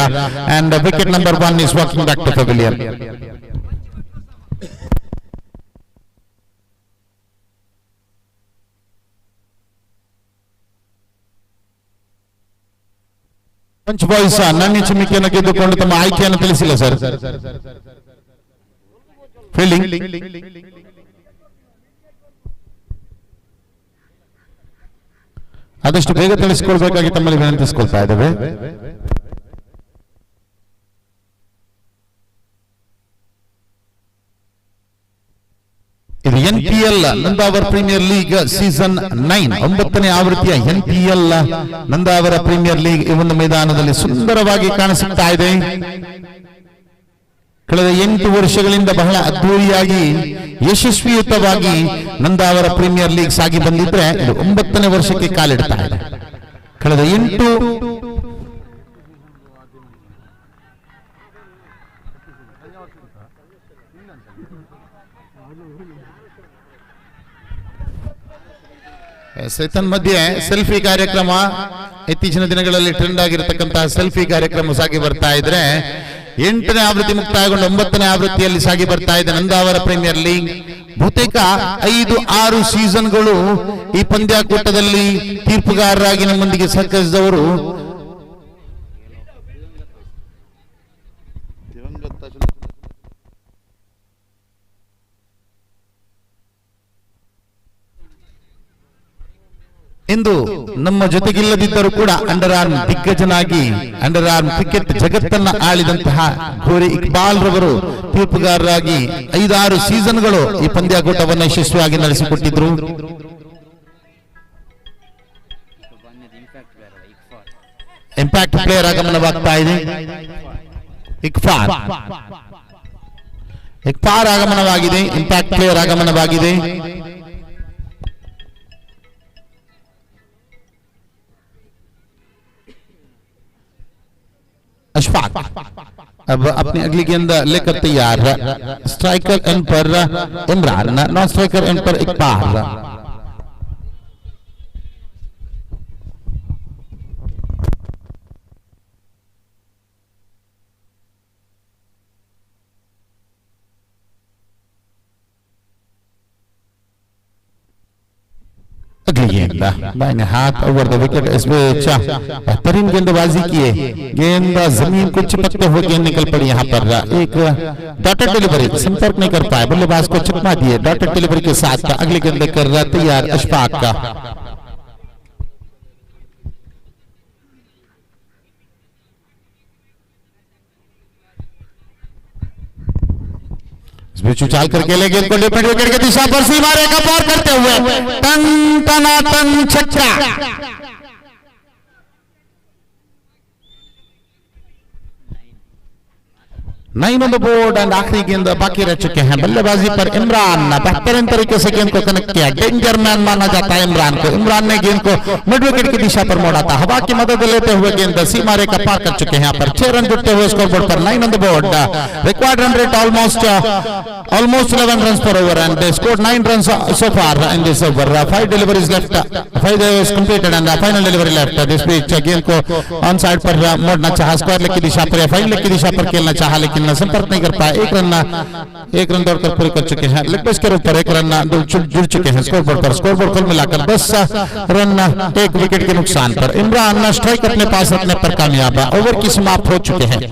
and wicket number 1 is walking back to pavilion. Punch boys ನಾಣ್ಯ ಚಿಮ್ಮಿಕೆಯನ್ನು ಗೆದ್ದುಕೊಂಡು ತಮ್ಮ ಆಯ್ಕೆಯನ್ನು ತಿಳಿಸಿಲ್ಲ ಸರ್. ಫೀಲ್ಡಿಂಗ್ ಆದಷ್ಟು ಬೇಗ ತಿಳಿಸಿಕೊಳ್ಬೇಕಾಗಿ ತಮ್ಮಲ್ಲಿ ವಿನಂತಿಸಿಕೊಳ್ತಾ ಇದ್ದೇವೆ. ಇದು NPL Nandavara premier league season 9 9ನೇ ಆವೃತ್ತಿಯ NPL ನಂದಾವರ ಪ್ರೀಮಿಯರ್ ಲೀಗ್ ಈ ಒಂದು ಮೈದಾನದಲ್ಲಿ ಸುಂದರವಾಗಿ ಕಾಣಿಸುತ್ತಾ ಇದೆ. ಕಳೆದ 8 ವರ್ಷಗಳಿಂದ ಬಹಳ ಅದ್ಧೂರಿಯಾಗಿ ಯಶಸ್ವಿಯುತವಾಗಿ ನಂದಾವರ ಪ್ರೀಮಿಯರ್ ಲೀಗ್ ಸಾಗಿ ಬಂದಿದ್ರೆ ಇದು 9ನೇ ವರ್ಷಕ್ಕೆ ಕಾಲಿಡ್ತಾ ಇದೆ. ಕಳೆದ 8 ಮಧ್ಯೆ ಸೆಲ್ಫಿ ಕಾರ್ಯಕ್ರಮ ಇತ್ತೀಚಿನ ದಿನಗಳಲ್ಲಿ ಟ್ರೆಂಡ್ ಆಗಿರತಕ್ಕಂತಹ ಸೆಲ್ಫಿ ಕಾರ್ಯಕ್ರಮ ಸಾಗಿ ಬರ್ತಾ ಇದ್ರೆ 8ನೇ ಆವೃತ್ತಿ ಮುಕ್ತಾಯಗೊಂಡು 9ನೇ ಆವೃತ್ತಿಯಲ್ಲಿ ಸಾಗಿ ಬರ್ತಾ ಇದೆ ನಂದಾವರ ಪ್ರೀಮಿಯರ್ ಲೀಗ್. ಬಹುತೇಕ 5-6 ಸೀಸನ್ಗಳು ಈ ಪಂದ್ಯಾಕೂಟದಲ್ಲಿ ತೀರ್ಪುಗಾರರಾಗಿ ನಮ್ಮೊಂದಿಗೆ ಸಹಕರಿಸಿದವರು ಇಂದು ನಮ್ಮ ಜೊತೆಗಿಲ್ಲದಿದ್ದರೂ ಕೂಡ ಅಂಡರ್ ಆರ್ಮ್ ದಿಗ್ಗಜನಾಗಿ ಅಂಡರ್ ಆರ್ಮ್ ಕ್ರಿಕೆಟ್ ಜಗತ್ತನ್ನ ಆಳಿದಂತಹ ಘೋರಿ ಇಕ್ಬಾಲ್ ರವರು ತೀರ್ಪುಗಾರರಾಗಿ 5-6 ಸೀಸನ್ಗಳು ಈ ಪಂದ್ಯಾಕೂಟವನ್ನು ಯಶಸ್ವಿಯಾಗಿ ನಡೆಸಿಕೊಟ್ಟಿದ್ರು. ಇಂಪ್ಯಾಕ್ಟ್ ಪ್ಲೇಯರ್ ಆಗಮನವಾಗ್ತಾ ಇದೆ. ಇಕ್ಫಾರ್ ಆಗಮನವಾಗಿದೆ, ಇಂಪ್ಯಾಕ್ಟ್ ಪ್ಲೇಯರ್ ಆಗಮನವಾಗಿದೆ. अशफाक अब अपनी अगली गेंद लेकर तैयार. स्ट्राइकर एंड पर इमरान, नॉन स्ट्राइकर एंड पर इकबाल. अगली गेंद बाएं हाथ ओवर द विकेट, इसमें बेहतरीन गेंदबाजी किए, गेंद जमीन को चिपकते हुए गेंद निकल पड़ी. यहाँ पर एक डॉटेड डिलीवरी, संपर्क नहीं कर पाए, बल्लेबाज को चिपका दिए. डॉटेड डिलीवरी के साथ अगली गेंद कर तैयार अशफाक का. इस बीच उछाल करके ले गेंद को लेफ्ट विकेट की दिशा पर सीमा रेखा पार करते हुए टन टना टन छक्का। 9 ऑन द बोर्ड एंड आखिरी गेंद बाकी रह चुके हैं। बल्लेबाजी पर इमरान, बेहतरीन तरीके से गेंद को कनेक्ट किया। डेंजर मैन माना जाता है इमरान को। इमरान ने गेंद को मिड विकेट की दिशा पर मोड़ा था। हवा की मदद लेते हुए गेंद सीमा रेखा पार कर चुके हैं। यहाँ पर 6 रन जुटते हुए स्कोरबोर्ड पर। 9 on the board, required run rate almost 11 runs per over and they scored 9 runs so far in this over. 5 deliveries left, 5 deliveries completed and final delivery left. This pitch गेंद को on side पर मोड़ना चाहा, square leg की दिशा पर या fine leg की दिशा पर खेलना चाहा, लेकिन संपर्क नहीं कर पाए। एक रन दौड़कर पूरे कर चुके हैं। लेग पेस के ऊपर 1 रन जुड़ चुके हैं स्कोरबोर्ड पर। स्कोरबोर्ड कुल मिलाकर 10 रन 1 विकेट के नुकसान पर। इमरान स्ट्राइक अपने पास रखने पर कामयाब। ओवर की समाप्त हो चुके हैं।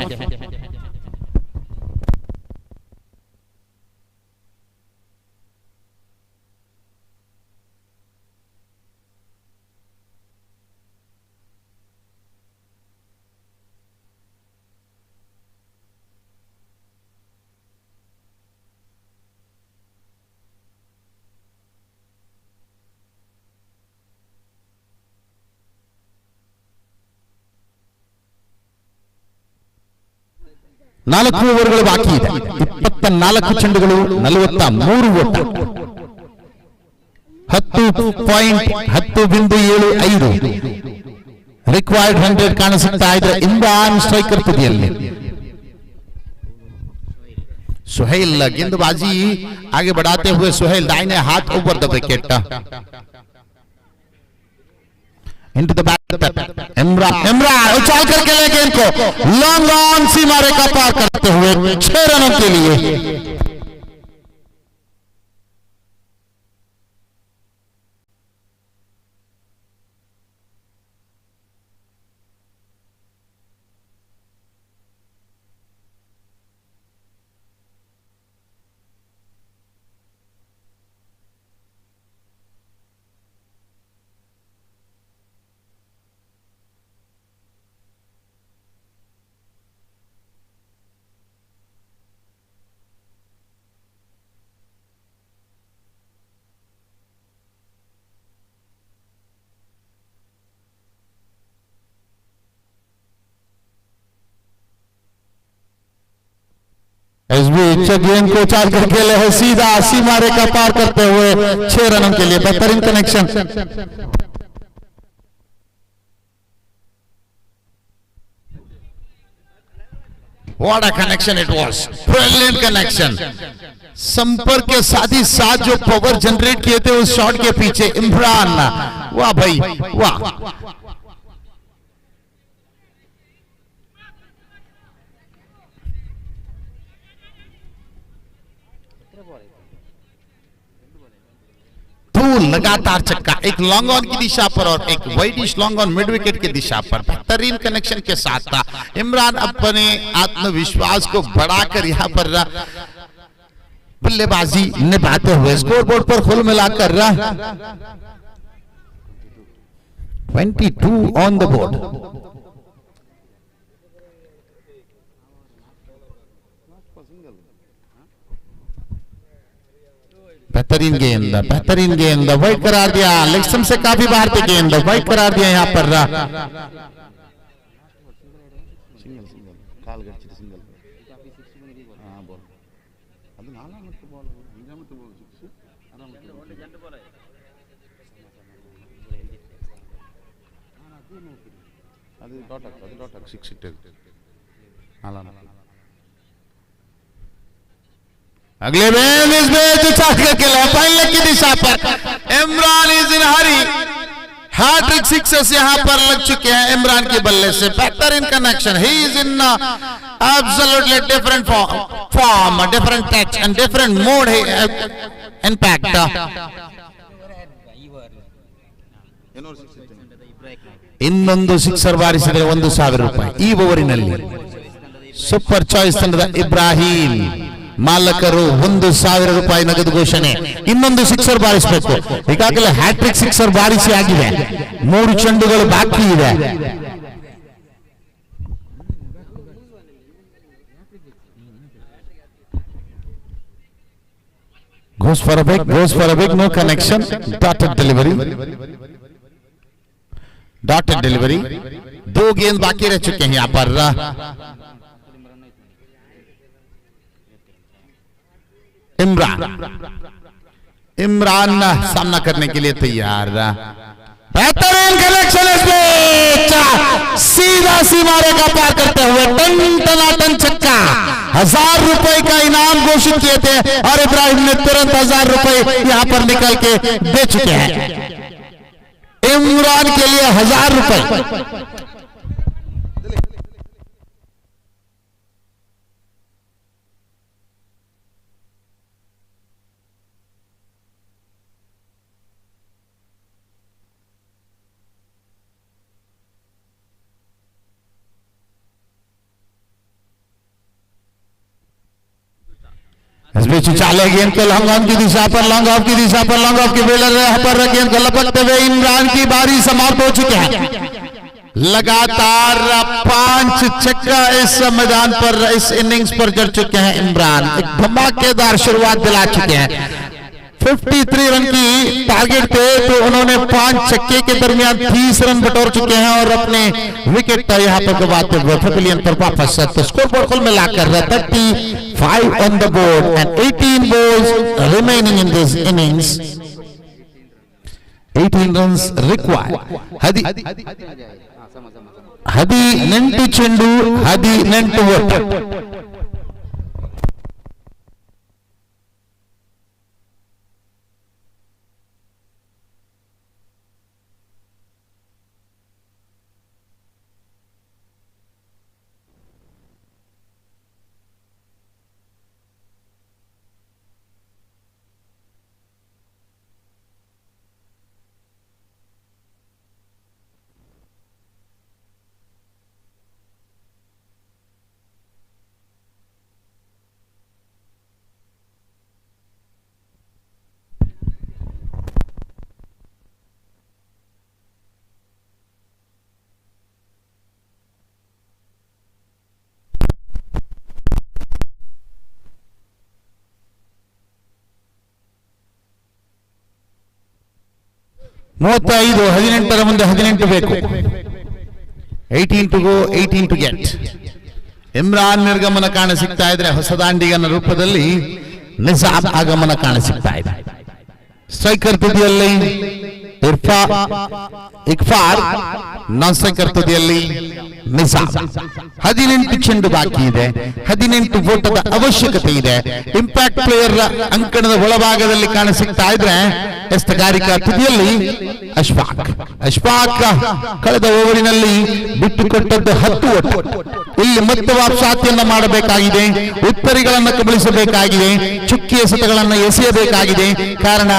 ನಾಲ್ಕು ಓವರ್ಗಳು ಬಾಕಿ ಇದೆ. 24 ಚೆಂಡುಗಳು, 43 ಓಟ. 10.75 ರಿಕ್ವೈರ್ಡ್ 100 ಕಾಣಿಸುತ್ತಾ ಇದೆ ಇಮ್ರಾನ್ ಸ್ಟ್ರೈಕರ್ ತುದಿಯಲ್ಲಿ. सुहेल गेंदबाजी आगे बढ़ाते हुए सुहेल दाहिने हाथ over the wicket into the back. Imran उछाल करके ले गेंद को लॉन्ग ऑन सीमा रेखा पार करते हुए 6 रनों के लिए। इस बीच गेंद को उछाल कर खेले है सीधा सीमा रेखा पार करते हुए 6 रनों के लिए। बेहतरीन connection. What a connection it was. Brilliant connection. संपर्क के साथ ही साथ जो पावर जनरेट किए थे उस शॉट के पीछे इमरान, वाह भाई वाह। लगातार छक्का, एक लॉन्ग ऑन की दिशा पर और एक widish long on mid wicket की दिशा पर। बेहतरीन कनेक्शन के साथ था। इमरान अपने आत्मविश्वास को बढ़ाकर यहां पर बल्लेबाजी निभाते हुए स्कोरबोर्ड पर कुल मिलाकर 22 ऑन द बोर्ड। बेहतरीन गेंद वाइड करार दिया। लेग स्टंप से काफी बाहर पे गेंद वाइड करार दिया यहाँ पर। अगले गेंद इस बेच उछाल करके फाइन लेग की दिशा पर। Imran is in hurry. Hattrick sixes यहां पर लग चुके हैं इमरान के बल्ले से। बेहतरीन connection. He is in absolutely different form, different touch and different mode impact. ಇನ್ನೊಂದು ಸಿಕ್ಸರ್ ಬಾರಿಸಿದರೆ 1,000 ರೂಪಾಯಿ ಈ ಓವರಿನಲ್ಲಿ. ಸೂಪರ್ ಚಾಯ್ಸ್ ತಂಡದ ಇಬ್ರಾಹಿಂ ಮಾಲಕರು 1,000 ರೂಪಾಯಿ ನಗದು ಘೋಷಣೆ. ಇನ್ನೊಂದು ಸಿಕ್ಸರ್ ಬಾರಿಸಬೇಕು. ಈಗಾಗಲೇ ಹ್ಯಾಟ್ರಿಕ್ ಸಿಕ್ಸರ್ ಬಾರಿಸಿ ಆಗಿದೆ. 3 ಚೆಂಡುಗಳು ಬಾಕಿ ಇದೆ. Goes for a big, no connection. Dotted delivery. दो गेंद बाकी रह चुके हैं यहाँ पर। इमरान सामना करने के लिए तैयार। बेहतरीन कलेक्शन सीधा सीमारे का पार करते हुए टन छक्का। 1000 रुपए का इनाम घोषित किए थे और इब्राहिम ने तुरंत 1000 रुपए यहां पर निकल के दे चुके हैं। इमरान के लिए 1000 रुपए। इस बीच चाले गेंद को लॉन्ग ऑफ की दिशा पर, लॉन्ग ऑफ की बॉलर यहां पर गेंद को लपकते हुए इमरान की बारी समाप्त हो चुकी है। लगातार 5 छक्का इस मैदान पर, इस इनिंग्स पर जड़ चुके हैं इमरान। एक धमाकेदार शुरुआत दिला चुके हैं। 53 रन की टारगेट पे तो उन्होंने 5 छक्के के दरमियान 30 रन बटोर चुके हैं और अपने विकेट पर यहां पर गवाते हुए पवेलियन पर वापस। तो स्कोर बोर्ड कुल मिलाकर 35 on the board and 18 balls remaining in this innings. 18 runs required. 18 ಚೆಂಡು 18 ಓಟ. ಮೂವತ್ತೈದು 18ರ ಮುಂದೆ 18 ಬೇಕು. 18 to go, 18 to get. Imran ನಿರ್ಗಮನ ಕಾಣ ಸಿಗ್ತಾ ಇದ್ರೆ ಹೊಸ ದಾಂಡಿಗನ ರೂಪದಲ್ಲಿ ನಿಜಾಮ್ ಆಗಮನ ಕಾಣ ಸಿಗ್ತಾ ಇದೆ. ಸ್ಟ್ರೈಕರ್ ತುದಿಯಲ್ಲಿ ಇಕ್ಫಾರ್, ನಾನ್ ಸ್ಟ್ರೈಕರ್ ತುದಿಯಲ್ಲಿ ನಿಜಾಮ್. 18 ಚೆಂಡು ಬಾಕಿ ಇದೆ. 18 ಓಟದ ಅವಶ್ಯಕತೆ ಇದೆ. ಇಂಪ್ಯಾಕ್ಟ್ ಪ್ಲೇಯರ್ ಅಂಕಣದ ಒಳಭಾಗದಲ್ಲಿ ಕಾಣ ಸಿಗ್ತಾ ಇದ್ರೆ ಎಸ್ತಗಾರಿಕಾ ತುದಿಯಲ್ಲಿ ಅಶ್ಫಾಕ್ ಕಳೆದ ಓವರಿನಲ್ಲಿ ಬಿಟ್ಟುಕೊಟ್ಟದ್ದು 10 ಓಟ. ಇಲ್ಲಿ ಮತ್ತೆ ವಾಪಸಾತಿಯನ್ನ ಮಾಡಬೇಕಾಗಿದೆ, ಉತ್ತರಿಗಳನ್ನು ಕಬಳಿಸಬೇಕಾಗಿದೆ, ಚುಕ್ಕಿ ಎಸೆತಗಳನ್ನು ಎಸೆಯಬೇಕಾಗಿದೆ. ಕಾರಣ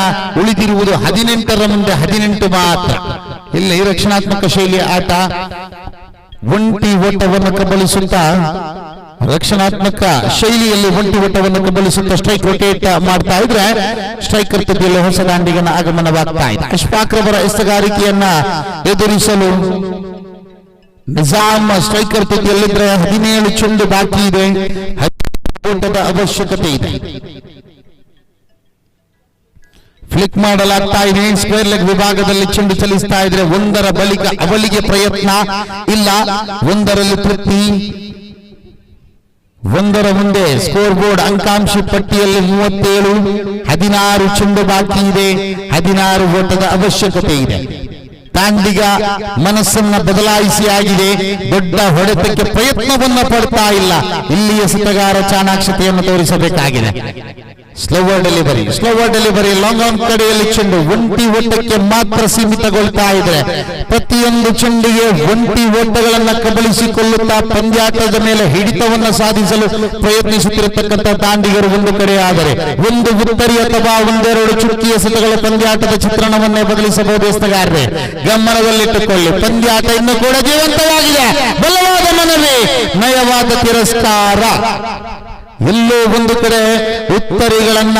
ಉಳಿದಿರುವುದು 18ರ ಮುಂದೆ 18 ಮಾತ್ರ. ಇಲ್ಲಿ ರಕ್ಷಣಾತ್ಮಕ ಶೈಲಿಯ ಆಟ. ಒಂಟಿ ಓಟವನ್ನು ಕಬಳಿಸುತ್ತಾ ರಕ್ಷಣಾತ್ಮಕ ಶೈಲಿಯಲ್ಲಿ ಒಂಟಿ ಓಟವನ್ನು ಕಬಳಿಸುತ್ತಾ ಸ್ಟ್ರೈಕ್ ರೊಟೇಟ್ ಮಾಡ್ತಾ ಇದ್ರೆ ಸ್ಟ್ರೈಕರ್ ತುದಿಯಲ್ಲಿ ಹೊಸ ದಾಂಡಿಗನ ಆಗಮನವಾಗ್ತಾ ಇದೆ. ಅಶ್ಫಾಕ್ ರವರ ಎಸ್ತಗಾರಿಕೆಯನ್ನ ಎದುರಿಸಲು ನಿಜಾಮ್ ಸ್ಟ್ರೈಕರ್ ತುದಿಯಲ್ಲಿದ್ರೆ 17 ಚೆಂಡು ಬಾಕಿ ಇದೆ. ಓಟದ ಅವಶ್ಯಕತೆ ಇದೆ. ಫ್ಲಿಕ್ ಮಾಡಲಾಗ್ತಾ ಇದೆ. ಸ್ಕ್ವೇರ್ ಲೆಗ್ ವಿಭಾಗದಲ್ಲಿ ಚೆಂಡು ಚಲಿಸ್ತಾ ಇದ್ರೆ ಒಂದರ ಬಳಿಕ ಅವಳಿಗೆ ಪ್ರಯತ್ನ ಇಲ್ಲ, ಒಂದರಲ್ಲಿ ತೃಪ್ತಿ. ಒಂದರ ಮುಂದೆ ಸ್ಕೋರ್ ಬೋರ್ಡ್ ಅಂಕಾಂಶ ಪಟ್ಟಿಯಲ್ಲಿ 37, 16 ಚೆಂಡು ಬಾಕಿ ಇದೆ. 16 ಓಟದ ಅವಶ್ಯಕತೆ ಇದೆ. ದಾಂಡಿಗ ಮನಸ್ಸನ್ನ ಬದಲಾಯಿಸಿ ಆಗಿದೆ. ದೊಡ್ಡ ಹೊಡೆತಕ್ಕೆ ಪ್ರಯತ್ನವನ್ನ ಪಡ್ತಾ ಇಲ್ಲ. ಇಲ್ಲಿ ಎಸೆತಗಾರ ಚಾಣಾಕ್ಷತೆಯನ್ನು ತೋರಿಸಬೇಕಾಗಿದೆ. ಸ್ಲೋವರ್ ಡೆಲಿವರಿ ಲಾಂಗ್ ಆನ್ ಕಡೆಯಲ್ಲಿ ಚೆಂಡು ಒಂಟಿ ಓಟಕ್ಕೆ ಮಾತ್ರ ಸೀಮಿತಗೊಳ್ತಾ ಇದೆ. ಪ್ರತಿಯೊಂದು ಚೆಂಡಿಗೆ ಒಂಟಿ ಓಟಗಳನ್ನ ಕಬಳಿಸಿಕೊಳ್ಳುತ್ತಾ ಪಂದ್ಯಾಟದ ಮೇಲೆ ಹಿಡಿತವನ್ನ ಸಾಧಿಸಲು ಪ್ರಯತ್ನಿಸುತ್ತಿರತಕ್ಕಂಥ ದಾಂಡಿಗರು ಒಂದು ಕಡೆ ಆದರೆ ಒಂದು ಉತ್ತರಿ ಅಥವಾ ಒಂದೆರಡು ಚುಕ್ಕಿ ಎಸೆತಗಳ ಪಂದ್ಯಾಟದ ಚಿತ್ರಣವನ್ನೇ ಬದಲಿಸಬಹುದು. ಎಸೆತಗಾರರೇ ಗಮನದಲ್ಲಿಟ್ಟುಕೊಳ್ಳಿ, ಪಂದ್ಯಾಟ ಇನ್ನೂ ಕೂಡ ಜೀವಂತವಾಗಿದೆ. ಬಲವಾದ ಮನವಿ, ನಯವಾದ ತಿರಸ್ಕಾರ. ಎಲ್ಲೋ ಒಂದು ಕಡೆ ಉತ್ತರಿಗಳನ್ನ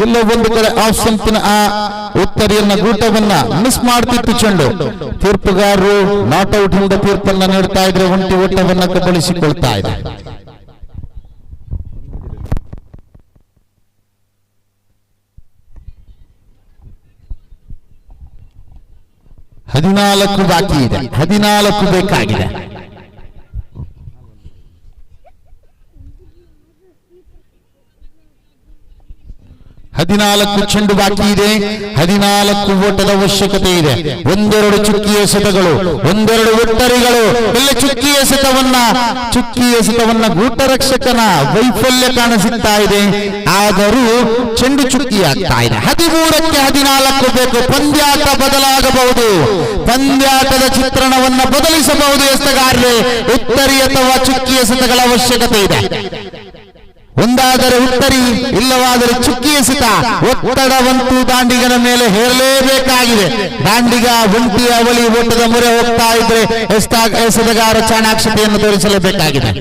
ಎಲ್ಲೋ ಒಂದು ಕಡೆ ಆಫ್ ಸಂಪಿನ ಆ ಉತ್ತರಿಯನ್ನ ಗೂಟವನ್ನ ಮಿಸ್ ಮಾಡ್ತಿತ್ತು ಚೆಂಡು. ತೀರ್ಪುಗಾರರು ನಾಟ್ ಔಟ್ ಇಂದ ತೀರ್ಪನ್ನ ನೀಡ್ತಾ ಇದ್ರೆ ಒಂಟಿ ಓಟವನ್ನ ಕಬಳಿಸಿಕೊಳ್ತಾ ಇದೆ. ಹದಿನಾಲ್ಕು ಬಾಕಿ ಇದೆ, 14 ಬೇಕಾಗಿದೆ. 14 ಚೆಂಡು ಬಾಕಿ ಇದೆ, 14 ಓಟದ ಅವಶ್ಯಕತೆ ಇದೆ. ಒಂದೆರಡು ಚುಕ್ಕಿ ಎಸೆತಗಳು, ಒಂದೆರಡು ಒಟ್ಟರಿಗಳು. ಇಲ್ಲಿ ಚುಕ್ಕಿ ಎಸೆತವನ್ನ ಗೂಟ ರಕ್ಷಕನ ವೈಫಲ್ಯ ಕಾಣಿಸುತ್ತಾ ಇದೆ. ಆದರೂ ಚೆಂಡು ಚುಕ್ಕಿ ಆಗ್ತಾ ಇದೆ. 13ಕ್ಕೆ 14 ಬೇಕು. ಪಂದ್ಯಾಟ ಬದಲಾಗಬಹುದು, ಪಂದ್ಯಾಟದ ಚಿತ್ರಣವನ್ನ ಬದಲಿಸಬಹುದು. ಎಸೆತಗಾರರೇ, ಉತ್ತರಿ ಅಥವಾ ಚುಕ್ಕಿ ಎಸೆತಗಳ ಅವಶ್ಯಕತೆ ಇದೆ. ಒಂದಾದರೆ ಉತ್ತರಿ, ಇಲ್ಲವಾದರೆ ಚುಕ್ಕಿ ಎಸೆತ. ಒತ್ತಡವಂತೂ ದಾಂಡಿಗನ ಮೇಲೆ ಹೇರಲೇಬೇಕಾಗಿದೆ. ದಾಂಡಿಗ ಒಂಟಿ ಅವಳಿ ಓಟದ ಮೊರೆ ಹೋಗ್ತಾ ಇದ್ರೆ ಎಸೆತಗಾರ ಚಾಣಾಕ್ಷತೆಯನ್ನು ತೋರಿಸಲೇಬೇಕಾಗಿದೆ.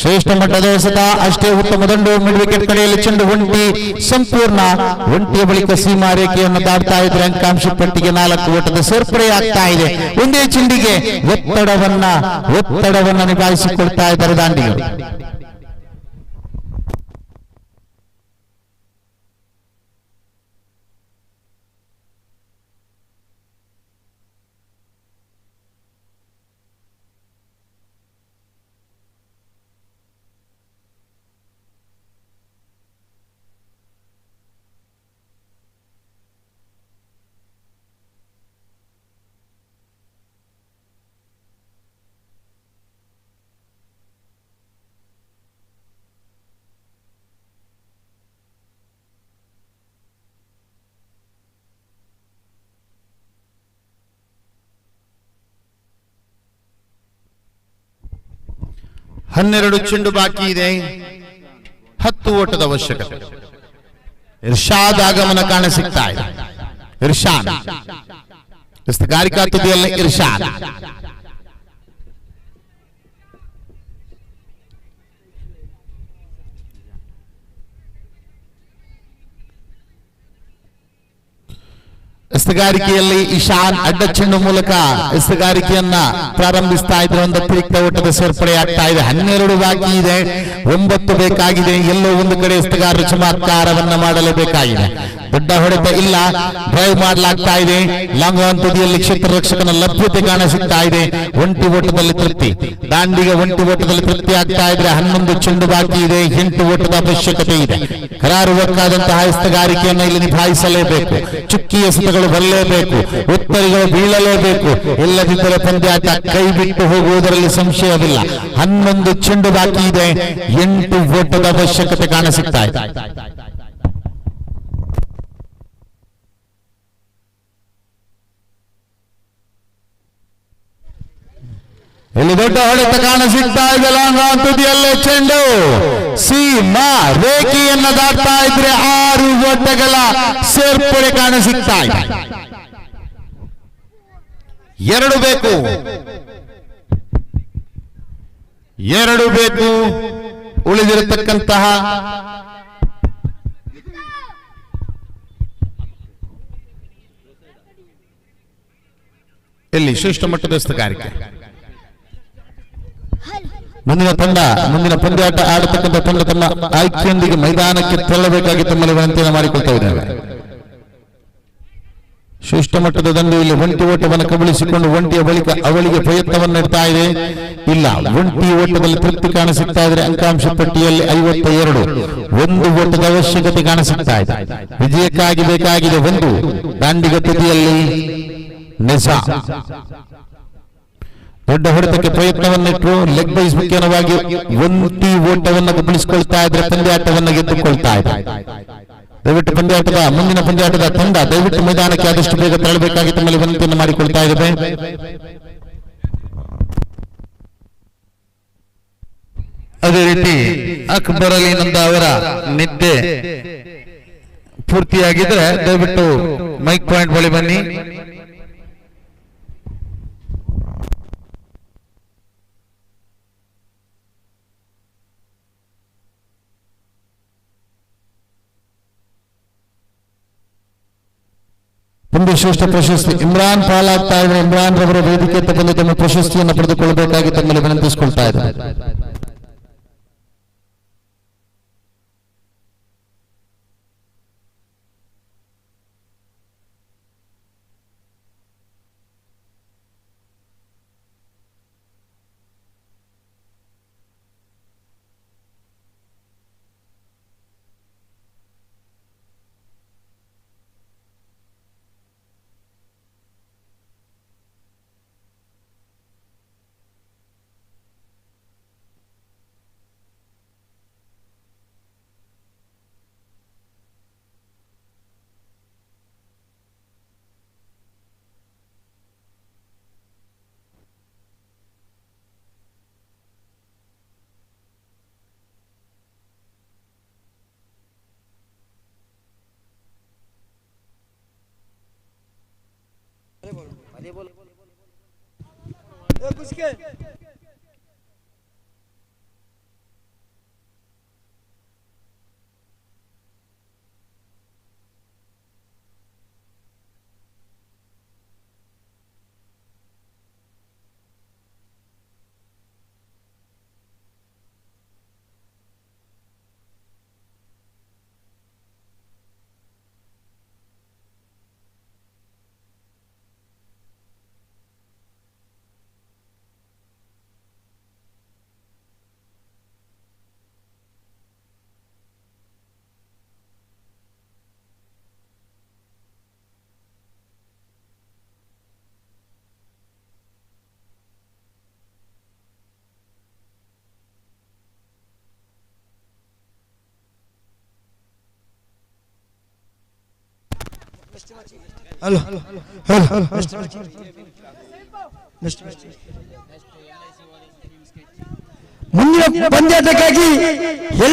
ಶ್ರೇಷ್ಠ ಮಟ್ಟದ ಎಸೆತ, ಅಷ್ಟೇ ಉತ್ತಮ ದಂಡು. ಮಿಡ್ ವಿಕೆಟ್ ಕಡೆಯಲ್ಲಿ ಚೆಂಡು ಒಂಟಿ ಸಂಪೂರ್ಣ. ಒಂಟಿಯ ಬಳಿಕ ಸೀಮಾ ರೇಖೆಯನ್ನು ದಾಟ್ತಾ ಇದ್ರೆ ಅಂಕಾಂಶ ಪಟ್ಟಿಗೆ 4 ಓಟದ ಸೇರ್ಪಡೆ ಆಗ್ತಾ ಇದೆ. ಒಂದೇ ಚೆಂಡಿಗೆ ಒತ್ತಡವನ್ನ ನಿಭಾಯಿಸಿಕೊಳ್ತಾ ಇದ್ದಾರೆ ದಾಂಡಿಗರು. ಹನ್ನೆರಡು ಚೆಂಡು ಬಾಕಿ ಇದೆ, 10 ಓಟದ ಅವಶ್ಯಕತೆ. ಇರ್ಷಾದ್ ಆಗಮನ ಕಾಣಸಿಗ್ತಾ ಇದೆ. ಇರ್ಷಾದ್ ಗಾರಿಕಾ ತುದಿಯಲ್ಲಿ ಇರ್ಷಾದ್. ಎಸೆಗಾರಿಕೆಯಲ್ಲಿ ಇಶಾನ್ ಅಡ್ಡ ಚೆಂಡು ಮೂಲಕ ಎಸೆಗಾರಿಕೆಯನ್ನ ಪ್ರಾರಂಭಿಸ್ತಾ ಇದ್ರೆ ಒಂದು ಅತಿರಿಕ್ತ ಓಟದ ಸೇರ್ಪಡೆ ಆಗ್ತಾ ಇದೆ. 12 ಬಾಕಿ ಇದೆ, 9 ಬೇಕಾಗಿದೆ. ಎಲ್ಲೋ ಒಂದು ಕಡೆ ಎಸೆಗಾರರು ಚಮತ್ಕಾರವನ್ನ ಮಾಡಲೇಬೇಕಾಗಿದೆ. ದೊಡ್ಡ ಹೊಡೆತ ಇಲ್ಲ, ಡ್ರೈವ್ ಮಾಡಲಾಗ್ತಾ ಇದೆ. ಲಾಂಗ್ ಆನ್ ತುದಿಯಲ್ಲಿ ಕ್ಷೇತ್ರ ರಕ್ಷಕನ ಲಭ್ಯತೆ ಕಾಣಸಿಗ್ತಾ ಇದೆ. ಒಂಟಿ ಓಟದಲ್ಲಿ ತೃಪ್ತಿ, ದಾಂಡಿಗ ಒಂಟಿ ಓಟದಲ್ಲಿ ತೃಪ್ತಿ ಆಗ್ತಾ ಇದ್ರೆ 11 ಚೆಂಡು ಬಾಕಿ ಇದೆ, 8 ಓಟದ ಅವಶ್ಯಕತೆ ಇದೆ. ಕರಾರುವಕ್ಕಾದಂತಹ ಎಸೆಗಾರಿಕೆಯನ್ನು ಇಲ್ಲಿ ನಿಭಾಯಿಸಲೇಬೇಕು. ಚುಕ್ಕಿ ಎಸೆತಗಳು ಬರಲೇಬೇಕು, ಉತ್ತರಿಗಳು ಬೀಳಲೇಬೇಕು. ಇಲ್ಲದಿದ್ದರೆ ಪಂದ್ಯಾಟ ಕೈ ಬಿಟ್ಟು ಹೋಗುವುದರಲ್ಲಿ ಸಂಶಯವಿಲ್ಲ. 11 ಚೆಂಡು ಬಾಕಿ ಇದೆ, 8 ಓಟದ ಅವಶ್ಯಕತೆ ಕಾಣಸಿಗ್ತಾ ಇದೆ. ಇಲ್ಲಿ ದೊಡ್ಡ ಹೊಡೆತ ಕಾಣಸಿಗ್ತಾ ಇದೆ. ಲಾಂಗ್ ಆನ್ ತುದಿಯಲ್ಲೇ ಚೆಂಡು ಸೀಮಾ ರೇಖೆಯನ್ನ ದಾಟ್ತಾ ಇದ್ರೆ 6 ಓಟಗಳ ಸೇರ್ಪಡೆ ಕಾಣಸಿಗ್ತಾ ಇದೆ. 2 ಬೇಕು, 2 ಬೇಕು. ಉಳಿದಿರತಕ್ಕಂತಹ ಇಲ್ಲಿ ಶ್ರೇಷ್ಠ ಮಟ್ಟದ ಎಸೆಗಾರಿಕೆ. ಮುಂದಿನ ಪಂದ್ಯಾಟ ಆಡತಕ್ಕಂಥ ತಂಡ ತಮ್ಮ ಆಯ್ಕೆಯೊಂದಿಗೆ ಮೈದಾನಕ್ಕೆ ತೆರಳಬೇಕಾಗಿ ತಮ್ಮಲ್ಲಿ ವಿನಂತಿಯನ್ನು ಮಾಡಿಕೊಳ್ತಾ ಇದ್ದೇವೆ. ಶ್ರೇಷ್ಠ ಮಟ್ಟದ ದಂಡು ಇಲ್ಲಿ ಒಂಟಿ ಓಟವನ್ನು ಕಬಳಿಸಿಕೊಂಡು ಒಂಟಿಯ ಬಳಿಕ ಅವಳಿಗೆ ಪ್ರಯತ್ನವನ್ನು ನೀಡ್ತಾ ಇದೆ. ಇಲ್ಲ, ಒಂಟಿ ಓಟದಲ್ಲಿ ತೃಪ್ತಿ ಕಾಣಿಸುತ್ತಾ ಇದ್ರೆ ಅಂಕಾಂಶ ಪಟ್ಟಿಯಲ್ಲಿ 52, 1 ಓಟದ ಅವಶ್ಯಕತೆ ಕಾಣಿಸುತ್ತಾ ಇದೆ. ವಿಜಯಕ್ಕಾಗಿ ಬೇಕಾಗಿದೆ 1. ದಾಂಡಿಗ ತುದಿಯಲ್ಲಿ ನಿಜಾ ದೊಡ್ಡ ಹೊಡೆತಕ್ಕೆ ಪ್ರಯತ್ನವನ್ನಿಟ್ಟರು. ಲೆಗ್ ಬೈಸ್ ಮುಖ್ಯವಾಗಿ ಒಂಟಿ ಓಟವನ್ನು ಕಬಳಿಸಿಕೊಳ್ತಾ ಇದ್ರೆ ಪಂದ್ಯಾಟವನ್ನು ಗೆದ್ದುಕೊಳ್ತಾ ಇದೆ. ದಯವಿಟ್ಟು ಮುಂದಿನ ಪಂದ್ಯಾಟದ ತಂಡ ದಯವಿಟ್ಟು ಮೈದಾನಕ್ಕೆ ಆದಷ್ಟು ಬೇಗ ತೆರಳಬೇಕಾಗಿ ತಮ್ಮಲ್ಲಿ ವಿನಂತಿಯನ್ನು ಮಾಡಿಕೊಳ್ತಾ ಇದ್ದೇವೆ. ಅದೇ ರೀತಿ ಅಕ್ಬರ್ ಅಲಿ ನಂದ ಅವರ ನಿದ್ದೆ ಪೂರ್ತಿಯಾಗಿದ್ರೆ ದಯವಿಟ್ಟು ಮೈಕ್ ಪಾಯಿಂಟ್ ಬಳಿ ಬನ್ನಿ. ಶ್ರೇಷ್ಠ ಪ್ರಶಸ್ತಿ ಇಮ್ರಾನ್ ಪಾಲಾಗ್ತಾ ಇದ್ರೆ ಇಮ್ರಾನ್ ರವರ ವೇದಿಕೆ ತಗೊಂಡು ತಮ್ಮ ಪ್ರಶಸ್ತಿಯನ್ನು ಪಡೆದುಕೊಳ್ಳಬೇಕಾಗಿ ತಮ್ಮಲ್ಲಿ ವಿನಂತಿಸಿಕೊಳ್ತಾ ಇದ್ದಾರೆ. ಹಲೋ ಮುಂದಿನ ಪಂದ್ಯಾಟಕ್ಕಾಗಿ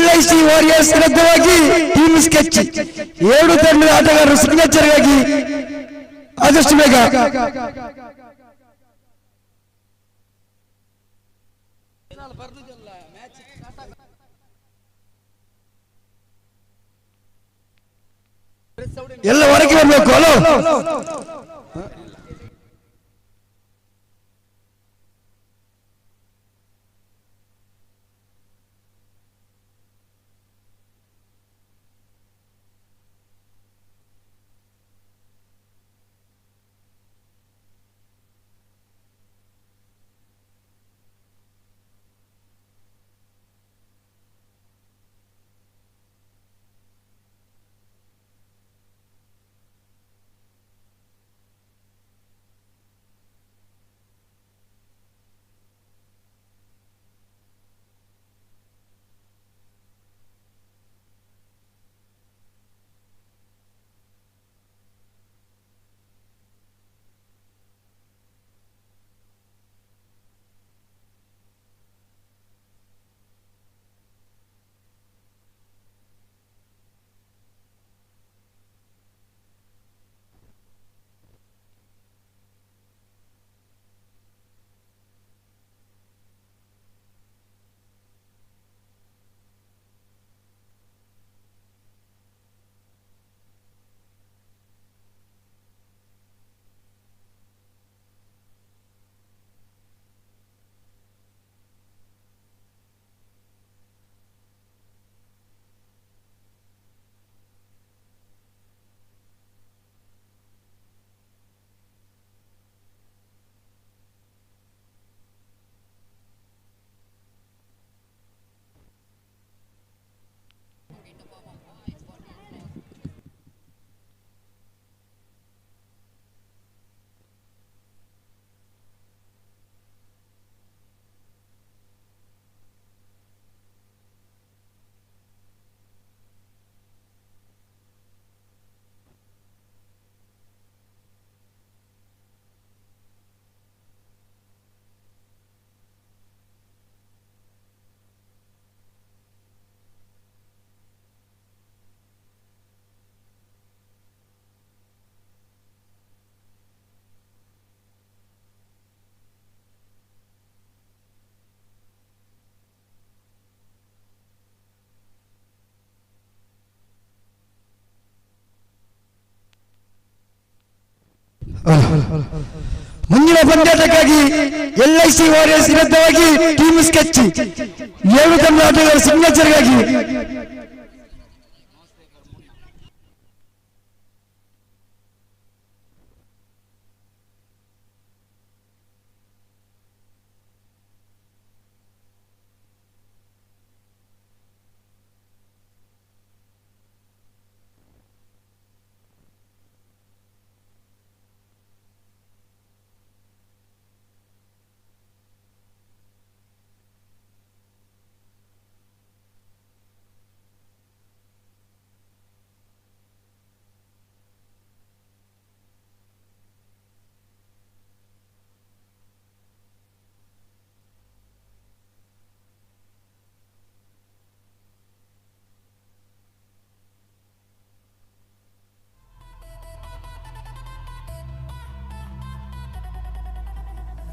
LIC ವಾರಿಯರ್ಸ್ ವಿರುದ್ಧವಾಗಿ ಟೀಮ್ ಸ್ಕೆಚ್ 2 ತಂಡದ ಆಟಗಾರರು ಸಿಗ್ನೇಚರ್ಗಾಗಿ ಆದಷ್ಟು ಬೇಗ ಎಲ್ಲ ಹೊರಗೆ ಬರಬೇಕು. ಹಲೋ ಮುಂದಿನ ಪಂದ್ಯಾಟಕ್ಕಾಗಿ LIC ವಾರಿಯರ್ಸ್ ವಿರುದ್ಧವಾಗಿ ಟೀಮ್ ಸ್ಕೆಚ್ 7 ತಂಡ ಆಟಗಾರರ ಸಿಗ್ನೇಚರ್ಗಾಗಿ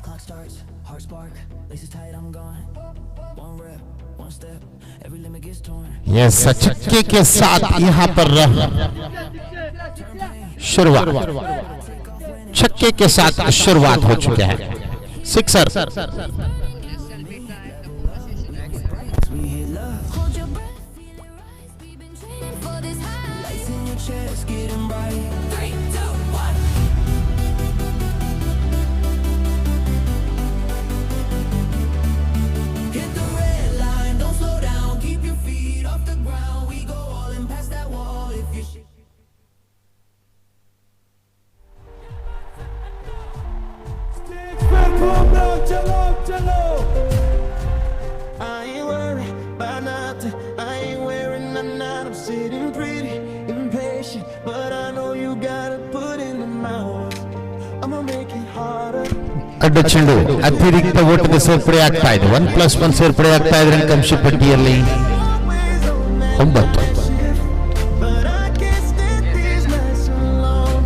Clock starts, heart spark, laces tight, I'm gone. One rep, one step, every limit gets torn. Yes छक्के के साथ यहाँ पर शुरुआत, छक्के के साथ शुरुआत हो चुका है। Sixer We hit love, hold your breath, feel it rise. We've been training for this high. Lights in your chest, getting bright. 3, 2, 1. Hit the red line, don't slow down. Keep your feet off the ground. We go all in past that wall if you shake. I ain't worried about nothing. I ain't wearing a knot. I'm sitting pretty impatient, but I know you gotta put in the mouth. I'ma make it harder. ಅಡ್ಡ ಚೆಂಡು ಅತಿರಿಕ್ತ ಓಟದ ಸೇರ್ಪಡೆ ಆಗ್ತಾ ಇದೆ. 1+1 ಸೇರ್ಪಡೆ ಆಗ್ತಾ ಇದ್ರೆ ಅಂಕಿ ಪಟ್ಟಿಯಲ್ಲಿ 9. But I can't stand this mess alone.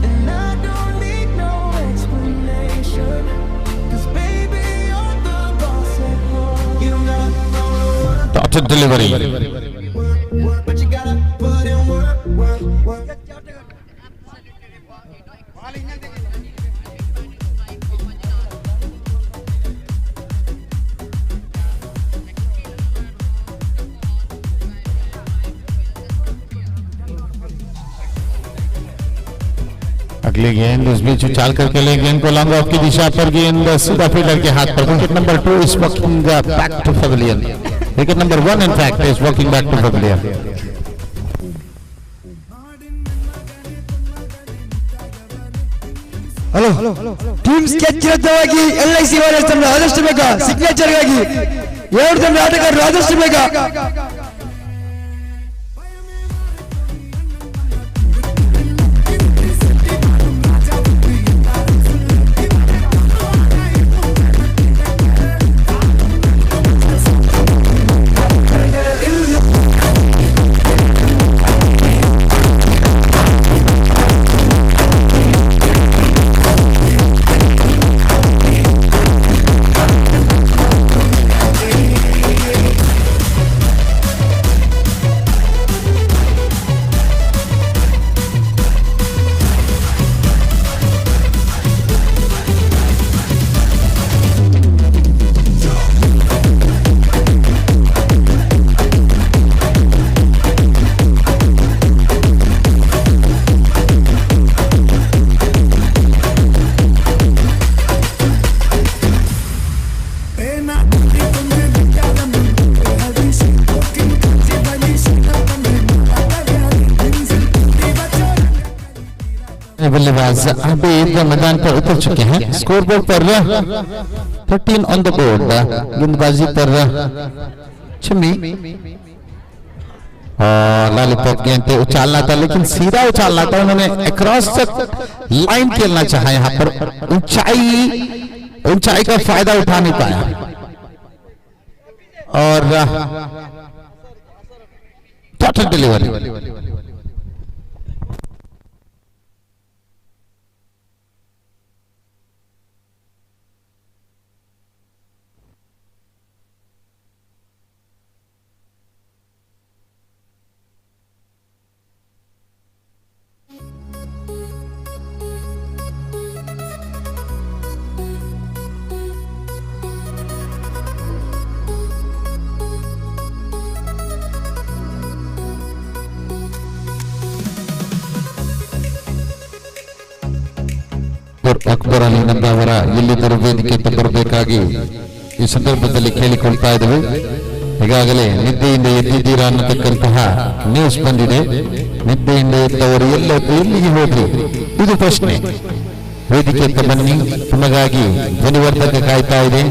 And I don't need no explanation. 'Cause baby, you're the boss at home. You don't gotta know what dotted delivery work, but you gotta put in work, work, work. अगली गेंद उस बीच उछाल करके ले गेंद को long off की दिशा पर गेंद सीधा फील्डर के हाथ पर। Wicket number 2 is walking back to pavilion. Wicket number 1 in fact is walking back to pavilion. Hello team sketch ವಿರುದ್ಧವಾಗಿ LIC ವಾರಿಯರ್ಸ್ ತಂಡ ಆದಷ್ಟು ಬೇಗ ಸಿಗ್ನೇಚರ್ಗಾಗಿ 7 ತಂಡ ಆಟಗಾರರು ಆದಷ್ಟು ಬೇಗ बल्लेबाज अभी मैदान पर उतर चुके हैं। स्कोर बोर्ड पर 13 ऑन द बोर्ड। गेंदबाजी पर छिमी और लॉलीपॉप गेंद पे उछालना था, लेकिन सीधा उछालना था। उन्होंने अक्रॉस लाइन खेलना चाहा। यहाँ पर ऊंचाई का फायदा उठा नहीं पाया और टोटल डिलीवरी। ಅಕ್ಬರ್ ಅಲಿ ನಂದ ಅವರ ಎಲ್ಲಿದ್ದರೂ ವೇದಿಕೆಗೆ ಬರಬೇಕಾಗಿ ಈ ಸಂದರ್ಭದಲ್ಲಿ ಕೇಳಿಕೊಳ್ತಾ ಇದ್ದೇವೆ. ಈಗಾಗಲೇ ನಿದ್ದೆಯಿಂದ ಎದ್ದಿದ್ದೀರಾ ಅನ್ನತಕ್ಕಂತಹ ನ್ಯೂಸ್ ಬಂದಿದೆ. ನಿದ್ದೆಯಿಂದ ಎದ್ದವರು ಎಲ್ಲಿಗೆ ಹೋದ್ರಿ, ಇದು ಪ್ರಶ್ನೆ. ವೇದಿಕೆಗೆ ಬನ್ನಿ, ನಿಮಗಾಗಿ ಧ್ವನಿವರ್ಧಕ ಕಾಯ್ತಾ ಇದೆ.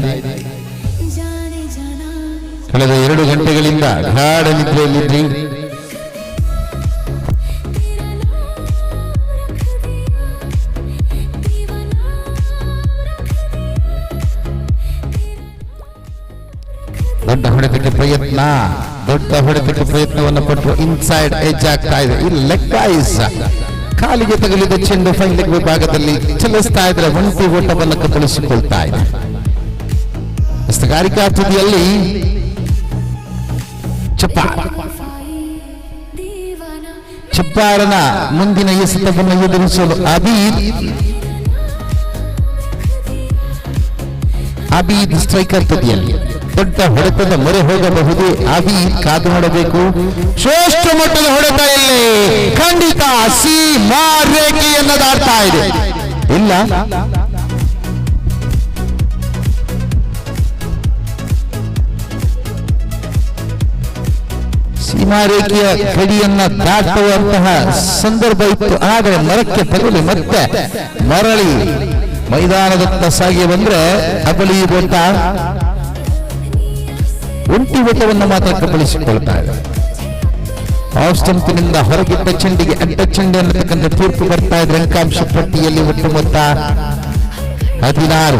ಕಳೆದ 2 ಗಂಟೆಗಳಿಂದ ಗಾಢ ನಿದ್ರೆಯಲ್ಲಿದ್ರಿ. ದೊಡ್ಡ ಹೊಡೆತಕ್ಕೆ ಪ್ರಯತ್ನವನ್ನು ಪಟ್ಟರು. ಇನ್ಸೈಡ್ ಎಡ್ಜ್ ಆಗ್ತಾ ಇದೆ. ಈ ಲೆಗ್ ಐಸ್ ಕಾಲಿಗೆ ತಗುಲಿದ ಚೆಂಡು ಫೈನಲ್ ವಿಭಾಗದಲ್ಲಿ ಚಲಿಸ್ತಾ ಇದ್ರೆ ಒಂಟಿ ಓಟವನ್ನು ಕಬಳಿಸಿಕೊಳ್ತಾ ಇದೆ. ಹಸ್ತಗಾರಿಕಾ ತುದಿಯಲ್ಲಿ ಚಪ್ಪಾರನ ಮುಂದಿನ ಎಸೆತವನ್ನು ಎದುರಿಸಲು ಅಬೀದ್ ಸ್ಟ್ರೈಕರ್ ತುದಿಯಲ್ಲಿ ದೊಡ್ಡ ಹೊಡೆತದ ಮೊರೆ ಹೋಗಬಹುದು. ಕಾದು ನೋಡಬೇಕು. ಶ್ರೇಷ್ಠ ಮಟ್ಟದ ಹೊಡೆತ ಇಲ್ಲಿ ಖಂಡಿತ ಸೀಮಾ ರೇಖೆಯನ್ನು ದಾಟ್ತಾ ಇದೆ. ಇಲ್ಲ, ಸೀಮಾ ರೇಖೆಯ ಗಡಿಯನ್ನ ದಾಟುವಂತಹ ಸಂದರ್ಭ ಇತ್ತು. ಆದರೆ ಮರಕ್ಕೆ ತಗುಲಿ ಮತ್ತೆ ಮರಳಿ ಮೈದಾನದತ್ತ ಸಾಗಿ ಬಂದ್ರೆ ಅಬಲಿ ಓಟ ಒಂಟಿ ಓಟವನ್ನು ಮಾತ್ರ ಕಬಳಿಸಿಕೊಳ್ತಾ ಇದೆ. ಆಫ್ ಸ್ಟಂಪಿನಿಂದ ಹೊರಗಿಟ್ಟ ಚೆಂಡಿಗೆ ಅಡ್ಡ ಚೆಂಡು ಅನ್ನತಕ್ಕಂಥ ತೀರ್ಪು ಬರ್ತಾ ಇದ್ರೆ ಅಂಕಾಂಶ ಪಟ್ಟಿಯಲ್ಲಿ ಒಟ್ಟು ಮೊತ್ತ 16.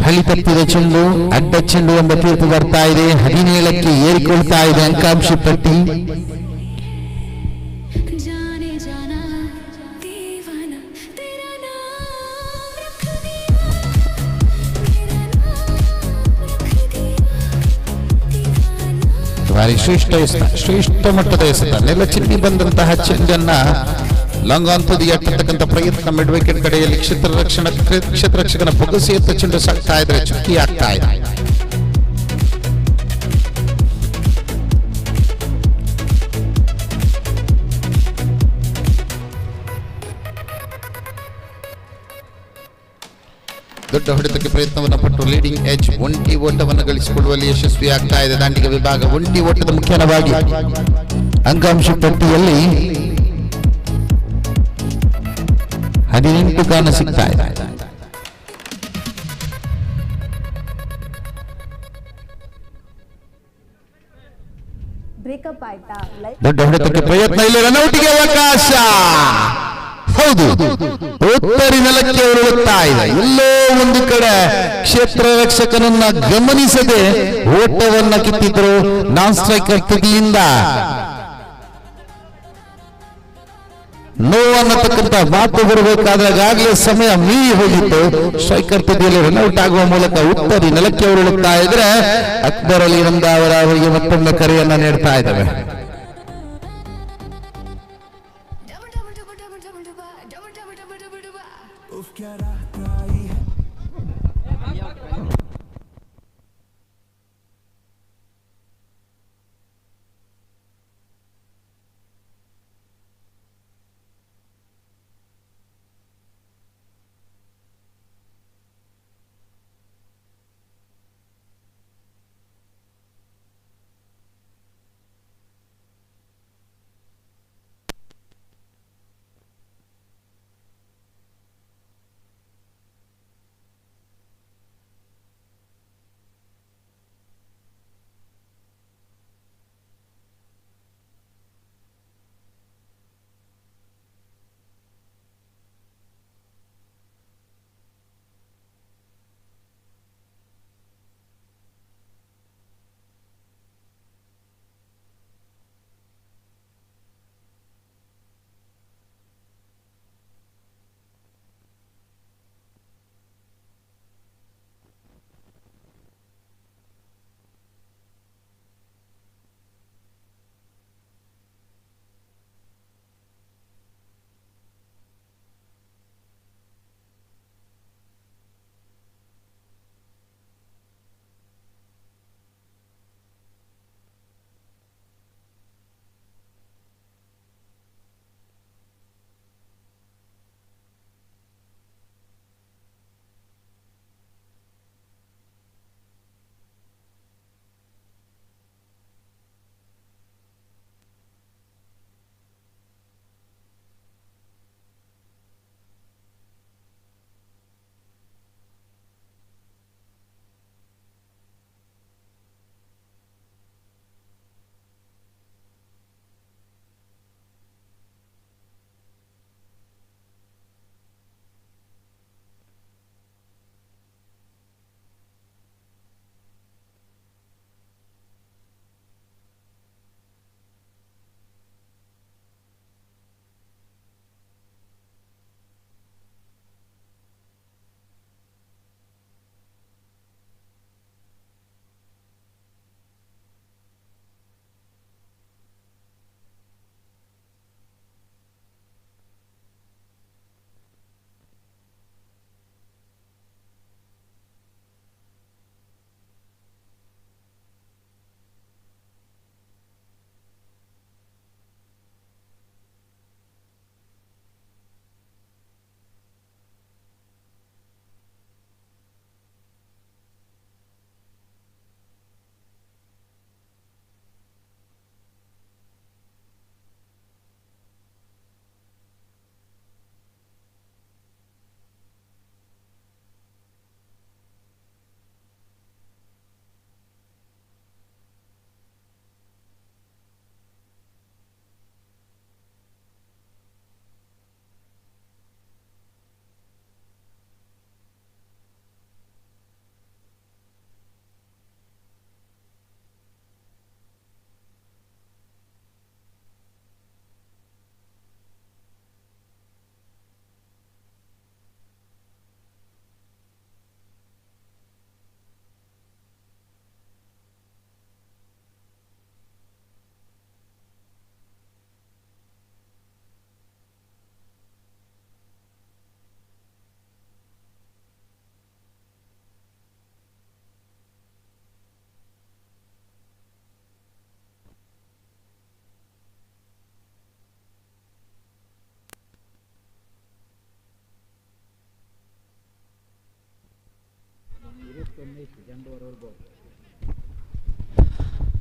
ಹಳಿ ತಪ್ಪಿದ ಚೆಂಡು ಅಡ್ಡ ಚೆಂಡು ಎಂಬ ತೀರ್ಪು ಬರ್ತಾ ಇದೆ. 17ಕ್ಕೆ ಏರಿಕೊಳ್ತಾ ಇದೆ ಅಂಕಾಂಶ ಪಟ್ಟಿ. ಭಾರಿ ಶ್ರೇಷ್ಠ ಮಟ್ಟದ ಎಸೆತ. ನೆಲ ಚಿನ್ನಿ ಬಂದಂತಹ ಚೆಂಡನ್ನ ಲಾಂಗ್ ಆನ್ ತುದಿಗೆ ಅಟ್ಟತಕ್ಕಂಥ ಪ್ರಯತ್ನ ಮಿಡ್ ವಿಕೆಟ್ ಕಡೆಯಲ್ಲಿ ಕ್ಷೇತ್ರರಕ್ಷಕನ ಬೊಗಸೆ ಎತ್ತ ಚೆಂಡು ಸಾಕ್ತಾ ಇದ್ರೆ ಚುಕ್ಕಿ ಆಗ್ತಾ ಇದೆ. ದೊಡ್ಡ ಹೊಡೆತಕ್ಕೆ ಪ್ರಯತ್ನವನ್ನು ಪಟ್ಟು ಲೀಡಿಂಗ್ ಎಡ್ಜ್ ಒಂಟಿ ಓಟವನ್ನು ಗಳಿಸಿಕೊಳ್ಳುವಲ್ಲಿ ಯಶಸ್ವಿ ಆಗ್ತಾ ಇದೆ. ದಾಂಡಿಗ ವಿಭಾಗ ಒಂಟಿ ಓಟದ ಮುಖ್ಯವಾಗಿ ಅಂಕಾಂಶ ಪಟ್ಟಿಯಲ್ಲಿ 18 ಕಾರಣ ಸಿಗ್ತಾ ಇದೆ. ದೊಡ್ಡ ಹೊಡೆತಕ್ಕೆ ಪ್ರಯತ್ನ, ಇಲ್ಲಿ ರನೌಟಿಗೆ ಅವಕಾಶ. ಹೌದು, ಉತ್ತರಿ ನೆಲಕ್ಕೆ ಉರುಳುತ್ತಾ ಇದೆ. ಎಲ್ಲೋ ಒಂದು ಕಡೆ ಕ್ಷೇತ್ರ ರಕ್ಷಕನನ್ನ ಗಮನಿಸದೆ ಓಟವನ್ನ ಕಿತ್ತಿದ್ರು ನಾನ್ ಸ್ಟ್ರೈಕರ್ ತುದಿಯಿಂದ. ನೋವನ್ನತಕ್ಕಂಥ ಮಾತು ಬರಬೇಕಾದ್ರೆ ಈಗಾಗಲೇ ಸಮಯ ಮೀರಿ ಹೋಗಿತ್ತು. ಸ್ಟ್ರೈಕರ್ ತುದಿಯಲ್ಲಿ ರನ್ಔಟ್ ಆಗುವ ಮೂಲಕ ಉತ್ತರಿ ನೆಲಕ್ಕೆ ಉರುಳುತ್ತಾ ಇದ್ರೆ ಅಕ್ಬರ್ ಅಲಿ ನಂದ ಅವರಿಗೆ ಮತ್ತೊಮ್ಮೆ ಕರೆಯನ್ನ ನೀಡ್ತಾ ಇದ್ದಾವೆ.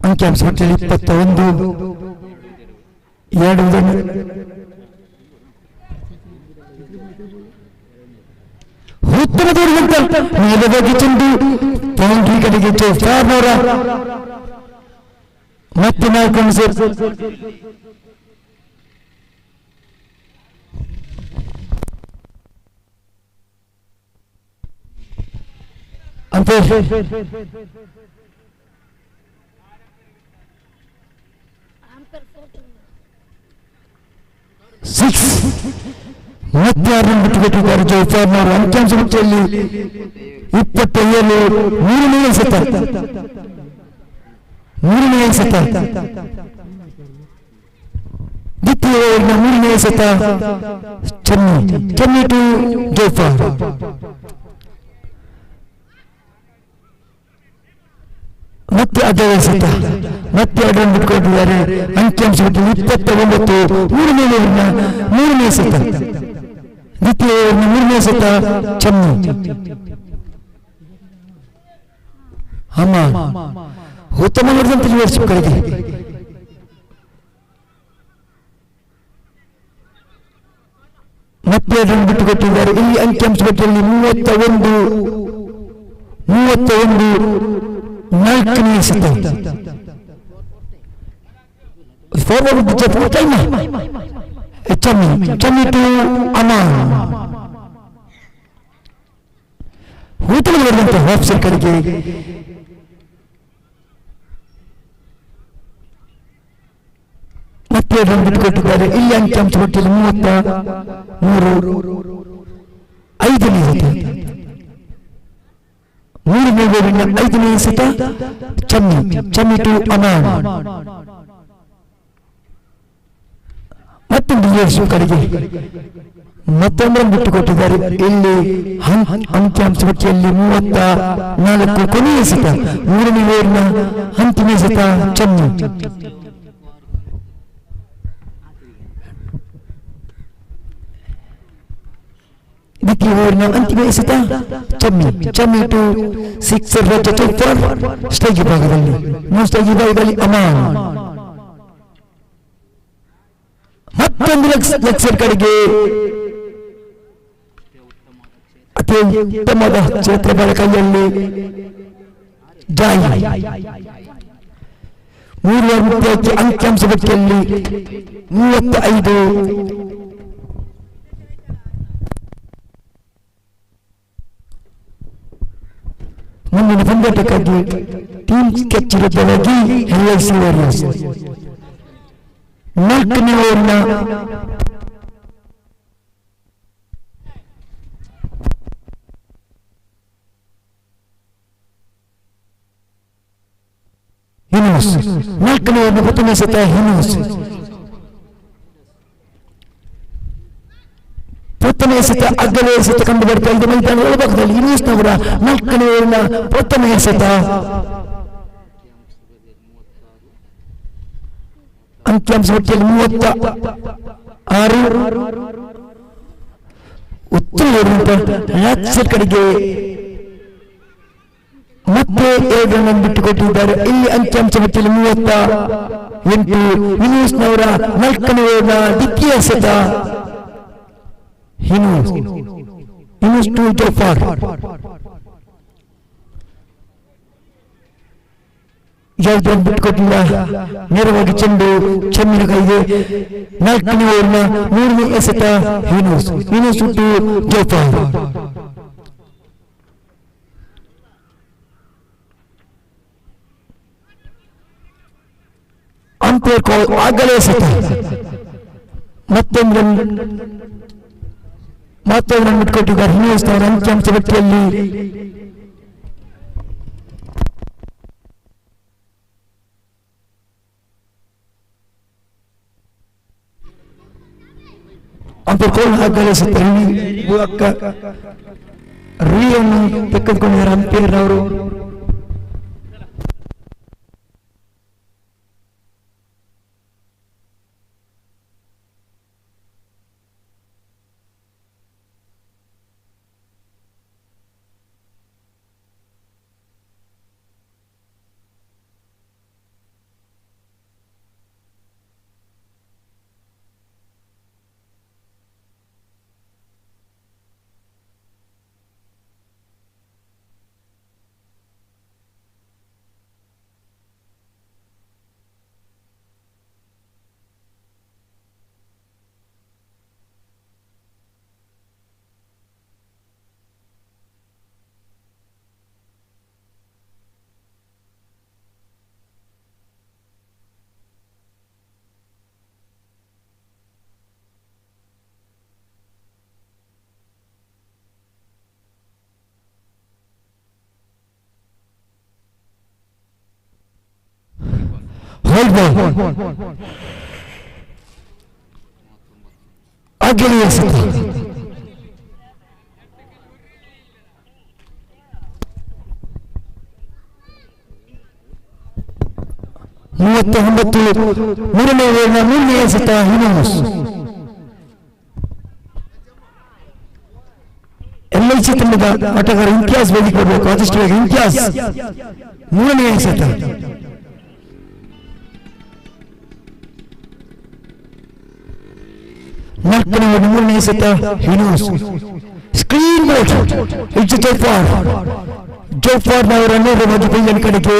ಅಂಕಿಅಂಶ ಪಟ್ಟಿಯಲ್ಲಿ 21 2 ಉತ್ತಮ ದೂರದಂತ ನೇರವಾಗಿ ಚೆಂಡು ಬೌಂಡ್ರಿ ಕಡೆಗೆ ಫಾರ್ಮರ್ ಮತ್ತೆ 4 ರನ್ಸ್ ಅಂತೆ 6 ಮತ್ತೆ 6 ರನ್ ಬಿಟ್ಟುಕೊಟ್ಟಿದ್ದಾರೆ ಜೋಫಾರ್ನವರು ಅಂಕಿಅಂಶ ಪಟ್ಟಿಯಲ್ಲಿ 27 ಮೂರನೇ ಎಸೆತ ದ್ವಿತೀಯ ಓವರ್ನ ಮೂರನೇ ಎಸೆತ ಚೆನ್ನೈ ಟು ಜೋಫಾರ್ ಮತ್ತೆ ಅದೇ ಎಸೆತ ಮತ್ತೆ 2 ರನ್ ಬಿಟ್ಟುಕೊಂಡಿದ್ದಾರೆ ಅಂಕಿಅಂಶ ಪಟ್ಟಿಯಲ್ಲಿ 29 ಮೂರನೇ ಎಸೆತ ದ್ವಿತೀಯ ಓವರ್ನ ಮೂರನೇ ಎಸೆತ ಚೆನ್ನೈ ಅಮ್ಮ ಉತ್ತಮ ಮಾಡಿದಂತೆ ಲೀಡರ್ಶಿಪ್ ಕಡೆಗೆ ಮತ್ತೆ 2 ರನ್ ಬಿಟ್ಟುಕೊಟ್ಟಿದ್ದಾರೆ ಇಲ್ಲಿ ಅಂಕಿಅಂಶ ಪಟ್ಟಿಯಲ್ಲಿ 31 ನಾಲ್ಕನೇ ಎಸೆತ ಫಾರ್ವರ್ಡ್ ಚೆನ್ನೈ ಟು ಅಮಾನ್ ಉತ್ತಮ ಮಾಡಿದಂತೆ ಹಾಫ್ ಸೈಡ್ ಕಡೆಗೆ ಮತ್ತೆ 2 ರನ್ ಬಿಟ್ಟುಕೊಟ್ಟಿದ್ದಾರೆ ಇಲ್ಲಿ ಅಂಕಿಅಂಶ ಪಟ್ಟಿಯಲ್ಲಿ 33 ಐದನೇ ಎಸೆತ ಮೂರನೇ ಓವರಿನ 5ನೇ ಎಸೆತ ಚೆನ್ನೈ ಟು ಅಮಾನ್ ಮತ್ತೊಂದು ಲೀಡರ್ಶಿಪ್ ಕಡೆಗೆ ಮತ್ತೊಂದು ರನ್ ಬಿಟ್ಟುಕೊಟ್ಟಿದ್ದಾರೆ ಇಲ್ಲಿ ಅಂಕಿಅಂಶ ಪಟ್ಟಿಯಲ್ಲಿ 34 ಕೊನೆಯ ಎಸೆತ ಮೂರನೇ ಓವರಿನ ಅಂತಿಮ ಎಸೆತ ಚೆನ್ನೈ ದ್ವಿತೀಯ ಓವರ್ನ ಅಂತಿಮ ಎಸೆತ Chennai to 6 run for stage ವಿಭಾಗದಲ್ಲಿ ಅಮಾನ್ ಮತ್ತೊಂದು ಲೆಕ್ಸರ್ ಕಡೆಗೆ ಅತಿ ಉತ್ತಮವಾದ ಕ್ಷೇತ್ರಗಳ ಕೈಯಲ್ಲಿ ಜಾಯಿ 3 ರನ್ ಅಂಕಿಅಂಶ ಪಟ್ಟಿಯಲ್ಲಿ 35 ಮುಂದಿನ ಪಂದ್ಯಾಟಕ್ಕಾಗಿ ಟೀಮ್ ಸ್ಕೆಚ್ ವಿರುದ್ಧವಾಗಿ LIC ವಾರಿಯರ್ಸ್ 4ನೇ ಓವರ್ನ ಹಿನೋಸ್ 4ನೇ ಓವರ್ನ ಪ್ರಥಮ ಎಸೆತ ಹಿನೋಸ್ ಪ್ರಥಮ ಎಸೆತ ಅಗ್ಗದ ಎಸೆತ ಕಂಡು ಬರ್ತಾ ಇದೆ ಮೈದಾನದ ಒಳಭಾಗದಲ್ಲಿ ಹಿನೋಸ್ನವರ 4ನೇ ಓವರ್ನ ಪ್ರಥಮ ಎಸೆತ ಅಂಕಿಅಂಶ ಪಟ್ಟಿಯಲ್ಲಿ 36 ಉತ್ತಮ ಲ್ಯಾಕ್ಸರ್ ಕಡೆಗೆ ಮತ್ತೆ 2 ರನ್ ಬಿಟ್ಟುಕೊಟ್ಟಿದ್ದಾರೆ ಇಲ್ಲಿ ಅಂಕಿಅಂಶ ಪಟ್ಟಿಯಲ್ಲಿ 38 ಹಿನೋಸ್ನವರ 4ನೇ ಓವರ್ನ ದ್ವಿತೀಯ ಎಸೆತ ಹಿನೋಸ್ ಟು ಜೋಫಾರ್ ಯಾವುದೇ ಬಿಟ್ಟುಕೊಟ್ಟಿಲ್ಲ ನೇರವಾಗಿ ಚೆಂಡು ಚೆನ್ನೈನ ಕೈಗೆ 4ನೇ ಓವರ್ನ 3ನೇ ಎಸೆತ ಹಿನೋಸ್ ಟು ಜೋಫಾರ್ ಅಂಪೈರ್ ಕಾಲ್ ಆಗಲೇ ಎಸೆತ ಮತ್ತೊಂದು ರನ್ ಬಿಟ್ಟುಕೊಟ್ಟಿದ್ದಾರೆ ಹಿನೋಸ್ನವರ ಅಂಕಿಅಂಶ ಪಟ್ಟಿಯಲ್ಲಿ ಅಂಪೈರ್ ಕಾಲ್ ಆಗಲೇ ಎಸೆತ ರೀಯನ್ನು ತೆಗೆದುಕೊಂಡಿದ್ದಾರೆ ಅಂಪೈರ್ ಅವರು ವೈಟ್ ಬಾಲ್ ಆಗ್ಲಿ ಎಸೆತ 39 ಮೂರನೇ ಓವರ್ನ ಮೂರನೇ ಎಸೆತ ಹಿನೋಸ್. LIC ತಂಡದ ಆಟಗಾರ ಇಂತಿಯಾಜ್ ವೇದಿಕೆ ಬರಬೇಕು, ಆದಷ್ಟು ಬೇಗ ಇಂತಿಯಾಜ್ ಮೂರನೇ ಎಸೆತ. ನಾಲ್ಕನೇ ಓವರ್ ಮೂರನೇ ಎಸೆತ ಹಿನೋಸ್. ಸ್ಕ್ರೀನ್ ಬೋಟ್ ಇಟ್ಸ್ ಜೋಫಾರ್ ಅವರ ನೇರವಾಗಿ ಬೈಯನ್ ಕಡೆಗೆ.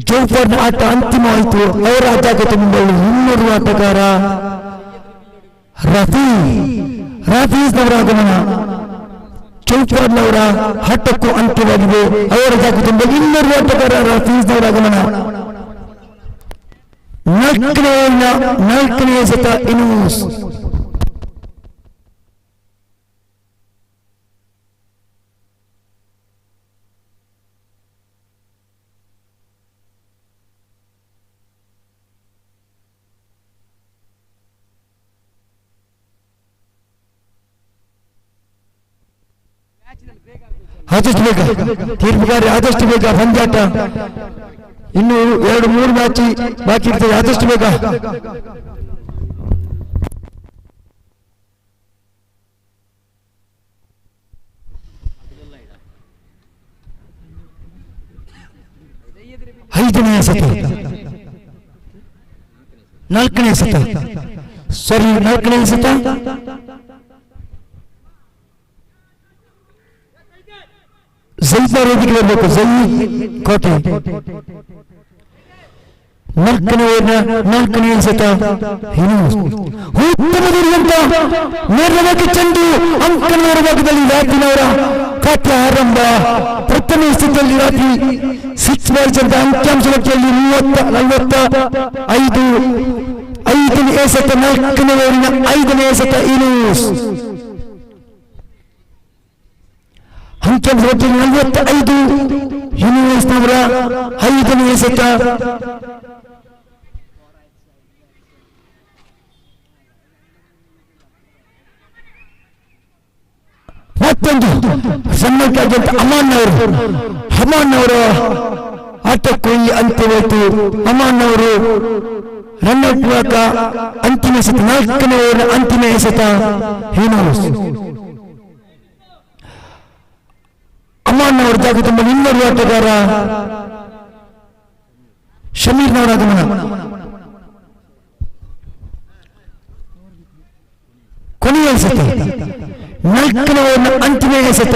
ಜೋಫಾರ್ನ ಆಟ ಅಂತಿಮವಾಯಿತು. ಅವರ ಆಟಕ್ಕೆ ತುಂಬಲು ಇನ್ನೂರು ಆಟಗಾರ ರಫೀಸ್ನವರ ಆಗಮನ. ಜೋಫಾರ್ನವರ ಆಟಕ್ಕೂ ಅಂತ್ಯವಾಗಿದೆ. ಅವರ ಜಾಗ ತುಂಬಲು ಇನ್ನೂರು ಆಟಗಾರ ರಫೀಸ್ನವರ ಆಗಮನ. ನಾಲ್ಕನೇ ಎಸೆತ ಇನೂಸ್. ಆದಷ್ಟು ಬೇಗ ತೀರ್ಪುಗಾರ, ಆದಷ್ಟು ಬೇಗ ಪಂದ್ಯಾಟ. ಇನ್ನು 2-3 ಮ್ಯಾಚ್ ಬಾಕಿ ಇರ್ತದೆ. ಆದಷ್ಟು ಬೇಗ ಐದನೇ ಎಸೆತ, ನಾಲ್ಕನೇ ಎಸೆತ, ಸರಿ ನಾಲ್ಕನೇ ಎಸೆತ. ವೇದಿಕೆ ಬರಬೇಕು, ಜೈ ಕೋಟೆ. ನಾಲ್ಕನೇ ಎಸೆತ ಉತ್ತಮದಿರುವಂತ ನೇರವಾಗಿ ಚೆಂಡು ಅಂಕನವರ ಭಾಗದಲ್ಲಿ ರಾತ್ರಿನವರ ಖಾತೆ ಆರಂಭ. ಪ್ರಥಮ ಸ್ಥಿತಿಯಲ್ಲಿ ರಾತ್ರಿ 6 ಬಾಲ್ಸ್ ಅಂತ ಅಂಕಿಅಂಶದಲ್ಲಿ 40-45. ಐದನೇ ಎಸೆತ, ನಾಲ್ಕನೇ ಓವರಿನ ಐದನೇ ಎಸೆತ ಇನೂಸ್. ಅಂಕಿಅಂಶದಲ್ಲಿ 45. ಯೂನಿವರ್ಸ್ನವರ ಐದನೇ ಎಸೆತ. ಮತ್ತೊಂದು ಸಣ್ಣಕ್ಕಾಗಿ ಅಮಾನ್ ಅವರ ಆಟಕ್ಕೂ ಇಲ್ಲಿ ಅಂತ್ಯವಾಯಿತು. ಅಮಾನ್ ಅವರು ರನ್ಔಟ್ ಮೂಲಕ ಅಂತಿಮ ಎಸೆತ, ನಾಲ್ಕನೇ ಓವರ್ ಅಂತಿಮ ಎಸೆತ ಯೂನಿವರ್ಸ್. ಅಮಾನ್ ಅವರ ಜಾಗ ತುಂಬ ಇನ್ನೂರು ಆಟಗಾರ ಶಮೀರ್ನವರ ಆಗಮನ. ಕೊನೆಯ ಎಸೆತ, ನಾಲ್ಕನೇ ಓವರ್ನ ಅಂತಿಮ ಎಸೆತ.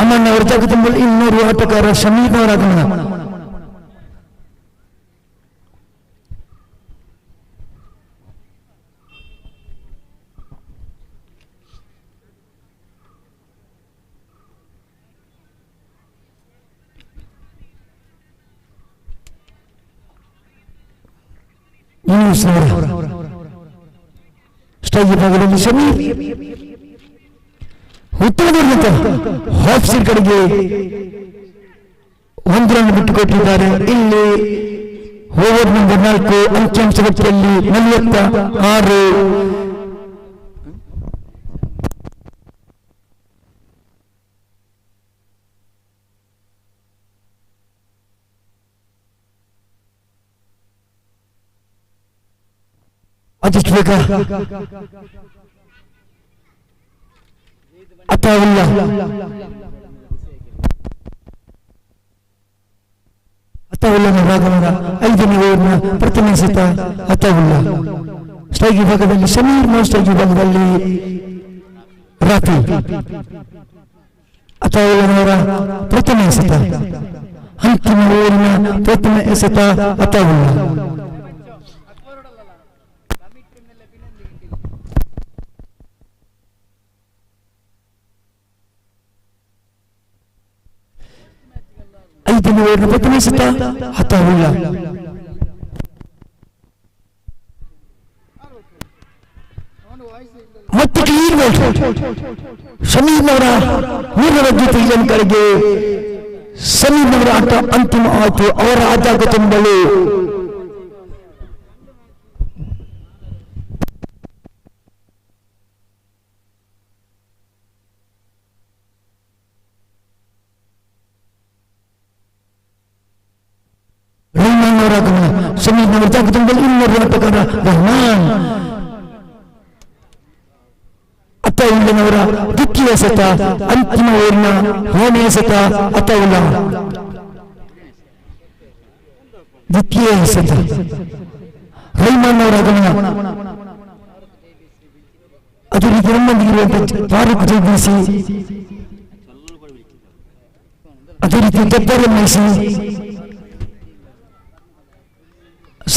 ಅಮನ್ ಅವರ ಜಾಗ ತುಂಬ ಇನ್ನೂರು ಆಟಗಾರ ಶಮೀರ್ನವರ ಆಗಮನ. ಸ್ಟೇಜ್ ಭಾಗದಲ್ಲಿ ಶಮೀರ್ ಉತ್ತಮವಾದಂತ ಹಾಫ್ ಸೀಟ್ ಕಡೆಗೆ 1 ರನ್ ಬಿಟ್ಟುಕೊಟ್ಟಿದ್ದಾರೆ. ಇಲ್ಲಿ ಓವರ್ ನಂಬರ್ 4 ಅಂಕಿಅಂಶ ಗಟ್ಟಿಯಲ್ಲಿ 46. ಆದಷ್ಟು ಬೇಗ ಅತಾವುಲ್ಲಾ ಭಾಗವಾದ 5ನೇ ಓವರ್ನ ಪ್ರಥಮ ಎಸೆತ ಅತಾವುಲ್ಲಾ. ಸ್ಟ್ರೈಕ್ ವಿಭಾಗದಲ್ಲಿ ಶಮೀರ್, ಸ್ಟ್ರೈಕ್ ವಿಭಾಗದಲ್ಲಿ ರಾಫಿ. ಅತಾವುಲ್ಲನವರ ಪ್ರಥಮ ಎಸೆತ, ಅಂತಿಮ ಓವರಿನ ಪ್ರಥಮ ಎಸೆತ ಅತಾವುಲ್ಲಾ. ಐದನೇ ಓವರ್ನ ಪ್ರಥಮ ಎಸೆತ ಅತಾವುಲ್ಲಾ. ಮತ್ತೆ ಕ್ಲೀನ್ ಬೋಲ್ಡ್ ಶಮೀಮ್ನವರ ಮೂರರ ಜೊತೆ ಜನಗಳಿಗೆ ಶಮೀಮ್ನವರ ಆಟ ಅಂತಿಮ ಆಯಿತು. ಅವರ ಆದಾಗ ತುಂಬಲು ರೆಹಮಾನ್ ಅವರ ಆಗಮನ. ಶಮೀಮ್ನವರ ಜಾಗ ತುಂಬಲು ಇನ್ನೊಬ್ಬ ಆಟಗಾರ ರೆಹಮಾನ್. ಅತೌಲ್ಲನವರ ದ್ವಿತೀಯ ಸತ, ಅಂತಿಮ ಓವರ್ನ 7ನೇ ಸತ. ಅತೌಲ್ಲ ದ್ವಿತೀಯ ಸತ. ರೆಹಮಾನ್ ಅವರ ಆಗಮನ. ಅದೇ ರೀತಿ ನಮ್ಮೊಂದಿಗಿರುವಂತಹ ಫಾರೂಕ್ ಜೈಬಿಸಿ, ಅದೇ ರೀತಿ ಜಬ್ಬರ್ ಮೈಸಿ,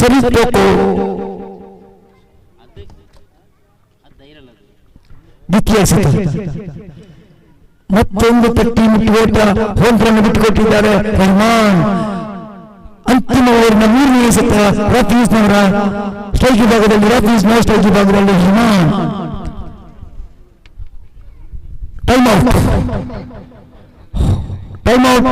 ಶರೀಫ್ ಟೋಕೋ ದ್ವಿತೀಯ ಸತ. ಮತ್ತೊಂದು ಪಟ್ಟಿ ಮುಟ್ಟುಗೋಟ ಹೋಂದ್ರನ್ನು ಬಿಟ್ಟುಕೊಟ್ಟಿದ್ದಾರೆ ರೆಹಮಾನ್. ಅಂತಿಮ ಓವರ್ನ 3ನೇ ಸತ ರಫೀಸ್ನವರ ಸ್ಟ್ರೈಕ್ ಭಾಗದಲ್ಲಿ, ರಫೀಸ್ನ ಸ್ಟ್ರೈಕ್ ಭಾಗದಲ್ಲಿ Rehman. Time out. Time out.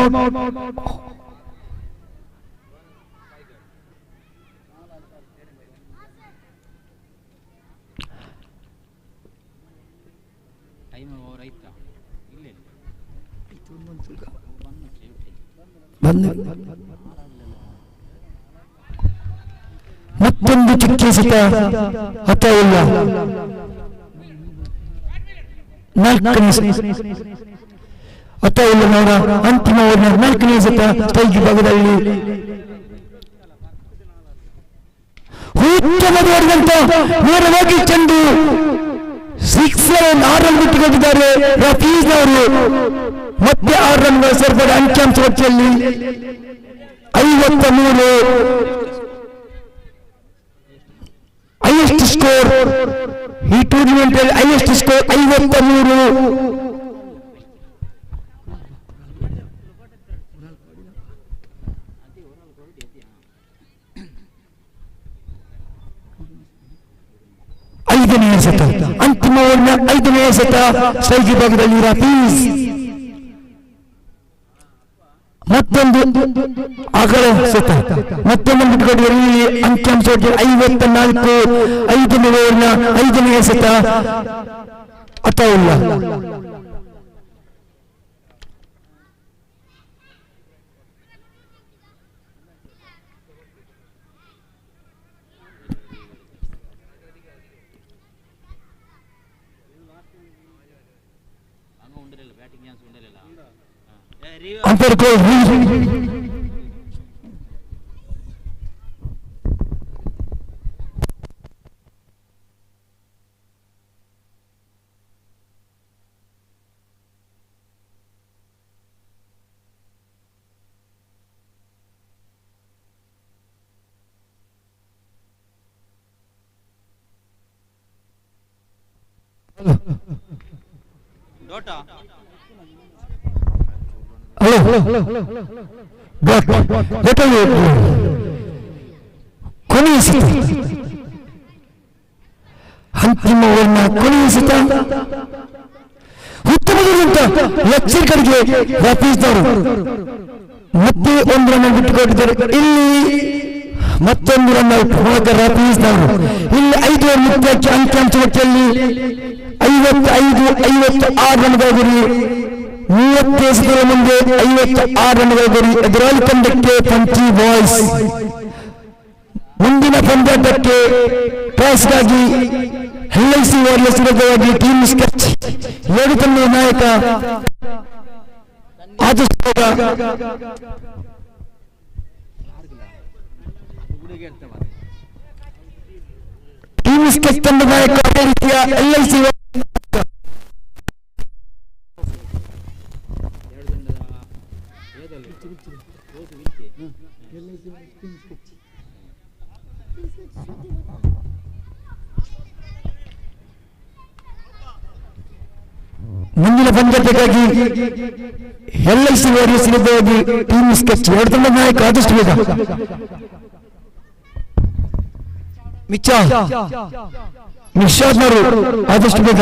ಮತ್ತೊಂದು ಚಿಕ್ಕ ಸತ. ಅತೌಲ್ಲ 4ನೇ. ಅತೌಲ್ಲನವರ ಅಂತಿಮ ಓವರ್ನ 4ನೇ ಸತ ಸ್ಟ್ರೈಕ್ ಭಾಗದಲ್ಲಿ ಉತ್ತಮವಾದಂತ ನೇರವಾಗಿ ಚೆಂಡು 6 ರನ್ ಬಿಟ್ಟುಕೊಂಡಿದ್ದಾರೆ ರಫೀಸ್ನವರು. ಮತ್ತೆ 6 ರನ್ಗಳ ಸೇರ್ಪಡೆ. ಅಂಕಿಅಂಶ ಪಟ್ಟಿಯಲ್ಲಿ 53 ಹೈಯೆಸ್ಟ್ ಸ್ಕೋರ್. ಈ ಟೂರ್ನಿಮೆಂಟ್ ಅಲ್ಲಿ ಹೈಯೆಸ್ಟ್ ಸ್ಕೋರ್ 53. ಐದನೇ ಸತ, ಅಂತಿಮ ಓವರ್ನ 5ನೇ ಸತ ಸ್ಟ್ರೈಕ್ ಭಾಗದಲ್ಲಿ ರಫೀಸ್. ಮತ್ತೊಂದು ಅಗಲ ಸತ, ಮತ್ತೊಂದು ಬಿಟ್ಟುಕೊಟ್ಟಿಯಲ್ಲಿ ಅಂಕಿಅಂಶ 54. 5ನೇ ಓವರ್ನ 5ನೇ ಸತ. ಅತೌಲ್ಲ ಅಂಪೈರ್ ಕೋಲ್. ಕೊನೆಯಿಸಿತು. ಅಂತಿಮ ಓವರ್ನ ಕೊನೆಯಿಸಿತ. ಉತ್ತಮವಾದಂತ ಎಚ್ಚರಿಕೆಗೆ ರಫೀಸ್ನವರು ಮತ್ತೆ 1 ರನ್ ಬಿಟ್ಟುಕೊಟ್ಟಿದ್ದಾರೆ. ಇಲ್ಲಿ ಮತ್ತೊಂದು ರನ್ ಔಟ್ ಮೂಲಕ ರಫೀಸ್ನವರು. ಇಲ್ಲಿ 5 ಓವರ್ ಮುಕ್ತಾಯಕ್ಕೆ ಅಂಕಿಅಂಶ ಪಟ್ಟಿಯಲ್ಲಿ 56 ರನ್ಗಳ ಗುರಿ. 30 ಎಸೆತಗಳ ಮುಂದೆ 56 ರನ್ಗಳ ಗುರಿ. ಎದುರಾಳಿ ತಂಡಕ್ಕೆ ಪಂಚಿ ಬಾಯ್ಸ್. ಮುಂದಿನ ಪಂದ್ಯಾಟಕ್ಕೆ ಟಾಸ್ಗಾಗಿ LIC ವಾರಿಯರ್ಸ್ ವಿರುದ್ಧವಾಗಿ ಟೀಮ್ ಸ್ಕೆಚ್ 2 ತಂಡದ ನಾಯಕ ಆದಷ್ಟು ಟೀಮ್ ಸ್ಕೆಚ್ ತಂಡದ ನಾಯಕ ಅದೇ ರೀತಿಯ LIC ಮುಂದಿನ ಪಂದ್ಯಕ್ಕಾಗಿ LIC ವಾರಿಯರ್ಸ್ ವಿರುದ್ಧವಾಗಿ ಟೀಮ್ ಸ್ಕೆಚ್ 2 ತಂಡದ ನಾಯಕ ಆದಷ್ಟು ಬೇಗ ಮಿರ್ಷಾದ್ನವರು ಆದಷ್ಟು ಬೇಗ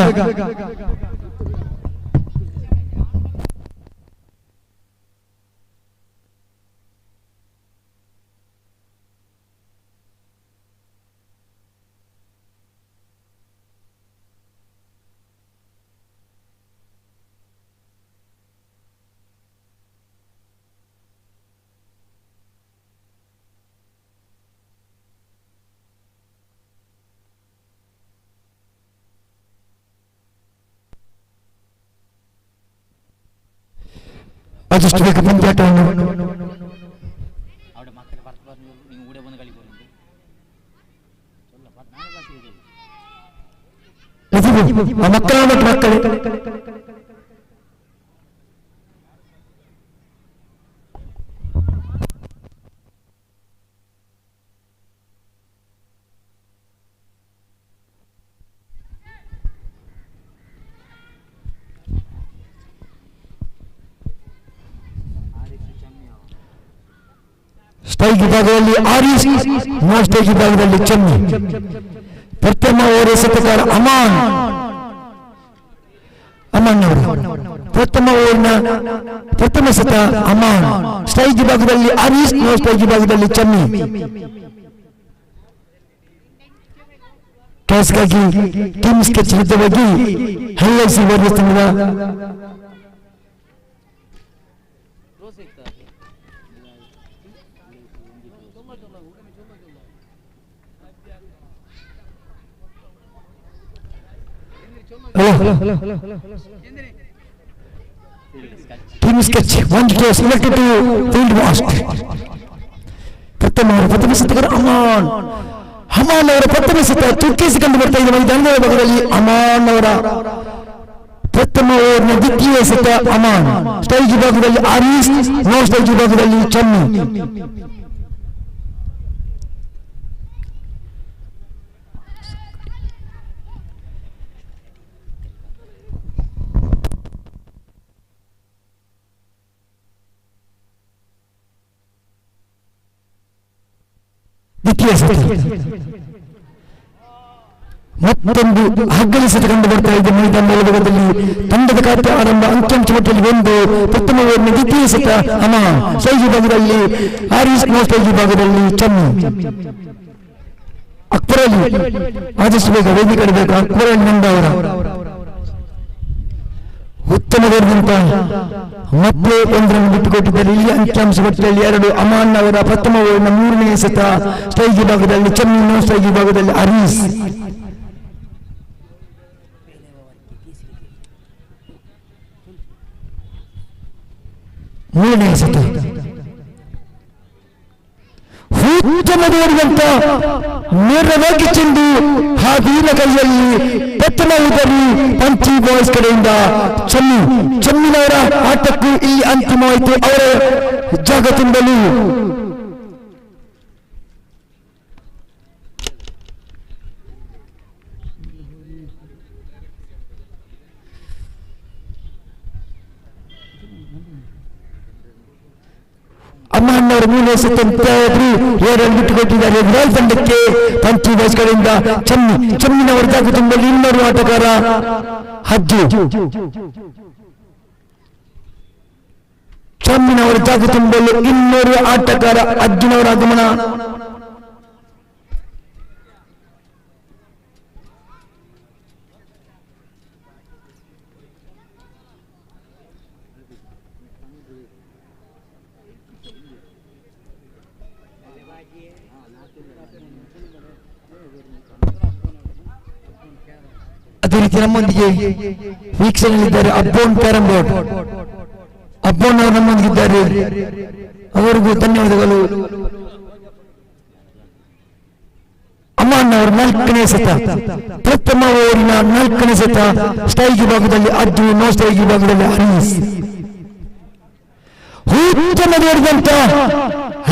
ಆದಷ್ಟು ಬೇಗ ಪಂದ್ಯಾಟವನ್ನು അവിടെ മക്കളെ പറഞ്ഞു പറഞ്ഞു നിങ്ങൾ കൂടെ വന്ന് കളിക്കുന്നുണ്ട് ಆ ಮಕ್ಕಳ ಮತ್ತು ಮಕ್ಕಳೇ ಸ್ಟೈಲ್ ವಿಭಾಗದಲ್ಲಿ ಆರೀಸ್, ನಾನ್ ಸ್ಟೈಲ್ ವಿಭಾಗದಲ್ಲಿ ಚೆನ್ನಿ. ಪ್ರಥಮ ಓವರ್ ಎಸೆತಗಾರ ಅಮಾನ್ ಅವರು ಪ್ರಥಮ ಓವರ್ನ ಪ್ರಥಮ ಎಸೆತ ಅಮಾನ್. ಸ್ಟೈಲ್ ವಿಭಾಗದಲ್ಲಿ ಆರೀಸ್, ನಾನ್ ಸ್ಟೈಲ್ ವಿಭಾಗದಲ್ಲಿ ಚೆನ್ನಿ. ಟಾಸ್ಗಾಗಿ ಟೀಮ್ ಸ್ಕೆಚ್ ಸಿದ್ಧವಾಗಿ LIC ವಾರಿಯರ್ಸ್ ತಂಡದ team sketch 1 to selected to field mask. ಪ್ರಥಮ ಎಸೆತಗಾರ ಅಮಾನ್ ಅವರ ಪ್ರಥಮ ಎಸೆತ ತುರ್ಕಿಸಿ ಕಂಡು ಬರ್ತಾ ಇದೆ ಮೈದಾನದ ಭಾಗದಲ್ಲಿ. ಅಮಾನ್ ಅವರ ಪ್ರಥಮ ಓವರ್ನ ದ್ವಿತೀಯ ಎಸೆತ ಅಮಾನ್. ಸ್ಟೈಲ್ ವಿಭಾಗದಲ್ಲಿ ಆರೀಸ್, ನಾನ್ ಸ್ಟೈಲ್ ವಿಭಾಗದಲ್ಲಿ ಚೆನ್ನಿ. ದ್ವಿತೀಯ ಎಸೆತ ಮತ್ತೊಂದು ಹಗ್ಗಲಿಸತ ಕಂಡು ಬರ್ತಾ ಇದೆ ಮೈದಾನದ ಭಾಗದಲ್ಲಿ. ತಂಡದ ಖಾತೆ ಆರಂಭ ಅಂಕಿಅಂಶ ಮಟ್ಟದಲ್ಲಿ 1. ಪ್ರಥಮ ಓವರ್ನ ದ್ವಿತೀಯ ಎಸೆತ ಅಮಾನ್. ಸ್ಟೈಲ್ ವಿಭಾಗದಲ್ಲಿ ಆರೀಸ್, ನಾನ್ ಸ್ಟೈಲ್ ವಿಭಾಗದಲ್ಲಿ ಚೆನ್ನಿ. ಅಕ್ಬರ್ ಅಲಿ ಆದಷ್ಟು ಬೇಗ ವೇದಿಕೆ ಇಡಬೇಕು. ಅಕ್ಬರ್ ಅಲಿ ನಂದವರ ಉತ್ತಮವಾದಂತ ಮತ್ತೆ ಒಂದರನ್ನು ಬಿಟ್ಟುಕೊಟ್ಟಿದ್ದಾರೆ. ಇಲ್ಲಿ ಅಂಕಿಅಂಶ ಪಟ್ಟಿಯಲ್ಲಿ 2. ಅಮಾನ್ ಅವರ ಪ್ರಥಮ ಓವರ್ನ 3ನೇ ಎಸೆತ ಸ್ಟೈಲ್ ವಿಭಾಗದಲ್ಲಿ ಚೆನ್ನಿ, ನಾನ್ ಸ್ಟೈಲ್ ವಿಭಾಗದಲ್ಲಿ ಆರೀಸ್. ಮೂರನೇ ಎಸೆತ ಉತ್ತಮವಾದಂತ ನೇರವಾಗಿ ಚೆಂಡು ಹಾದಿನ ಕೈಯಲ್ಲಿ ಪ್ರಥಮ ಉದರಿ ಪಂಚಿ ಬಾಯ್ಸ್ ಕಡೆಯಿಂದ ಚೆನ್ನಿನವರ ಆಟಕ್ಕೂ ಇಲ್ಲಿ ಅಂತಿಮವಾಯಿತು. ಅವರ ಜಾಗ ತುಂಬಲು ಅಮ್ಮಣ್ಣವರು 3 ಎಸೆತ 2 ಬಿಟ್ಟುಕೊಟ್ಟಿದ್ದಾರೆ. ಬಾಲ್ ತಂಡಕ್ಕೆ ಪಂಚಿ ಬಾಯ್ಸ್ ಕಡೆಯಿಂದ ಚೆನ್ನಿನವರ ಜಾಗ ತುಂಬಲು ಇನ್ನೋರ್ವ ಆಟಗಾರ ಹಜ್ಜು. ಚೆನ್ನಿನವರ ಜಾಗ ತುಂಬಲು ಇನ್ನೋರ್ವ ಆಟಗಾರ ಅಜ್ಜಿನವರ ಆಗಮನ. ಅದೇ ರೀತಿ ನಮ್ಮೊಂದಿಗೆ ವೀಕ್ಷಣೆಯಲ್ಲಿದ್ದಾರೆ ಅಬ್ಬೋನ್ ಕ್ಯಾರಂ ಬೋರ್ಡ್. ಅಬ್ಬೋನ್ ಅವರು ನಮ್ಮೊಂದಿಗಿದ್ದಾರೆ, ಅವರಿಗೂ ಧನ್ಯವಾದಗಳು. ಅಮಾನ್ ಅವರ 4ನೇ ಎಸೆತ ಪ್ರಥಮ ಓವರಿನ 4ನೇ ಎಸೆತ ಸ್ಟೈಲ್ ವಿಭಾಗದಲ್ಲಿ ಅಜ್ಜು, ನಾನ್ ಸ್ಟೈಲ್ ವಿಭಾಗದಲ್ಲಿ ಆರೀಸ್. ಉತ್ತಮವಾದಂತ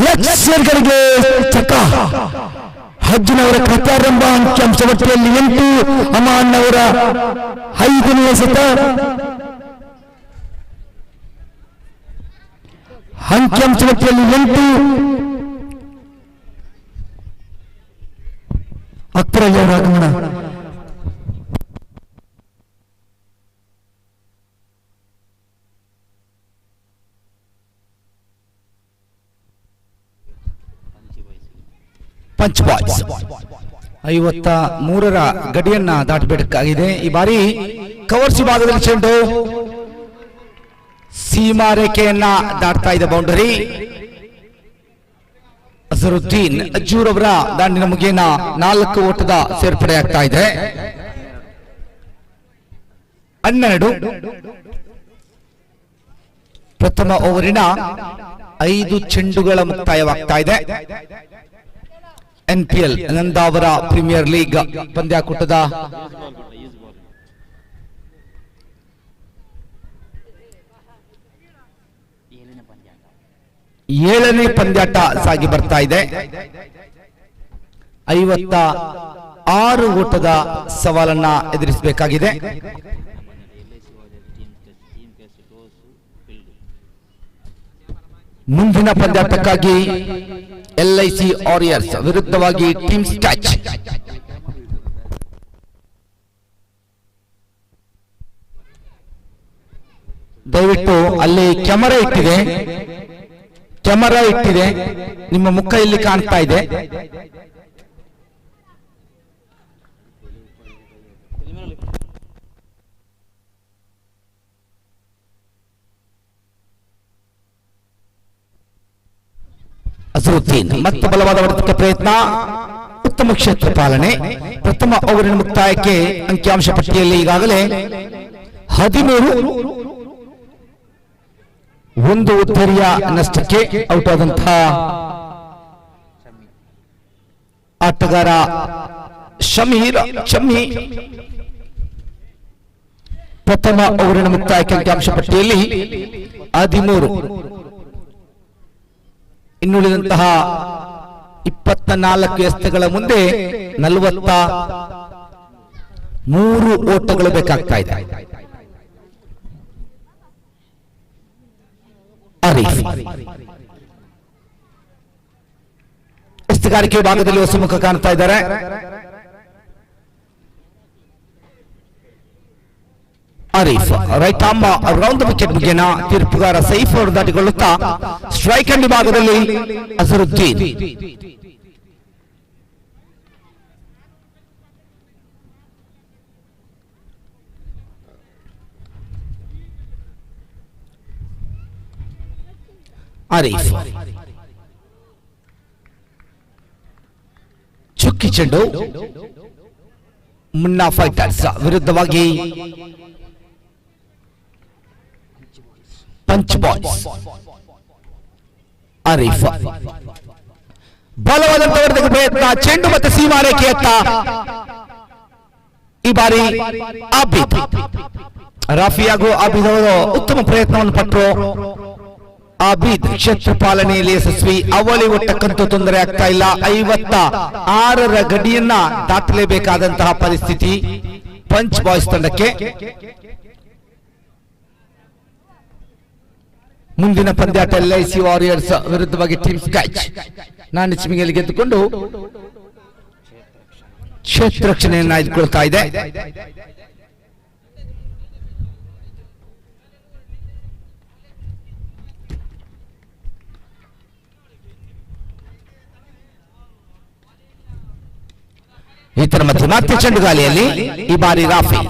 ಲಕ್ಷ್ಯಗಳಿಗೆ ಚಕ. ಹಜ್ಜಿನವರ ಕಥಾರಂಭ ಅಂಕಿಅಂಶ ಪಟ್ಟಿಯಲ್ಲಿ 8. ಅಮಾನ್ ಅವರ 5ನೇ ಎಸೆತ ಅಂಕಿಅಂಶ ಪಟ್ಟಿಯಲ್ಲಿ 8. ಅಕ್ಬರ್ ಅಲಿ ಅವರ ಆಗಮನ. ಪಂಚ್ ಬಾಯ್ಸ್ 53ರ ಗಡಿಯನ್ನ ದಾಟಬೇಕಾಗಿದೆ. ಈ ಬಾರಿ ಕವರ್ಸ್ ವಿಭಾಗದಲ್ಲಿ ಚೆಂಡು ಸೀಮಾ ರೇಖೆಯನ್ನ ದಾಟ್ತಾ ಇದೆ. ಬೌಂಡರಿ ಅಜರುದ್ದೀನ್ ಅಜ್ಜೂರ್ ಅವರ ದಾಂಡಿನ ಮುಗಿಯನ್ನ 4 ಓಟದ ಸೇರ್ಪಡೆ ಆಗ್ತಾ ಇದೆ. 12 ಪ್ರಥಮ ಓವರಿನ 5 ಚೆಂಡುಗಳ ಮುಕ್ತಾಯವಾಗ್ತಾ ಇದೆ. NPL ನಂದಾವರ ಪ್ರೀಮಿಯರ್ ಲೀಗ್ ಪಂದ್ಯಾಕೂಟದ ಏಳನೇ ಪಂದ್ಯಾಟ ಸಾಗಿ ಬರ್ತಾ ಇದೆ. 56 ಓಟದ ಸವಾಲನ್ನ ಎದುರಿಸಬೇಕಾಗಿದೆ. ಮುಂದಿನ ಪಂದ್ಯಾಟಕ್ಕಾಗಿ LIC ವಾರಿಯರ್ಸ್ ವಿರುದ್ಧವಾಗಿ ಟೀಮ್ ಸ್ಕ್ಯಾಚ್. ದಯವಿಟ್ಟು ಅಲ್ಲಿ ಕ್ಯಾಮೆರಾ ಇಟ್ಟಿದೆ, ನಿಮ್ಮ ಮುಖ ಇಲ್ಲಿ ಕಾಣ್ತಾ ಇದೆ. ಅಜರುದ್ದೀನ್ ಮತ್ತೆ ಬಲವಾದ ಹೊಡೆತಕ್ಕೆ ಪ್ರಯತ್ನ, ಉತ್ತಮ ಕ್ಷೇತ್ರ ಪಾಲನೆ. ಪ್ರಥಮ ಓವರಿನ ಮುಕ್ತಾಯಕ್ಕೆ ಅಂಕಿಅಂಶ ಪಟ್ಟಿಯಲ್ಲಿ ಈಗಾಗಲೇ 13 ಒಂದು ಉತ್ತರಿಯ ನಷ್ಟಕ್ಕೆ ಔಟ್ ಆದಂತಹ ಆಟಗಾರ ಶಮ್ಮಿ ಪ್ರಥಮ ಓವರಿನ ಮುಕ್ತಾಯಕ್ಕೆ ಅಂಕಿಅಂಶ ಪಟ್ಟಿಯಲ್ಲಿ 13. ಇನ್ನುಳಿದಂತಹ 24 ಎಸೆತಗಳ ಮುಂದೆ 43 ಓಟಗಳು ಬೇಕಾಗ್ತಾ ಇದೆ. ಆರೀಫ್ ಎಸೆಗಾರಿಕೆ ಭಾಗದಲ್ಲಿ ಹೊಸಮುಖ ಕಾಣ್ತಾ ಇದ್ದಾರೆ. Arif right arm round wicket ಮುಖೇನ ತೀರ್ಪುಗಾರ ಸೈಫ್ ಅವರು ದಾಟಿಕೊಳ್ಳುತ್ತಾ ಸ್ಟ್ರೈಕ್ ಅಂಡ್ ಭಾಗದಲ್ಲಿ ಅಜರುದ್ದೀನ್. ಆರೀಫ್ ಚುಕ್ಕಿ ಚೆಂಡು ಮುನ್ನಾ ಫೈಟರ್ಸ್ ವಿರುದ್ಧವಾಗಿ ಪಂಚ್ ಬಾಯ್ಸ್. ಆರೀಫ್ ಬಲವಾದಂತ ಹೊಡೆತಕ್ಕೆ ಪ್ರಯತ್ನ, ಚೆಂಡು ಮತ್ತೆ ಸೀಮಾರೇಖೆಯತ್ತ ಈ ಬಾರಿ ಆಬಿದ್. ರಾಫಿ ಹಾಗೂ ಆಬಿದ್ ಅವರು ಉತ್ತಮ ಪ್ರಯತ್ನವನ್ನು ಪಟ್ಟರು. ಆಬಿದ್ ಕ್ಷೇತ್ರ ಪಾಲನೆಯಲ್ಲಿ ಯಶಸ್ವಿ. ಅವಳಿ ಒಟ್ಟಕ್ಕಂತೂ ತೊಂದರೆ ಆಗ್ತಾ ಇಲ್ಲ. 56ರ ಗಡಿಯನ್ನ ದಾಟಲೇಬೇಕಾದಂತಹ ಪರಿಸ್ಥಿತಿ ಪಂಚ್ ಬಾಯ್ಸ್ ತಂಡಕ್ಕೆ. ಮುಂದಿನ ಪಂದ್ಯಾಟ LIC ವಾರಿಯರ್ಸ್ ವಿರುದ್ಧವಾಗಿ ಟೀಮ್ ಸ್ಕ್ಯಾಚ್. ನಾಣಿಚಿಮಿಗೆಯಲ್ಲಿ ಗೆದ್ದುಕೊಂಡು ಕ್ಷೇತ್ರ ರಕ್ಷಣೆಯನ್ನು ಆಯ್ದುಕೊಳ್ತಾ ಇದೆ. ಇತರ ಮತ್ತೆ ಚೆಂಡುಗಾಲಿಯಲ್ಲಿ ಈ ಬಾರಿ ರಾಫಿ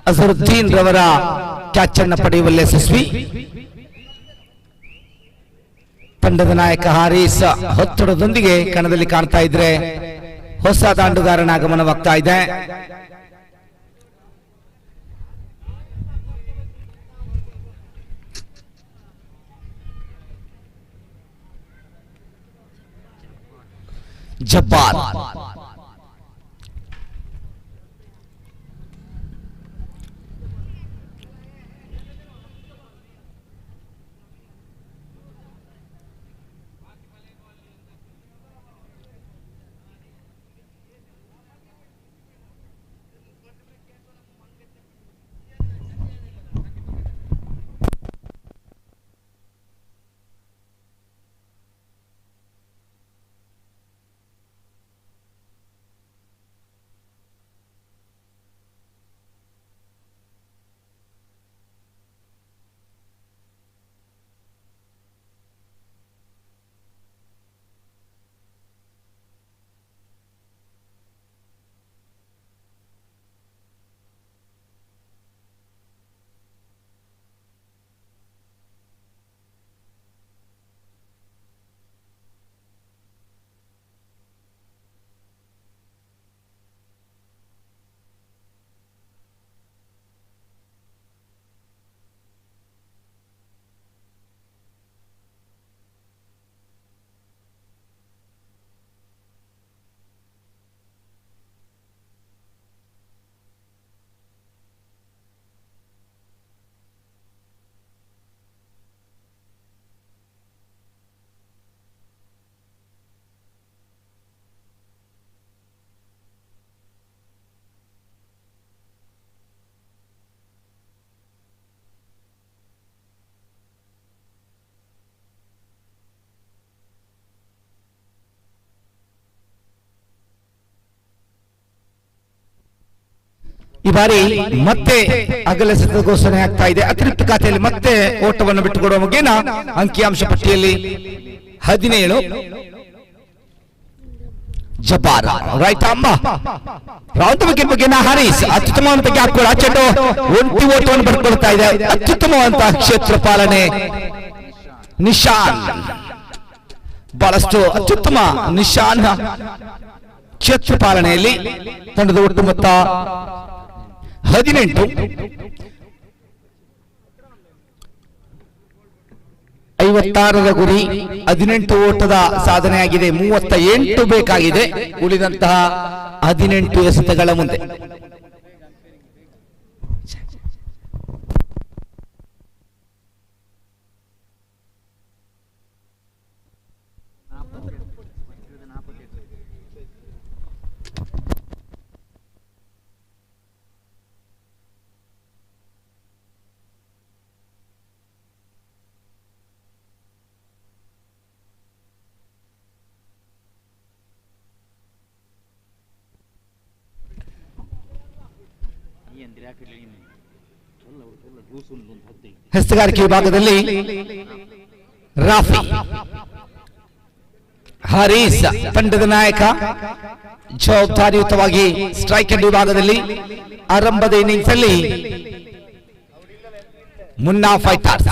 ಅಜರುದ್ದೀನ್ ರವರ ಕ್ಯಾಚ್ ಅನ್ನು ಪಡೆಯುವಲ್ಲಿ ಯಶಸ್ವಿ. ತಂಡದ ನಾಯಕ ಹಾರೀಸ್ ಒತ್ತಡದೊಂದಿಗೆ ಕಣದಲ್ಲಿ ಕಾಣ್ತಾ ಇದ್ರೆ ಹೊಸ ದಾಂಡುಗಾರನ ಆಗಮನವಾಗ್ತಾ ಇದೆ. ಜಬ್ಬಾರ್ ಈ ಬಾರಿ ಮತ್ತೆ ಅಗಲ ಘೋಷಣೆ ಆಗ್ತಾ ಇದೆ. ಅತಿರಿಕ್ತ ಖಾತೆಯಲ್ಲಿ ಮತ್ತೆ ಓಟವನ್ನು ಬಿಟ್ಟುಕೊಡುವ ಮುಖೇನ ಅಂಕಿಅಂಶ ಪಟ್ಟಿಯಲ್ಲಿ 17 ಜಬಾರ್ ರೈಟ್ ಅಮ್ಮ ರಾವಂತ ಬಗ್ಗೆ ಹಾರೀಸ್ ಅತ್ಯುತ್ತಮವಂತ ಗ್ಯಾಪ್ ಕೂಡ ಚೆಂಡು ಒಂಟಿ ಓಟವನ್ನು ಬರ್ಕೊಳ್ತಾ ಇದೆ. ಅತ್ಯುತ್ತಮವಂತ ಕ್ಷೇತ್ರ ಪಾಲನೆ ನಿಶಾನ್, ಬಹಳಷ್ಟು ಅತ್ಯುತ್ತಮ ನಿಶಾನ್ ಕ್ಷೇತ್ರ ಪಾಲನೆಯಲ್ಲಿ ತಂಡದ ಒಟ್ಟು ಮೊತ್ತ 18. 56ರ ಗುರಿ, 18 ಓಟದ ಸಾಧನೆಯಾಗಿದೆ. 38 ಬೇಕಾಗಿದೆ ಉಳಿದಂತಹ 18 ಎಸೆತಗಳ ಮುಂದೆ. ಹಸ್ತಗಾರಿಕೆ ವಿಭಾಗದಲ್ಲಿ ರಾಫಿ ಹಾರೀಸ್ ತಂಡದ ನಾಯಕ ಜವಾಬ್ದಾರಿಯುತವಾಗಿ ಸ್ಟ್ರೈಕರ್ ವಿಭಾಗದಲ್ಲಿ ಆರಂಭದ ಇನ್ನಿಂಗ್ಸ್ ಅಲ್ಲಿ ಮುನ್ನಾ ಫೈಟರ್ಸ್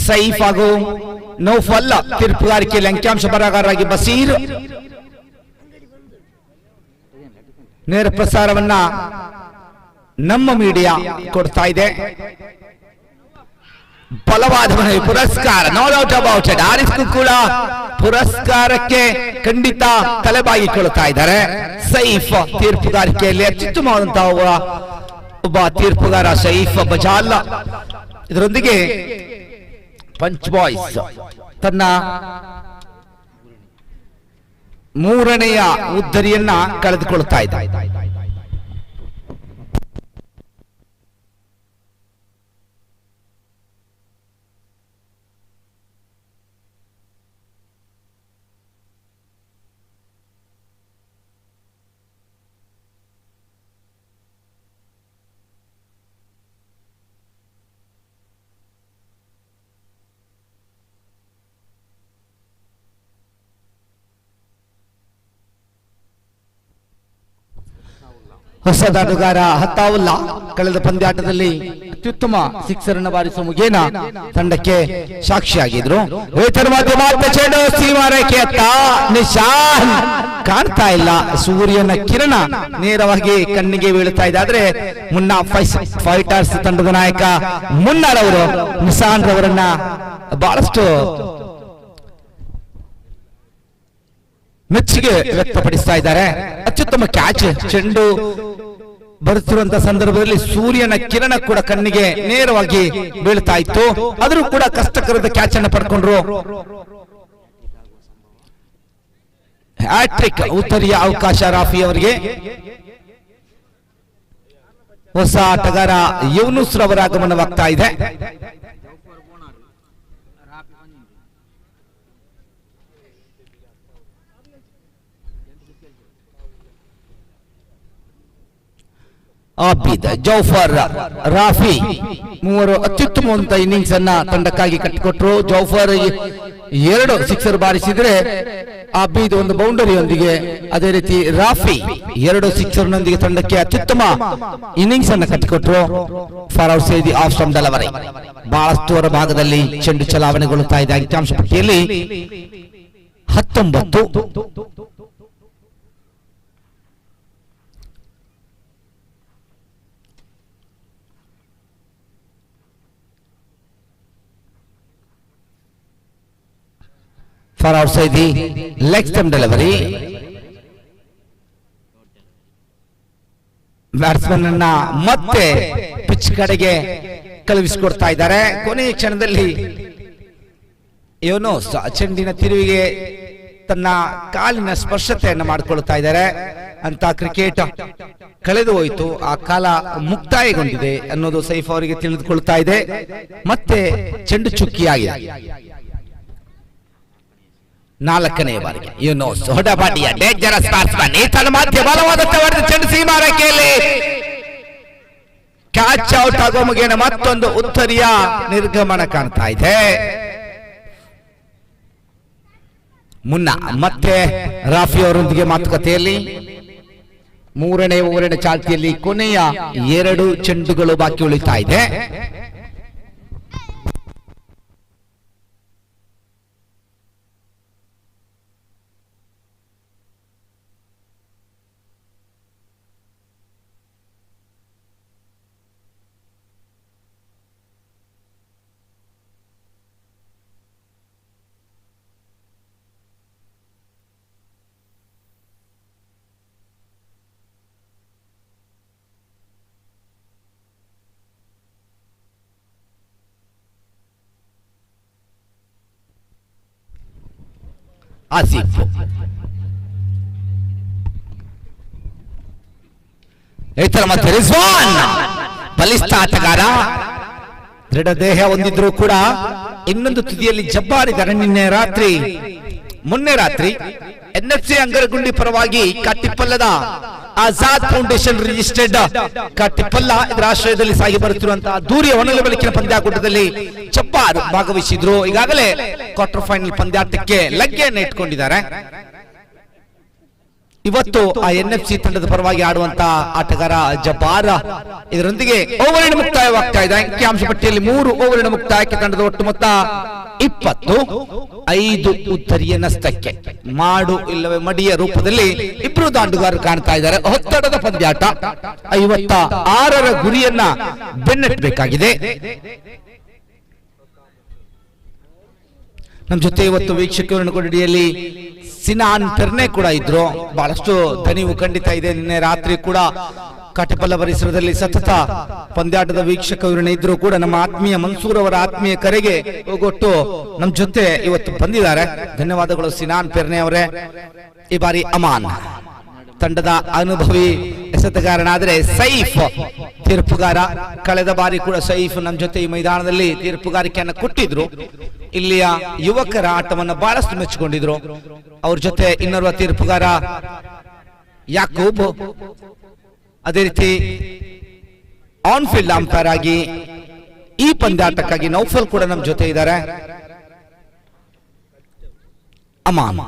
ಸೈಫ್ ಹಾಗೂ ನೌಫಲ್ ತೀರ್ಪುಗಾರಿಕೆಯಲ್ಲಿ ಅಂಕಿಅಂಶ ಬರಹಗಾರರಾಗಿ ಬಸೀರ್. ನೇರ ಪ್ರಸಾರವನ್ನ ನಮ್ಮ ಮೀಡಿಯಾ ಕೊಡ್ತಾ ಇದೆ. ಬಲವಾದ ಮನವಿ, ಪುರಸ್ಕಾರ, ನೋ ಡೌಟ್ ಅಬೌಟ್ ಇಟ್. ಹಾರಿಸ್ಗೂ ಕೂಡ ಪುರಸ್ಕಾರಕ್ಕೆ ಖಂಡಿತ ತಲೆಬಾಗಿಕೊಳ್ತಾ ಇದ್ದಾರೆ. ಸೈಫ್ ತೀರ್ಪುಗಾರಿಕೆಯಲ್ಲಿ ಅತ್ಯುತ್ತಮವಾದಂತಹ ಒಬ್ಬ ತೀರ್ಪುಗಾರ ಸೈಫ್ ಬಜಾಲ್. ಇದರೊಂದಿಗೆ ಪಂಚ್ ಬಾಯ್ಸ್ ತನ್ನ 3ನೆಯ ಉದ್ದರಿಯನ್ನ ಕಳೆದುಕೊಳ್ತಾ ಇದೆ. ಹೊಸ ದಾಟಗಾರ ಹತ್ತಾವುಲ್ಲಾ ಕಳೆದ ಪಂದ್ಯಾಟದಲ್ಲಿ ಅತ್ಯುತ್ತಮ ಸಿಕ್ಸರ್ ಅನ್ನು ಬಾರಿಸುವ ಮುಖೇನ ತಂಡಕ್ಕೆ ಸಾಕ್ಷಿಯಾಗಿದ್ರು. ಚೆಂಡು ಸೀಮಾರೇಖೆಯತ್ತ ನಿಶಾನ್ ಕಾಣ್ತಾ ಇಲ್ಲ. ಸೂರ್ಯನ ಕಿರಣ ನೇರವಾಗಿ ಕಣ್ಣಿಗೆ ಬೀಳುತ್ತಾ ಇದೆ. ಆದ್ರೆ ಮುನ್ನಾ ಫೈಟರ್ಸ್ ತಂಡದ ನಾಯಕ ಮುನ್ನಾರವರು ನಿಶಾನ್ ರವರನ್ನ ಬಹಳಷ್ಟು ಮೆಚ್ಚುಗೆ ವ್ಯಕ್ತಪಡಿಸ್ತಾ ಇದ್ದಾರೆ. ಅತ್ಯುತ್ತಮ ಕ್ಯಾಚ್. ಚೆಂಡು ಬರುತ್ತಿರುವಂತಹ ಸಂದರ್ಭದಲ್ಲಿ ಸೂರ್ಯನ ಕಿರಣ ಕೂಡ ಕಣ್ಣಿಗೆ ನೇರವಾಗಿ ಬೀಳ್ತಾ ಇತ್ತು. ಆದರೂ ಕೂಡ ಕಷ್ಟಕರದ ಕ್ಯಾಚ್ ಅನ್ನು ಪಡ್ಕೊಂಡ್ರು. ಹ್ಯಾಟ್ರಿಕ್ ಉತ್ತರಿಯ ಅವಕಾಶ ರಾಫಿ ಅವರಿಗೆ. ಹೊಸ ಆಟಗಾರ ಯೂನುಸ್ ರವರ ಆಗಮನವಾಗ್ತಾ ಇದೆ. ಆಬಿದ್, ಜೌಫರ್, ರಾಫಿ ಮೂವರು ಅತ್ಯುತ್ತಮವಂತ ಇನ್ನಿಂಗ್ಸ್ ಅನ್ನ ತಂಡಕ್ಕಾಗಿ ಕಟ್ಟಿಕೊಟ್ರು. ಜೌಫರ್ 2 ಸಿಕ್ಸರ್ ಬಾರಿಸಿದ್ರೆ ಆಬಿದ್ ಒಂದು ಬೌಂಡರಿಯೊಂದಿಗೆ, ಅದೇ ರೀತಿ ರಾಫಿ 2 ಸಿಕ್ಸರ್ನೊಂದಿಗೆ ತಂಡಕ್ಕೆ ಅತ್ಯುತ್ತಮ ಇನ್ನಿಂಗ್ಸ್ ಅನ್ನ ಕಟ್ಟಿಕೊಟ್ರು. ಫಾರೌಡ್ ಸೇದಿ ಆಫ್ ಸ್ಟಂಪ್ ಡೆಲಿವರಿ. ಬಹಳಷ್ಟು ಹೊರ ಭಾಗದಲ್ಲಿ ಚೆಂಡು ಚಲಾವಣೆಗೊಳ್ಳುತ್ತಾ ಇದೆ. ಅಂಕಿಅಂಶ ಪಟ್ಟಿಯಲ್ಲಿ 19. ಫಾರೌಡ್ Saidi leg stump delivery. Batsman ಅನ್ನ ಮತ್ತೆ ಪಿಚ್ ಕಡೆಗೆ ಕಳುಹಿಸಿಕೊಡ್ತಾ ಇದ್ದಾರೆ. ಕೊನೆಯ ಕ್ಷಣದಲ್ಲಿ ಯೂನುಸ್ ಚೆಂಡಿನ ತಿರುವಿಗೆ ತನ್ನ ಕಾಲಿನ ಸ್ಪರ್ಶತೆಯನ್ನು ಮಾಡಿಕೊಳ್ತಾ ಇದ್ದಾರೆ. ಅಂತ ಕ್ರಿಕೆಟ್ ಕಳೆದು ಹೋಯಿತು, ಆ ಕಾಲ ಮುಕ್ತಾಯಗೊಂಡಿದೆ ಅನ್ನೋದು ಸೈಫ್ ಅವರಿಗೆ ತಿಳಿದುಕೊಳ್ತಾ ಇದೆ. ಮತ್ತೆ ಚೆಂಡು ಚುಕ್ಕಿಯಾಗಿದೆ. 4ನೇ ಬಾರಿಗೆ ಹೊಡಬಾಟಿಯ ಡೇಂಜರಸ್ ಬ್ಯಾಟ್ಸ್ಮನ್ ಈತನ ಮಧ್ಯೆ ಬಲವಾದ ಹೊಡೆದ ಚೆಂಡು ಸೀಮಾರೇಖೆಯಲ್ಲಿ ಕ್ಯಾಚ್ ಔಟ್ ಆಗೋ ಮುಗಿನ ಮತ್ತೊಂದು ಉತ್ತರಿಯ ನಿರ್ಗಮನ ಕಾಣ್ತಾ ಇದೆ. ಮುನ್ನ ಮತ್ತೆ ರಾಫಿ ಅವರೊಂದಿಗೆ ಮಾತುಕತೆಯಲ್ಲಿ 3ನೇ ಓವರಿನ ಚಾಲ್ತಿಯಲ್ಲಿ ಕೊನೆಯ 2 ಚೆಂಡುಗಳು ಬಾಕಿ ಉಳಿತಾ ಇದೆ. ಆಸಿಫ್ ಇತರ ಮತ್ತೆ ರಿಜ್ವಾನ್ ಬಲಿಷ್ಠ ಆಟಗಾರ, ದೃಢ ದೇಹ ಹೊಂದಿದ್ರು ಕೂಡ ಇನ್ನೊಂದು ತುದಿಯಲ್ಲಿ ಜಬ್ಬಾರಿದ್ದಾರೆ. ಮೊನ್ನೆ ರಾತ್ರಿ ಎನ್ಎಫ್ಸಿ ಅಂಗರಗುಂಡಿ ಪರವಾಗಿ ಕಟ್ಟಿಪಲ್ಲದ ಆಜಾದ್ ಫೌಂಡೇಶನ್ ರಿಜಿಸ್ಟರ್ಡ್ ಕಟ್ಟಿಪಲ್ಲ ಇದರ ಆಶ್ರಯದಲ್ಲಿ ಸಾಗಿ ಬರುತ್ತಿರುವಂತಹ ದೂರಿಯ ಹೊನಲು ಬೆಳಕಿನ ಪಂದ್ಯಾಕೂಟದಲ್ಲಿ ಜಬ್ಬಾರ್ ಭಾಗವಹಿಸಿದ್ರು. ಈಗಾಗಲೇ ಕ್ವಾರ್ಟರ್ ಫೈನಲ್ ಪಂದ್ಯಾಟಕ್ಕೆ ಲಗ್ಗೆಯನ್ನು ಇಟ್ಕೊಂಡಿದ್ದಾರೆ. ಇವತ್ತು ಆ ಎನ್ಎಫ್ಸಿ ತಂಡದ ಪರವಾಗಿ ಆಡುವಂತಹ ಆಟಗಾರ ಜಬ್ಬಾರ್. ಇದರೊಂದಿಗೆ ಓವರಿನ ಮುಕ್ತಾಯವಾಗ್ತಾ ಇದೆ. ಅಂಕಿಅಂಶ ಪಟ್ಟಿಯಲ್ಲಿ 3 ಓವರಿನ ಮುಕ್ತಾಯಕ್ಕೆ ತಂಡದ ಒಟ್ಟು ಮೊತ್ತ 20. 5 ಉತ್ತರಿಯ ನಷ್ಟಕ್ಕೆ ಮಾಡು ಇಲ್ಲವೇ ಮಡಿಯ ರೂಪದಲ್ಲಿ ಇಬ್ರು ದಾಂಡುಗಾರರು ಕಾಣ್ತಾ ಇದ್ದಾರೆ. ಒತ್ತಡದ ಪಂದ್ಯಾಟ 56ರ ಗುರಿಯನ್ನ ಬೆನ್ನಟ್ಟಬೇಕಾಗಿದೆ. ನಮ್ಮ ಜೊತೆ ಇವತ್ತು ವೀಕ್ಷಕರ ಕೊಠಡಿಯಲ್ಲಿ ಸಿನಾನ್ ಪೆರ್ನೆ ಕೂಡ ಇದ್ರು. ಬಹಳಷ್ಟು ದಣಿವು ಖಂಡಿತ ಇದೆ. ನಿನ್ನೆ ರಾತ್ರಿ ಕೂಡ ಕಟಿಪಲ್ಲ ಪರಿಸರದಲ್ಲಿ ಸತತ ಪಂದ್ಯಾಟದ ವೀಕ್ಷಕ ವಿವರಣೆ ಇದ್ರು ಕೂಡ ನಮ್ಮ ಆತ್ಮೀಯ ಮನ್ಸೂರ್ ಅವರ ಆತ್ಮೀಯ ಕರೆಗೆ ಹೋಗೊಟ್ಟು ನಮ್ಮ ಜೊತೆ ಇವತ್ತು ಬಂದಿದ್ದಾರೆ. ಧನ್ಯವಾದಗಳು ಸಿನಾನ್ ಪೆರ್ನೆ ಅವರೇ. ಈ ಬಾರಿ ಅಮಾನ್ ತಂಡದ ಅನುಭವಿ ಎಸೆತಗಾರನಾದರೆ ಸೈಫ್ ತೀರ್ಪುಗಾರ. ಕಳೆದ ಬಾರಿ ಕೂಡ ಸೈಫ್ ನಮ್ಮ ಜೊತೆ ಈ ಮೈದಾನದಲ್ಲಿ ತೀರ್ಪುಗಾರಿಕೆಯನ್ನು ಕೊಟ್ಟಿದ್ರು. ಇಲ್ಲಿಯ ಯುವಕರ ಆಟವನ್ನು ಬಹಳಷ್ಟು ಮೆಚ್ಚಿಕೊಂಡಿದ್ರು. ಅವ್ರ ಜೊತೆ ಇನ್ನೋರ್ವ ತೀರ್ಪುಗಾರ ಯಾಕೂಬ್, ಅದೇ ರೀತಿ ಆನ್ ಫೀಲ್ಡ್ ಅಂಪೈರ್ ಆಗಿ ಈ ಪಂದ್ಯಾಟಕ್ಕಾಗಿ ನೌಫಲ್ ಕೂಡ ನಮ್ಮ ಜೊತೆ ಇದ್ದಾರೆ. ಅಮಾನ್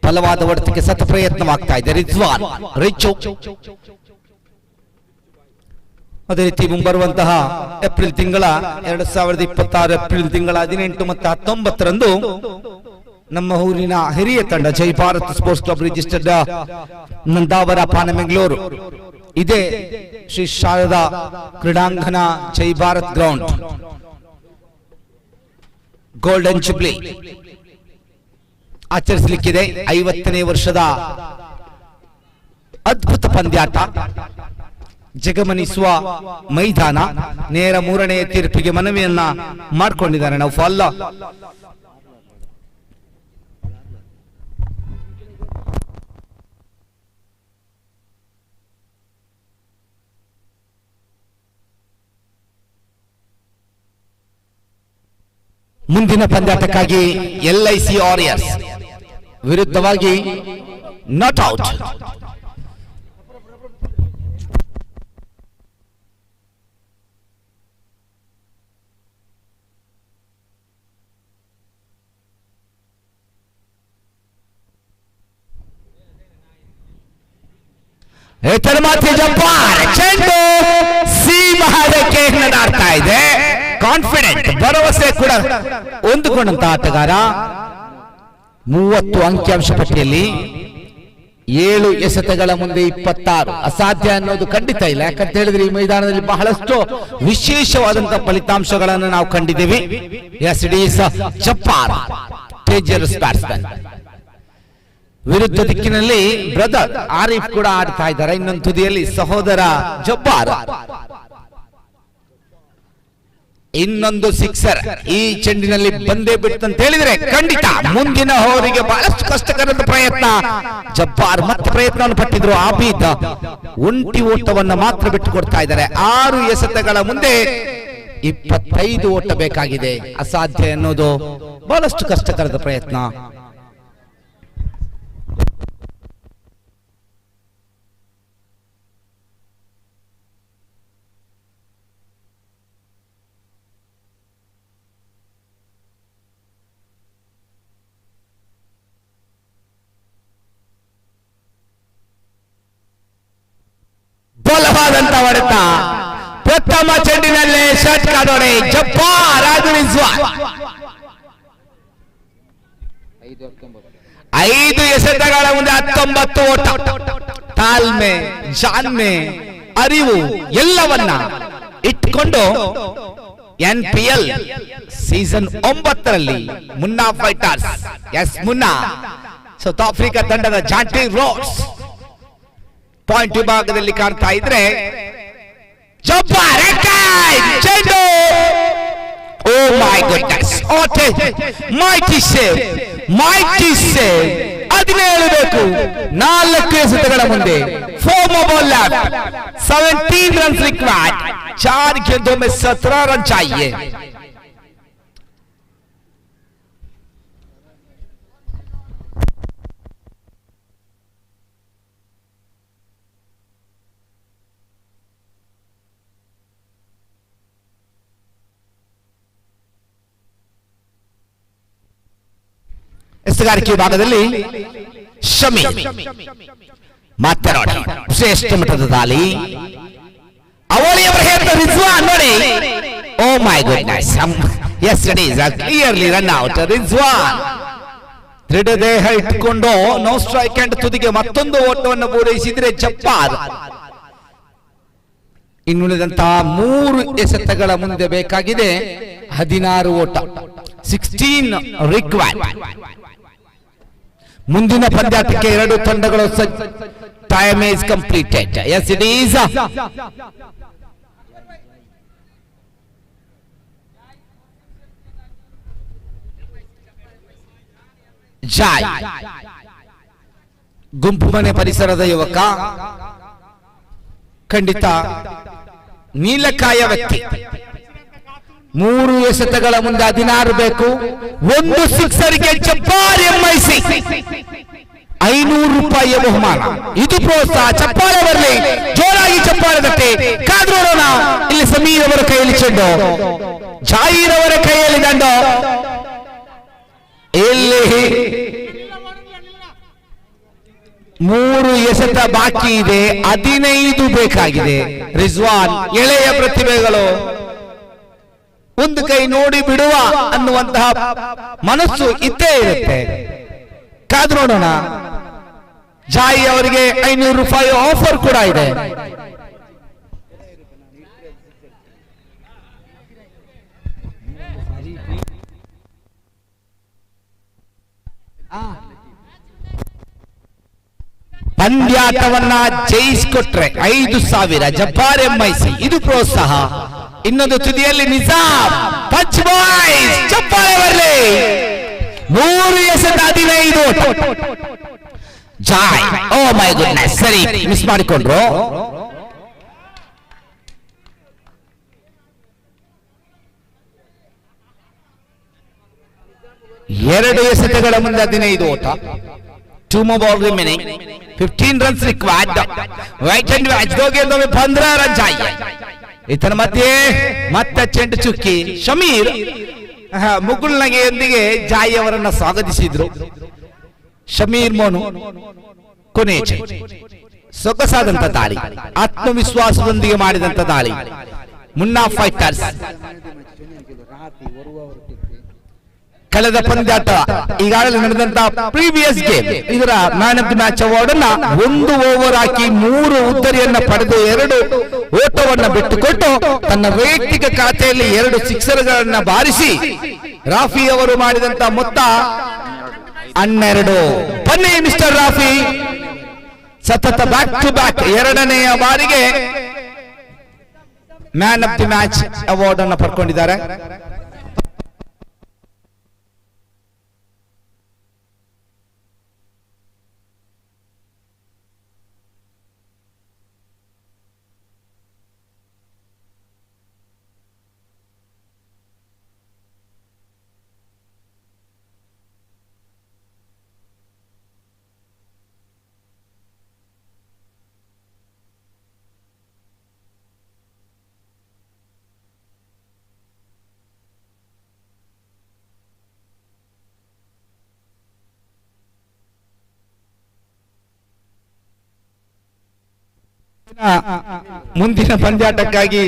ಬಲವಾದ ಹೊಡೆತಕ್ಕೆ ಸತ ಪ್ರಯತ್ನವಾಗ್ತಾ ಇದೆ. ರಿಜ್ವಾನ್ ರಿಚು, ಅದೇ ರೀತಿ ಮುಂಬರುವಂತಹ ಏಪ್ರಿಲ್ ತಿಂಗಳ 2026 ಏಪ್ರಿಲ್ ತಿಂಗಳ 18 ಮತ್ತು 19ರಂದು ನಮ್ಮ ಊರಿನ ಹಿರಿಯ ತಂಡ Jai Bharat sports club registered Nandavara Panemangaluru, ಇದೇ ಶ್ರೀ ಶಾರದಾ ಕ್ರೀಡಾಂಗಣ Jai Bharat ground golden jubilee ಆಚರಿಸಲಿಕ್ಕಿದೆ. 50ನೇ ವರ್ಷದ ಅದ್ಭುತ ಪಂದ್ಯಾಟ ಜಗಮನಿಸುವ ಮೈದಾನ. ನೇರ 3ನೇ ತೀರ್ಪಿಗೆ ಮನವಿಯನ್ನ ಮಾಡಿಕೊಂಡಿದ್ದಾರೆ ನಾವು ಫಾಲ್ಲ. ಮುಂದಿನ ಪಂದ್ಯಾಟಕ್ಕಾಗಿ LIC ವಾರಿಯರ್ಸ್ ವಿರುದ್ಧವಾಗಿ ನಾಟ್ ಔಟ್. ಮಾತ್ರ ಜಬ್ಬಾರ್ ಚೆಂಡು ಸೀಮಾರೇಖೆ ನಡಾಡ್ತಾ ಇದೆ. ಕಾನ್ಫಿಡೆಂಟ್ ಭರವಸೆ ಕೂಡ ಹೊಂದಿಕೊಂಡಂತ ಆಟಗಾರ. 30 ಅಂಕಿಅಂಶ ಪಟ್ಟಿಯಲ್ಲಿ 7 ಎಸೆತಗಳ ಮುಂದೆ 26 ಅಸಾಧ್ಯ ಅನ್ನೋದು ಖಂಡಿತ ಇಲ್ಲ. ಯಾಕಂತ ಹೇಳಿದ್ರೆ ಈ ಮೈದಾನದಲ್ಲಿ ಬಹಳಷ್ಟು ವಿಶೇಷವಾದಂತಹ ಫಲಿತಾಂಶಗಳನ್ನು ನಾವು ಕಂಡಿದ್ದೇವೆ. Yes it is Jabbar dangerous batsman. ವಿರುದ್ಧ ದಿಕ್ಕಿನಲ್ಲಿ ಬ್ರದರ್ ಆರಿಫ್ ಕೂಡ ಆಡ್ತಾ ಇದ್ದಾರೆ. ಇನ್ನೊಂದು ತುದಿಯಲ್ಲಿ ಸಹೋದರ ಜಬ್ಬಾರ್. ಇನ್ನೊಂದು ಸಿಕ್ಸರ್ ಈ ಚೆಂಡಿನಲ್ಲಿ ಬಂದೇ ಬಿಟ್ಟು ಅಂತ ಹೇಳಿದ್ರೆ ಖಂಡಿತ ಮುಂದಿನ ಓವರಿಗೆ ಬಹಳಷ್ಟು ಕಷ್ಟಕರದ ಪ್ರಯತ್ನ. ಜಬ್ಬಾರ್ ಮತ್ತೆ ಪ್ರಯತ್ನವನ್ನು ಪಟ್ಟಿದ್ರು. ಆಬೀದ್ ಒಂಟಿ ಓಟವನ್ನು ಮಾತ್ರ ಬಿಟ್ಟು ಕೊಡ್ತಾ ಇದ್ದಾರೆ. 6 ಎಸೆತಗಳ ಮುಂದೆ 25 ಓಟ ಬೇಕಾಗಿದೆ. ಅಸಾಧ್ಯ ಎನ್ನುವುದು ಬಹಳಷ್ಟು ಕಷ್ಟಕರದ ಪ್ರಯತ್ನ. ಬಲವಾದಂತ ಹೊಡೆತ. ಪ್ರಥಮ ಚೆಂಡಿನಲ್ಲೇ ಶಟ್ ಕಾದೋಡೆ ಜಬ್ಬಾರ್ ಆಗಿ ರಿಜ್ವಾನ್. 5 ಎಸೆತಗಳ ಮುಂದೆ 19 ಓಟ. ತಾಳ್ಮೆ, ಜಾಣ್ಮೆ, ಅರಿವು ಎಲ್ಲವನ್ನ ಇಟ್ಕೊಂಡು NPL ಸೀಸನ್ 9ರಲ್ಲಿ Munna fighters, yes Munna, South Africa ತಂಡದ ಜಾಂಟಿ ರೋಡ್ಸ್ ಪಾಯಿಂಟ್ ವಿಭಾಗದಲ್ಲಿ ಕಾಣ್ತಾ ಇದ್ರೆ ಜಬ್ಬಾರ್ ಚೆಂಡು. Oh my goodness, mighty save, mighty save. 17 ಬೇಕು 4 ಎಸೆತಗಳ ಮುಂದೆ. 4 ಬಾಲ್ ಲೆಫ್ಟ್, 17 रन्स रिक्वायर्ड. 4 गेंदों में 17 रन चाहिए. ಎಸೆಗಾರಿಕೆ ವಿಭಾಗದಲ್ಲಿ ಶಮಿ ಮತ್ತೆ ನೋಡಿ ಶ್ರೇಷ್ಠ ಮಟ್ಟದ ದಾಳಿ. ಅವಳಿಯವರ ಹೇತ ರಿಜ್ವಾನ್ ನೋಡಿ. Oh my goodness, yes it is clearly run out. Rizwan ದೃಢ ದೇಹ ಇಟ್ಕೊಂಡು ನೋ ಸ್ಟ್ರೈಕ್ ಅಂಡ್ ತುದಿಗೆ ಮತ್ತೊಂದು ಓಟವನ್ನು ಪೂರೈಸಿದ್ರೆ ಜಬ್ಬಾರ್. ಇನ್ನುಳಿದಂತಹ 3 ಎಸೆತಗಳ ಮುಂದೆ ಬೇಕಾಗಿದೆ 16 ಓಟ. 16 ರಿಕ್ವೈರ್ಡ್. ಮುಂದಿನ ಪಂದ್ಯಾಟಕ್ಕೆ 2 ತಂಡಗಳು time is completed. Yes it is. Joy ಗುಂಪು ಮನೆ ಪರಿಸರದ ಯುವಕ, ಖಂಡಿತ ನೀಲಕಾಯ ವ್ಯಕ್ತಿ. 3 ಎಸೆತಗಳ ಮುಂದೆ 16 ಬೇಕು. 1 ಸಿಕ್ಸರ್ಗೆ ಜಬ್ಬಾರ್ MIC 500 ರೂಪಾಯಿಯ ಬಹುಮಾನ. ಇದು ಪ್ರೋತ್ಸಾಹ. ಚಪ್ಪಾಳೆ ಬರಲಿ, ಜೋರಾಗಿ ಚಪ್ಪಾಳೆ ತಟ್ಟೆ. ಕಾದ್ರೋಣ. ಇಲ್ಲಿ ಸಮೀರ್ ಅವರ ಕೈಯಲ್ಲಿ ಚೆಂಡು, ಜಾಹೀರ್ ಅವರ ಕೈಯಲ್ಲಿ ದಂಡು. ಇಲ್ಲಿ 3 ಎಸೆತ ಬಾಕಿ ಇದೆ, 15 ಬೇಕಾಗಿದೆ. ರಿಜ್ವಾನ್ ಎಳೆಯ ಪ್ರತಿಭೆಗಳು, ಒಂದು ಕೈ ನೋಡಿ ಬಿಡುವ ಅನ್ನುವಂತಹ ಮನಸ್ಸು ಇದ್ದೇ ಇರುತ್ತೆ. ಕಾದು ನೋಡೋಣ. ಜಾಯಿ ಅವರಿಗೆ 500 ರೂಪಾಯಿ ಆಫರ್ ಕೂಡ ಇದೆ. ಪಂದ್ಯಾಟವನ್ನ ಜಯಿಸಿಕೊಟ್ರೆ 5,000 ಜಬ್ಬಾರ್ MIC. ಇದು ಪ್ರೋತ್ಸಾಹ. ಇನ್ನೊಂದು ತುದಿಯಲ್ಲಿ ನಿಜಾಮ್ ಪಂಚ್ ಬಾಯ್ಸ್. ಚಪ್ಪಾಳೆ ಬರಲಿ. 3 ಎಸೆತ 15 ಜಾಯ್. ಓ ಮೈ ಗುಡ್ನೆಸ್, ಸರಿ ಮಿಸ್ ಮಾಡಿಕೊಂಡ್ರು. ಎರಡು ಎಸೆತಗಳ ಮುಂದೆ 15 ಓಟ. 2 more ball remaining. 15 runs required. Right and match 2 गेंदों में 15 रन चाहिए. इतर मध्य ಮತ್ತೆ ಚೆಂಡು ಚುಕ್ಕಿ. ಶಮೀರ್ ಮುಗುಳ್ನಗೆಯೊಂದಿಗೆ ಜಾಯಿ ಅವರನ್ನ ಸ್ವಾಗತಿಸಿದ್ರು. ಶಮೀರ್ ಮೋನು ಕೊನೆ ಸೊಗಸಾದಂತ ದಾಳಿ, ಆತ್ಮವಿಶ್ವಾಸದೊಂದಿಗೆ ಮಾಡಿದಂತ ದಾಳಿ. ಮುನ್ನಾ ಫೈಟರ್ಸ್ ಕಳೆದ ಪಂದ್ಯಾಟ ಈಗಾಗಲೇ ನಡೆದಂತಹ ಪ್ರೀವಿಯಸ್ ಗೇಮ್ ಇದರ man of the match award ಅನ್ನ 1 ಓವರ್ ಹಾಕಿ 3 ಉತ್ತರಿಯನ್ನ ಪಡೆದು 2 ಓಟವನ್ನ ಬಿಟ್ಟುಕೊಟ್ಟು ತನ್ನ ವೈಯಕ್ತಿಕ ಖಾತೆಯಲ್ಲಿ 2 ಸಿಕ್ಸರ್ಗಳನ್ನ ಬಾರಿಸಿ ರಾಫಿ ಅವರು ಮಾಡಿದಂತ ಮೊತ್ತ 12. ಬನ್ನಿ ಮಿಸ್ಟರ್ ರಾಫಿ, ಸತತ ಬ್ಯಾಕ್ ಟು ಬ್ಯಾಕ್ 2ನೆಯ ಬಾರಿಗೆ man of the match award ಅನ್ನು ಪಡ್ಕೊಂಡಿದ್ದಾರೆ. ಮುಂದಿನ ಪಂದ್ಯಾಟಕ್ಕಾಗಿ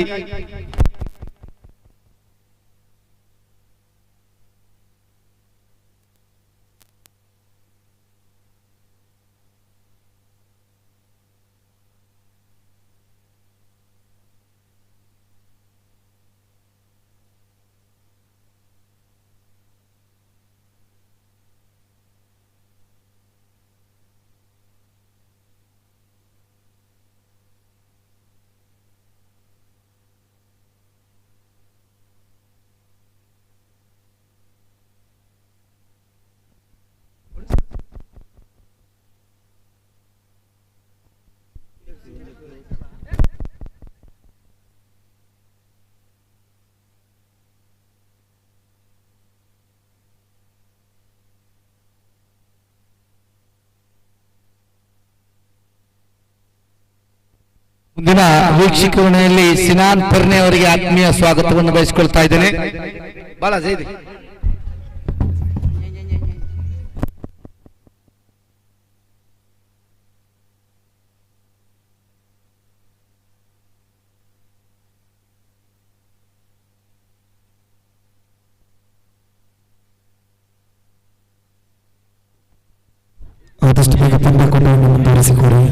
ಮುಂದಿನ ವೀಕ್ಷಕರಣೆಯಲ್ಲಿ ಸಿನಾನ್ ಪರ್ನೆ ಅವರಿಗೆ ಆತ್ಮೀಯ ಸ್ವಾಗತವನ್ನು ಬಯಸಿಕೊಳ್ತಾ ಇದ್ದೇನೆ. ಬಹಳ ಜೈದಿ ಆದಷ್ಟು ಬೇಗ ಪಂದ್ಯಾಕೂಟವನ್ನು ಮುಂದುವರಿಸಿಕೊಡಿ.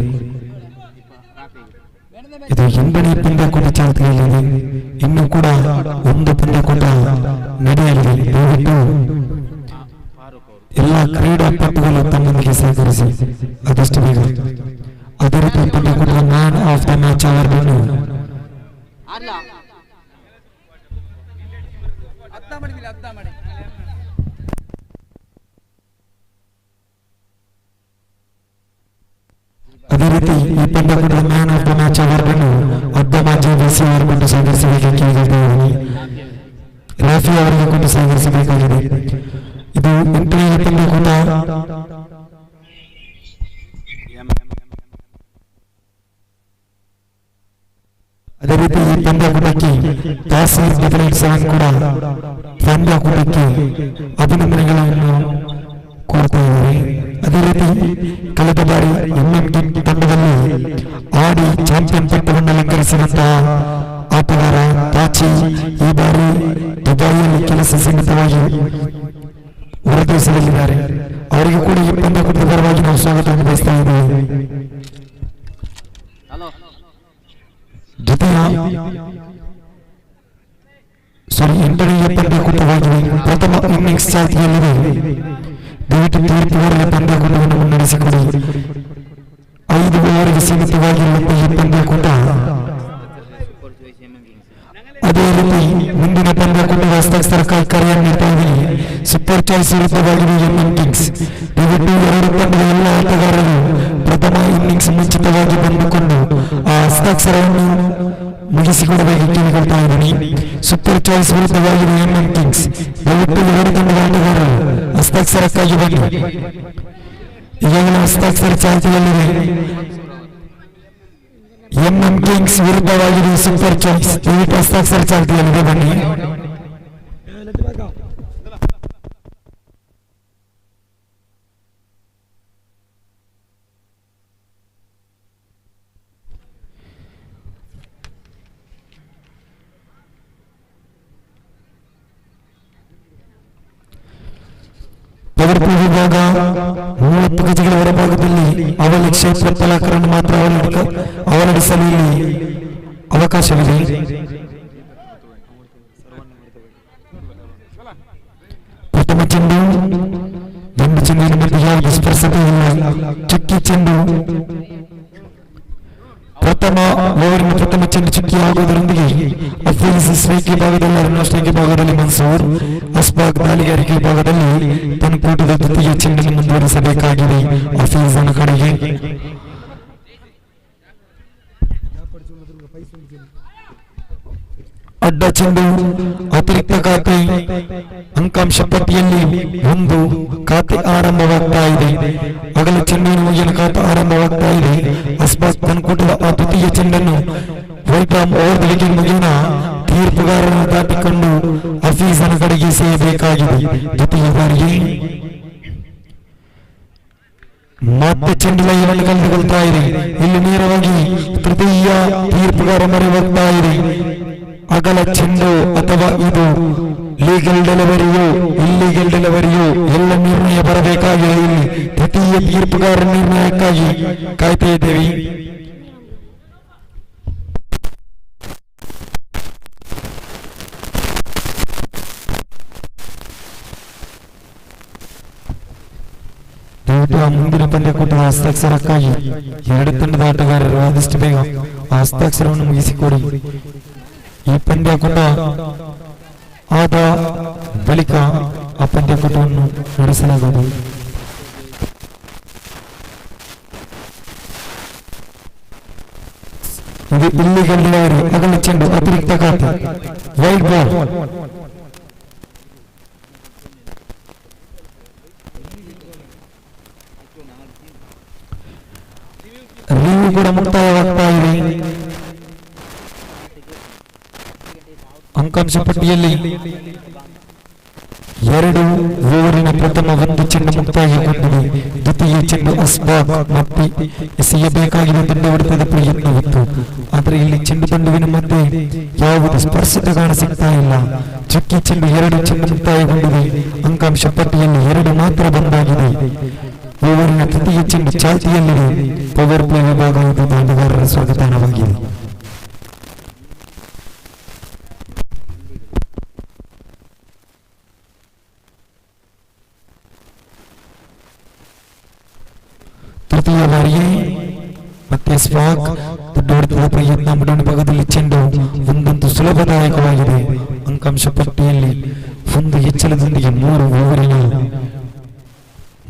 ಇದು ಎಂಬನೇ ಪಂದ್ಯಾಕೂಟ ಚಾಲ್ತಿಯಲ್ಲಿದೆ. ಇನ್ನೂ ಕೂಡ ಒಂದು ಪಂದ್ಯಾಕೂಟ ನಡೆಯಲಿದೆ. ದಯವಿಟ್ಟು ಎಲ್ಲ ಕ್ರೀಡಾಪಟುಗಳು ತಮ್ಮೊಂದಿಗೆ ಸಹಕರಿಸಿ ಆದಷ್ಟು ಬೇಗ. ಅದೇ ರೀತಿ ಪಂದ್ಯಾಕೂಟದ ಮ್ಯಾನ್ ಆಫ್ ದ ಮ್ಯಾಚ್ ಅವಾರ್ಡನ್ನು ಅದೇ ರೀತಿ ಈ ಪಂದ್ಯಾಕೂಟದ ಮ್ಯಾನ್ ಆಫ್ ದ ಮ್ಯಾಚ್ ಅವಾರ್ಡನ್ನು ಅಡ್ಡಮಾಜಿ ಡಿಸಿ ಅವರು ಕೊಂಡು ಸ್ವೀಕರಿಸಬೇಕೆಂದು ಕೇಳಿದ್ದೇವೆ. ರಾಫಿ ಅವರಿಗೆ ಕೊಂಡು ಸ್ವೀಕರಿಸಬೇಕಾಗಿದೆ. ಇದು 8ನೇ ಪಂದ್ಯಾಕೂಟ. ಅದೇ ರೀತಿ ಈ ಪಂದ್ಯಾಕೂಟಕ್ಕೆ ತಾಸೀರ್ ಡೆಫಿನೆಟ್ ಕೂಡ ಪಂದ್ಯಾಕೂಟಕ್ಕೆ ಅಭಿನಂದನೆಗಳನ್ನು ಕೋರ್ತಾ ಇದ್ದಾರೆ. ಅದೇ ರೀತಿ ಕಳೆದ ಬಾರಿ ಎಂಎಂಟಿ ತಂಡದಲ್ಲಿ ಆಡಿ ಚಾಂಪಿಯನ್ ಪಟ್ಟವನ್ನು ಅಲಂಕರಿಸಿದಂತಹ ಆಟಗಾರ ತಾಚಿ ಈ ಬಾರಿ ದುಬೈಯಲ್ಲಿ ಕೆಲಸ ಸೀಮಿತವಾಗಿ ಹೊರದೇಶದಲ್ಲಿದ್ದಾರೆ. ಅವರಿಗೆ ಕೂಡ ಈ ಪಂದ್ಯಾಕೂಟದ ಪರವಾಗಿ ನಾವು ಸ್ವಾಗತವನ್ನು ಬಯಸ್ತಾ ಇದ್ದೇವೆ. ದ್ವಿತೀಯ 8ನೇ ಪಂದ್ಯಾಕೂಟವಾಗಿದೆ. ಪ್ರಥಮ ಇನ್ನಿಂಗ್ಸ್ ಚಾಲ್ತಿಯಲ್ಲಿದೆ. ದಯವಿಟ್ಟು ತೀರ್ಪುಗಾರರ ಪಂದ್ಯಾಕೂಟವನ್ನು ಮುನ್ನಡೆಸಿಕೊಡಿ. 5 ಓವರ್ಗೆ ಸೀಮಿತವಾಗಿರುವಂತಹ ಈ ಪಂದ್ಯಾಕೂಟ. ಅದೇ ರೀತಿ ಮುಂದಿನ ಪಂದ್ಯಾಕೂಟದ ಹಸ್ತಾಕ್ಷರಕ್ಕಾಗಿ ಕರೆಯನ್ನು ನೀಡ್ತಾ ಇದ್ದೀನಿ. ಸೂಪರ್ ಚಾಯ್ಸ್ ವಿರುದ್ಧವಾಗಿದೆ ಎಂಎಂ ಕಿಂಗ್ಸ್. ದಯವಿಟ್ಟು 2 ತಂಡದ ಎಲ್ಲ ಆಟಗಾರರು ಪ್ರಥಮ ಇನ್ನಿಂಗ್ಸ್ ಮುಂಚಿತವಾಗಿ ಬಂದುಕೊಂಡು ಆ ಹಸ್ತಾಕ್ಷರವನ್ನು ಮುಗಿಸಿಕೊಡಬೇಕು ಕೇಳಿಕೊಳ್ತಾ ಇದ್ದೀನಿ. ಸೂಪರ್ ಚಾಯ್ಸ್ ವಿರುದ್ಧವಾಗಿದೆ ಎಂಎಂ ಕಿಂಗ್ಸ್. ದಯವಿಟ್ಟು 2 ತಂಡದ ಆಟಗಾರರು ಹಸ್ತಾಕ್ಷರಕ್ಕಾಗಿ ಬನ್ನಿ. ಈಗಾಗಲೇ ಹಸ್ತಾಕ್ಷರ ಚಾಲ್ತಿಯಲ್ಲಿದೆ. ಎಂಎಂ ಕಿಂಗ್ಸ್ ವಿರುದ್ಧವಾಗಿದೆ ಸೂಪರ್ ಚಾಯ್ಸ್. ದಯವಿಟ್ಟು ಹಸ್ತಾಕ್ಷರ ಚಾಲ್ತಿಯಲ್ಲಿದೆ, ಬನ್ನಿ. ಪ್ರವೃತ್ತಿ ವಿಭಾಗ 30 ಗಜಗಳ ಹೊರಭಾಗದಲ್ಲಿ ಅವಳಿ ಕ್ಷೇತ್ರ ಫಲಕಗಳನ್ನು ಮಾತ್ರ ಅವಲಡಿಸಲು ಇಲ್ಲಿ ಅವಕಾಶವಿದೆ. ಪ್ರಥಮ ಚೆಂಡು ಗಂಡು ಚೆಂಡಿನ ಮಧ್ಯೆ ಯಾವುದೇ ಸ್ಪರ್ಶತೆ ಇಲ್ಲ. ಚುಕ್ಕಿ ಚೆಂಡು ಪ್ರಥಮ ಚೆಂಡು ಚುಕ್ಕಿ ಆಗುವುದರೊಂದಿಗೆ ಅಫೀಸ್ ಸ್ಟ್ರೈಕ್ ಭಾಗದಲ್ಲಿ ರನ್ ಸ್ಟ್ರೈಕ್ ಭಾಗದಲ್ಲಿ ಮನ್ಸೂರ್, ಅಸ್ಬಾಗ್ ದಾಳಿಗಾರಿಕೆ ಭಾಗದಲ್ಲಿ ತನ್ಕೂಟದ ದ್ವಿತೀಯ ಚೆಂಡನ್ನು ಮುಂದುವರಿಸಬೇಕಾಗಿದೆ ಅಫೀಸನ ಕಡೆಗೆ. ಅಡ್ಡ ಚೆಂಡು ಅತಿರಿಕ್ತ ಖಾತೆ ಅಂಕಾಂಶ ಪಟ್ಟಿಯಲ್ಲಿ 1 ಖಾತೆ ಆರಂಭವಾಗ್ತಾ ಇದೆ. ಅಗಲ ಚೆಂಡಿನ ಮುಗಿನ ಖಾತೆ ಆರಂಭವಾಗ್ತಾ ಇದೆ. ಅಸ್ಬಾಗ್ ತನ್ಕೂಟದ ಆ ದ್ವಿತೀಯ ಚೆಂಡನ್ನು ವೈಟ್ ಆರ್ಮ್ ಓವರ್ ಗಳಿಗೆ ಮುಗಿನ ತೀರ್ಪುಗಾರರನ್ನು ದಾಟಿಕೊಂಡು ಅಫೀಸನ ಕಡೆಗೆ ಸೇರಬೇಕಾಗಿದೆ. ದ್ವಿತೀಯ ಬಾರಿಗೆ ಮತ್ತೆ ಚೆಂಡು ಲೈವನ್ನು ಕಳೆದುಕೊಳ್ತಾ ಇದೆ. ಇಲ್ಲಿ ನೇರವಾಗಿ ತೃತೀಯ ತೀರ್ಪುಗಾರ ಮೊರೆ ಹೋಗ್ತಾ ಇದೆ. ಅಗಲ ಚೆಂಡು ಅಥವಾ ಇದು ಲೀಗಲ್ ಡೆಲಿವರಿಯೋ ಇಲ್ಲಿಗಲ್ ಡೆಲಿವರಿಯೋ ಎಲ್ಲ ನಿರ್ಣಯ ಬರಬೇಕಾಗಿದೆ. ಇಲ್ಲಿ ತೃತೀಯ ತೀರ್ಪುಗಾರ ನಿರ್ಣಯಕ್ಕಾಗಿ ಕಾಯ್ತಾ ಇದ್ದೇವೆ. ಮುಂದಿನ ಪಂದ್ಯಕೂಟದ ಹಸ್ತಾಕ್ಷರಕ್ಕಾಗಿ ಎರಡು ತಂಡದ ಆಟಗಾರರು ಆದಷ್ಟು ಬೇಗ ಆ ಹಸ್ತಾಕ್ಷರವನ್ನು ಮುಗಿಸಿಕೊಡಿ. ಈ ಪಂದ್ಯಕೂಟ ಆದ ಬಳಿಕ ಆ ಪಂದ್ಯಕೂಟವನ್ನು ನಡೆಸಲಾಗುವುದು. ಇದು ಇಲ್ಲಿಗಲ್ ಡೆಲಿವರಿ, ಅಗಲ ಚೆಂಡು, ಅತಿರಿಕ್ತ ಖಾತೆ, ವೈಡ್ ಬಾಲ್. ರಿವ್ಯೂ ಕೂಡ ಮುಕ್ತಾಯವಾಗ್ತಾ ಇದೆ. ಅಂಕಾಂಶ ಪಟ್ಟಿಯಲ್ಲಿ 2 ಓವರಿನ ಪ್ರಥಮ 1 ಚೆಂಡು ಮುಕ್ತಾಯಗೊಂಡಿದೆ. ದ್ವಿತೀಯ ಚೆಂಡು ಅಸ್ಬಾಕ್ ಮತ್ತೆ ಎಸೆಯಬೇಕಾಗಿರುವ ದಂಡ ಹೊಡೆತದ ಪ್ರಯತ್ನವಿತ್ತು. ಆದರೆ ಇಲ್ಲಿ ಚೆಂಡು ದಂಡುವಿನ ಮಧ್ಯೆ ಯಾವುದೇ ಸ್ಪರ್ಶಕ ಕಾಣ ಸಿಗ್ತಾ ಇಲ್ಲ. ಚುಕ್ಕಿ ಚೆಂಡು 2 ಚೆಂಡು ಮುಕ್ತಾಯಗೊಂಡಿದೆ. ಅಂಕಾಂಶ ಪಟ್ಟಿಯಲ್ಲಿ 2 ಮಾತ್ರ ಬಂದಾಗಿದೆ. ಓವರಿನ ತೃತೀಯ ಚೆಂಡು ಚಾಲ್ತಿಯಲ್ಲಿದೆ. ಪವರ್ ಪ್ಲೇ ವಿಭಾಗದ ಆಟಗಾರರ ಸ್ವಾಗತಾನವಾಗಿದೆ. ತೃತೀಯ ಬಾರಿಗೆ ಮತ್ತೆ ಸ್ಪಾಕ್ ದೊಡ್ಡ ಪ್ರಯತ್ನ ಮುಡಾಣಿ ಭಾಗದಲ್ಲಿ ಚೆಂಡು ಒಂದಂತೂ ಸುಲಭದಾಯಕವಾಗಿದೆ. ಅಂಕಾಂಶ ಪಟ್ಟಿಯಲ್ಲಿ 1 ಹೆಚ್ಚಳದೊಂದಿಗೆ 3 ಓವರಿನ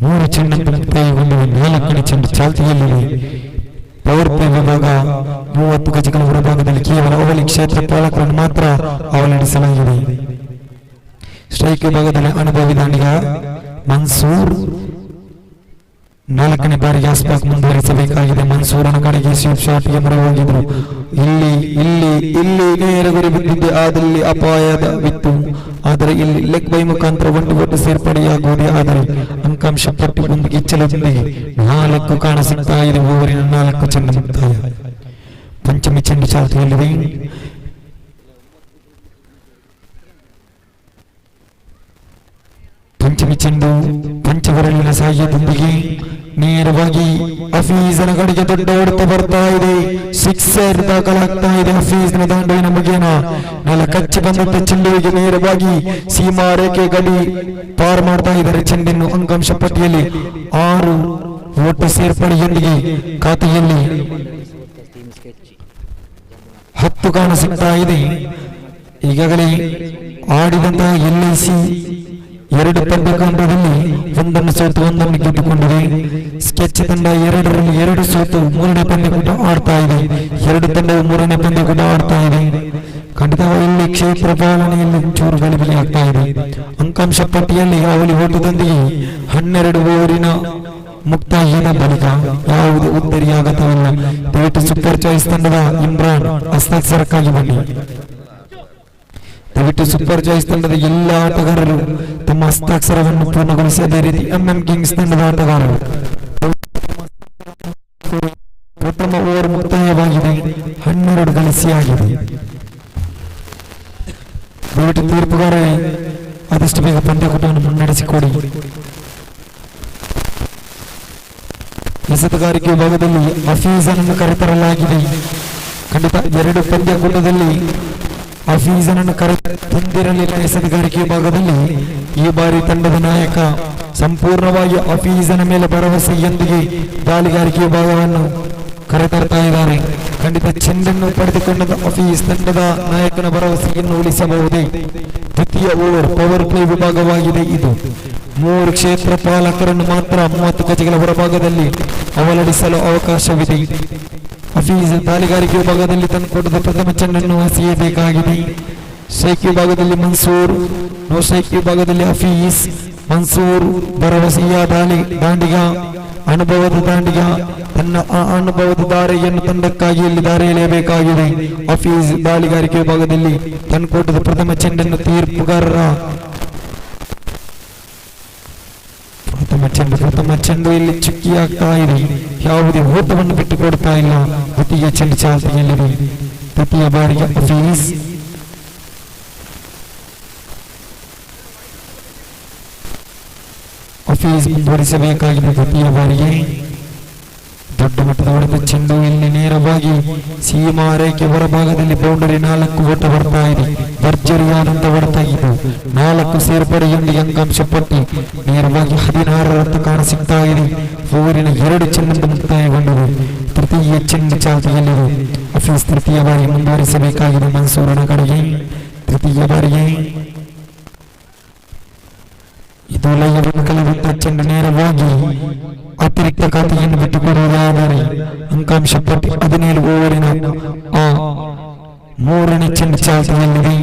3 ಚೆಂಡನ್ನು ಮುಕ್ತಾಯಗೊಂಡಿವೆ. 4ನೇ ಚೆಂಡು ಚಾಲ್ತಿಯಲ್ಲಿದೆ. ಪವರ್ ಪ್ಲೇ ವಿಭಾಗ 30 ಗಜಗಳ ಹೊರಭಾಗದಲ್ಲಿ ಕೇವಲ ಅವಳಿ ಕ್ಷೇತ್ರ ಪಾಲಕರನ್ನು ಮಾತ್ರ ಅವಲಂಬಿಸಲಾಗಿದೆ. ಸ್ಟ್ರೈಕ್ ವಿಭಾಗದಲ್ಲಿ ಅನುಭವಿ ದಾಂಡಿಗ ಮನ್ಸೂರ್ 4ನೇ ಬಾರಿಗೆ ಅಸ್ಪಾಕ್ ಮುಂದುವರಿಸಬೇಕಾಗಿದೆ. ಮನ್ಸೂರನ ಕಡೆಗೆ ಸ್ವೀಪ್ ಶಾಟ್ಗೆ ಮೊರೆ ಹೋಗಿದ್ರು. ಇಲ್ಲಿ ನೇರ ಗುರಿ ಬಿದ್ದಿದ್ದೆ, ಆದಲ್ಲಿ ಅಪಾಯವಿತ್ತು. ಆದರೆ ಇಲ್ಲಿ ಲೆಗ್ ಬೈ ಮುಖಾಂತರ ಒಟ್ಟು ಸೇರ್ಪಡೆಯಾಗುವುದೇ. ಆದರೆ ಅಂಕಾಂಶ ಪಟ್ಟಿ ಒಂದು ಗಿಚ್ಚಲದೊಂದಿಗೆ 4 ಕಾಣ ಸಿಗ್ತಾ ಇದೆ. ಓವರಿನ 4 ಚೆಂಡು ಮುಕ್ತಾಯ. ಪಂಚಮಿ ಚೆಂಡು ಚಾಲ್ತಿಯಲ್ಲಿದೆ. ಪಂಚಮಿ ಚೆಂಡು ಪಂಚವರಳಿನ ಸಹಾಯದೊಂದಿಗೆ ನೇರವಾಗಿ ಹಫೀಜನ ಕಡೆಗೆ ದೊಡ್ಡ ಹೊಡೆತ ಬರ್ತಾ ಇದೆ. 6 ದಾಖಲಾಗ್ತಾ ಇದೆ. ಹಫೀಜ್ನ ದಾಂಡುವಿನ ಮುಗಿಯನ ನೆಲ ಕಚ್ಚಿ ಬಂದಂತ ಚೆಂಡುವಿಗೆ ನೇರವಾಗಿ ಸೀಮಾ ರೇಖೆ ಗಡಿ ಪಾರ್ ಮಾಡ್ತಾ ಇದ್ದಾರೆ. ಚೆಂಡನ್ನು ಅಂಕಾಂಶ ಪಟ್ಟಿಯಲ್ಲಿ 6 ಒಟ್ಟು ಸೇರ್ಪಡೆಯೊಂದಿಗೆ ಖಾತೆಯಲ್ಲಿ 10 ಕಾಣ ಸಿಗ್ತಾ ಇದೆ. ಈಗಾಗಲೇ ಆಡಿದಂತಹ LIC 2 ಪಂದ್ಯಕಾಂಡದಲ್ಲಿ 1 ಸೋತು 1 ಗೆದ್ದುಕೊಂಡಿದೆ. ಸ್ಕೆಚ್ ತಂಡ 2ರಲ್ಲಿ 2 ಸೋತು 3ನೇ ಪಂದ್ಯಕೂಟ ಆಡ್ತಾ ಇದೆ. 2 ತಂಡವು 3ನೇ ಪಂದ್ಯಕೂಟ ಆಡ್ತಾ ಇದೆ. ಖಂಡಿತ ಇಲ್ಲಿ ಕ್ಷೇತ್ರ ಪಾಲನೆಯಲ್ಲಿ ಚೂರು ಗಲಿಬಿಲಿ ಆಗ್ತಾ ಇದೆ. ಅಂಕಾಂಶ ಪಟ್ಟಿಯಲ್ಲಿ ಅವಳಿ ಓಟದೊಂದಿಗೆ 12 ಓವರಿನ ಮುಕ್ತಾಯದ ಬಳಿಕ ಯಾವುದೇ ಉತ್ತರಿಯ ಅಗತ್ಯವಿಲ್ಲ. ದಯವಿಟ್ಟು ಸೂಪರ್ ಚಾಯ್ಸ್ ತಂಡದ ಇಮ್ರಾನ್ ಹಸ್ತಾಕ್ಷರಕ್ಕಾಗಿ ಬನ್ನಿ. ದಯವಿಟ್ಟು ಸೂಪರ್ ಚಾಯ್ಸ್ ತಂಡದ ಎಲ್ಲ ಆಟಗಾರರು ತಮ್ಮ ಹಸ್ತಾಕ್ಷರವನ್ನು ಪೂರ್ಣಗೊಳಿಸಿ. ಅದೇ ರೀತಿ MM ಕಿಂಗ್ಸ್ ತಂಡದ ಆಟಗಾರರು ಪ್ರಥಮ ಓವರ್ ಮುಕ್ತಾಯವಾಗಿದೆ. 12 ಗಳಿಸಿಯಾಗಿದೆ. ದಯವಿಟ್ಟು ತೀರ್ಪುಗಾರ ಆದಷ್ಟು ಬೇಗ ಪಂದ್ಯಕೂಟವನ್ನು ಮುನ್ನಡೆಸಿಕೊಡಿ. ಎಸೆತಗಾರಿಕೆ ವಿಭಾಗದಲ್ಲಿ ಹಫೀಜನನ್ನು ಕರೆತರಲಾಗಿದೆ. ಖಂಡಿತ 2 ಪಂದ್ಯಕೂಟದಲ್ಲಿ ಹಫೀಜನನ್ನು ತಂದಿರಲಿಲ್ಲ. ಎಸೆತಗಾರಿಕೆ ವಿಭಾಗದಲ್ಲಿ ಈ ಬಾರಿ ತಂಡದ ನಾಯಕ ಸಂಪೂರ್ಣವಾಗಿ ಹಫೀಜನ ಮೇಲೆ ಭರವಸೆಯೊಂದಿಗೆ ದಾಳಿಗಾರಿಕೆ ವಿಭಾಗವನ್ನು ಕರೆತರ್ತಾ ಇದ್ದಾರೆ. ಖಂಡಿತ ಚೆಂಡನ್ನು ಪಡೆದುಕೊಂಡ ಹಫೀಜ್ ತಂಡದ ನಾಯಕನ ಭರವಸೆಯನ್ನು ಉಳಿಸಬಹುದೇ. ದ್ವಿತೀಯ ಓವರ್ ಪವರ್ ಪ್ಲೇ ವಿಭಾಗವಾಗಿದೆ. ಇದು 3 ಕ್ಷೇತ್ರ ಪಾಲಕರನ್ನು ಮಾತ್ರ 30 ಗಜಗಳ ಹೊರಭಾಗದಲ್ಲಿ ಅವಲಂಬಿಸಲು ಅವಕಾಶವಿದೆ. ಹಫೀಜ್ ದಾಳಿಗಾರಿಕೆ ವಿಭಾಗದಲ್ಲಿ ತಂದುಕೊಟ್ಟದ ಪ್ರಥಮ ಚೆಂಡನ್ನು ಎಸೆಯಬೇಕಾಗಿದೆ. ಸ್ಟ್ರೈಕ್ ವಿಭಾಗದಲ್ಲಿ ಮನ್ಸೂರ್, ನೋ ಸ್ಟ್ರೈಕ್ ವಿಭಾಗದಲ್ಲಿ ಹಫೀಜ್. ಮನ್ಸೂರ್ ಭರವಸೆಯ ದಾಂಡಿಗ, ಅನುಭವದ ದಾಂಡಿಗ. ತನ್ನ ಅನುಭವದ ದಾರಿಯನ್ನು ತಂಡಕ್ಕಾಗಿ ಇಲ್ಲಿ ದಾರಿ ಎಳೆಯಬೇಕಾಗಿದೆ. ಹಫೀಜ್ ದಾಳಿಗಾರಿಕೆ ವಿಭಾಗದಲ್ಲಿ ತಂದುಕೊಟ್ಟದ ಪ್ರಥಮ ಚೆಂಡನ್ನು ತೀರ್ಪುಗಾರರ ಪ್ರಥಮ ಚೆಂಡು ಇಲ್ಲಿ ಚುಕ್ಕಿ ಆಗ್ತಾ ಇದೆ. ಯಾವುದೇ ಓಟವನ್ನು ಬಿಟ್ಟುಕೊಡ್ತಾ ಇಲ್ಲ. ದ್ವಿತೀಯ ಚೆಂಡು ಚಾಲ್ತಿಯಲ್ಲಿದೆ. ದ್ವಿತೀಯ ಬಾರಿಗೆ ಅಫೀಸ್ ಮುಂದುವರಿಸಬೇಕಾಗಿದೆ. ದ್ವಿತೀಯ ಬಾರಿಗೆ ದೊಡ್ಡ ಮಟ್ಟದ ಹೊಡೆದ ಚೆಂಡು ಇಲ್ಲಿ ನೇರವಾಗಿ ಸೀಮಾ ರೇಖೆ ಹೊರಭಾಗದಲ್ಲಿ ಬೌಂಡರಿ 4 ಓಟ ಬರ್ತಾ ಇದೆ. ಭರ್ಜರಿಯಾದಂತ ಹೊಡೆತ ಇದು. 4 ಸೇರ್ಪಡೆಯೊಂದಿಗೆ ಅಂಕಾಂಶ ಪಟ್ಟಿ ನೇರವಾಗಿ 16 ಕಾಣಸಿಗ್ತಾ ಇದೆ. ಓವರಿನ 2 ಚೆಂಡು ಮುಕ್ತಾಯಗೊಂಡಿದೆ. ತೃತೀಯ ಚೆಂಡು ಚಾಲ್ತಿಯಲ್ಲಿದೆ. ಅಫೀಸ್ ತೃತೀಯ ಬಾರಿ ಮುಂದುವರಿಸಬೇಕಾಗಿದೆ. ಮನ್ಸೂರನ ಕಡೆಗೆ ತೃತೀಯ ಬಾರಿಗೆ ಇದು ಲಯವನ್ನು ಕಳೆದಂತ ಚೆಂಡು ನೇರವಾಗಿ ಅತಿರಿಕ್ತ ಖಾತೆಯನ್ನು ಬಿಟ್ಟುಕೊಡುವುದಾದರೆ ಅಂಕಾಂಶ ಪಟ್ಟಿ 17 ಓವರಿನ 3ನೇ ಚೆಂಡು ಚಾಲ್ತಿಯಲ್ಲಿದೆ.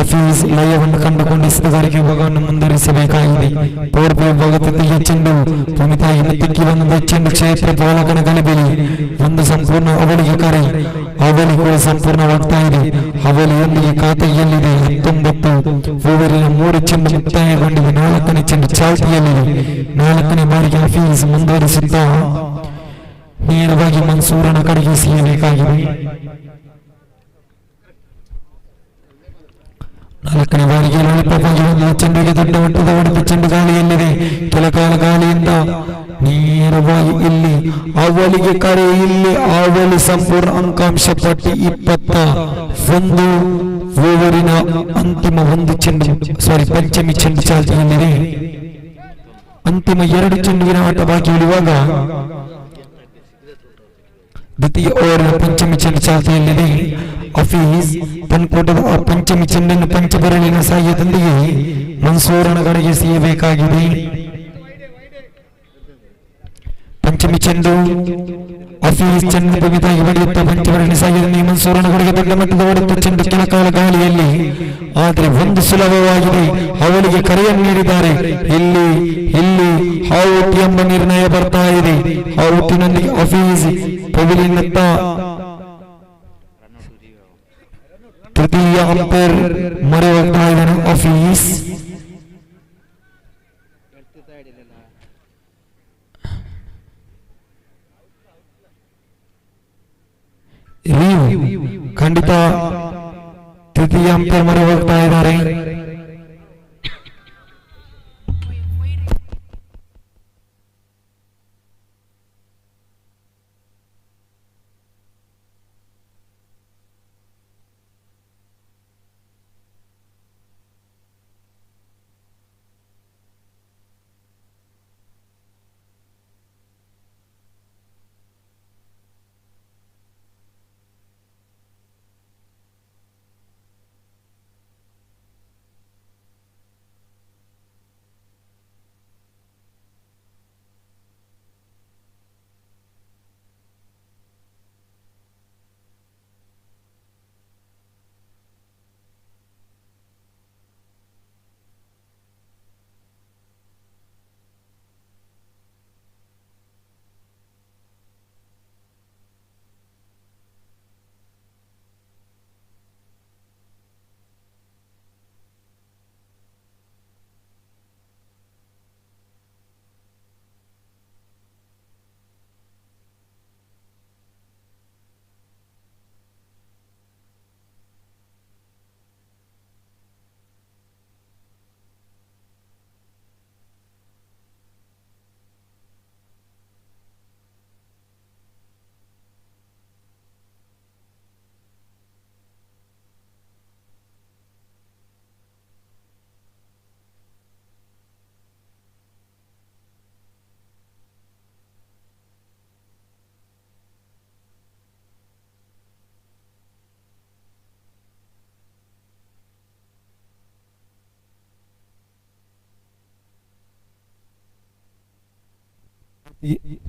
ಅಫೀಸ್ ಲಯವನ್ನು ಕಂಡುಕೊಂಡು ಎಸೆತಗಾರಿಕೆ ವಿಭಾಗವನ್ನು ಮುಂದುವರಿಸಬೇಕಾಗಿದೆ. ಪವರ್ ಪ್ಲೇ ವಿಭಾಗ ತೃತೀಯ ಚೆಂಡು ಭೂಮಿತಾಯಿ ಹತ್ತಿಕ್ಕಿ ಬಂದ ಚೆಂಡು ಕ್ಷೇತ್ರ ಪಾಲಕನ ಗಲಿಬಿಲಿ ಒಂದು ಸಂಪೂರ್ಣ ಅವಳಿಗೆ ಕರೆ. ಅವಳಿ ಕೂಡ ಸಂಪೂರ್ಣವಾಗ್ತಾ ಇದೆ. ಅವಳಿಯೊಂದಿಗೆ ಖಾತೆಯಲ್ಲಿದೆ 19 ಓವರಿನ 3 ಚೆಂಡು ಮುಕ್ತಾಯಗೊಂಡಿದೆ. 4ನೇ ಚೆಂಡು ಚಾಲ್ತಿಯಲ್ಲಿದೆ. 4ನೇ ಬಾರಿಗೆ ಅಫೀಸ್ ಮುಂದುವರಿಸುತ್ತಾ ನೇರವಾಗಿ ಮನ್ಸೂರನ ಕಡೆಗೆ ಸೀಯಬೇಕಾಗಿದೆ. 4ನೇ ಬಾರಿಗೆ ಚೆಂಡಿಗೆ ದೊಡ್ಡ ಮಟ್ಟದ ಹೊಡೆದ ಚೆಂಡು ಗಾಳಿಯಲ್ಲಿದೆ. ಕೆಲಕಾಲ ಗಾಳಿಯಿಂದ ನೇರವಾಗಿ ಇಲ್ಲಿ ಅವಳಿಗೆ ಕರೆ. ಇಲ್ಲಿ ಅವಳಿ ಸಂಪೂರ್ಣ ಅಂಕಾಂಶ ಪಟ್ಟಿ 21 ಓವರಿನ ಅಂತಿಮ ಪಂಚಮಿ ಚೆಂಡು ಚಾಲ್ತಿಯಲ್ಲಿದೆ. ಅಂತಿಮ 2 ಚೆಂಡುವಿನ ಆಟ ಬಾಕಿ ಉಳಿಯುವಾಗ ದ್ವಿತೀಯ ಓವರಿನ ಪಂಚಮಿ ಚೆಂಡು ಚಾಲ್ತಿಯಲ್ಲಿದೆ. ಅಫೀಸ್ ತನ್ಕೊಟ್ಟದ ಪಂಚಮಿ ಚೆಂಡನ್ನು ಪಂಚಬೆರಳಿನ ಸಹಾಯದೊಂದಿಗೆ ಮನ್ಸೂರನ ಕಡೆಗೆ ಸೀಯಬೇಕಾಗಿದೆ. ಪಂಚಮಿ ಚೆಂಡು ಅಫೀಸ್ ಚೆಂಡು ಭೂಮಿತಾಗಿ ಹೊಡೆಯುತ್ತಾ ಪಂಚಬೆರಳಿನ ಸಹಾಯದೊಂದಿಗೆ ಮನ್ಸೂರನ ಕಡೆಗೆ ದೊಡ್ಡ ಮಟ್ಟದ ಹೊಡೆಯುತ್ತ ಚೆಂಡು ಕೆಲಕಾಲ ಗಾಳಿಯಲ್ಲಿ. ಆದರೆ ಒಂದು ಸುಲಭವಾಗಿದೆ. ಅವಳಿಗೆ ಕರೆಯನ್ನು ನೀಡಿದ್ದಾರೆ. ಇಲ್ಲಿ ಔಟ್ ಎಂಬ ನಿರ್ಣಯ ಬರ್ತಾ ಇದೆ. ಔಟಿನೊಂದಿಗೆ ಅಫೀಸ್ ಪವಿಲಿನತ್ತ ತೃತೀಯ ಅಂಪೈರ್ ಮೊರೆ ಹೋಗ್ತಾ ಇದ್ದಾನೆ. ಅಫೀಸ್ ಖಂಡಿತ ತೃತೀಯ ಅಂಪೈರ್ ಮೊರೆ ಹೋಗ್ತಾ ಇದ್ದಾರೆ.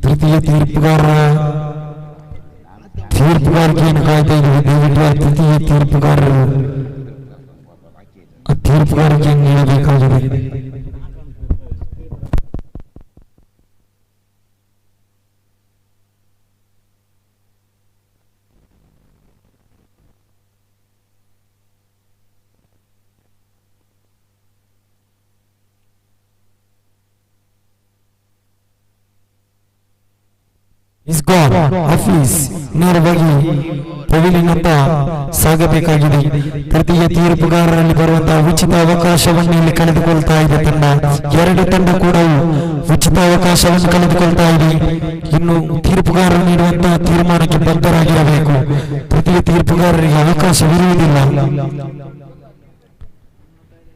ತೃತೀಯ ತೀರ್ಪುಗಾರಿಕೆಯನ್ನು ಕಾಯ್ತಾ ಇದ್ದೀವಿ. ದಯವಿಟ್ಟು ತೃತೀಯ ತೀರ್ಪುಗಾರರು ತೀರ್ಪುಗಾರಿಕೆಯನ್ನು ನೀಡಬೇಕಾಗಿದೆ. ಇಸ್ ಗಾನ್ ಆಫೀಸ್ ನೇರವಾಗಿ ಪವಿಲಿಯನ್ ಅಂತ ಸಾಗಬೇಕಾಗಿದೆ. ತೃತೀಯ ತೀರ್ಪುಗಾರರಲ್ಲಿ ಬರುವಂತಹ ಉಚಿತ ಅವಕಾಶವನ್ನು ಇಲ್ಲಿ ಕಳೆದುಕೊಳ್ತಾ ಇದೆ ತಂಡ. ಎರಡು ತಂಡ ಕೂಡ ಉಚಿತ ಅವಕಾಶವನ್ನು ಕಳೆದುಕೊಳ್ತಾ ಇದೆ. ಇನ್ನು ತೀರ್ಪುಗಾರರು ನೀಡುವಂತಹ ತೀರ್ಮಾನಕ್ಕೆ ಬದ್ಧರಾಗಿರಬೇಕು. ತೃತೀಯ ತೀರ್ಪುಗಾರರಿಗೆ ಅವಕಾಶವಿರುವುದಿಲ್ಲ.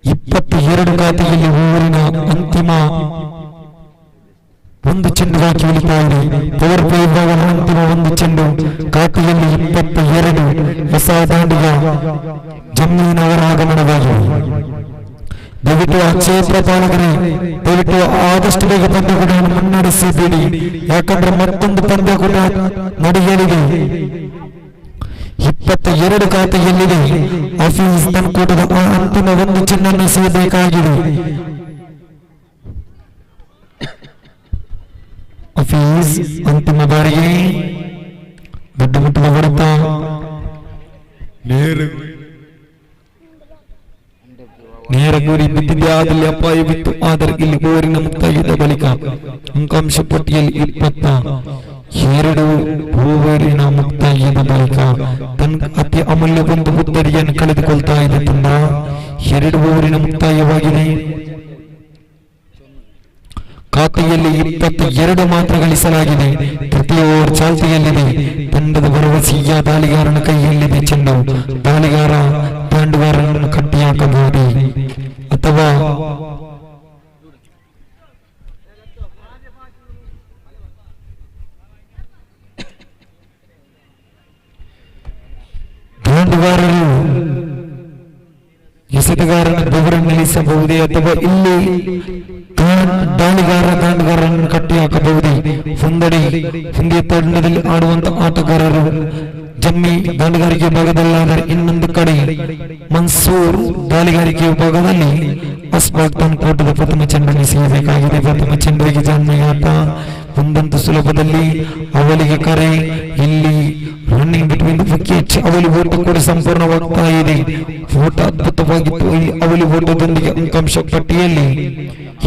22 ಖಾತೆಯಲ್ಲಿ ಊರಿನ ಅಂತಿಮ ಒಂದು ಚೆಂಡು ಬಾಕಿ ಉಳಿತಾ ಇದೆ. ಪವರ್ ಪ್ಲೇ ವಿಭಾಗದ ಅಂತಿಮ ಒಂದು ಚೆಂಡು. ಖಾತೆಯಲ್ಲಿ 22 ಹೊಸ ದಾಂಡಿಗ ಜಮ್ಮೀನವರ ಆಗಮನವಾಗಿದೆ. ದಯವಿಟ್ಟು ಆ ಕ್ಷೇತ್ರ ಪಾಲಕರೇ ದಯವಿಟ್ಟು ಆದಷ್ಟು ಬೇಗ ಪಂದ್ಯಕೂಟವನ್ನು ಮುನ್ನಡೆಸಿದ್ದೀರಿ. ಯಾಕಂದ್ರೆ ಮತ್ತೊಂದು ಪಂದ್ಯಕೂಟ ನಡೆಯಲಿದೆ. 22 ಖಾತೆಯಲ್ಲಿದೆ. ಆಫೀಸ್ ತನ್ಕೂಟದ ಅಂತಿಮ ಒಂದು ಚೆಂಡನ್ನು ಸಿಗಬೇಕಾಗಿದೆ. ಆಫೀಸ್ ಅಂತಿಮ ಬಾರಿಗೆ ದೊಡ್ಡ ಮಟ್ಟದ ಹೊಡೆತ. ನೇರ ಗುರಿ ಬಿದ್ದಿದೆ. ಆದಲ್ಲಿ ಅಪಾಯವಿತ್ತು. ಆದರೆ ಇಲ್ಲಿ ಓವರಿನ ಮುಕ್ತಾಯದ ಬಳಿಕ ಅಂಕಾಂಶ ಪಟ್ಟಿಯಲ್ಲಿ 22 ಓವರಿನ ಮುಕ್ತಾಯದ ಬಳಿಕ ತನ್ನ ಅತಿ ಅಮೂಲ್ಯ ಒಂದು ಉತ್ತರಿಯನ್ನು ಕಳೆದುಕೊಳ್ತಾ ಇದೆ ತಂಡ. 2 ಓವರಿನ ಮುಕ್ತಾಯವಾಗಿದೆ. ಖಾತೆಯಲ್ಲಿ 22 ಮಾತ್ರ ಗಳಿಸಲಾಗಿದೆ. ತೃತೀಯ ಓವರ್ ಚಾಲ್ತಿಯಲ್ಲಿದೆ. ತಂಡದ ಭರವಸೆಯ ದಾಳಿಗಾರನ ಕೈಯಲ್ಲಿದೆ ಚೆಂಡು. ದಾಳಿಗಾರ ದಾಂಡುಗಾರನನ್ನು ಕಟ್ಟಿ ಹಾಕಬಹುದು ಅಥವಾ ದಾಂಡುಗಾರರು ಎಸೆತಗಾರನ ಬೆವರು ನಿಲ್ಲಿಸಬಹುದೇ ಅಥವಾ ಇಲ್ಲಿ ದಾಂಡುಗಾರನನ್ನು ಕಟ್ಟಿ ಹಾಕಬಹುದೇ? ಹಿಂದಿಯ ತಂಡದಲ್ಲಿ ಆಡುವಂತ ಆಟಗಾರರು ಜಮ್ಮಿ ದಾಳಿಗಾರಿಕೆ ವಿಭಾಗದಲ್ಲಾದರೆ ಇನ್ನೊಂದು ಕಡೆ ಮನ್ಸೂರ್ ದಾಳಿಗಾರಿಕೆ ವಿಭಾಗದಲ್ಲಿ ಅಸ್ಬಾಕ್ ತನ್ಕೋಟದ ಪ್ರಥಮ ಚೆಂಡನ್ನು ಸಿಗಬೇಕಾಗಿದೆ. ಪ್ರಥಮ ಚೆಂಡಿಗೆ ಜನ್ಮಯಾಟ ಒಂದಂತೂ ಸುಲಭದಲ್ಲಿ ಅವಲಿಗೆ ಕರೆ. ಇಲ್ಲಿ ರನ್ನಿಂಗ್ ಬಿಟ್ವೀನ್ ದ ವಿಕೆಟ್ ಅವಲಿ ಓಟ ಕೂಡ ಸಂಪೂರ್ಣವಾಗ್ತಾ ಇದೆ. ಓಟ ಅದ್ಭುತವಾಗಿತ್ತು. ಈ ಅವಲಿ ಓಟದೊಂದಿಗೆ ಅಂಕಾಂಶ ಪಟ್ಟಿಯಲ್ಲಿ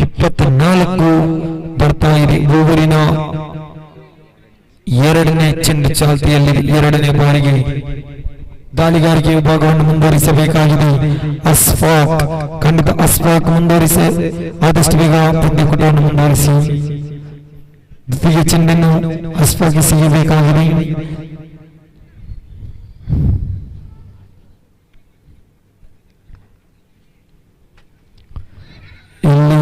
24 ಬರ್ತಾ ಇದೆ. ಓವರಿನ 2ನೇ ಚೆಂಡು ಚಾಲ್ತಿಯಲ್ಲಿ 2ನೇ ಬಾರಿಗೆ ದಾಳಿಗಾರಿಕೆ ವಿಭಾಗವನ್ನು ಮುಂದುವರಿಸಬೇಕಾಗಿದೆ. ಅಸ್ಫಾಕ್ ಖಂಡಿತ ಅಸ್ಫಾಕ್ ಮುಂದುವರಿಸಿ ಆದಷ್ಟು ಬೇಗ ಪಂದ್ಯಕೂಟವನ್ನು ಮುಂದುವರಿಸಿ. ದ್ವಿತೀಯ ಚೆಂಡನ್ನು ಅಸ್ಫಾಕ್ಗೆ ಸಿಗಬೇಕಾಗಿದೆ. ಇಲ್ಲಿ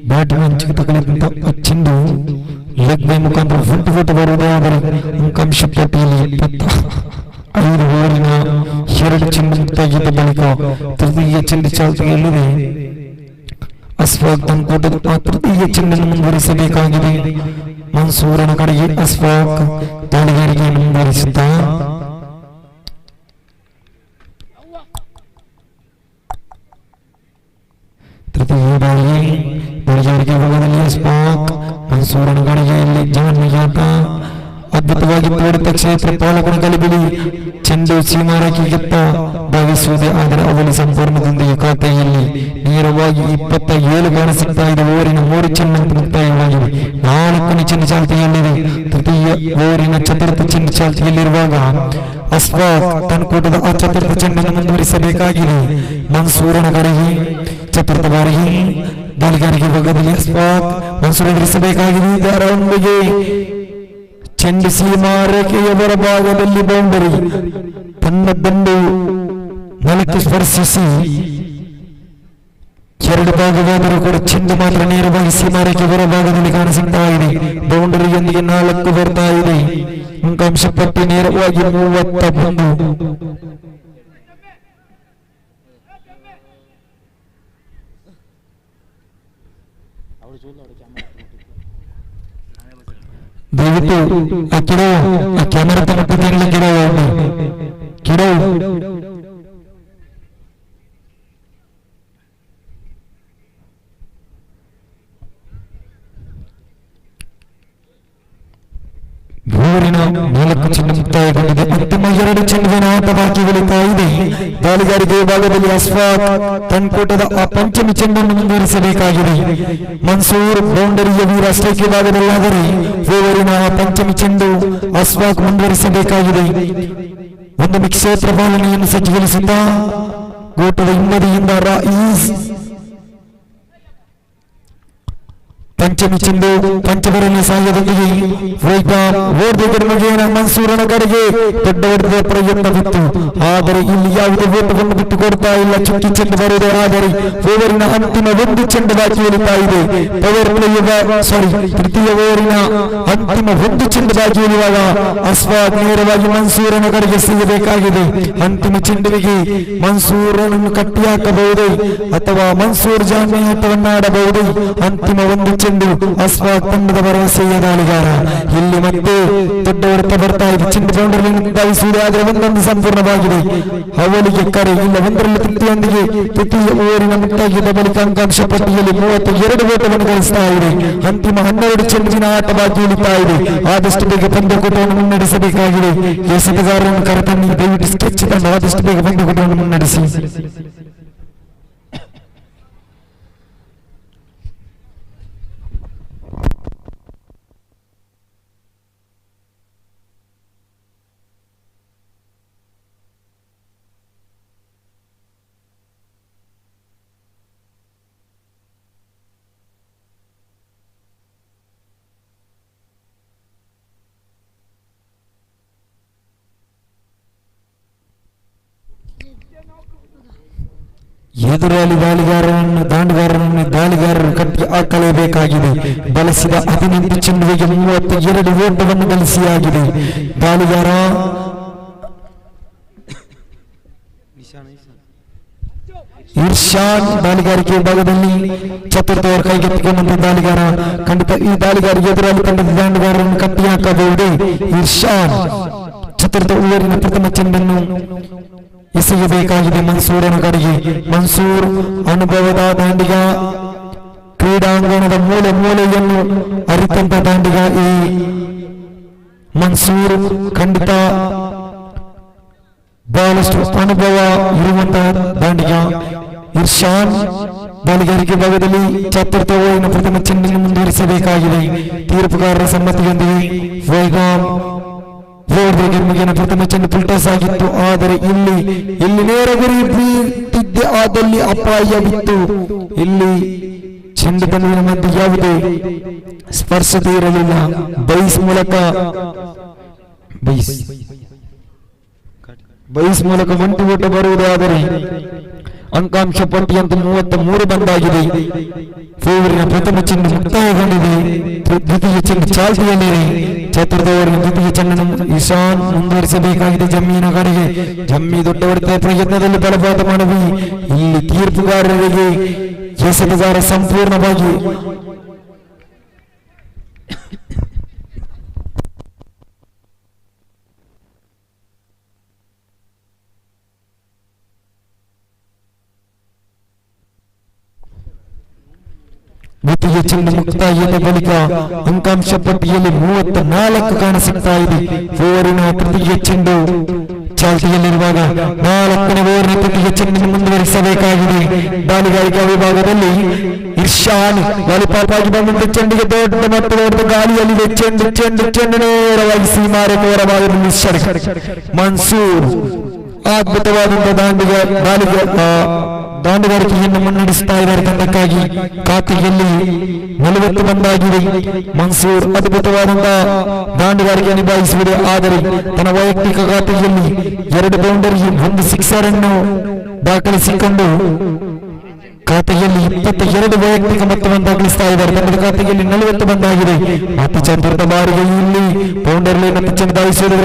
ಬ್ಯಾಟಿಂಗ್ ಹಂಚಿಕೆ ತಗೊಳ್ಳಿದಂತ ಚೆಂಡು ಲೆಗ್ ಬೈ ಮುಖಾಂತರ ಫುಟ್ ಬರುವುದೇ ಆದರೆ ಅಂಕಾಂಶ ಪಟ್ಟಿಯಲ್ಲಿ 25 ಓವರಿನ 2 ಚೆಂಡು ಮುಕ್ತಾಗಿದ್ದ ಬಳಿಕ ತೃತೀಯ ಚೆಂಡು ಚಾಲ್ತಿಯಲ್ಲಿದೆ. ಅಸ್ಫಾಕ್ ತನ್ಕೋಟದ ತೃತೀಯ ಚೆಂಡನ್ನು ಮುಂದುವರಿಸಬೇಕಾಗಿದೆ. ಮನ್ಸೂರನ ಕಡೆಗೆ ಅಸ್ಫಾಕ್ ದಾಳಿಗಾರಿಕೆಯನ್ನು ಮುಂದುವರಿಸುತ್ತಾ ತೃತೀಯ ದಾಳಿಗಾರಿಕೆ ವಿಭಾಗದಲ್ಲಿ ಅಸ್ಫಾಕ್ ಮನ್ಸೂರನ ಕಡೆಗೆಯಲ್ಲಿ ಜಾನ್ಮಿಯಾಟ ಅದ್ಭುತವಾಗಿ ತೋಡಿದ ಕ್ಷೇತ್ರ ಪಾಲಕನ ಗಲಿಬಿಲಿ. ಚೆಂಡು ಸೀಮಾರೇಖೆಗಿತ್ತ ಭಾವಿಸುವುದೇ ಆದರೆ ಅವಳಿ ಸಂಪೂರ್ಣದೊಂದಿಗೆ ಖಾತೆಯಲ್ಲಿ ನೇರವಾಗಿ 27 ಕಾಣಿಸುತ್ತಾ ಇದೆ. ಓವರಿನ 3 ಚೆಂಡು ಮುಕ್ತಾಯವಾಗಿದೆ. 4ನೇ ಚೆಂಡು ಚಾಲ್ತಿಯಲ್ಲಿದೆ. ತೃತೀಯ ಓವರಿನ ಚತುರ್ಥ ಚೆಂಡು ಚಾಲ್ತಿಯಲ್ಲಿರುವಾಗ ಅಸ್ಫಾಕ್ ತನ್ಕೂಟದ ಆ ಚತುರ್ಥ ಚೆಂಡನ್ನು ಮುಂದುವರಿಸಬೇಕಾಗಿದೆ. ಮನ್ಸೂರನ ಕಡೆಗೆ ಚತುರ್ಥ ಬಾರಿಗೆ ದಾಳಿಗಾರಿಕೆ ಭಾಗದಲ್ಲಿ ಅಸ್ಫಾಕ್ ಮನ್ಸೂರ್ ಎದುರಿಸಬೇಕಾಗಿದೆ. ಇದರೊಂದಿಗೆ ಚೆಂಡು ಸೀಮಾರೇಖೆಯ ಹೊರಭಾಗದಲ್ಲಿ ಬೌಂಡರಿ ತನ್ನ ದಂಡು ನೆಲಕ್ಕೆ ಸ್ಪರ್ಶಿಸಿ 2 ಭಾಗವಾದರೂ ಕೂಡ ಚೆಂಡು ಮಾತ್ರ ನೇರವಾಗಿ ಸೀಮಾರೇಖೆ ಹೊರಭಾಗದಲ್ಲಿ ಕಾಣಿಸುತ್ತಾ ಇದೆ. ಬೌಂಡರಿಯೊಂದಿಗೆ 4 ಬರ್ತಾ ಇದೆ. ಅಂಕಾಂಶ ಪಟ್ಟಿ ನೇರವಾಗಿ 31. ದಯವಿಟ್ಟು ಆ ಕ್ಯಾಮೆರಾ ತಗೊಂಡಿಲ್ಲ ಕಿಡೋ ಓವರಿನ 4 ಚೆಂಡು ಮುಕ್ತಾಯಗೊಂಡಿದೆ. ಅಂತಿಮ 2 ಚೆಂಡಿನ ಆಟ ಬಾಕಿ ಉಳಿತಾ ಇದೆ. ದಾಳಿಗಾರಿಕೆ ವಿಭಾಗದಲ್ಲಿ ಅಸ್ಫಾಕ್ ತನ್ಕೋಟದ ಆ ಪಂಚಮಿ ಚೆಂಡನ್ನು ಮುಂದುವರಿಸಬೇಕಾಗಿದೆ. ಮನ್ಸೂರ್ ಬೌಂಡರಿಯ ವೀರ ಸ್ಟ್ರೈಕ್ ವಿಭಾಗದಲ್ಲಾದರೆ ಓವರಿನ ಪಂಚಮಿ ಚೆಂಡು ಅಸ್ಫಾಕ್ ಮುಂದುವರಿಸಬೇಕಾಗಿದೆ. ಒಂದು ಕ್ಷೇತ್ರ ಪಾಲನೆಯನ್ನು ಸಜ್ಜುಗೊಳಿಸುತ್ತಾ ಗೋಟದ ಹಿಂಬದಿಯಿಂದ ರಾಯಿಸ್ ಪಂಚಮಿ ಚೆಂಡು ಪಂಚಬರಲಿ ಸಾಯದೊಂದಿಗೆ ಮನ್ಸೂರನ ಕಡೆಗೆ ದೊಡ್ಡ ಹೊಡೆದ ಪ್ರಯತ್ನವಿತ್ತು. ಆದರೆ ಇಲ್ಲಿ ಯಾವುದೇ ಓಟವನ್ನು ಬಿಟ್ಟು ಕೊಡ್ತಾ ಇಲ್ಲ. ಚುಕ್ಕಿ ಚೆಂಡು ಬರುವುದೇ ಆದರೆ ಓವರಿನ ಅಂತಿಮ 1 ಚೆಂಡು ಬಾಕಿ ಉಳಿತಾ ಇದೆ. ಪವರ್ ಪ್ಲೇ ತೃತೀಯ ಓವರಿನ ಅಂತಿಮ 1 ಚೆಂಡು ಬಾಕಿ ಉಳಿಯುವಾಗ ಅಸ್ವಾದ್ ನೇರವಾಗಿ ಮನ್ಸೂರನ ಕಡೆಗೆ ಸಿಗಬೇಕಾಗಿದೆ. ಅಂತಿಮ ಚೆಂಡುವಿಗೆ ಮನ್ಸೂರನನ್ನು ಕಟ್ಟಿ ಹಾಕಬಹುದೇ ಅಥವಾ ಮನ್ಸೂರ್ ಜಾಮಿ ಆಟವನ್ನಾಡಬಹುದೇ? ಅಂತಿಮ 1 ಚೆಂಡು ಅಸ್ಫಾಕ್ ತಂಡದ ಭರವಸೆಯ ದಾಳಿಗಾರ. ಇಲ್ಲಿ ಮತ್ತೆ ದೊಡ್ಡ ಹೊಡೆತ ಬರ್ತಾ ಇದೆ. ಚೆಂಡು ಬೌಂಡರಿ ಧಾವಿಸುವುದು ಆದರೆ ಒಂದೊಂದು ಸಂಪೂರ್ಣವಾಗಿದೆ. ಅವಳಿಗೆ ಕರೆ ಇಲ್ಲ. 1ರಲ್ಲಿ ತೃಪ್ತಿಯೊಂದಿಗೆ ತೃತೀಯ ಓವರಿನ ಮುಕ್ತಾಯದ ಬಳಿಕ ಅಂಕಾಂಶ ಪಟ್ಟಿಯಲ್ಲಿ 32 ಓಟವನ್ನು ಗಳಿಸ್ತಾ ಇದೆ. ಅಂತಿಮ 12 ಚೆಂಡಿನ ಆಟ ಬಾಕಿ ಉಳಿತಾ ಇದೆ. ಆದಷ್ಟು ಬೇಗ ಪಂದ್ಯಕೂಟವನ್ನು ಮುನ್ನಡೆಸಬೇಕಾಗಿದೆ. ಎಸೆತಗಾರರನ್ನು ಕರೆತನ್ನಿ. ದಯವಿಟ್ಟು ಸ್ಕೆಚ್ ತಂಡ ಆದಷ್ಟು ಬೇಗ ಪಂದ್ಯಕೂಟವನ್ನು ಮುನ್ನಡೆಸಿ. ಎದುರಾಳಿ ದಾಳಿಗಾರರನ್ನು ಕಟ್ಟಿ ಹಾಕಲೇಬೇಕಾಗಿದೆ. ಬಳಸಿದ 18 ಚೆಂಡುವಿಗೆ 32 ಓಟವನ್ನು ಗಳಿಸಿಯಾಗಿದೆ. ದಾಳಿಗಾರ ಇರ್ಷಾನ್ ದಾಳಿಗಾರಿಕೆ ವಿಭಾಗದಲ್ಲಿ ಚತುರ್ಥ ಓವರ್ ಕೈಗೆತ್ತಿಕೊಂಡಂತ ದಾಳಿಗಾರ. ಖಂಡಿತ ಈ ದಾಳಿಗಾರಿಗೆ ಎದುರಾಳಿ ತಂಡದ ದಾಂಡುಗಾರರನ್ನು ಕಟ್ಟಿ ಹಾಕಬಹುದೇ? ಇರ್ಷಾನ್ ಚತುರ್ಥ ಓವರಿನ ಪ್ರಥಮ ಚೆಂಡನ್ನು ಎಸೆಯಬೇಕಾಗಿದೆ ಮನ್ಸೂರನ ಕಡೆಗೆ. ಮನ್ಸೂರ್ ಅನುಭವದ ದಾಂಡಿಗ, ಕ್ರೀಡಾಂಗಣದ ಮೂಲೆಯನ್ನು ಅರಿತಂತ ದಾಂಡಿಗ ಈ ಮನ್ಸೂರ್. ಖಂಡಿತ ಬಹಳಷ್ಟು ಅನುಭವ ಇರುವಂತಹ ದಾಂಡಿಗ ಇರ್ಷಾನ್. ದಾಳಿಗಾರಿಕೆ ಭಾಗದಲ್ಲಿ ಚತುರ್ಥ ಓವರಿನ ಪ್ರಥಮ ಚೆಂಡನ್ನು ಮುಂದುವರಿಸಬೇಕಾಗಿದೆ. ತೀರ್ಪುಗಾರರ ಸಮ್ಮತಿಯೊಂದಿಗೆ ಮುಗಿನ ಪ್ರಥಮ ಚೆಂಡು ಫುಲ್ಟಾಸ್ ಆಗಿತ್ತು. ಆದರೆ ಇಲ್ಲಿ ನೇರ ಗುರಿ ಬೀಳ್ತಿದ್ದೆ ಆದಲ್ಲಿ ಅಪಾಯವಿತ್ತು. ಇಲ್ಲಿ ಚೆಂಡು ತಂಡದ ಮಧ್ಯೆ ಯಾವುದೇ ಸ್ಪರ್ಶತೆ ಇರಲಿಲ್ಲ. ಬೈಸ್ ಮೂಲಕ ಗಂಟು ಓಟ ಬರುವುದಾದರೆ ಅಂಕಾಂಶ ಪಟ್ಟಿಯಂತೂ 33 ಬಂದಾಗಿದೆ. ಓವರಿನ ಪ್ರಥಮ ಚೆಂಡು ಮುಕ್ತಾಯಗೊಂಡಿದೆ. ದ್ವಿತೀಯ ಚೆಂಡು ಚಾಲ್ತಿಯಲ್ಲಿದೆ. ಚತುರ್ಥ ಓವರಿನ ದ್ವಿತೀಯ ಚೆಂಡನ್ನು ಇಶಾನ್ ಮುಂದುವರಿಸಬೇಕಾಗಿದೆ ಜಮ್ಮೀನ ಕಡೆಗೆ. ಜಮ್ಮಿ ದೊಡ್ಡ ಹೊಡೆತ ಪ್ರಯತ್ನದಲ್ಲಿ ಬಲಪಾತ ಮಾಡವಿ. ಇಲ್ಲಿ ತೀರ್ಪುಗಾರರಿಗೆ ಎಸೆತಗಾರ ಸಂಪೂರ್ಣವಾಗಿ ದ್ವಿತೀಯ ಚೆಂಡು ಮುಕ್ತಾಯದ ಬಳಿಕ ಅಂಕಾಂಶ ಪಟ್ಟಿಯಲ್ಲಿ 34 ಕಾಣಸಿಗ್ತಾ ಇದೆ. ಓವರಿನ ತೃತೀಯ ಚೆಂಡು ಚಾಲ್ತಿಯಲ್ಲಿರುವಾಗ 4ನೇ ಓವರ್ನ ತೃತೀಯ ಚೆಂಡನ್ನು ಮುಂದುವರಿಸಬೇಕಾಗಿದೆ. ದಾಳಿಗಾರಿಕಾ ವಿಭಾಗದಲ್ಲಿ ಇರ್ಷಾನ್ ವಾಲಿಪಾಪ್ ಆಗಿ ಬಂದಂತ ಚೆಂಡಿಗೆ ದೊಡ್ಡ ಮೊತ್ತದ ಗಾಳಿಯಲ್ಲಿದೆ. ಚೆಂಡು ನೇರವಾಗಿ ಸೀಮಾರೆ ನೇರವಾಗಿ ಮನ್ಸೂರ್ ಅದ್ಭುತವಾದಂತ ದಾಂಡುಗಾರಿಕೆಯನ್ನು ಮುನ್ನಡೆಸ್ತಾ ಇದ್ದಾರೆ ತಂಡಕ್ಕಾಗಿ. ಖಾತೆಯಲ್ಲಿ 40 ಬಂದಾಗಿದೆ. ಮನ್ಸೂರ್ ಅದ್ಭುತವಾದಂತಹ ದಾಂಡುಗಾರಿಕೆ ನಿಭಾಯಿಸುವುದು. ಆದರೆ ತನ್ನ ವೈಯಕ್ತಿಕ ಖಾತೆಯಲ್ಲಿ 2 ಬೌಂಡರಿ 1 ಸಿಕ್ಸರ್ ಅನ್ನು ದಾಖಲಿಸಿಕೊಂಡು ಖಾತೆಯಲ್ಲಿ 22 ವೈಯಕ್ತಿಕ ಮೊತ್ತವನ್ನು ದಾಖಲಿಸ್ತಾ ಇದ್ದಾರೆ. ತಂಡದ ಖಾತೆಯಲ್ಲಿ 40 ಬಂದಾಗಿದೆ. ಮತ್ತು ಚತುರ್ಥ ಬಾರಿಗೆ ಇಲ್ಲಿ ಬೌಂಡರಿ ಮತ್ತು ಚೆಂಡಾಯಿಸುವುದರ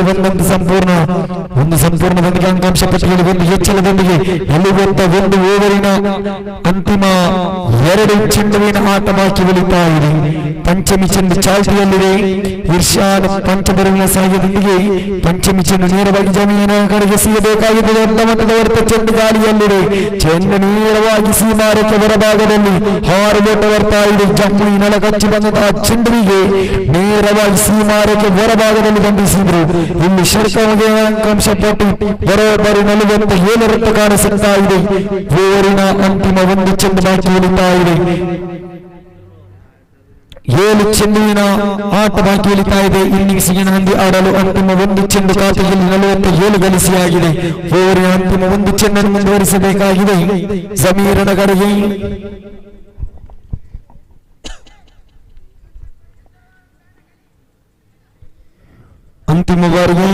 ಒಂದು ಸಂಪೂರ್ಣದೊಂದಿಗೆ ಅಂಕಾಂಶ ಪಟ್ಟಿಯಲ್ಲಿ ಒಂದು ಹೆಚ್ಚಳದೊಂದಿಗೆ 41 ಓವರಿನ ಅಂತಿಮ 2 ಚೆಂಡುವಿನ ಆಟ ಬಾಕಿ ಉಳಿತಾ ಇದೆ. ಪಂಚಮಿ ಚೆಂಡು ಚಾಲ್ತಿಯಲ್ಲಿದೆ. ಇರ್ಷಾನ್ ಪಂಚಬರವಿನ ಸಹಾಯದೊಂದಿಗೆ ಪಂಚಮಿ ಚೆಂಡು ನೇರವಾಗಿ ಜಮೀನಿನ ಕಡೆಗೆ ಸಿಗಬೇಕಾಗಿದೆ. ದೊಡ್ಡ ಮಟ್ಟದ ಹೊರತ ಚೆಂಡು ಗಾಳಿಯಲ್ಲಿದೆ. ಚೆಂಡು ನೇರವಾಗಿ ಸೀಮಾ ಸೀಮಾರೇಖೆ ಹೊರಭಾಗದಲ್ಲಿ 6 ಓಟ ಬರ್ತಾ ಇದೆ. ಜಮ್ಮು ನೆಲಗಚ್ಚಿ ಬಂದಂತಹ ಚೆಂಡುವಿಗೆ ನೇರವಾಗಿ ಸೀಮಾರೇಖೆ ಹೊರಭಾಗದಲ್ಲಿ ಬಂಧಿಸಿದ್ರು. ಇಲ್ಲಿ ಶರ್ಕಮಗೆ ಅಂಕಾಂಶ ಪಟ್ಟು ಬರೋಬ್ಬರಿ 47 ರನ್ ಕಾಣಿಸುತ್ತಾ ಇದೆ. ಓವರಿನ ಅಂತಿಮ ಒಂದು ಚೆಂಡು ಬಾಕಿ ಉಳಿತಾ ಇದೆ. 7 ಚೆಂಡುವಿನ ಆಟ ಬಾಕಿ ಉಳಿತಾ ಇದೆ. ಇನ್ನಿಂಗ್ಸ್ಗೆ ನಾಂದಿ ಆಡಲು ಅಂತಿಮ ಒಂದು ಚೆಂಡು ಖಾತೆಯಲ್ಲಿ 47 ಗಳಿಸಿಯಾಗಿದೆ. ಓವರಿನ ಅಂತಿಮ ಒಂದು ಚೆಂಡನ್ನು ಮುಂದುವರಿಸಬೇಕಾಗಿದೆ ಜಮೀರನ ಕಡೆಗೆ. ಅಂತಿಮ ಬಾರಿಗೆ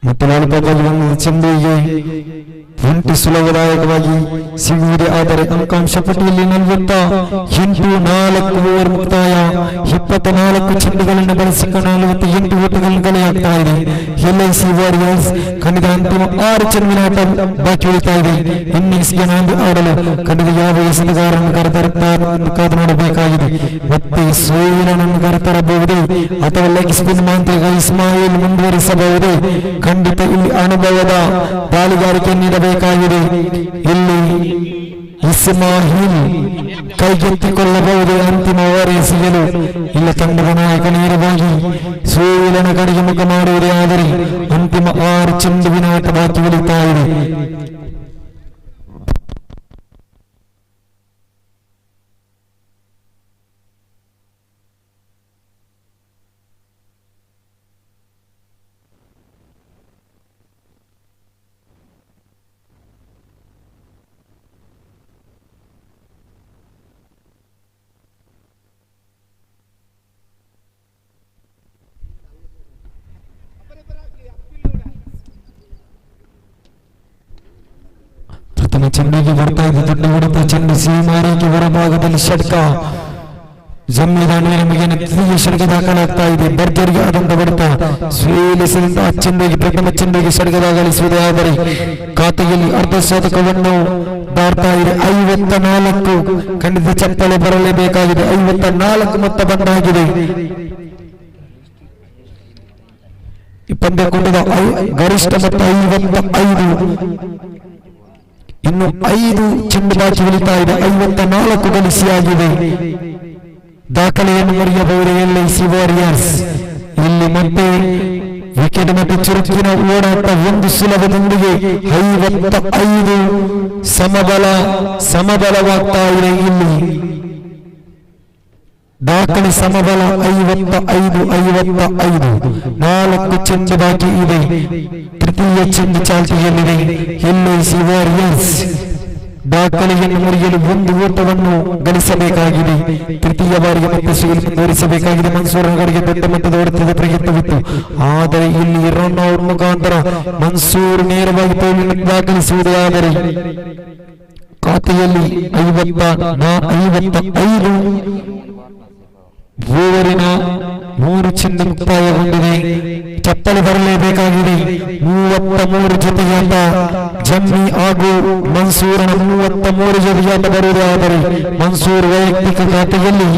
ಮತ್ತು ಲಾಲ್ಬಾಗಾಗಿ ಬಂದ ಚೆಂಡಿಗೆ ಒಂಟಿ ಸುಲಭದಾಯಕವಾಗಿ ಸಿಗುವುದೇ ಆದರೆ ಅಂಕಾಂಶ ಪಟ್ಟಿಯಲ್ಲಿ 48 ಓವರ್ ಮುಕ್ತಾಯ. 24 ಚೆಂಡುಗಳನ್ನು ಬಳಸಿಕೊಂಡು 48 ಓಟಗಳನ್ನು ಕಲೆಯಾಗ್ತಾ ಇದೆ. LIC ವಾರಿಯರ್ಸ್ ಕಳೆದ ಅಂತಿಮ 6 ಚೆಂಡಿನ ಆಟ ಬಾಕಿ ಉಳಿತಾ ಇದೆ. ಇನ್ನಿಂಗ್ಸ್ಗೆ ನಾಂದಿ ಆಡಲು ಕಳೆದ ಯಾವ ಎಸೆತಗಾರರನ್ನು ಕರೆತರುತ್ತಾರೆ ಕಾದು ನೋಡಬೇಕಾಗಿದೆ. ಮತ್ತೆ ಸೋಯಿಲನನ್ನು ಕರೆತರಬಹುದೇ ಅಥವಾ ಲೆಗ್ ಸ್ಪಿನ್ ಮಾಂತ್ರಿಕ ಇಸ್ಮಾಯಿಲ್ ಮುಂದುವರಿಸಬಹುದೇ? ಖಂಡಿತ ಇಲ್ಲಿ ಅನುಭವದ ದಾಳಿಗಾರಿಕೆ ನೀಡಬೇಕಾಗಿದೆ. ಇಲ್ಲಿ ಇಸ್ಮಾಯಿಲ್ ಕೈಗೆತ್ತಿಕೊಳ್ಳಬಹುದೇ ಅಂತಿಮ ಓವರ್ ಎಸೆಯಲು? ಇಲ್ಲ, ತಂಡದ ನಾಯಕ ನೇರವಾಗಿ ಸೋಯಿಲನ ಕಡೆಗೆ ಮುಖ ಮಾಡುವುದೇ ಆದರೆ ಅಂತಿಮ 6 ಚೆಂಡುವಿನ ಆಟ ಬಾಕಿ ಉಳಿತಾ ಇದೆ. ಪ್ರಥಮ ಚೆಂಡಿಗೆ ಬರ್ತಾ ಇದೆ ದೊಡ್ಡ ಹೊಡೆತ ಚೆಂಡು. ಸೀಮಾರೇಖೆ ಹೊರಭಾಗದಲ್ಲಿ ಷಟ್ಕ. ಜಮ್ಮಿದಾಣಿಯ ನಮಗೆ ತೃತೀಯ ಷಟ್ಕ ದಾಖಲಾಗ್ತಾ ಇದೆ. ಭರ್ಜರಿಗೆ ಆದಂತ ಹೊಡೆತ ಸ್ವೀಲಿಸಿದ ಚೆಂಡಿಗೆ ಪ್ರಥಮ ಚೆಂಡಿಗೆ ಷಟ್ಕ ದಾಖಲಿಸುವುದೇ ಆದರೆ ಖಾತೆಯಲ್ಲಿ ಅರ್ಧ ಶತಕವನ್ನು ದಾಟ್ತಾ ಇದೆ. 54 ಖಂಡಿತ ಚಪ್ಪಲೆ ಬರಲೇಬೇಕಾಗಿದೆ. 54 ಮೊತ್ತ ಬಂದಾಗಿದೆ. ಪಂದ್ಯ ಕೊಂಡದ ಗರಿಷ್ಠ ಮೊತ್ತ 55. ಇನ್ನು 5 ಚೆಂಡು ಬಾಕಿ ಉಳಿತಾ ಇದೆ. 54 ಗಳಿಸಿಯಾಗಿದೆ. ದಾಖಲೆಯನ್ನು ಮುರಿಯಬಹುದು LIC ವಾರಿಯರ್ಸ್. ಇಲ್ಲಿ ಮತ್ತೆ ವಿಕೆಟ್ ಮತ್ತು ಚುರುಕಿನ ಓಡಾಟ ಒಂದು ಸುಲಭದೊಂದಿಗೆ 55 ಸಮಬಲವಾಗ್ತಾ ಇದೆ. ಇಲ್ಲಿ ದಾಖಲೆ ಸಮಬಲ 55. 4 ಚೆಂಡು ಬಾಕಿ ಇದೆ. ತೃತೀಯ ಚೆಂಡು ಚಾಲ್ತಿಯಲ್ಲಿದೆ. LIC ವಾರಿಯರ್ಸ್ ದಾಖಲೆಯನ್ನು ಮುರಿಯಲು 1 ಓಟವನ್ನು ಗಳಿಸಬೇಕಾಗಿದೆ. ತೃತೀಯ ಬಾರಿಗೆ ಮತ್ತೆ ಸಿಗಲು ಮುಂದುವರಿಸಬೇಕಾಗಿದೆ. ಮನ್ಸೂರ್ ಅವರಿಗೆ ದೊಡ್ಡ ಮೊತ್ತದ ಹೊಡೆತದ ಪ್ರಯತ್ನವಿತ್ತು, ಆದರೆ ಇಲ್ಲಿ ರನ್ ಔಟ್ ಮುಖಾಂತರ ಮನ್ಸೂರ್ ನೇರವಾಗಿ ಪೋಲಿನ ದಾಖಲಿಸುವುದೇ ಆದರೆ ಖಾತೆಯಲ್ಲಿ 55. ಓವರಿನ 3 ಚೆಂಡು ಮುಕ್ತಾಯಗೊಂಡಿದೆ. ಚಪ್ಪಲಿ ಬರಲೇಬೇಕಾಗಿದೆ. 33 ಜೊತೆಯಾಟ ಜಮ್ಮಿ ಹಾಗೂ ಮನ್ಸೂರನ 33 ಜೊತೆಯಾಟ ಬರುವುದೇ ಆದರೆ ಮನ್ಸೂರ್ ವೈಯಕ್ತಿಕ ಖಾತೆಯಲ್ಲಿ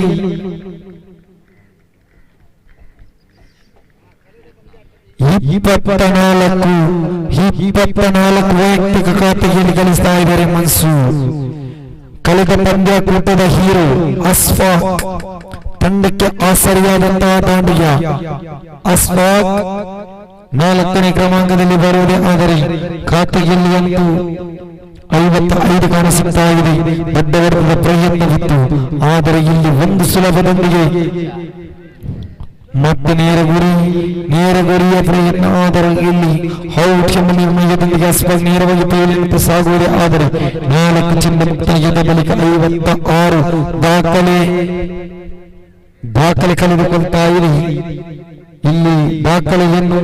24 ವೈಯಕ್ತಿಕ ಖಾತೆಯಲ್ಲಿ ಗಳಿಸ್ತಾ ಇದ್ದಾರೆ ಮನ್ಸೂರ್. ಕಳೆದ ಪಂದ್ಯಾಕೂಟದ ಹೀರೋ ಅಸ್ಫಾಕ್ ತಂಡಕ್ಕೆ ಆಸರಿಯಾದಂತಹ ದಾಂಡಿಯ ಅಸ್ಫಾಕ್ 4ನೇ ಕ್ರಮಾಂಕದಲ್ಲಿ ಬರುವುದೇ ಆದರೆ ಖಾತೆಯಲ್ಲಿ ಅಂತೂ 55 ಕಾಣಿಸುತ್ತಾ ಇದೆ. ದೊಡ್ಡ ವರ್ಗದ ಪ್ರಯತ್ನವಿತ್ತು, ಆದರೆ ಇಲ್ಲಿ ಒಂದು ಸುಲಭದೊಂದಿಗೆ ಮತ್ತೆ ನೇರ ಗುರಿಯ ಪ್ರಯತ್ನ. ಆದರೆ ಇಲ್ಲಿ ಔಟ್ ಎಂಬ ನಿರ್ಣಯದೊಂದಿಗೆ ಅಸ್ಫಾಕ್ ನೇರವಾಗಿ ಪೈಲಿನಂತೆ ಸಾಗುವುದೇ ಆದರೆ 4 ಚೆಂಡು ಮುಕ್ತಾಯದ ಬಳಿಕ 56 ದಾಖಲೆ ಕಳೆದುಕೊಳ್ತಾ ಇದೆ. ಇಲ್ಲಿ ದಾಖಲೆಯನ್ನು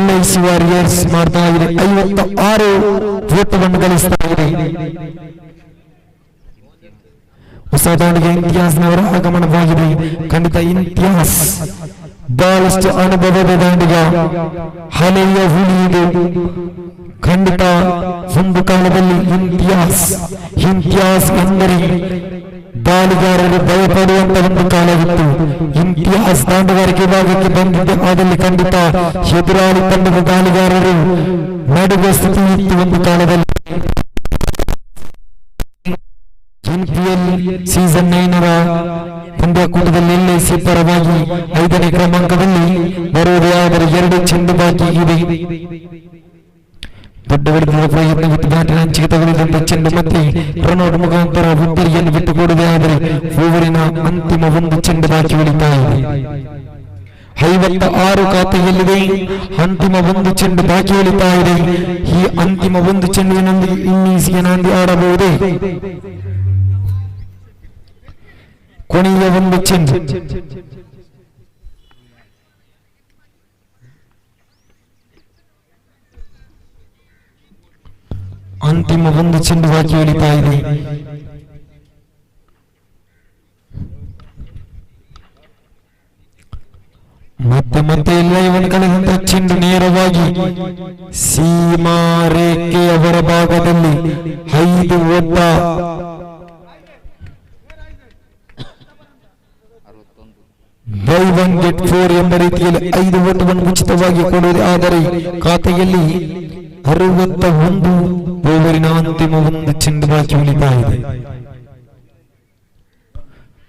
LIC ವಾರಿಯರ್ಸ್ ಮಾಡ್ತಾ ಇದೆ. 56 ಓಟವನ್ನು ಗಳಿಸ್ತಾ ಇದೆ. ಹೊಸ ದಾಳಿಗೆ ಇಂತಿಯಾಜ್ನವರ ಆಗಮನವಾಗಿದೆ. ಖಂಡಿತ ಇಂತಿಯಾಜ್ ಬಹಳಷ್ಟು ಅನುಭವದ ದಾಂಡಿಗ, ಹಳೆಯ ಹುಲಿಯುವುದು. ಖಂಡಿತ ಒಂದು ಕಾಲದಲ್ಲಿ ಇಂತಿಯಾಜ್ ಎಂದರೆ ದಾಳಿಗಾರರು ಭಯಪಡುವಂತ ಒಂದು ಕಾಲವಿತ್ತು. ಇಂತಿಯಾಜ್ ದಾಂಡುಗಾರಿಕೆ ಭಾಗಕ್ಕೆ ಬಂದಿದ್ದೆ ಆದಲ್ಲಿ ಖಂಡಿತ ಎದುರಾಳಿ ತಂಡದ ದಾಳಿಗಾರರು ನಡುವ ಸ್ಥಿತಿ ಇತ್ತು ಒಂದು ಕಾಲದಲ್ಲಿ. ಎನ್ಪಿಎಲ್ ಸೀಸನ್ 9 ರ ಪಂದ್ಯಕೂಟದಲ್ಲಿ ಎಲ್ಐಸಿ ಪರವಾಗಿ 5ನೇ ಕ್ರಮಾಂಕದಲ್ಲಿ ಬರುವುದೇ ಆದರೆ 2 ಚೆಂಡು ಬಾಕಿ ಇದೆ. ದೊಡ್ಡ ಹೊಡೆದ ಪ್ರಯತ್ನ ಮತ್ತು ಬ್ಯಾಟಿನ ಹಂಚಿಕೆ ತಗುಲಿದಂತ ಚೆಂಡು ಮತ್ತೆ ರನ್ಔಟ್ ಮುಖಾಂತರ ಹುದ್ದರಿಯನ್ನು ಬಿಟ್ಟುಕೊಡದೆ ಆದರೆ ಓವರಿನ ಅಂತಿಮ 1 ಚೆಂಡು ಬಾಕಿ ಉಳಿತಾ ಇದೆ. 56 ಖಾತೆಯಲ್ಲಿದೆ. ಅಂತಿಮ 1 ಚೆಂಡು ಬಾಕಿ ಉಳಿತಾ ಇದೆ. ಈ ಅಂತಿಮ 1 ಚೆಂಡುವಿನೊಂದಿಗೆ ಇನ್ನಿಂಗ್ಸ್ಗೆ ನಾಂದಿ ಆಡಬಹುದೇ? ಕೊನೆಯ 1 ಚೆಂಡು. ಅಂತಿಮ 1 ಚೆಂಡು ಬಾಕಿ ಉಳಿತಾ ಇದೆ. ಮತ್ತೆ ಎಲ್ಲವನ್ನು ಕಳೆದಂತ ಚೆಂಡು ನೇರವಾಗಿ ಸೀಮಾ ರೇಖೆಯ ಹೊರಭಾಗದಲ್ಲಿ 5 ಒತ್ತ 1 ಎಂಬ ರೀತಿಯಲ್ಲಿ 5 ಓಟವನ್ನು ಉಚಿತವಾಗಿ ಕೊಡುವುದು. ಆದರೆ ಖಾತೆಯಲ್ಲಿ 61 ಓವರಿನ ಅಂತಿಮ 1 ಚೆಂಡು ಬಾಕಿ ಉಳಿತಾ ಇದೆ.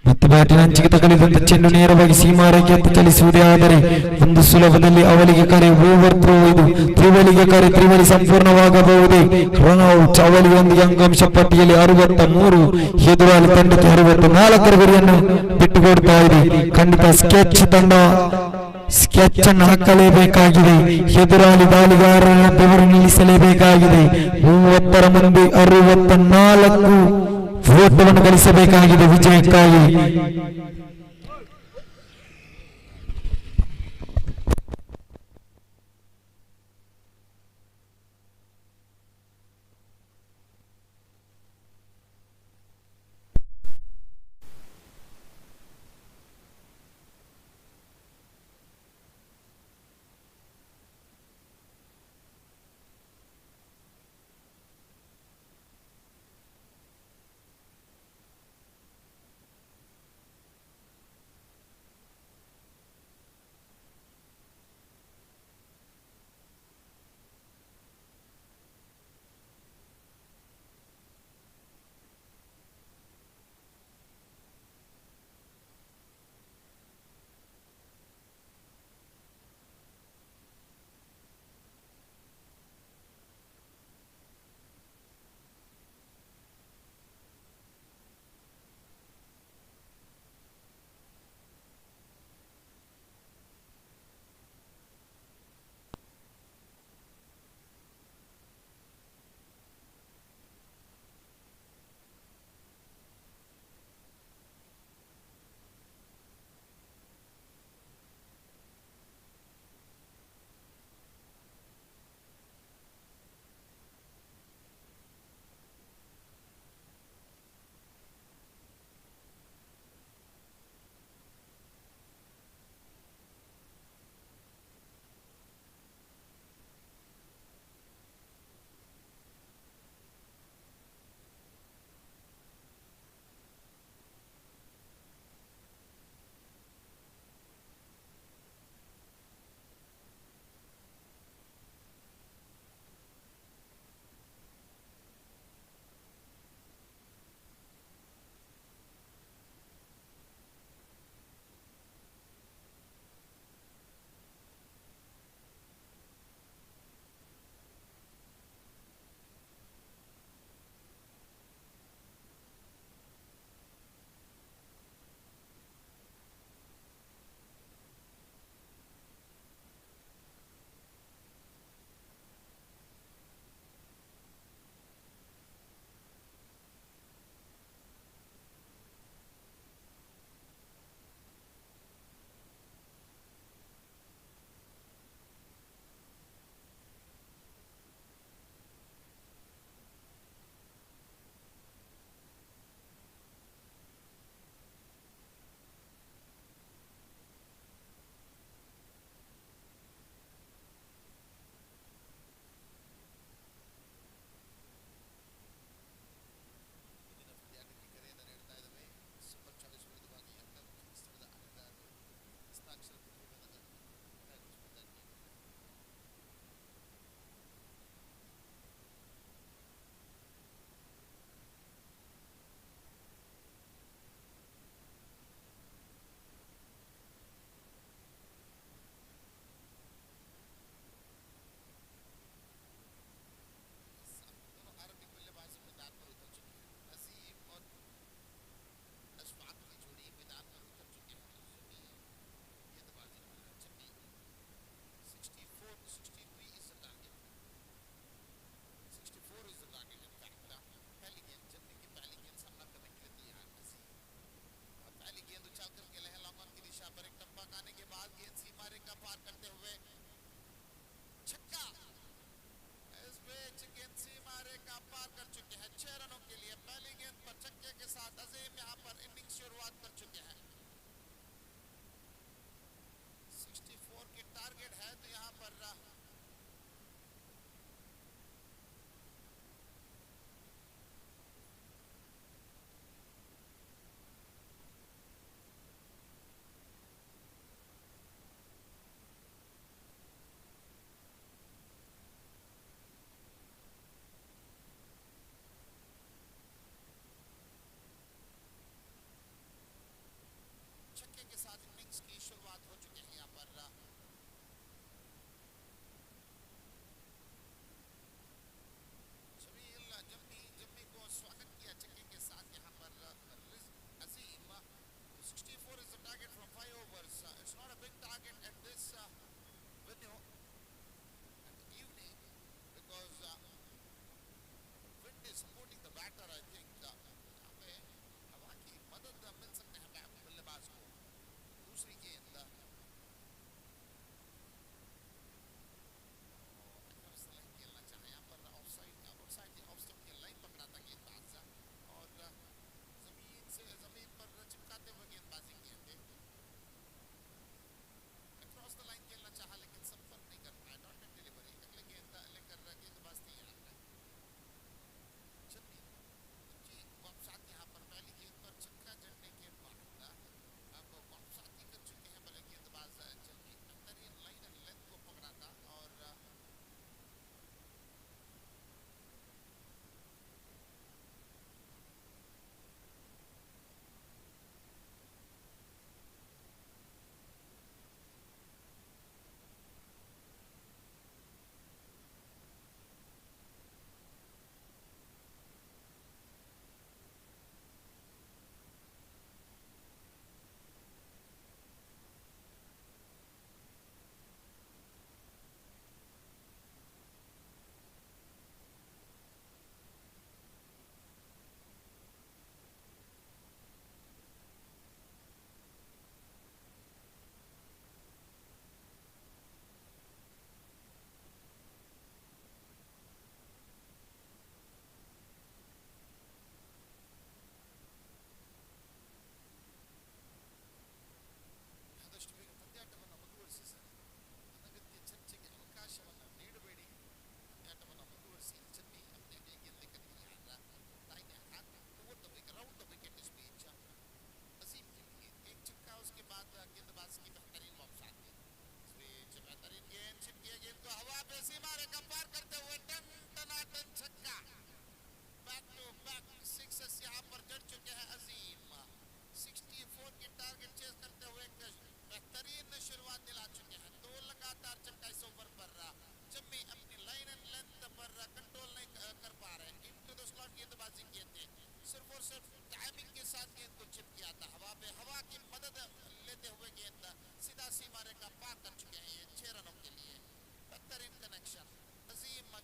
ಮತ್ತೆ ಬ್ಯಾಟಿನ ಹಂಚಿಕೆ ತಗಲಿದಂತ ಚೆಂಡು ನೇರವಾಗಿ ಸೀಮಾರೇಖೆಯತ್ತ ಚಲಿಸುವುದೇ ಆದರೆ ಒಂದು ಸುಲಭದಲ್ಲಿ ಅವಳಿಗೆ ಕರೆ ಓವರ್ ಥ್ರೋ. ಇದು ತ್ರಿವಳಿಗೆ ಕರೆ, ತ್ರಿವಳಿ ಸಂಪೂರ್ಣವಾಗಬಹುದೇ? ರನ್ಔಟ್. ಅವಳಿಗೊಂದಿಗೆ ಅಂಕಾಂಶ ಪಟ್ಟಿಯಲ್ಲಿ 63, ಎದುರಾಳಿ ತಂಡಕ್ಕೆ 64 ಗುರಿಯನ್ನು ಬಿಟ್ಟುಕೊಡ್ತಾ ಇದೆ. ಖಂಡಿತ ಸ್ಕೆಚ್ ತಂಡ ಸ್ಕೆಚ್ ಅನ್ನು ಹಾಕಲೇಬೇಕಾಗಿದೆ. ಎದುರಾಳಿ ದಾಳಿಗಾರರನ್ನ ಬೆವರು ನಿಲ್ಲಿಸಲೇಬೇಕಾಗಿದೆ. 30ರ ಮುಂದೆ 64 ಓಟವನ್ನು ಗಳಿಸಬೇಕಾಗಿದೆ ವಿಜಯಕ್ಕಾಗಿ.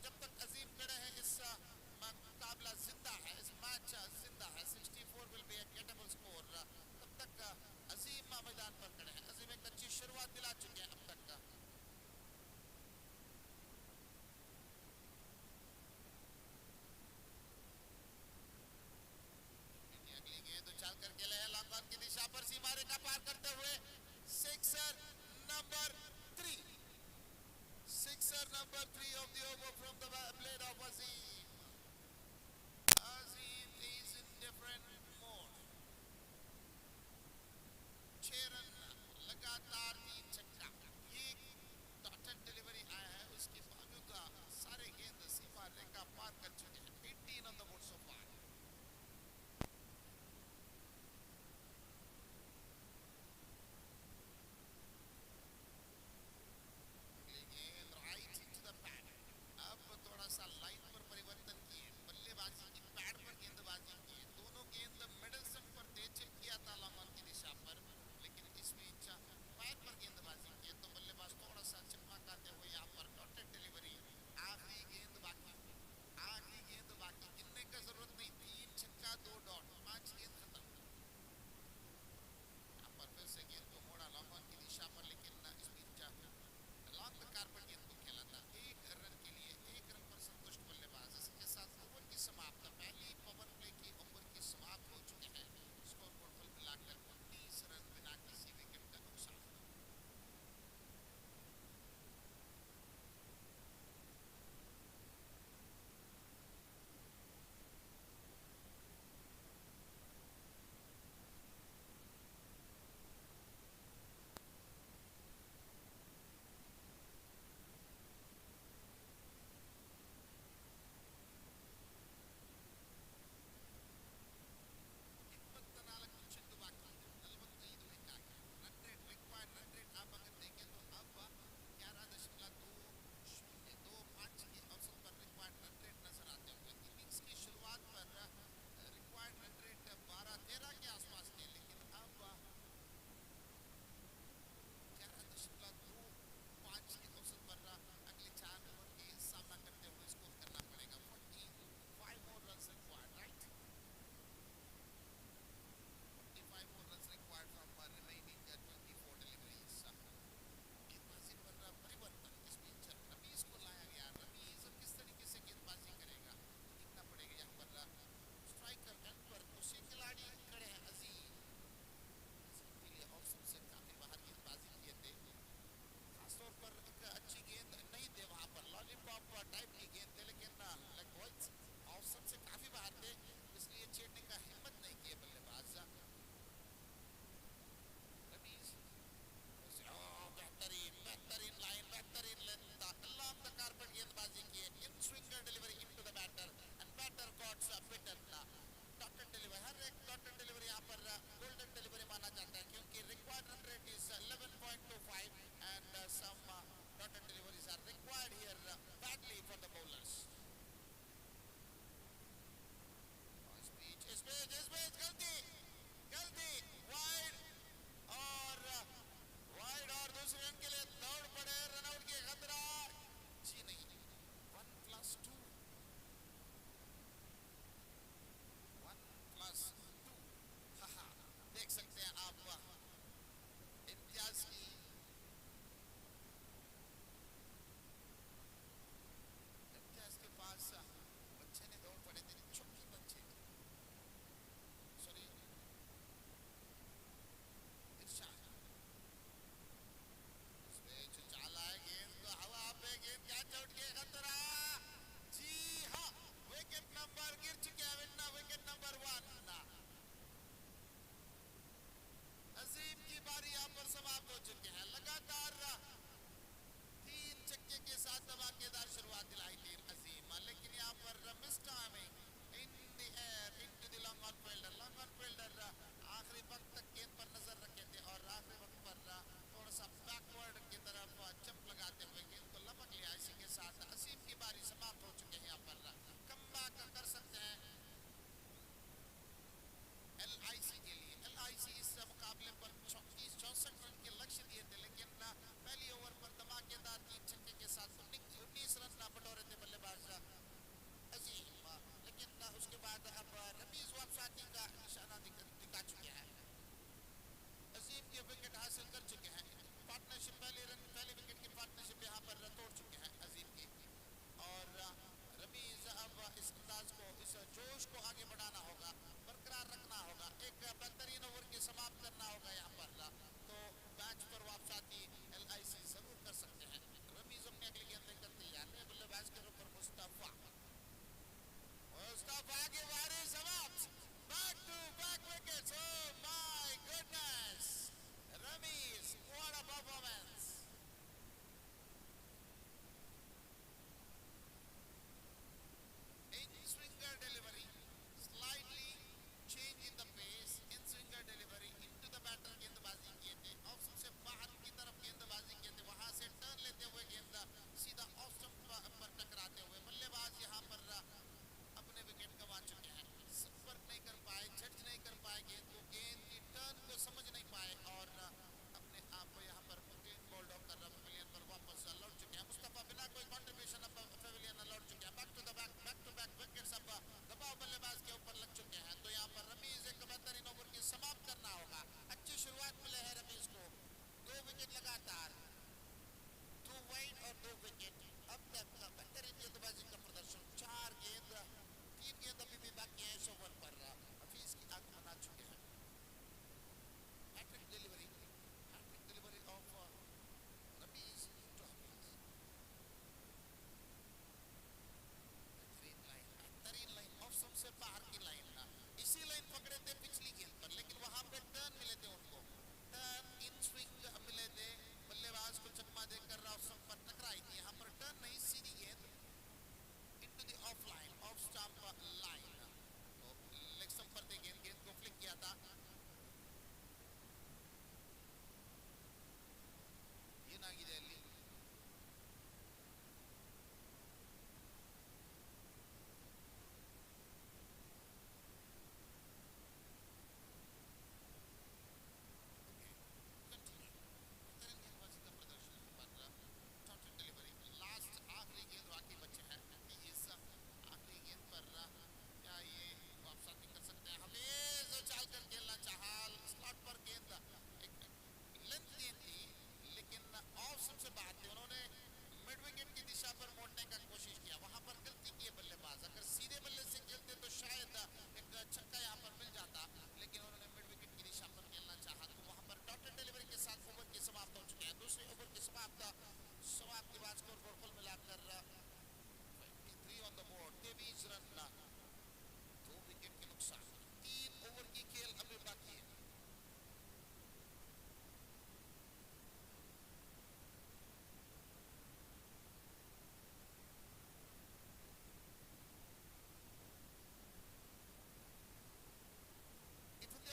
जब तक अजीम खड़े हैं इस मुकाबला जिंदा है, इस मैच जिंदा है, 64 will be a gettable score. तब तक अजीम मैदान पर खड़े हैं। अजीम एक अच्छी शुरुआत दिला चुके हैं अब तक। अगली गेंद उछाल कर खेले हैं लॉन्ग ऑन की दिशा पर, सीमा रेखा पार करते हुए sixer number 3, sixer number 3 of the over from the blade of Azim. Azim is in different mode. 6 run लगातार 3 छक्का, ये डॉटेड डिलीवरी आया है, उसके बावजूद सारे गेंद सीमा रेखा पार कर चुके हैं। 18 on the board so far. गेंद राइट into the pad. अब थोड़ा सा लाइन पर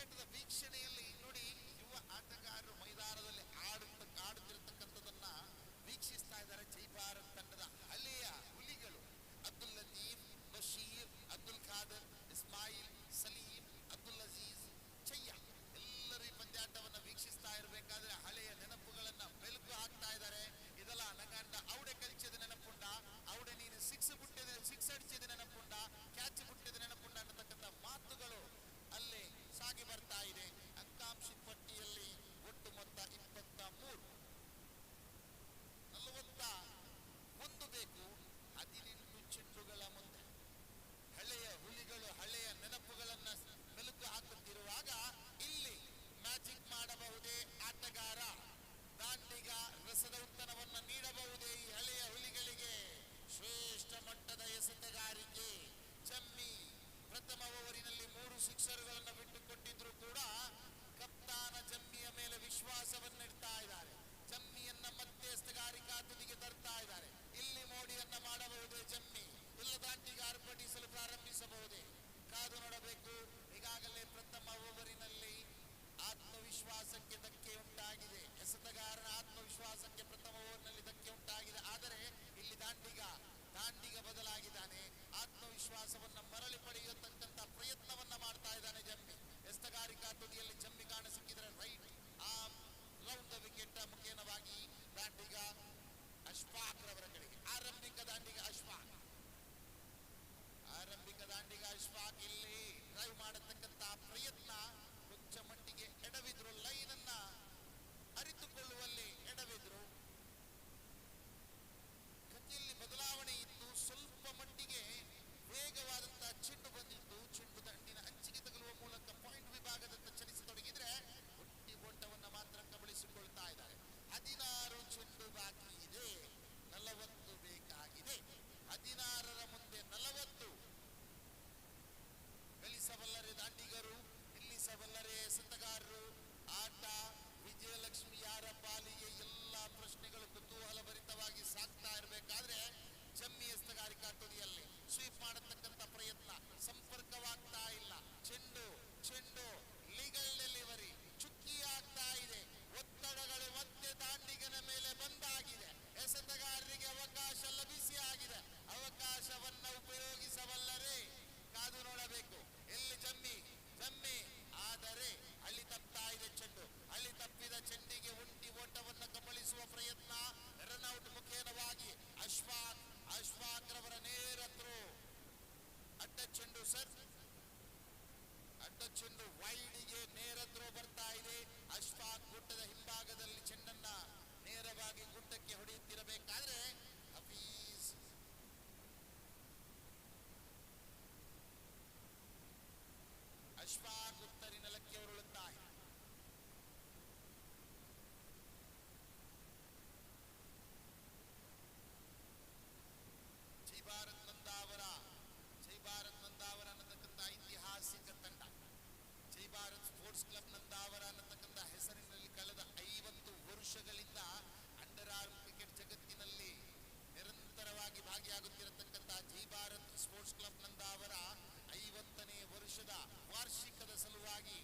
ಕ್ರಿಕೆಟ್ದ ವೀಕ್ಷಣೆಯಲ್ಲಿ ನೋಡಿ, ಯುವ ಆಟಗಾರರು ಮೈದಾನದಲ್ಲಿ ಆಡುತ್ತಿರತಕ್ಕಂಥದನ್ನ ವೀಕ್ಷಿಸ್ತಾ ಇದ್ದಾರೆ. ಜೈ ಭಾರತ್ ತಂಡದ ಹಳೆಯ ಹುಲಿಗಳು ಅಬ್ದುಲ್ ಲತೀಫ್, ಬಶೀರ್, ಅಬ್ದುಲ್ ಖಾದರ್, ಇಸ್ಮಾಯಿಲ್, ಸಲೀಂ, ಅಬ್ದುಲ್ ಅಜೀಜ್, ಚಯ್ಯ ಎಲ್ಲರೂ ಈ ಪಂದ್ಯಾಟವನ್ನು ವೀಕ್ಷಿಸ್ತಾ ಇರಬೇಕಾದ್ರೆ ಹಳೆಯ ನೆನಪುಗಳನ್ನ ಮೆಲುಕು ಹಾಕ್ತಾ ಇದ್ದಾರೆ. ಇದೆಲ್ಲ ನಂಗಂಡ ಅವಡೆ ಕಲಿಸಿದ ನೆನಪುಂಡ, ಅವಡೆ ನೀನು ಸಿಕ್ಸ್ ಅಡಿಸಿದ ನೆನಪುಂಡ, ಕ್ಯಾಚ್ ಬಿಟ್ಟಿದ ನೆನಪುಂಡ ಅನ್ನತಕ್ಕಂಥ ಮಾತುಗಳು ಅಲ್ಲಿ ಸಾಗಿ ಬರ್ತಾ ಇದೆ. ಅಂಕಾಂಶ ಪಟ್ಟಿಯಲ್ಲಿ ಒಟ್ಟು ಮೊತ್ತ 23, 41 ಬೇಕು. 18 ಚೆಂಡುಗಳ ಮುಂದೆ ಹಳೆಯ ಹುಲಿಗಳು ಹಳೆಯ ನೆನಪುಗಳನ್ನ ಮೆಲುಕು ಹಾಕುತ್ತಿರುವಾಗ ಇಲ್ಲಿ ಮ್ಯಾಜಿಕ್ ಮಾಡಬಹುದೇ ಆಟಗಾರ, ದಾಂಡಿಗ ರಸದ ಉತ್ತರವನ್ನು ನೀಡಬಹುದೇ ಈ ಹಳೆಯ ಹುಲಿಗಳಿಗೆ? ಶ್ರೇಷ್ಠ ಮಟ್ಟದ ಎಸೆತಗಾರಿಕೆ. ಜಮ್ಮಿ ಪ್ರಥಮ ಓವರಿನಲ್ಲಿ 3 ಸಿಕ್ಸರ್ಗಳನ್ನು ಬಿಟ್ಟುಕೊಟ್ಟಿದ್ರು ಕೂಡ ಕಪ್ತಾನ ಜಮ್ಮಿಯ ಮೇಲೆ ವಿಶ್ವಾಸವನ್ನಿಡ್ತಾ ಇದ್ದಾರೆ. ಜಮ್ಮಿಯನ್ನ ಮತ್ತೆ ಎಸೆತಗಾರಿಕಾ ತುದಿಗೆ ತರ್ತಾ ಇದ್ದಾರೆ. ಇಲ್ಲಿ ಮೋಡಿಯನ್ನ ಮಾಡಬಹುದೇ ಜಮ್ಮಿ? ಇಲ್ಲ ದಾಂಡಿಗ ಅರ್ಪಡಿಸಲು ಪ್ರಾರಂಭಿಸಬಹುದೇ? ಕಾದು ನೋಡಬೇಕು. ಈಗಾಗಲೇ ಪ್ರಥಮ ಓವರಿನಲ್ಲಿ ಆತ್ಮವಿಶ್ವಾಸಕ್ಕೆ ಧಕ್ಕೆ ಉಂಟಾಗಿದೆ. ಎಸೆತಗಾರನ ಆತ್ಮವಿಶ್ವಾಸಕ್ಕೆ ಪ್ರಥಮ ಓವರ್ನಲ್ಲಿ ಧಕ್ಕೆ ಉಂಟಾಗಿದೆ. ಆದರೆ ಇಲ್ಲಿ ದಾಂಡಿಗ ಬದಲಾಗಿದ್ದಾನೆ. ಆತ್ಮವಿಶ್ವಾಸವನ್ನ ಮರಳಿ ಪಡೆಯತಕ್ಕಂಥ ಪ್ರಯತ್ನವನ್ನ ಮಾಡ್ತಾ ಇದ್ದಾನೆ ಜಮ್ಮಿ. ಎಸೆತಗಾರಿಕಾ ತುದಿಯಲ್ಲಿ ಜಮ್ಮಿ ಕಾಣ ಸಿಕ್ಕಿದರೆ right arm round the wicket ಮುಖೇನವಾಗಿ ದಾಂಡಿಗ ಅಶ್ಫಾಕ್ ರವರ ಕಡೆಗೆ. ಆರಂಭಿಕ ದಾಂಡಿಗ ಅಶ್ಫಾಕ್ ಇಲ್ಲಿ ಡ್ರೈವ್ ಮಾಡತಕ್ಕಂಥ ಪ್ರಯತ್ನ ಕೊಂಚ ಮಟ್ಟಿಗೆ ಎಡವಿದ್ರು. ಲೈನ್ ಅನ್ನ ಅರಿತುಕೊಳ್ಳುವಲ್ಲಿ ಎಡವಿದ್ರು. ಗತಿಯಲ್ಲಿ ಬದಲಾವಣೆ ಇತ್ತು. ಸ್ವಲ್ಪ ಮಟ್ಟಿಗೆ ವೇಗವಾದಂತಹ ಚೆಂಡು ಬಂದಿತ್ತು. ಚೆಂಡು ದಂಡಿನ ಅಂಚಿಗೆ ತಗುಲುವ ಮೂಲಕ ಪಾಯಿಂಟ್ ವಿಭಾಗದತ್ತ ಚಲಿಸತೊಡಗಿದ್ರೆ ಒಟ್ಟಿ ಓಟವನ್ನು ಮಾತ್ರ ಕಬಳಿಸಿಕೊಳ್ತಾ ಇದ್ದಾರೆ. 16 ಚೆಂಡು ಬಾಕಿ ಇದೆ, 40 ಬೇಕಾಗಿದೆ. 16ರ ಮುಂದೆ 40 ಗಳಿಸಬಲ್ಲರೆ ದಾಂಡಿಗರು, ನಿಲ್ಲಿಸಬಲ್ಲರೆ ಎಸೆತಗಾರರು. ಆಟ ವಿಜಯಲಕ್ಷ್ಮಿ ಯಾರ ಪಾಲಿಗೆ? ಎಲ್ಲ ಪ್ರಶ್ನೆಗಳು ಕುತೂಹಲಭರಿತವಾಗಿ ಸಾಕ್ತಾ ಇರಬೇಕಾದ್ರೆ ಜಮ್ಮಿ ಎಸೆತಗಾರಿಕಾ ತುದಿಯಲ್ಲಿ ಸ್ವೀಪ್ ಮಾಡತಕ್ಕಂಥ ಪ್ರಯತ್ನ ಸಂಪರ್ಕವಾಗ್ತಾ ಇಲ್ಲ. ಚೆಂಡು ಲೀಗಲ್ ಡೆಲಿವರಿ ಚುಕ್ಕಿಯಾಗ್ತಾ ಇದೆ. ಒತ್ತಡಗಳು ಮತ್ತೆ ದಾಂಡಿಗನ ಮೇಲೆ ಬಂದಾಗಿದೆ. ಎಸೆತಗಾರರಿಗೆ ಅವಕಾಶ ಲಭಿಸಿ ಆಗಿದೆ. ಅವಕಾಶವನ್ನ ಉಪಯೋಗಿಸಬಲ್ಲರೆ? ಕಾದು ನೋಡಬೇಕು. ಎಲ್ಲಿ ಜಮ್ಮಿ ಆದರೆ ಅಲ್ಲಿ ತಪ್ತಾ ಇದೆ ಚೆಂಡು. ಅಲ್ಲಿ ತಪ್ಪಿದ ಚೆಂಡಿಗೆ ಒಂಟಿ ಓಟವನ್ನು ಕಬಳಿಸುವ ಪ್ರಯತ್ನ. ರನ್ಔಟ್ ಮುಖೇನವಾಗಿ ಅಶ್ಫಾಕ್ ರವರ ನೇರ ಥ್ರೋ. ಅಡ್ಡ ಚೆಂಡು ವೈಡಿಗೆ ನೇರ ಥ್ರೋ ಬರ್ತಾ ಇದೆ. ಅಶ್ಫಾಕ್ ಗುಡ್ಡದ ಹಿಂಭಾಗದಲ್ಲಿ ಚೆಂಡನ್ನ ನೇರವಾಗಿ ಗುಡ್ಡಕ್ಕೆ ಹೊಡೆಯುತ್ತಿರಬೇಕಾದ್ರೆ ಹಫೀಜ್ ಅಶ್ಫಾಕ್ ಉತ್ತರಿ ನೆಲಕ್ಕೆ ಉರುಳುತ್ತಾರೆ. ಜೈ ಭಾರತ್ ನಂದಾವರ ಅನ್ನತಕ್ಕಂಥ ಐತಿಹಾಸಿಕ ತಂಡ, ಜೈ ಭಾರತ್ ಸ್ಪೋರ್ಟ್ಸ್ ಕ್ಲಬ್ ನಂದಾವರ ಅನ್ನತಕ್ಕಂಥ ಹೆಸರಿನಲ್ಲಿ ಕಳೆದ 50 ವರ್ಷಗಳಿಂದ ಅಂಡರ್ ಆರ್ಮ್ ಕ್ರಿಕೆಟ್ ಜಗತ್ತಿನಲ್ಲಿ ನಿರಂತರವಾಗಿ ಭಾಗಿಯಾಗುತ್ತಿರತಕ್ಕಂಥ ಜೈ ಭಾರತ್ ಸ್ಪೋರ್ಟ್ಸ್ ಕ್ಲಬ್ ನಂದಾವರ 50ನೇ ವರ್ಷದ ವಾರ್ಷಿಕದ ಸಲುವಾಗಿ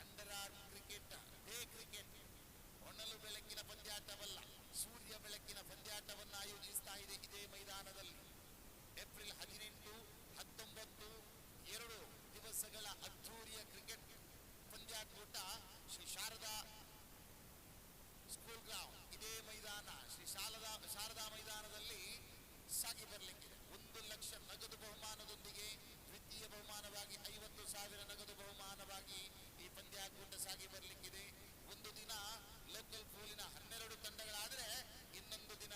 under arm cricket day cricket ಹೊನಲು ಬೆಳಕಿನ ಪಂದ್ಯಾಟವಲ್ಲ, ಸೂರ್ಯ ಬೆಳಕಿನ ಪಂದ್ಯಾಟವನ್ನು ಆಯೋಜಿಸ್ತಾ ಇದೆ ಇದೇ ಮೈದಾನದಲ್ಲಿ. ಏಪ್ರಿಲ್ 18, 19 2 ದಿವಸಗಳ ಅದ್ಧೂರಿಯ ಕ್ರಿಕೆಟ್ ಪಂದ್ಯಾಟೂಟ ಶ್ರೀ ಶಾರದಾ ಸ್ಕೂಲ್ ಗ್ರೌಂಡ್ ಇದೇ ಮೈದಾನ ಶ್ರೀ ಶಾರದಾ ಮೈದಾನದಲ್ಲಿ ಸಾಗಿ ಬರಲಿಕ್ಕಿದೆ. 1 ಲಕ್ಷ ನಗದು ಬಹುಮಾನದೊಂದಿಗೆ ದ್ವಿತೀಯ ಬಹುಮಾನವಾಗಿ 50,000 ನಗದು ಬಹುಮಾನವಾಗಿ ಈ ಪಂದ್ಯಾಟೂಟ ಸಾಗಿ ಬರಲಿಕ್ಕಿದೆ. ಒಂದು ದಿನ ಲೋಕಲ್ ಪೋಲಿನ 12 ತಂಡಗಳಾದರೆ ಇನ್ನೊಂದು ದಿನ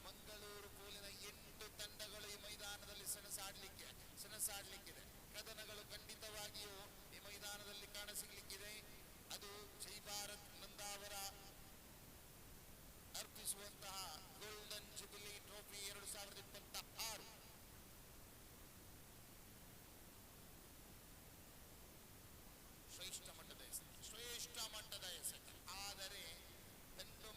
ಮಂಗಳೂರು ಪೋಲಿನ 8 ತಂಡಗಳು ಈ ಮೈದಾನದಲ್ಲಿ ಸೆಣಸಾಡಲಿಕ್ಕಿದೆ. ಕದನಗಳು ಖಂಡಿತವಾಗಿಯೂ ಈ ಮೈದಾನದಲ್ಲಿ ಕಾಣಸಿಗಲಿಕ್ಕಿದೆ. ಅದು ಜೈ ಭಾರತ್ ನಂದಾವರ ಅರ್ಪಿಸುವಂತಹ ಗೋಲ್ಡನ್ ಜುಬಿಲಿ ಟ್ರೋಫಿ 2026. ಶ್ರೇಷ್ಠ ಮಟ್ಟದ ಎಸೆತ. ಆದರೆ ಗಂಡು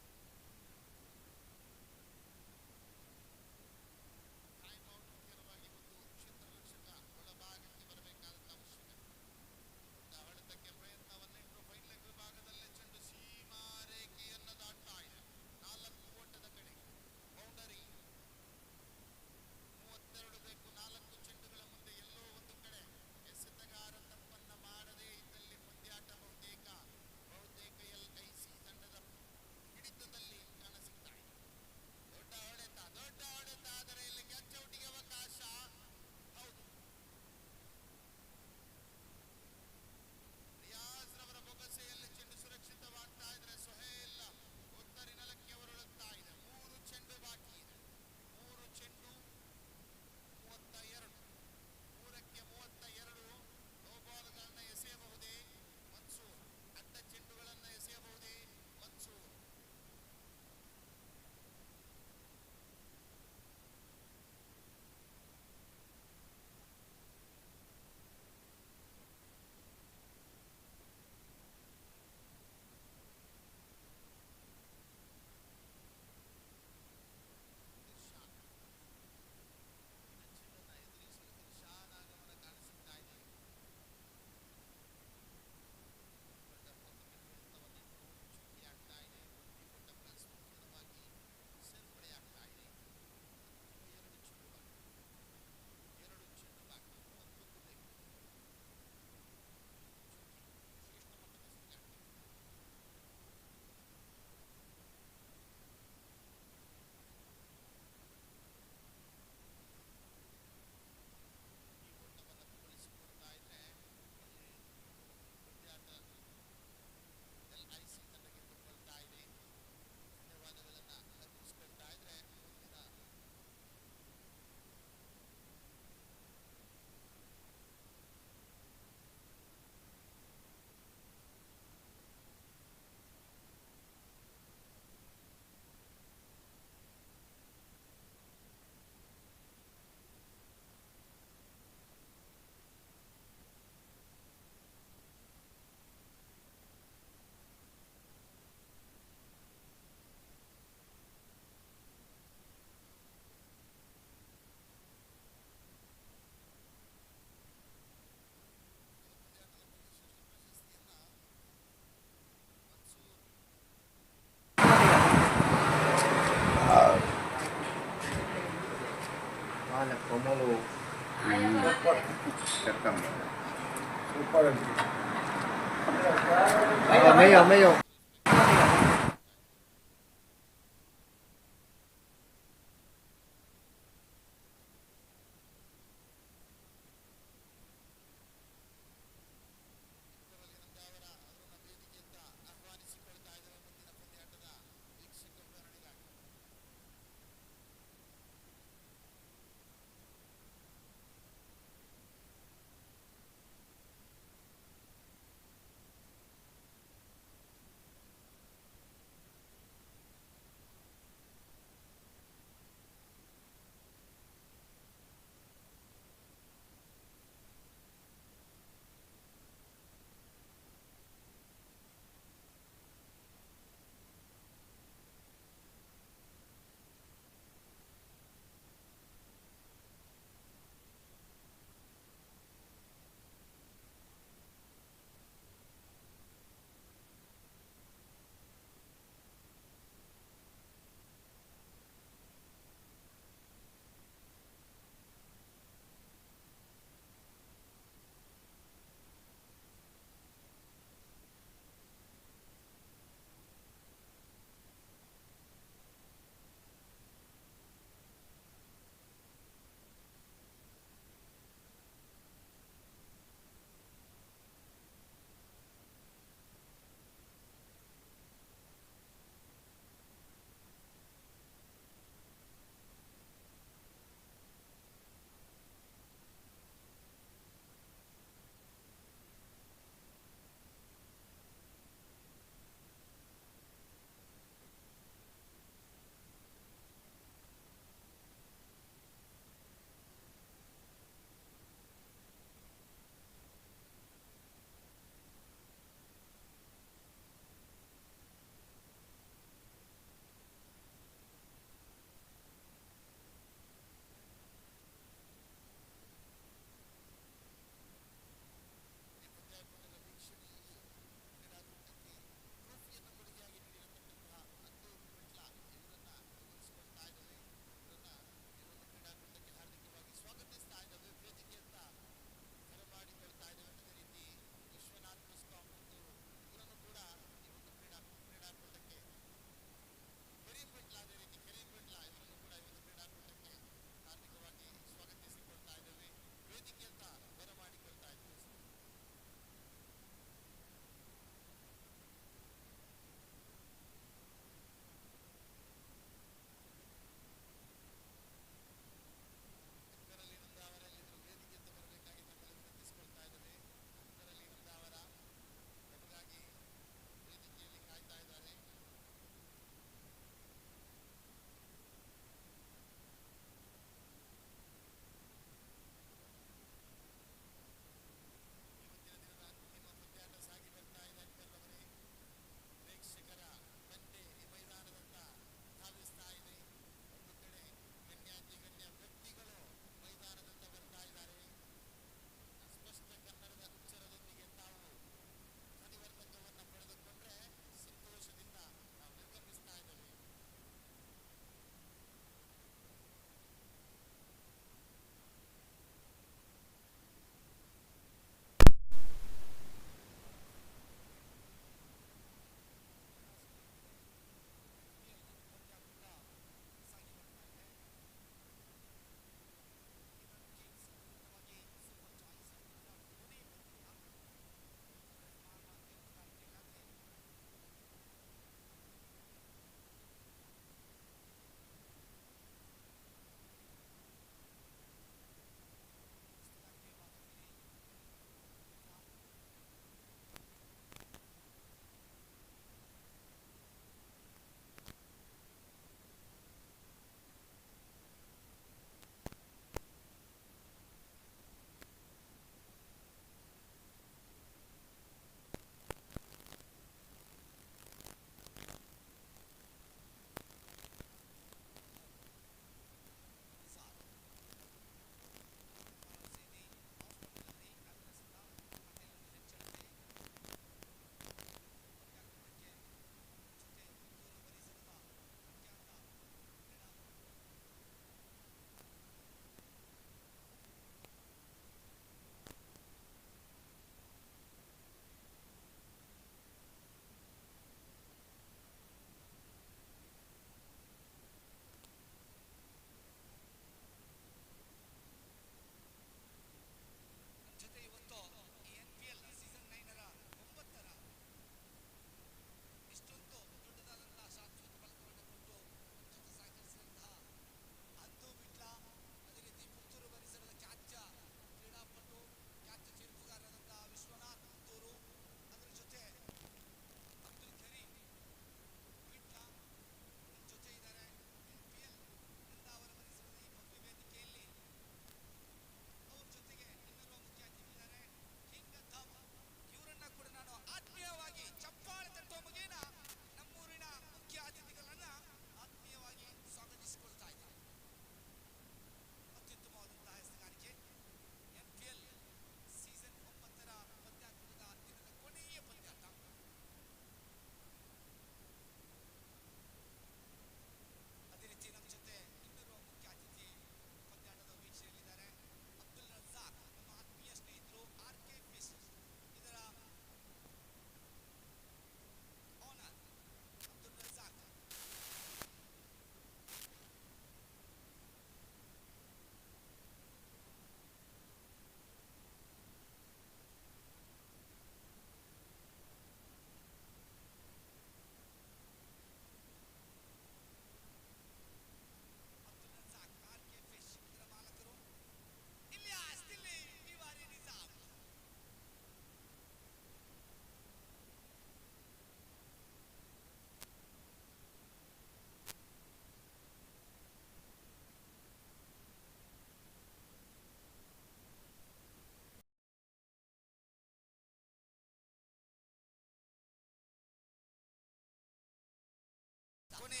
ಕೊನೆ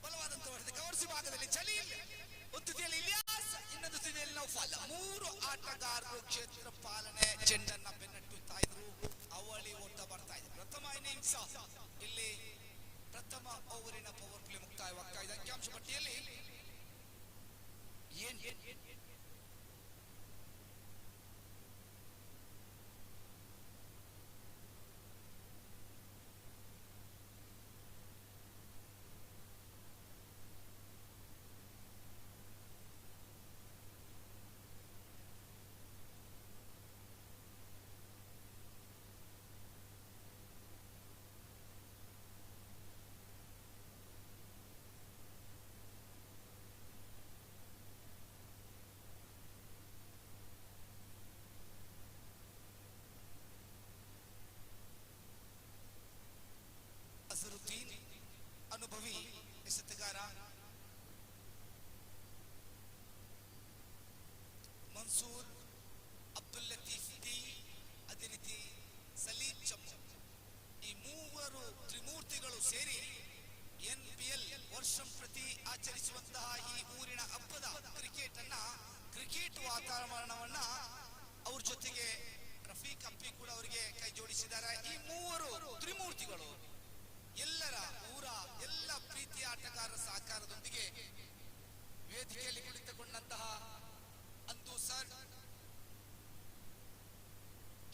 ಬಲವಾದಂತ ಹೊಡೆತ ಕವರ್ಸಿ ಭಾಗದಲ್ಲಿ ಜಲೀಲ್, ಒಂದು ತುದಿಯಲ್ಲಿ ಇಲಿಯಾಸ್, ಇನ್ನೊಂದು ತುದಿಯಲ್ಲಿ ನೌಫಲ್. ಮೂರು ಆಟಗಾರರು ಕ್ಷೇತ್ರ ಪಾಲನೆ ಚೆಂಡನ್ನ ಬೆನ್ನಟ್ಟುತ್ತಾ ಇದ್ರು. ಅವಳಿ ಓಟ ಬರ್ತಾ ಇದೆ. ಪ್ರಥಮ ಇನ್ನಿಂಗ್ಸ್ ಇಲ್ಲಿ ಪ್ರಥಮ ಓವರಿನ ಪವರ್ ಪ್ಲೇ ಮುಕ್ತಾಯವಾಗ್ತಾ ಇದೆ. ಅಂಕಿಅಂಶ ಪಟ್ಟಿಯಲ್ಲಿ ಅಜರುದ್ದೀನ್ ಅನುಭವಿ ಎಸೆತಗಾರ, ಮನ್ಸೂರ್, ಅಬ್ದುಲ್ ಲತೀಫ್ ಡಿ, ಅದೇ ರೀತಿ ಸಲೀಂ ಚಮ್ಮು, ಈ ಮೂವರು ತ್ರಿಮೂರ್ತಿಗಳು ಸೇರಿ NPL ವರ್ಷಂ ಪ್ರತಿ ಆಚರಿಸುವಂತಹ ಈ ಊರಿನ ಹಬ್ಬದ ಕ್ರಿಕೆಟ್ ವಾತಾವರಣವನ್ನ ಅವ್ರ ಜೊತೆಗೆ ರಫೀಕ್ ಅಪ್ಪಿ ಕೂಡ ಅವರಿಗೆ ಕೈ ಜೋಡಿಸಿದ್ದಾರೆ. ಈ ಮೂವರು ತ್ರಿಮೂರ್ತಿಗಳು ಎಲ್ಲರ ಊರ ಎಲ್ಲ ಪ್ರೀತಿಯ ಆಟಗಾರರ ಸಹಕಾರದೊಂದಿಗೆ ವೇದಿಕೆಯಲ್ಲಿ ಕುಳಿತುಕೊಂಡಂತಹ ಅಂದು ಸರ್,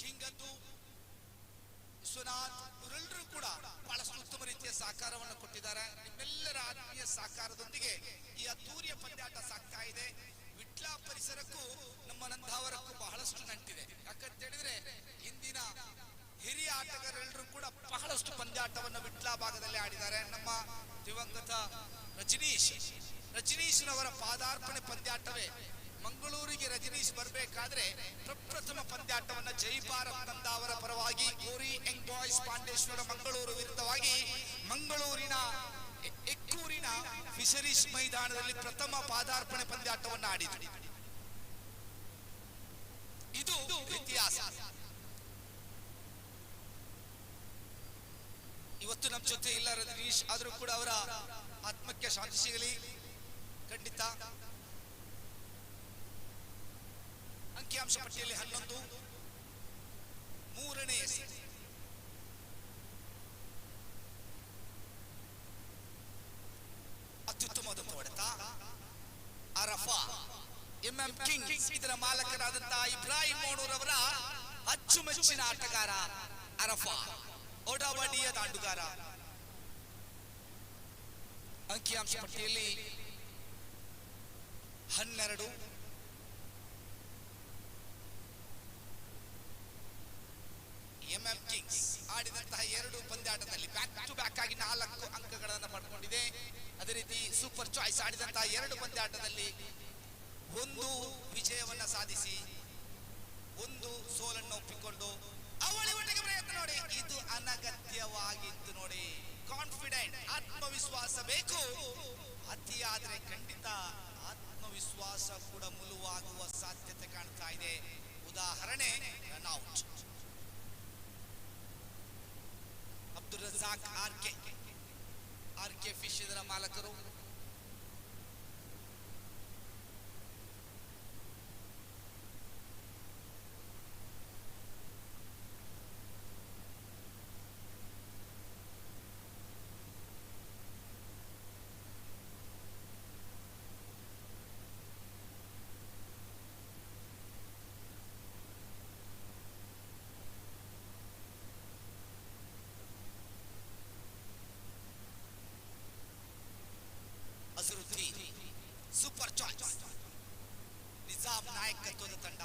ಕಿಂಗದ್ದು, ವಿಶ್ವನಾಥ್ ಇವರೆಲ್ಲರೂ ಕೂಡ ಬಹಳಷ್ಟು ಉತ್ತಮ ರೀತಿಯ ಸಹಕಾರವನ್ನು ಕೊಟ್ಟಿದ್ದಾರೆ. ನಿಮ್ಮೆಲ್ಲರ ಆತ್ಮೀಯ ಸಹಕಾರದೊಂದಿಗೆ ಈ ಅದ್ದೂರಿಯ ಪಂದ್ಯಾಟ ಸಾಗ್ತಾ ಇದೆ. ವಿಟ್ಲ ಪರಿಸರಕ್ಕೂ ನಮ್ಮ ನಂದಾವರಕ್ಕೂ ಬಹಳಷ್ಟು ನಂಟಿದೆ. ಯಾಕಂತ ಹೇಳಿದ್ರೆ ಹಿಂದಿನ ಹಿರಿಯ ಆಟಗಾರರೆಲ್ಲರೂ ಕೂಡ ಬಹಳಷ್ಟು ಪಂದ್ಯಾಟವನ್ನು ವಿಟ್ಲ ಭಾಗದಲ್ಲಿ ಆಡಿದ್ದಾರೆ. ನಮ್ಮ ದಿವಂಗತ ರಜನೀಶ್ನವರ ಪಾದಾರ್ಪಣೆ ಪಂದ್ಯಾಟವೇ ಮಂಗಳೂರಿಗೆ ರಜನೀಶ್ ಬರಬೇಕಾದ್ರೆ ಪ್ರಪ್ರಥಮ ಪಂದ್ಯಾಟವನ್ನ ಜೈ ಭಾರತ್ ನಂದಾವರ ಪರವಾಗಿ ಗೋರಿ ಯಂಗ್ ಬಾಯ್ಸ್ ಪಾಂಡೇಶ್ವರ ಮಂಗಳೂರು ವಿರುದ್ಧವಾಗಿ ಮಂಗಳೂರಿನ ಎಕ್ಕೂರಿನ ಫಿಶರೀಸ್ ಮೈದಾನದಲ್ಲಿ ಪ್ರಥಮ ಪಾದಾರ್ಪಣೆ ಪಂದ್ಯಾಟವನ್ನ ಆಡಿದರು. ಇದು ಇತಿಹಾಸ. ಇವತ್ತು ನಮ್ಮ ಜೊತೆ ಇಲ್ಲ ರಜನೀಶ್, ಆದ್ರೂ ಕೂಡ ಅವರ ಆತ್ಮಕ್ಕೆ ಶಾಂತಿ ಸಿಗಲಿ. ಖಂಡಿತ ಅಂಕಿಅಂಶ ಪಟ್ಟಿಯಲ್ಲಿ 11, ಮೂರನೇ ಎಸೆತ. ಅತ್ಯುತ್ತಮವಾದ ಹೊಡೆತ. ಅರಫಾ MM ಕಿಂಗ್ಸ್ ಇದರ ಮಾಲಕರಾದಂತಹ ಇಬ್ರಾಹಿಂ ಮೋಣೂರ್ ಅವರ ಅಚ್ಚುಮೆಚ್ಚಿನ ಆಟಗಾರ ಅರಫಾ, ಓಡಾವಡಿಯ ದಾಂಡುಗಾರ. ಅಂಕಿಅಂಶ ಪಟ್ಟಿಯಲ್ಲಿ 12. MM ಕಿಂಗ್ಸ್ ಆಡಿದಂತಹ 2 ಪಂದ್ಯಾಟದಲ್ಲಿ ಬ್ಯಾಕ್ ಟು ಬ್ಯಾಕ್ ಆಗಿ 4 ಅಂಕಗಳನ್ನು ಪಡ್ಕೊಂಡಿದೆ. ಅದೇ ರೀತಿ ಸೂಪರ್ ಚಾಯ್ಸ್ ಆಡಿದಂತಹ 2 ಪಂದ್ಯಾಟದಲ್ಲಿ 1 ವಿಜಯವನ್ನ ಸಾಧಿಸಿ 1 ಸೋಲನ್ನು ಒಪ್ಪಿಕೊಂಡು ಅವಳಿ ಒಟ್ಟಿಗೆ ಪ್ರಯತ್ನ ನೋಡಿ. ಇದು ಅನಗತ್ಯವಾಗಿತ್ತು ನೋಡಿ. ಕಾನ್ಫಿಡೆಂಟ್, ಆತ್ಮವಿಶ್ವಾಸ ಬೇಕು. ಅತಿಯಾದ್ರೆ ಖಂಡಿತ ಆತ್ಮವಿಶ್ವಾಸ ಕೂಡ ಮುಳುವಾಗುವ ಸಾಧ್ಯತೆ ಕಾಣ್ತಾ ಇದೆ. ಉದಾಹರಣೆ run out. Abdul Razak RK fish ಇದರ ಮಾಲಕರು. Azharuddin super choice. ನಿಜಾಮ್ ನಾಯಕತ್ವದ ತಂಡ.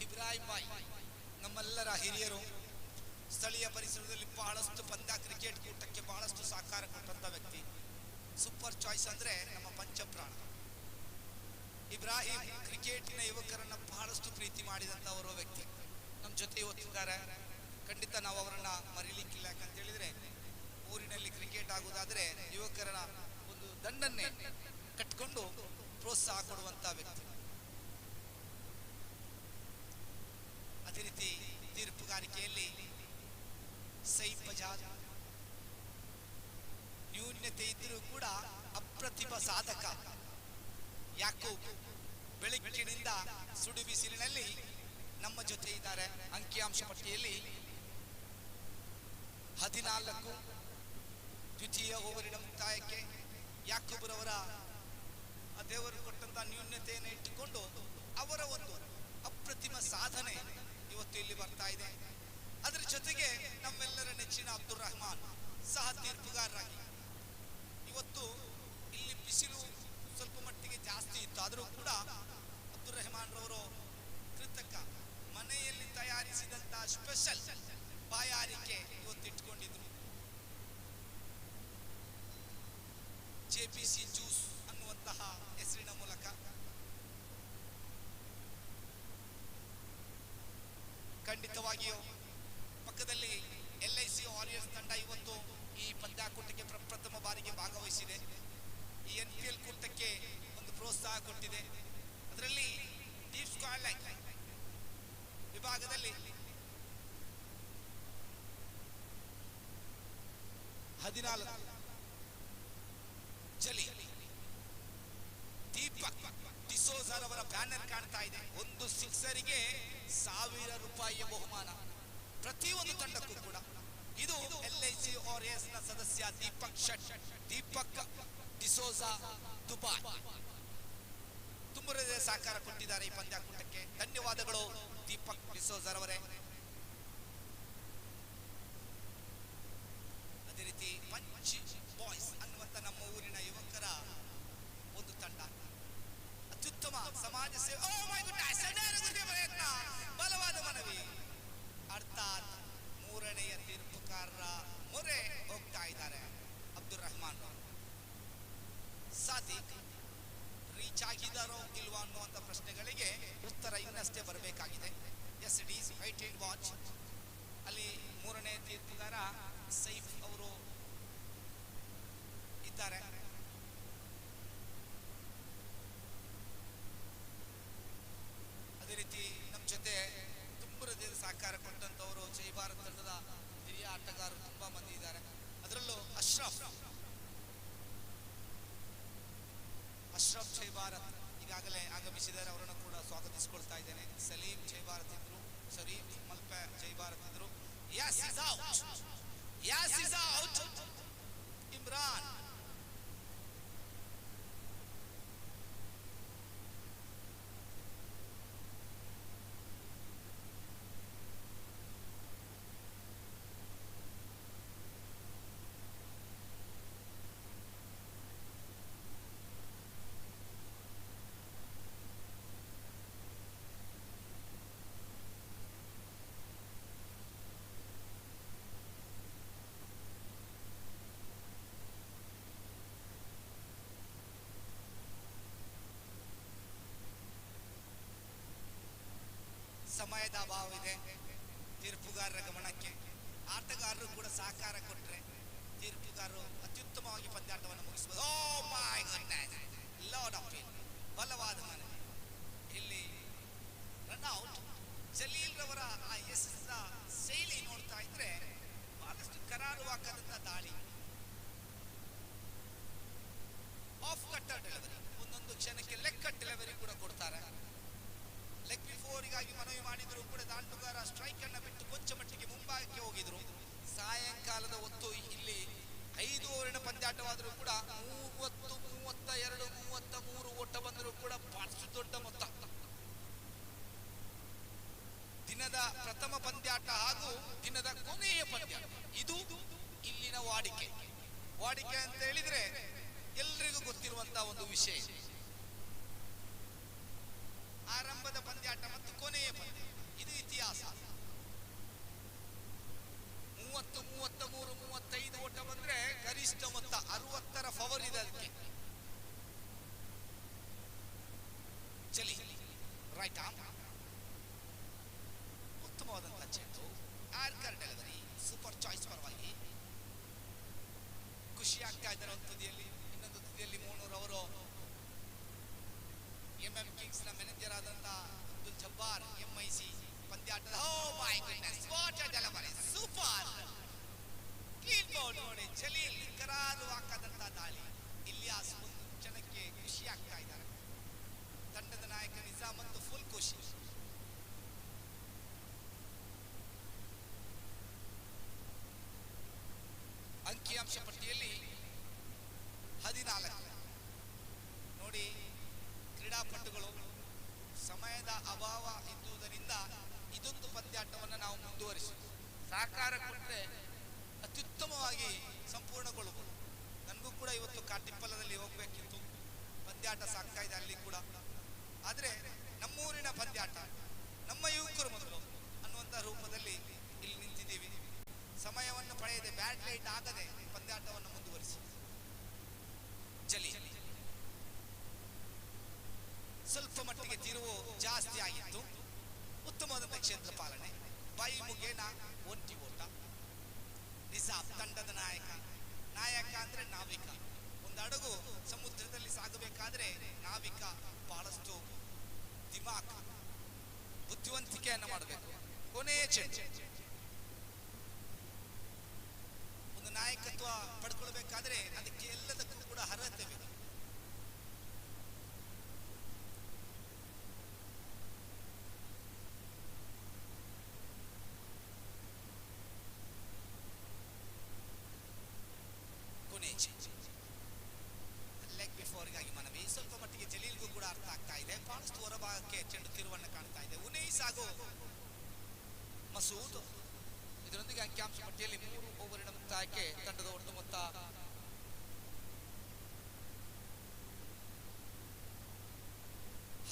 ಇಬ್ರಾಹಿಂ ಬಾಯ್ ನಮ್ಮೆಲ್ಲರ ಹಿರಿಯರು, ಸ್ಥಳೀಯ ಪರಿಸರದಲ್ಲಿ ಬಹಳಷ್ಟು ಪಂದ್ಯ ಕ್ರಿಕೆಟ್ ಕೂಟಕ್ಕೆ ಬಹಳಷ್ಟು ಸಹಕಾರ ಕೊಟ್ಟಂತ ವ್ಯಕ್ತಿ. ಸೂಪರ್ ಚಾಯ್ಸ್ ಅಂದ್ರೆ ನಮ್ಮ ಪಂಚಪ್ರಾಣ. ಇಬ್ರಾಹಿಂ ಕ್ರಿಕೆಟಿನ ಯುವಕರನ್ನ ಬಹಳಷ್ಟು ಪ್ರೀತಿ ಮಾಡಿದಂತವರು ವ್ಯಕ್ತಿ. ನಮ್ಮ ಜೊತೆ ಇವತ್ತಿದ್ದಾರೆ. ಖಂಡಿತ ನಾವು ಅವರನ್ನ ಮರೀಲಿಕ್ಕಿಲ್ಲ. ಯಾಕಂತ ಹೇಳಿದ್ರೆ ಊರಿನಲ್ಲಿ ಕ್ರಿಕೆಟ್ ಆಗುವುದಾದ್ರೆ ಯುವಕರ ಒಂದು ದಂಡನ್ನೇ ಕಟ್ಕೊಂಡು ಪ್ರೋತ್ಸಾಹ ಕೊಡುವಂತ ವ್ಯಕ್ತಿ. ಅದೇ ರೀತಿ ತೀರ್ಪುಗಾರಿಕೆಯಲ್ಲಿ ಸೈಫ್ ಬಜಾಜ್, ಇದ್ರೂ ಕೂಡ ಅಪ್ರತಿಭ ಸಾಧಕ ಯಾಕೂಬ್ ಬೆಳಗ್ಗಿನಿಂದ ಸುಡು ಬಿಸಿಲಿನಲ್ಲಿ ನಮ್ಮ ಜೊತೆ ಇದ್ದಾರೆ. ಅಂಕಿಅಂಶ ಪಟ್ಟಿಯಲ್ಲಿ 14 ದ್ವಿತೀಯ ಓವರಿನ ಮುಕ್ತಾಯಕ್ಕೆ ಯಾಕೂಬ್ರವರ ದೇವರು ಕೊಟ್ಟಂತ ನ್ಯೂನ್ಯತೆಯನ್ನು ಇಟ್ಟುಕೊಂಡು ಅವರ ಒಂದು ಅಪ್ರತಿಮ ಸಾಧನೆ ಇವತ್ತು ಇಲ್ಲಿ ಬರ್ತಾ ಇದೆ. ಅದರ ಜೊತೆಗೆ ನಮ್ಮೆಲ್ಲರ ನೆಚ್ಚಿನ ಅಬ್ದುಲ್ ರಹಮಾನ್ ಸಹ ತೀರ್ಪುಗಾರರಾಗಿ ಇವತ್ತು ಇಲ್ಲಿ ಬಿಸಿಲು ಸ್ವಲ್ಪ ಮಟ್ಟಿಗೆ ಜಾಸ್ತಿ ಇತ್ತು, ಆದರೂ ಕೂಡ ಅಬ್ದುಲ್ ರೆಹಮಾನ್ ರವರು ಕೃತಕ ಮನೆಯಲ್ಲಿ ತಯಾರಿಸಿದಂತಹ ಸ್ಪೆಷಲ್ ಬಾಯಾರಿಕೆ ಇವತ್ತು ಇಟ್ಕೊಂಡಿದ್ರು. JPC ಜ್ಯೂಸ್ ಅನ್ನುವಂತಹ ಹೆಸರಿನ ಮೂಲಕ ಖಂಡಿತವಾಗಿಯೂ ಪಕ್ಕದಲ್ಲಿ LIC ವಾರಿಯರ್ಸ್ ತಂಡ ಇವತ್ತು ಈ ಪಂದ್ಯಾಕೂಟಕ್ಕೆ ಪ್ರಪ್ರಥಮ ಬಾರಿಗೆ ಭಾಗವಹಿಸಿದೆ. ಈ NPL ಕೂಟಕ್ಕೆ ಒಂದು ಪ್ರೋತ್ಸಾಹ ಕೊಟ್ಟಿದೆ. ಅದರಲ್ಲಿ ಡೀಪ್ ಸ್ಕ್ವಾಡ್ ಲೈನ್ ವಿಭಾಗದಲ್ಲಿ 14 ಚಲಿ ದೀಪಕ್ ಡಿಸೋಜರ್ ಅವರ ಬ್ಯಾನರ್ ಕಾಣ್ತಾ ಇದೆ. ಒಂದು ಸಿಕ್ಸರಿಗೆ 1000 ರೂಪಾಯಿಯ ಬಹುಮಾನ ಪ್ರತಿಯೊಂದು ತಂಡಕ್ಕೂ ಕೂಡ. ಇದು LIC ವಾರಿಯರ್ಸ್ ನ ಸದಸ್ಯ ದೀಪಕ್ ಡಿಸೋಜಾ ದುಬೈ ತುಂಬ ಸಹಕಾರ ಕೊಟ್ಟಿದ್ದಾರೆ ಈ ಪಂದ್ಯಾಕೂಟಕ್ಕೆ. ಧನ್ಯವಾದಗಳು ದೀಪಕ್ ಡಿಸೋಜರ್ ಅವರೇ. ಅದೇ ರೀತಿ ಪಂಚ್ ಬಾಯ್ಸ್ ಅನ್ನುವಂತ ನಮ್ಮ ಊರಿನ ಯುವಕರ ಒಂದು ತಂಡ ಅತ್ಯುತ್ತಮ ಸಮಾಜ ಸೇವೆ ಪ್ರಯತ್ನ ಬಲವಾದ ಮನವಿ. ಅರ್ಥಾತ್ 3ನೇಯ ತೀರ್ಪುಕಾರರ ಮೊರೆ ಹೋಗ್ತಾ ಇದ್ದಾರೆ ಅಬ್ದುಲ್ ರಹಮಾನ್. ಸಾದಿಕ್ ರೀಚ್ ಆಗಿದ್ದಾರೋ ಇಲ್ವಾ ಅನ್ನುವಂಥ ಪ್ರಶ್ನೆಗಳಿಗೆ ಉತ್ತರ ಇನ್ನಷ್ಟೇ ಬರಬೇಕಾಗಿದೆ. Yes it is wait and watch. ಅಲ್ಲಿ 3ನೇ ತೀರ್ಪುಗಾರ ಸೈಫ್ ಅವರು ಇದ್ದಾರೆ. ಅದೇ ರೀತಿ ನಮ್ಮ ಜೊತೆ ತುಂಬ ಹೃದಯದ ಸಹಕಾರ ಕೊಟ್ಟಂತವರು ಜೈ ಭಾರತ್ ತಂಡದ ಹಿರಿಯ ಆಟಗಾರರು ತುಂಬಾ ಮಂದಿ ಇದ್ದಾರೆ. ಅದರಲ್ಲೂ ಅಶ್ರಫ್ ಜೈ ಭಾರತ್ ಈಗಾಗಲೇ ಆಗಮಿಸಿದ್ದಾರೆ. ಅವರನ್ನು ಕೂಡ ಸ್ವಾಗತಿಸಿಕೊಳ್ತಾ ಇದ್ದೇನೆ. ಸಲೀಂ ಜೈ ಭಾರತ್ ಇದ್ರು, ಶರೀಫ್ ಮಲ್ಪೆ ಜೈ ಭಾರತ್ ಇದ್ರು. Yes is out. ಇಮ್ರಾನ್ ಸಮಯದ ಅಭಾವವಿದೆ ತೀರ್ಪುಗಾರರ ಗಮನಕ್ಕೆ. ಆಟಗಾರರು ಕೂಡ ಸಹಕಾರ ಕೊಟ್ಟರೆ ತೀರ್ಪುಗಾರರು ಅತ್ಯುತ್ತಮವಾಗಿ ಪಂದ್ಯಾಟವನ್ನು ಮುಗಿಸಬಹುದು. Oh my goodness, lord of it, ಬಲವಾದ ಮನವಿ. ಇಲ್ಲಿ ರನ್ ಔಟ್. ಜಲೀಲ್ ರವರ ಆ ಯಶಸ್ಸಿನ ಶೈಲಿ ನೋಡ್ತಾ ಇದ್ರೆ ಬಹಳಷ್ಟು ಕರಾರುವಾಗದಂತ ದಾಳಿ. ಆಫ್ ಕಟ್ಟರ್ ಡೆಲಿವರಿ, ಒಂದೊಂದು ಕ್ಷಣಕ್ಕೆ ಲೆಗ್ ಕಟ್ ಡೆಲಿವರಿ ಕೂಡ ಕೊಡ್ತಾರೆ. ಲೆಗ್ ಬಿಫೋರಿಗಾಗಿ ಮನವಿ ಮಾಡಿದ್ರು ಕೂಡ ದಾಂಡುಗಾರ ಸ್ಟ್ರೈಕ್ ಅನ್ನ ಬಿಟ್ಟು ಕೊಂಚ ಮಟ್ಟಿಗೆ ಮುಂಭಾಗಕ್ಕೆ ಹೋಗಿದ್ರು. ಸಾಯಂಕಾಲದ ಹೊತ್ತು ಇಲ್ಲಿ 5 ಓವರಿನ ಪಂದ್ಯಾಟವಾದರೂ ಕೂಡ 30, 32, 33 ಓಟ ಬಂದರೂ ಕೂಡ ಬಹಳಷ್ಟು ದೊಡ್ಡ ಮೊತ್ತ. ದಿನದ ಪ್ರಥಮ ಪಂದ್ಯಾಟ ಹಾಗೂ ದಿನದ ಕೊನೆಯ ಪಂದ್ಯಾಟ ಇದು ಇಲ್ಲಿನ ವಾಡಿಕೆ ಅಂತ ಹೇಳಿದ್ರೆ ಎಲ್ರಿಗೂ ಗೊತ್ತಿರುವಂತಹ ಒಂದು ವಿಷಯ. ಆರಂಭದ ಪಂದ್ಯಾಟ ಮತ್ತು ಕೊನೆಯ ಪಂದ್ಯ ಇದು ಇತಿಹಾಸ. 30, 33, 35 ಓಟ ಬಂದ್ರೆ ಗರಿಷ್ಠ ಮೊತ್ತ 60ರ ಫವರ್ ಇದೆ ಅದಕ್ಕೆ. ಚಲಿ ರೈಟ್ ಆರ್ಮ್, ಉತ್ತಮವಾದಂತಹ ಚೆಂಡು, ಆರ್ಕರ್ ಡೆಲಿವರಿ, ಸೂಪರ್ ಚಾಯ್ಸ್ ಪರವಾಗಿ ಖುಷಿ ಆಗ್ತಾ ಇದ್ದಾರೆ. ಒಂದು ತುದಿಯಲ್ಲಿ, ಇನ್ನೊಂದು ತುದಿಯಲ್ಲಿ ಮೋನೂರ್ ಅವರು MM ಕಿಂಗ್ಸ್ ನ ಮ್ಯಾನೇಜರ್ ಆದಂತಹ ಅಬ್ದುಲ್ ಜಬ್ಬಾರ್ MIC ಪಂದ್ಯಾಟದ oh my goodness, what a delivery, super. Clean bowl ನೋಡಿ. ಜಲೀಲ್ ಕರಾರು ಹಾಕದಂತ ದಾಳಿ. ಇಲಿಯಾಸ್ ಒಂದು ಕ್ಷಣಕ್ಕೆ ಖುಷಿ ಆಗ್ತಾ ಇದ್ದಾರೆ. ತಂಡದ ನಾಯಕ ನಿಜಾಮ್ ಮತ್ತು ಫುಲ್ ಖುಷಿ. ಅಂಕಿಅಂಶ ಪಟ್ಟಿಯಲ್ಲಿ 14 ನೋಡಿ. ಕ್ರೀಡಾಪಟುಗಳು ಸಮಯದ ಅಭಾವ ಇದ್ದುದರಿಂದ ಇದೊಂದು ಪಂದ್ಯಾಟವನ್ನು ನಾವು ಮುಂದುವರಿಸಿ ಸಹಕಾರ ಕೊಟ್ಟರೆ ಅತ್ಯುತ್ತಮವಾಗಿ ಸಂಪೂರ್ಣಗೊಳ್ಳಬಹುದು. ನನಗೂ ಕೂಡ ಇವತ್ತು ಕಾಟಿಪ್ಪಲದಲ್ಲಿ ಹೋಗ್ಬೇಕಿತ್ತು, ಪಂದ್ಯಾಟ ಸಾಗ್ತಾ ಇದೆ ಅಲ್ಲಿ ಕೂಡ. ಆದರೆ ನಮ್ಮೂರಿನ ಪಂದ್ಯಾಟ, ನಮ್ಮ ಯುವಕರು ಮೊದಲು ಅನ್ನುವಂಥ ರೂಪದಲ್ಲಿ ಇಲ್ಲಿ ನಿಂತಿದ್ದೀವಿ. ಸಮಯವನ್ನು ಪಡೆಯದೆ ಬ್ಯಾಟ್ ಲೈಟ್ ಆಗದೆ ಪಂದ್ಯಾಟವನ್ನು ಮುಂದುವರಿಸಿ. ಜಲಿ ಸ್ವಲ್ಪ ಮಟ್ಟಿಗೆ ತಿರುವು ಜಾಸ್ತಿ ಆಗಿತ್ತು. ಉತ್ತಮವಾದಂಥ ಕ್ಷೇತ್ರ ಪಾಲನೆ. ಬಾಯಿ ಮುಗೇನ ಒಂಟಿ ಓಟ. ನಿಜಾಮ್ ತಂಡದ ನಾಯಕ. ನಾಯಕ ಅಂದ್ರೆ ನಾವಿಕ. ಒಂದು ಹಡಗು ಸಮುದ್ರದಲ್ಲಿ ಸಾಗಬೇಕಾದ್ರೆ ನಾವಿಕ ಬಹಳಷ್ಟು ದಿಮಾಕ್, ಬುದ್ಧಿವಂತಿಕೆಯನ್ನು ಮಾಡಬೇಕು. ಕೊನೆಯ ಚೆಂಡು. ಒಂದು ನಾಯಕತ್ವ ಪಡ್ಕೊಳ್ಬೇಕಾದ್ರೆ ಅದಕ್ಕೆ ಎಲ್ಲದಕ್ಕೂ ಕೂಡ ಅರ್ಹತೆ ಬೇಕು. ಲೆಗ್ ಬಿಫೋರ್ಗಾಗಿ ಮನವಿ. ಸ್ವಲ್ಪ ಮಟ್ಟಿಗೆ ಜಲೀಲ್ಗೂ ಕೂಡ ಅರ್ಥ ಆಗ್ತಾ ಇದೆ. ಬಹಳಷ್ಟು ಹೊರಭಾಗಕ್ಕೆ ಚೆಂಡು ತಿರುವನ್ನು ಕಾಣ್ತಾ ಇದೆ. ಉನೈಸ್ ಹಾಗೂ ಮಸೂದ್. ಇದರೊಂದಿಗೆ ಅಂಕಿಅಂಶ ಪಟ್ಟಿಯಲ್ಲಿ 3 ಓವರಿನ ಮುಕ್ತಾಯಕ್ಕೆ ತಂಡದ ಒಟ್ಟು ಮೊತ್ತ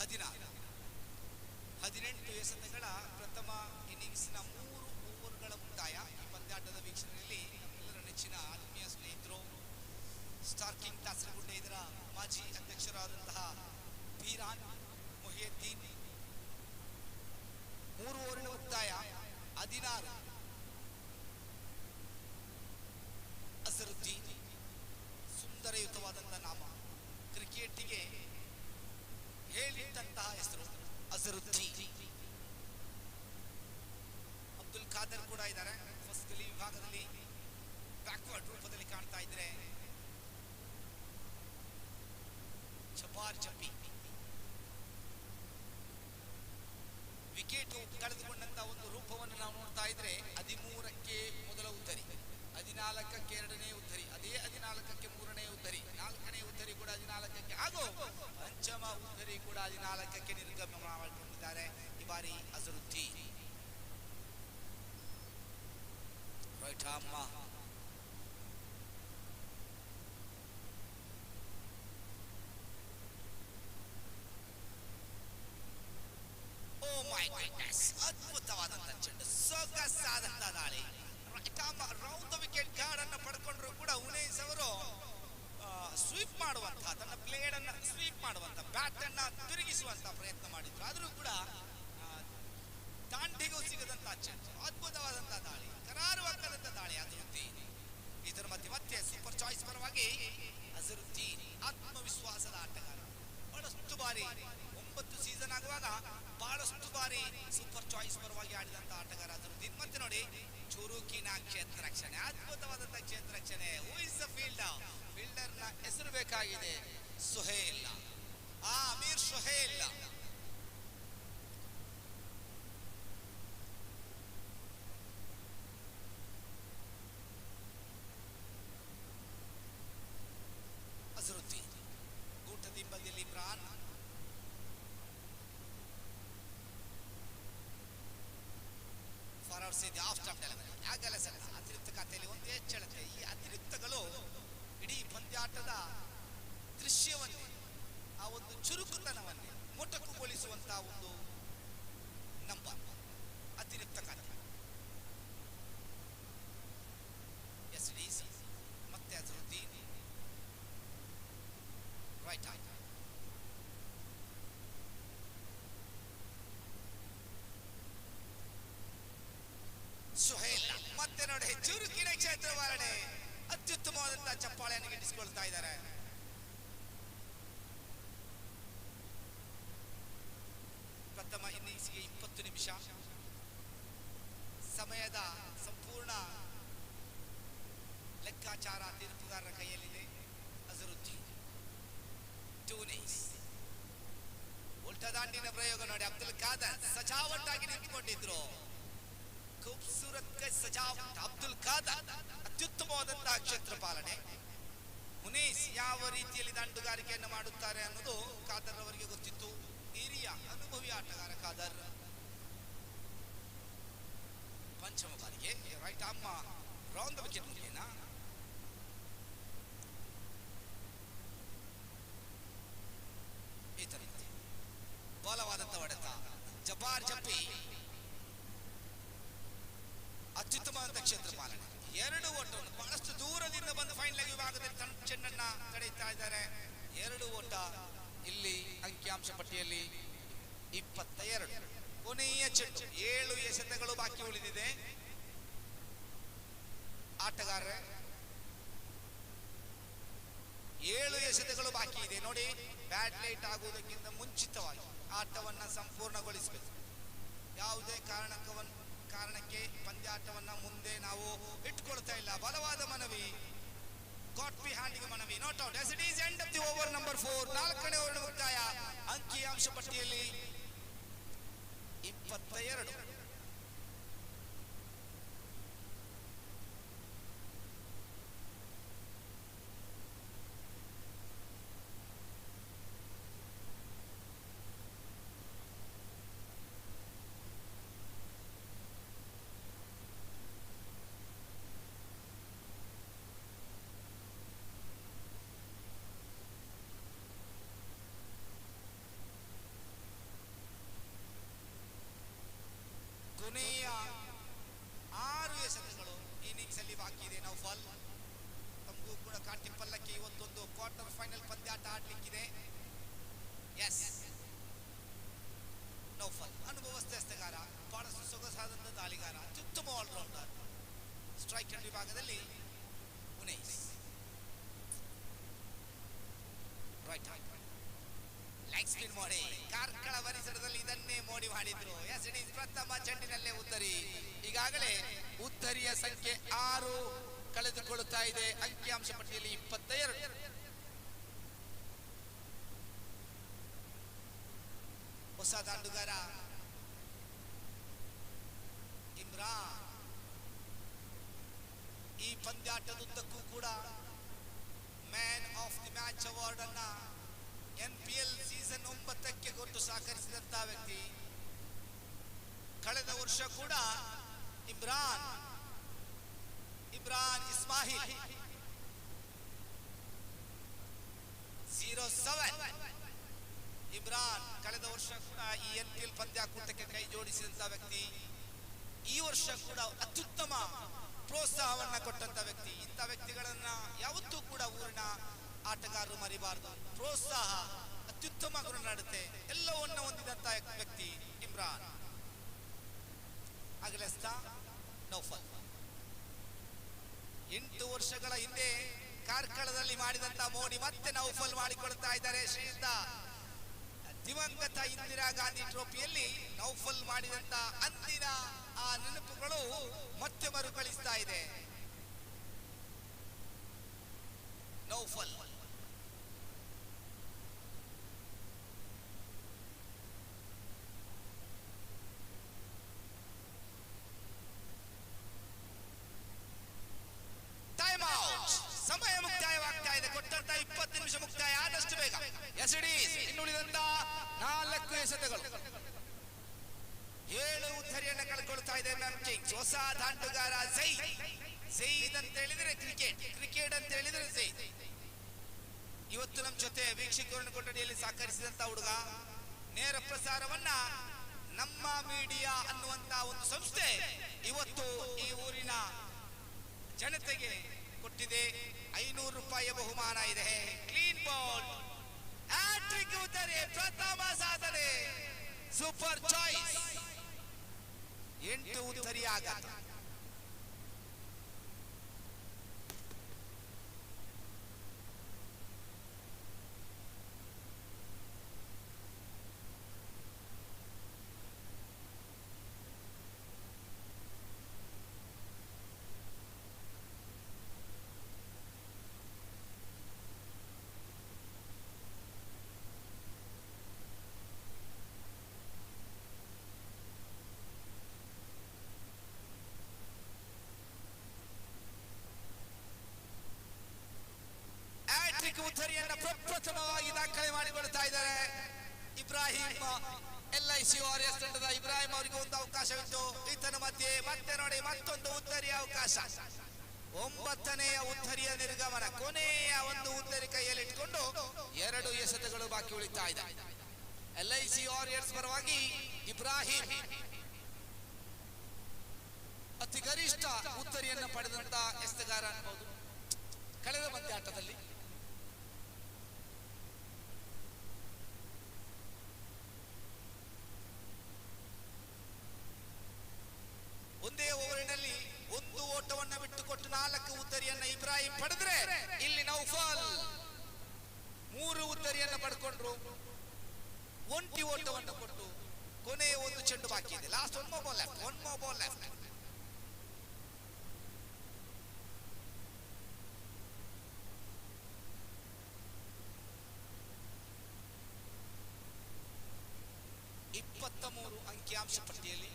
18 ಎಸೆತಗಳ ಪ್ರಥಮ ಇನ್ನಿಂಗ್ಸ್ನ 3 ಓವರ್ಗಳ ಮುಕ್ತಾಯ. ಈ ಪಂದ್ಯಾಟದ ವೀಕ್ಷಣೆಯಲ್ಲಿ ನಮ್ಮೆಲ್ಲರ ನೆಚ್ಚಿನ ಆತ್ಮೀಯ ಸ್ನೇಹಿತರು ಸ್ಟಾರ್ ಕಿಂಗ್ ಕಾಸರಗುಡ್ಡೆ ಇದರ ಮಾಜಿ ಅಧ್ಯಕ್ಷರಾದಂತಹ ಬೀರಾನ್ ಮೊಹಿಯುದ್ದೀನ್. 3 ಓವರಿನ ಮುಕ್ತಾಯ 16. ಅಜರುದ್ದೀನ್ ಸುಂದರಯುತವಾದಂತಹ ನಾಮ, ಕ್ರಿಕೆಟಿಗೆ ಹೇಳಿಟ್ಟಂತಹ ಹೆಸರು ಅಜರುದ್ದೀನ್. ಅಬ್ದುಲ್ ಖಾದರ್ ಕೂಡ ಇದ್ದಾರೆ. ಫಸ್ಟ್ ಗಲಿ ವಿಭಾಗದಲ್ಲಿ ಬ್ಯಾಕ್ವರ್ಡ್ ರೂಪದಲ್ಲಿ ಕಾಣ್ತಾ ಇದ್ರೆ ಜಬಾರ್ ಜಪಿ. ವಿಕೆಟ್ ಕಳೆದುಕೊಂಡಂತ ಒಂದು ರೂಪವನ್ನು ನಾವು ನೋಡ್ತಾ ಇದ್ರೆ 13ಕ್ಕೆ ಮೊದಲ ಉದ್ದರಿ, 14ಕ್ಕೆ 2ನೇ ಉದ್ದರಿ, ಅದೇ 14ಕ್ಕೆ 3ನೇ ಉದ್ದರಿ, 4ನೇ ಉದ್ದರಿ ಕೂಡ 14ಕ್ಕೆ ಹಾಗೂ ಪಂಚಮ ಉದ್ದರಿ ಕೂಡ 14ಕ್ಕೆ ನಿರ್ಗಮನ ಮಾಡಿಕೊಂಡಿದ್ದಾರೆ ಈ ಬಾರಿ ಅಜರುದ್ದೀನ್. ರೈಟ್ ಅಮ್ಮ ಅದ್ಭುತವಾದಂತ ಚೆಂಡು, ಸೊಗಸಾದಂತ ದಾಳಿ. ರೌಂಡ್ ವಿಕೆಟ್ ಗಾರ್ಡ್ ಅನ್ನು ಪಡ್ಕೊಂಡ್ರು ಕೂಡ ಉನೈಸ್ ಅವರು ಸ್ವೀಪ್ ಮಾಡುವಂತ, ತನ್ನ ಪ್ಲೇಡ್ ಅನ್ನ ಸ್ವೀಪ್ ಮಾಡುವಂತ, ಬ್ಯಾಟ್ ಅನ್ನ ತಿರುಗಿಸುವಂತ ಪ್ರಯತ್ನ ಮಾಡಿದ್ರು. ಆದ್ರೂ ಕೂಡ ದಾಂಡಿಗೂ ಸಿಗದಂತ ಚೆಂಡು, ಅದ್ಭುತವಾದಂತ ದಾಳಿ, ಕರಾರುವಾಗದಂತ ದಾಳಿ ಅಜರುದ್ದೀನ್. ಇದರ ಮತ್ತೆ ಸೂಪರ್ ಚಾಯ್ಸ್ ಪರವಾಗಿ ಅಜರುದ್ದೀನ್ ಆತ್ಮವಿಶ್ವಾಸದ ಆಟಗಾರ. ಬಹಳಷ್ಟು ಬಾರಿ 9 ಸೀಸನ್ ಆಗುವಾಗ ಬಹಳಷ್ಟು ಬಾರಿ ಸೂಪರ್ ಚಾಯ್ಸ್ ಪರವಾಗಿ ಆಡಿದಂತ ಆಟಗಾರ ಅಜರುದ್ದೀನ್. ಮತ್ತೆ ನೋಡಿ ಚುರುಕಿನ ಕ್ಷೇತ್ರ ರಕ್ಷಣೆ, ಅದ್ಭುತವಾದಂತ ಕ್ಷೇತ್ರ ರಕ್ಷಣೆ. Who is the fielder? Fielder ನ ಹೆಸರು ಬೇಕಾಗಿದೆ, ಸುಹೇಲ್. ಅಮೀರ್ ಸುಹೇಲ್. ಅಜರುದ್ದೀನ್ ಗೂಟದಿಂಬದಿಯಲ್ಲಿ ಇಮ್ರಾನ್. ಫಾರ್ವರ್ಡ್ ಸೀದಿ ಆಫ್ ಸ್ಟಾಪ್ ಡೆಲಿವರಿ. ಆಗಲ್ಲ ಸರ್, ಅತಿರಿಕ್ತ ಖಾತೆಯಲ್ಲಿ ಒಂದೇ ಎಚ್ಚಳತೆ. ಈ ಅತಿರಿಕ್ತಗಳು ಇಡೀ ಪಂದ್ಯಾಟದ ದೃಶ್ಯವನ್ನೇ, ಆ ಒಂದು ಚುರುಕುತನವನ್ನೇ ಮೊಟಕುಗೊಳಿಸುವಂತಹ ಒಂದು ನಂಬರ್ ಅತಿರಿಕ್ತ ಖಾತೆ. ಎಸ್ಡಿಸಿ ಮತ್ತೆ ಅಜರುದ್ದೀನ್ ರೈಟ್ ಆಯ್ತು. ಸುಹೇಲ್ ಮತ್ತೆ ನೋಡಿ ಚುರುಕಿನ ಕ್ಷೇತ್ರ ವಾರಣೆ, ಅತ್ಯುತ್ತಮವಾದಂತಹ ಚಪ್ಪಾಳೆಯನ್ನು ಗಿಟ್ಟಿಸಿಕೊಳ್ತಾ ಇದ್ದಾರೆ. ಪ್ರಥಮ ಇನ್ನಿಂಗ್ಸ್ಗೆ 20 ನಿಮಿಷ ಸಮಯದ ಸಂಪೂರ್ಣ ಲೆಕ್ಕಾಚಾರ ತೀರ್ಪುಗಾರರ ಕೈಯಲ್ಲಿದೆ. ಅಜರುದ್ದೀನ್ ಟೂನೈಸ್ ಉಲ್ಟದಾಂಡಿನ ಪ್ರಯೋಗ ನೋಡಿ. ಅಬ್ದುಲ್ ಖಾದರ್ ಸಜಾವಟ್ಟಾಗಿ ನಿಂತುಕೊಂಡಿದ್ರು. ಖೂಬ್ಸೂರತ್ ಸಜಾವಟ್ ಅಬ್ದುಲ್ ಖಾದರ್ ಅತ್ಯುತ್ತಮವಾದಂತಹ ಕ್ಷೇತ್ರ ಪಾಲನೆ. ಮುನೀಸ್ ಯಾವ ರೀತಿಯಲ್ಲಿ ದಂಡುಗಾರಿಕೆಯನ್ನು ಮಾಡುತ್ತಾರೆ ಅನ್ನೋದು ಖಾದರ್ ಅವರಿಗೆ ಗೊತ್ತಿತ್ತು. ಹಿರಿಯ ಅನುಭವಿ ಆಟಗಾರ ಖಾದರ್. ಪಂಚಮ ಬಾರಿಗೆ ರೈಟ್ ಅಮ್ಮ ರೌಂಡ್ ದ ವಿಕೆಟ್ ಮುಖೇನ ಈ ತರ ಬಲವಾದಂತ ಹೊಡೆತ. ಜಬ್ಬಾರ್ ಜಪ್ಪಿ ಅತ್ಯುತ್ತಮವಾದ ಕ್ಷೇತ್ರ ಪಾಲನೆ. 2 ಓಟವನ್ನು ಬಹಳಷ್ಟು ದೂರದಿಂದ ಬಂದು ಫೈನಲ್ ವಿಭಾಗದಲ್ಲಿ ಚೆಂಡನ್ನ ತಡೆಯುತ್ತಾ ಇದ್ದಾರೆ. 2 ಓಟ ಇಲ್ಲಿ ಅಂಕಿಅಂಶ ಪಟ್ಟಿಯಲ್ಲಿ 22. ಕೊನೆಯ ಚೆಂಡು 7 ಎಸೆತಗಳು ಬಾಕಿ ಉಳಿದಿದೆ. ಆಟಗಾರರೇ 7 ಎಸೆತಗಳು ಬಾಕಿ ಇದೆ ನೋಡಿ. ಬ್ಯಾಟ್ ಲೈಟ್ ಆಗುವುದಕ್ಕಿಂತ ಮುಂಚಿತವಾಗಿ ಆಟವನ್ನ ಸಂಪೂರ್ಣಗೊಳಿಸಬೇಕು. ಯಾವುದೇ ಕಾರಣಕ್ಕೆ ಪಂದ್ಯಾಟವನ್ನ ಮುಂದೆ ನಾವು ಇಟ್ಕೊಳ್ತಾ ಇಲ್ಲ. ಬಲವಾದ ಮನವಿ, ಗಾಟ್ ಬಿಹೈಂಡ್ ಮನವಿ, not out. Yes it is end of the over number 4. 4ನೇ ಓವರ್ ಮುಕ್ತಾಯ. ಅಂಕಿಅಂಶ ಪಟ್ಟಿಯಲ್ಲಿ 22. ಕೊನೆಯ 6 ಎಸೆತಗಳು ಇನ್ನಿಂಗ್ಸ್ ಅಲ್ಲಿ ಬಾಕಿ ಇದೆ. ನೌಫಲ್ ತಮಗೂ ಕೂಡ ಕಾಟಿ ಪಲ್ಲಕ್ಕೆ ಇವತ್ತೊಂದು ಕ್ವಾರ್ಟರ್ ಫೈನಲ್ ಪಂದ್ಯಾಟ ಆಡ್ಲಿಕ್ಕಿದೆ. ಎಸ್ ನೌಫಲ್ ಅನುಭವಸ್ಥೆಗಾರ, ಬಹಳಷ್ಟು ಸೊಗಸಾದಂತ ದಾಳಿಗಾರ, ಅತ್ಯುತ್ತಮ ಆಲ್ರೌಂಡರ್. ಸ್ಟ್ರೈಕರ್ ವಿಭಾಗದಲ್ಲಿ ಉನೈಸ್ ರೈಟ್ ಲೆಗ್ ಸ್ಪಿನ್ ಮೋಡಿ. ಕಾರ್ಕಳ ಪರಿಸರದಲ್ಲಿ ಇದನ್ನೇ ಮೋಡಿ ಮಾಡಿದ್ರು. ಎಸ್ ಇಟ್ ಈಸ್ ಪ್ರಥಮ ಚೆಂಡಿನಲ್ಲೇ ಉತ್ತರಿ. ಈಗಾಗಲೇ ಉತ್ತರಿಯ ಸಂಖ್ಯೆ 6 ಕಳೆದುಕೊಳ್ಳುತ್ತಾ ಇದೆ. ಅಂಕಿಅಂಶ ಪಟ್ಟಿಯಲ್ಲಿ 22. ಹೊಸ ದಾಂಡುಗಾರ ಇಮ್ರಾನ್. ಈ ಪಂದ್ಯಾಟದುದ್ದಕ್ಕೂ ಕೂಡ man of the match award ಅನ್ನ NPL ಸೀಸನ್ 9ಕ್ಕೆ ಕೊಟ್ಟು ಸಹಕರಿಸಿದಂತಹ ವ್ಯಕ್ತಿ. ಕಳೆದ ವರ್ಷ ಕೂಡ ಇಮ್ರಾನ್ ಇಸ್ಮಾಹಿಲ್ 07 ಇಮ್ರಾನ್ ಕಳೆದ ವರ್ಷ ಕೂಡ ಈ NPL ಪಂದ್ಯಾಕೂಟಕ್ಕೆ ಕೈ ಜೋಡಿಸಿದಂತಹ ವ್ಯಕ್ತಿ. ಈ ವರ್ಷ ಕೂಡ ಅತ್ಯುತ್ತಮ ಪ್ರೋತ್ಸಾಹವನ್ನ ಕೊಟ್ಟಂತ ವ್ಯಕ್ತಿ. ಇಂಥ ವ್ಯಕ್ತಿಗಳನ್ನ ಯಾವತ್ತೂ ಕೂಡ ಊರಿನ ಆಟಗಾರರು ಮರಿಬಾರದು. ಪ್ರೋತ್ಸಾಹ, ಅತ್ಯುತ್ತಮ ಗುಣನಡತೆ ಎಲ್ಲವನ್ನ ಹೊಂದಿದಂತ ವ್ಯಕ್ತಿ ಇಮ್ರಾನ್. ಅಗಲಸ್ತಾ ನೌಫಲ್ 8 ವರ್ಷಗಳ ಹಿಂದೆ ಕಾರ್ಕಳದಲ್ಲಿ ಮಾಡಿದಂತ ಮೋಡಿ ಮತ್ತೆ ನೌಫಲ್ ಮಾಡಿಕೊಳ್ತಾ ಇದ್ದಾರೆ. ಶ್ರೀಯುತ ದಿವಂಗತ ಇಂದಿರಾ ಗಾಂಧಿ ಟ್ರೋಫಿಯಲ್ಲಿ ನೌಫಲ್ ಮಾಡಿದಂತ ಅಂದಿನ ಆ ನೆನಪುಗಳು ಮತ್ತೆ ಮರುಕಳಿಸ್ತಾ ಇದೆ. Naufal time out. ಸಮಯ ಮುಕ್ತಾಯವಾಗ್ತಾ ಇದೆ. ಕೊಟ್ಟಂತ 20 ನಿಮಿಷ ಮುಕ್ತಾಯ ಆದಷ್ಟು ಬೇಗ. ಎಸ್ ಇಟ್ ಈಸ್ ಇನ್ನುಳಿದಂತ 4 ಎಸೆತಗಳು. 7 ಉತ್ತರಿಯನ್ನು ಕಳ್ಕೊಳ್ತಾ ಇದೆ ಮ್ಯಾಮ್ ಕಿಂಗ್ಸ್. ಹೊಸ ದಾಂಡುಗಾರ ಝೈದ್ ಅಂತ ಹೇಳಿದ್ರೆ ಕ್ರಿಕೆಟ್ ಅಂತ ಹೇಳಿದ್ರೆ ಝೈದ್. ಇವತ್ತು ನಮ್ಮ ಜೊತೆ ವೀಕ್ಷಕರನ್ನು ಕೊಠಡಿಯಲ್ಲಿ ಸಹಕರಿಸಿದಂತ ಹುಡುಗ. ನೇರ ಪ್ರಸಾರವನ್ನ ನಮ್ಮ ಮೀಡಿಯಾ ಅನ್ನುವಂತ ಒಂದು ಸಂಸ್ಥೆ ಇವತ್ತು ಈ ಊರಿನ ಜನತೆಗೆ ಕೊಟ್ಟಿದೆ. 500 ರೂಪಾಯಿಯ ಬಹುಮಾನ ಇದೆ. ಕ್ಲೀನ್ ಬಾಲ್, ಹ್ಯಾಟ್ರಿಕ್ ಉತ್ತರಿ, ಪ್ರಥಮ ಸಾಧನೆ, ಸೂಪರ್ ಚಾಯ್ಸ್. 8 ಉತ್ತರಿ ಆಘಾತ. ಉತ್ತರಿಯನ್ನ ಪ್ರಪ್ರಥಮವಾಗಿ ದಾಖಲೆ ಮಾಡಿಕೊಳ್ತಾ ಇದ್ದಾರೆ ಇಬ್ರಾಹಿಂ. LIC ವಾರಿಯರ್ಸ್ ತಂಡದ ಇಬ್ರಾಹಿಂ ಅವರಿಗೆ ಒಂದು ಅವಕಾಶವಿತ್ತು. ಈತನ ಮಧ್ಯೆ ಮತ್ತೆ ನೋಡಿ ಮತ್ತೊಂದು ಉತ್ತರಿಯ ಅವಕಾಶ. 9ನೆಯ ಉತ್ತರಿಯ ನಿರ್ಗಮನ. ಕೊನೆಯ ಒಂದು ಉತ್ತರಿ ಕೈಯಲ್ಲಿ ಇಟ್ಕೊಂಡು 2 ಎಸೆತಗಳು ಬಾಕಿ ಉಳಿತಾ ಇದೆ. LIC ವಾರಿಯರ್ಸ್ ಪರವಾಗಿ ಇಬ್ರಾಹಿಂ ಅತಿ ಗರಿಷ್ಠ ಉತ್ತರಿಯನ್ನು ಪಡೆದಂತ ಎಸೆತಗಾರ ಅನ್ನಬಹುದು ಕಳೆದ ಪಂದ್ಯಾಟದಲ್ಲಿ. ಒಂದೇ ಓವರಿನಲ್ಲಿ 1 ಓಟವನ್ನು ಬಿಟ್ಟುಕೊಟ್ಟು 4 ಉತ್ತರಿಯನ್ನ ಇಬ್ರಾಹಿಂ ಪಡೆದ್ರೆ, ಇಲ್ಲಿ ನೌಫಲ್ 3 ಉತ್ತರಿಯನ್ನ ಪಡ್ಕೊಂಡ್ರು. 1 ಓಟವನ್ನು ಕೊಟ್ಟು ಕೊನೆಯ ಒಂದು ಚೆಂಡು ಬಾಕಿ ಇದೆ. Last one more ball left. ಅಂಕಿಅಂಶ ಪಟ್ಟಿಯಲ್ಲಿ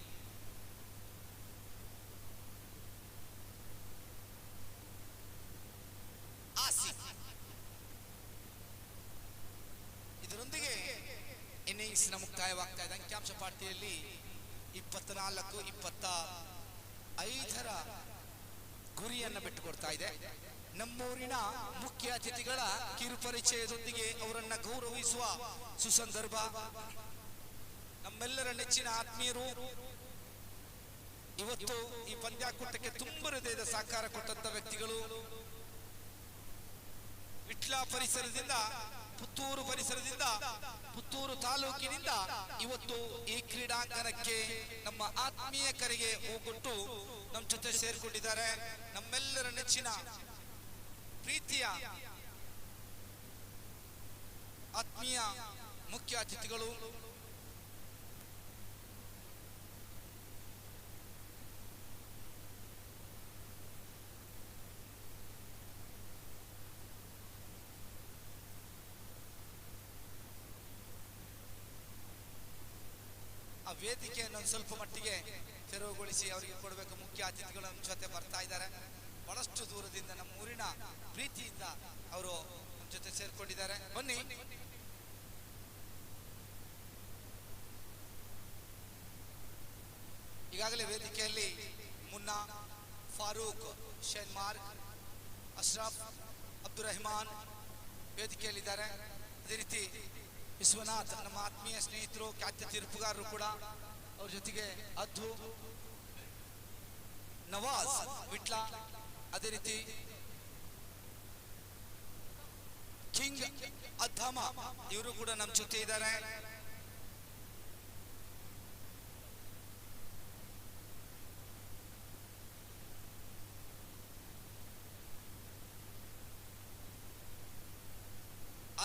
ಇದರೊಂದಿಗೆ ಇನ್ನಿಂಗ್ಸ್ ಮುಕ್ತಾಯವಾಗ್ತಾ ಇದೆ. ಅಂಕಿಅಂಶ ಪಟ್ಟಿಯಲ್ಲಿ 24-25 ಗುರಿಯನ್ನು ಬಿಟ್ಟುಕೊಡ್ತಾ ಇದೆ. ನಮ್ಮೂರಿನ ಮುಖ್ಯ ಅತಿಥಿಗಳ ಕಿರುಪರಿಚಯದೊಂದಿಗೆ ಅವರನ್ನ ಗೌರವಿಸುವ ಸುಸಂದರ್ಭ. ನಮ್ಮೆಲ್ಲರ ನೆಚ್ಚಿನ ಆತ್ಮೀಯರು ಇವತ್ತು ಈ ಪಂದ್ಯಾಕೂಟಕ್ಕೆ ತುಂಬ ಹೃದಯದ ಸಹಕಾರ ಕೊಟ್ಟಂತ ವ್ಯಕ್ತಿಗಳು. ವಿಟ್ಲ ಪರಿಸರದಿಂದ, ಪುತ್ತೂರು ಪರಿಸರದಿಂದ, ಪುತ್ತೂರು ತಾಲೂಕಿನಿಂದ ಇವತ್ತು ಈ ಕ್ರೀಡಾಂಗಣಕ್ಕೆ ನಮ್ಮ ಆತ್ಮೀಯ ಕರೆಗೆ ಹೋಗೊಟ್ಟು ನಮ್ಮ ಜೊತೆ ಸೇರ್ಕೊಂಡಿದ್ದಾರೆ. ನಮ್ಮೆಲ್ಲರ ನೆಚ್ಚಿನ ಪ್ರೀತಿಯ ಆತ್ಮೀಯ ಮುಖ್ಯ ಅತಿಥಿಗಳು. ಆ ವೇದಿಕೆಯನ್ನು ಸ್ವಲ್ಪ ಮಟ್ಟಿಗೆ ತೆರವುಗೊಳಿಸಿ ಅವರಿಗೆ ಕೊಡಬೇಕು. ಮುಖ್ಯ ಅತಿಥಿಗಳು ನಮ್ಮ ಜೊತೆ ಬರ್ತಾ ಇದ್ದಾರೆ. ಬಹಳಷ್ಟು ದೂರದಿಂದ ನಮ್ಮ ಊರಿನ ಪ್ರೀತಿಯಿಂದ ಅವರು ನಮ್ಮ ಜೊತೆ ಸೇರ್ಕೊಂಡಿದ್ದಾರೆ. ಬನ್ನಿ. ಈಗಾಗಲೇ ವೇದಿಕೆಯಲ್ಲಿ ಮುನ್ನಾ, ಫಾರೂಕ್, ಶೇನ್ಮಾರ್ಕ್, ಅಶ್ರಫ್, ಅಬ್ದುಲ್ ರೆಹಮಾನ್ ವೇದಿಕೆಯಲ್ಲಿದ್ದಾರೆ. ಅದೇ ರೀತಿ ವಿಶ್ವನಾಥ್ ನಮ್ಮ ಆತ್ಮೀಯ ಸ್ನೇಹಿತರು, ಖ್ಯಾತ ತೀರ್ಪುಗಾರರು ಕೂಡ ಅವ್ರ ಜೊತೆಗೆ ಅದ್ದು, ನವಾಜ್ ವಿಟ್ಲ, ಅದೇ ರೀತಿ ಕಿಂಗ್ ಅದ್ದಮ ಇವರು ಕೂಡ ನಮ್ಮ ಜೊತೆ ಇದ್ದಾರೆ.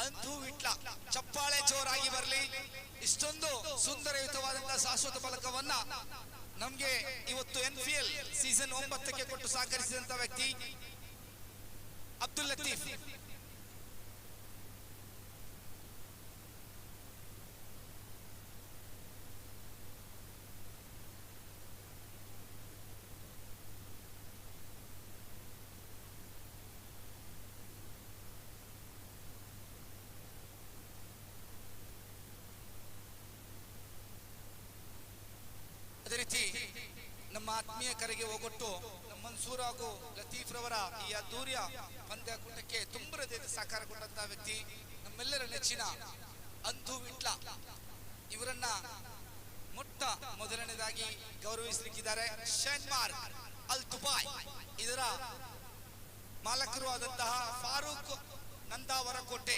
ಅಂಧು ವಿಟ್ಲ ಚಪ್ಪಾಳೆ ಜೋರಾಗಿ ಬರಲಿ. ಇಷ್ಟೊಂದು ಸುಂದರಯುತವಾದಂತಹ ಶಾಶ್ವತ ಫಲಕವನ್ನ ನಮ್ಗೆ ಇವತ್ತು NPL ಸೀಸನ್ 9ಕ್ಕೆ ಕೊಟ್ಟು ಸಹಕರಿಸಿದಂತ ವ್ಯಕ್ತಿ ಅಬ್ದುಲ್ ಲತೀಫ್. ಅದೇ ರೀತಿ ನಮ್ಮ ಆತ್ಮೀಯ ಕರೆಗೆ ಹೋಗೊಟ್ಟು ನಮ್ಮ ಮನ್ಸೂರ್ ಹಾಗೂ ಲತೀಫ್ ರವರ ಈ ಅದ್ದೂರಿಯ ಪಂದ್ಯಾಕೂಟಕ್ಕೆ ತುಂಬ ಹೃದಯದ ಸಹಕಾರ ಕೊಟ್ಟಂತಹ ವ್ಯಕ್ತಿ ನಮ್ಮೆಲ್ಲರ ನೆಚ್ಚಿನ ಅಂಧು ವಿಟ್ಲ. ಇವರನ್ನ ಮೊಟ್ಟ ಮೊದಲನೇದಾಗಿ ಗೌರವಿಸಲಿಕ್ಕಿದ್ದಾರೆ ಶೇನ್ಮಾರ್ಕ್ ಅಲ್ ದುಬಾಯ್ ಇದರ ಮಾಲಕರು ಆದಂತಹ ಫಾರೂಕ್ ನಂದಾವರಕೋಟೆ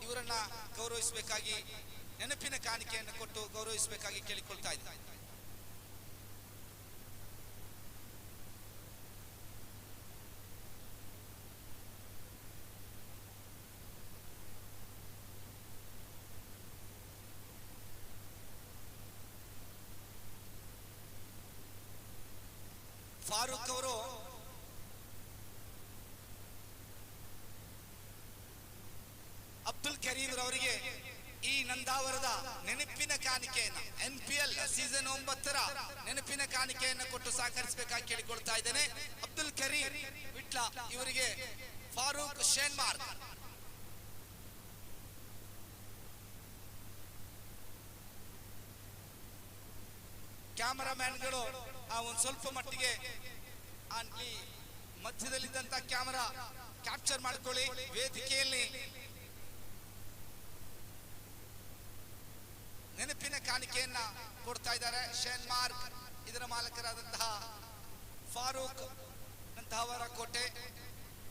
ಇವರನ್ನ ಗೌರವಿಸಬೇಕಾಗಿ, ನೆನಪಿನ ಕಾಣಿಕೆಯನ್ನು ಕೊಟ್ಟು ಗೌರವಿಸಬೇಕಾಗಿ ಕೇಳಿಕೊಳ್ತಾ ಇದ್ದಾರೆ. ಫಾರೂಕ್ ಅವರು ಅಬ್ದುಲ್ ಕರೀಂ ಅವರಿಗೆ ಈ ನಂದಾವರದ ನೆನಪಿನ ಕಾಣಿಕೆಯನ್ನು NPL ಸೀಸನ್ 9ರ ನೆನಪಿನ ಕಾಣಿಕೆಯನ್ನು ಕೊಟ್ಟು ಸಹಕರಿಸಬೇಕಾಗಿ ಕೇಳಿಕೊಳ್ತಾ ಇದ್ದೇನೆ. ಅಬ್ದುಲ್ ಕರೀಂ ವಿಟ್ಲ ಇವರಿಗೆ ಫಾರೂಕ್ ಶೇನ್ಮಾರ್ಕ್ ಕ್ಯಾಮರಾಮ್ಯಾನ್ಗಳು ಆ ಒಂದು ಸ್ವಲ್ಪ ಮಟ್ಟಿಗೆ ಅಲ್ಲಿ ಮಧ್ಯದಲ್ಲಿದ್ದಂತ ಕ್ಯಾಮರಾ ಕ್ಯಾಪ್ಚರ್ ಮಾಡ್ಕೊಳ್ಳಿ. ವೇದಿಕೆಯಲ್ಲಿ ನೆನಪಿನ ಕಾಣಿಕೆಯನ್ನ ಕೊಡ್ತಾ ಇದ್ದಾರೆ. ಶೇನ್ ಮಾರ್ಕ್ ಇದರ ಮಾಲಕರಾದಂತಹ ಫಾರೂಕ್ ನಂತಹವರ ಕೋಟೆ,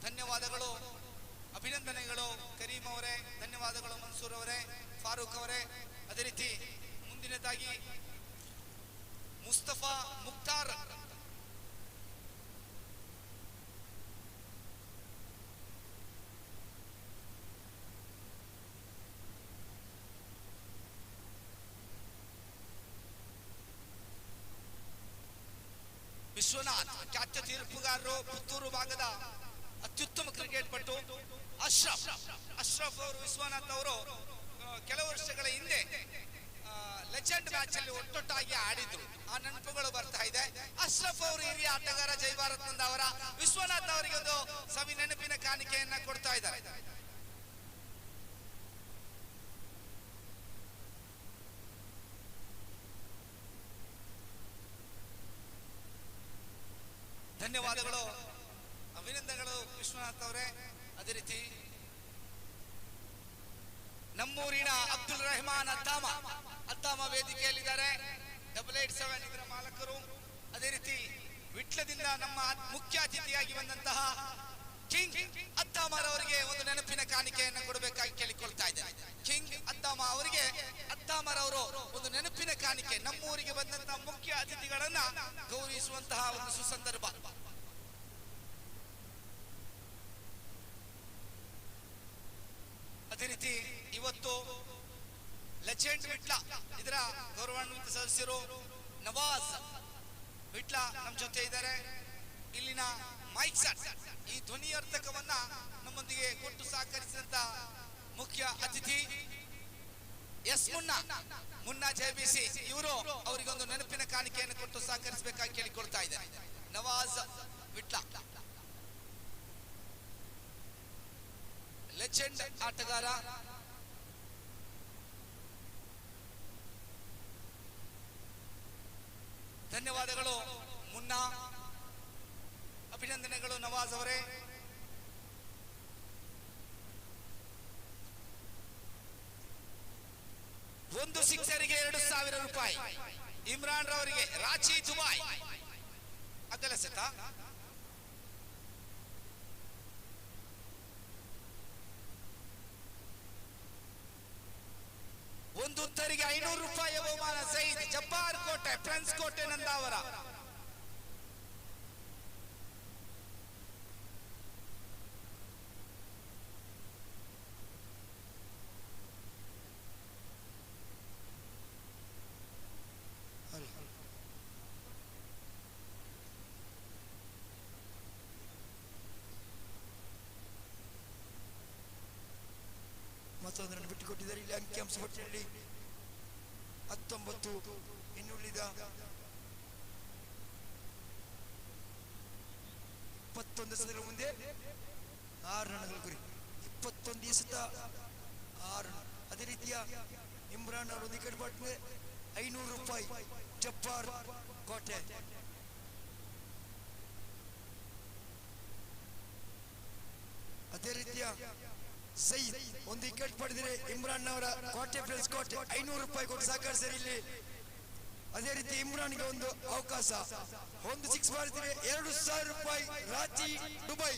ಧನ್ಯವಾದಗಳು, ಅಭಿನಂದನೆಗಳು ಕರೀಂ ಅವರೇ, ಧನ್ಯವಾದಗಳು ಮನ್ಸೂರ್ ಅವರೇ, ಫಾರೂಕ್ ಅವರೇ. ಅದೇ ರೀತಿ ಮುಂದಿನದಾಗಿ ಮುಸ್ತಫಾ ಮುಕ್ತಾರ್ ವಿಶ್ವನಾಥ್ ಖ್ಯಾತ ತೀರ್ಪುಗಾರರು, ಪುತ್ತೂರು ಭಾಗದ ಅತ್ಯುತ್ತಮ ಕ್ರಿಕೆಟ್ ಪಟು ಅಶ್ರಫ್ ಅವರು, ವಿಶ್ವನಾಥ್ ಅವರು ಕೆಲವು ವರ್ಷಗಳ ಹಿಂದೆ ಲೆಜೆಂಡ್ ಮ್ಯಾಚ್ ಅಲ್ಲಿ ಒಟ್ಟೊಟ್ಟಾಗಿ ಆಡಿದ್ರು. ಆ ನೆನಪುಗಳು ಬರ್ತಾ ಇದೆ. ಅಶ್ರಫ್ ಅವರು ಹಿರಿಯ ಆಟಗಾರ, ಜೈ ಭಾರತ್ ನಂದ ಅವರ ವಿಶ್ವನಾಥ್ ಅವರಿಗೆ ಒಂದು ಸವಿ ನೆನಪಿನ ಕಾಣಿಕೆಯನ್ನ ಕೊಡ್ತಾ ಇದ್ದಾರೆ. ಧನ್ಯವಾದಗಳು, ಅಭಿನಂದನೆಗಳು ವಿಶ್ವನಾಥ್ ಅವರೇ. ಅದೇ ರೀತಿ ನಮ್ಮೂರಿನ ಅಬ್ದುಲ್ ರೆಹಮಾನ್ ಅದ್ದಾಮ ವೇದಿಕೆಯಲ್ಲಿದ್ದಾರೆ. 887 ಇದರ ಮಾಲಕರು. ಅದೇ ರೀತಿ ವಿಟ್ಲದಿಂದ ನಮ್ಮ ಮುಖ್ಯ ಅತಿಥಿಯಾಗಿ ಬಂದಂತಹ ಕಿಂಗ್ ಅದ್ದಾಮರ್ ಅವರಿಗೆ ಒಂದು ನೆನಪಿನ ಕಾಣಿಕೆಯನ್ನು ಕೊಡಬೇಕಾಗಿ ಕೇಳಿಕೊಳ್ತಾ ಇದ್ದೇನೆ. ಕಿಂಗ್ ಅದ್ದಾಮ ಅವರಿಗೆ ಅದ್ದಾಮರ್ ಅವರು ಒಂದು ನೆನಪಿನ ಕಾಣಿಕೆ, ನಮ್ಮೂರಿಗೆ ಬಂದಂತಹ ಮುಖ್ಯ ಅತಿಥಿಗಳನ್ನ ಗೌರವಿಸುವಂತಹ ಒಂದು ಸುಸಂದರ್ಭ. ಅದೇ ರೀತಿ ಇವತ್ತು ಲೆಜೆಂಡ್ ವಿಟ್ಲ ಇದರ ಗೌರವಾನ್ವಿತ ಸದಸ್ಯರು ನವಾಜ್ ವಿಟ್ಲ ನಮ್ಮ ಜೊತೆ ಇದ್ದಾರೆ. ಇಲ್ಲಿನ ಮೈಕ್ ಸೆಟ್, ಈ ಧ್ವನಿಯರ್ಥಕವನ್ನ ನಮ್ಮೊಂದಿಗೆ ಕೊಟ್ಟು ಸಹಕರಿಸಿದಂತ ಮುಖ್ಯ ಅತಿಥಿ ಎಸ್ ಮುನ್ನಾ ಜೆಬಿಸಿ ಇವರು, ಅವರಿಗೊಂದು ನೆನಪಿನ ಕಾಣಿಕೆಯನ್ನು ಕೊಟ್ಟು ಸಹಕರಿಸಬೇಕಾಗಿ ಕೇಳಿಕೊಳ್ತಾ ಇದ್ದಾರೆ. ನವಾಜ್ ವಿಟ್ಲ ಲೆಜೆಂಡ್ ಆಟಗಾರ. ಧನ್ಯವಾದಗಳು ಮುನ್ನಾ, ಅಭಿನಂದನೆಗಳು ನವಾಜ್ ಅವರೇ. ಒಂದು ಸಿಕ್ಸರಿಗೆ 2,000 ರೂಪಾಯಿ ಇಮ್ರಾನ್ ರವರಿಗೆ, ರಾಂಚಿ ದುಬೈ ಅದೆಲ್ಲ ಸೆತ. ಒಂದು ಉತ್ತರಿಗೆ 500 ರೂಪಾಯಿ ಬಹುಮಾನ ಸೈದ್ ಜಬ್ಬಾರ್ ಕೋಟೆ, ಫ್ರೆಂಡ್ಸ್ ಕೋಟೆ ನಂದಾವರ. ಮತ್ತೊಂದನ್ನು ಬಿಟ್ಟುಕೊಟ್ಟಿದ್ದಾರೆ. ಇಲ್ಲಿ ಅಂಕಿಅಂಶ ಪಟ್ಟಿಯಲ್ಲಿ 19 ಇನ್ನುಳಿದ 21 ಎಸೆತರ ಮುಂದೆ 6 ರನ್ಗಳ ಗುರಿ. 21 ಎಸೆತ 6 ರನ್. ಅದೇ ರೀತಿಯ ಇಮ್ರಾನ್ ಅವರು ವಿಕೆಟ್ ಪಡೆದ 500 ರೂಪಾಯಿ ಜಬ್ಬಾರ್ ಕೋಟೆ. ಅದೇ ರೀತಿಯ ಸೈದ್ ಒಂದು ವಿಕೆಟ್ ಪಡೆದರೆ ಇಮ್ರಾನ್ ಅವರ ಕೋಟೆ ಫ್ರೆಂಡ್ಸ್ ಕೋಟೆ 500 ರೂಪಾಯಿ ಕೊಟ್ಟು ಸಹಕರಿಸಿದ್ದಾರೆ ಇಲ್ಲಿ. ಅದೇ ರೀತಿ ಇಮ್ರಾನ್ಗೆ ಒಂದು ಅವಕಾಶ, ಒಂದು 6 ಮಾಡಿದರೆ 2,000 ರೂಪಾಯಿ ರಾಂಚಿ ದುಬೈ.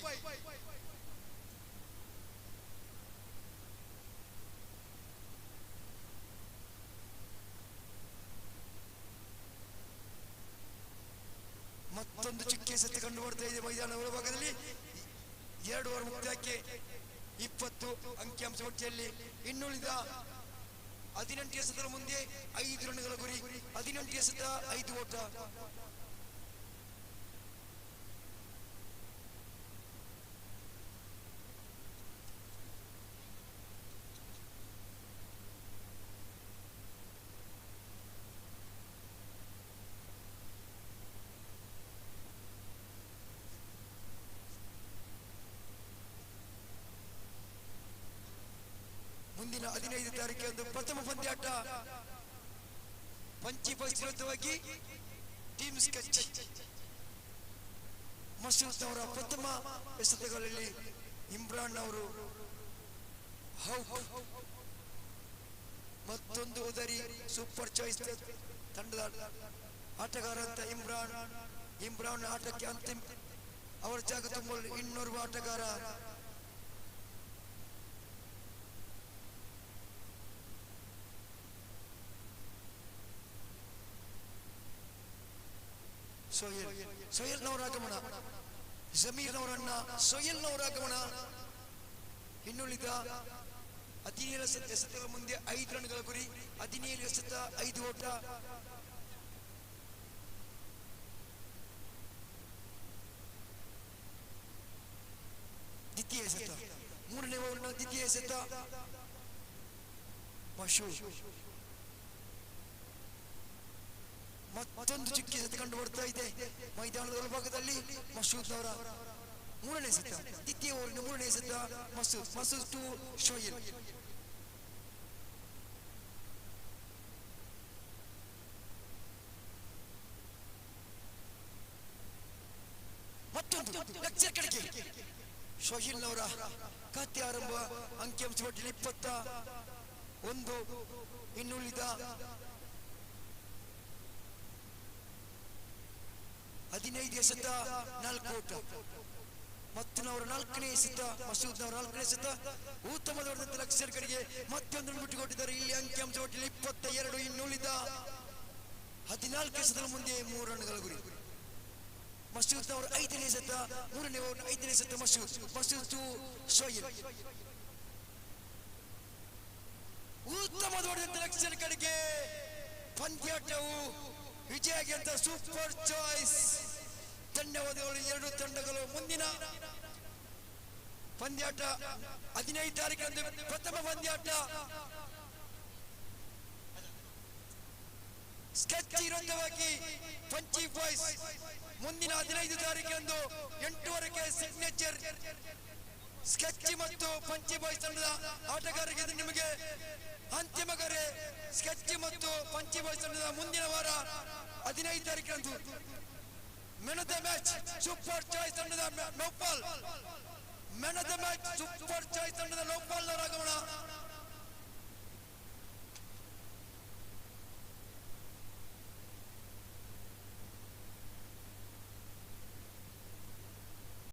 ಮತ್ತೊಂದು ಚುಕ್ಕೆ ಎಸೆತ ಕಂಡು ಬರ್ತಾ ಇದೆ ಮೈದಾನ ಒಳಭಾಗದಲ್ಲಿ. 2 ಓವರ್ ಮುಕ್ತಾಯಕ್ಕೆ 20 ಅಂಕಿಅಂಶ ಪಟ್ಟಿಯಲ್ಲಿ ಇನ್ನುಳಿದ 18 ಎಸೆತರ ಮುಂದೆ 5 ರನ್ಗಳ ಗುರಿ. 18 ಎಸೆತ 5 ಓಟ. ಮುಂದಿನ 15 ತಾರೀಕಿಗೆ ಒಂದು ಪ್ರಥಮ ಪಂದ್ಯಾಟ ಪಂಚಿ ವಿರುದ್ಧವಾಗಿ ಟೀಮ್ ಸ್ಕೆಚ್ ಮಸೂದ್ ಅವರ ಪ್ರಥಮ ಎಸೆತಗಳಲ್ಲಿ ಇಮ್ರಾನ್ ಅವರು ಮತ್ತೊಂದು ಉದರಿ ಸೂಪರ್ ಚಾಯ್ಸ್ ತಂಡದ ಆಟಗಾರ ಅಂತ ಇಮ್ರಾನ್ ಆಟಕ್ಕೆ ಅಂತಿಮ ಅವರ ಜಾಗ ತುಂಬಲು ಇನ್ನೋರ್ವ ಆಟಗಾರ ಸೊಯಲ್ನವರ ಆಗಮನ, ಜಮೀರ್ನವರನ್ನ ಸೊಯಲ್ನವರ ಆಗಮನ. ಇನ್ನುಳಿದ 17 ಎಸೆತಗಳ ಮುಂದೆ 5 ರನ್ಗಳ ಗುರಿ, 17 ಎಸೆತ 5 ಓಟ. ದ್ವಿತೀಯ ಎಸೆತ, 3ನೇ ಓವರ್ನ ದ್ವಿತೀಯ ಎಸೆತ ಮತ್ತೊಂದು ಚುಕ್ಕಿ ಎಸೆತ ಕಂಡು ಬರ್ತಾ ಇದೆ ಮೈದಾನದ ಒಳಭಾಗದಲ್ಲಿ. ಮಸೂದ್ ಅವರ 3ನೇ ಎಸೆತ, ದ್ವಿತೀಯ ಓವರಿನ 3ನೇ ಎಸೆತ ಮಸೂದ್ ಟು ಶೋಯಿಲ್. ಮತ್ತೊಂದು ಲೆಕ್ಚರ್ ಕಡೆಗೆ ಶೋಹಿಲ್ನವರ ಖಾತೆ ಆರಂಭ. ಅಂಕಿಅಂಶ ಪಟ್ಟಿಯಲ್ಲಿ 21. ಇನ್ನುಳಿದ 15 ಎಸೆತ 4 ಓಟ. ಮತ್ತನವರ 4ನೇ ಎಸೆತ, ಮಸೂದ್ನವರ 4ನೇ ಎಸೆತ ಉತ್ತಮವಾದಂತಹ ಲೆಕ್ಚರ್ ಕಡೆಗೆ ಮತ್ತೊಂದನ್ನು ಬಿಟ್ಟುಕೊಟ್ಟಿದ್ದಾರೆ. ಇಲ್ಲಿ ಅಂಕಿಅಂಶ ಪಟ್ಟಿಯಲ್ಲಿ 22. ಇನ್ನುಳಿದ 14 ಎಸೆತಗಳ ಮುಂದೆ 3 ರನ್ಗಳ ಗುರಿ. ಮಸೂದ್ ಅವರು 5ನೇ ಎಸೆತ, 3ನೇ ಓವರ್ನ 5ನೇ ಎಸೆತ ಮಸೂದ್ ಟು ಶೋಯಿಲ್. ಉತ್ತಮವಾದಂತಹ ಲೆಕ್ಚರ್ ಕಡೆಗೆ ಪಂದ್ಯಾಟವು ವಿಜಯಗೆ ಅಂತ ಸೂಪರ್ ಚಾಯ್ಸ್. ಧನ್ಯವಾದಗಳು ಎರಡು ತಂಡಗಳು. ಮುಂದಿನ ಪಂದ್ಯಾಟ 15 ತಾರೀಕಂದು ಪ್ರಥಮ ಪಂದ್ಯಾಟ ಸ್ಕೆಚ್ ವಿರುದ್ಧವಾಗಿ ಪಂಚಿ ಬಾಯ್ಸ್. ಮುಂದಿನ 15 ತಾರೀಕಂದು 8:15ಕ್ಕೆ ಸಿಗ್ನೇಚರ್ ಸ್ಕೆಚ್ ಮತ್ತು ಪಂಚಿ ಬಾಯ್ಸ್ ತಂಡದ ಆಟಗಾರರಿಗೆ ನಿಮಗೆ ಅಂತಿಮ ಕರೆ. ಸ್ಕೆಚ್ ಮತ್ತು ಪಂಚಿ ಬಾಯ್ಸ್ ತಂಡದ ಮುಂದಿನ ವಾರ 15 ತಾರೀಕಂದು men of the match super choice ತಂಡದ Naufal. Men of the match super choice ತಂಡದ ನೌಪಾಲ್ ಅವರ ಆಗಮನ.